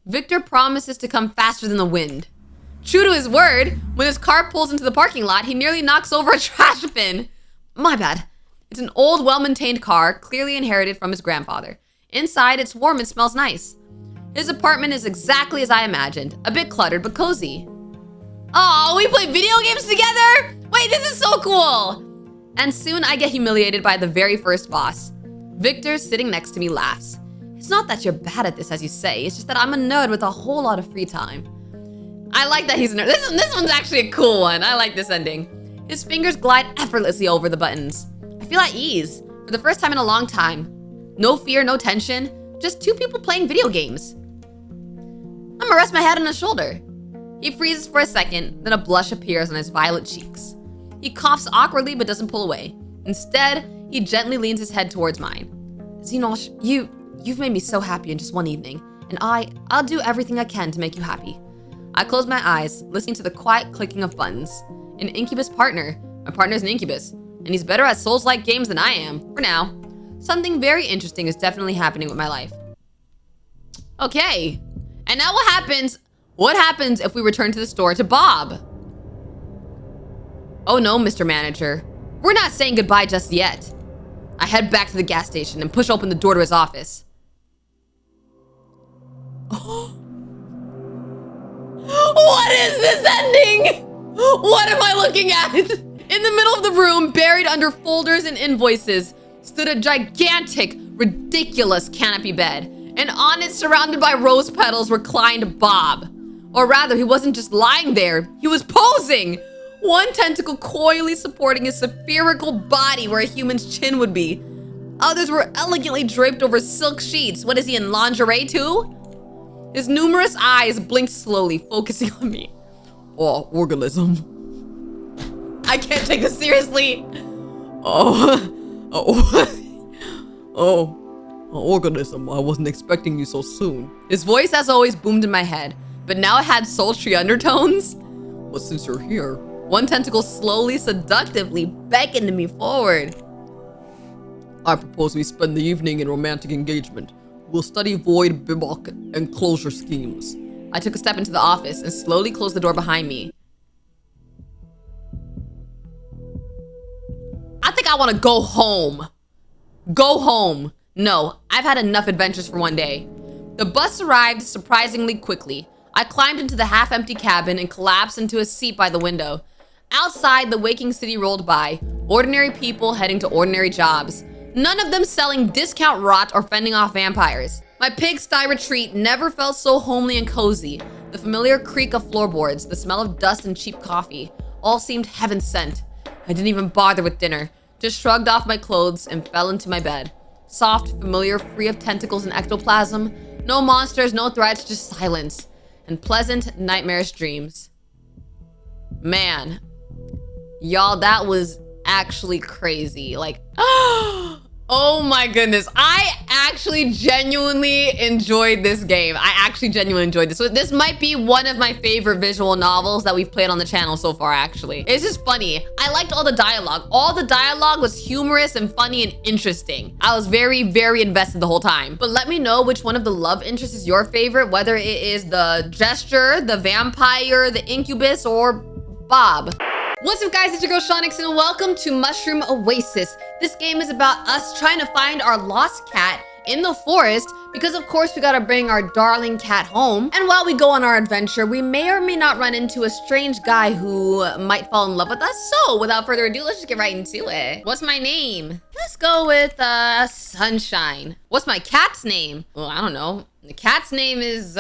Victor promises to come faster than the wind. True to his word, when his car pulls into the parking lot, he nearly knocks over a trash bin. My bad. It's an old, well-maintained car, clearly inherited from his grandfather. Inside, it's warm and smells nice. His apartment is exactly as I imagined, a bit cluttered but cozy. Oh, we play video games together? Wait, this is so cool! And soon I get humiliated by the very first boss. Victor, sitting next to me, laughs. It's not that you're bad at this, as you say, it's just that I'm a nerd with a whole lot of free time. I like that he's a nerd. This one's actually a cool one. I like this ending. His fingers glide effortlessly over the buttons. I feel at ease, for the first time in a long time. No fear, no tension, just two people playing video games. I'm gonna rest my head on his shoulder. He freezes for a second, then a blush appears on his violet cheeks. He coughs awkwardly but doesn't pull away. Instead, he gently leans his head towards mine. Xenosh, you've made me so happy in just one evening, and I'll do everything I can to make you happy. I close my eyes, listening to the quiet clicking of buttons. An incubus partner. My partner's an incubus, and he's better at Souls-like games than I am, for now. Something very interesting is definitely happening with my life. Okay, and now what happens? What happens if we return to the store to Bob? Oh no, Mr. Manager. We're not saying goodbye just yet. I head back to the gas station and push open the door to his office. What is this ending? What am I looking at? In the middle of the room, buried under folders and invoices, stood a gigantic, ridiculous canopy bed. And on it, surrounded by rose petals, reclined Bob. Or rather, he wasn't just lying there, he was posing! One tentacle coyly supporting his spherical body where a human's chin would be. Others were elegantly draped over silk sheets. What is he, in lingerie too? His numerous eyes blinked slowly, focusing on me. Oh, organism. I can't take this seriously. Organism. I wasn't expecting you so soon. His voice, as always, boomed in my head, but now it had sultry undertones. But since you're here, one tentacle slowly, seductively beckoned me forward. I propose we spend the evening in romantic engagement. We'll study void bibok and closure schemes. I took a step into the office and slowly closed the door behind me. I think I want to go home. Go home. No, I've had enough adventures for one day. The bus arrived surprisingly quickly. I climbed into the half-empty cabin and collapsed into a seat by the window. Outside, the waking city rolled by. Ordinary people heading to ordinary jobs. None of them selling discount rot or fending off vampires. My pigsty retreat never felt so homely and cozy. The familiar creak of floorboards, the smell of dust and cheap coffee, all seemed heaven sent. I didn't even bother with dinner, just shrugged off my clothes and fell into my bed. Soft, familiar, free of tentacles and ectoplasm. No monsters, no threats, just silence. And pleasant, nightmarish dreams. Man. Y'all, that was actually crazy. Like, oh my goodness. I actually genuinely enjoyed this game. I actually genuinely enjoyed this. So this might be one of my favorite visual novels that we've played on the channel so far, actually. It's just funny. I liked all the dialogue. All the dialogue was humorous and funny and interesting. I was very, very invested the whole time. But let me know which one of the love interests is your favorite, whether it is the gesture, the vampire, the incubus, or Bob. What's up guys, it's your girl Shonyx and welcome to Mushroom Oasis. This game is about us trying to find our lost cat in the forest because of course we gotta bring our darling cat home. And while we go on our adventure, we may or may not run into a strange guy who might fall in love with us. So without further ado, let's just get right into it. What's my name? Let's go with Sunshine. What's my cat's name? Well, I don't know. The cat's name is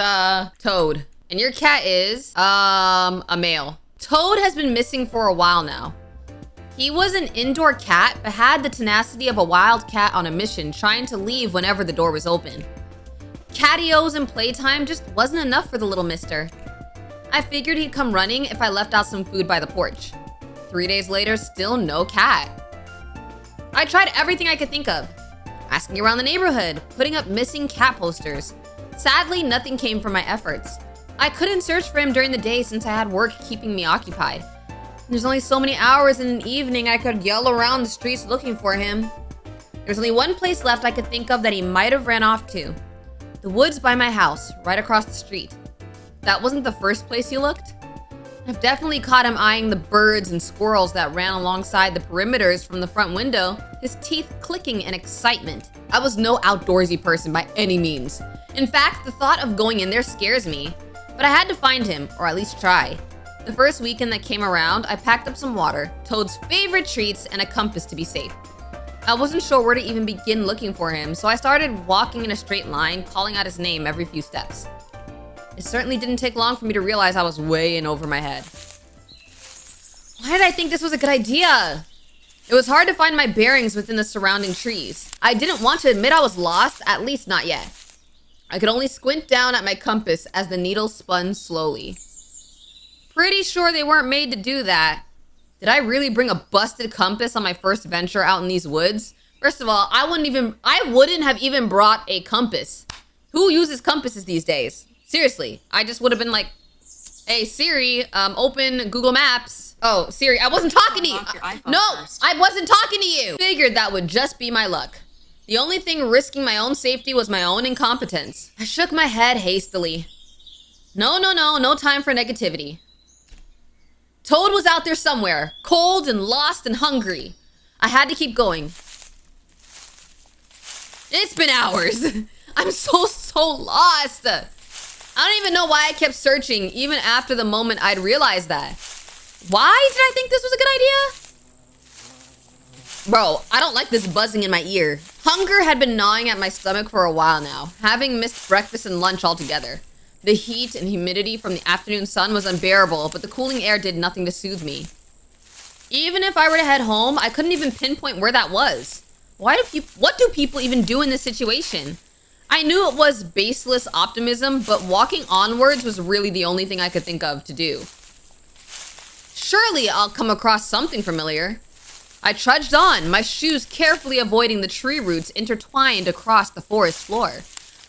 Toad. And your cat is a male. Toad has been missing for a while now. He was an indoor cat, but had the tenacity of a wild cat on a mission, trying to leave whenever the door was open. Catios and playtime just wasn't enough for the little mister. I figured he'd come running if I left out some food by the porch. 3 days later, still no cat. I tried everything I could think of. Asking around the neighborhood, putting up missing cat posters. Sadly, nothing came from my efforts. I couldn't search for him during the day since I had work keeping me occupied. There's only so many hours in an evening I could yell around the streets looking for him. There's only one place left I could think of that he might have ran off to. The woods by my house, right across the street. That wasn't the first place he looked. I've definitely caught him eyeing the birds and squirrels that ran alongside the perimeters from the front window, his teeth clicking in excitement. I was no outdoorsy person by any means. In fact, the thought of going in there scares me. But I had to find him, or at least try. The first weekend that came around, I packed up some water, Toad's favorite treats, and a compass to be safe. I wasn't sure where to even begin looking for him, so I started walking in a straight line, calling out his name every few steps. It certainly didn't take long for me to realize I was way in over my head. Why did I think this was a good idea? It was hard to find my bearings within the surrounding trees. I didn't want to admit I was lost, at least not yet. I could only squint down at my compass as the needle spun slowly. Pretty sure they weren't made to do that. Did I really bring a busted compass on my first venture out in these woods? First of all, I wouldn't have even brought a compass. Who uses compasses these days? Seriously, I just would have been like, hey Siri, open Google Maps. Oh, Siri, I wasn't talking to you. No, I wasn't talking to you. Figured that would just be my luck. The only thing risking my own safety was my own incompetence. I shook my head hastily. No time for negativity. Toad was out there somewhere, cold and lost and hungry. I had to keep going. It's been hours. I'm so lost. I don't even know why I kept searching, even after the moment I'd realized that. Why did I think this was a good idea? Bro, I don't like this buzzing in my ear. Hunger had been gnawing at my stomach for a while now, having missed breakfast and lunch altogether. The heat and humidity from the afternoon sun was unbearable, but the cooling air did nothing to soothe me. Even if I were to head home, I couldn't even pinpoint where that was. What do people even do in this situation? I knew it was baseless optimism, but walking onwards was really the only thing I could think of to do. Surely I'll come across something familiar. I trudged on, my shoes carefully avoiding the tree roots intertwined across the forest floor.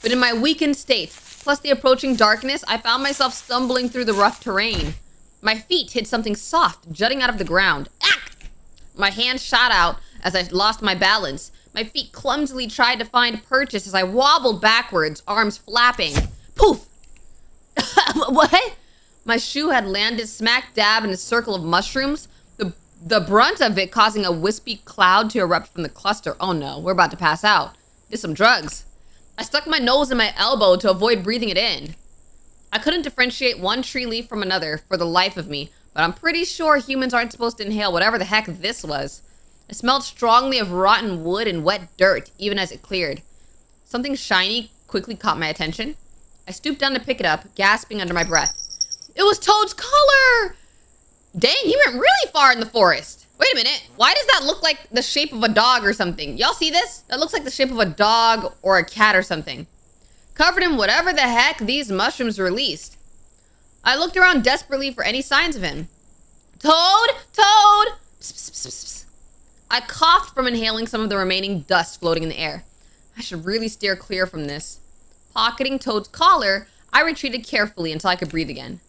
But in my weakened state, plus the approaching darkness, I found myself stumbling through the rough terrain. My feet hit something soft, jutting out of the ground. Ack! My hand shot out as I lost my balance. My feet clumsily tried to find purchase as I wobbled backwards, arms flapping. Poof! What? My shoe had landed smack dab in a circle of mushrooms, the brunt of it causing a wispy cloud to erupt from the cluster. Oh no, we're about to pass out. Did some drugs. I stuck my nose in my elbow to avoid breathing it in. I couldn't differentiate one tree leaf from another for the life of me, but I'm pretty sure humans aren't supposed to inhale whatever the heck this was. It smelled strongly of rotten wood and wet dirt, even as it cleared. Something shiny quickly caught my attention. I stooped down to pick it up, gasping under my breath. It was Toad's collar! Dang, he went really far in the forest. Wait a minute, why does that look like the shape of a dog or something? Y'all see this? That looks like the shape of a dog or a cat or something. Covered in whatever the heck these mushrooms released. I looked around desperately for any signs of him. Toad! Toad! Psst, psst, psst, psst. I coughed from inhaling some of the remaining dust floating in the air. I should really steer clear from this. Pocketing Toad's collar, I retreated carefully until I could breathe again.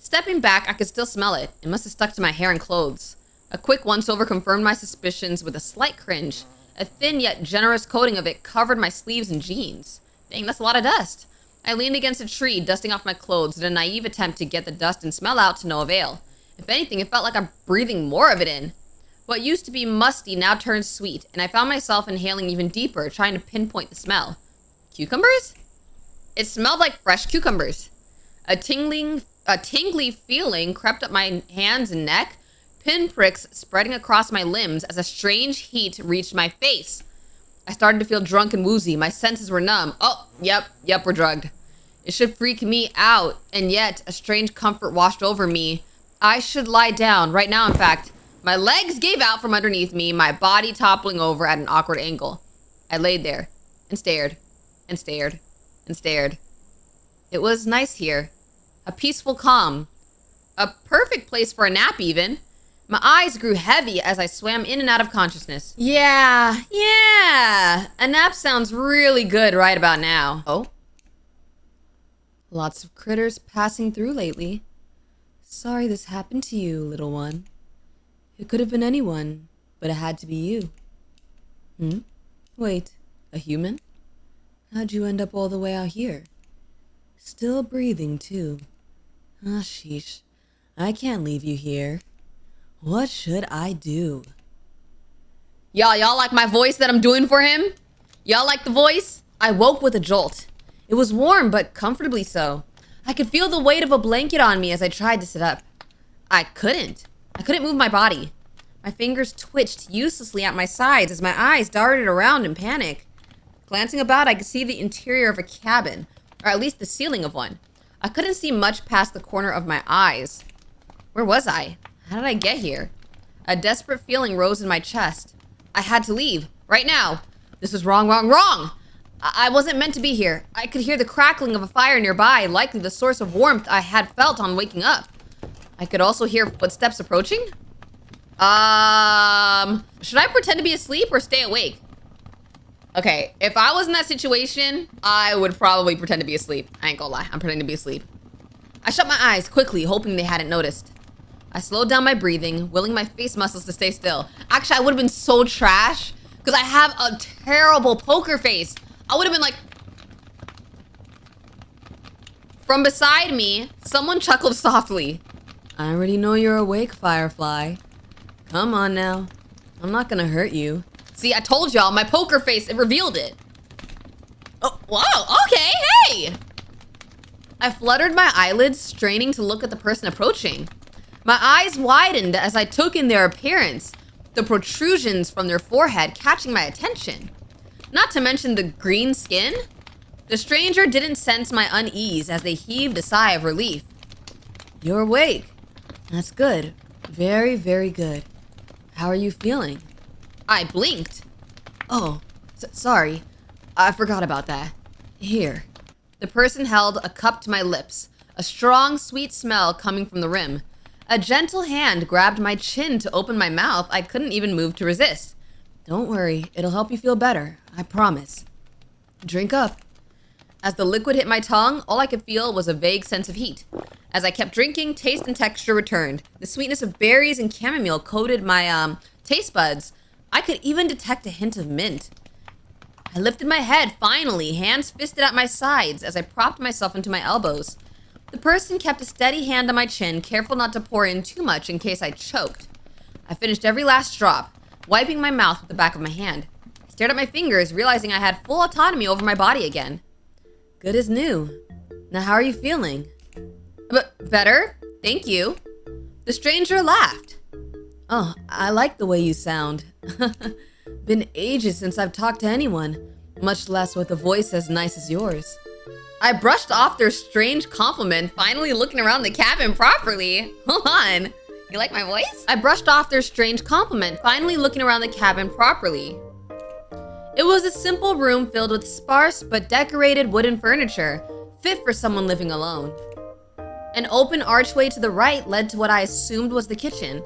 Stepping back, I could still smell it. It must have stuck to my hair and clothes. A quick once-over confirmed my suspicions with a slight cringe. A thin yet generous coating of it covered my sleeves and jeans. Dang, that's a lot of dust. I leaned against a tree, dusting off my clothes in a naive attempt to get the dust and smell out to no avail. If anything, it felt like I'm breathing more of it in. What used to be musty now turned sweet, and I found myself inhaling even deeper, trying to pinpoint the smell. Cucumbers? It smelled like fresh cucumbers. A tingly feeling crept up my hands and neck, pinpricks spreading across my limbs as a strange heat reached my face. I started to feel drunk and woozy. My senses were numb. Oh, yep, we're drugged. It should freak me out, and yet a strange comfort washed over me. I should lie down, right now in fact. My legs gave out from underneath me, my body toppling over at an awkward angle. I laid there and stared and stared and stared. It was nice here. A peaceful calm. A perfect place for a nap even. My eyes grew heavy as I swam in and out of consciousness. Yeah. A nap sounds really good right about now. Oh? Lots of critters passing through lately. Sorry this happened to you, little one. It could have been anyone, but it had to be you. Wait, a human? How'd you end up all the way out here? Still breathing, too. Ah, sheesh. I can't leave you here. What should I do? Y'all like my voice that I'm doing for him? Y'all like the voice? I woke with a jolt. It was warm, but comfortably so. I could feel the weight of a blanket on me as I tried to sit up. I couldn't move my body. My fingers twitched uselessly at my sides as my eyes darted around in panic. Glancing about, I could see the interior of a cabin, or at least the ceiling of one. I couldn't see much past the corner of my eyes. Where was I? How did I get here? A desperate feeling rose in my chest. I had to leave, right now. This was wrong. I wasn't meant to be here. I could hear the crackling of a fire nearby, likely the source of warmth I had felt on waking up. I could also hear footsteps approaching. Should I pretend to be asleep or stay awake? Okay, if I was in that situation, I would probably pretend to be asleep. I ain't gonna lie, I'm pretending to be asleep. I shut my eyes quickly, hoping they hadn't noticed. I slowed down my breathing, willing my face muscles to stay still. Actually, I would have been so trash because I have a terrible poker face. I would have been like... From beside me, someone chuckled softly. I already know you're awake, Firefly. Come on now. I'm not gonna hurt you. See, I told y'all, my poker face, it revealed it. Oh, wow, okay, hey! I fluttered my eyelids, straining to look at the person approaching. My eyes widened as I took in their appearance, the protrusions from their forehead catching my attention. Not to mention the green skin. The stranger didn't sense my unease as they heaved a sigh of relief. You're awake. That's good. Very, very good. How are you feeling? I blinked. Oh, sorry. I forgot about that. Here. The person held a cup to my lips, a strong, sweet smell coming from the rim. A gentle hand grabbed my chin to open my mouth. I couldn't even move to resist. Don't worry, it'll help you feel better. I promise. Drink up. As the liquid hit my tongue, all I could feel was a vague sense of heat. As I kept drinking, taste and texture returned. The sweetness of berries and chamomile coated my taste buds. I could even detect a hint of mint. I lifted my head, finally, hands fisted at my sides as I propped myself into my elbows. The person kept a steady hand on my chin, careful not to pour in too much in case I choked. I finished every last drop, wiping my mouth with the back of my hand. I stared at my fingers, realizing I had full autonomy over my body again. Good as new. Now how are you feeling? But better, thank you. The stranger laughed. Oh, I like the way you sound. Been ages since I've talked to anyone, much less with a voice as nice as yours. I brushed off their strange compliment, finally looking around the cabin properly. Hold on. You like my voice? I brushed off their strange compliment, finally looking around the cabin properly. It was a simple room filled with sparse but decorated wooden furniture, fit for someone living alone. An open archway to the right led to what I assumed was the kitchen.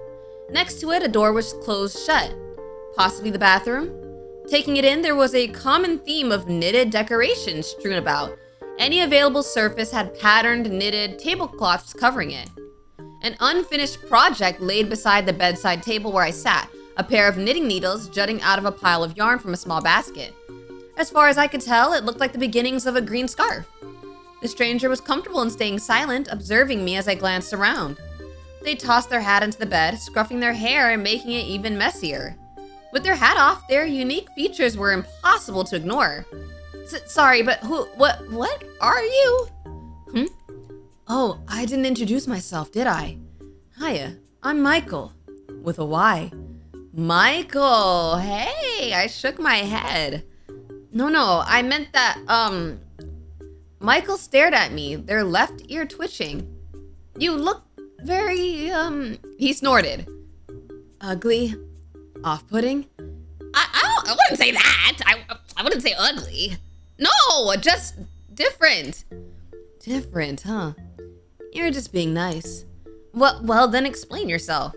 Next to it, a door was closed shut. Possibly the bathroom? Taking it in, there was a common theme of knitted decorations strewn about. Any available surface had patterned knitted tablecloths covering it. An unfinished project laid beside the bedside table where I sat, a pair of knitting needles jutting out of a pile of yarn from a small basket. As far as I could tell, it looked like the beginnings of a green scarf. The stranger was comfortable in staying silent, observing me as I glanced around. They tossed their hat into the bed, scruffing their hair and making it even messier. With their hat off, their unique features were impossible to ignore. Sorry, but what are you? Oh, I didn't introduce myself, did I? Hiya, I'm Michael, with a Y. Michael, hey, I shook my head. No, I meant that, Michael stared at me, their left ear twitching. You look very, he snorted. Ugly? Off-putting? I wouldn't say that. I wouldn't say ugly. No, just different. Different, huh? You're just being nice. Well, then explain yourself.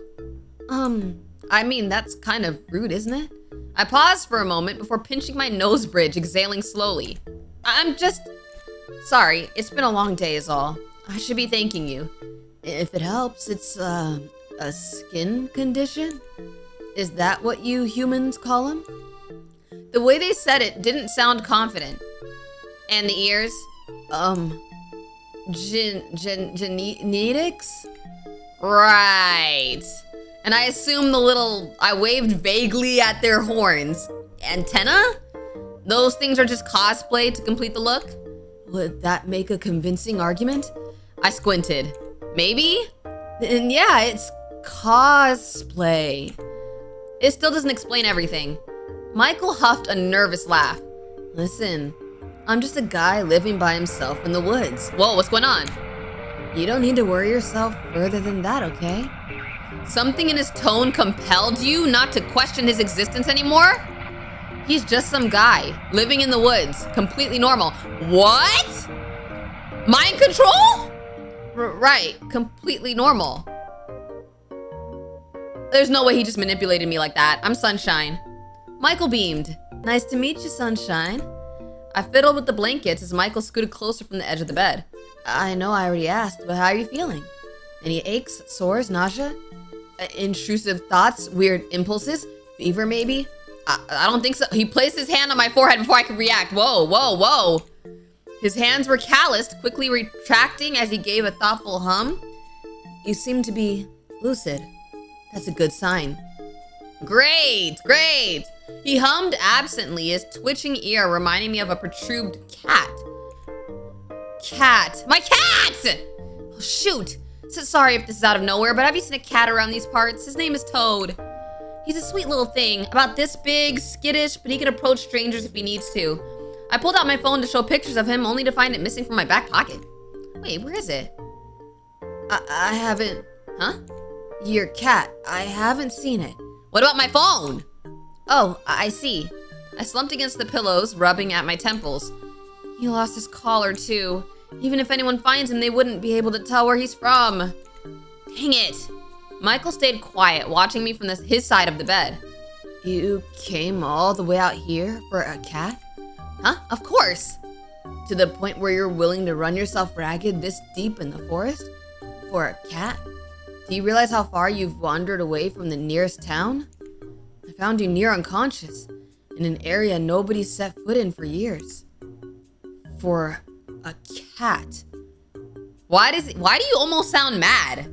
I mean, that's kind of rude, isn't it? I paused for a moment before pinching my nose bridge, exhaling slowly. I'm just... Sorry, it's been a long day is all. I should be thanking you. If it helps, it's, a skin condition? Is that what you humans call them? The way they said it didn't sound confident. And the ears? Genetics? Right. And I assume I waved vaguely at their horns. Antenna? Those things are just cosplay to complete the look? Would that make a convincing argument? I squinted. Maybe? And yeah, it's cosplay. It still doesn't explain everything. Michael huffed a nervous laugh. Listen, I'm just a guy living by himself in the woods. Whoa, what's going on? You don't need to worry yourself further than that, okay? Something in his tone compelled you not to question his existence anymore? He's just some guy living in the woods, completely normal. What? Mind control? Right, completely normal. There's no way he just manipulated me like that. I'm Sunshine. Michael beamed. Nice to meet you, Sunshine. I fiddled with the blankets as Michael scooted closer from the edge of the bed. I know I already asked, but how are you feeling? Any aches, sores, nausea? Intrusive thoughts, weird impulses? Fever, maybe? I don't think so. He placed his hand on my forehead before I could react. Whoa, whoa, whoa. His hands were calloused, quickly retracting as he gave a thoughtful hum. You seem to be lucid. That's a good sign. Great, great. He hummed absently, his twitching ear reminding me of a protruded cat. Cat. My cat! Oh, shoot. So sorry if this is out of nowhere, but have you seen a cat around these parts? His name is Toad. He's a sweet little thing, about this big, skittish, but he can approach strangers if he needs to. I pulled out my phone to show pictures of him, only to find it missing from my back pocket. Wait, where is it? I haven't... Huh? Your cat. I haven't seen it. What about my phone? Oh, I see. I slumped against the pillows, rubbing at my temples. He lost his collar, too. Even if anyone finds him, they wouldn't be able to tell where he's from. Dang it. Michael stayed quiet, watching me from his side of the bed. You came all the way out here for a cat? Huh? Of course. To the point where you're willing to run yourself ragged this deep in the forest? For a cat? Do you realize how far you've wandered away from the nearest town? I found you near unconscious, in an area nobody's set foot in for years. For a cat. Why do you almost sound mad?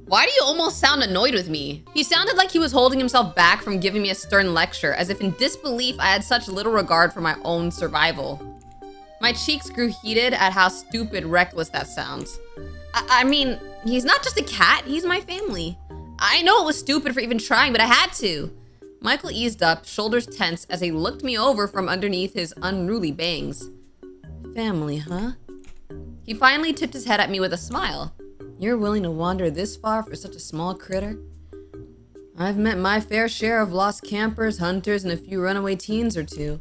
Why do you almost sound annoyed with me? He sounded like he was holding himself back from giving me a stern lecture, as if in disbelief I had such little regard for my own survival. My cheeks grew heated at how stupid, reckless that sounds. I mean, he's not just a cat, he's my family. I know it was stupid for even trying, but I had to. Michael eased up, shoulders tense, as he looked me over from underneath his unruly bangs. Family, huh? He finally tipped his head at me with a smile. You're willing to wander this far for such a small critter? I've met my fair share of lost campers, hunters, and a few runaway teens or two.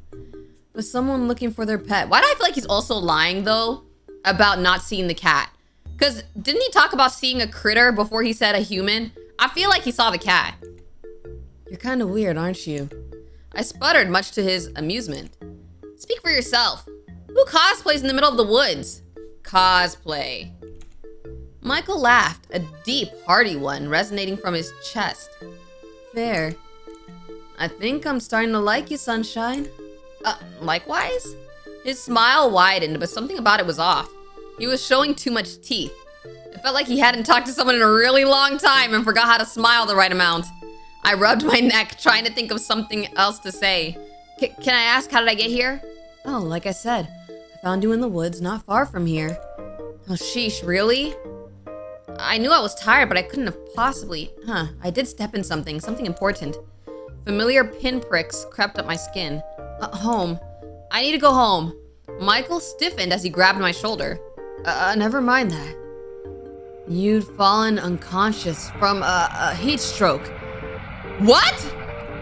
But someone looking for their pet. Why do I feel like he's also lying, though, about not seeing the cat? Because didn't he talk about seeing a critter before he said a human? I feel like he saw the cat. You're kind of weird, aren't you? I sputtered, much to his amusement. Speak for yourself. Who cosplays in the middle of the woods? Cosplay. Michael laughed, a deep, hearty one resonating from his chest. Fair. I think I'm starting to like you, Sunshine. Likewise? His smile widened, but something about it was off. He was showing too much teeth. It felt like he hadn't talked to someone in a really long time and forgot how to smile the right amount. I rubbed my neck, trying to think of something else to say. Can I ask, how did I get here? Oh, like I said, I found you in the woods not far from here. Oh, sheesh, really? I knew I was tired, but I couldn't have possibly... I did step in something important. Familiar pinpricks crept up my skin. Home. I need to go home. Michael stiffened as he grabbed my shoulder. Never mind that. You'd fallen unconscious from a heat stroke. What?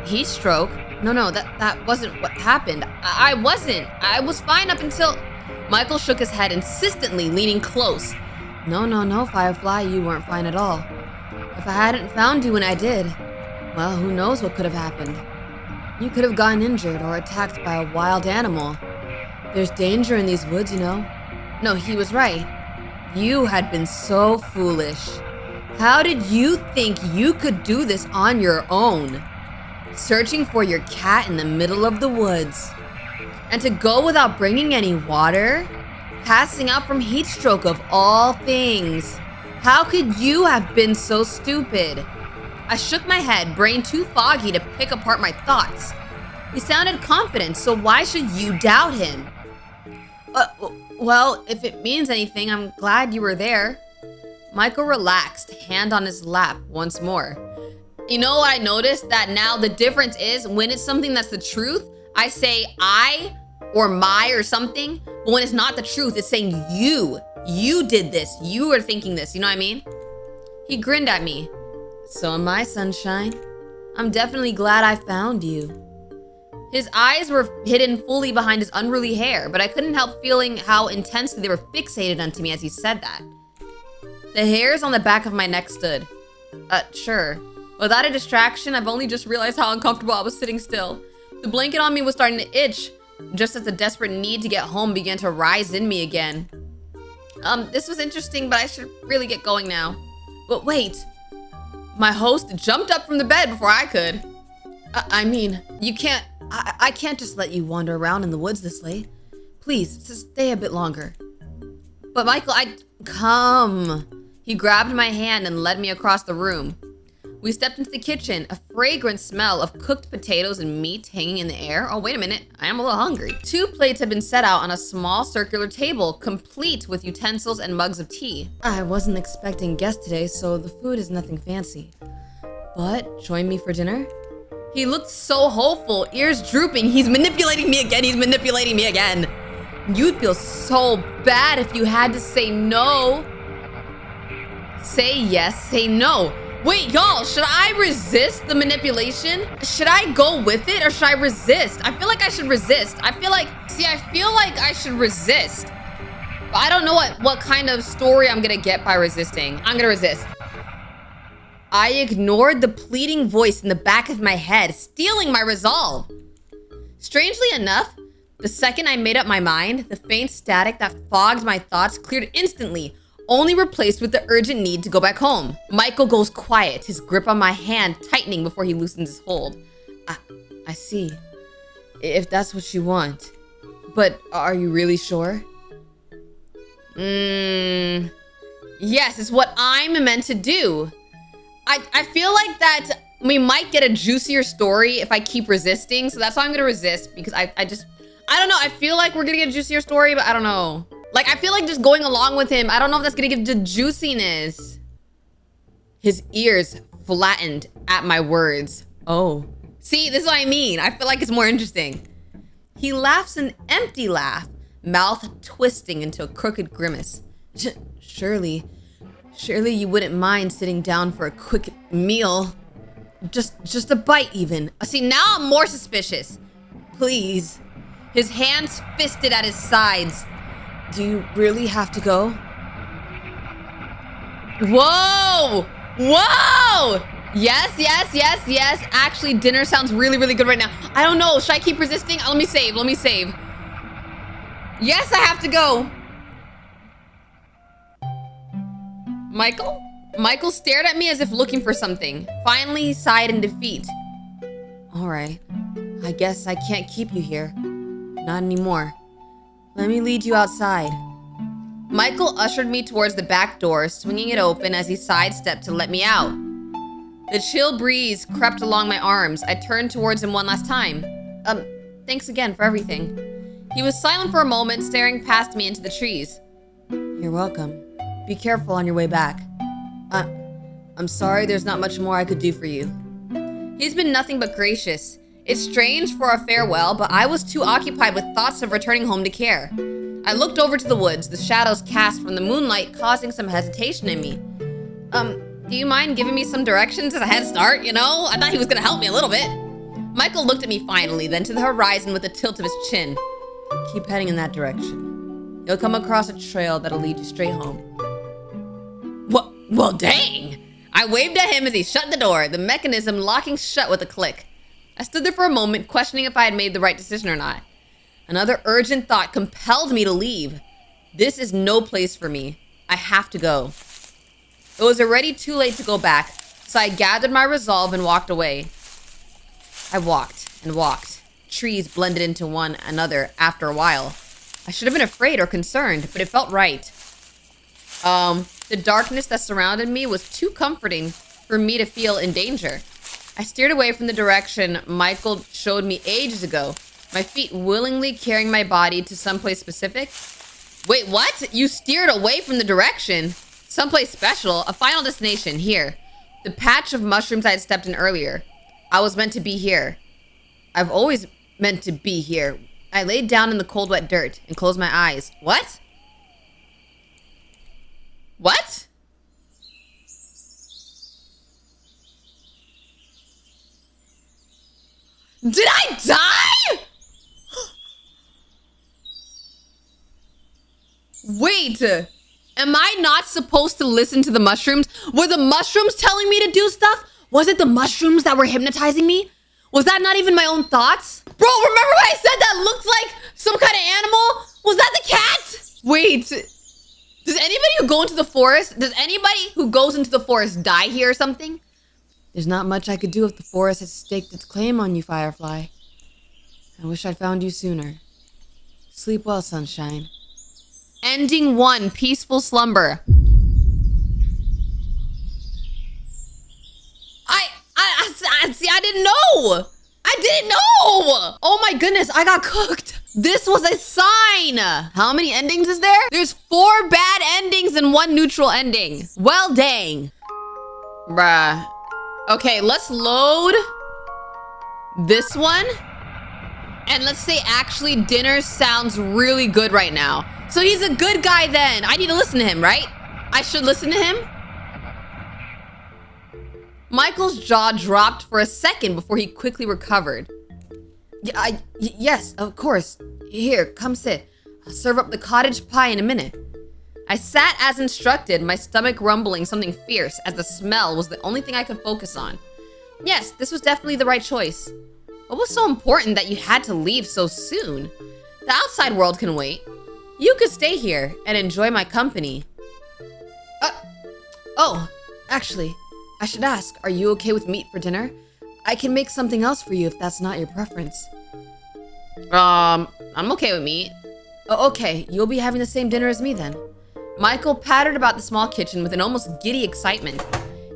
Heat stroke? No, that wasn't what happened. I wasn't. I was fine up until... Michael shook his head insistently, leaning close. No, Firefly, you weren't fine at all. If I hadn't found you when I did, well, who knows what could have happened. You could have gotten injured or attacked by a wild animal. There's danger in these woods, you know. No, he was right. You had been so foolish. How did you think you could do this on your own? Searching for your cat in the middle of the woods. And to go without bringing any water? Passing out from heat stroke of all things. How could you have been so stupid? I shook my head, brain too foggy to pick apart my thoughts. He sounded confident, so why should you doubt him? Well, if it means anything, I'm glad you were there. Michael relaxed, hand on his lap once more. You know what I noticed? That now the difference is when it's something that's the truth, I say I or my or something. But when it's not the truth, it's saying you. You did this. You were thinking this. You know what I mean? He grinned at me. So am I, Sunshine. I'm definitely glad I found you. His eyes were hidden fully behind his unruly hair, but I couldn't help feeling how intensely they were fixated onto me as he said that. The hairs on the back of my neck stood. Sure. Without a distraction, I've only just realized how uncomfortable I was sitting still. The blanket on me was starting to itch, just as the desperate need to get home began to rise in me again. This was interesting, but I should really get going now. But wait, my host jumped up from the bed before I could. I mean, you can't, I can't just let you wander around in the woods this late. Please, just stay a bit longer. But Michael, come. He grabbed my hand and led me across the room. We stepped into the kitchen, a fragrant smell of cooked potatoes and meat hanging in the air. Oh, wait a minute, I am a little hungry. 2 plates had been set out on a small circular table, complete with utensils and mugs of tea. I wasn't expecting guests today, so the food is nothing fancy. But join me for dinner? He looked so hopeful, ears drooping. He's manipulating me again. You'd feel so bad if you had to say no. Say yes, say no. Wait, y'all, should I resist the manipulation? Should I go with it or should I resist? I feel like I should resist. I feel like I should resist. But I don't know what kind of story I'm gonna get by resisting. I'm gonna resist. I ignored the pleading voice in the back of my head, stealing my resolve. Strangely enough, the second I made up my mind, the faint static that fogged my thoughts cleared instantly, only replaced with the urgent need to go back home. Michael goes quiet, his grip on my hand tightening before he loosens his hold. I see. If that's what you want. But are you really sure? Yes, it's what I'm meant to do. I feel like that we might get a juicier story if I keep resisting, so that's why I'm gonna resist, because I don't know, I feel like we're gonna get a juicier story, but I don't know. Like, I feel like just going along with him, I don't know if that's gonna give the juiciness. His ears flattened at my words. Oh. See, this is what I mean. I feel like it's more interesting. He laughs an empty laugh, mouth twisting into a crooked grimace. Surely you wouldn't mind sitting down for a quick meal. Just a bite even. See, now I'm more suspicious. Please. His hands fisted at his sides. Do you really have to go? Whoa! Whoa! Yes. Actually, dinner sounds really, really good right now. I don't know. Should I keep resisting? Let me save. Yes, I have to go. Michael stared at me as if looking for something. Finally, he sighed in defeat. All right. I guess I can't keep you here. Not anymore. Let me lead you outside. Michael ushered me towards the back door, swinging it open as he sidestepped to let me out. The chill breeze crept along my arms. I turned towards him one last time. Thanks again for everything. He was silent for a moment, staring past me into the trees. You're welcome. Be careful on your way back. I'm sorry there's not much more I could do for you. He's been nothing but gracious. It's strange for a farewell, but I was too occupied with thoughts of returning home to care. I looked over to the woods, the shadows cast from the moonlight causing some hesitation in me. Do you mind giving me some directions as a head start, you know? I thought he was gonna help me a little bit. Michael looked at me finally, then to the horizon with a tilt of his chin. Keep heading in that direction. You'll come across a trail that'll lead you straight home. Well, dang! I waved at him as he shut the door, the mechanism locking shut with a click. I stood there for a moment, questioning if I had made the right decision or not. Another urgent thought compelled me to leave. This is no place for me. I have to go. It was already too late to go back, so I gathered my resolve and walked away. I walked and walked. Trees blended into one another after a while. I should have been afraid or concerned, but it felt right. The darkness that surrounded me was too comforting for me to feel in danger. I steered away from the direction Michael showed me ages ago, my feet willingly carrying my body to someplace specific. Wait, what? You steered away from the direction? Someplace special, a final destination, here. The patch of mushrooms I had stepped in earlier. I was meant to be here. I've always meant to be here. I laid down in the cold, wet dirt and closed my eyes. What? What? Did I die? Wait, am I not supposed to listen to the mushrooms? Were the mushrooms telling me to do stuff? Was it the mushrooms that were hypnotizing me? Was that not even my own thoughts? Bro, remember what I said that looked like some kind of animal? Was that the cat? Wait, does anybody who goes into the forest die here or something? There's not much I could do if the forest has staked its claim on you, Firefly. I wish I'd found you sooner. Sleep well, sunshine. Ending 1, peaceful slumber. I didn't know. I didn't know. Oh my goodness, I got cooked. This was a sign. How many endings is there? There's 4 bad endings and 1 neutral ending. Well, dang. Bruh. Okay, let's load this one. And let's say actually dinner sounds really good right now. So he's a good guy then. I need to listen to him, right? I should listen to him. Michael's jaw dropped for a second before he quickly recovered. Yes, of course. Here, come sit. I'll serve up the cottage pie in a minute. I sat as instructed, my stomach rumbling something fierce as the smell was the only thing I could focus on. Yes, this was definitely the right choice. What was so important that you had to leave so soon? The outside world can wait. You could stay here and enjoy my company. Oh, actually, I should ask, are you okay with meat for dinner? I can make something else for you if that's not your preference. I'm okay with meat. Oh, okay, you'll be having the same dinner as me then. Michael pattered about the small kitchen with an almost giddy excitement.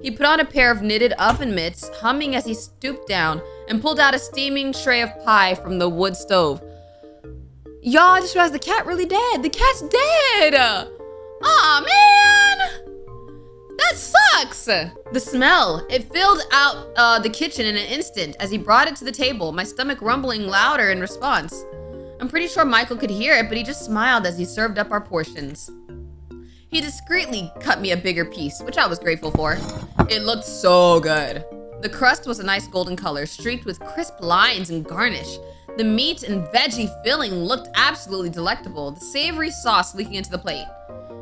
He put on a pair of knitted oven mitts, humming as he stooped down and pulled out a steaming tray of pie from the wood stove. Y'all, I just realized the cat really dead. The cat's dead. Aw, man! That sucks! The smell, it filled out the kitchen in an instant as he brought it to the table, my stomach rumbling louder in response. I'm pretty sure Michael could hear it, but he just smiled as he served up our portions. He discreetly cut me a bigger piece, which I was grateful for. It looked so good. The crust was a nice golden color, streaked with crisp lines and garnish. The meat and veggie filling looked absolutely delectable, the savory sauce leaking into the plate.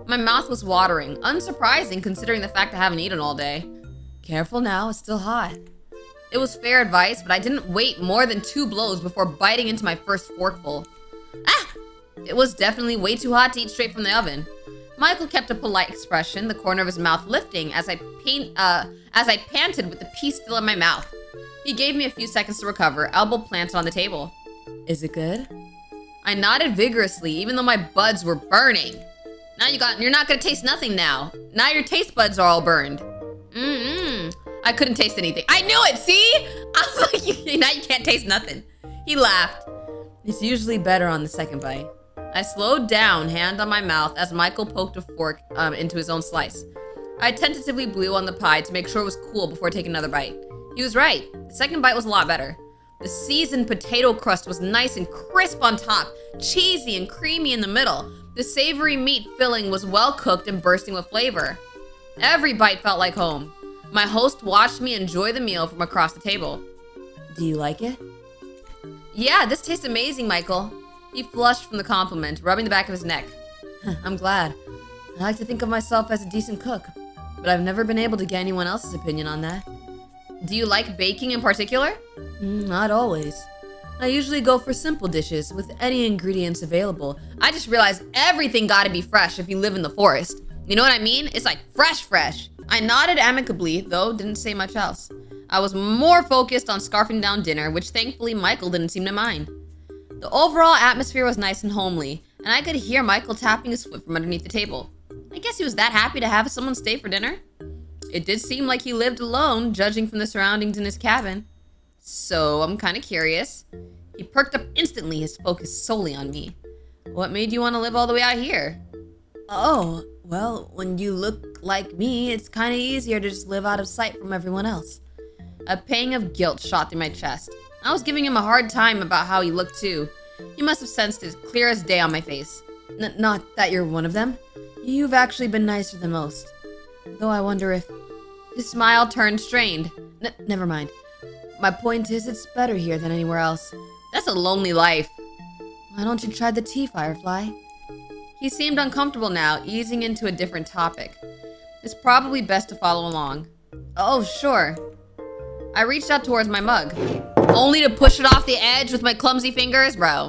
My mouth was watering, unsurprising considering the fact I haven't eaten all day. Careful now, it's still hot. It was fair advice, but I didn't wait more than 2 blows before biting into my first forkful. It was definitely way too hot to eat straight from the oven. Michael kept a polite expression, the corner of his mouth lifting as I panted with the piece still in my mouth. He gave me a few seconds to recover, elbow planted on the table. Is it good? I nodded vigorously, even though my buds were burning. Now you're not gonna taste nothing now. Now your taste buds are all burned. I couldn't taste anything. I knew it, see? I was like, now you can't taste nothing. He laughed. It's usually better on the second bite. I slowed down, hand on my mouth, as Michael poked a fork into his own slice. I tentatively blew on the pie to make sure it was cool before taking another bite. He was right. The second bite was a lot better. The seasoned potato crust was nice and crisp on top, cheesy and creamy in the middle. The savory meat filling was well cooked and bursting with flavor. Every bite felt like home. My host watched me enjoy the meal from across the table. Do you like it? Yeah, this tastes amazing, Michael. He flushed from the compliment, rubbing the back of his neck. I'm glad. I like to think of myself as a decent cook, but I've never been able to get anyone else's opinion on that. Do you like baking in particular? Not always. I usually go for simple dishes with any ingredients available. I just realized everything gotta be fresh if you live in the forest. You know what I mean? It's like fresh. I nodded amicably, though didn't say much else. I was more focused on scarfing down dinner, which thankfully Michael didn't seem to mind. The overall atmosphere was nice and homely, and I could hear Michael tapping his foot from underneath the table. I guess he was that happy to have someone stay for dinner. It did seem like he lived alone, judging from the surroundings in his cabin. So I'm kind of curious. He perked up instantly, his focus solely on me. What made you want to live all the way out here? Oh, well, when you look like me, it's kind of easier to just live out of sight from everyone else. A pang of guilt shot through my chest. I was giving him a hard time about how he looked too. He must have sensed it clear as day on my face. Not that you're one of them. You've actually been nicer than most. Though I wonder if... His smile turned strained. Never mind. My point is, it's better here than anywhere else. That's a lonely life. Why don't you try the tea, Firefly? He seemed uncomfortable now, easing into a different topic. It's probably best to follow along. Oh, sure. I reached out towards my mug, only to push it off the edge with my clumsy fingers, bro.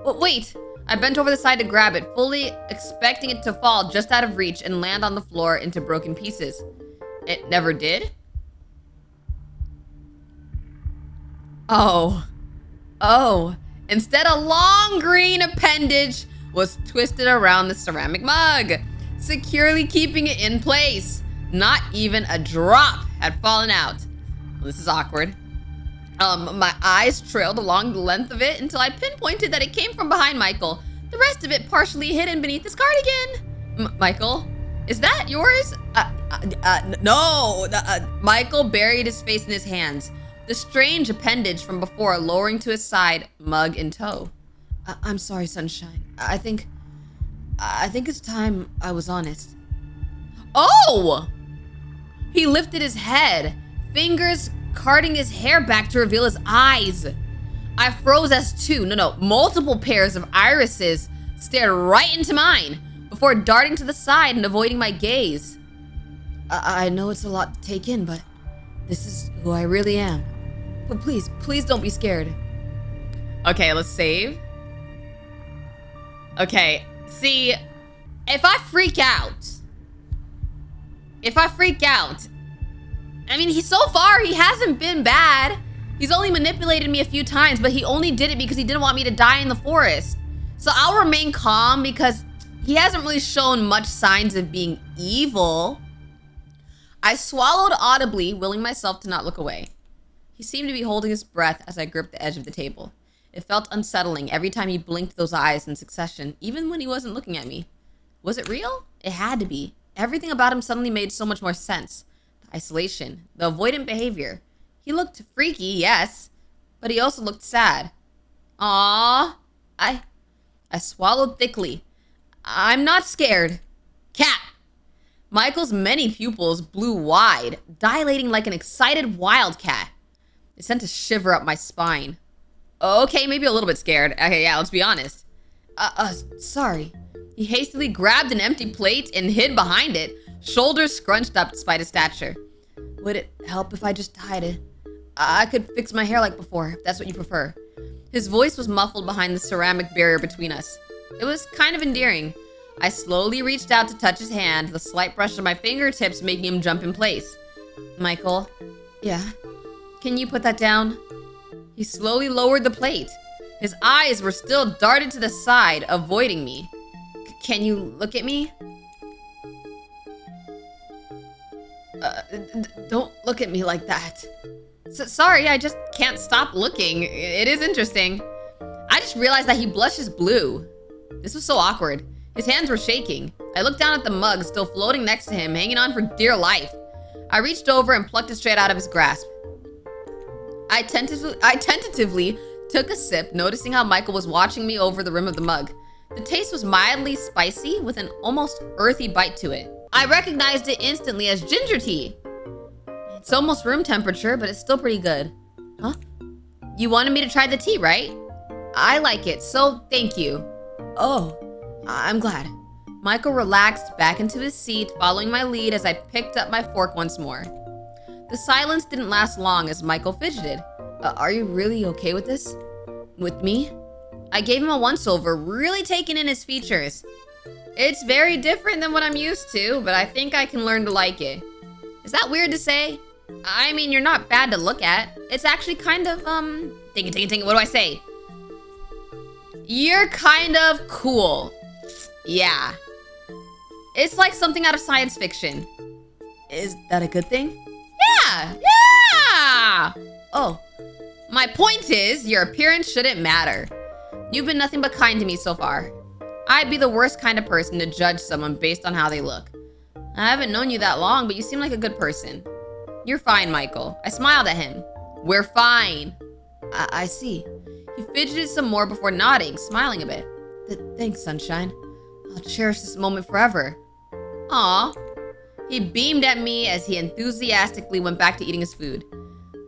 Wait, I bent over the side to grab it, fully expecting it to fall just out of reach and land on the floor into broken pieces. It never did? Oh, instead a long green appendage was twisted around the ceramic mug, securely keeping it in place. Not even a drop had fallen out. Well, this is awkward. My eyes trailed along the length of it until I pinpointed that it came from behind Michael. The rest of it partially hidden beneath his cardigan. Michael, is that yours? No. Michael buried his face in his hands, the strange appendage from before lowering to his side, mug in tow. I'm sorry, Sunshine. I think it's time I was honest. Oh! He lifted his head, fingers carting his hair back to reveal his eyes. I froze as multiple pairs of irises stared right into mine before darting to the side and avoiding my gaze. I know it's a lot to take in, but this is who I really am. But please don't be scared. Okay, let's save. Okay, see, if I freak out, I mean, so far, he hasn't been bad. He's only manipulated me a few times, but he only did it because he didn't want me to die in the forest. So I'll remain calm because he hasn't really shown much signs of being evil. I swallowed audibly, willing myself to not look away. He seemed to be holding his breath as I gripped the edge of the table. It felt unsettling every time he blinked those eyes in succession, even when he wasn't looking at me. Was it real? It had to be. Everything about him suddenly made so much more sense. The isolation, the avoidant behavior. He looked freaky, yes, but he also looked sad. Aww. I swallowed thickly. I'm not scared. Cat. Michael's many pupils blew wide, dilating like an excited wildcat. It sent a shiver up my spine. Okay, maybe a little bit scared. Okay, yeah, let's be honest. Sorry. He hastily grabbed an empty plate and hid behind it, shoulders scrunched up despite his stature. Would it help if I just tied it? I could fix my hair like before, if that's what you prefer. His voice was muffled behind the ceramic barrier between us. It was kind of endearing. I slowly reached out to touch his hand, the slight brush of my fingertips making him jump in place. Michael? Yeah? Can you put that down? He slowly lowered the plate. His eyes were still darted to the side, avoiding me. Can you look at me? Don't look at me like that. Sorry, I just can't stop looking. It is interesting. I just realized that he blushes blue. This was so awkward. His hands were shaking. I looked down at the mug still floating next to him, hanging on for dear life. I reached over and plucked it straight out of his grasp. I tentatively took a sip, noticing how Michael was watching me over the rim of the mug. The taste was mildly spicy with an almost earthy bite to it. I recognized it instantly as ginger tea. It's almost room temperature, but it's still pretty good. Huh? You wanted me to try the tea, right? I like it, so thank you. Oh, I'm glad. Michael relaxed back into his seat, following my lead as I picked up my fork once more. The silence didn't last long as Michael fidgeted. Are you really okay with this? With me? I gave him a once-over, really taking in his features. It's very different than what I'm used to, but I think I can learn to like it. Is that weird to say? I mean, you're not bad to look at. It's actually kind of, ding it, what do I say? You're kind of cool. Yeah. It's like something out of science fiction. Is that a good thing? Yeah! Oh, my point is, your appearance shouldn't matter. You've been nothing but kind to me so far. I'd be the worst kind of person to judge someone based on how they look. I haven't known you that long, but you seem like a good person. You're fine, Michael. I smiled at him. We're fine. I see. He fidgeted some more before nodding, smiling a bit. Thanks, Sunshine. I'll cherish this moment forever. Aw. He beamed at me as he enthusiastically went back to eating his food.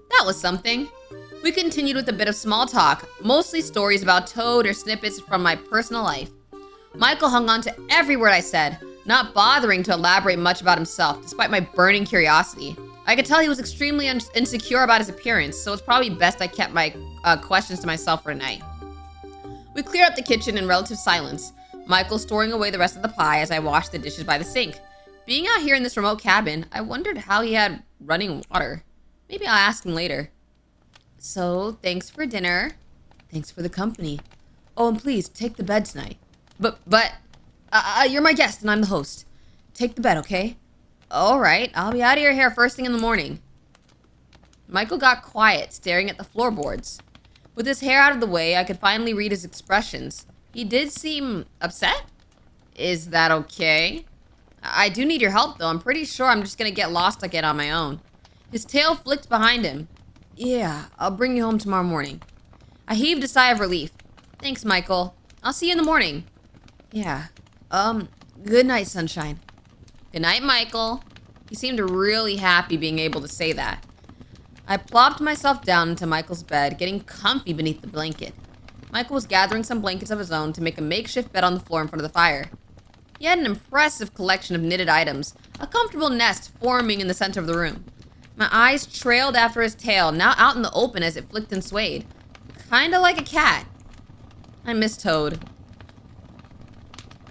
That was something. We continued with a bit of small talk, mostly stories about Toad or snippets from my personal life. Michael hung on to every word I said, not bothering to elaborate much about himself, despite my burning curiosity. I could tell he was extremely insecure about his appearance, so it's probably best I kept my questions to myself for tonight. We cleared up the kitchen in relative silence, Michael storing away the rest of the pie as I washed the dishes by the sink. Being out here in this remote cabin, I wondered how he had running water. Maybe I'll ask him later. So, thanks for dinner. Thanks for the company. Oh, and please, take the bed tonight. But, you're my guest and I'm the host. Take the bed, okay? All right, I'll be out of your hair first thing in the morning. Michael got quiet, staring at the floorboards. With his hair out of the way, I could finally read his expressions. He did seem upset. Is that okay? I do need your help, though. I'm pretty sure I'm just gonna get lost again on my own. His tail flicked behind him. Yeah, I'll bring you home tomorrow morning. I heaved a sigh of relief. Thanks, Michael. I'll see you in the morning. Yeah. Good night, sunshine. Good night, Michael. He seemed really happy being able to say that. I plopped myself down into Michael's bed, getting comfy beneath the blanket. Michael was gathering some blankets of his own to make a makeshift bed on the floor in front of the fire. He had an impressive collection of knitted items, a comfortable nest forming in the center of the room. My eyes trailed after his tail, now out in the open as it flicked and swayed. Kinda like a cat. I miss Toad.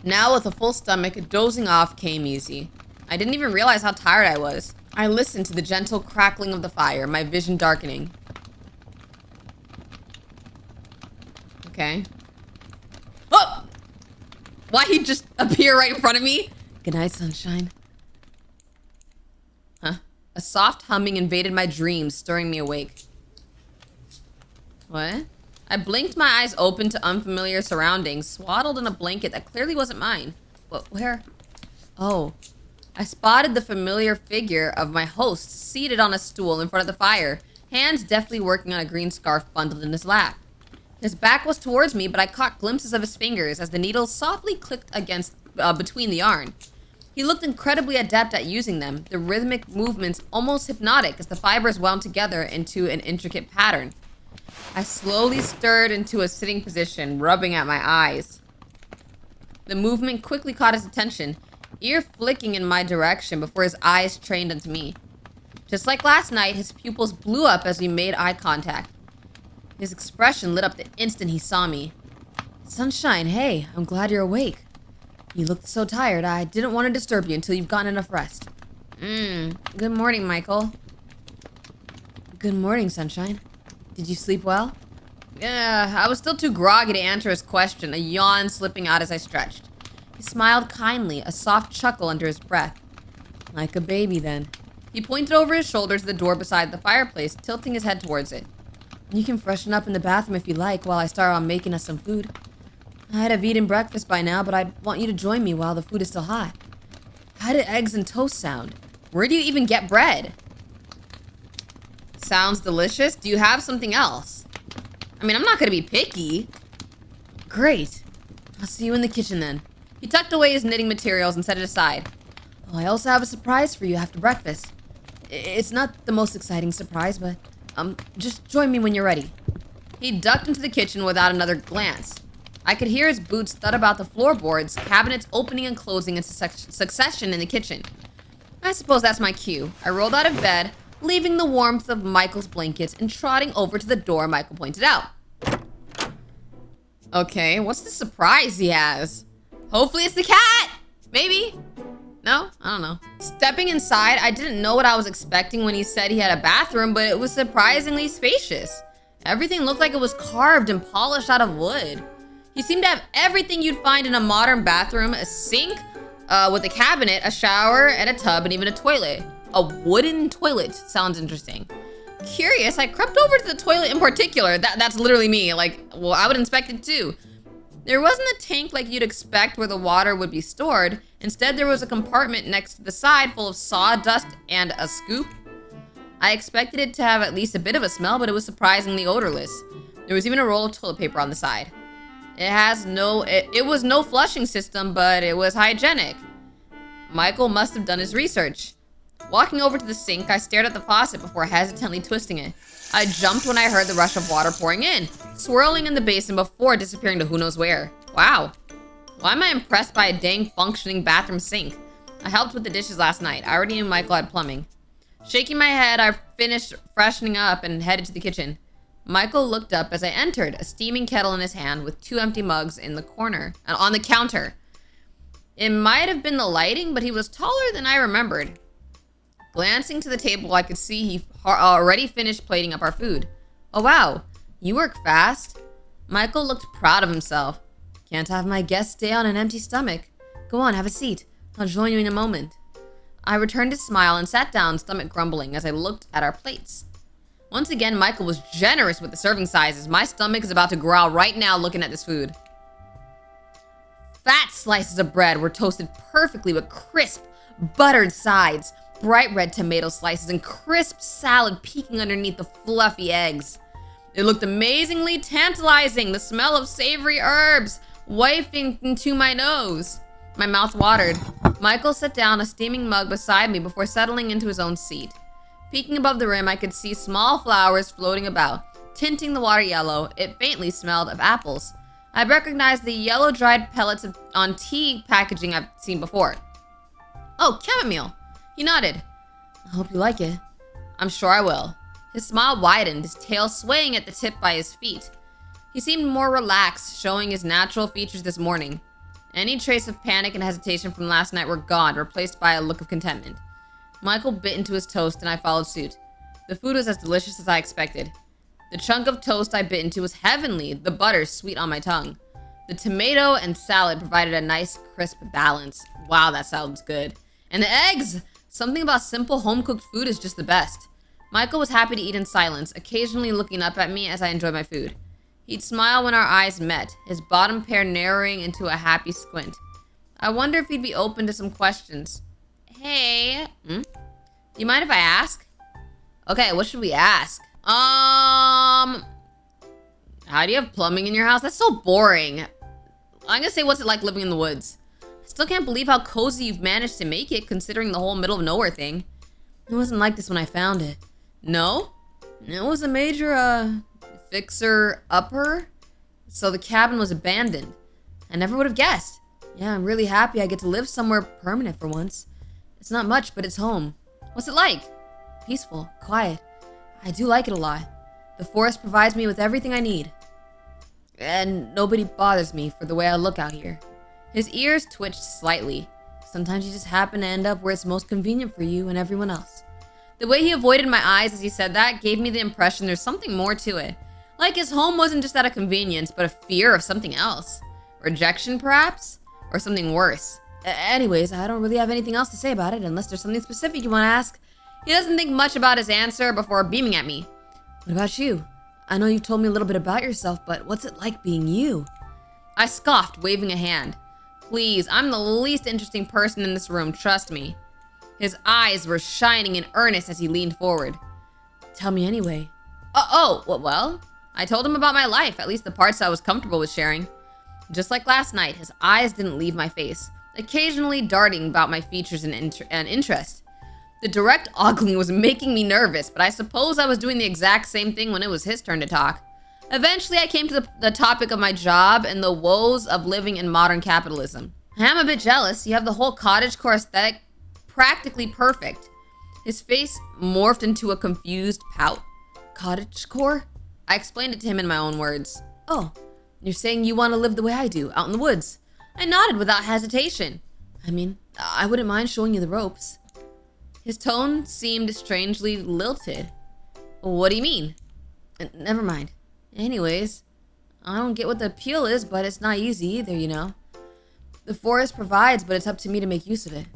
Now with a full stomach, dozing off came easy. I didn't even realize how tired I was. I listened to the gentle crackling of the fire, my vision darkening. Okay. Oh! Why'd he just appear right in front of me? Good night, sunshine. Huh? A soft humming invaded my dreams, stirring me awake. What? I blinked my eyes open to unfamiliar surroundings, swaddled in a blanket that clearly wasn't mine. What? Where? Oh. I spotted the familiar figure of my host seated on a stool in front of the fire, hands deftly working on a green scarf bundled in his lap. His back was towards me, but I caught glimpses of his fingers as the needles softly clicked against between the yarn. He looked incredibly adept at using them, the rhythmic movements almost hypnotic as the fibers wound together into an intricate pattern. I slowly stirred into a sitting position, rubbing at my eyes. The movement quickly caught his attention, ear flicking in my direction before his eyes trained onto me. Just like last night, his pupils blew up as we made eye contact. His expression lit up the instant he saw me. Sunshine, hey, I'm glad you're awake. You looked so tired, I didn't want to disturb you until you've gotten enough rest. Good morning, Michael. Good morning, sunshine. Did you sleep well? Yeah, I was still too groggy to answer his question, a yawn slipping out as I stretched. He smiled kindly, a soft chuckle under his breath. Like a baby, then. He pointed over his shoulder to the door beside the fireplace, tilting his head towards it. You can freshen up in the bathroom if you like while I start on making us some food. I'd have eaten breakfast by now, but I'd want you to join me while the food is still hot. How did eggs and toast sound? Where do you even get bread? Sounds delicious. Do you have something else? I mean, I'm not gonna be picky. Great. I'll see you in the kitchen then. He tucked away his knitting materials and set it aside. Oh, I also have a surprise for you after breakfast. It's not the most exciting surprise, but just join me when you're ready. He ducked into the kitchen without another glance. I could hear his boots thud about the floorboards, cabinets opening and closing in succession in the kitchen. I suppose that's my cue. I rolled out of bed, leaving the warmth of Michael's blankets and trotting over to the door Michael pointed out. Okay, what's the surprise he has? Hopefully it's the cat! Maybe? No? I don't know. Stepping inside, I didn't know what I was expecting when he said he had a bathroom, but it was surprisingly spacious. Everything looked like it was carved and polished out of wood. He seemed to have everything you'd find in a modern bathroom, a sink with a cabinet, a shower, and a tub, and even a toilet. A wooden toilet sounds interesting. Curious, I crept over to the toilet in particular. That's literally me. Like, well, I would inspect it too. There wasn't a tank like you'd expect where the water would be stored. Instead, there was a compartment next to the side full of sawdust and a scoop. I expected it to have at least a bit of a smell, but it was surprisingly odorless. There was even a roll of toilet paper on the side. It was no flushing system, but it was hygienic. Michael must have done his research. Walking over to the sink, I stared at the faucet before hesitantly twisting it. I jumped when I heard the rush of water pouring in, swirling in the basin before disappearing to who knows where. Wow. Why am I impressed by a dang functioning bathroom sink? I helped with the dishes last night. I already knew Michael had plumbing. Shaking my head, I finished freshening up and headed to the kitchen. Michael looked up as I entered, a steaming kettle in his hand with 2 empty mugs in the corner, on the counter. It might have been the lighting, but he was taller than I remembered. Glancing to the table, I could see he already finished plating up our food. Oh wow, you work fast. Michael looked proud of himself. Can't have my guests stay on an empty stomach. Go on, have a seat. I'll join you in a moment. I returned his smile and sat down, stomach grumbling, as I looked at our plates. Once again, Michael was generous with the serving sizes. My stomach is about to growl right now looking at this food. Fat slices of bread were toasted perfectly with crisp, buttered sides, bright red tomato slices, and crisp salad peeking underneath the fluffy eggs. It looked amazingly tantalizing, the smell of savory herbs wafting into my nose. My mouth watered. Michael set down a steaming mug beside me before settling into his own seat. Peeking above the rim, I could see small flowers floating about, tinting the water yellow. It faintly smelled of apples. I recognized the yellow dried pellets on tea packaging I've seen before. Oh, chamomile. He nodded. I hope you like it. I'm sure I will. His smile widened, his tail swaying at the tip by his feet. He seemed more relaxed, showing his natural features this morning. Any trace of panic and hesitation from last night were gone, replaced by a look of contentment. Michael bit into his toast and I followed suit. The food was as delicious as I expected. The chunk of toast I bit into was heavenly, the butter sweet on my tongue. The tomato and salad provided a nice, crisp balance. Wow, that sounds good. And the eggs! Something about simple home-cooked food is just the best. Michael was happy to eat in silence, occasionally looking up at me as I enjoyed my food. He'd smile when our eyes met, his bottom pair narrowing into a happy squint. I wonder if he'd be open to some questions. Hey, do you mind if I ask? Okay, what should we ask? How do you have plumbing in your house? That's so boring. I'm gonna say, what's it like living in the woods? I still can't believe how cozy you've managed to make it, considering the whole middle of nowhere thing. It wasn't like this when I found it. No? It was a major, fixer-upper, so the cabin was abandoned. I never would have guessed. Yeah, I'm really happy I get to live somewhere permanent for once. It's not much, but it's home. What's it like? Peaceful, quiet. I do like it a lot. The forest provides me with everything I need. And nobody bothers me for the way I look out here. His ears twitched slightly. Sometimes you just happen to end up where it's most convenient for you and everyone else. The way he avoided my eyes as he said that gave me the impression there's something more to it. Like his home wasn't just out of convenience, but a fear of something else. Rejection, perhaps? Or something worse. Anyways, I don't really have anything else to say about it, unless there's something specific you want to ask. He doesn't think much about his answer before beaming at me. What about you? I know you've told me a little bit about yourself, but what's it like being you? I scoffed, waving a hand. Please, I'm the least interesting person in this room, trust me. His eyes were shining in earnest as he leaned forward. Tell me anyway. Well, I told him about my life, at least the parts I was comfortable with sharing. Just like last night, his eyes didn't leave my face, occasionally darting about my features and interest. The direct ogling was making me nervous, but I suppose I was doing the exact same thing when it was his turn to talk. Eventually, I came to the topic of my job and the woes of living in modern capitalism. I am a bit jealous. You have the whole cottagecore aesthetic practically perfect. His face morphed into a confused pout. Cottagecore? I explained it to him in my own words. Oh, you're saying you want to live the way I do, out in the woods? I nodded without hesitation. I mean, I wouldn't mind showing you the ropes. His tone seemed strangely lilted. What do you mean? Never mind. Anyways, I don't get what the appeal is, but it's not easy either, you know. The forest provides, but it's up to me to make use of it.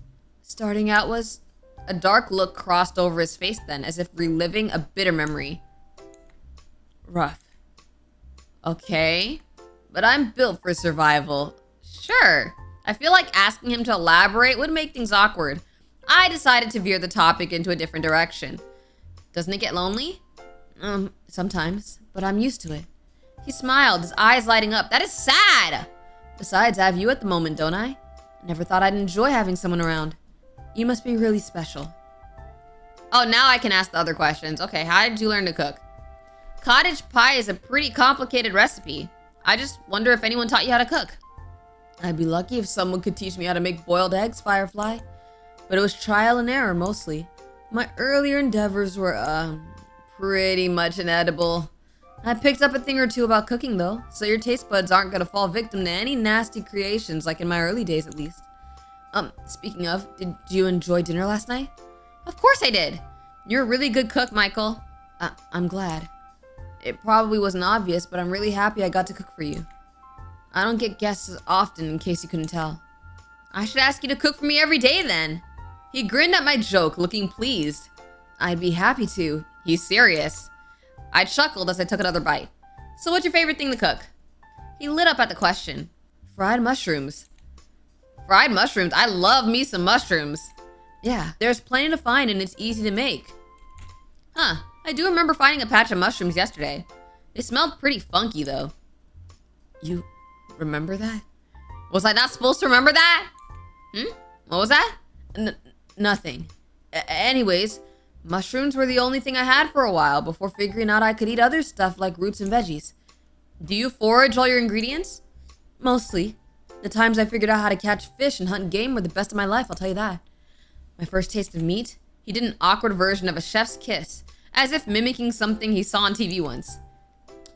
Starting out was... A dark look crossed over his face then, as if reliving a bitter memory. Rough. Okay, but I'm built for survival. Sure. I feel like asking him to elaborate would make things awkward. I decided to veer the topic into a different direction. Doesn't it get lonely? Sometimes, but I'm used to it. He smiled, his eyes lighting up. That is sad! Besides, I have you at the moment, don't I? Never thought I'd enjoy having someone around. You must be really special. Oh, now I can ask the other questions. Okay, how did you learn to cook? Cottage pie is a pretty complicated recipe. I just wonder if anyone taught you how to cook. I'd be lucky if someone could teach me how to make boiled eggs, Firefly. But it was trial and error, mostly. My earlier endeavors were, pretty much inedible. I picked up a thing or two about cooking, though, so your taste buds aren't gonna fall victim to any nasty creations, like in my early days at least. Speaking of, did you enjoy dinner last night? Of course I did. You're a really good cook, Michael. I'm glad. It probably wasn't obvious, but I'm really happy I got to cook for you. I don't get guests often, in case you couldn't tell. I should ask you to cook for me every day then. He grinned at my joke, looking pleased. I'd be happy to. He's serious. I chuckled as I took another bite. So what's your favorite thing to cook? He lit up at the question. Fried mushrooms. Fried mushrooms? I love me some mushrooms. Yeah, there's plenty to find and it's easy to make. Huh, I do remember finding a patch of mushrooms yesterday. They smelled pretty funky though. You remember that? Was I not supposed to remember that? What was that? Nothing. Anyways, mushrooms were the only thing I had for a while before figuring out I could eat other stuff like roots and veggies. Do you forage all your ingredients? Mostly. The times I figured out how to catch fish and hunt game were the best of my life, I'll tell you that. My first taste of meat, He did an awkward version of a chef's kiss, as if mimicking something he saw on TV once.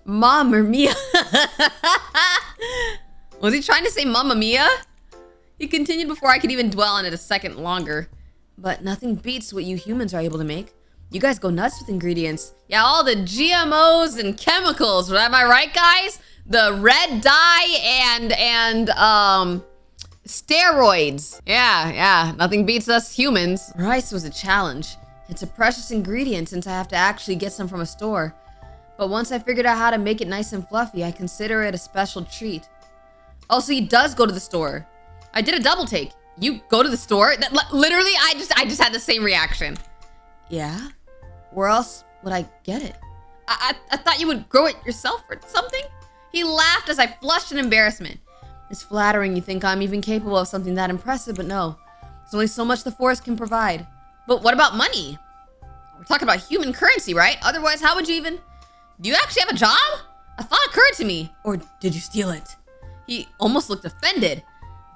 Mamma mia. Was he trying to say Mamma Mia? He continued before I could even dwell on it a second longer. But nothing beats what you humans are able to make. You guys go nuts with ingredients. Yeah, all the GMOs and chemicals. Am I right, guys? The red dye and steroids. Yeah. Nothing beats us humans. Rice was a challenge. It's a precious ingredient since I have to actually get some from a store. But once I figured out how to make it nice and fluffy, I consider it a special treat. Oh, so he does go to the store. I did a double take. You go to the store? Literally, I just had the same reaction. Yeah? Where else would I get it? I thought you would grow it yourself or something? He laughed as I flushed in embarrassment. It's flattering you think I'm even capable of something that impressive, but no. There's only so much the forest can provide. But what about money? We're talking about human currency, right? Otherwise, how would you even... Do you actually have a job? A thought occurred to me. Or did you steal it? He almost looked offended.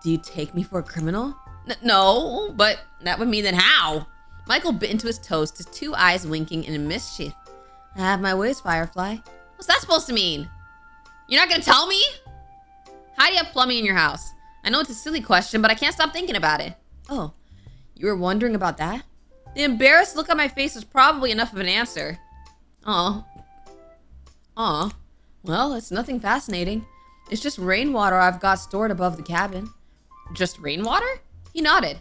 Do you take me for a criminal? No, but that would mean then how? Michael bit into his toast, his two eyes winking in mischief. I have my ways, Firefly. What's that supposed to mean? You're not gonna tell me? How do you have plumbing in your house? I know it's a silly question, but I can't stop thinking about it. Oh, you were wondering about that? The embarrassed look on my face was probably enough of an answer. Well, it's nothing fascinating. It's just rainwater I've got stored above the cabin. Just rainwater? He nodded.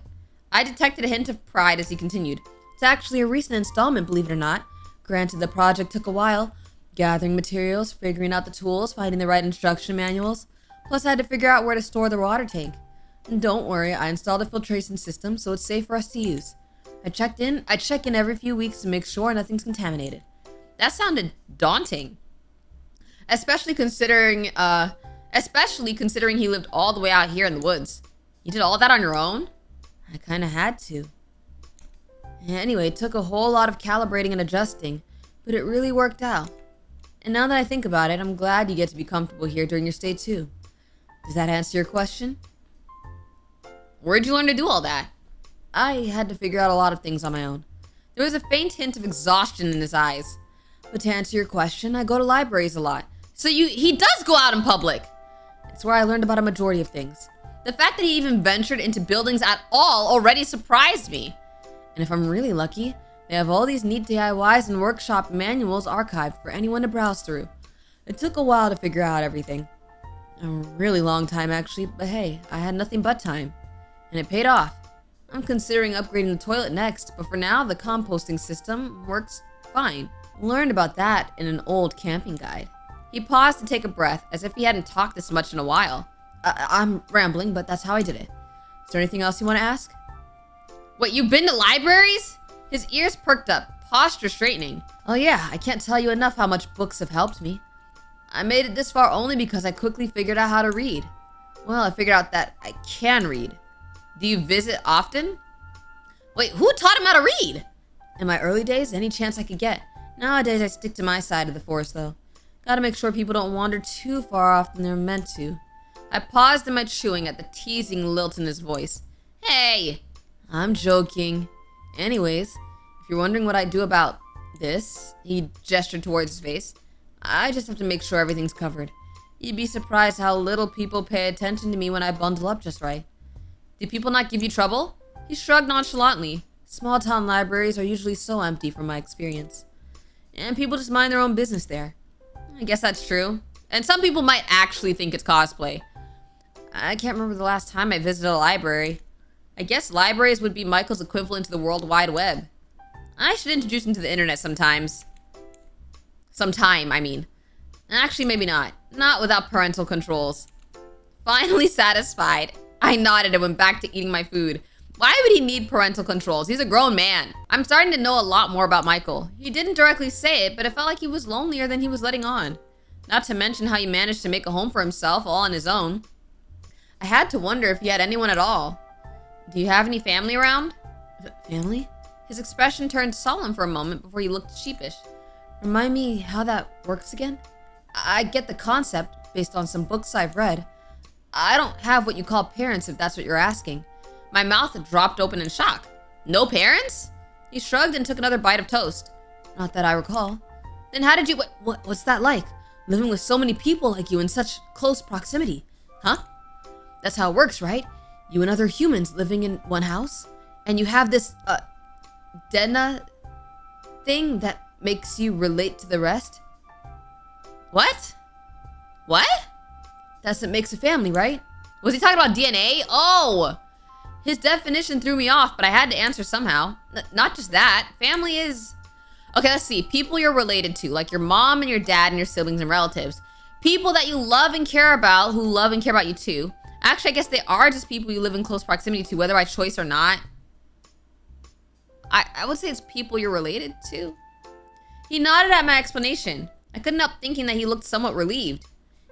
I detected a hint of pride as he continued. It's actually a recent installment, believe it or not. Granted, the project took a while. Gathering materials, figuring out the tools, finding the right instruction manuals. Plus, I had to figure out where to store the water tank. And don't worry, I installed a filtration system, so it's safe for us to use. I check in every few weeks to make sure nothing's contaminated. That sounded daunting. Especially considering he lived all the way out here in the woods. You did all of that on your own? I kinda had to. Anyway, it took a whole lot of calibrating and adjusting, but it really worked out. And now that I think about it, I'm glad you get to be comfortable here during your stay too. Does that answer your question? Where'd you learn to do all that? I had to figure out a lot of things on my own. There was a faint hint of exhaustion in his eyes. But to answer your question, I go to libraries a lot. So he does go out in public. It's where I learned about a majority of things. The fact that he even ventured into buildings at all already surprised me. And if I'm really lucky, they have all these neat DIYs and workshop manuals archived for anyone to browse through. It took a while to figure out everything. A really long time actually, but hey, I had nothing but time. And it paid off. I'm considering upgrading the toilet next, but for now, the composting system works fine. Learned about that in an old camping guide. He paused to take a breath, as if he hadn't talked this much in a while. I'm rambling, but that's how I did it. Is there anything else you want to ask? What, you've been to libraries? His ears perked up, posture straightening. Oh yeah, I can't tell you enough how much books have helped me. I made it this far only because I quickly figured out how to read. Well, I figured out that I can read. Do you visit often? Wait, who taught him how to read? In my early days, any chance I could get. Nowadays, I stick to my side of the forest, though. Gotta make sure people don't wander too far off than they're meant to. I paused in my chewing at the teasing lilt in his voice. Hey! I'm joking. Anyways, If you're wondering what I do about this, he gestured towards his face, I just have to make sure everything's covered. You'd be surprised how little people pay attention to me when I bundle up just right. Do people not give you trouble? He shrugged nonchalantly. Small town libraries are usually so empty from my experience. And people just mind their own business there. I guess that's true. And some people might actually think it's cosplay. I can't remember the last time I visited a library. I guess libraries would be Michael's equivalent to the World Wide Web. I should introduce him to the internet sometimes. Sometime, I mean. Actually, maybe not. Not without parental controls. Finally satisfied, I nodded and went back to eating my food. Why would he need parental controls? He's a grown man. I'm starting to know a lot more about Michael. He didn't directly say it, but it felt like he was lonelier than he was letting on. Not to mention how he managed to make a home for himself all on his own. I had to wonder if he had anyone at all. Do you have any family around? Family? His expression turned solemn for a moment before he looked sheepish. Remind me how that works again? I get the concept based on some books I've read. I don't have what you call parents, if that's what you're asking. My mouth dropped open in shock. No parents? He shrugged and took another bite of toast. Not that I recall. Then how did you, what's that like? Living with so many people like you in such close proximity, huh? That's how it works, right? You and other humans living in one house, and you have this, Dena thing that makes you relate to the rest? What? What? That's what makes a family, right? Was he talking about DNA? Oh! His definition threw me off, but I had to answer somehow. Not just that. Family is... Okay, let's see. People you're related to, like your mom and your dad and your siblings and relatives. People that you love and care about, who love and care about you too. Actually, I guess they are just people you live in close proximity to, whether by choice or not. I would say it's people you're related to. He nodded at my explanation. I couldn't help thinking that he looked somewhat relieved.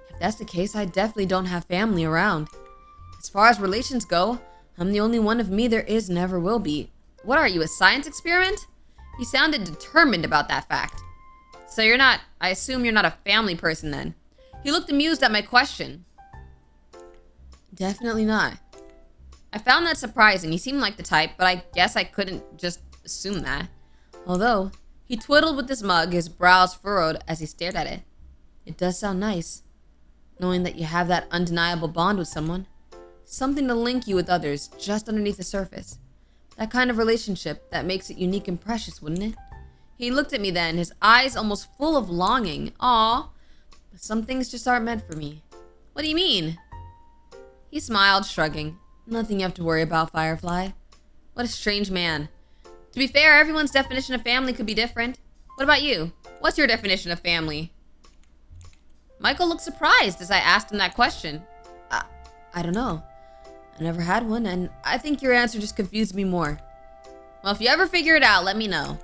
If that's the case, I definitely don't have family around. As far as relations go, I'm the only one of me there is and ever will be. What are you, a science experiment? He sounded determined about that fact. So you're not, I assume you're not a family person then. He looked amused at my question. Definitely not. I found that surprising. He seemed like the type, but I guess I couldn't just assume that. Although, he twiddled with his mug, his brows furrowed as he stared at it. It does sound nice, knowing that you have that undeniable bond with someone. Something to link you with others just underneath the surface. That kind of relationship that makes it unique and precious, wouldn't it? He looked at me then, his eyes almost full of longing. Aw, but some things just aren't meant for me. What do you mean? He smiled, shrugging. Nothing you have to worry about, Firefly. What a strange man. To be fair, everyone's definition of family could be different. What about you? What's your definition of family? Michael looked surprised as I asked him that question. I don't know. I never had one, and I think your answer just confused me more. Well, if you ever figure it out, let me know.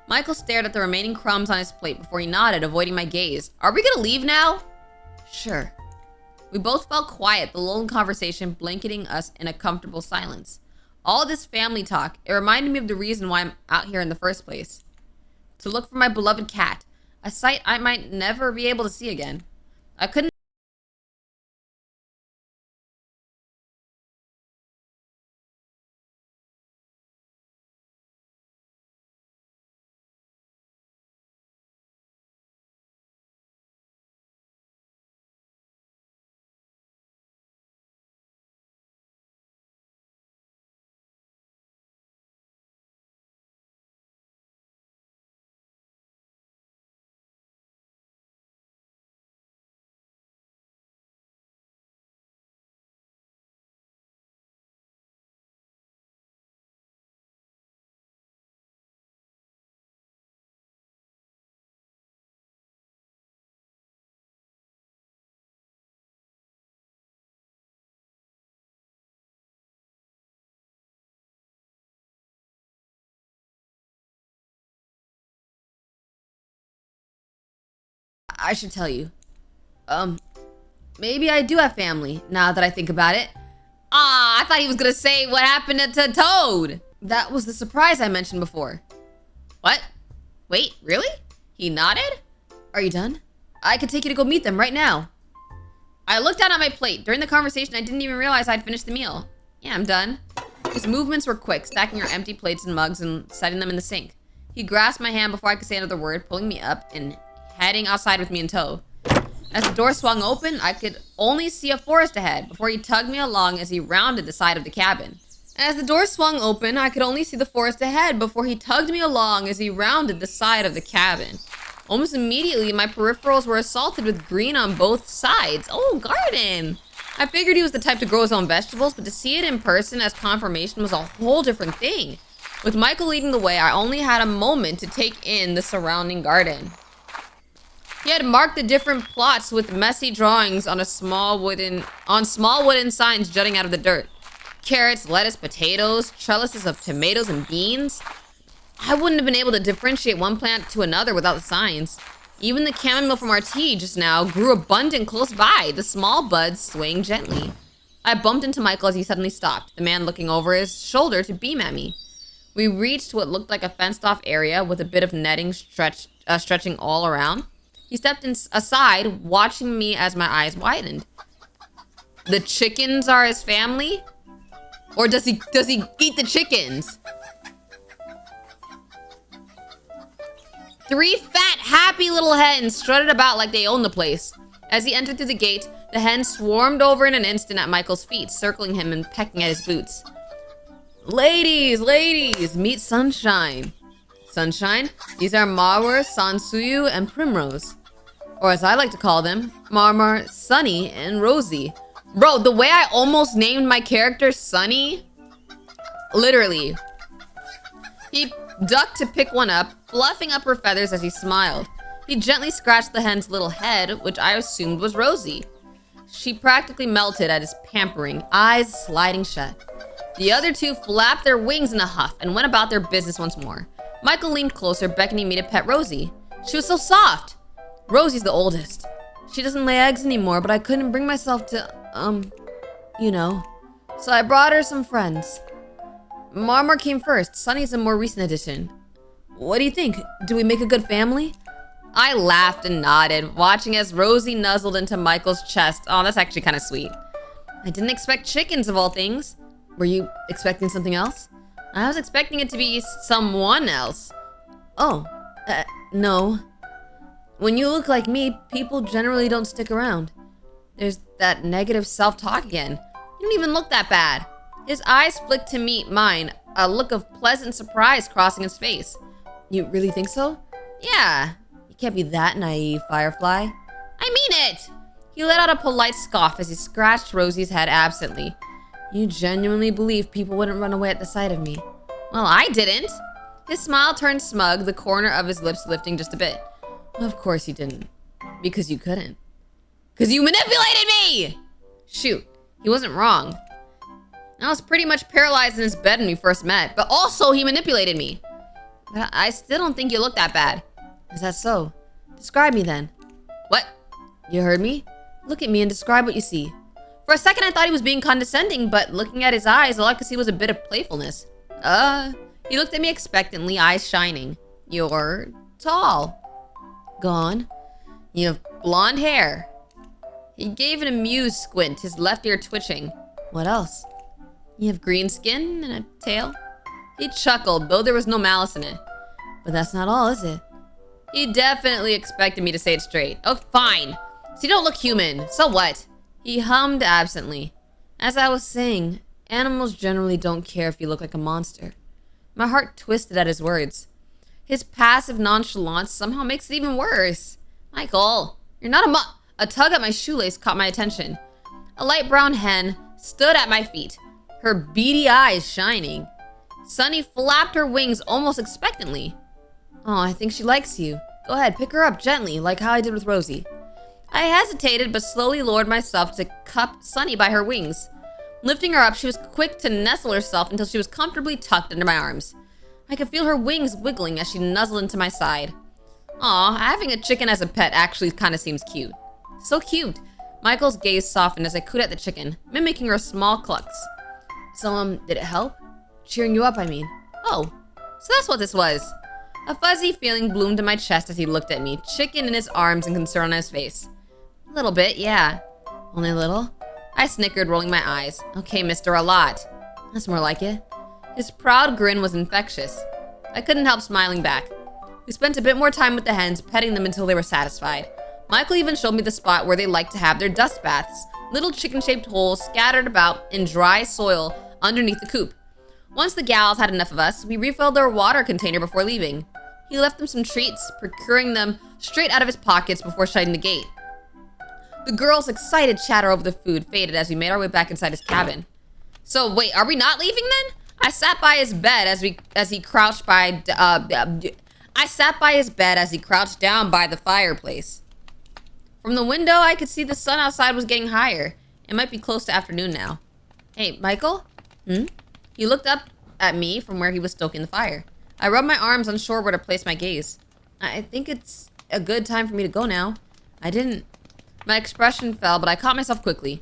Michael stared at the remaining crumbs on his plate before he nodded, avoiding my gaze. Are we gonna leave now? Sure. We both felt quiet, the lull in conversation blanketing us in a comfortable silence. All this family talk, it reminded me of the reason why I'm out here in the first place. To look for my beloved cat, a sight I might never be able to see again. I couldn't I should tell you. Maybe I do have family, now that I think about it. I thought he was gonna say what happened to Toad. That was the surprise I mentioned before. What? Wait, really? He nodded? Are you done? I could take you to go meet them right now. I looked down at my plate. During the conversation, I didn't even realize I'd finished the meal. Yeah, I'm done. His movements were quick, stacking our empty plates and mugs and setting them in the sink. He grasped my hand before I could say another word, pulling me up and heading outside with me in tow. As the door swung open, I could only see a forest ahead before he tugged me along as he rounded the side of the cabin. As the door swung open, I could only see the forest ahead before he tugged me along as he rounded the side of the cabin. Almost immediately, my peripherals were assaulted with green on both sides. Oh, garden! I figured he was the type to grow his own vegetables, but to see it in person as confirmation was a whole different thing. With Michael leading the way, I only had a moment to take in the surrounding garden. He had marked the different plots with messy drawings on small wooden signs jutting out of the dirt. Carrots, lettuce, potatoes, trellises of tomatoes and beans. I wouldn't have been able to differentiate one plant to another without the signs. Even the chamomile from our tea just now grew abundant close by, the small buds swaying gently. I bumped into Michael as he suddenly stopped, the man looking over his shoulder to beam at me. We reached what looked like a fenced-off area with a bit of netting stretching all around. He stepped aside, watching me as my eyes widened. The chickens are his family? Or does he eat the chickens? 3 fat, happy little hens strutted about like they owned the place. As he entered through the gate, the hens swarmed over in an instant at Michael's feet, circling him and pecking at his boots. Ladies, meet Sunshine. Sunshine, these are Marmor, Sansuyu, and Primrose. Or as I like to call them, Marmor, Sunny, and Rosie. Bro, the way I almost named my character Sunny, literally. He ducked to pick one up, fluffing up her feathers as he smiled. He gently scratched the hen's little head, which I assumed was Rosie. She practically melted at his pampering, eyes sliding shut. The other two flapped their wings in a huff and went about their business once more. Michael leaned closer, beckoning me to pet Rosie. She was so soft. Rosie's the oldest. She doesn't lay eggs anymore, but I couldn't bring myself to, So I brought her some friends. Marmor came first. Sunny's a more recent addition. What do you think? Do we make a good family? I laughed and nodded, watching as Rosie nuzzled into Michael's chest. Oh, that's actually kind of sweet. I didn't expect chickens of all things. Were you expecting something else? I was expecting it to be someone else. Oh, no. When you look like me, people generally don't stick around. There's that negative self-talk again. You don't even look that bad. His eyes flicked to meet mine, a look of pleasant surprise crossing his face. You really think so? Yeah. You can't be that naive, Firefly. I mean it! He let out a polite scoff as he scratched Rosie's head absently. You genuinely believe people wouldn't run away at the sight of me? Well, I didn't. His smile turned smug, the corner of his lips lifting just a bit. Of course you didn't. Because you couldn't. Because you manipulated me! Shoot, he wasn't wrong. I was pretty much paralyzed in his bed when we first met, but also he manipulated me. But I still don't think you look that bad. Is that so? Describe me then. What? You heard me? Look at me and describe what you see. For a second I thought he was being condescending, but looking at his eyes, all I could see was a bit of playfulness. He looked at me expectantly, eyes shining. You're tall. Go on. You have blonde hair. He gave an amused squint, his left ear twitching. What else? You have green skin and a tail. He chuckled, though there was no malice in it. But that's not all, is it? He definitely expected me to say it straight. Oh, fine. So you don't look human. So what? He hummed absently. As I was saying, animals generally don't care if you look like a monster. My heart twisted at his words. His passive nonchalance somehow makes it even worse. Michael, you're not a tug at my shoelace caught my attention. A light brown hen stood at my feet, her beady eyes shining. Sunny flapped her wings almost expectantly. Oh, I think she likes you. Go ahead, pick her up gently, like how I did with Rosie. I hesitated, but slowly lowered myself to cup Sunny by her wings. Lifting her up, she was quick to nestle herself until she was comfortably tucked under my arms. I could feel her wings wiggling as she nuzzled into my side. Aw, having a chicken as a pet actually kind of seems cute. So cute. Michael's gaze softened as I cooed at the chicken, mimicking her small clucks. So, did it help? Cheering you up, I mean. Oh, so that's what this was. A fuzzy feeling bloomed in my chest as he looked at me, chicken in his arms and concern on his face. A little bit, yeah. Only a little? I snickered, rolling my eyes. Okay, mister, a lot. That's more like it. His proud grin was infectious. I couldn't help smiling back. We spent a bit more time with the hens, petting them until they were satisfied. Michael even showed me the spot where they like to have their dust baths, little chicken-shaped holes scattered about in dry soil underneath the coop. Once the gals had enough of us, we refilled their water container before leaving. He left them some treats, procuring them straight out of his pockets before shutting the gate. The girls' excited chatter over the food faded as we made our way back inside his cabin. So wait, are we not leaving then? I sat by his bed as he crouched down by the fireplace. From the window, I could see the sun outside was getting higher. It might be close to afternoon now. Hey, Michael? He looked up at me from where he was stoking the fire. I rubbed my arms, unsure where to place my gaze. I think it's a good time for me to go now. My expression fell, but I caught myself quickly.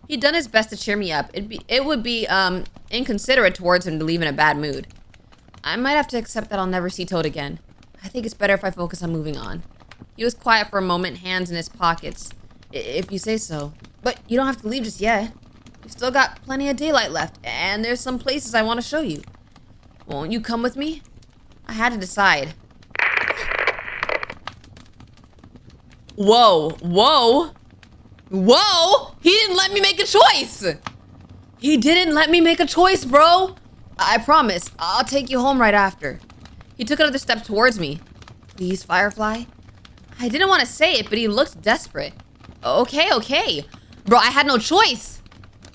He'd done his best to cheer me up. It would be inconsiderate towards him to leave in a bad mood. I might have to accept that I'll never see Toad again. I think it's better if I focus on moving on. He was quiet for a moment, hands in his pockets. If you say so. But you don't have to leave just yet. We've still got plenty of daylight left, and there's some places I want to show you. Won't you come with me? I had to decide. Whoa, whoa, whoa! He didn't let me make a choice! He didn't let me make a choice, bro! I promise, I'll take you home right after. He took another step towards me. Please, Firefly? I didn't want to say it, but he looked desperate. Okay. Bro, I had no choice.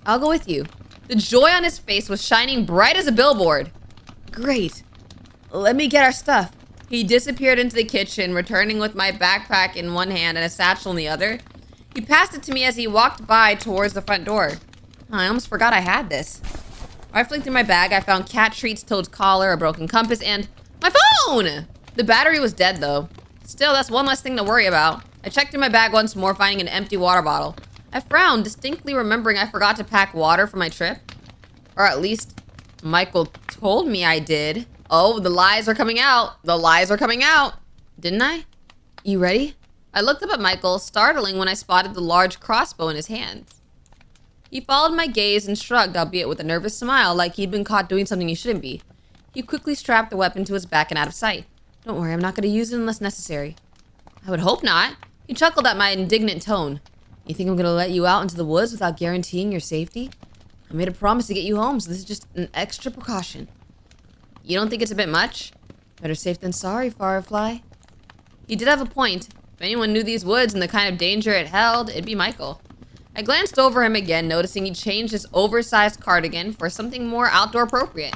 I'll go with you. The joy on his face was shining bright as a billboard. Great. Let me get our stuff. He disappeared into the kitchen, returning with my backpack in one hand and a satchel in the other. He passed it to me as he walked by towards the front door. I almost forgot I had this. Rifling through my bag, I found cat treats, Toad's collar, a broken compass, and my phone! The battery was dead, though. Still, that's one less thing to worry about. I checked in my bag once more, finding an empty water bottle. I frowned, distinctly remembering I forgot to pack water for my trip. Or at least, Michael told me I did. Oh, the lies are coming out. The lies are coming out. Didn't I? You ready? I looked up at Michael, startling when I spotted the large crossbow in his hands. He followed my gaze and shrugged, albeit with a nervous smile, like he'd been caught doing something he shouldn't be. He quickly strapped the weapon to his back and out of sight. Don't worry, I'm not going to use it unless necessary. I would hope not. He chuckled at my indignant tone. You think I'm going to let you out into the woods without guaranteeing your safety? I made a promise to get you home, so this is just an extra precaution. You don't think it's a bit much? Better safe than sorry, Firefly. He did have a point. If anyone knew these woods and the kind of danger it held, it'd be Michael. I glanced over him again, noticing he changed his oversized cardigan for something more outdoor appropriate.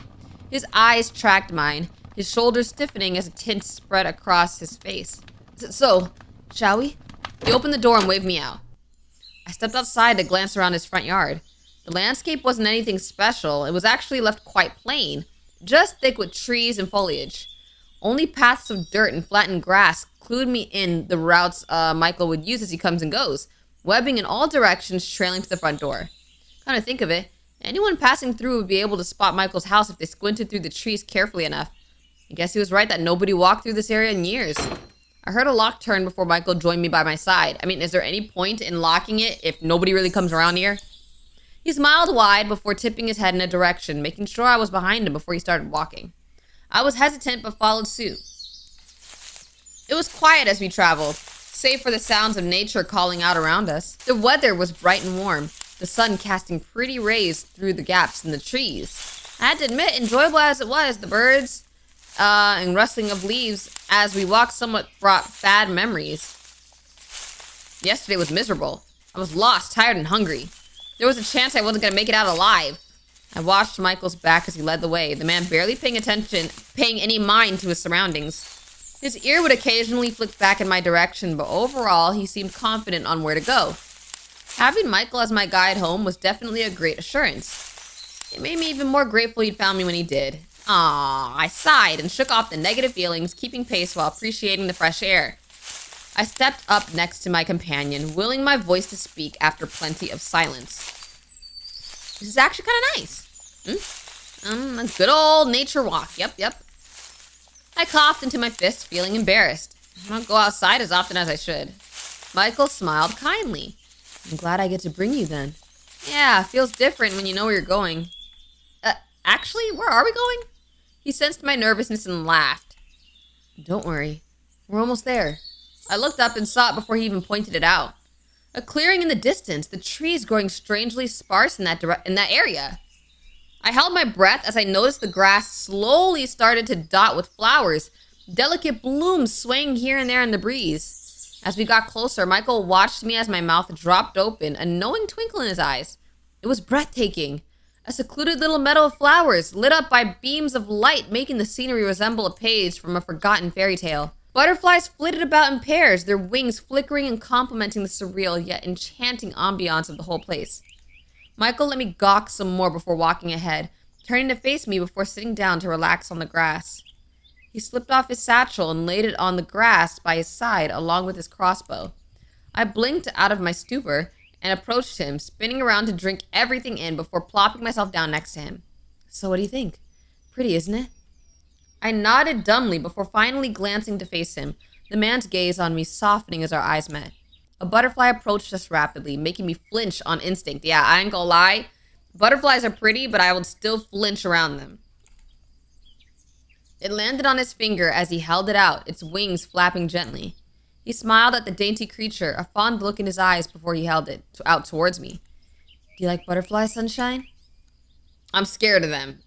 His eyes tracked mine, his shoulders stiffening as a tint spread across his face. So, shall we? He opened the door and waved me out. I stepped outside to glance around his front yard. The landscape wasn't anything special. It was actually left quite plain, just thick with trees and foliage. Only paths of dirt and flattened grass clued me in the routes Michael would use as he comes and goes, webbing in all directions trailing to the front door. Come to think of it, anyone passing through would be able to spot Michael's house if they squinted through the trees carefully enough. I guess he was right that nobody walked through this area in years. I heard a lock turn before Michael joined me by my side. I mean, is there any point in locking it if nobody really comes around here? He smiled wide before tipping his head in a direction, making sure I was behind him before he started walking. I was hesitant but followed suit. It was quiet as we traveled, save for the sounds of nature calling out around us. The weather was bright and warm, the sun casting pretty rays through the gaps in the trees. I had to admit, enjoyable as it was, the birds and rustling of leaves as we walked somewhat brought bad memories. Yesterday was miserable. I was lost, tired, and hungry. There was a chance I wasn't going to make it out alive. I watched Michael's back as he led the way, the man barely paying any mind to his surroundings. His ear would occasionally flick back in my direction, but overall, he seemed confident on where to go. Having Michael as my guide home was definitely a great assurance. It made me even more grateful he'd found me when he did. I sighed and shook off the negative feelings, keeping pace while appreciating the fresh air. I stepped up next to my companion, willing my voice to speak after plenty of silence. This is actually kind of nice. A good old nature walk. Yep. I coughed into my fist, feeling embarrassed. I don't go outside as often as I should. Michael smiled kindly. I'm glad I get to bring you then. Yeah, feels different when you know where you're going. Actually, where are we going? He sensed my nervousness and laughed. Don't worry. We're almost there. I looked up and saw it before he even pointed it out. A clearing in the distance, the trees growing strangely sparse in that area. I held my breath as I noticed the grass slowly started to dot with flowers, delicate blooms swaying here and there in the breeze. As we got closer, Michael watched me as my mouth dropped open, a knowing twinkle in his eyes. It was breathtaking. A secluded little meadow of flowers, lit up by beams of light, making the scenery resemble a page from a forgotten fairy tale. Butterflies flitted about in pairs, their wings flickering and complementing the surreal yet enchanting ambiance of the whole place. Michael let me gawk some more before walking ahead, turning to face me before sitting down to relax on the grass. He slipped off his satchel and laid it on the grass by his side along with his crossbow. I blinked out of my stupor and approached him, spinning around to drink everything in before plopping myself down next to him. So what do you think? Pretty, isn't it? I nodded dumbly before finally glancing to face him, the man's gaze on me softening as our eyes met. A butterfly approached us rapidly, making me flinch on instinct. Yeah, I ain't gonna lie. Butterflies are pretty, but I would still flinch around them. It landed on his finger as he held it out, its wings flapping gently. He smiled at the dainty creature, a fond look in his eyes before he held it out towards me. Do you like butterflies, Sunshine? I'm scared of them.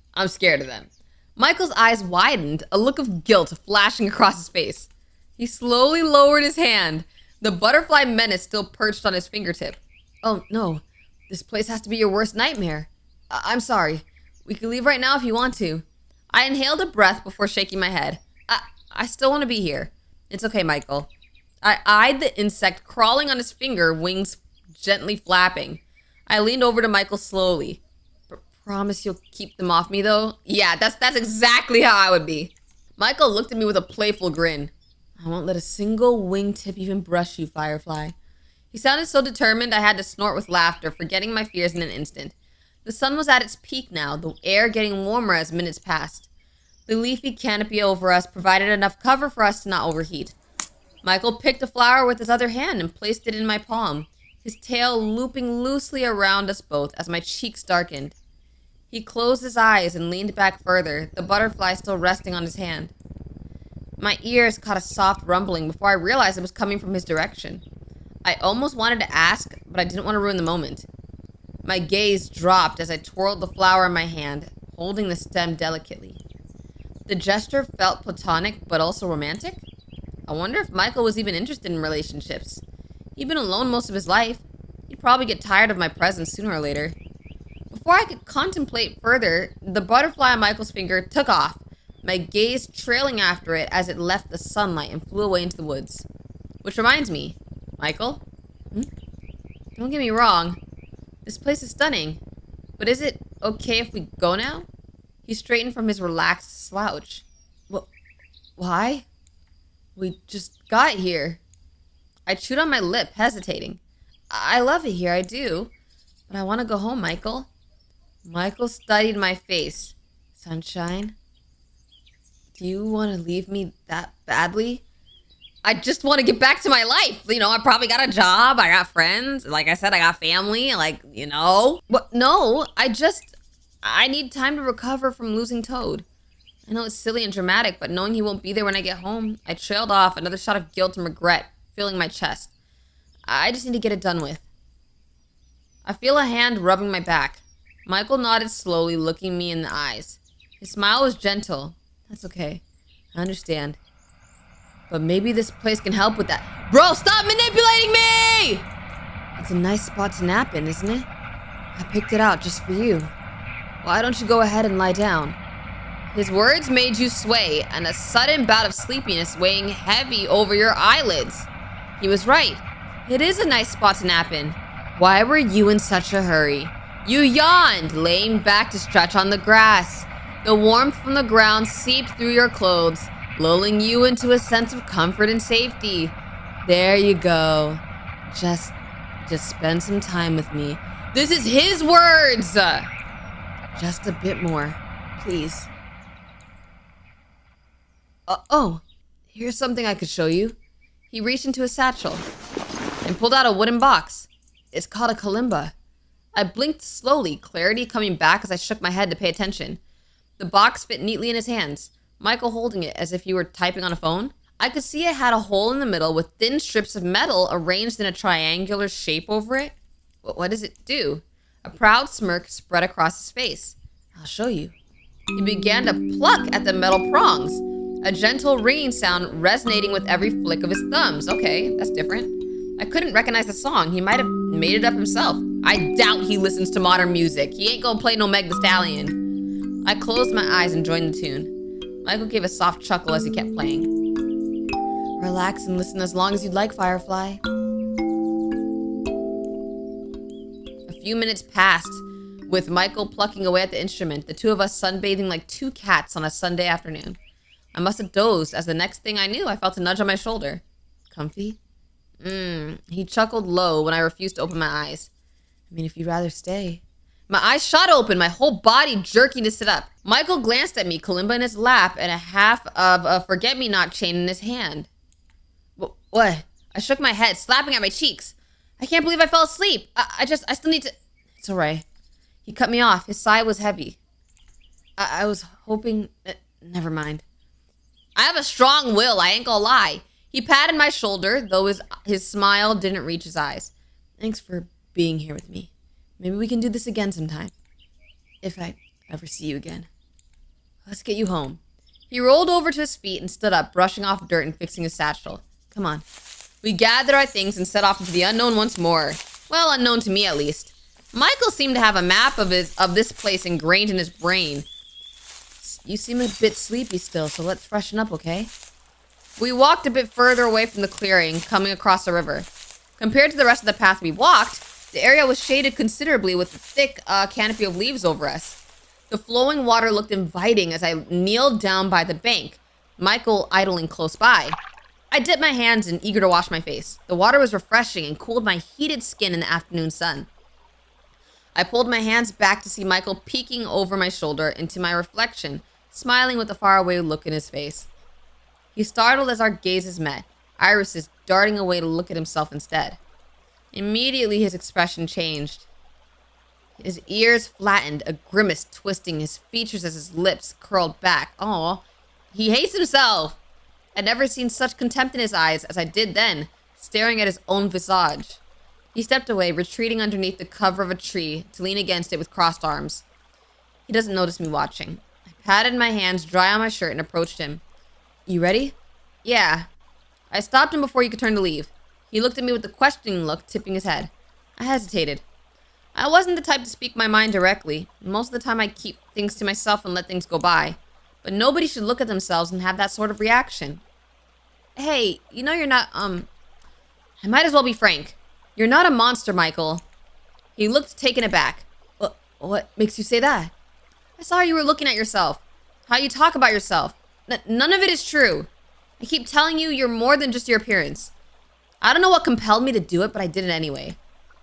Michael's eyes widened, a look of guilt flashing across his face. He slowly lowered his hand, the butterfly menace still perched on his fingertip. Oh, no. This place has to be your worst nightmare. I'm sorry. We can leave right now if you want to. I inhaled a breath before shaking my head. I still want to be here. It's okay, Michael. I eyed the insect crawling on his finger, wings gently flapping. I leaned over to Michael slowly. Promise you'll keep them off me, though? Yeah, that's exactly how I would be. Michael looked at me with a playful grin. I won't let a single wingtip even brush you, Firefly. He sounded so determined I had to snort with laughter, forgetting my fears in an instant. The sun was at its peak now, the air getting warmer as minutes passed. The leafy canopy over us provided enough cover for us to not overheat. Michael picked a flower with his other hand and placed it in my palm, his tail looping loosely around us both as my cheeks darkened. He closed his eyes and leaned back further, the butterfly still resting on his hand. My ears caught a soft rumbling before I realized it was coming from his direction. I almost wanted to ask, but I didn't want to ruin the moment. My gaze dropped as I twirled the flower in my hand, holding the stem delicately. The gesture felt platonic, but also romantic. I wonder if Michael was even interested in relationships. He'd been alone most of his life. He'd probably get tired of my presence sooner or later. Before I could contemplate further, the butterfly on Michael's finger took off, my gaze trailing after it as it left the sunlight and flew away into the woods. Which reminds me, Michael? Don't get me wrong. This place is stunning. But is it okay if we go now? He straightened from his relaxed slouch. Why? We just got here. I chewed on my lip, hesitating. I love it here, I do. But I want to go home, Michael. Michael studied my face. Sunshine, do you want to leave me that badly? I just want to get back to my life. I probably got a job. I got friends. Like I said, I got family. What? No, I need time to recover from losing Toad. I know it's silly and dramatic, but knowing he won't be there when I get home, I trailed off, another shot of guilt and regret filling my chest. I just need to get it done with. I feel a hand rubbing my back. Michael nodded slowly, looking me in the eyes. His smile was gentle. That's okay. I understand. But maybe this place can help with that. Bro, stop manipulating me! It's a nice spot to nap in, isn't it? I picked it out just for you. Why don't you go ahead and lie down? His words made you sway, and a sudden bout of sleepiness weighing heavy over your eyelids. He was right. It is a nice spot to nap in. Why were you in such a hurry? You yawned, laying back to stretch on the grass. The warmth from the ground seeped through your clothes, lulling you into a sense of comfort and safety. There you go. Just spend some time with me. This is his words! Just a bit more, please. Here's something I could show you. He reached into his satchel and pulled out a wooden box. It's called a kalimba. I blinked slowly, clarity coming back as I shook my head to pay attention. The box fit neatly in his hands, Michael holding it as if he were typing on a phone. I could see it had a hole in the middle with thin strips of metal arranged in a triangular shape over it. What does it do? A proud smirk spread across his face. I'll show you. He began to pluck at the metal prongs, a gentle ringing sound resonating with every flick of his thumbs. Okay, that's different. I couldn't recognize the song. He might have made it up himself. I doubt he listens to modern music. He ain't gonna play no Meg Thee Stallion. I closed my eyes and joined the tune. Michael gave a soft chuckle as he kept playing. Relax and listen as long as you'd like, Firefly. A few minutes passed, with Michael plucking away at the instrument, the two of us sunbathing like two cats on a Sunday afternoon. I must have dozed, as the next thing I knew, I felt a nudge on my shoulder. Comfy? He chuckled low when I refused to open my eyes. I mean, if you'd rather stay. My eyes shot open, my whole body jerking to sit up. Michael glanced at me, kalimba in his lap and a half of a forget-me-not chain in his hand. What? I shook my head, slapping at my cheeks. I can't believe I fell asleep. I still need to... It's all right. He cut me off. His sigh was heavy. I was hoping... never mind. I have a strong will, I ain't gonna lie. He patted my shoulder, though his smile didn't reach his eyes. Thanks for being here with me. Maybe we can do this again sometime. If I ever see you again. Let's get you home. He rolled over to his feet and stood up, brushing off dirt and fixing his satchel. Come on. We gathered our things and set off into the unknown once more. Well, unknown to me at least. Michael seemed to have a map of this place ingrained in his brain. You seem a bit sleepy still, so let's freshen up, okay? We walked a bit further away from the clearing, coming across a river. Compared to the rest of the path we walked, the area was shaded considerably with a thick canopy of leaves over us. The flowing water looked inviting as I kneeled down by the bank, Michael idling close by. I dipped my hands in, eager to wash my face. The water was refreshing and cooled my heated skin in the afternoon sun. I pulled my hands back to see Michael peeking over my shoulder into my reflection, smiling with a faraway look in his face. He startled as our gazes met, irises darting away to look at himself instead. Immediately his expression changed. His ears flattened, a grimace twisting his features as his lips curled back. Aw, he hates himself. I'd never seen such contempt in his eyes as I did then, staring at his own visage. He stepped away, retreating underneath the cover of a tree to lean against it with crossed arms. He doesn't notice me watching. I patted my hands dry on my shirt and approached him. You ready? Yeah. I stopped him before he could turn to leave. He looked at me with a questioning look, tipping his head. I hesitated. I wasn't the type to speak my mind directly. Most of the time I keep things to myself and let things go by. But nobody should look at themselves and have that sort of reaction. Hey, you know you're not, I might as well be frank. You're not a monster, Michael. He looked taken aback. What makes you say that? I saw you were looking at yourself. How you talk about yourself. None of it is true. I keep telling you you're more than just your appearance. I don't know what compelled me to do it, but I did it anyway.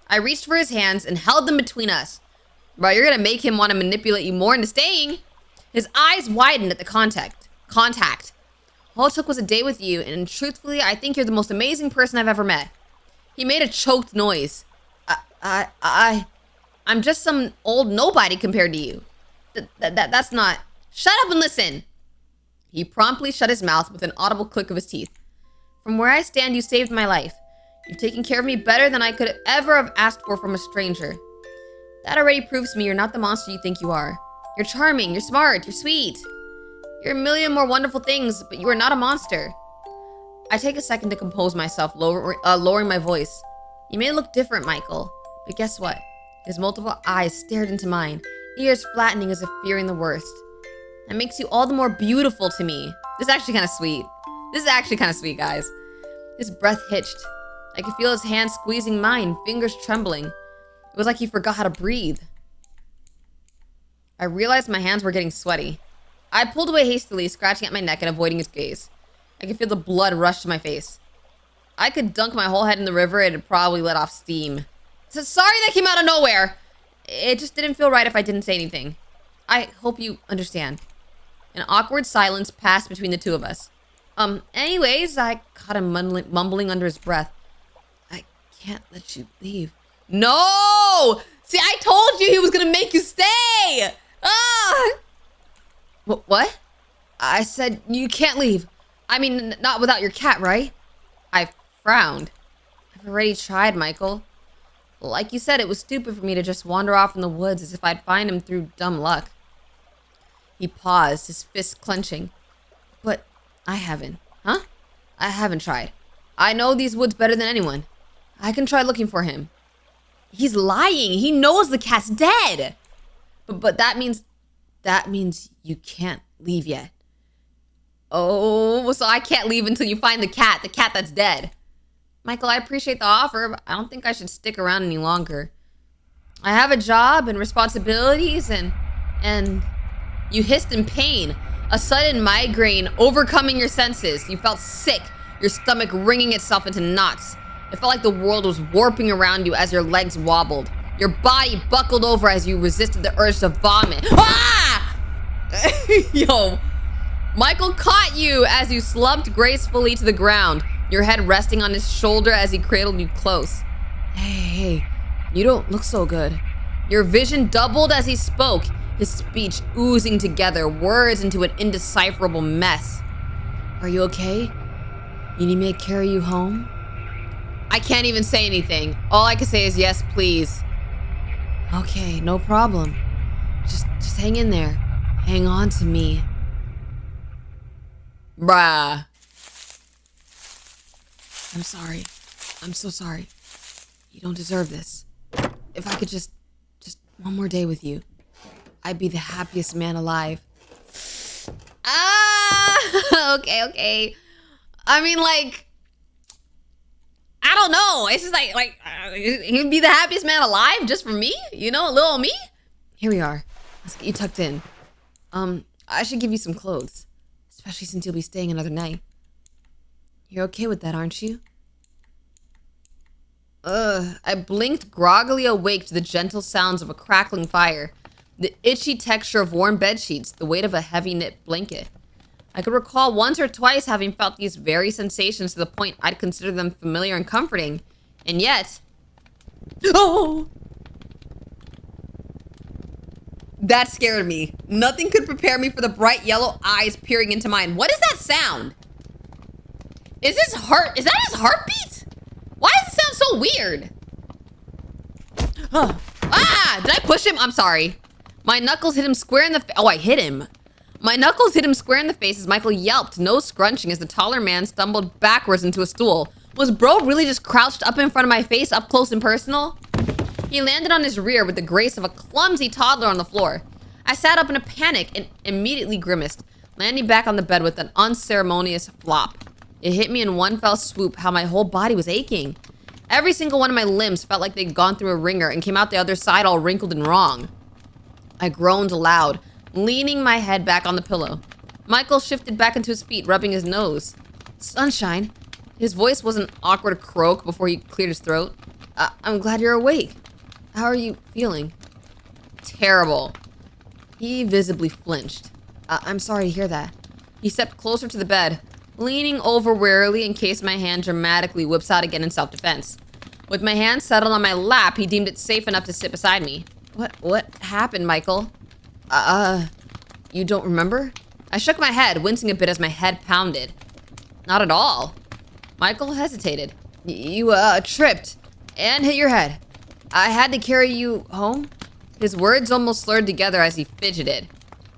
I reached for his hands and held them between us. Bro, you're gonna make him want to manipulate you more into staying. His eyes widened at the contact. All it took was a day with you, and truthfully, I think you're the most amazing person I've ever met. He made a choked noise. I'm just some old nobody compared to you. That's not... Shut up and listen. He promptly shut his mouth with an audible click of his teeth. From where I stand, you saved my life. You've taken care of me better than I could ever have asked for from a stranger. That already proves to me you're not the monster you think you are. You're charming, you're smart, you're sweet. You're a million more wonderful things, but you are not a monster. I take a second to compose myself, lowering my voice. You may look different, Michael, but guess what? His multiple eyes stared into mine, ears flattening as if fearing the worst. That makes you all the more beautiful to me. This is actually kind of sweet, guys. His breath hitched. I could feel his hands squeezing mine, fingers trembling. It was like he forgot how to breathe. I realized my hands were getting sweaty. I pulled away hastily, scratching at my neck and avoiding his gaze. I could feel the blood rush to my face. I could dunk my whole head in the river and it'd probably let off steam. So sorry that came out of nowhere. It just didn't feel right if I didn't say anything. I hope you understand. An awkward silence passed between the two of us. Anyways, I caught him mumbling under his breath. I can't let you leave. No! See, I told you he was gonna make you stay! Ah! What? I said you can't leave. I mean, not without your cat, right? I frowned. I've already tried, Michael. Like you said, it was stupid for me to just wander off in the woods as if I'd find him through dumb luck. He paused, his fist clenching. But I haven't. Huh? I haven't tried. I know these woods better than anyone. I can try looking for him. He's lying. He knows the cat's dead. But that means you can't leave yet. Oh, so I can't leave until you find the cat that's dead. Michael, I appreciate the offer, but I don't think I should stick around any longer. I have a job and responsibilities and you hissed in pain. A sudden migraine overcoming your senses. You felt sick, your stomach wringing itself into knots. It felt like the world was warping around you as your legs wobbled. Your body buckled over as you resisted the urge to vomit. Ah! Yo, Michael caught you as you slumped gracefully to the ground, your head resting on his shoulder as he cradled you close. Hey, you don't look so good. Your vision doubled as he spoke, his speech oozing together, words into an indecipherable mess. Are you okay? You need me to carry you home? I can't even say anything. All I can say is yes, please. Okay, no problem. Just hang in there. Hang on to me. Bruh. I'm sorry. I'm so sorry. You don't deserve this. If I could just one more day with you, I'd be the happiest man alive. Okay. I mean, like, I don't know. It's just like he'd be the happiest man alive just for me? You know, little me? Here we are. Let's get you tucked in. I should give you some clothes, especially since you'll be staying another night. You're okay with that, aren't you? I blinked, groggily awake to the gentle sounds of a crackling fire, the itchy texture of warm bed sheets, the weight of a heavy knit blanket. I could recall once or twice having felt these very sensations to the point I'd consider them familiar and comforting, and yet... Oh! That scared me. Nothing could prepare me for the bright yellow eyes peering into mine. What is that sound? Is that his heartbeat? Why does it sound so weird? Did I push him? I'm sorry. My knuckles hit him square in the face. Oh, I hit him. My knuckles hit him square in the face as Michael yelped, nose scrunching as the taller man stumbled backwards into a stool. Was bro really just crouched up in front of my face, up close and personal? He landed on his rear with the grace of a clumsy toddler on the floor. I sat up in a panic and immediately grimaced, landing back on the bed with an unceremonious flop. It hit me in one fell swoop how my whole body was aching. Every single one of my limbs felt like they'd gone through a ringer and came out the other side all wrinkled and wrong. I groaned aloud, leaning my head back on the pillow. Michael shifted back into his feet, rubbing his nose. Sunshine. His voice was an awkward croak before he cleared his throat. I'm glad you're awake. How are you feeling? Terrible. He visibly flinched. I'm sorry to hear that. He stepped closer to the bed, leaning over warily in case my hand dramatically whips out again in self-defense. With my hand settled on my lap, he deemed it safe enough to sit beside me. What happened, Michael? You don't remember? I shook my head, wincing a bit as my head pounded. Not at all. Michael hesitated. You tripped and hit your head. I had to carry you home? His words almost slurred together as he fidgeted.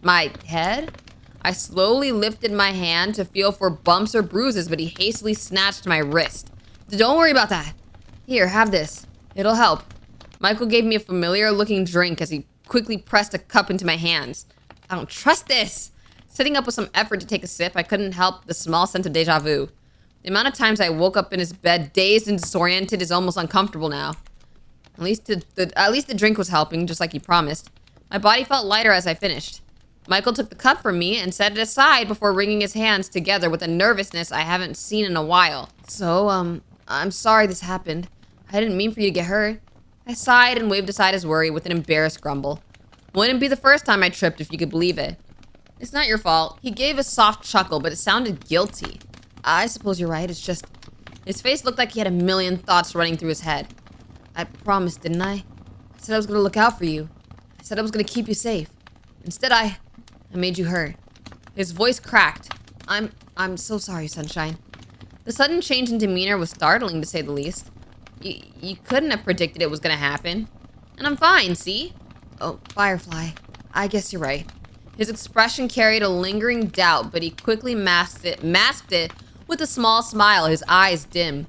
My head? I slowly lifted my hand to feel for bumps or bruises, but he hastily snatched my wrist. Don't worry about that. Here, have this. It'll help. Michael gave me a familiar-looking drink as he quickly pressed a cup into my hands. I don't trust this. Sitting up with some effort to take a sip, I couldn't help the small sense of deja vu. The amount of times I woke up in his bed dazed and disoriented is almost uncomfortable now. At least the drink was helping, just like he promised. My body felt lighter as I finished. Michael took the cup from me and set it aside before wringing his hands together with a nervousness I haven't seen in a while. So, I'm sorry this happened. I didn't mean for you to get hurt. I sighed and waved aside his worry with an embarrassed grumble. Wouldn't be the first time I tripped if you could believe it. It's not your fault. He gave a soft chuckle, but it sounded guilty. I suppose you're right, it's just... His face looked like he had a million thoughts running through his head. I promised, didn't I? I said I was gonna look out for you. I said I was gonna keep you safe. Instead, I I made you hurt. His voice cracked. I'm so sorry, Sunshine. The sudden change in demeanor was startling, to say the least. You couldn't have predicted it was gonna happen. And I'm fine, see? Oh, Firefly. I guess you're right. His expression carried a lingering doubt, but he quickly masked it with a small smile, his eyes dim.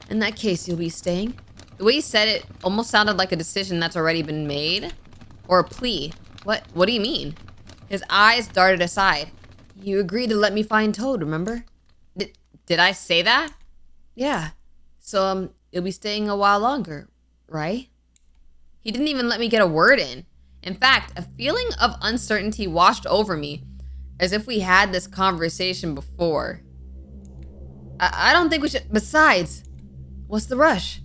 In that case, you'll be staying? The way he said it almost sounded like a decision that's already been made. Or a plea. What do you mean? His eyes darted aside. You agreed to let me find Toad, remember? Did I say that? Yeah. So, you'll be staying a while longer, right? He didn't even let me get a word in. In fact, a feeling of uncertainty washed over me, as if we had this conversation before. I don't think we should... Besides, what's the rush?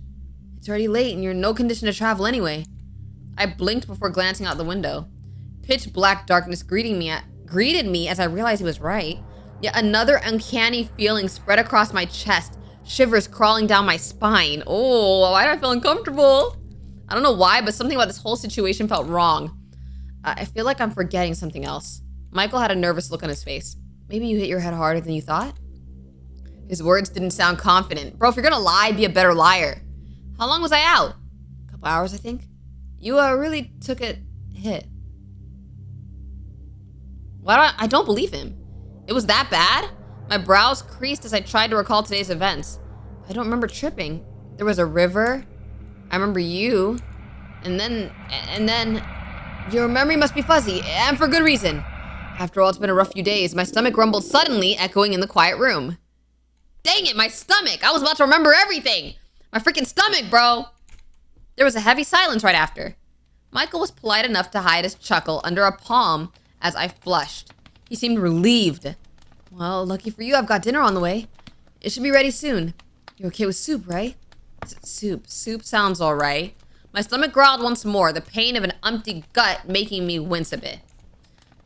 It's already late and you're in no condition to travel anyway. I blinked before glancing out the window. Pitch black darkness greeted me as I realized he was right. Yet another uncanny feeling spread across my chest, shivers crawling down my spine. Oh, why do I feel uncomfortable? I don't know why, but something about this whole situation felt wrong. I feel like I'm forgetting something else. Michael had a nervous look on his face. Maybe you hit your head harder than you thought? His words didn't sound confident. Bro, if you're gonna lie, be a better liar. How long was I out? A couple hours, I think. You really took a hit. I don't believe him. It was that bad? My brows creased as I tried to recall today's events. I don't remember tripping. There was a river. I remember you. And then... Your memory must be fuzzy, and for good reason. After all, it's been a rough few days. My stomach rumbled suddenly, echoing in the quiet room. Dang it, my stomach! I was about to remember everything! My freaking stomach, bro! There was a heavy silence right after. Michael was polite enough to hide his chuckle under a palm as I flushed. He seemed relieved. Well, lucky for you, I've got dinner on the way. It should be ready soon. You're okay with soup, right? Soup. Soup sounds all right. My stomach growled once more, the pain of an empty gut making me wince a bit.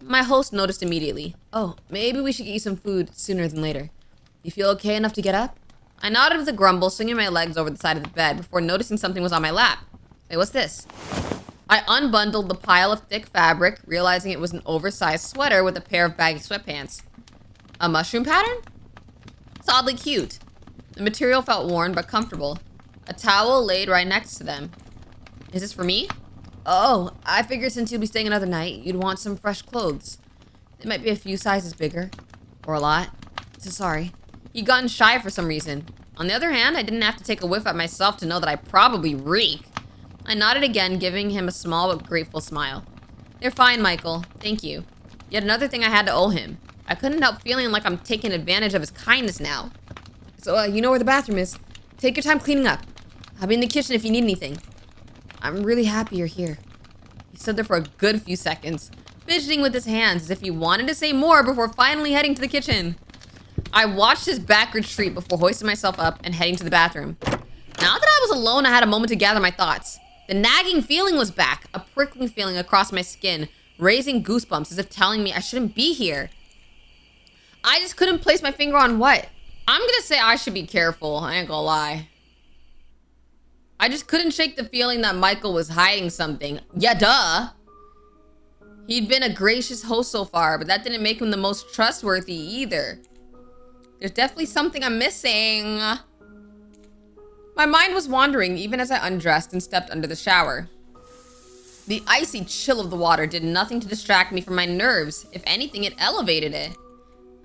My host noticed immediately. Oh, maybe we should get you some food sooner than later. You feel okay enough to get up? I nodded with a grumble, swinging my legs over the side of the bed before noticing something was on my lap. Wait, what's this? I unbundled the pile of thick fabric, realizing it was an oversized sweater with a pair of baggy sweatpants. A mushroom pattern? It's oddly cute. The material felt worn but comfortable. A towel laid right next to them. Is this for me? Oh, I figured since you'll be staying another night, you'd want some fresh clothes. They might be a few sizes bigger. Or a lot. So sorry. You'd gotten shy for some reason. On the other hand, I didn't have to take a whiff at myself to know that I probably reek. I nodded again, giving him a small but grateful smile. You're fine, Michael. Thank you. Yet another thing I had to owe him. I couldn't help feeling like I'm taking advantage of his kindness now. So, you know where the bathroom is. Take your time cleaning up. I'll be in the kitchen if you need anything. I'm really happy you're here. He stood there for a good few seconds, fidgeting with his hands as if he wanted to say more before finally heading to the kitchen. I watched his back retreat before hoisting myself up and heading to the bathroom. Now that I was alone, I had a moment to gather my thoughts. The nagging feeling was back, a prickling feeling across my skin, raising goosebumps as if telling me I shouldn't be here. I just couldn't place my finger on what. I'm gonna say I should be careful, I ain't gonna lie. I just couldn't shake the feeling that Michael was hiding something. Yeah, duh. He'd been a gracious host so far, but that didn't make him the most trustworthy either. There's definitely something I'm missing. My mind was wandering even as I undressed and stepped under the shower. The icy chill of the water did nothing to distract me from my nerves. If anything, it elevated it.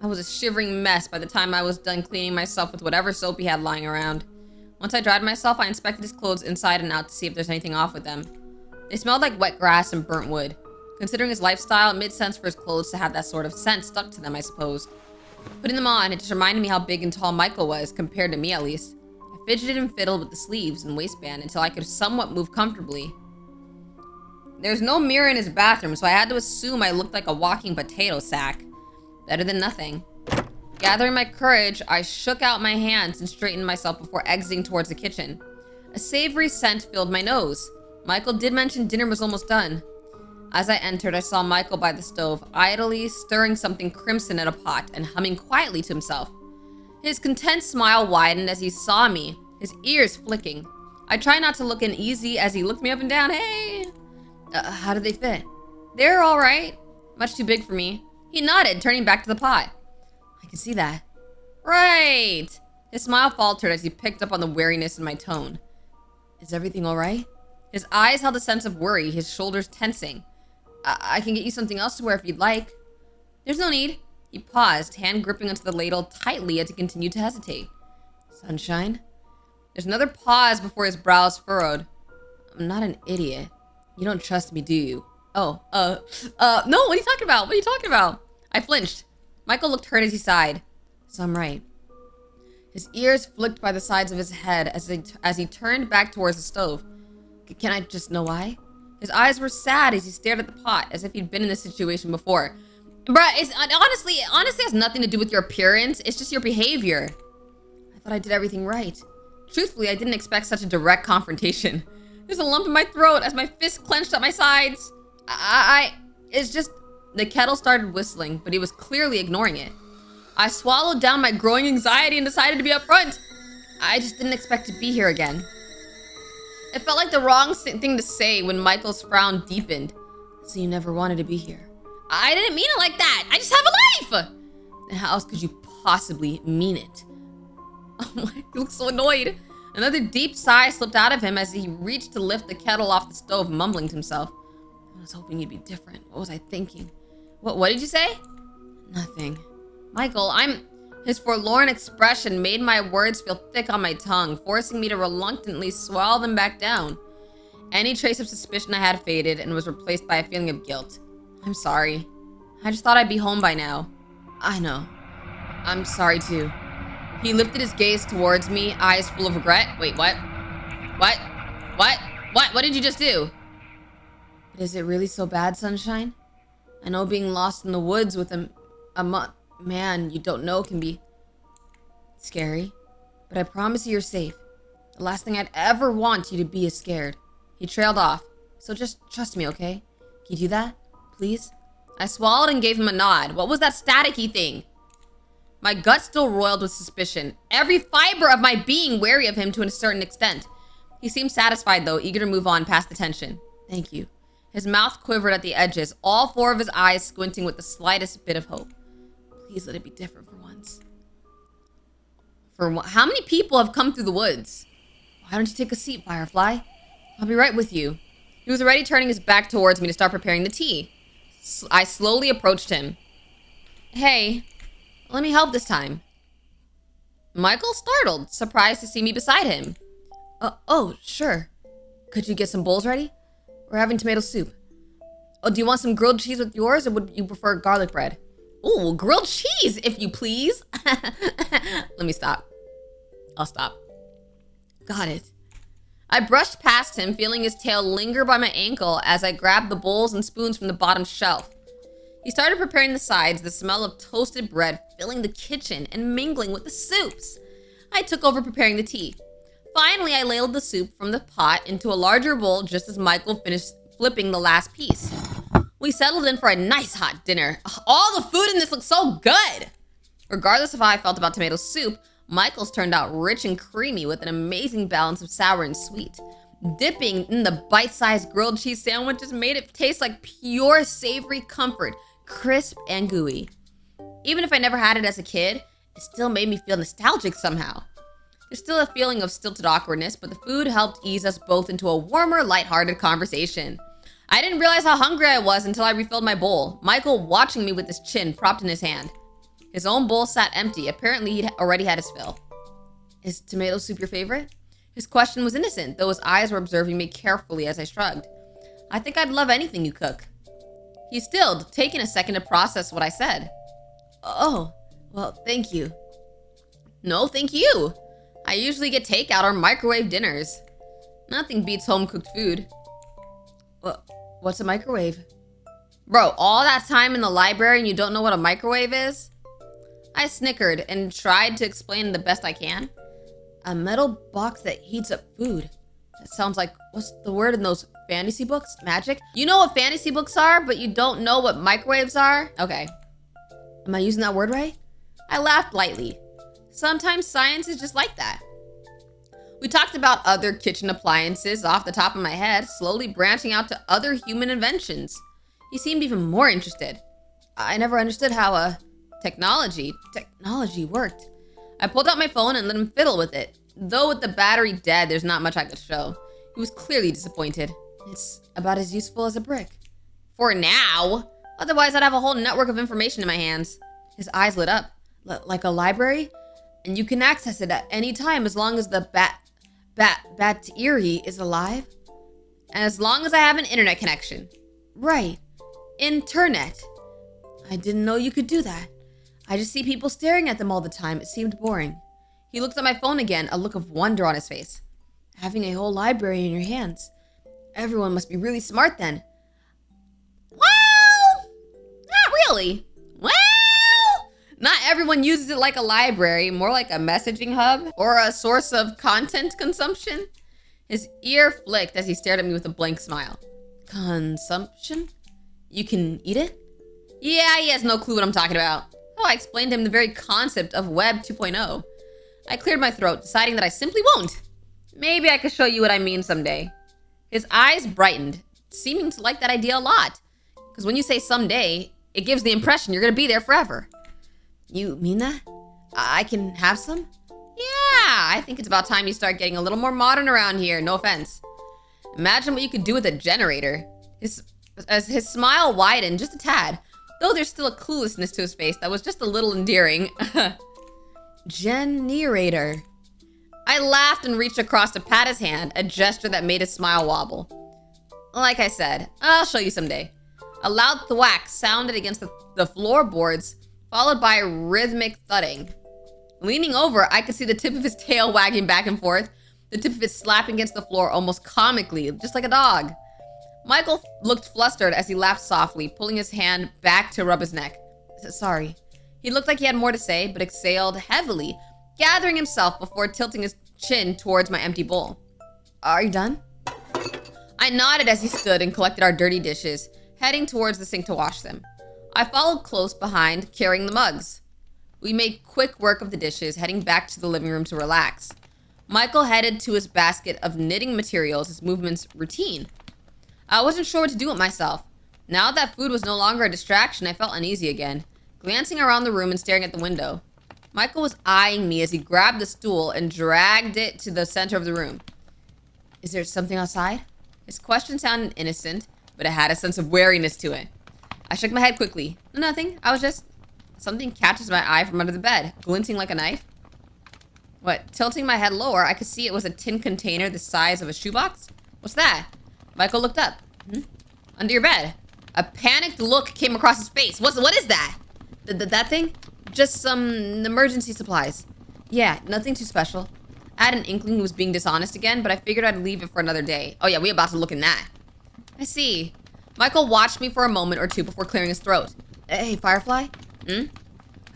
I was a shivering mess by the time I was done cleaning myself with whatever soap he had lying around. Once I dried myself, I inspected his clothes inside and out to see if there's anything off with them. They smelled like wet grass and burnt wood. Considering his lifestyle, it made sense for his clothes to have that sort of scent stuck to them, I suppose. Putting them on, it just reminded me how big and tall Michael was, compared to me at least. I fidgeted and fiddled with the sleeves and waistband until I could somewhat move comfortably. There's no mirror in his bathroom, so I had to assume I looked like a walking potato sack. Better than nothing. Gathering my courage, I shook out my hands and straightened myself before exiting towards the kitchen. A savory scent filled my nose. Michael did mention dinner was almost done. As I entered, I saw Michael by the stove, idly stirring something crimson in a pot and humming quietly to himself. His content smile widened as he saw me, his ears flicking. I tried not to look uneasy as he looked me up and down. Hey! How did they fit? They're all right. Much too big for me. He nodded, turning back to the pot. I can see that. Right. His smile faltered as he picked up on the wariness in my tone. Is everything all right? His eyes held a sense of worry, his shoulders tensing. I can get you something else to wear if you'd like. There's no need. He paused, hand gripping onto the ladle tightly as he continued to hesitate. Sunshine? There's another pause before his brows furrowed. I'm not an idiot. You don't trust me, do you? No, what are you talking about? What are you talking about? I flinched. Michael looked hurt as he sighed. So I'm right. His ears flicked by the sides of his head as he turned back towards the stove. Can I just know why? His eyes were sad as he stared at the pot, as if he'd been in this situation before. Bruh, it honestly has nothing to do with your appearance. It's just your behavior. I thought I did everything right. Truthfully, I didn't expect such a direct confrontation. There's a lump in my throat as my fists clenched at my sides. It's just... The kettle started whistling, but he was clearly ignoring it. I swallowed down my growing anxiety and decided to be upfront. I just didn't expect to be here again. It felt like the wrong thing to say when Michael's frown deepened. So you never wanted to be here? I didn't mean it like that. I just have a life. And how else could you possibly mean it? Oh my, he looks so annoyed. Another deep sigh slipped out of him as he reached to lift the kettle off the stove, mumbling to himself. I was hoping you'd be different. What was I thinking? What did you say? Nothing. Michael, His forlorn expression made my words feel thick on my tongue, forcing me to reluctantly swallow them back down. Any trace of suspicion I had faded and was replaced by a feeling of guilt. I'm sorry. I just thought I'd be home by now. I know. I'm sorry too. He lifted his gaze towards me, eyes full of regret. Wait, what? What? What did you just do? But is it really so bad, Sunshine? I know being lost in the woods with a man you don't know can be scary, but I promise you're safe. The last thing I'd ever want you to be is scared. He trailed off. So just trust me, okay? Can you do that, please? I swallowed and gave him a nod. What was that staticky thing? My gut still roiled with suspicion, every fiber of my being wary of him to a certain extent. He seemed satisfied though, eager to move on past the tension. Thank you. His mouth quivered at the edges, all four of his eyes squinting with the slightest bit of hope. Please let it be different for once. How many people have come through the woods? Why don't you take a seat, Firefly? I'll be right with you. He was already turning his back towards me to start preparing the tea. I slowly approached him. Hey, let me help this time. Michael startled, surprised to see me beside him. Oh, sure. Could you get some bowls ready? We're having tomato soup. Oh, do you want some grilled cheese with yours, or would you prefer garlic bread? Ooh, grilled cheese, if you please. Let me stop. I'll stop. Got it. I brushed past him, feeling his tail linger by my ankle as I grabbed the bowls and spoons from the bottom shelf. He started preparing the sides, the smell of toasted bread filling the kitchen and mingling with the soups. I took over preparing the tea. Finally, I ladled the soup from the pot into a larger bowl just as Michael finished flipping the last piece. We settled in for a nice hot dinner. All the food in this looks so good! Regardless of how I felt about tomato soup, Michael's turned out rich and creamy with an amazing balance of sour and sweet. Dipping in the bite-sized grilled cheese sandwiches made it taste like pure savory comfort, crisp and gooey. Even if I never had it as a kid, it still made me feel nostalgic somehow. There's still a feeling of stilted awkwardness, but the food helped ease us both into a warmer, lighthearted conversation. I didn't realize how hungry I was until I refilled my bowl, Michael watching me with his chin propped in his hand. His own bowl sat empty. Apparently, he'd already had his fill. Is tomato soup your favorite? His question was innocent, though his eyes were observing me carefully as I shrugged. I think I'd love anything you cook. He stilled, taking a second to process what I said. Oh, well, thank you. No, thank you. I usually get takeout or microwave dinners. Nothing beats home-cooked food. What's a microwave? Bro, all that time in the library and you don't know what a microwave is? I snickered and tried to explain the best I can. A metal box that heats up food. That sounds like, what's the word in those fantasy books? Magic? You know what fantasy books are, but you don't know what microwaves are? Okay. Am I using that word right? I laughed lightly. Sometimes science is just like that. We talked about other kitchen appliances off the top of my head, slowly branching out to other human inventions. He seemed even more interested. I never understood how technology worked. I pulled out my phone and let him fiddle with it. Though with the battery dead, there's not much I could show. He was clearly disappointed. It's about as useful as a brick. For now. Otherwise, I'd have a whole network of information in my hands. His eyes lit up. Like a library? And you can access it at any time as long as the Bat-Eerie is alive? And as long as I have an internet connection. Right. Internet. I didn't know you could do that. I just see people staring at them all the time. It seemed boring. He looked at my phone again, a look of wonder on his face. Having a whole library in your hands. Everyone must be really smart then. Well, not really. Well, not everyone uses it like a library, more like a messaging hub or a source of content consumption. His ear flicked as he stared at me with a blank smile. Consumption? You can eat it? Yeah, he has no clue what I'm talking about. Oh, I explained to him the very concept of Web 2.0. I cleared my throat, deciding that I simply won't. Maybe I could show you what I mean someday. His eyes brightened, seeming to like that idea a lot. Because when you say someday, it gives the impression you're going to be there forever. You mean that? I can have some? Yeah, I think it's about time you start getting a little more modern around here, no offense. Imagine what you could do with a generator. As his smile widened just a tad, though there's still a cluelessness to his face that was just a little endearing. Generator. I laughed and reached across to pat his hand, a gesture that made his smile wobble. Like I said, I'll show you someday. A loud thwack sounded against the floorboards, followed by rhythmic thudding. Leaning over, I could see the tip of his tail wagging back and forth, the tip of it slapping against the floor almost comically, just like a dog. Michael looked flustered as he laughed softly, pulling his hand back to rub his neck. Sorry. He looked like he had more to say, but exhaled heavily, gathering himself before tilting his chin towards my empty bowl. Are you done? I nodded as he stood and collected our dirty dishes, heading towards the sink to wash them. I followed close behind, carrying the mugs. We made quick work of the dishes, heading back to the living room to relax. Michael headed to his basket of knitting materials, his movements routine. I wasn't sure what to do with myself. Now that food was no longer a distraction, I felt uneasy again, glancing around the room and staring at the window. Michael was eyeing me as he grabbed the stool and dragged it to the center of the room. Is there something outside? His question sounded innocent, but it had a sense of wariness to it. I shook my head quickly. Nothing. I was just... Something catches my eye from under the bed, glinting like a knife. What? Tilting my head lower, I could see it was a tin container the size of a shoebox. What's that? Michael looked up. Under your bed. A panicked look came across his face. What is that? That thing? Just some emergency supplies. Yeah, nothing too special. I had an inkling he was being dishonest again, but I figured I'd leave it for another day. Oh yeah, we about to look in that. I see. Michael watched me for a moment or two before clearing his throat. Hey, Firefly? I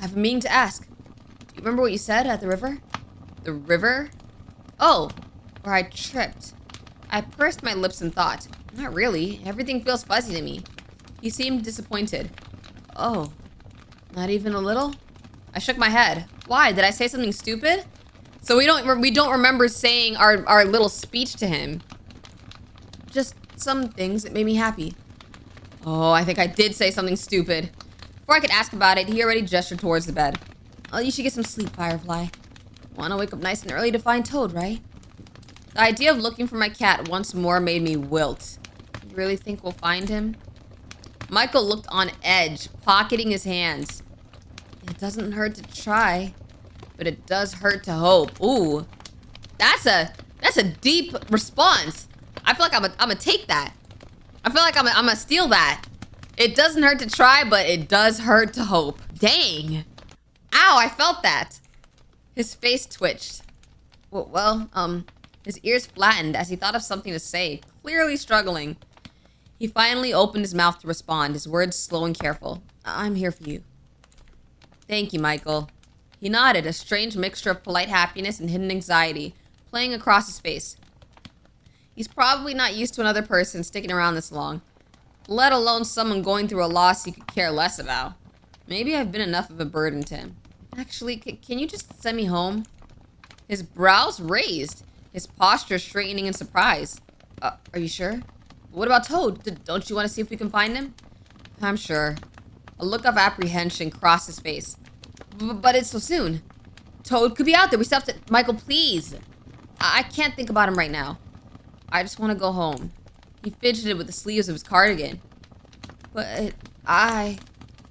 have a meaning to ask. Do you remember what you said at the river? The river? Oh, where I tripped. I pursed my lips in thought. Not really. Everything feels fuzzy to me. He seemed disappointed. Oh, not even a little? I shook my head. Why? Did I say something stupid? So we don't remember saying our little speech to him. Just some things that made me happy. Oh, I think I did say something stupid. Before I could ask about it, he already gestured towards the bed. Oh, you should get some sleep, Firefly. Want to wake up nice and early to find Toad, right? The idea of looking for my cat once more made me wilt. You really think we'll find him? Michael looked on edge, pocketing his hands. It doesn't hurt to try. But it does hurt to hope. Ooh. That's a deep response. I feel like I'm gonna take that. I feel like I'm gonna steal that. It doesn't hurt to try, but it does hurt to hope. Dang. Ow, I felt that. His face twitched. His ears flattened as he thought of something to say, clearly struggling. He finally opened his mouth to respond, his words slow and careful. I'm here for you. Thank you, Michael. He nodded, a strange mixture of polite happiness and hidden anxiety playing across his face. He's probably not used to another person sticking around this long, let alone someone going through a loss he could care less about. Maybe I've been enough of a burden to him. Actually, can you just send me home? His brows raised, his posture straightening in surprise. Are you sure? What about Toad? Don't you want to see if we can find him? I'm sure. A look of apprehension crossed his face. But it's so soon. Toad could be out there. We still have to... Michael, please. I can't think about him right now. I just want to go home. He fidgeted with the sleeves of his cardigan. But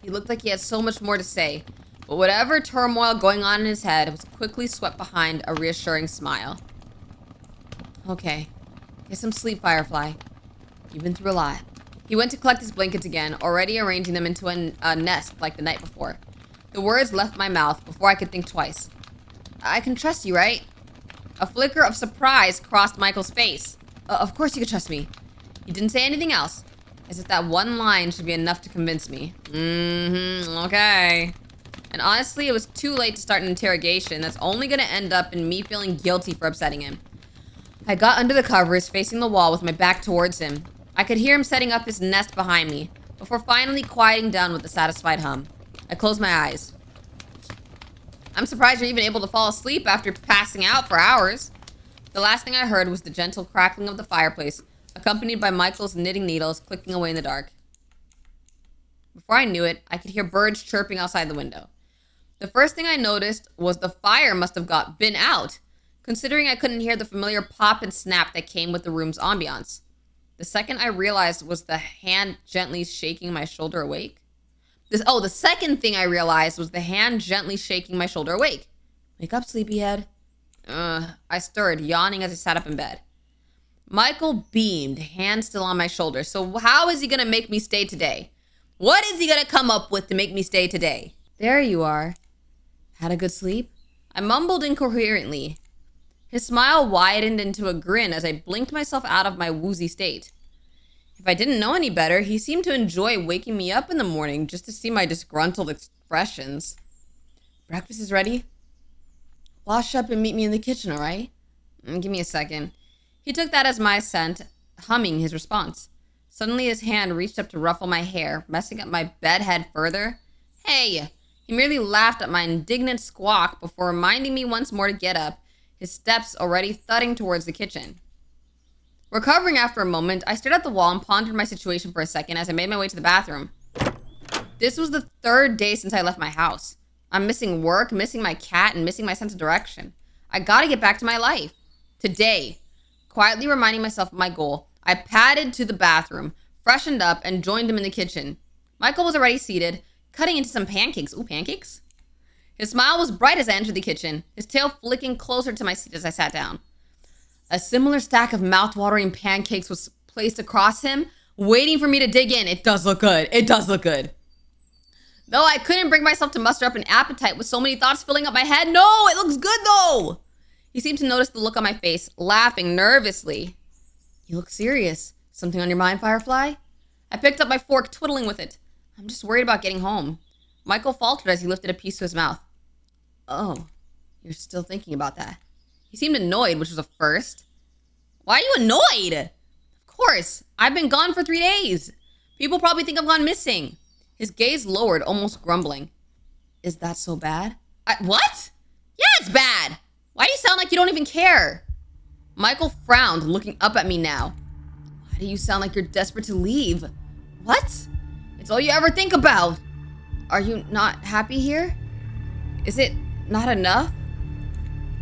He looked like he had so much more to say. But whatever turmoil going on in his head was quickly swept behind a reassuring smile. Okay. Get some sleep, Firefly. You've been through a lot. He went to collect his blankets again, already arranging them into a nest like the night before. The words left my mouth before I could think twice. I can trust you, right? A flicker of surprise crossed Michael's face. Of course you can trust me. He didn't say anything else, as if that one line should be enough to convince me. Okay. And honestly, it was too late to start an interrogation that's only gonna end up in me feeling guilty for upsetting him. I got under the covers, facing the wall with my back towards him. I could hear him setting up his nest behind me, before finally quieting down with a satisfied hum. I closed my eyes. I'm surprised you're even able to fall asleep after passing out for hours. The last thing I heard was the gentle crackling of the fireplace, accompanied by Michael's knitting needles clicking away in the dark. Before I knew it, I could hear birds chirping outside the window. The first thing I noticed was the fire must have been out, considering I couldn't hear the familiar pop and snap that came with the room's ambiance. The second I realized was the hand gently shaking my shoulder awake. The second thing I realized was the hand gently shaking my shoulder awake. Wake up, sleepyhead. I stirred, yawning as I sat up in bed. Michael beamed, hand still on my shoulder. So how is he gonna make me stay today? What is he gonna come up with to make me stay today? There you are. Had a good sleep? I mumbled incoherently. His smile widened into a grin as I blinked myself out of my woozy state. If I didn't know any better, he seemed to enjoy waking me up in the morning just to see my disgruntled expressions. Breakfast is ready. Wash up and meet me in the kitchen, all right? Give me a second. He took that as my assent, humming his response. Suddenly his hand reached up to ruffle my hair, messing up my bed head further. Hey! He merely laughed at my indignant squawk before reminding me once more to get up, his steps already thudding towards the kitchen. Recovering after a moment, I stared at the wall and pondered my situation for a second as I made my way to the bathroom. This was the third day since I left my house. I'm missing work, missing my cat, and missing my sense of direction. I gotta get back to my life. Today. Quietly reminding myself of my goal, I padded to the bathroom, freshened up, and joined him in the kitchen. Michael was already seated, cutting into some pancakes. Ooh, pancakes? His smile was bright as I entered the kitchen, his tail flicking closer to my seat as I sat down. A similar stack of mouth-watering pancakes was placed across him, waiting for me to dig in. It does look good. It does look good. Though I couldn't bring myself to muster up an appetite with so many thoughts filling up my head. No, it looks good though. He seemed to notice the look on my face, laughing nervously. You look serious. Something on your mind, Firefly? I picked up my fork, twiddling with it. I'm just worried about getting home. Michael faltered as he lifted a piece to his mouth. Oh, you're still thinking about that. He seemed annoyed, which was a first. Why are you annoyed? Of course, I've been gone for 3 days. People probably think I've gone missing. His gaze lowered, almost grumbling. Is that so bad? What? Yeah, it's bad. Why do you sound like you don't even care? Michael frowned, looking up at me now. Why do you sound like you're desperate to leave? What? It's all you ever think about. Are you not happy here? Is it not enough?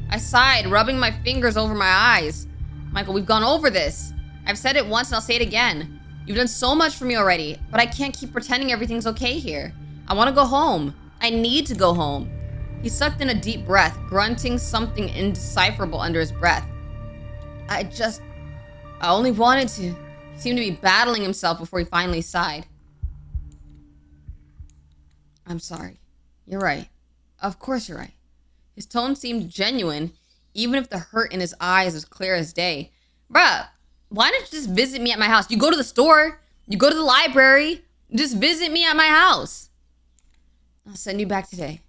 I sighed, rubbing my fingers over my eyes. Michael, we've gone over this. I've said it once and I'll say it again. You've done so much for me already, but I can't keep pretending everything's okay here. I want to go home. I need to go home. He sucked in a deep breath, grunting something indecipherable under his breath. I only wanted to. He seemed to be battling himself before he finally sighed. I'm sorry. You're right. Of course you're right. His tone seemed genuine, even if the hurt in his eyes was clear as day. Bruh, why don't you just visit me at my house? You go to the store, you go to the library, just visit me at my house. I'll send you back today.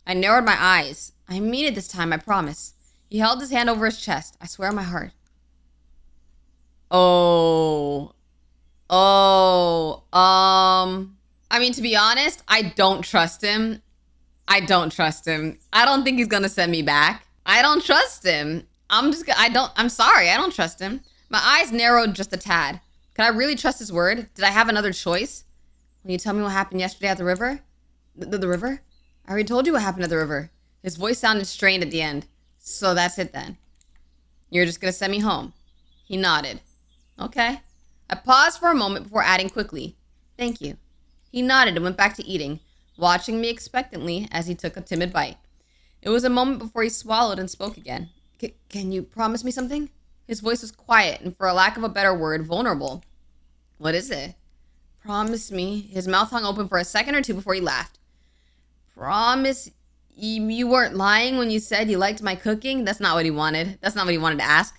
I narrowed my eyes. I mean it this time, I promise. He held his hand over his chest. I swear on my heart. I mean, to be honest, I don't trust him. I don't think he's gonna send me back. I don't trust him. I'm sorry, I don't trust him. My eyes narrowed just a tad. Could I really trust his word? Did I have another choice? Will you tell me what happened yesterday at the river? The river? I already told you what happened at the river. His voice sounded strained at the end. So that's it then. You're just gonna send me home. He nodded. Okay. I paused for a moment before adding quickly. Thank you. He nodded and went back to eating, watching me expectantly as he took a timid bite. It was a moment before he swallowed and spoke again. Can you promise me something? His voice was quiet and, for a lack of a better word, vulnerable. What is it? Promise me. His mouth hung open for a second or two before he laughed. Promise you weren't lying when you said you liked my cooking? That's not what he wanted. That's not what he wanted to ask.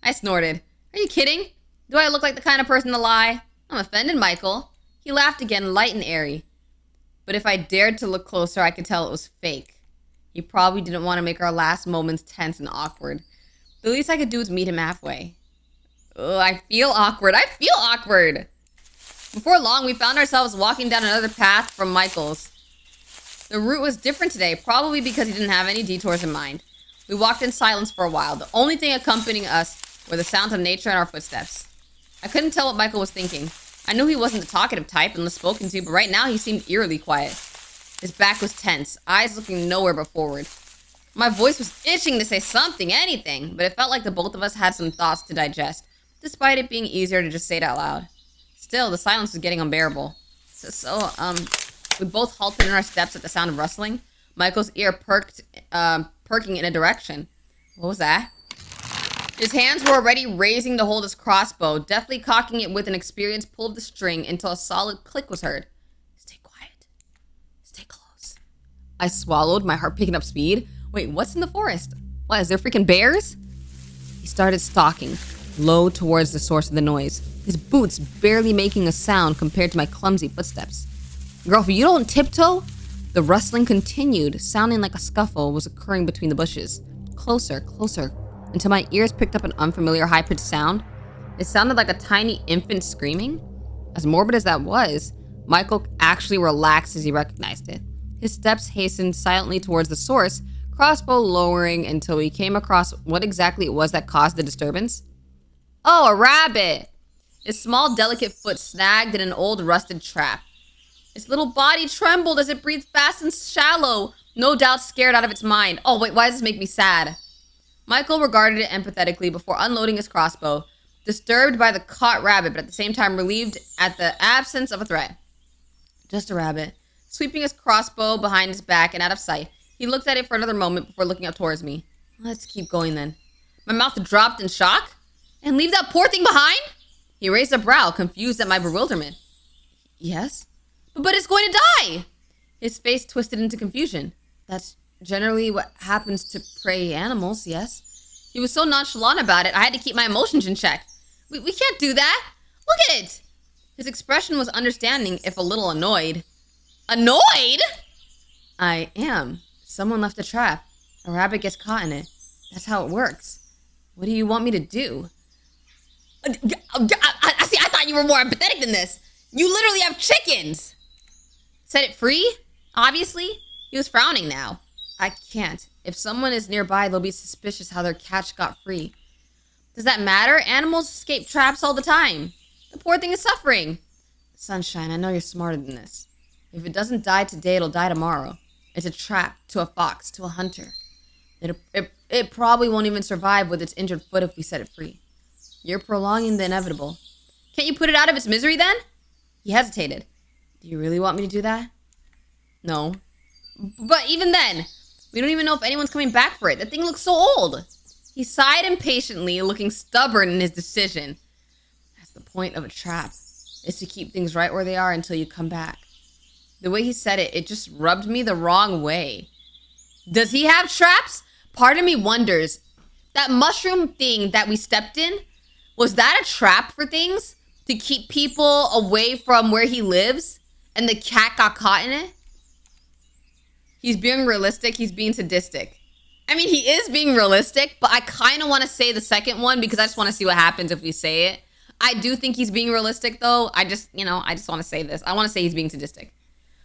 I snorted. Are you kidding? Do I look like the kind of person to lie? I'm offended, Michael. He laughed again, light and airy. But if I dared to look closer, I could tell it was fake. He probably didn't want to make our last moments tense and awkward. The least I could do was meet him halfway. Ugh, I feel awkward. Before long, we found ourselves walking down another path from Michael's. The route was different today, probably because he didn't have any detours in mind. We walked in silence for a while. The only thing accompanying us were the sounds of nature and our footsteps. I couldn't tell what Michael was thinking. I knew he wasn't the talkative type unless spoken to, but right now he seemed eerily quiet. His back was tense, eyes looking nowhere but forward. My voice was itching to say something, anything, but it felt like the both of us had some thoughts to digest, despite it being easier to just say it out loud. Still, the silence was getting unbearable. We both halted in our steps at the sound of rustling. Michael's ear perking in a direction. What was that? His hands were already raising to hold his crossbow, deftly cocking it with an experienced pull of the string until a solid click was heard. Stay quiet. Stay close. I swallowed, my heart picking up speed. Wait, what's in the forest? What, is there freaking bears? He started stalking, low towards the source of the noise, his boots barely making a sound compared to my clumsy footsteps. Girl, if you don't tiptoe... The rustling continued, sounding like a scuffle was occurring between the bushes. Closer, closer, until my ears picked up an unfamiliar high-pitched sound. It sounded like a tiny infant screaming. As morbid as that was, Michael actually relaxed as he recognized it. His steps hastened silently towards the source, crossbow lowering until we came across what exactly it was that caused the disturbance. Oh, a rabbit! His small, delicate foot snagged in an old, rusted trap. Its little body trembled as it breathed fast and shallow, no doubt scared out of its mind. Oh, wait, why does this make me sad? Michael regarded it empathetically before unloading his crossbow, disturbed by the caught rabbit, but at the same time relieved at the absence of a threat. Just a rabbit. Sweeping his crossbow behind his back and out of sight, he looked at it for another moment before looking up towards me. Let's keep going then. My mouth dropped in shock. And leave that poor thing behind? He raised a brow, confused at my bewilderment. Yes? But it's going to die! His face twisted into confusion. That's generally what happens to prey animals, yes? He was so nonchalant about it, I had to keep my emotions in check. We can't do that! Look at it! His expression was understanding, if a little annoyed. Annoyed? I am. Someone left a trap. A rabbit gets caught in it. That's how it works. What do you want me to do? I thought you were more empathetic than this. You literally have chickens! Set it free? Obviously. He was frowning now. I can't. If someone is nearby, they'll be suspicious how their catch got free. Does that matter? Animals escape traps all the time. The poor thing is suffering. Sunshine, I know you're smarter than this. If it doesn't die today, it'll die tomorrow. It's a trap to a fox, to a hunter. It probably won't even survive with its injured foot if we set it free. You're prolonging the inevitable. Can't you put it out of its misery then? He hesitated. Do you really want me to do that? No. But even then, we don't even know if anyone's coming back for it. The thing looks so old. He sighed impatiently, looking stubborn in his decision. That's the point of a trap, is to keep things right where they are until you come back. The way he said it, it just rubbed me the wrong way. Does he have traps? Part of me wonders, that mushroom thing that we stepped in, was that a trap for things? To keep people away from where he lives? And the cat got caught in it? He's being realistic. He's being sadistic. I mean, he is being realistic, but I kind of want to say the second one because I just want to see what happens if we say it. I do think he's being realistic, though. I just want to say this. I want to say he's being sadistic.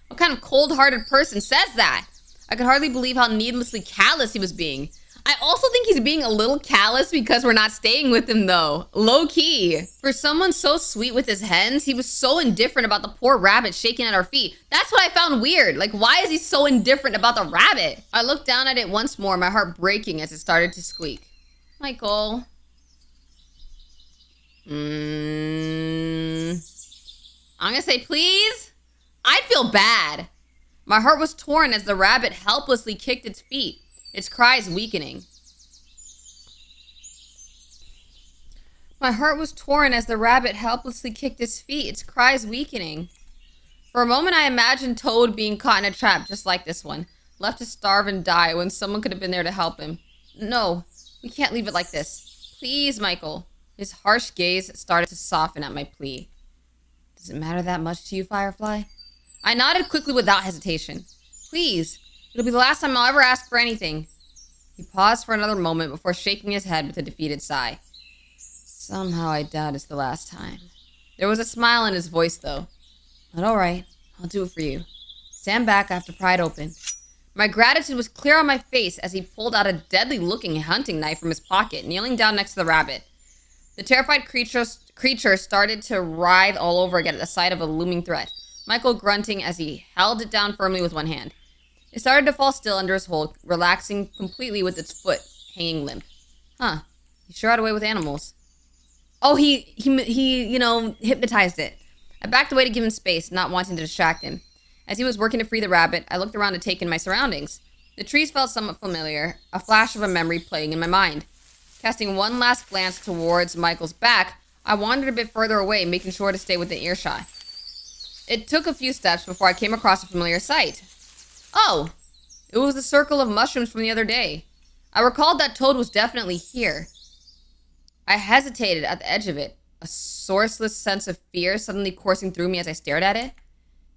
What kind of cold-hearted person says that? I could hardly believe how needlessly callous he was being. I also think he's being a little callous because we're not staying with him, though. Low key. For someone so sweet with his hens, he was so indifferent about the poor rabbit shaking at our feet. That's what I found weird. Like, why is he so indifferent about the rabbit? I looked down at it once more, my heart breaking as it started to squeak. Michael. I'm gonna say please. I'd feel bad. My heart was torn as the rabbit helplessly kicked its feet, its cries weakening. My heart was torn as the rabbit helplessly kicked its feet, its cries weakening. For a moment, I imagined Toad being caught in a trap just like this one, left to starve and die when someone could have been there to help him. No, we can't leave it like this. Please, Michael. His harsh gaze started to soften at my plea. Does it matter that much to you, Firefly? I nodded quickly without hesitation. Please, it'll be the last time I'll ever ask for anything. He paused for another moment before shaking his head with a defeated sigh. Somehow I doubt it's the last time. There was a smile in his voice, though. But all right, I'll do it for you. Stand back after pried open. My gratitude was clear on my face as he pulled out a deadly-looking hunting knife from his pocket, kneeling down next to the rabbit. The terrified creature started to writhe all over again at the sight of a looming threat, Michael grunting as he held it down firmly with one hand. It started to fall still under his hold, relaxing completely with its foot hanging limp. Huh, he sure had a way with animals. Oh, he hypnotized it. I backed away to give him space, not wanting to distract him. As he was working to free the rabbit, I looked around to take in my surroundings. The trees felt somewhat familiar, a flash of a memory playing in my mind. Casting one last glance towards Michael's back, I wandered a bit further away, making sure to stay within earshot. It took a few steps before I came across a familiar sight. Oh, it was the circle of mushrooms from the other day. I recalled that Toad was definitely here. I hesitated at the edge of it, a sourceless sense of fear suddenly coursing through me as I stared at it.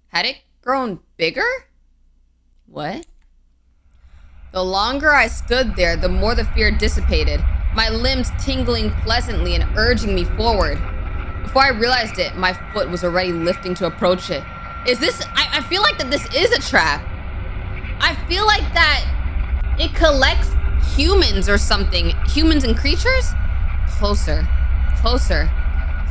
Had it grown bigger? What? The longer I stood there, the more the fear dissipated, my limbs tingling pleasantly and urging me forward. Before I realized it, my foot was already lifting to approach it. Is this... I feel like that this is a trap. I feel like that it collects humans or something. Humans and creatures? Closer. Closer.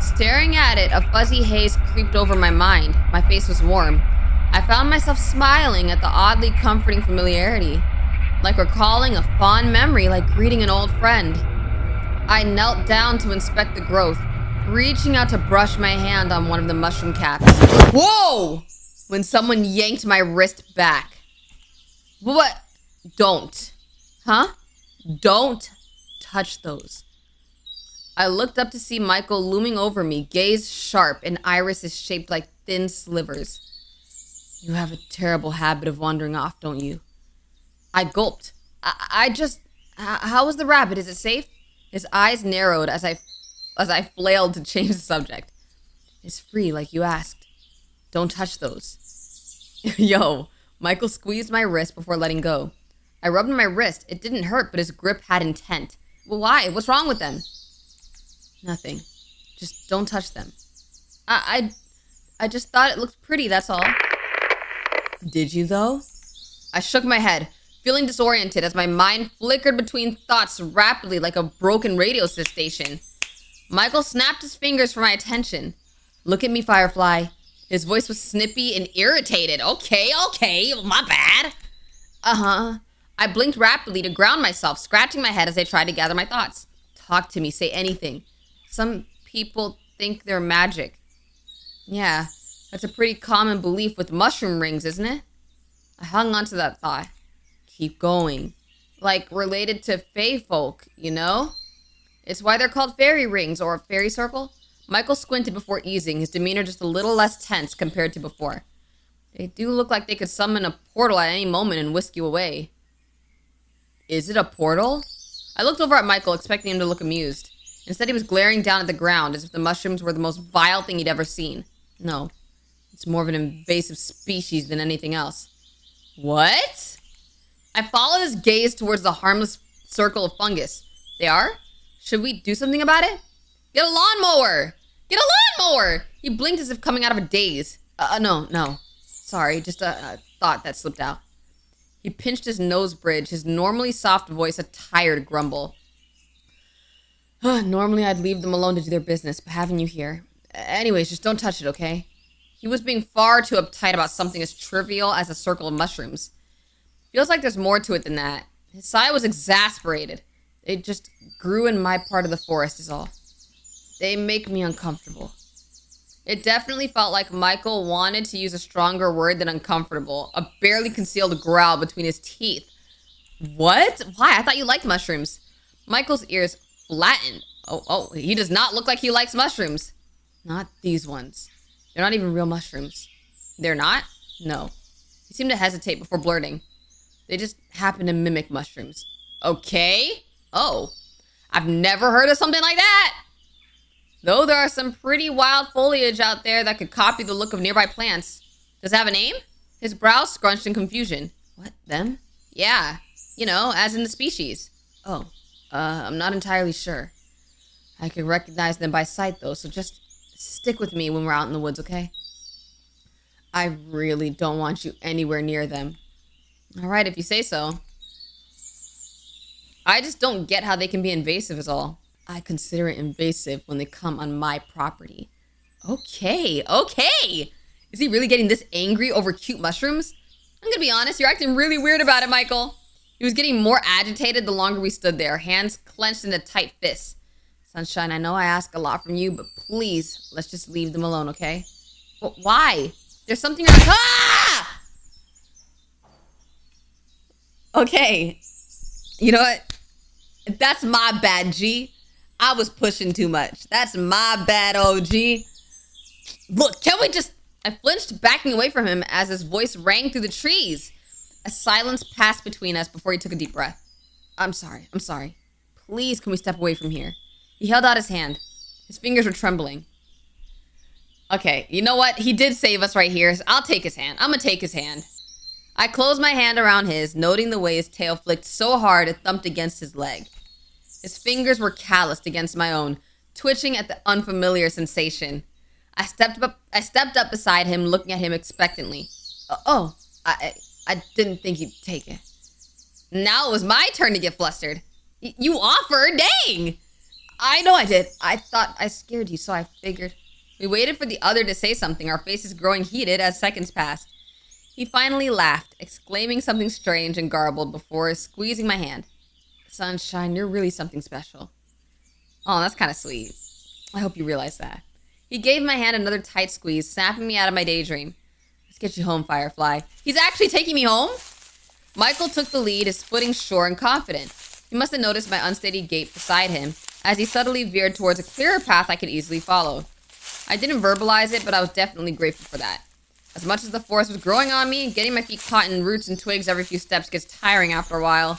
Staring at it, a fuzzy haze creeped over my mind. My face was warm. I found myself smiling at the oddly comforting familiarity, like recalling a fond memory, like greeting an old friend. I knelt down to inspect the growth, reaching out to brush my hand on one of the mushroom caps. Whoa! When someone yanked my wrist back. What? Don't. Huh? Don't touch those. I looked up to see Michael looming over me, gaze sharp and irises shaped like thin slivers. You have a terrible habit of wandering off, don't you? I gulped. How was the rabbit? Is it safe? His eyes narrowed as I flailed to change the subject. It's free, like you asked. Don't touch those. Yo, Michael squeezed my wrist before letting go. I rubbed my wrist. It didn't hurt, but his grip had intent. Well, why? What's wrong with them? Nothing. Just don't touch them. I just thought it looked pretty, that's all. Did you, though? I shook my head, feeling disoriented as my mind flickered between thoughts rapidly like a broken radio station. Michael snapped his fingers for my attention. Look at me, Firefly. His voice was snippy and irritated. Okay, my bad. Uh-huh. I blinked rapidly to ground myself, scratching my head as I tried to gather my thoughts. Talk to me, say anything. Some people think they're magic. Yeah, that's a pretty common belief with mushroom rings, isn't it? I hung on to that thought. Keep going. Like related to fae folk, you know? It's why they're called fairy rings or fairy circle. Michael squinted before easing, his demeanor just a little less tense compared to before. They do look like they could summon a portal at any moment and whisk you away. Is it a portal? I looked over at Michael, expecting him to look amused. Instead, he was glaring down at the ground as if the mushrooms were the most vile thing he'd ever seen. No, it's more of an invasive species than anything else. What? I followed his gaze towards the harmless circle of fungus. They are? Should we do something about it? Get a lawnmower! Get a lawnmower! He blinked as if coming out of a daze. No. Sorry, just a thought that slipped out. He pinched his nose bridge, his normally soft voice a tired grumble. Normally I'd leave them alone to do their business, but having you here... Anyways, just don't touch it, okay? He was being far too uptight about something as trivial as a circle of mushrooms. Feels like there's more to it than that. His sigh was exasperated. They just grew in my part of the forest is all. They make me uncomfortable. It definitely felt like Michael wanted to use a stronger word than uncomfortable, a barely concealed growl between his teeth. What? Why? I thought you liked mushrooms. Michael's ears flattened. Oh, he does not look like he likes mushrooms. Not these ones. They're not even real mushrooms. They're not? No. He seemed to hesitate before blurting. They just happen to mimic mushrooms. Okay? Oh. I've never heard of something like that. Though there are some pretty wild foliage out there that could copy the look of nearby plants. Does it have a name? His brow scrunched in confusion. What, them? Yeah. You know, as in the species. Oh, I'm not entirely sure. I can recognize them by sight, though, so just stick with me when we're out in the woods, okay? I really don't want you anywhere near them. All right, if you say so. I just don't get how they can be invasive is all. I consider it invasive when they come on my property. Okay. Is he really getting this angry over cute mushrooms? I'm gonna be honest, you're acting really weird about it, Michael. He was getting more agitated the longer we stood there, hands clenched into tight fists. Sunshine, I know I ask a lot from you, but please, let's just leave them alone, okay? But why? There's something wrong. Ah! Okay. You know what? That's my bad, G. I was pushing too much. That's my bad, OG. Look, can we just... I flinched, backing away from him as his voice rang through the trees. A silence passed between us before he took a deep breath. I'm sorry. Please, can we step away from here? He held out his hand. His fingers were trembling. Okay, you know what? He did save us right here, so I'll take his hand. I'm gonna take his hand. I closed my hand around his, noting the way his tail flicked so hard it thumped against his leg. His fingers were calloused against my own, twitching at the unfamiliar sensation. I stepped up beside him, looking at him expectantly. I didn't think you'd take it. Now it was my turn to get flustered. You offered? Dang! I know I did. I thought I scared you, so I figured. We waited for the other to say something, our faces growing heated as seconds passed. He finally laughed, exclaiming something strange and garbled before squeezing my hand. Sunshine, you're really something special. Oh, that's kind of sweet. I hope you realize that. He gave my hand another tight squeeze, snapping me out of my daydream. Let's get you home, Firefly. He's actually taking me home? Michael took the lead, his footing sure and confident. He must have noticed my unsteady gait beside him, as he subtly veered towards a clearer path I could easily follow. I didn't verbalize it, but I was definitely grateful for that. As much as the forest was growing on me, getting my feet caught in roots and twigs every few steps gets tiring after a while.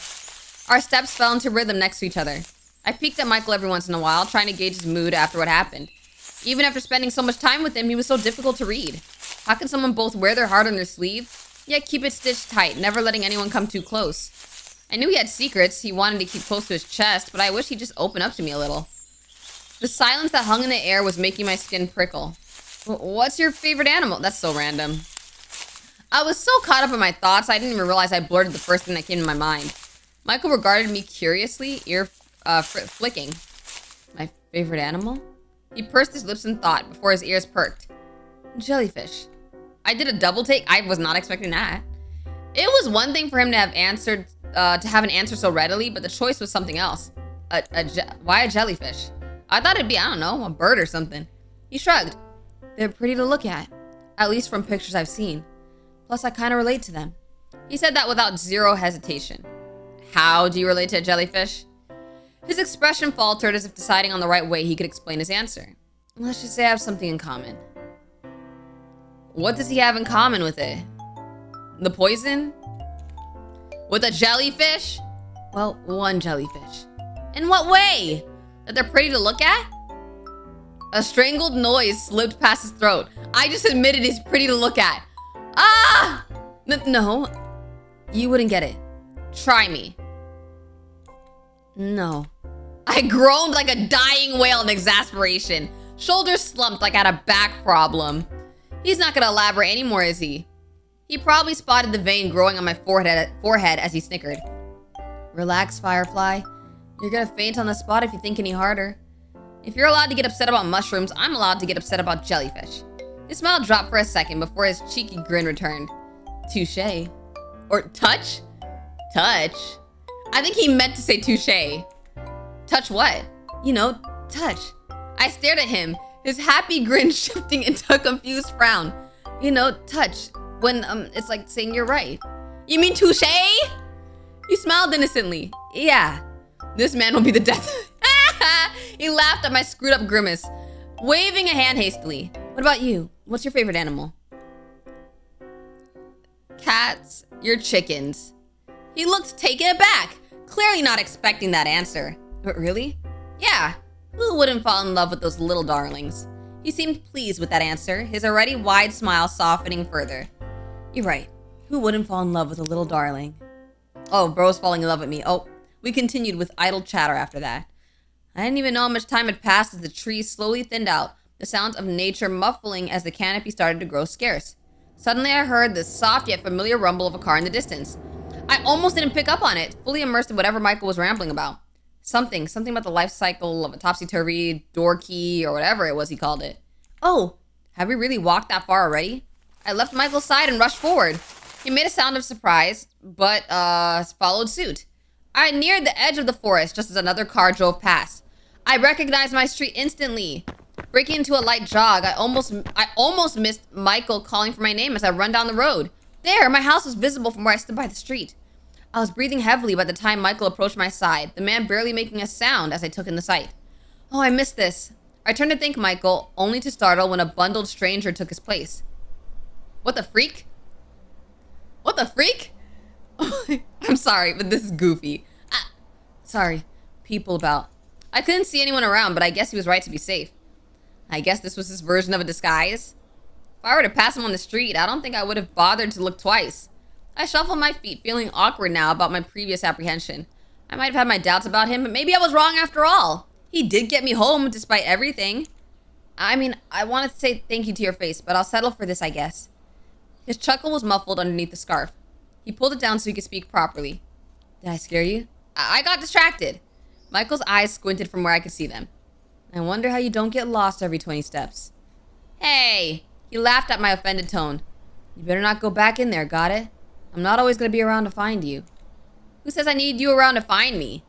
Our steps fell into rhythm next to each other. I peeked at Michael every once in a while, trying to gauge his mood after what happened. Even after spending so much time with him, he was so difficult to read. How can someone both wear their heart on their sleeve, yet keep it stitched tight, never letting anyone come too close? I knew he had secrets he wanted to keep close to his chest, but I wish he'd just open up to me a little. The silence that hung in the air was making my skin prickle. What's your favorite animal? That's so random. I was so caught up in my thoughts, I didn't even realize I blurted the first thing that came to my mind. Michael regarded me curiously, ear flicking. My favorite animal? He pursed his lips in thought before his ears perked. Jellyfish. I did a double take. I was not expecting that. It was one thing for him to have answered, to have an answer so readily, but the choice was something else. Why a jellyfish? I thought it'd be, I don't know, a bird or something. He shrugged. They're pretty to look at least from pictures I've seen. Plus, I kind of relate to them. He said that without zero hesitation. How do you relate to a jellyfish? His expression faltered as if deciding on the right way he could explain his answer. Let's just say I have something in common. What does he have in common with it? The poison? With a jellyfish? Well, one jellyfish. In what way? That they're pretty to look at? A strangled noise slipped past his throat. I just admitted he's pretty to look at. Ah! No. You wouldn't get it. Try me. No. I groaned like a dying whale in exasperation. Shoulders slumped like I had a back problem. He's not gonna elaborate anymore, is he? He probably spotted the vein growing on my forehead as he snickered. Relax, Firefly. You're gonna faint on the spot if you think any harder. If you're allowed to get upset about mushrooms, I'm allowed to get upset about jellyfish. His smile dropped for a second before his cheeky grin returned. Touché. Or touch? Touch? I think he meant to say touché. Touch what? You know, touch. I stared at him, his happy grin shifting into a confused frown. You know, touch. When, it's like saying you're right. You mean touché? He smiled innocently. Yeah. This man will be the death. He laughed at my screwed up grimace, waving a hand hastily. What about you? What's your favorite animal? Cats. You're chickens. He looked taken aback, clearly not expecting that answer. But really? Yeah. Who wouldn't fall in love with those little darlings? He seemed pleased with that answer, his already wide smile softening further. You're right. Who wouldn't fall in love with a little darling? Oh, bro's falling in love with me. Oh, we continued with idle chatter after that. I didn't even know how much time had passed as the trees slowly thinned out, the sounds of nature muffling as the canopy started to grow scarce. Suddenly I heard the soft yet familiar rumble of a car in the distance. I almost didn't pick up on it, fully immersed in whatever Michael was rambling about. Something about the life cycle of a topsy-turvy door key or whatever it was he called it. Oh, have we really walked that far already? I left Michael's side and rushed forward. He made a sound of surprise, but followed suit. I neared the edge of the forest just as another car drove past. I recognized my street instantly. Breaking into a light jog, I almost missed Michael calling for my name as I run down the road. There, my house was visible from where I stood by the street. I was breathing heavily by the time Michael approached my side, the man barely making a sound as I took in the sight. Oh, I missed this. I turned to thank Michael, only to startle when a bundled stranger took his place. What the freak? What the freak? I'm sorry, but this is goofy. Sorry. People about. I couldn't see anyone around, but I guess he was right to be safe. I guess this was his version of a disguise. If I were to pass him on the street, I don't think I would have bothered to look twice. I shuffled my feet, feeling awkward now about my previous apprehension. I might have had my doubts about him, but maybe I was wrong after all. He did get me home despite everything. I mean, I wanted to say thank you to your face, but I'll settle for this, I guess. His chuckle was muffled underneath the scarf. He pulled it down so he could speak properly. Did I scare you? I got distracted. Michael's eyes squinted from where I could see them. I wonder how you don't get lost every 20 steps. Hey! He laughed at my offended tone. You better not go back in there, got it? I'm not always going to be around to find you. Who says I need you around to find me?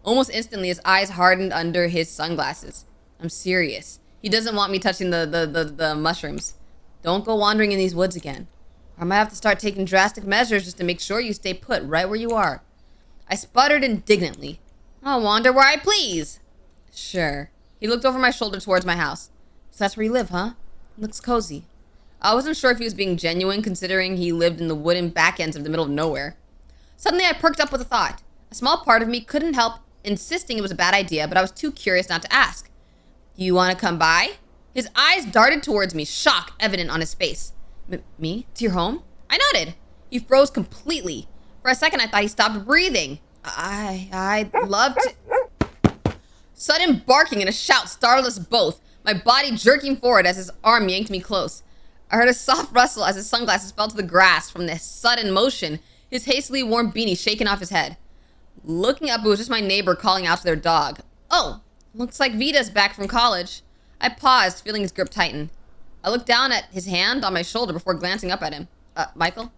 Almost instantly, his eyes hardened under his sunglasses. I'm serious. He doesn't want me touching the mushrooms. Don't go wandering in these woods again. Or I might have to start taking drastic measures just to make sure you stay put right where you are. I sputtered indignantly. I'll wander where I please. Sure. He looked over my shoulder towards my house. So that's where you live, huh? Looks cozy. I wasn't sure if he was being genuine, considering he lived in the wooden back ends of the middle of nowhere. Suddenly, I perked up with a thought. A small part of me couldn't help insisting it was a bad idea, but I was too curious not to ask. Do you want to come by? His eyes darted towards me, shock evident on his face. Me? To your home? I nodded. He froze completely. For a second, I thought he stopped breathing. I'd love to... Sudden barking and a shout startled us both, my body jerking forward as his arm yanked me close. I heard a soft rustle as his sunglasses fell to the grass from this sudden motion, his hastily worn beanie shaken off his head. Looking up, it was just my neighbor calling out to their dog. Oh, looks like Vita's back from college. I paused, feeling his grip tighten. I looked down at his hand on my shoulder before glancing up at him. Michael?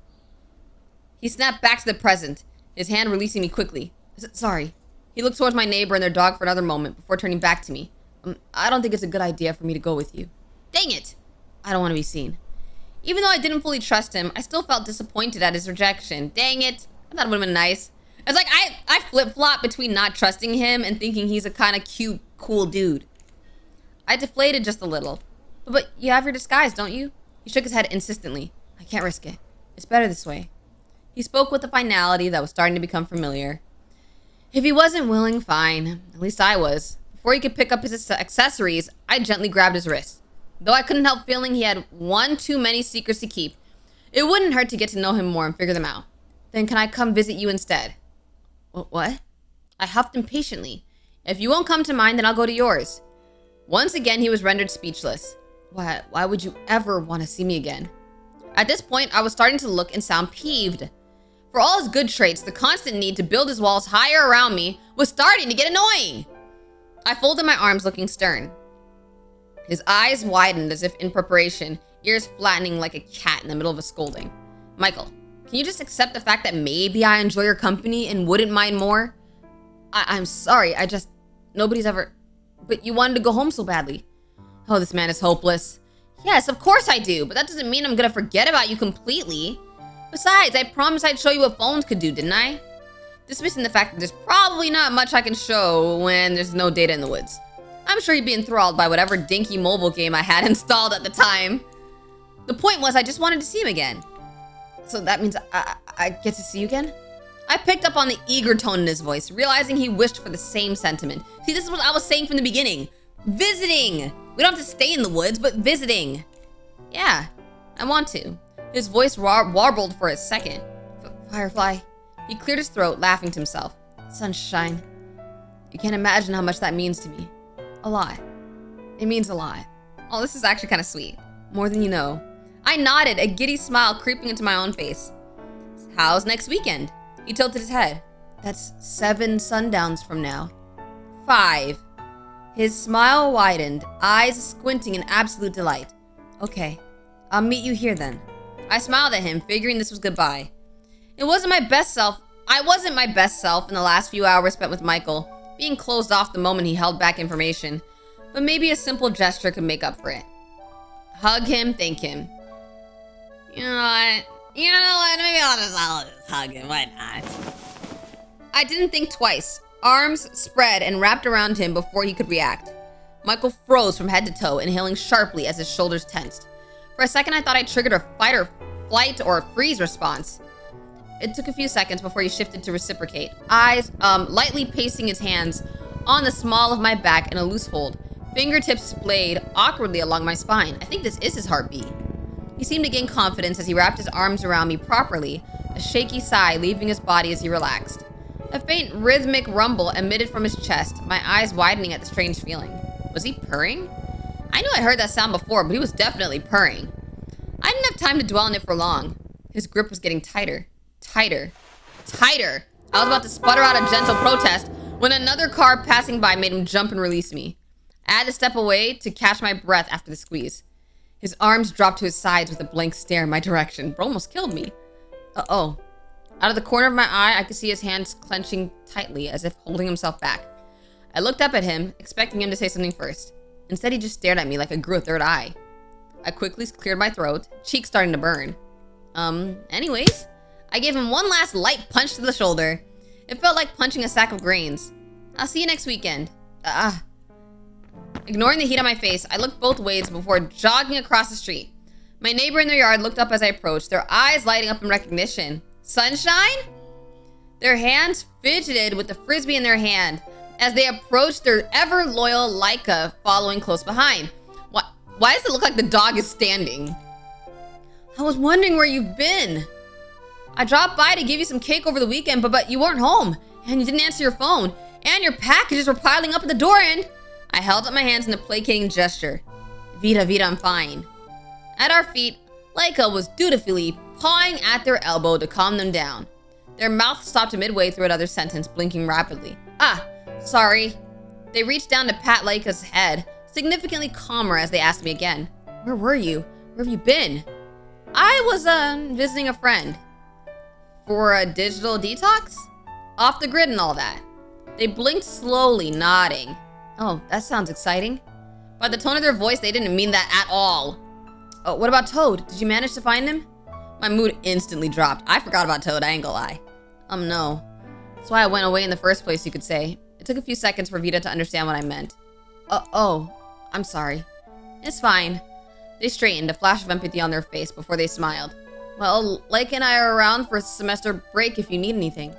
He snapped back to the present, his hand releasing me quickly. Sorry. He looked towards my neighbor and their dog for another moment before turning back to me. I don't think it's a good idea for me to go with you. Dang it! I don't want to be seen. Even though I didn't fully trust him, I still felt disappointed at his rejection. Dang it. I thought it would have been nice. It's like I flip-flop between not trusting him and thinking he's a kind of cute, cool dude. I deflated just a little. But you have your disguise, don't you? He shook his head insistently. I can't risk it. It's better this way. He spoke with a finality that was starting to become familiar. If he wasn't willing, fine. At least I was. Before he could pick up his accessories, I gently grabbed his wrist. Though I couldn't help feeling he had one too many secrets to keep, it wouldn't hurt to get to know him more and figure them out. Then can I come visit you instead? What? I huffed impatiently. If you won't come to mine, then I'll go to yours. Once again, he was rendered speechless. Why would you ever want to see me again? At this point, I was starting to look and sound peeved. For all his good traits, the constant need to build his walls higher around me was starting to get annoying. I folded my arms, looking stern. His eyes widened as if in preparation, ears flattening like a cat in the middle of a scolding. Michael, can you just accept the fact that maybe I enjoy your company and wouldn't mind more? I'm sorry, nobody's ever... But you wanted to go home so badly. Oh, this man is hopeless. Yes, of course I do, but that doesn't mean I'm gonna forget about you completely. Besides, I promised I'd show you what phones could do, didn't I? Dismissing the fact that there's probably not much I can show when there's no data in the woods. I'm sure you'd be enthralled by whatever dinky mobile game I had installed at the time. The point was, I just wanted to see him again. So that means I get to see you again? I picked up on the eager tone in his voice, realizing he wished for the same sentiment. See, this is what I was saying from the beginning. Visiting! We don't have to stay in the woods, but visiting. Yeah, I want to. His voice warbled for a second. Firefly. He cleared his throat, laughing to himself. Sunshine. You can't imagine how much that means to me. A lot. It means a lot. Oh, this is actually kind of sweet. More than you know. I nodded, a giddy smile creeping into my own face. How's next weekend? He tilted his head. That's 7 sundowns from now. 5. His smile widened, eyes squinting in absolute delight. Okay, I'll meet you here then. I smiled at him, figuring this was goodbye. I wasn't my best self in the last few hours spent with Michael, being closed off the moment he held back information. But maybe a simple gesture could make up for it. Hug him, thank him. You know what? Maybe I'll just hug him, why not? I didn't think twice. Arms spread and wrapped around him before he could react. Michael froze from head to toe, inhaling sharply as his shoulders tensed. For a second, I thought I triggered a fight or flight or freeze response. It took a few seconds before he shifted to reciprocate, eyes lightly pacing his hands on the small of my back in a loose hold, fingertips splayed awkwardly along my spine. I think this is his heartbeat. He seemed to gain confidence as he wrapped his arms around me properly, a shaky sigh leaving his body as he relaxed. A faint rhythmic rumble emitted from his chest, my eyes widening at the strange feeling. Was he purring? I knew I'd heard that sound before, but he was definitely purring. I didn't have time to dwell on it for long. His grip was getting tighter. Tighter. Tighter! I was about to sputter out a gentle protest when another car passing by made him jump and release me. I had to step away to catch my breath after the squeeze. His arms dropped to his sides with a blank stare in my direction. Bro almost killed me. Uh-oh. Out of the corner of my eye, I could see his hands clenching tightly as if holding himself back. I looked up at him, expecting him to say something first. Instead, he just stared at me like I grew a third eye. I quickly cleared my throat, cheeks starting to burn. Anyways, I gave him one last light punch to the shoulder. It felt like punching a sack of grains. I'll see you next weekend. Ignoring the heat on my face, I looked both ways before jogging across the street. My neighbor in their yard looked up as I approached, their eyes lighting up in recognition. Sunshine? Their hands fidgeted with the frisbee in their hand as they approached their ever-loyal Laika following close behind. Why does it look like the dog is standing? I was wondering where you've been. I dropped by to give you some cake over the weekend, but you weren't home, and you didn't answer your phone, and your packages were piling up at the door, and... I held up my hands in a placating gesture. Vita, I'm fine. At our feet, Laika was dutifully pawing at their elbow to calm them down. Their mouth stopped midway through another sentence, blinking rapidly. Sorry. They reached down to pat Laika's head, significantly calmer as they asked me again. Where were you? Where have you been? I was, visiting a friend. For a digital detox? Off the grid and all that. They blinked slowly, nodding. Oh, that sounds exciting. By the tone of their voice, they didn't mean that at all. Oh, what about Toad? Did you manage to find him? My mood instantly dropped. I forgot about Toad, I ain't gonna lie. No. That's why I went away in the first place, you could say. It took a few seconds for Vita to understand what I meant. I'm sorry. It's fine. They straightened, a flash of empathy on their face before they smiled. Well, Laika and I are around for a semester break if you need anything.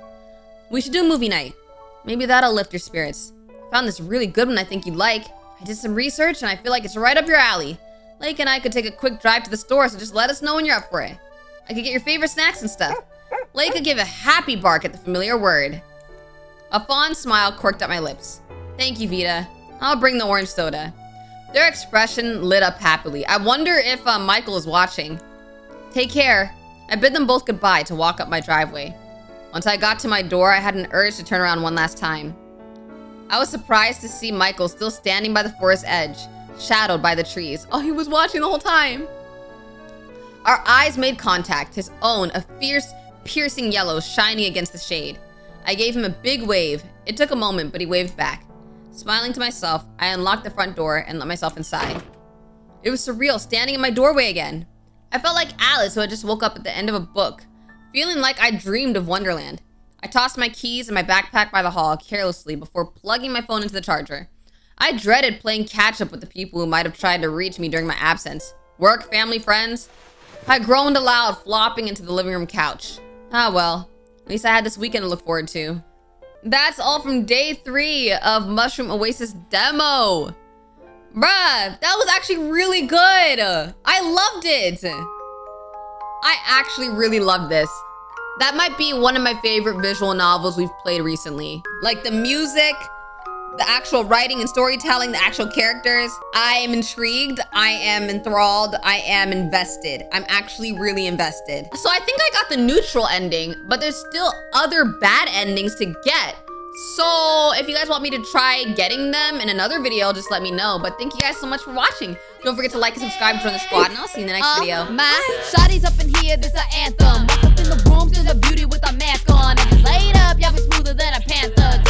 We should do movie night. Maybe that'll lift your spirits. I found this really good one I think you'd like. I did some research and I feel like it's right up your alley. Laika and I could take a quick drive to the store, so just let us know when you're up for it. I could get your favorite snacks and stuff. Laika gave a happy bark at the familiar word. A fond smile quirked up my lips. Thank you, Vita. I'll bring the orange soda. Their expression lit up happily. I wonder if Michael is watching. Take care. I bid them both goodbye to walk up my driveway. Once I got to my door, I had an urge to turn around one last time. I was surprised to see Michael still standing by the forest edge, shadowed by the trees. Oh, he was watching the whole time. Our eyes made contact, his own a fierce, piercing yellow shining against the shade. I gave him a big wave. It took a moment, but he waved back. Smiling to myself, I unlocked the front door and let myself inside. It was surreal standing in my doorway again. I felt like Alice who had just woke up at the end of a book, feeling like I dreamed of Wonderland. I tossed my keys and my backpack by the hall carelessly before plugging my phone into the charger. I dreaded playing catch-up with the people who might have tried to reach me during my absence. Work, family, friends. I groaned aloud, flopping into the living room couch. Ah well, at least I had this weekend to look forward to. That's all from day 3 of Mushroom Oasis demo. Bruh, that was actually really good. I loved it. I actually really loved this. That might be one of my favorite visual novels we've played recently. Like the music, the actual writing and storytelling, the actual characters. I am intrigued, I am enthralled, I am invested. I'm actually really invested. So I think I got the neutral ending, but there's still other bad endings to get. So if you guys want me to try getting them in another video, just let me know. But thank you guys so much for watching. Don't forget to like and subscribe, join the squad, and I'll see you in the next video. My shawty's up in here, this a anthem. Walk up in the room, still a beauty with a mask on. If it's laid up, y'all be smoother than a panther.